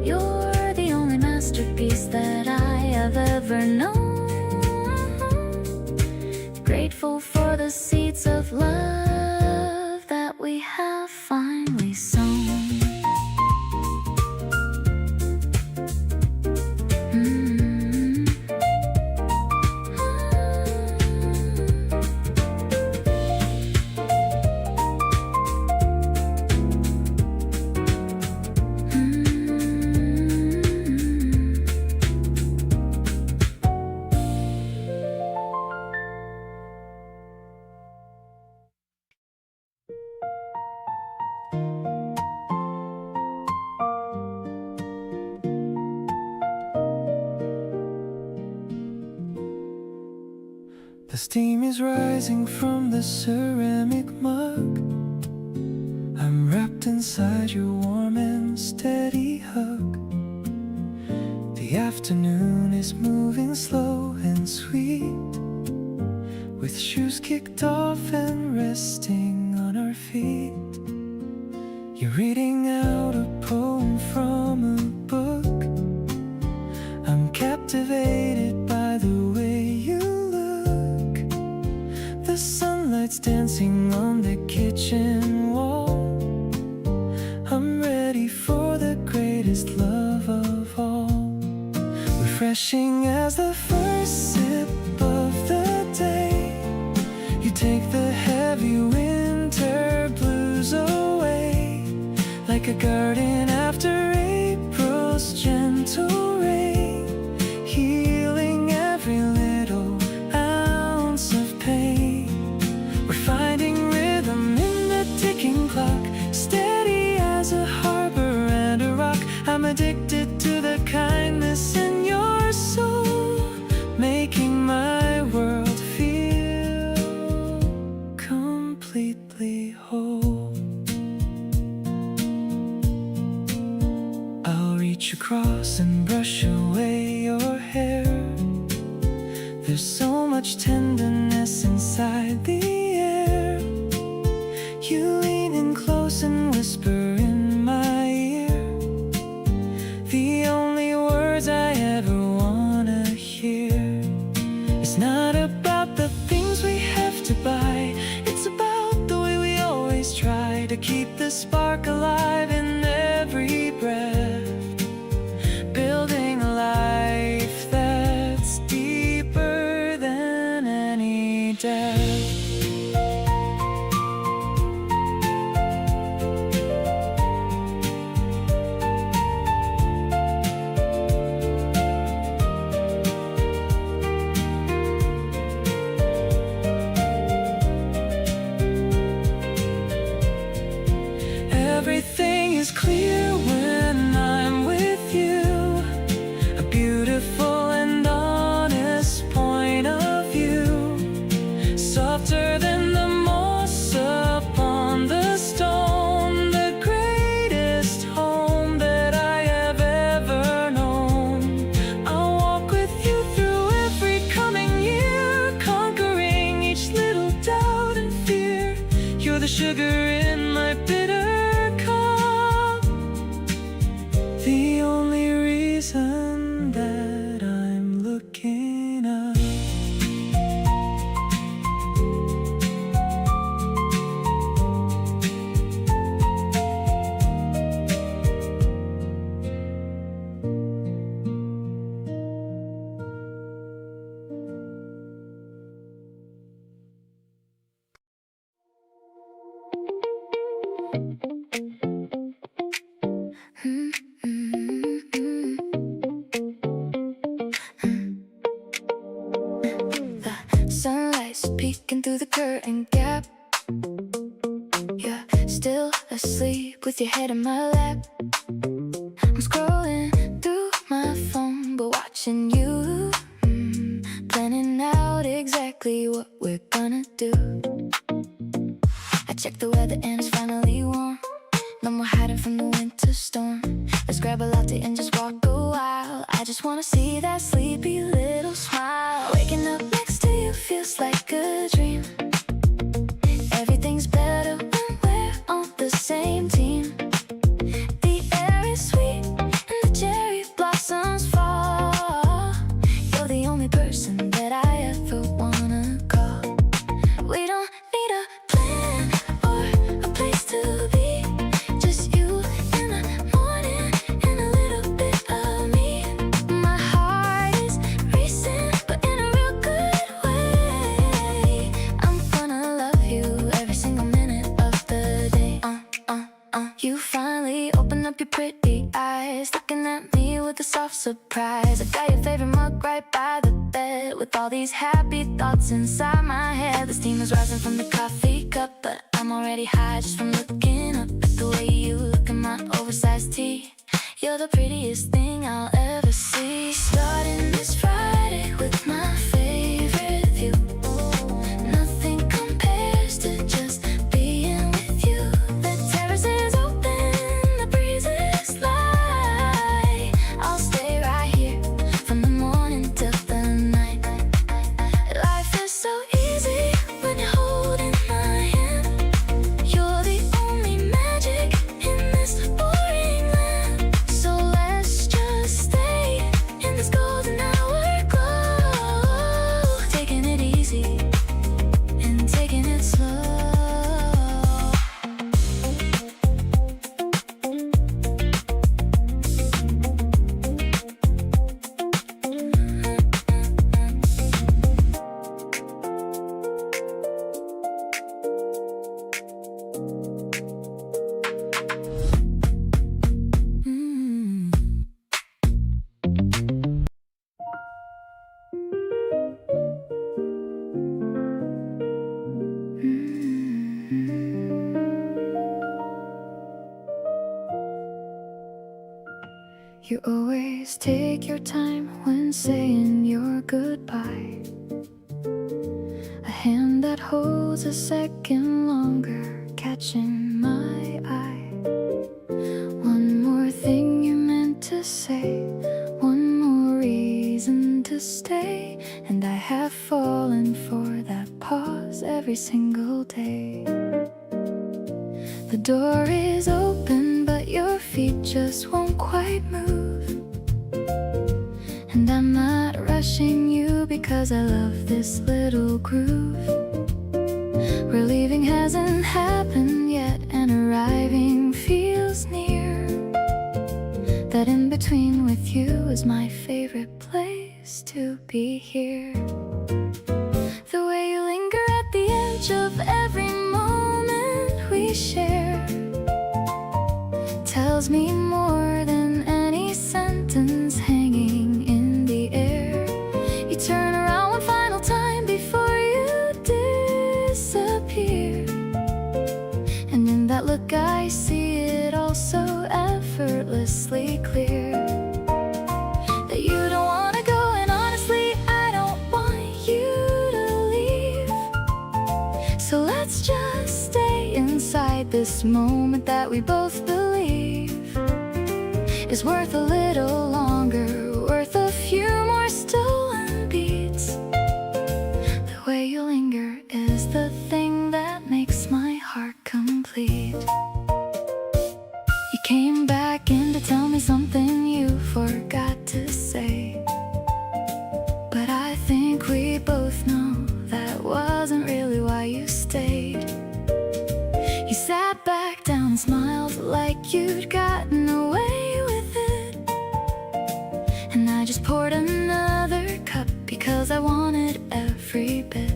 You're the only masterpiece that I Grateful for the seeds of love that we have finally sown. The steam is rising from the ceramic mug. I'm wrapped inside your warm and steady hug. The afternoon is moving slow and sweet, with shoes kicked off and resting on our feet. You're reading out a poem from a book. I'm captivated by the way you look. The sunlight's dancing on the kitchen wall. I'm ready for the greatest love of all. Refreshing as the first sip of the day. You take the heavy winter blues away, like a garden after April's gentle rain, healing every little ounce of pain. We're finding rhythm in the ticking clock, steady as a harbor and a rock. I'm addicted to the kindness in your soul, making my world feel completely whole. I'll reach across and brush away your hair. There's so much tenderness inside the air. You lean in close and whisper in my ear the only words I ever wanna hear. It's not about the things we have to buy, it's about the way we always try to keep the spark alive in every breath, building a life that's deeper than any depth. Everything is clear when I'm with you. A beautiful and honest point of view, softer than the moss upon the stone, the greatest home that I have ever known. I'll walk with you through every coming year, conquering each little doubt and fear. You're the sugar in my bitter cup, the only reason that I'm looking up. The sunlight's peeking through the curtain gap. You're still asleep with your head in my lap. I'm scrolling through my phone, but watching you, planning out exactly what we're gonna do. I checked the weather and it's finally warm. No more hiding from the winter storm. Let's grab a latte and just walk a while. I just wanna see that sleepy little smile. Waking up next to you feels like a dream. Everything's better when we're on the same team. The air is sweet and the cherry blossoms fall. You're the only person that I ever wanna call. surprise. I got your favorite mug right by the bed, with all these happy thoughts inside my head. The steam is rising from the coffee cup, but I'm already high just from looking up at the way you look at my oversized tee. You're the prettiest thing I'll ever see. Starting this Friday with my favorite view. Nothing compares to just being with you. The terrace is open, the breeze is light. I'll stay right here from the morning till the night. Life is so easy when you're holding my hand. You're the only magic in this boring land. So let's just stay in this golden hour glow, taking it easy and taking it slow. You always take your time when saying your goodbye. A hand that holds a second longer, catching my eye. One more thing you meant to say, one more reason to stay. And I have fallen for that pause every single day. The door is open, but your feet just won't quite move. And I'm not rushing you because I love this little groove. Where leaving hasn't happened yet and arriving feels near. That in between with you is my favorite place to be here. The way you linger at the edge of every moment we share tells me more than any sentence hanging in the air. You turn around one final time before you disappear, and in that look I see it all so effortlessly clear. That you don't want to go, and honestly I don't want you to leave. So let's just stay inside this moment that we both believe is worth a little longer, worth a few more stolen beats. The way you linger is the thing that makes my heart complete. You came back in to tell me something you forgot to say, but I think we both know that wasn't really why you stayed. You sat back down and smiled like you'd gotten away with it. And I just poured another cup because I wanted every bit.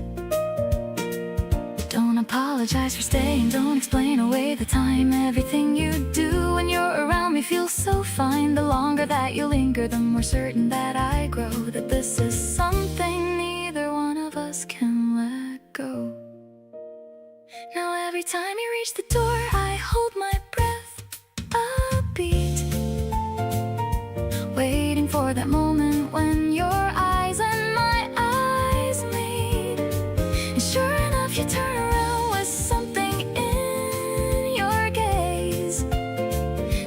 Don't apologize for staying, don't explain away the time. Everything you do when you're around me feels so fine. The longer that you linger, the more certain that I grow, that this is something neither one of us can let go. Now every time you reach the door, I hold my breath a beat, waiting for that moment when your eyes and my eyes meet. And sure enough, you turn around with something in your gaze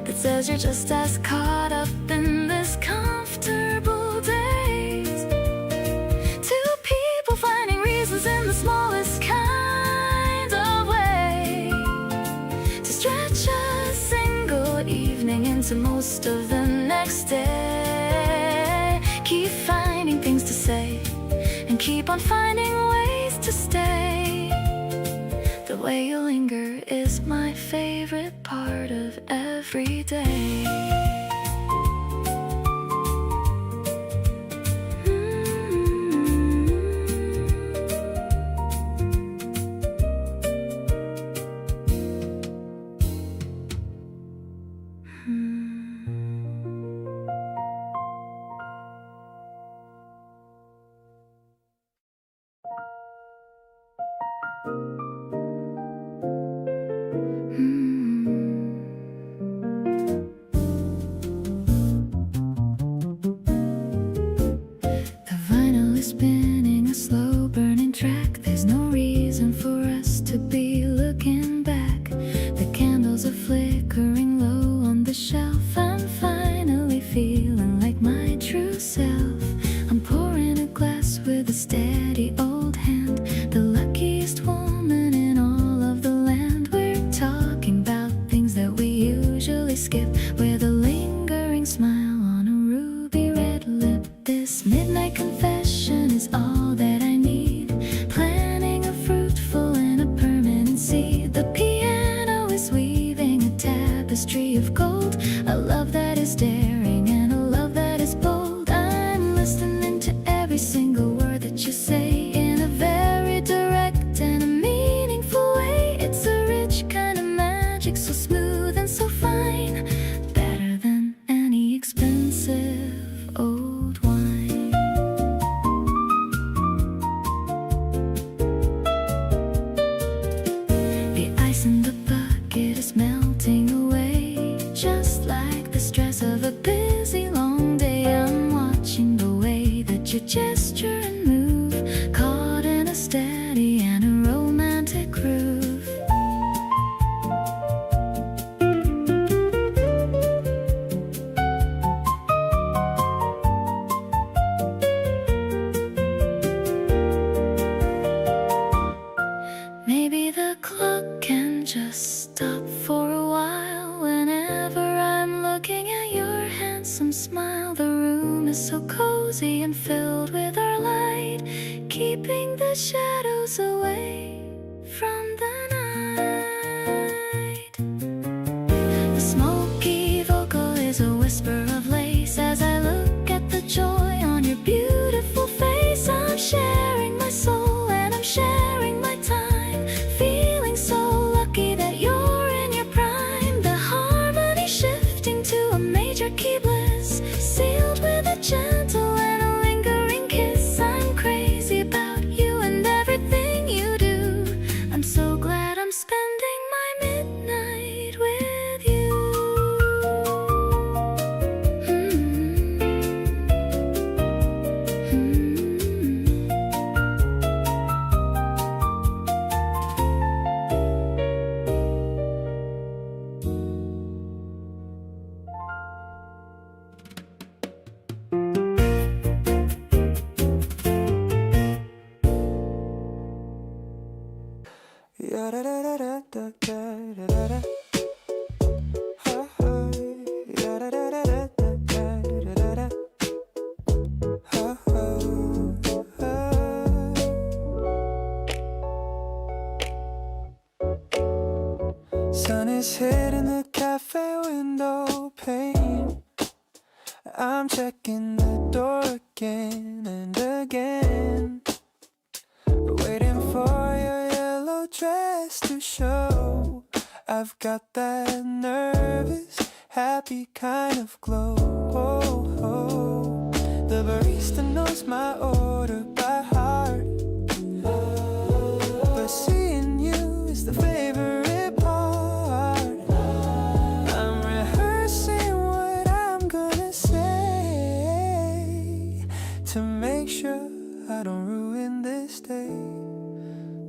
that says you're just as caught up in this comfortable daze. Two people finding reasons in the smallest kind of way to stretch a single evening into most of the next day. Keep finding things to say and keep on finding ways to stay. The way you linger is my favorite part of every day. driving the shadows away from the night. The smoky vocal is a whisper of lace as I look at the joy on your beautiful face. I'm sharing my soul and I'm sharing my time, feeling so lucky that you're in your prime. The harmony shifting to a major key bliss, sealed with a gentle and a lingering kiss. I'm crazy about you and everything you do. I'm so glad I'm spending my midnight with you. Ya-da-da-da-da-da-da-da-da. Ha-ha. Ya-da-da-da-da-da-da-da-da. Ha-ha. Sun is hitting the cafe window pane. I'm checking the door again and again, waiting for your yellow dress to show. I've got that nervous, happy kind of glow. The barista knows my order by heart, but seeing you is the favorite part. I'm rehearsing what I'm gonna say to make sure I don't ruin this day.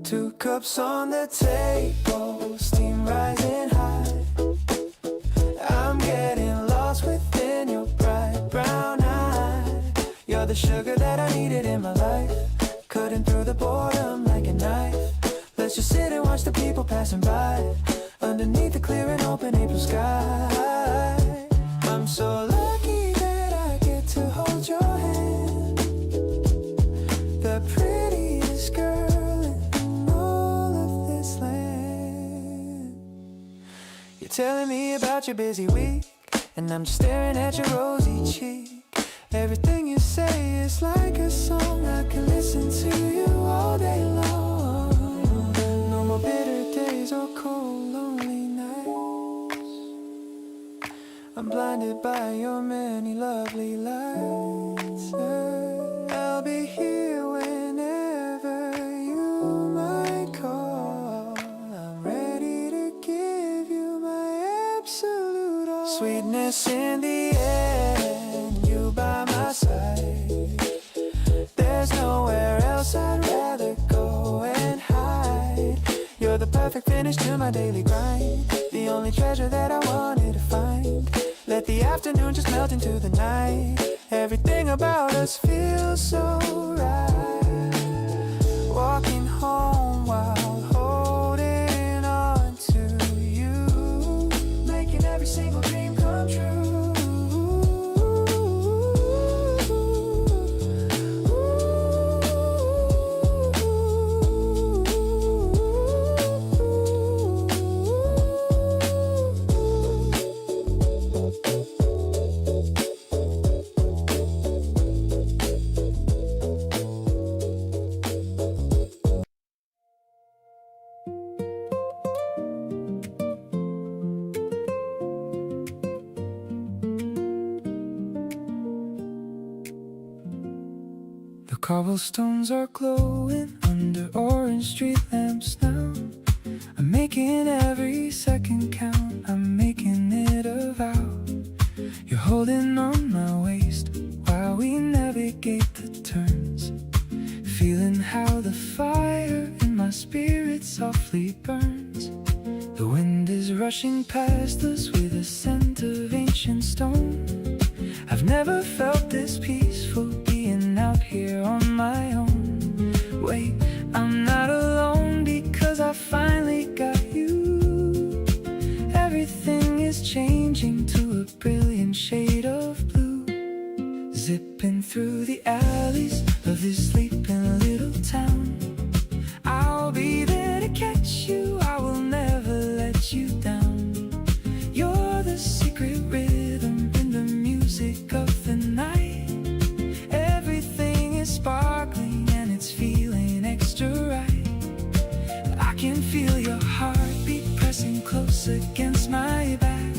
2 cups on the table, steam rising high. I'm getting lost within your bright brown eye. You're the sugar that I needed in my life, cutting through the boredom like a knife. Let's just sit and watch the people passing by, underneath the clear and open April sky. I'm so lucky that I get to hold your hand, the prettiest girl in all of this land. You're telling me about your busy week, and I'm just staring at your rosy cheek. Everything you say is like a song, I can listen to you all day long. No more bitter days or cold, lonely nights. I'm blinded by your many lovely lights. I'll be here whenever you might call. I'm ready to give you my absolute all. Sweetness in the air, and you by my side. There's nowhere else I'd rather go and hide. You're the perfect finish to my daily grind, the only treasure that I wanted to find. Let the afternoon just melt into the night. Everything about us feels so right. Walking home while holding on to you, making every single dream come true. The cobblestones are glowing under orange street lamps now. I'm making every second count, I'm making it a vow. You're holding on my waist while we navigate the turns, feeling how the fire in my spirit softly burns. The wind is rushing past us with a scent of ancient stone. I've never felt this peaceful, being out here on my own. Wait, I'm not alone because I finally got you. Everything is changing to a brilliant shade of blue, zipping through the alleys of this sleeping little town. just right. I can feel your heartbeat pressing close against my back,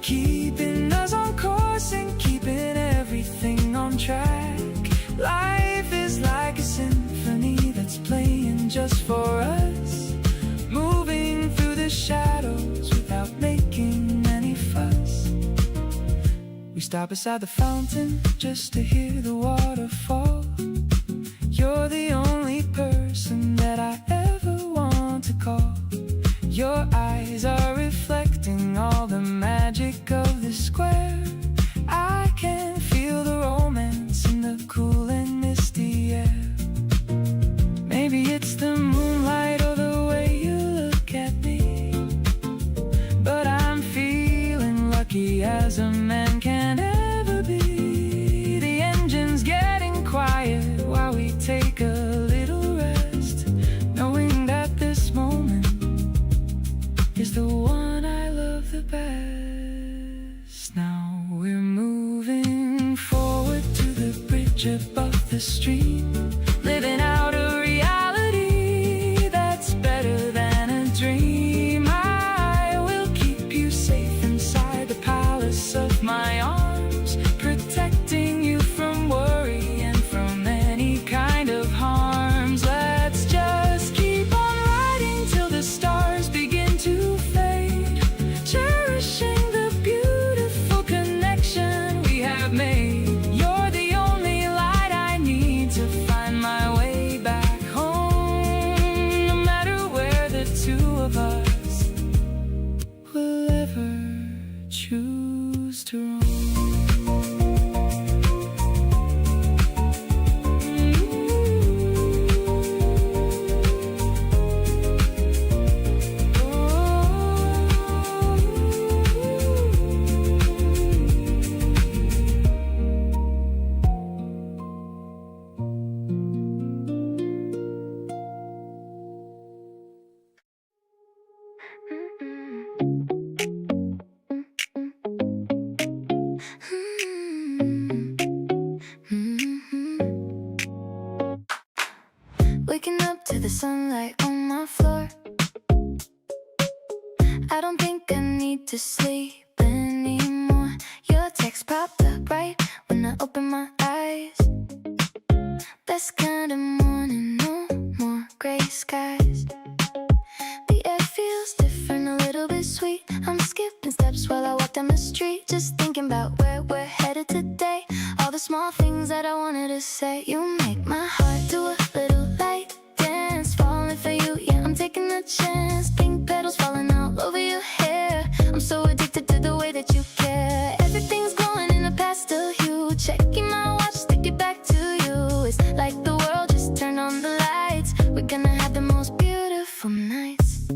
keeping us on course and keeping everything on track. Life is like a symphony that's playing just for us, moving through the shadows without making any fuss. We stop beside the fountain just to hear the waterfall. You're the only person that I ever want to call. Your eyes are reflecting all the magic of the square. I can feel the romance in the cool and misty air. Maybe it's the moonlight or the way you look at me, but I'm feeling lucky as a man can ever be. The engine's getting quiet while we take a little rest, knowing that this moment is the one I love the best. Now we're moving forward to the bridge above the stream, living out a reality that's better than a dream. I will keep you safe inside the palace of my arms, protecting you from worry and from any kind of harms. Let's just keep on riding till the stars begin to fade, cherishing the beautiful connection we have made. You're the only light I need to find my way back home, no matter where the two of us will ever choose to roam. Waking up to the sunlight on my floor. I don't think I need to sleep anymore. Your text popped up right when I opened my eyes. Best kind of morning, no more gray skies. The air feels different, a little bit sweet. I'm skipping steps while I walk down the street, just thinking about where we're headed today. All the small things that I wanted to say. You make my heart do a little light dance, falling for you, yeah, I'm taking a chance. Pink petals falling all over your hair. I'm so addicted to the way that you care. Everything's glowing in a pastel hue. Checking my watch to get back to you. It's like the world just turned on the lights. We're gonna have the most beautiful nights.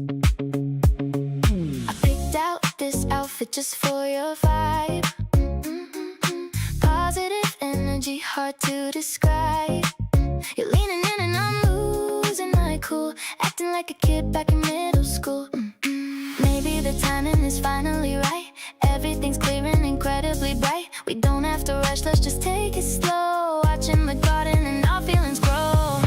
I picked out this outfit just for your vibe. Positive energy, hard to describe. You're leaning in and I'm losing my cool, acting like a kid back in middle school. Maybe the timing is finally right. Everything's clear and incredibly bright. We don't have to rush, let's just take it slow. Watching the garden and our feelings grow.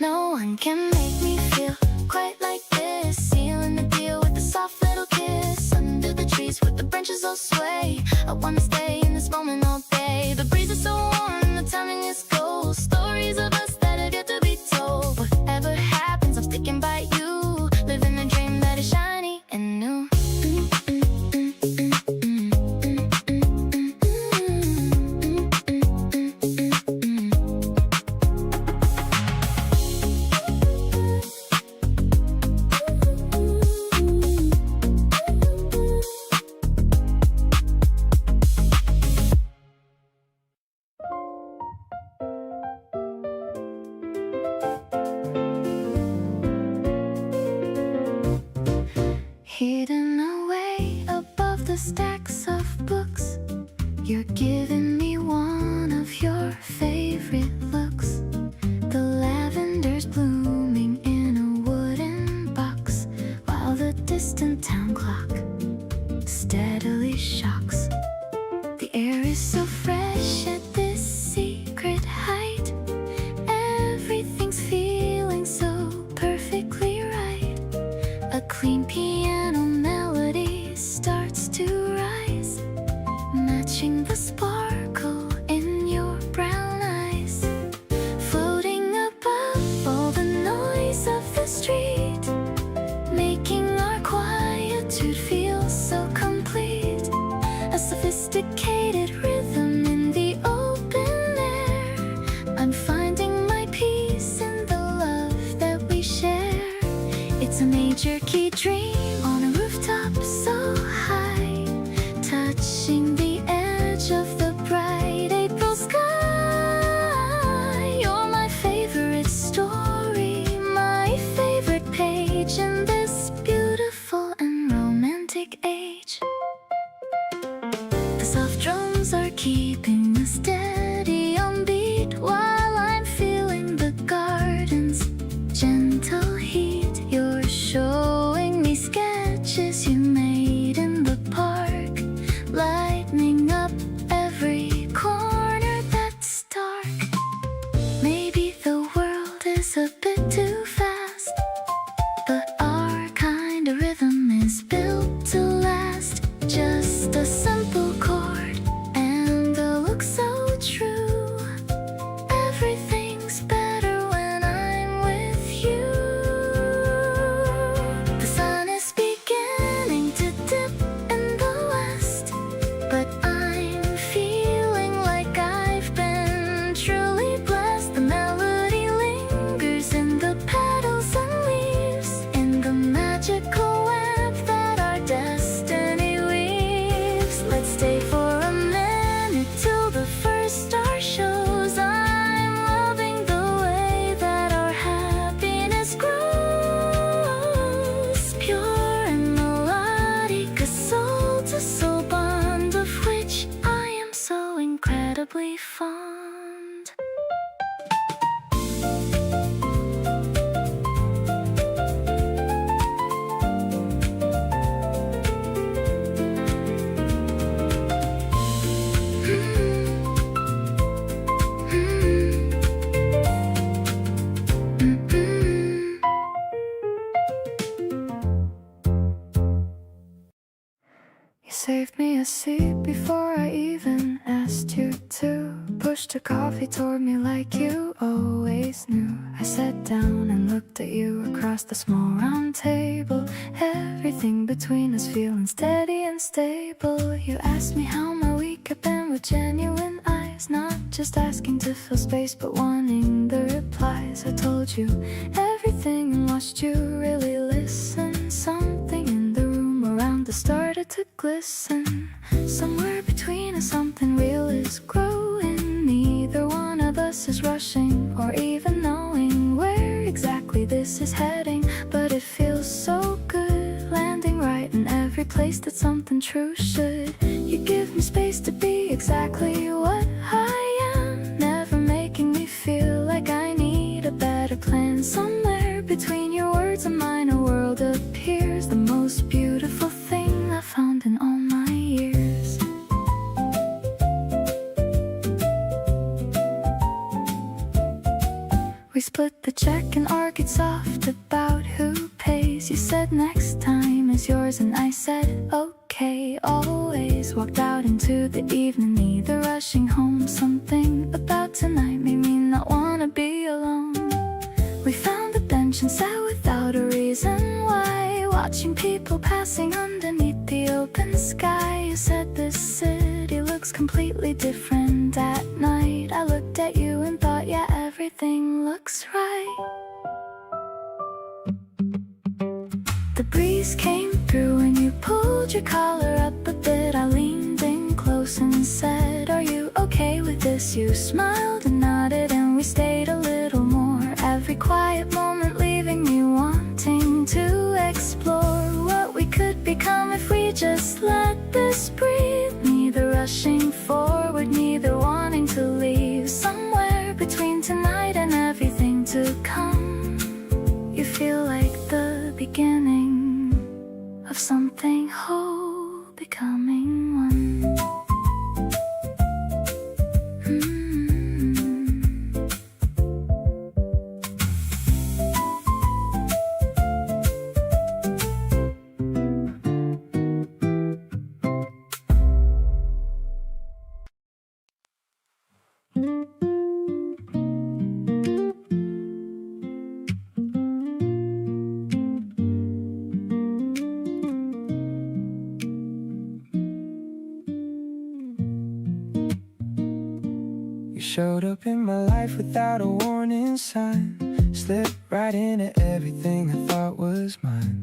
No one can make me feel quite like this. Sealing the deal with a soft little kiss. Under the trees with the branches all sway. I wanna stay in this moment all day. The breeze is so warm and the timing is gold. Stories of us that have yet to be told. Whatever happens, I'm sticking by you. Living a dream that is shiny and new. Hidden away above the stacks of books, you're giving me one of your favorite looks. The lavender's blooming in a wooden box, while the distant town clock steadily shocks. The air is so fresh at this secret height. Everything's major key dream on a rooftop so high, touching the edge of the bright April sky. You're my favorite story, my favorite page in this beautiful and romantic age. The soft drums are keeping us steady on beat while I'm feeling the garden's gentle heat. You're showing me sketches you made in the park, lighting up every corner that's dark. Maybe the world is a bit too fast, but our kind of rhythm is built to last. Just a simple chord and a look so true. Everything's better when I'm with you. The sun is beginning to dip in the west, but I'm feeling like I've been truly blessed. The melody lingers in the petals and leaves, in the magical web that our destiny weaves. Let's stay for a minute till the first star shows. I'm loving the way that our happiness grows, pure and melodic, a soul-to-soul bond of which I am so incredibly fond. You saved me a seat before I even asked you to. Pushed a coffee toward me like you always knew. I sat down and looked at you across the small round table. Everything between us feeling steady and stable. You asked me how my week had been with genuine eyes, not just asking to fill space but wanting the replies. I told you everything and watched you really listen. Something in the room around us started to glisten. Somewhere between us something real is growing. Neither one of us is rushing or even knowing where exactly this is heading, but it feels so good, landing right in every place that something true should. You give me space to be exactly what I am, never making me feel like I need a better plan. Somewhere between your words and mine a world appears, the most beautiful thing I've found in all my years. We split the check and argued soft about who pays. You said next time is yours and I said okay. Always walked out into the evening, neither rushing home. Something about tonight made me not wanna be alone. We found a bench and sat without a reason why, watching people passing underneath the open sky. You said this city looks completely different at night. I looked at you and thought, yeah, everything looks right. The breeze came through and you pulled your collar up a bit. I leaned in close and said, are you okay with this? You smiled and nodded and we stayed a little more. Every quiet moment leaving me wanting to explore what we could become if we just let this breathe. Neither rushing forward, neither wanting to leave. Somewhere between tonight and everything to come, you feel like the beginning of something whole becoming one. You showed up in my life without a warning sign, slipped right right into everything I thought was mine.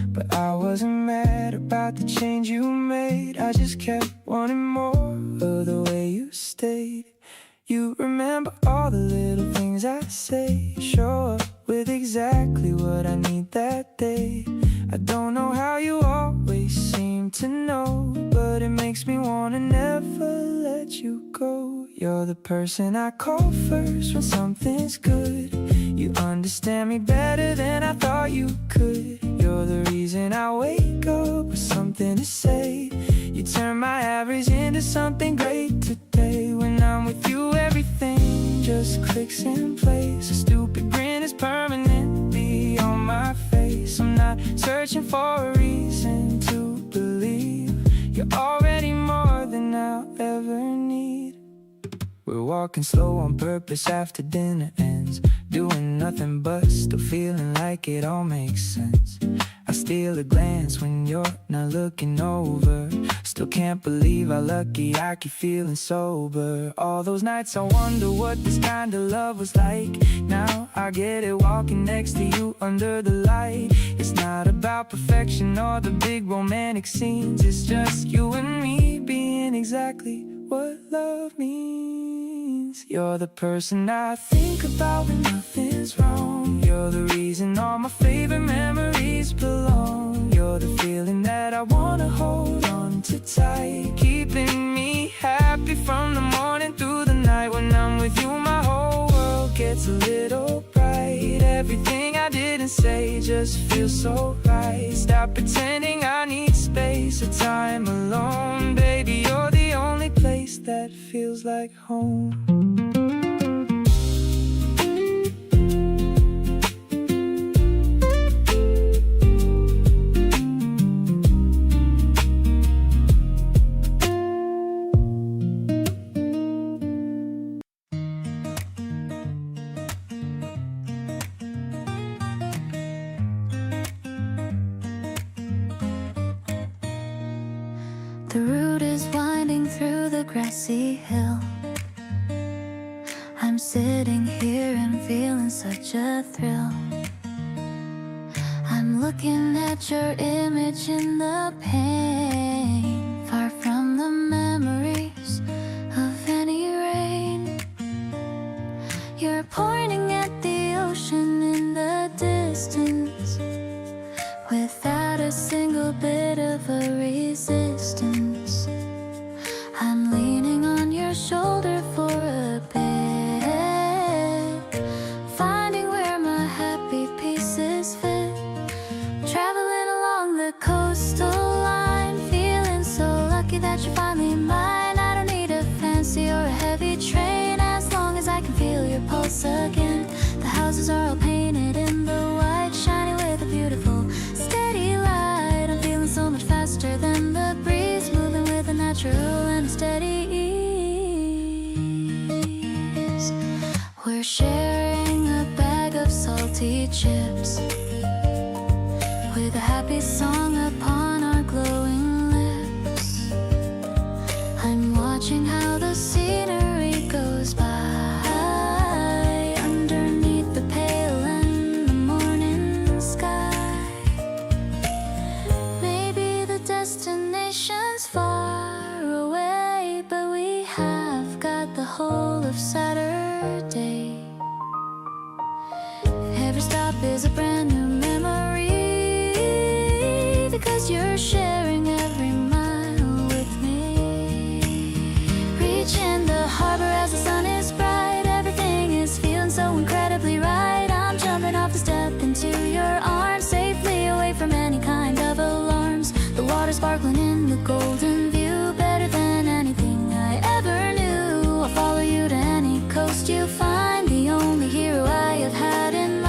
But I wasn't mad about the change you made. I just kept wanting more of the way you stayed. You remember all the little things I say. Show up with exactly what I need that day. I don't know how you always seem to know, but it makes me wanna never let you go. You're the person I call first when something's good. You understand me better than I thought you could. You're the reason I wake up with something to say. You turn my average into something great today. When I'm with you, everything just clicks in place. A stupid grin is permanently on my face. I'm not searching for a reason to believe you're already more than I'll ever need. We're walking slow on purpose after dinner ends, doing nothing but still feeling like it all makes sense. I steal a glance when you're not looking over. Still can't believe how lucky I keep feeling sober. All those nights I wonder what this kind of love was like. Now I get it walking next to you under the light. It's not about perfection or the big romantic scenes. It's just you and me being exactly what love means. You're the person I think about when nothing's wrong. You're the reason all my favorite memories belong. You're the feeling that I wanna hold on to tight, keeping me happy from the morning through the night. When I'm with you, my whole world gets a little bright. Everything I didn't say just feels so right. Stop pretending I need space or time alone. Baby, you're the only place that feels like home. The route is winding through the grassy hill. I'm sitting here and feeling such a thrill. I'm looking at your image in the pain, far from the memories of any rain. You're pointing at the ocean in the distance, without a single bit of a resistance. I'm leaning on your shoulder for a bit, finding where my happy pieces fit. Traveling along the coastal line, feeling so lucky that you're finally mine. I don't need a fancy or a heavy train, as long as I can feel your pulse again. The houses are all painted in the white, shining with a beautiful steady light. I'm feeling so much faster than the breeze, moving with a natural and a steady ease. We're sharing a bag of salty chips, with a happy song upon our glowing lips. I'm watching how the scenery goes by underneath the pale and the morning sky. Maybe the destination's far away, but we have got the whole of Saturday. Every stop is a brand new memory, because you're sharing every mile with me. Reaching the harbor as the sun is bright, everything is feeling so incredibly right. I'm jumping off the step into your arms, safely away from any kind of alarms. The water sparkling in the golden view, better than anything I ever knew. I'll follow you to any coast you find, the only hero I have had in mind.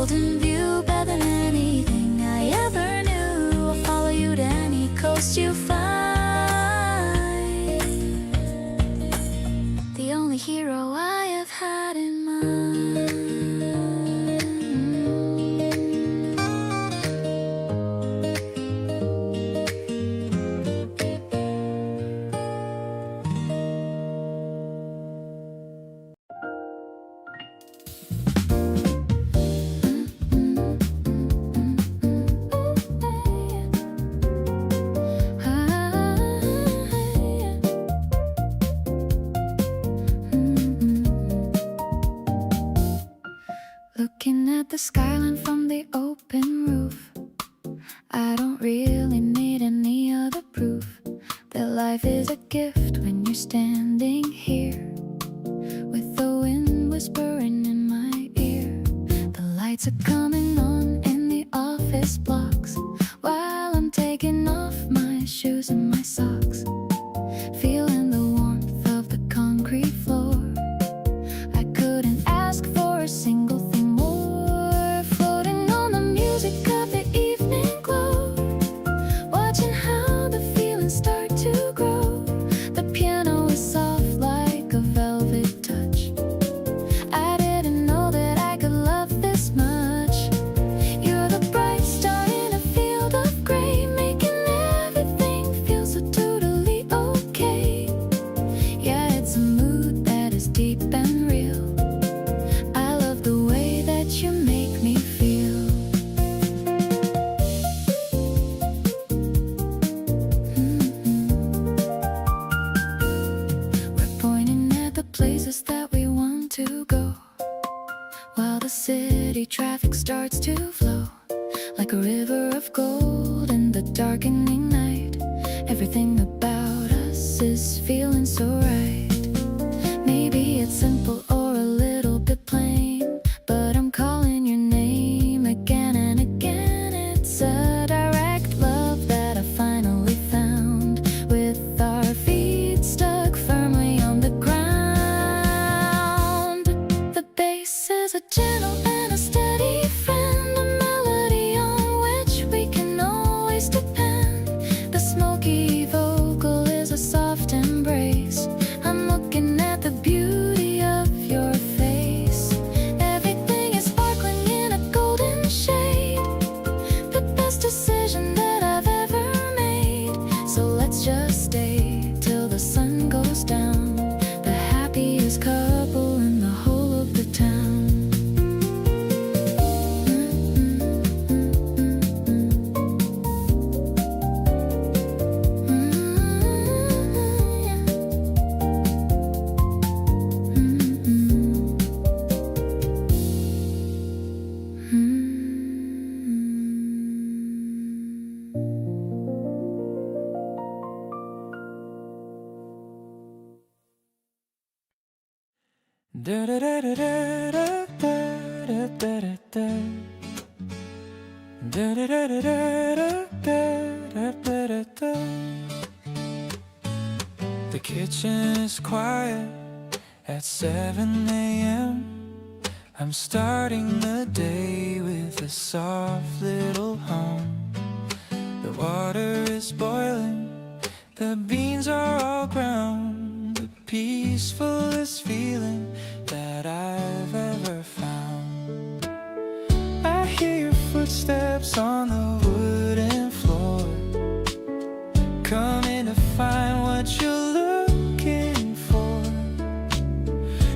golden view, better than anything I ever knew. I'll follow you to any coast you find. The only hero I have had in mind. Looking at the skyline from the open roof, I don't really need any other proof that life is a gift when you're standing here with the wind whispering in my ear. The lights are coming on in the office blocks while I'm taking off my shoes and my socks, feeling the warmth of the concrete floor. I couldn't ask for a single thing more, floating on the music of the evening glow, watching how the feelings start to grow. The piano is soft like a velvet touch. I didn't know that I could love this much. You're the bright star in a field of gray, making everything feel so totally okay. Yeah, it's a mood that is deep and real. I love the way that you make me feel. We're pointing at the places that we want to go, while the city traffic starts to flow like a river of gold in the darkening night. Everything about us is feeling so right. Maybe it's simple or a little bit plain, but I'm calling your name again and again. It's a direct love that I finally found, with our feet stuck firmly on the ground. The bass is a gentle and a steady friend, a melody on which we can always depend. The smoky vocal is a soft embrace. I'm looking at the beauty of your face. Everything is sparkling in a golden shade, the best decision that I've ever made. So let's just stay till the sun goes down, the happiest couple in the whole of the town. The kitchen is quiet at 7 a.m. I'm starting the day with a soft little hum. The water is boiling, the beans are all ground. The peacefulest feeling that I've ever found. I hear your footsteps on the wooden floor, coming to find what you're looking for.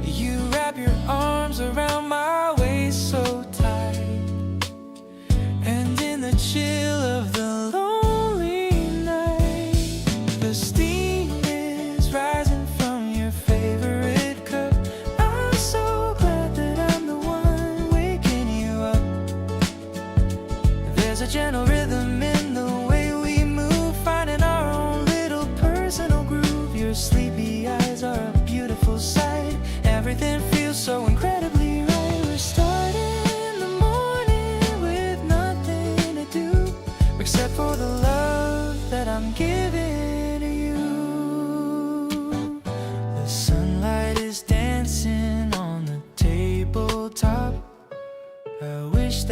You wrap your arms around my waist so tight, and in the chill of the lonely night, the steam is rising from your favorite cup. I'm so glad that I'm the one waking you up. There's a gentle rhythm in the way we move, finding our own little personal groove. Your sleepy eyes are a beautiful sight. Everything feels so incredibly right. We're starting the morning with nothing to do except for the love that I'm giving to you. The sunlight is dancing on the tabletop. I wish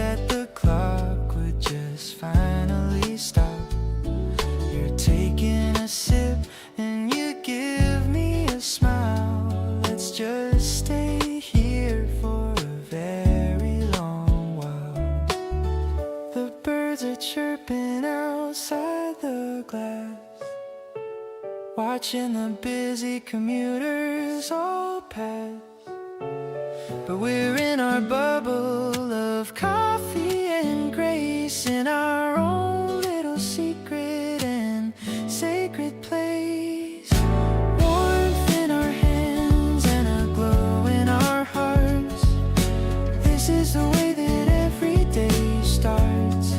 sip and you give me a smile. Let's just stay here for a very long while. The birds are chirping outside the glass, watching the busy commuters all pass. But we're in our bubble of coffee and grace, in our own little secret and sacred place. Warmth in our hands and a glow in our hearts. This is the way that every day starts.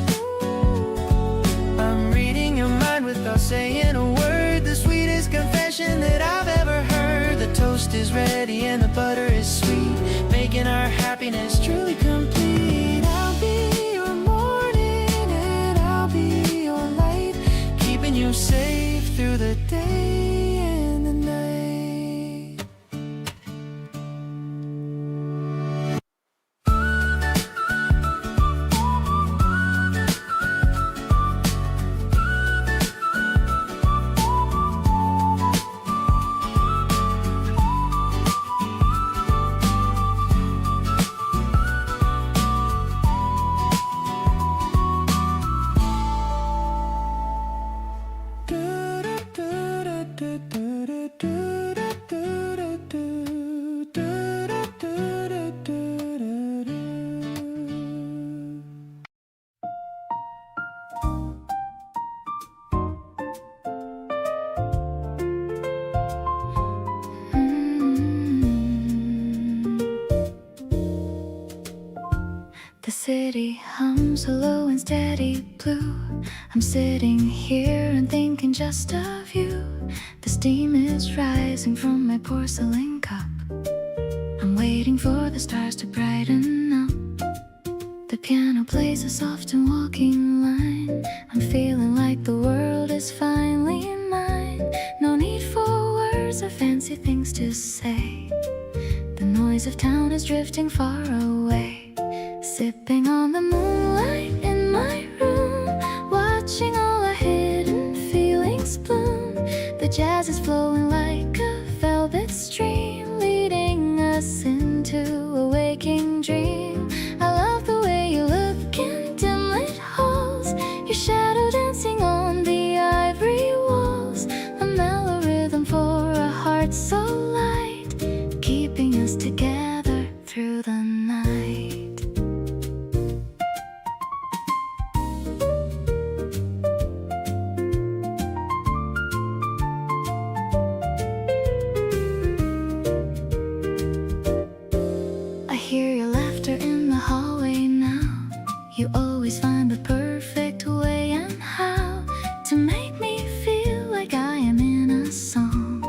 I'm reading your mind without saying a word, the sweetest confession that I've ever heard. The toast is ready and the butter is sweet, making our happiness truly complete. I'll be your morning and I'll be your light, keeping you safe through the day and the night. The city hums a low and steady blue. I'm sitting here and thinking just of you. The steam is rising from my porcelain cup. I'm waiting for the stars to brighten up. The piano plays a soft and walking line. I'm feeling like the world is finally mine. No need for words or fancy things to say. The noise of town is drifting far away. Sipping on the moonlight in my room, watching all our hidden feelings bloom. The jazz is flowing like a velvet stream, leading us into a waking dream. I love the way you look in dim lit halls, your shadow dancing on the ivory walls. A mellow rhythm for a heart so light, keeping us together through the night. Hear your laughter in the hallway now. You always find the perfect way and how to make me feel like I am in a song,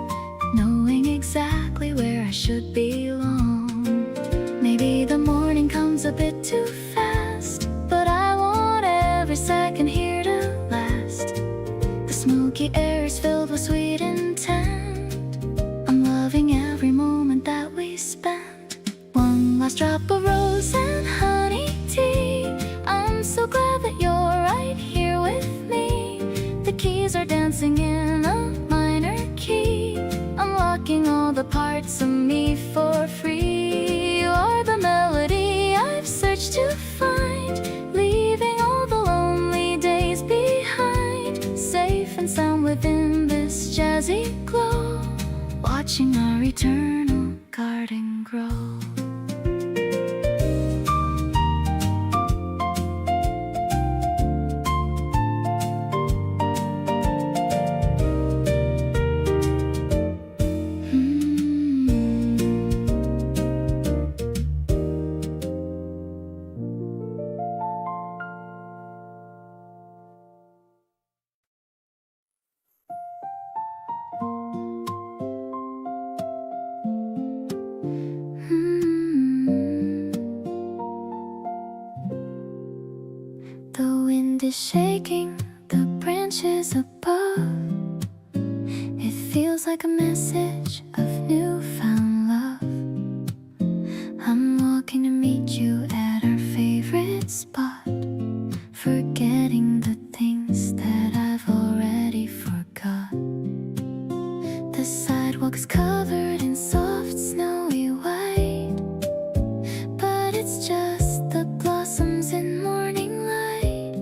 knowing exactly where I should belong. Maybe the morning comes a bit too fast, but I want every second here to last. The smoky air is filled with sweet intent. I'm loving every moment that we spend. One last drop of rose and honey tea. I'm so glad that you're right here with me. The keys are dancing in a minor key, unlocking all the parts of me for free. You are the melody I've searched to find, leaving all the lonely days behind, safe and sound within this jazzy glow, watching our eternal garden grow. The wind is shaking the branches above. It feels like a message of newfound love. I'm walking to meet you at our favorite spot, forgetting the things that I've already forgot. The sidewalk is covered in soft snowy white, but it's just the blossoms in morning light.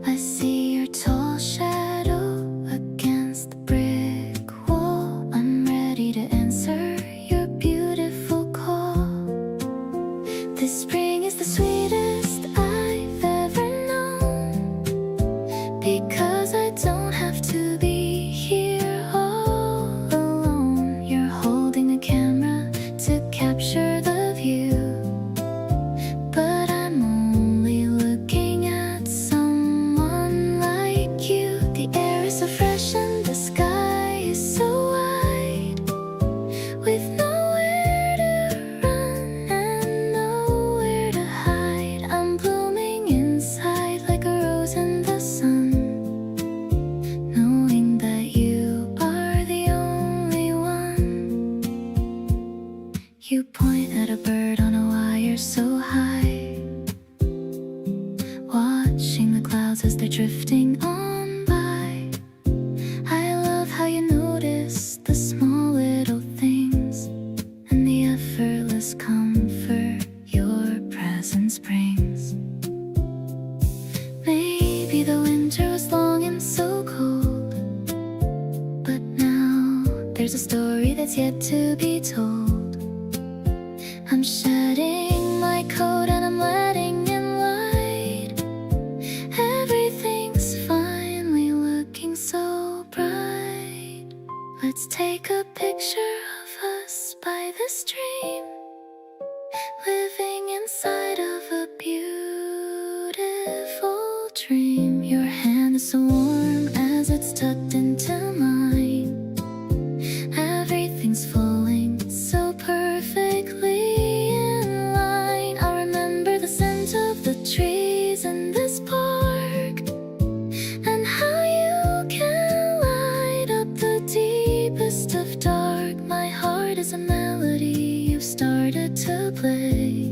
I see your tall shadow against the brick wall. I'm ready to answer your beautiful call. This spring is the sweetest I've ever known, because I don't have to be here all alone. You're holding a camera to capture the view, but I'm only looking at someone like you. The air is so fresh and the sky is so wide, with nowhere to run and nowhere to hide. I'm blooming inside like a rose in the sun, knowing that you are the only one. You point at a bird on a wire so high, watching the clouds as they're drifting on by. I love how you notice the small little things and the effortless comfort your presence brings. Maybe the winter was long and so cold, but now there's a story that's yet to be told. I'm shedding my coat and I'm letting in light. Everything's finally looking so bright. Let's take a picture of us by the stream, living inside of a beautiful dream. Your hand is so warm as it's tucked into mine. Everything's falling so perfectly in line. I remember the scent of the trees in this park, and how you can light up the deepest of dark. My heart is a melody you've started to play,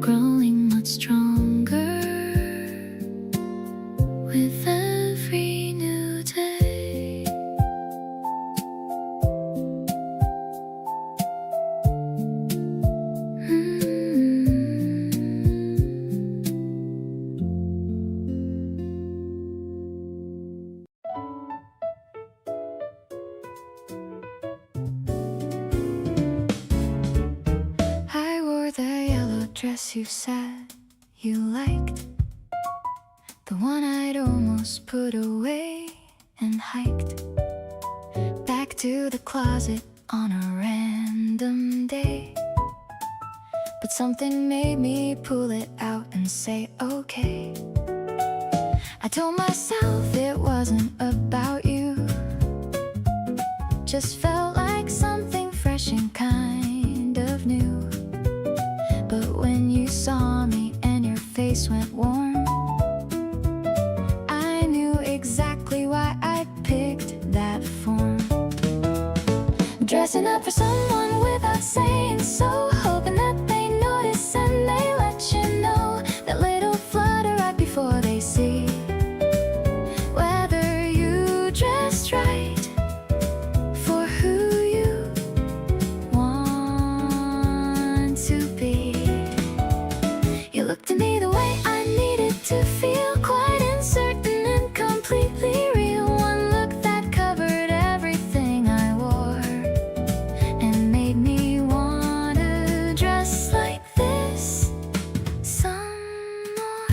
growing much stronger with every new day. I wore the yellow dress you said you liked, the one I'd almost put away and hiked back to the closet on a random day. But something made me pull it out and say okay. I told myself it wasn't about you, just felt like something fresh and kind of new. But when you saw me and your face went warm, I knew exactly why I picked that form. Dressing up for someone without saying so, hoping that they notice and they let you know. That little flutter right before they see whether you dressed right for who you want to be. You looked at me the way I needed to feel, quite uncertain and completely real. One look that covered everything I wore and made me wanna dress like this some more.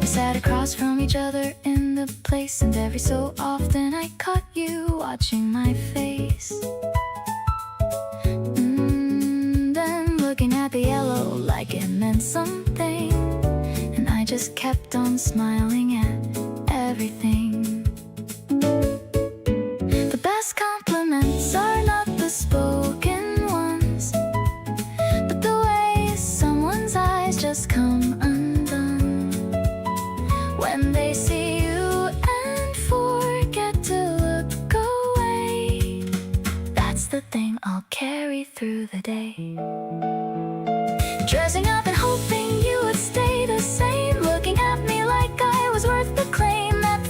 We sat across from each other in the place, and every so often I caught you watching my face. Then looking at the yellow like it meant something, and I just kept on smiling at everything. The best compliments are not the spoken ones, but the way someone's eyes just come undone when they see you and forget to look away. That's the thing I'll carry through the day. Dressing up and hoping you would stay the same, looking at me like I was worth the claim. That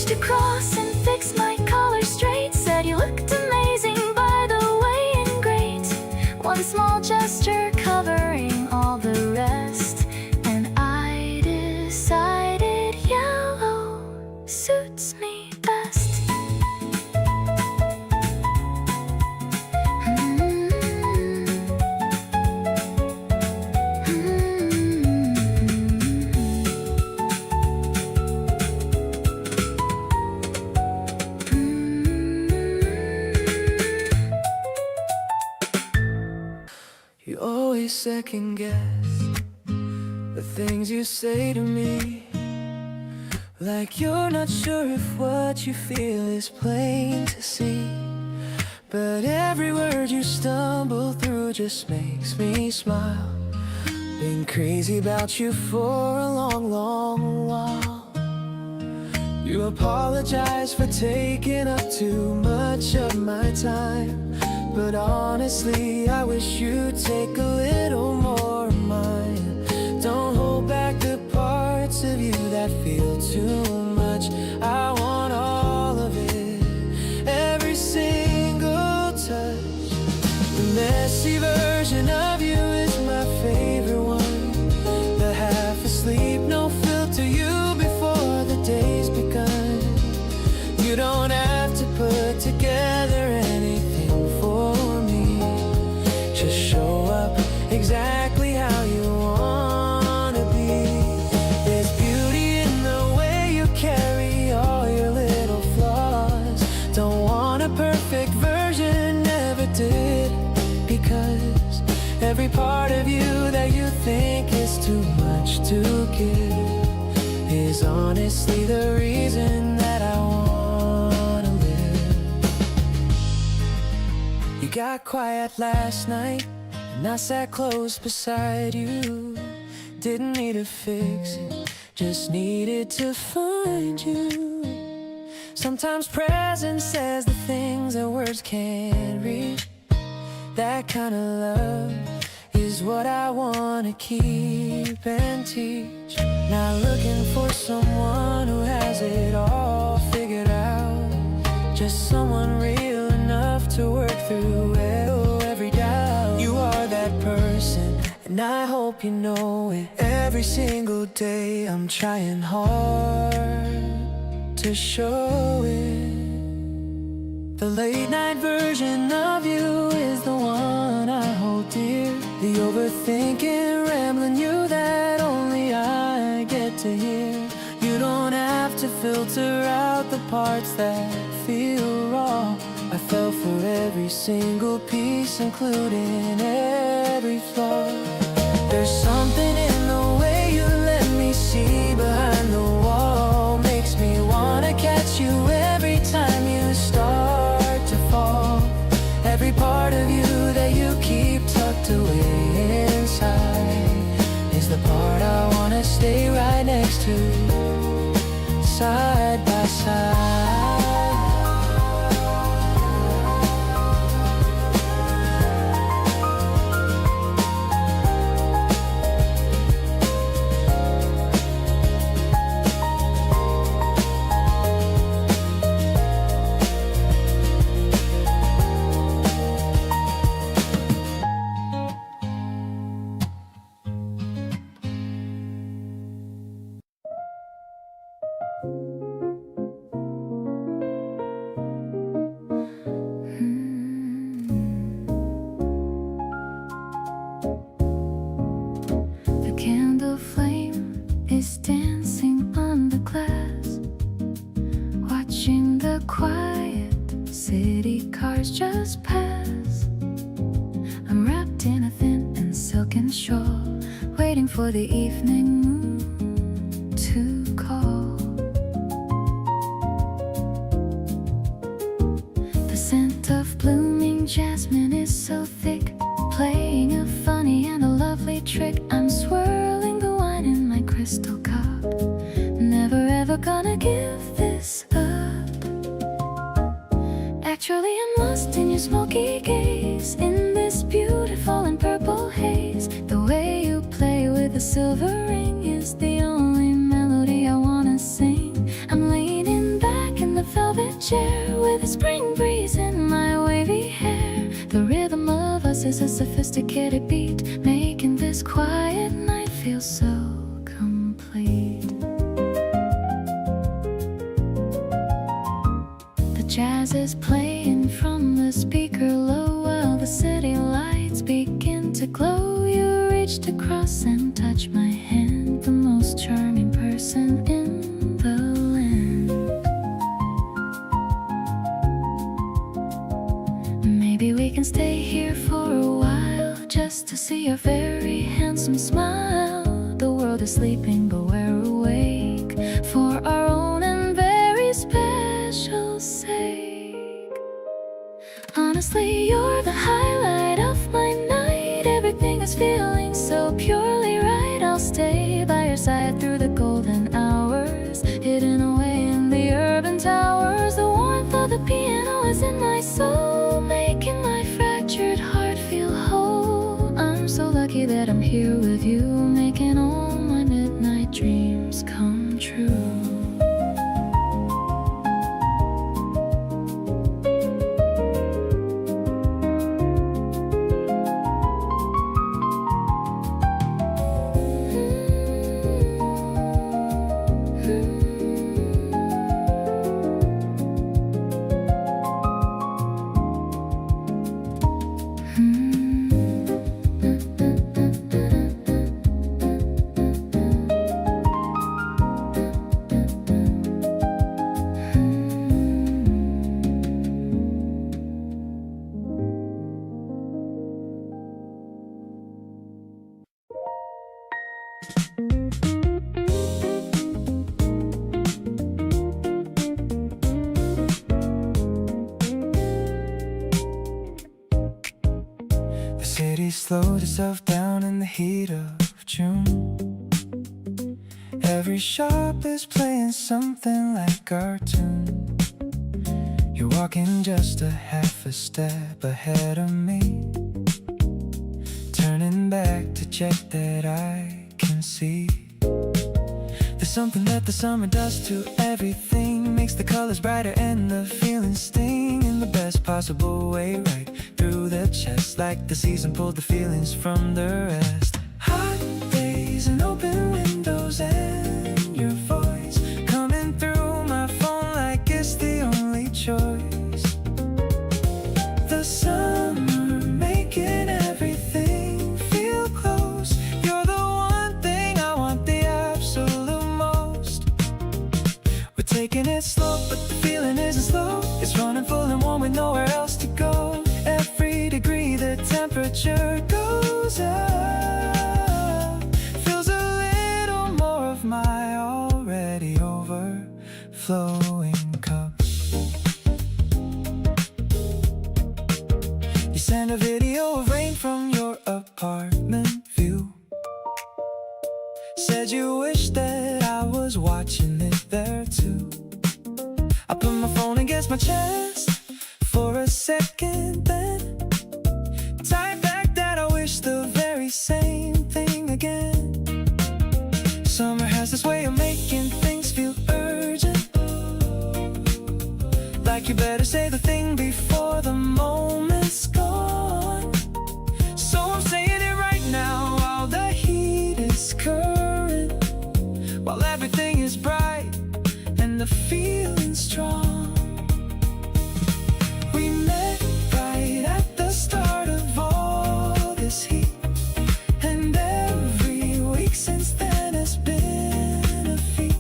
reached across and fixed my collar straight. Said you looked amazing, by the way, and great. One small gesture covering all the rest, and I decided yellow suits me best. You always second guess the things you say to me, like you're not sure if what you feel is plain to see. But every word you stumble through just makes me smile. Been crazy about you for a long, long while. You apologize for taking up too much of my time, but honestly, I wish you'd take a little more of mine. Don't hold back the parts of you that feel too much. I want all of it, every single touch. The messy version of you is my favorite one. The half asleep, no filter you before the day's begun. You don't have to put together anything for me. Just show up exactly how you wanna be. There's beauty in the way you carry all your little flaws. Don't want a perfect version, never did. Because every part of you that you think is too much to give is honestly the reason that I wanna live. You got quiet last night, and I sat close beside you. Didn't need to fix it, just needed to find you. Sometimes presence says the things that words can't reach. That kind of love is what I wanna keep and teach. Not looking for someone who has it all figured out, just someone real enough to work through every doubt. You are that person, and I hope you know it. Every single day I'm trying hard to show it. The late night version of you is the one I hold dear. The overthinking, rambling you that only I get to hear. You don't have to filter out the parts that feel raw. I fell for every single piece, including every flaw. There's something in the way you let me see behind the wall. Makes me wanna catch you every time you start to fall. Every part of you that you keep tucked away inside is the part I wanna stay right next to, side by side. Is dancing on the glass, watching the quiet city cars just pass. I'm wrapped in a thin and silken shawl, waiting for the evening moon to call. The scent of blooming jasmine is so thick, playing a funny and a lovely trick. I'm swirling the wine in my crystal cup, never ever gonna give this up. Actually, I'm lost in your smoky gaze, in this beautiful and purple haze. The way you play with a silver ring is the only melody I wanna sing. I'm leaning back uses a sophisticated beat, making this quiet night feel so complete. The jazz is playing from the speaker low while the city lights begin to glow. You reached across and touched my hand, the most charming person in the land. Maybe we can stay here for a while, just to see your very handsome smile. The world is sleeping but we're awake, for our own and very special sake. Honestly, you're the highlight of my night. Everything is feeling so purely right. I'll stay by your side through the golden hours, hidden away in the urban towers. The warmth of the piano is in my soul, making my fractured heart feel whole. I'm so lucky that I'm here with you, making all my midnight dreams come true. The city slowed itself down in the heat of June. Every shop is playing something like a cartoon. You're walking just a half a step ahead of me, turning back to check that I can see. There's something that the summer does to everything, makes the colors brighter and the feelings sting in the best possible way, right through the chest, like the season pulled the feelings from the rest. Hot days and open windows and your voice coming through my phone like it's the only choice. The summer making everything feel close. You're the one thing I want the absolute most. We're taking it slow, but the feeling isn't slow. It's running full and warm with nowhere else to go. Every degree the temperature goes up, feels a little more of my already overflowing cup. You sent a video of rain from your apartment view, said you wish that I was watching it there too. I put my phone against my chest for a second, then type back that I wish the very same thing again. Summer has this way of making things feel urgent, like you better say the thing before the moment's gone. So I'm saying it right now while the heat is current, while everything is bright and the feeling's strong. We met right at the start of all this heat, and every week since then has been a feat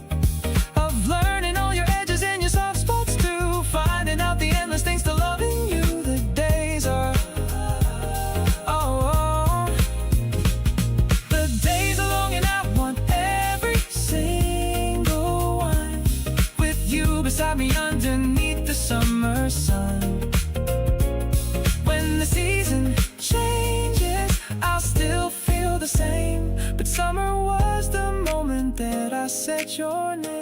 of learning all your edges and your soft spots too, finding out the endless things to loving you. The days are the days are long and I want every single one, with you beside me underneath the summer sun. When the season changes, I'll still feel the same, but summer was the moment that I said your name.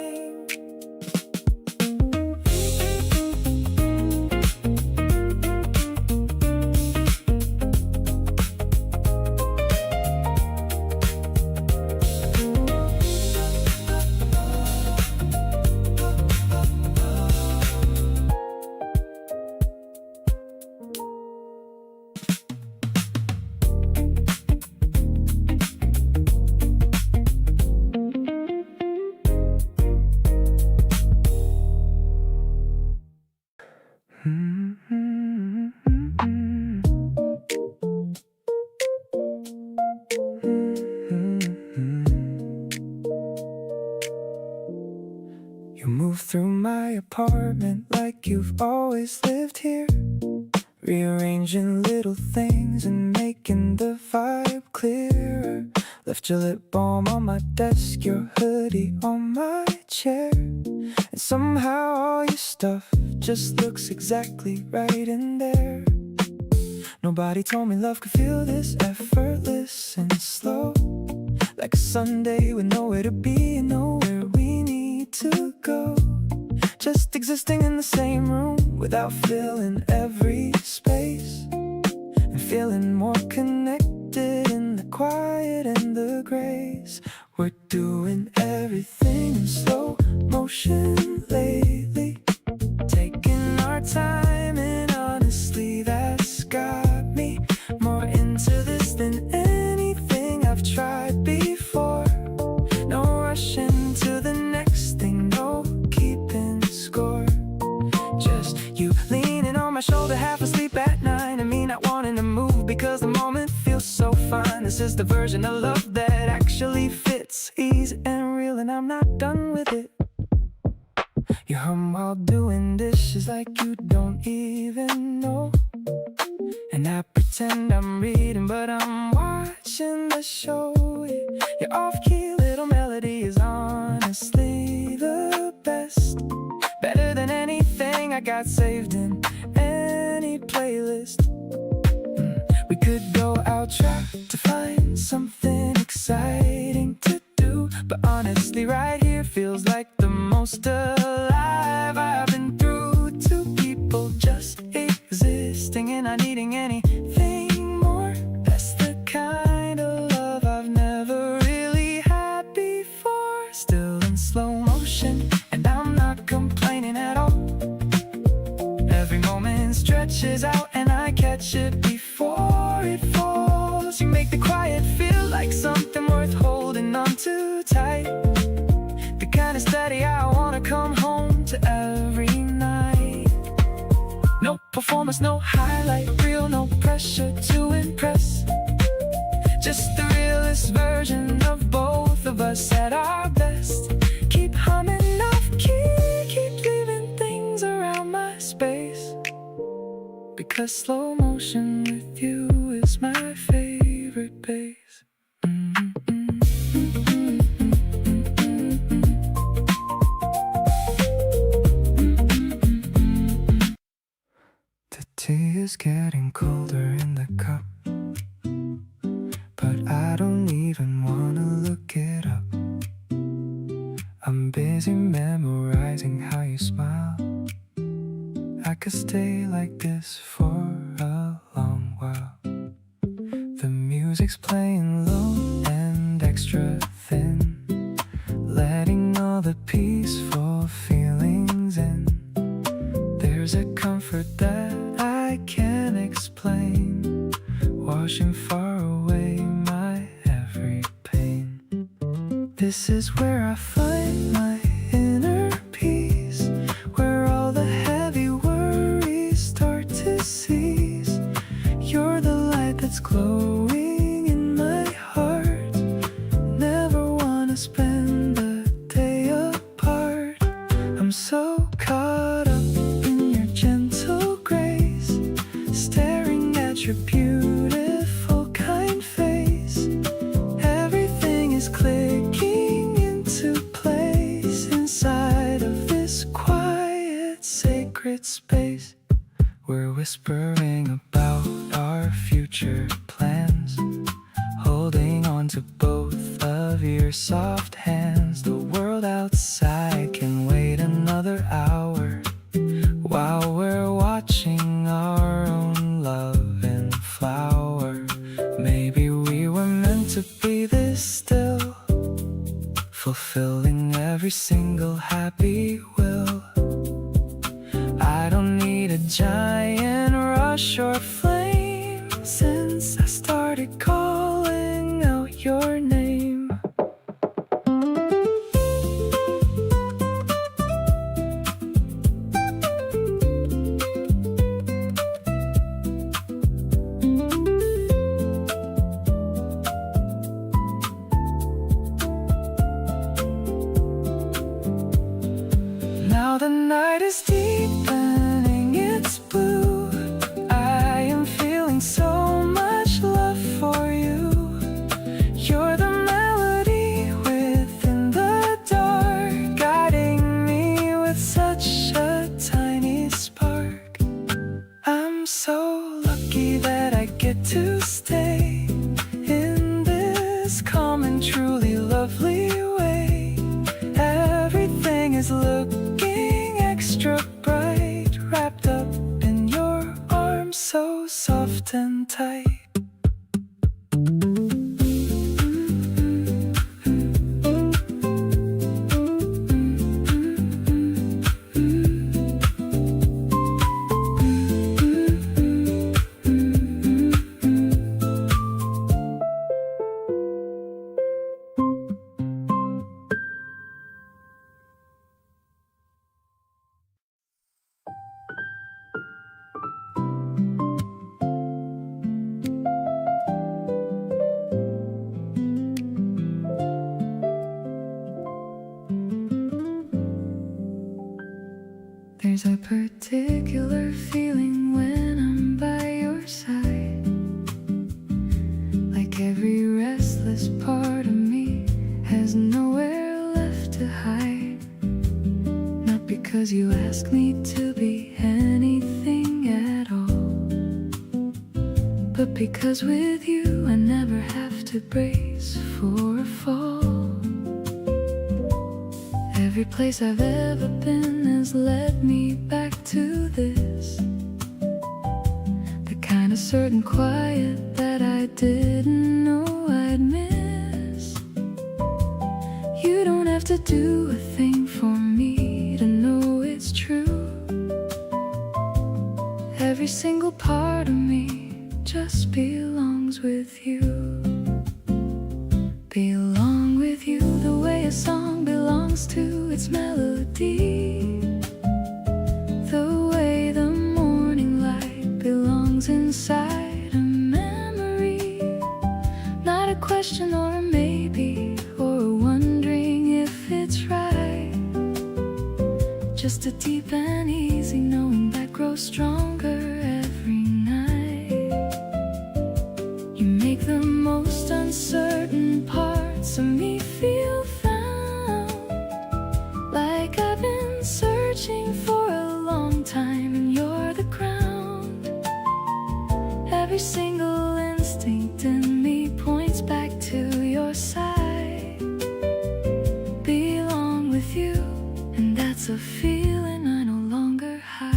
You move through my apartment like you've always lived here, rearranging little things and making the vibe clearer. Left your lip balm on my desk, your hoodie on my chair, and somehow all your stuff just looks exactly right in there. Nobody told me love could feel this effortless and slow, like a Sunday with nowhere to be and nowhere we need to go. Just existing in the same room without filling every space, and feeling more connected in the quiet and the grace. We're doing everything in slow motion lately, taking our time, and honestly that's got me more into this than anything I've tried before. No rushing to the next thing, no keeping score. Just you leaning on my shoulder, half asleep at night, and me not wanting to move because the moment feels so fine. This is the version of love that actually fits, easy and real, and I'm not done with it. You hum while doing dishes like you don't even know, and I pretend I'm reading but I'm watching the show. Your off-key little melody is honestly the best, better than anything I got saved in any playlist. We could go out, try to find something exciting to do, but honestly right here feels like the most alive I've been through. Two people just existing and not needing anything more. That's the kind of love I've never really had before. Still in slow motion, and I'm not complaining at all. Every moment stretches out and I catch it before it falls. You make the quiet feel like something worth holding on to tight, the kind of steady I wanna come home to every night. No performance, no highlight reel, no pressure to impress, just the realest version of both of us at our best. Keep humming off key, keep leaving things around my space, because slow motion with you is my favorite pace. The tea is getting colder in the cup, but I don't even wanna look it up. I'm busy memorizing how you smile. I could stay like this for a long while. The music's playing low and extra thin, letting all the peaceful feelings in. There's a comfort that I can't explain, washing far away my every pain. This is where I find my inner peace, where all the heavy worries start to cease. You're the light that's glowing in my heart. Never wanna spend the day apart. I'm so caught up in your gentle grace, staring at your beautiful kind face. Everything is clicking into place inside of this quiet, sacred space. We're whispering about our future plans, holding on to both of your soft hands. The world outside can wait another hour, while we're watching our own love and flower. Maybe we were meant to be this still, fulfilling every single happy will. I don't need a giant rush or flame, since I started calling out your name. Now the night is deepening its blue. I am feeling so much love for you. You're the melody within the dark, guiding me with such a tiny spark. I'm so lucky that I get to stay in this calm and truly lovely way. Everything is looking extra bright, wrapped up in your arms so soft and tight. There's a particular feeling when I'm by your side, like every restless part of me has nowhere left to hide. Not because you ask me to be anything at all, but because with you I never have to brace for a fall. Every place I've ever been has led me back to this, the kind of certain quiet that I didn't know I'd miss. You don't have to do a thing for me to know it's true. Every single part of me just belongs with you. Belong with you the way a song belongs to its melody, the way the morning light belongs inside a memory. Not a question or a maybe, or a wondering if it's right. Just a deep and easy knowing that grows stronger every night. You make the most uncertain parts of me feel found, like I've been searching for a long time and you're the ground. Every single instinct in me points back to your side. Belong with you, and that's a feeling I no longer hide.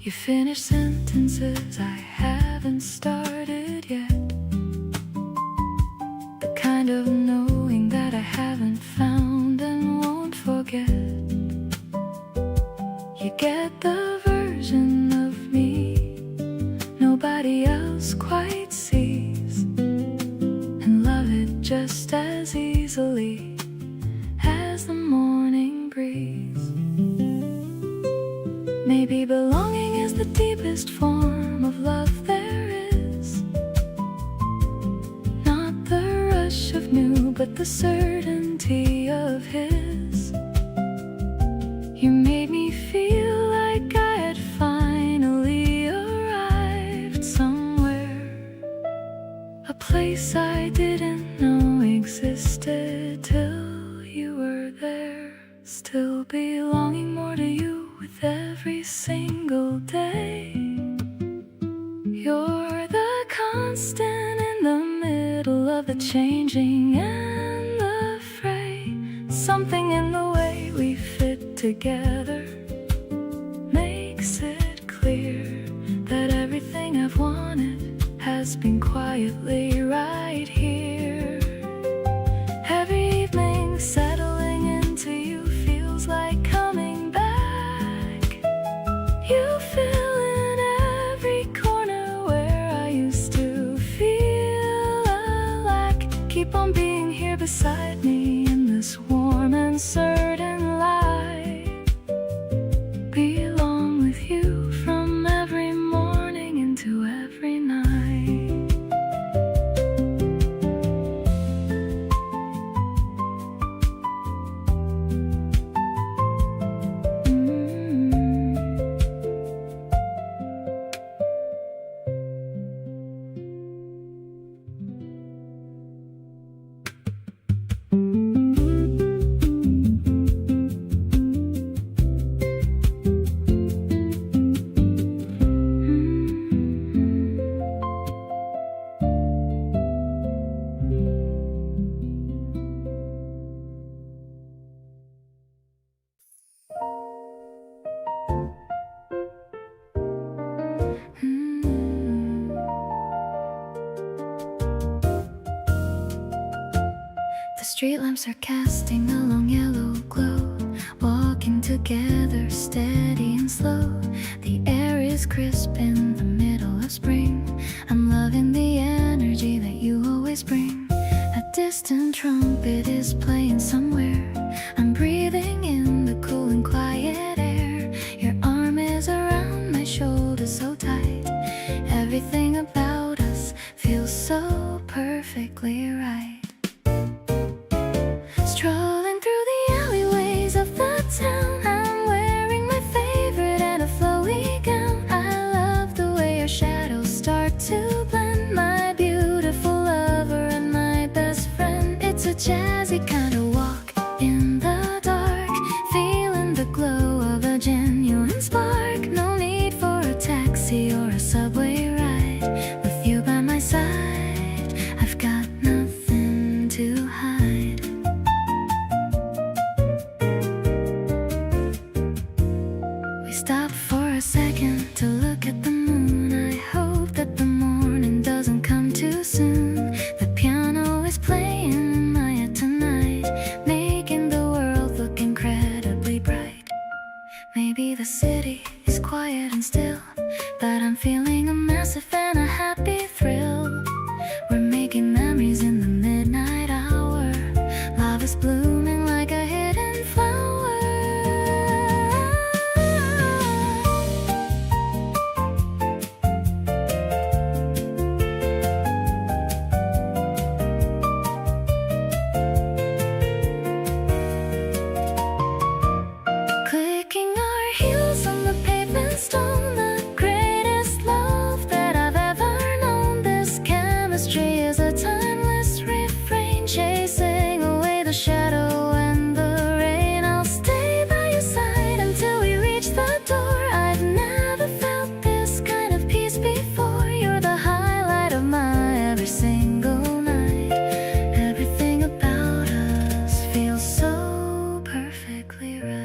You finish sentences I haven't started yet, the kind of knowing that I haven't found and won't forget. You get the version of me nobody else quite sees, and love it just as easily as the morning breeze. Maybe belonging is the deepest form of love there is, not the rush of new, but the certainty of his. You made me feel like I had finally arrived somewhere, a place I didn't know existed till you were there. Still belonging more to you with every single day. You're the constant in the middle of the changing and the fray. Something in the way we fit together makes it clear that everything I've wanted has been quietly right here. Every evening settling into you feels like coming back. You fill in every corner where I used to feel a lack. Keep on being here beside me in this warm and certain light. Street lamps are casting a long yellow glow, walking together steady and slow. The air is crisp in the middle of spring. I'm loving the energy that you always bring. A distant trumpet is playing somewhere. I'm breathing in the cool and quiet air. Your arm is around my shoulder so tight. Everything about us feels so perfectly right. Strolling through the alleyways of the town, I'm wearing my favorite and a flowy gown. I love the way your shadows start to blend. My beautiful lover and my best friend. It's a jazzy kind of walk in the dark, feeling the glow of a genuine spark. No need for a taxi or a subway ride. With you by my side, I've got nothing to hide. We stop for a second to look at the moon. I hope that the morning doesn't come too soon. The piano is playing in my head tonight, making the world look incredibly bright. Maybe the city is quiet and still, but I'm feeling a massive and a happy thrill. We're making memories in the midnight hour. Love is blooming like a hidden flower. Clicking our heels on the pavement stone, the greatest love that I've ever known. This chemistry is a timeless refrain, chasing away the shadow and the rain. I'll stay by your side until we reach the door. I've never felt this kind of peace before. You're the highlight of my every single night. Everything about us feels so perfectly right.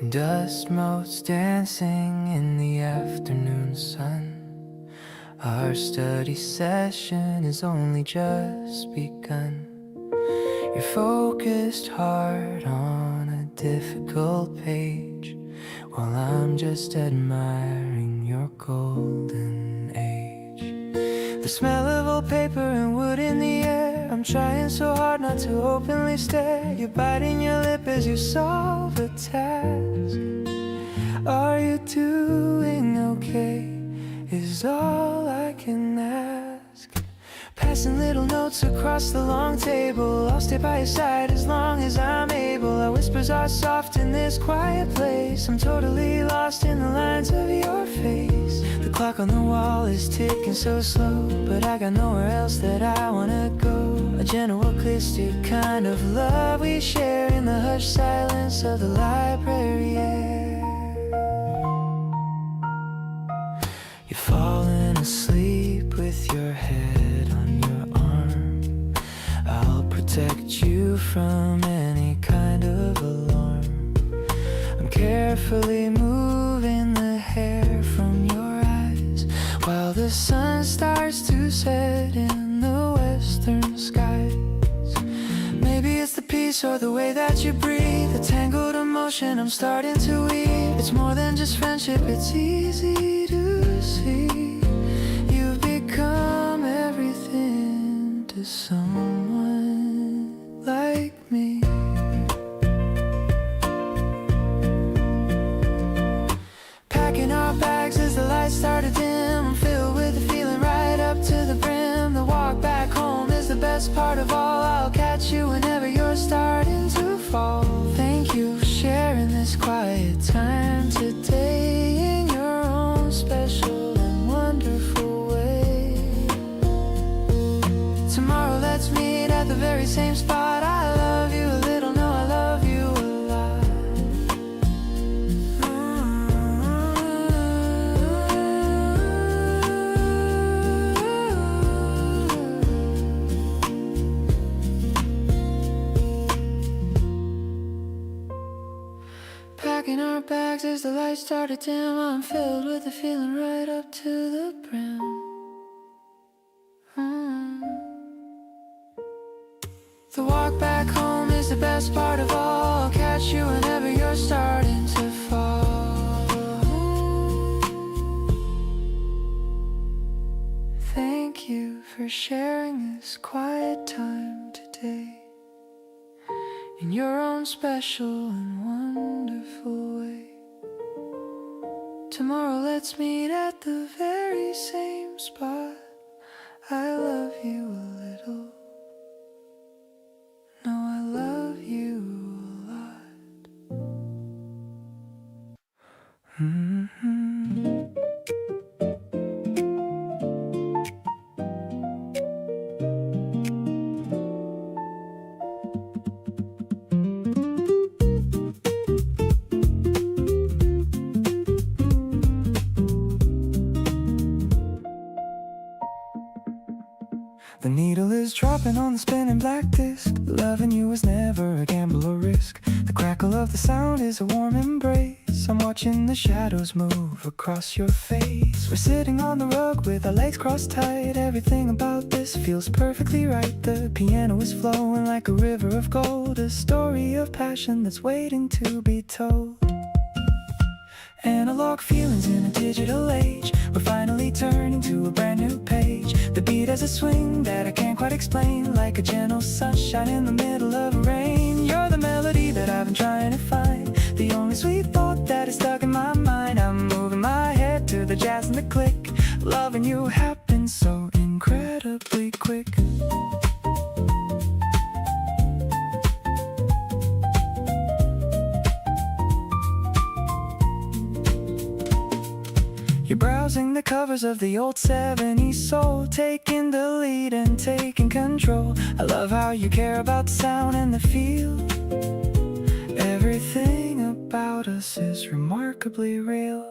Dust motes dancing in the afternoon sun. Our study session has only just begun. Your focused heart on a difficult page, while I'm just admiring your golden age. The smell of old paper and wood in the air. I'm trying so hard not to openly stare. You're biting your lip as you solve a task. Are you doing okay? Is all I can ask. Passing little notes across the long table. I'll stay by your side as long as I'm able. Our whispers are soft in this quiet place. I'm totally lost in the lines of your face. The clock on the wall is ticking so slow, but I got nowhere else that I wanna go. A gentle acoustic kind of love we share in the hushed silence of the library air. You're falling asleep with your head on your arm. I'll protect you from any kind of alarm. I'm carefully moving the hair from your eyes, while the sun starts to set in the western skies. Maybe it's the peace or the way that you breathe, the tangled emotion I'm starting to weave. It's more than just friendship, it's easy to see. You've become everything to someone like me. Packing our bags as the lights start to dim. I'm filled with the feeling right up to the brim. The walk back home is the best part of all. I'll catch you whenever you're starting to fall. Thank you for sharing this quiet time today in your own special and wonderful at the very same spot. I love you a little, no, I love you a lot. Packing our bags as the lights start to dim. I'm filled with a feeling right up to the brim. The walk back home is the best part of all. I'll catch you whenever you're starting to fall. Thank you for sharing this quiet time today, in your own special and wonderful way. Tomorrow let's meet at the very same spot. I love you a little, no, I love you a lot. The needle is dropping on the spinning black disc. Loving you is never a gamble or risk. The crackle of the sound is a warm embrace. I'm watching the shadows move across your face. We're sitting on the rug with our legs crossed tight. Everything about this feels perfectly right. The piano is flowing like a river of gold, a story of passion that's waiting to be told. Analog feelings in a digital age. We're finally turning to a brand new page. The beat has a swing that I can't quite explain, like a gentle sunshine in the middle of rain. You're the melody that I've been trying to find, the only sweet thought that is stuck in my mind. I'm moving my head to the jazz and the click. Loving you happens so incredibly quick. You're browsing the covers of the old 70s soul, taking the lead and taking control. I love how you care about the sound and the feel. Everything about us is remarkably real.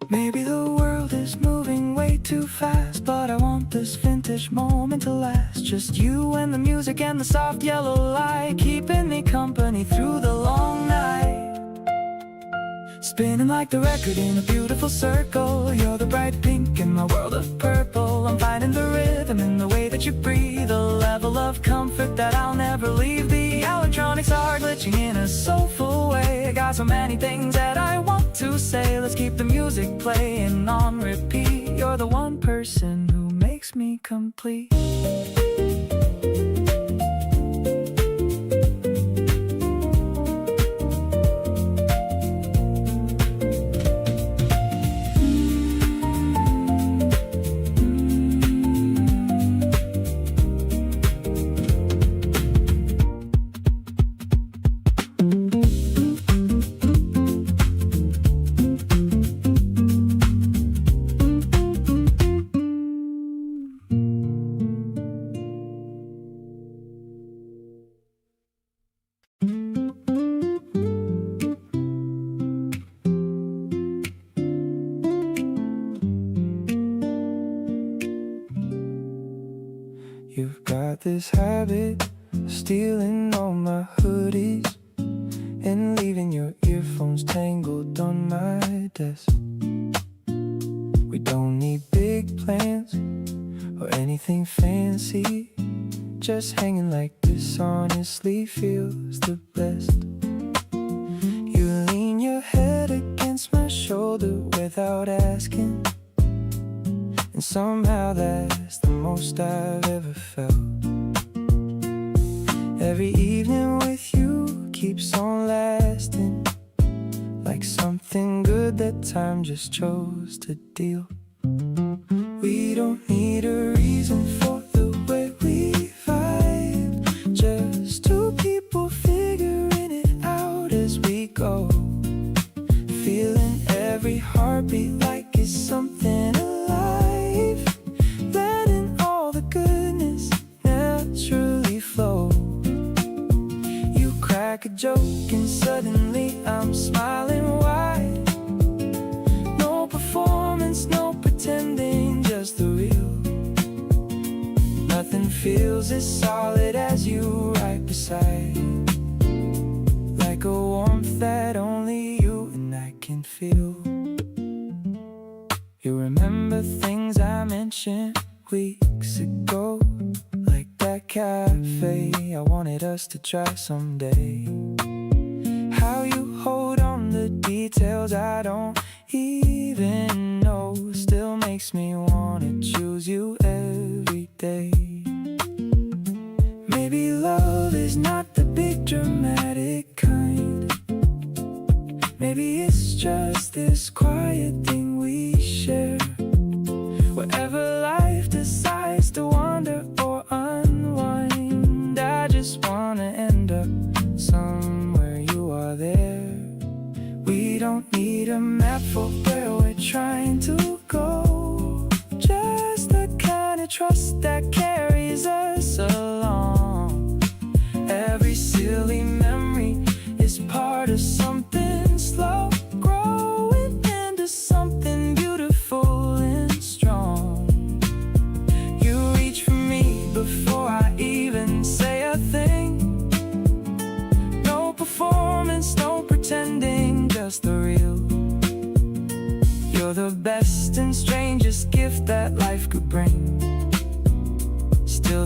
Maybe the world is moving way too fast, but I want this vintage moment to last. Just you and the music and the soft yellow light, keeping me company through the long night. Spinning like the record in a beautiful circle. You're the bright pink in my world of purple. I'm finding the rhythm in the way that you breathe, a level of comfort that I'll never leave. The electronics are glitching in a soulful way. I got so many things that I want to say. Let's keep the music playing on repeat. You're the one person who makes me complete. You've got this habit of stealing all my hoodies and leaving your earphones tangled on my desk. We don't need big plans or anything fancy. Just hanging like this honestly feels the best. You lean your head against my shoulder without asking, and somehow that's the most I've ever felt. Every evening with you keeps on lasting, like something good that time just chose to deal. We don't need a reason for the way we vibe, just two people figuring it out as we go, feeling every heartbeat like it's something alive, letting all the goodness naturally joke and suddenly I'm smiling wide. No performance, no pretending, just the real. Nothing feels as solid as you right beside. Like a warmth that only you and I can feel. You remember things I mentioned weeks ago, like that cafe I wanted us to try someday. How you hold on the details I don't even know still makes me wanna choose you every day. Maybe love is not the big dramatic kind. Maybe it's just this quiet thing we share. Wherever life decides to wander or unwind, I just wanna end up somewhere you are there. We don't need a map for where we're trying to go, just the kind of trust that carries us along. Every silly memory is part of something slow, growing into something beautiful and strong. You reach for me before I even say a thing. No performance, no pretending, just the real. You're the best and strangest gift that life could bring. Still the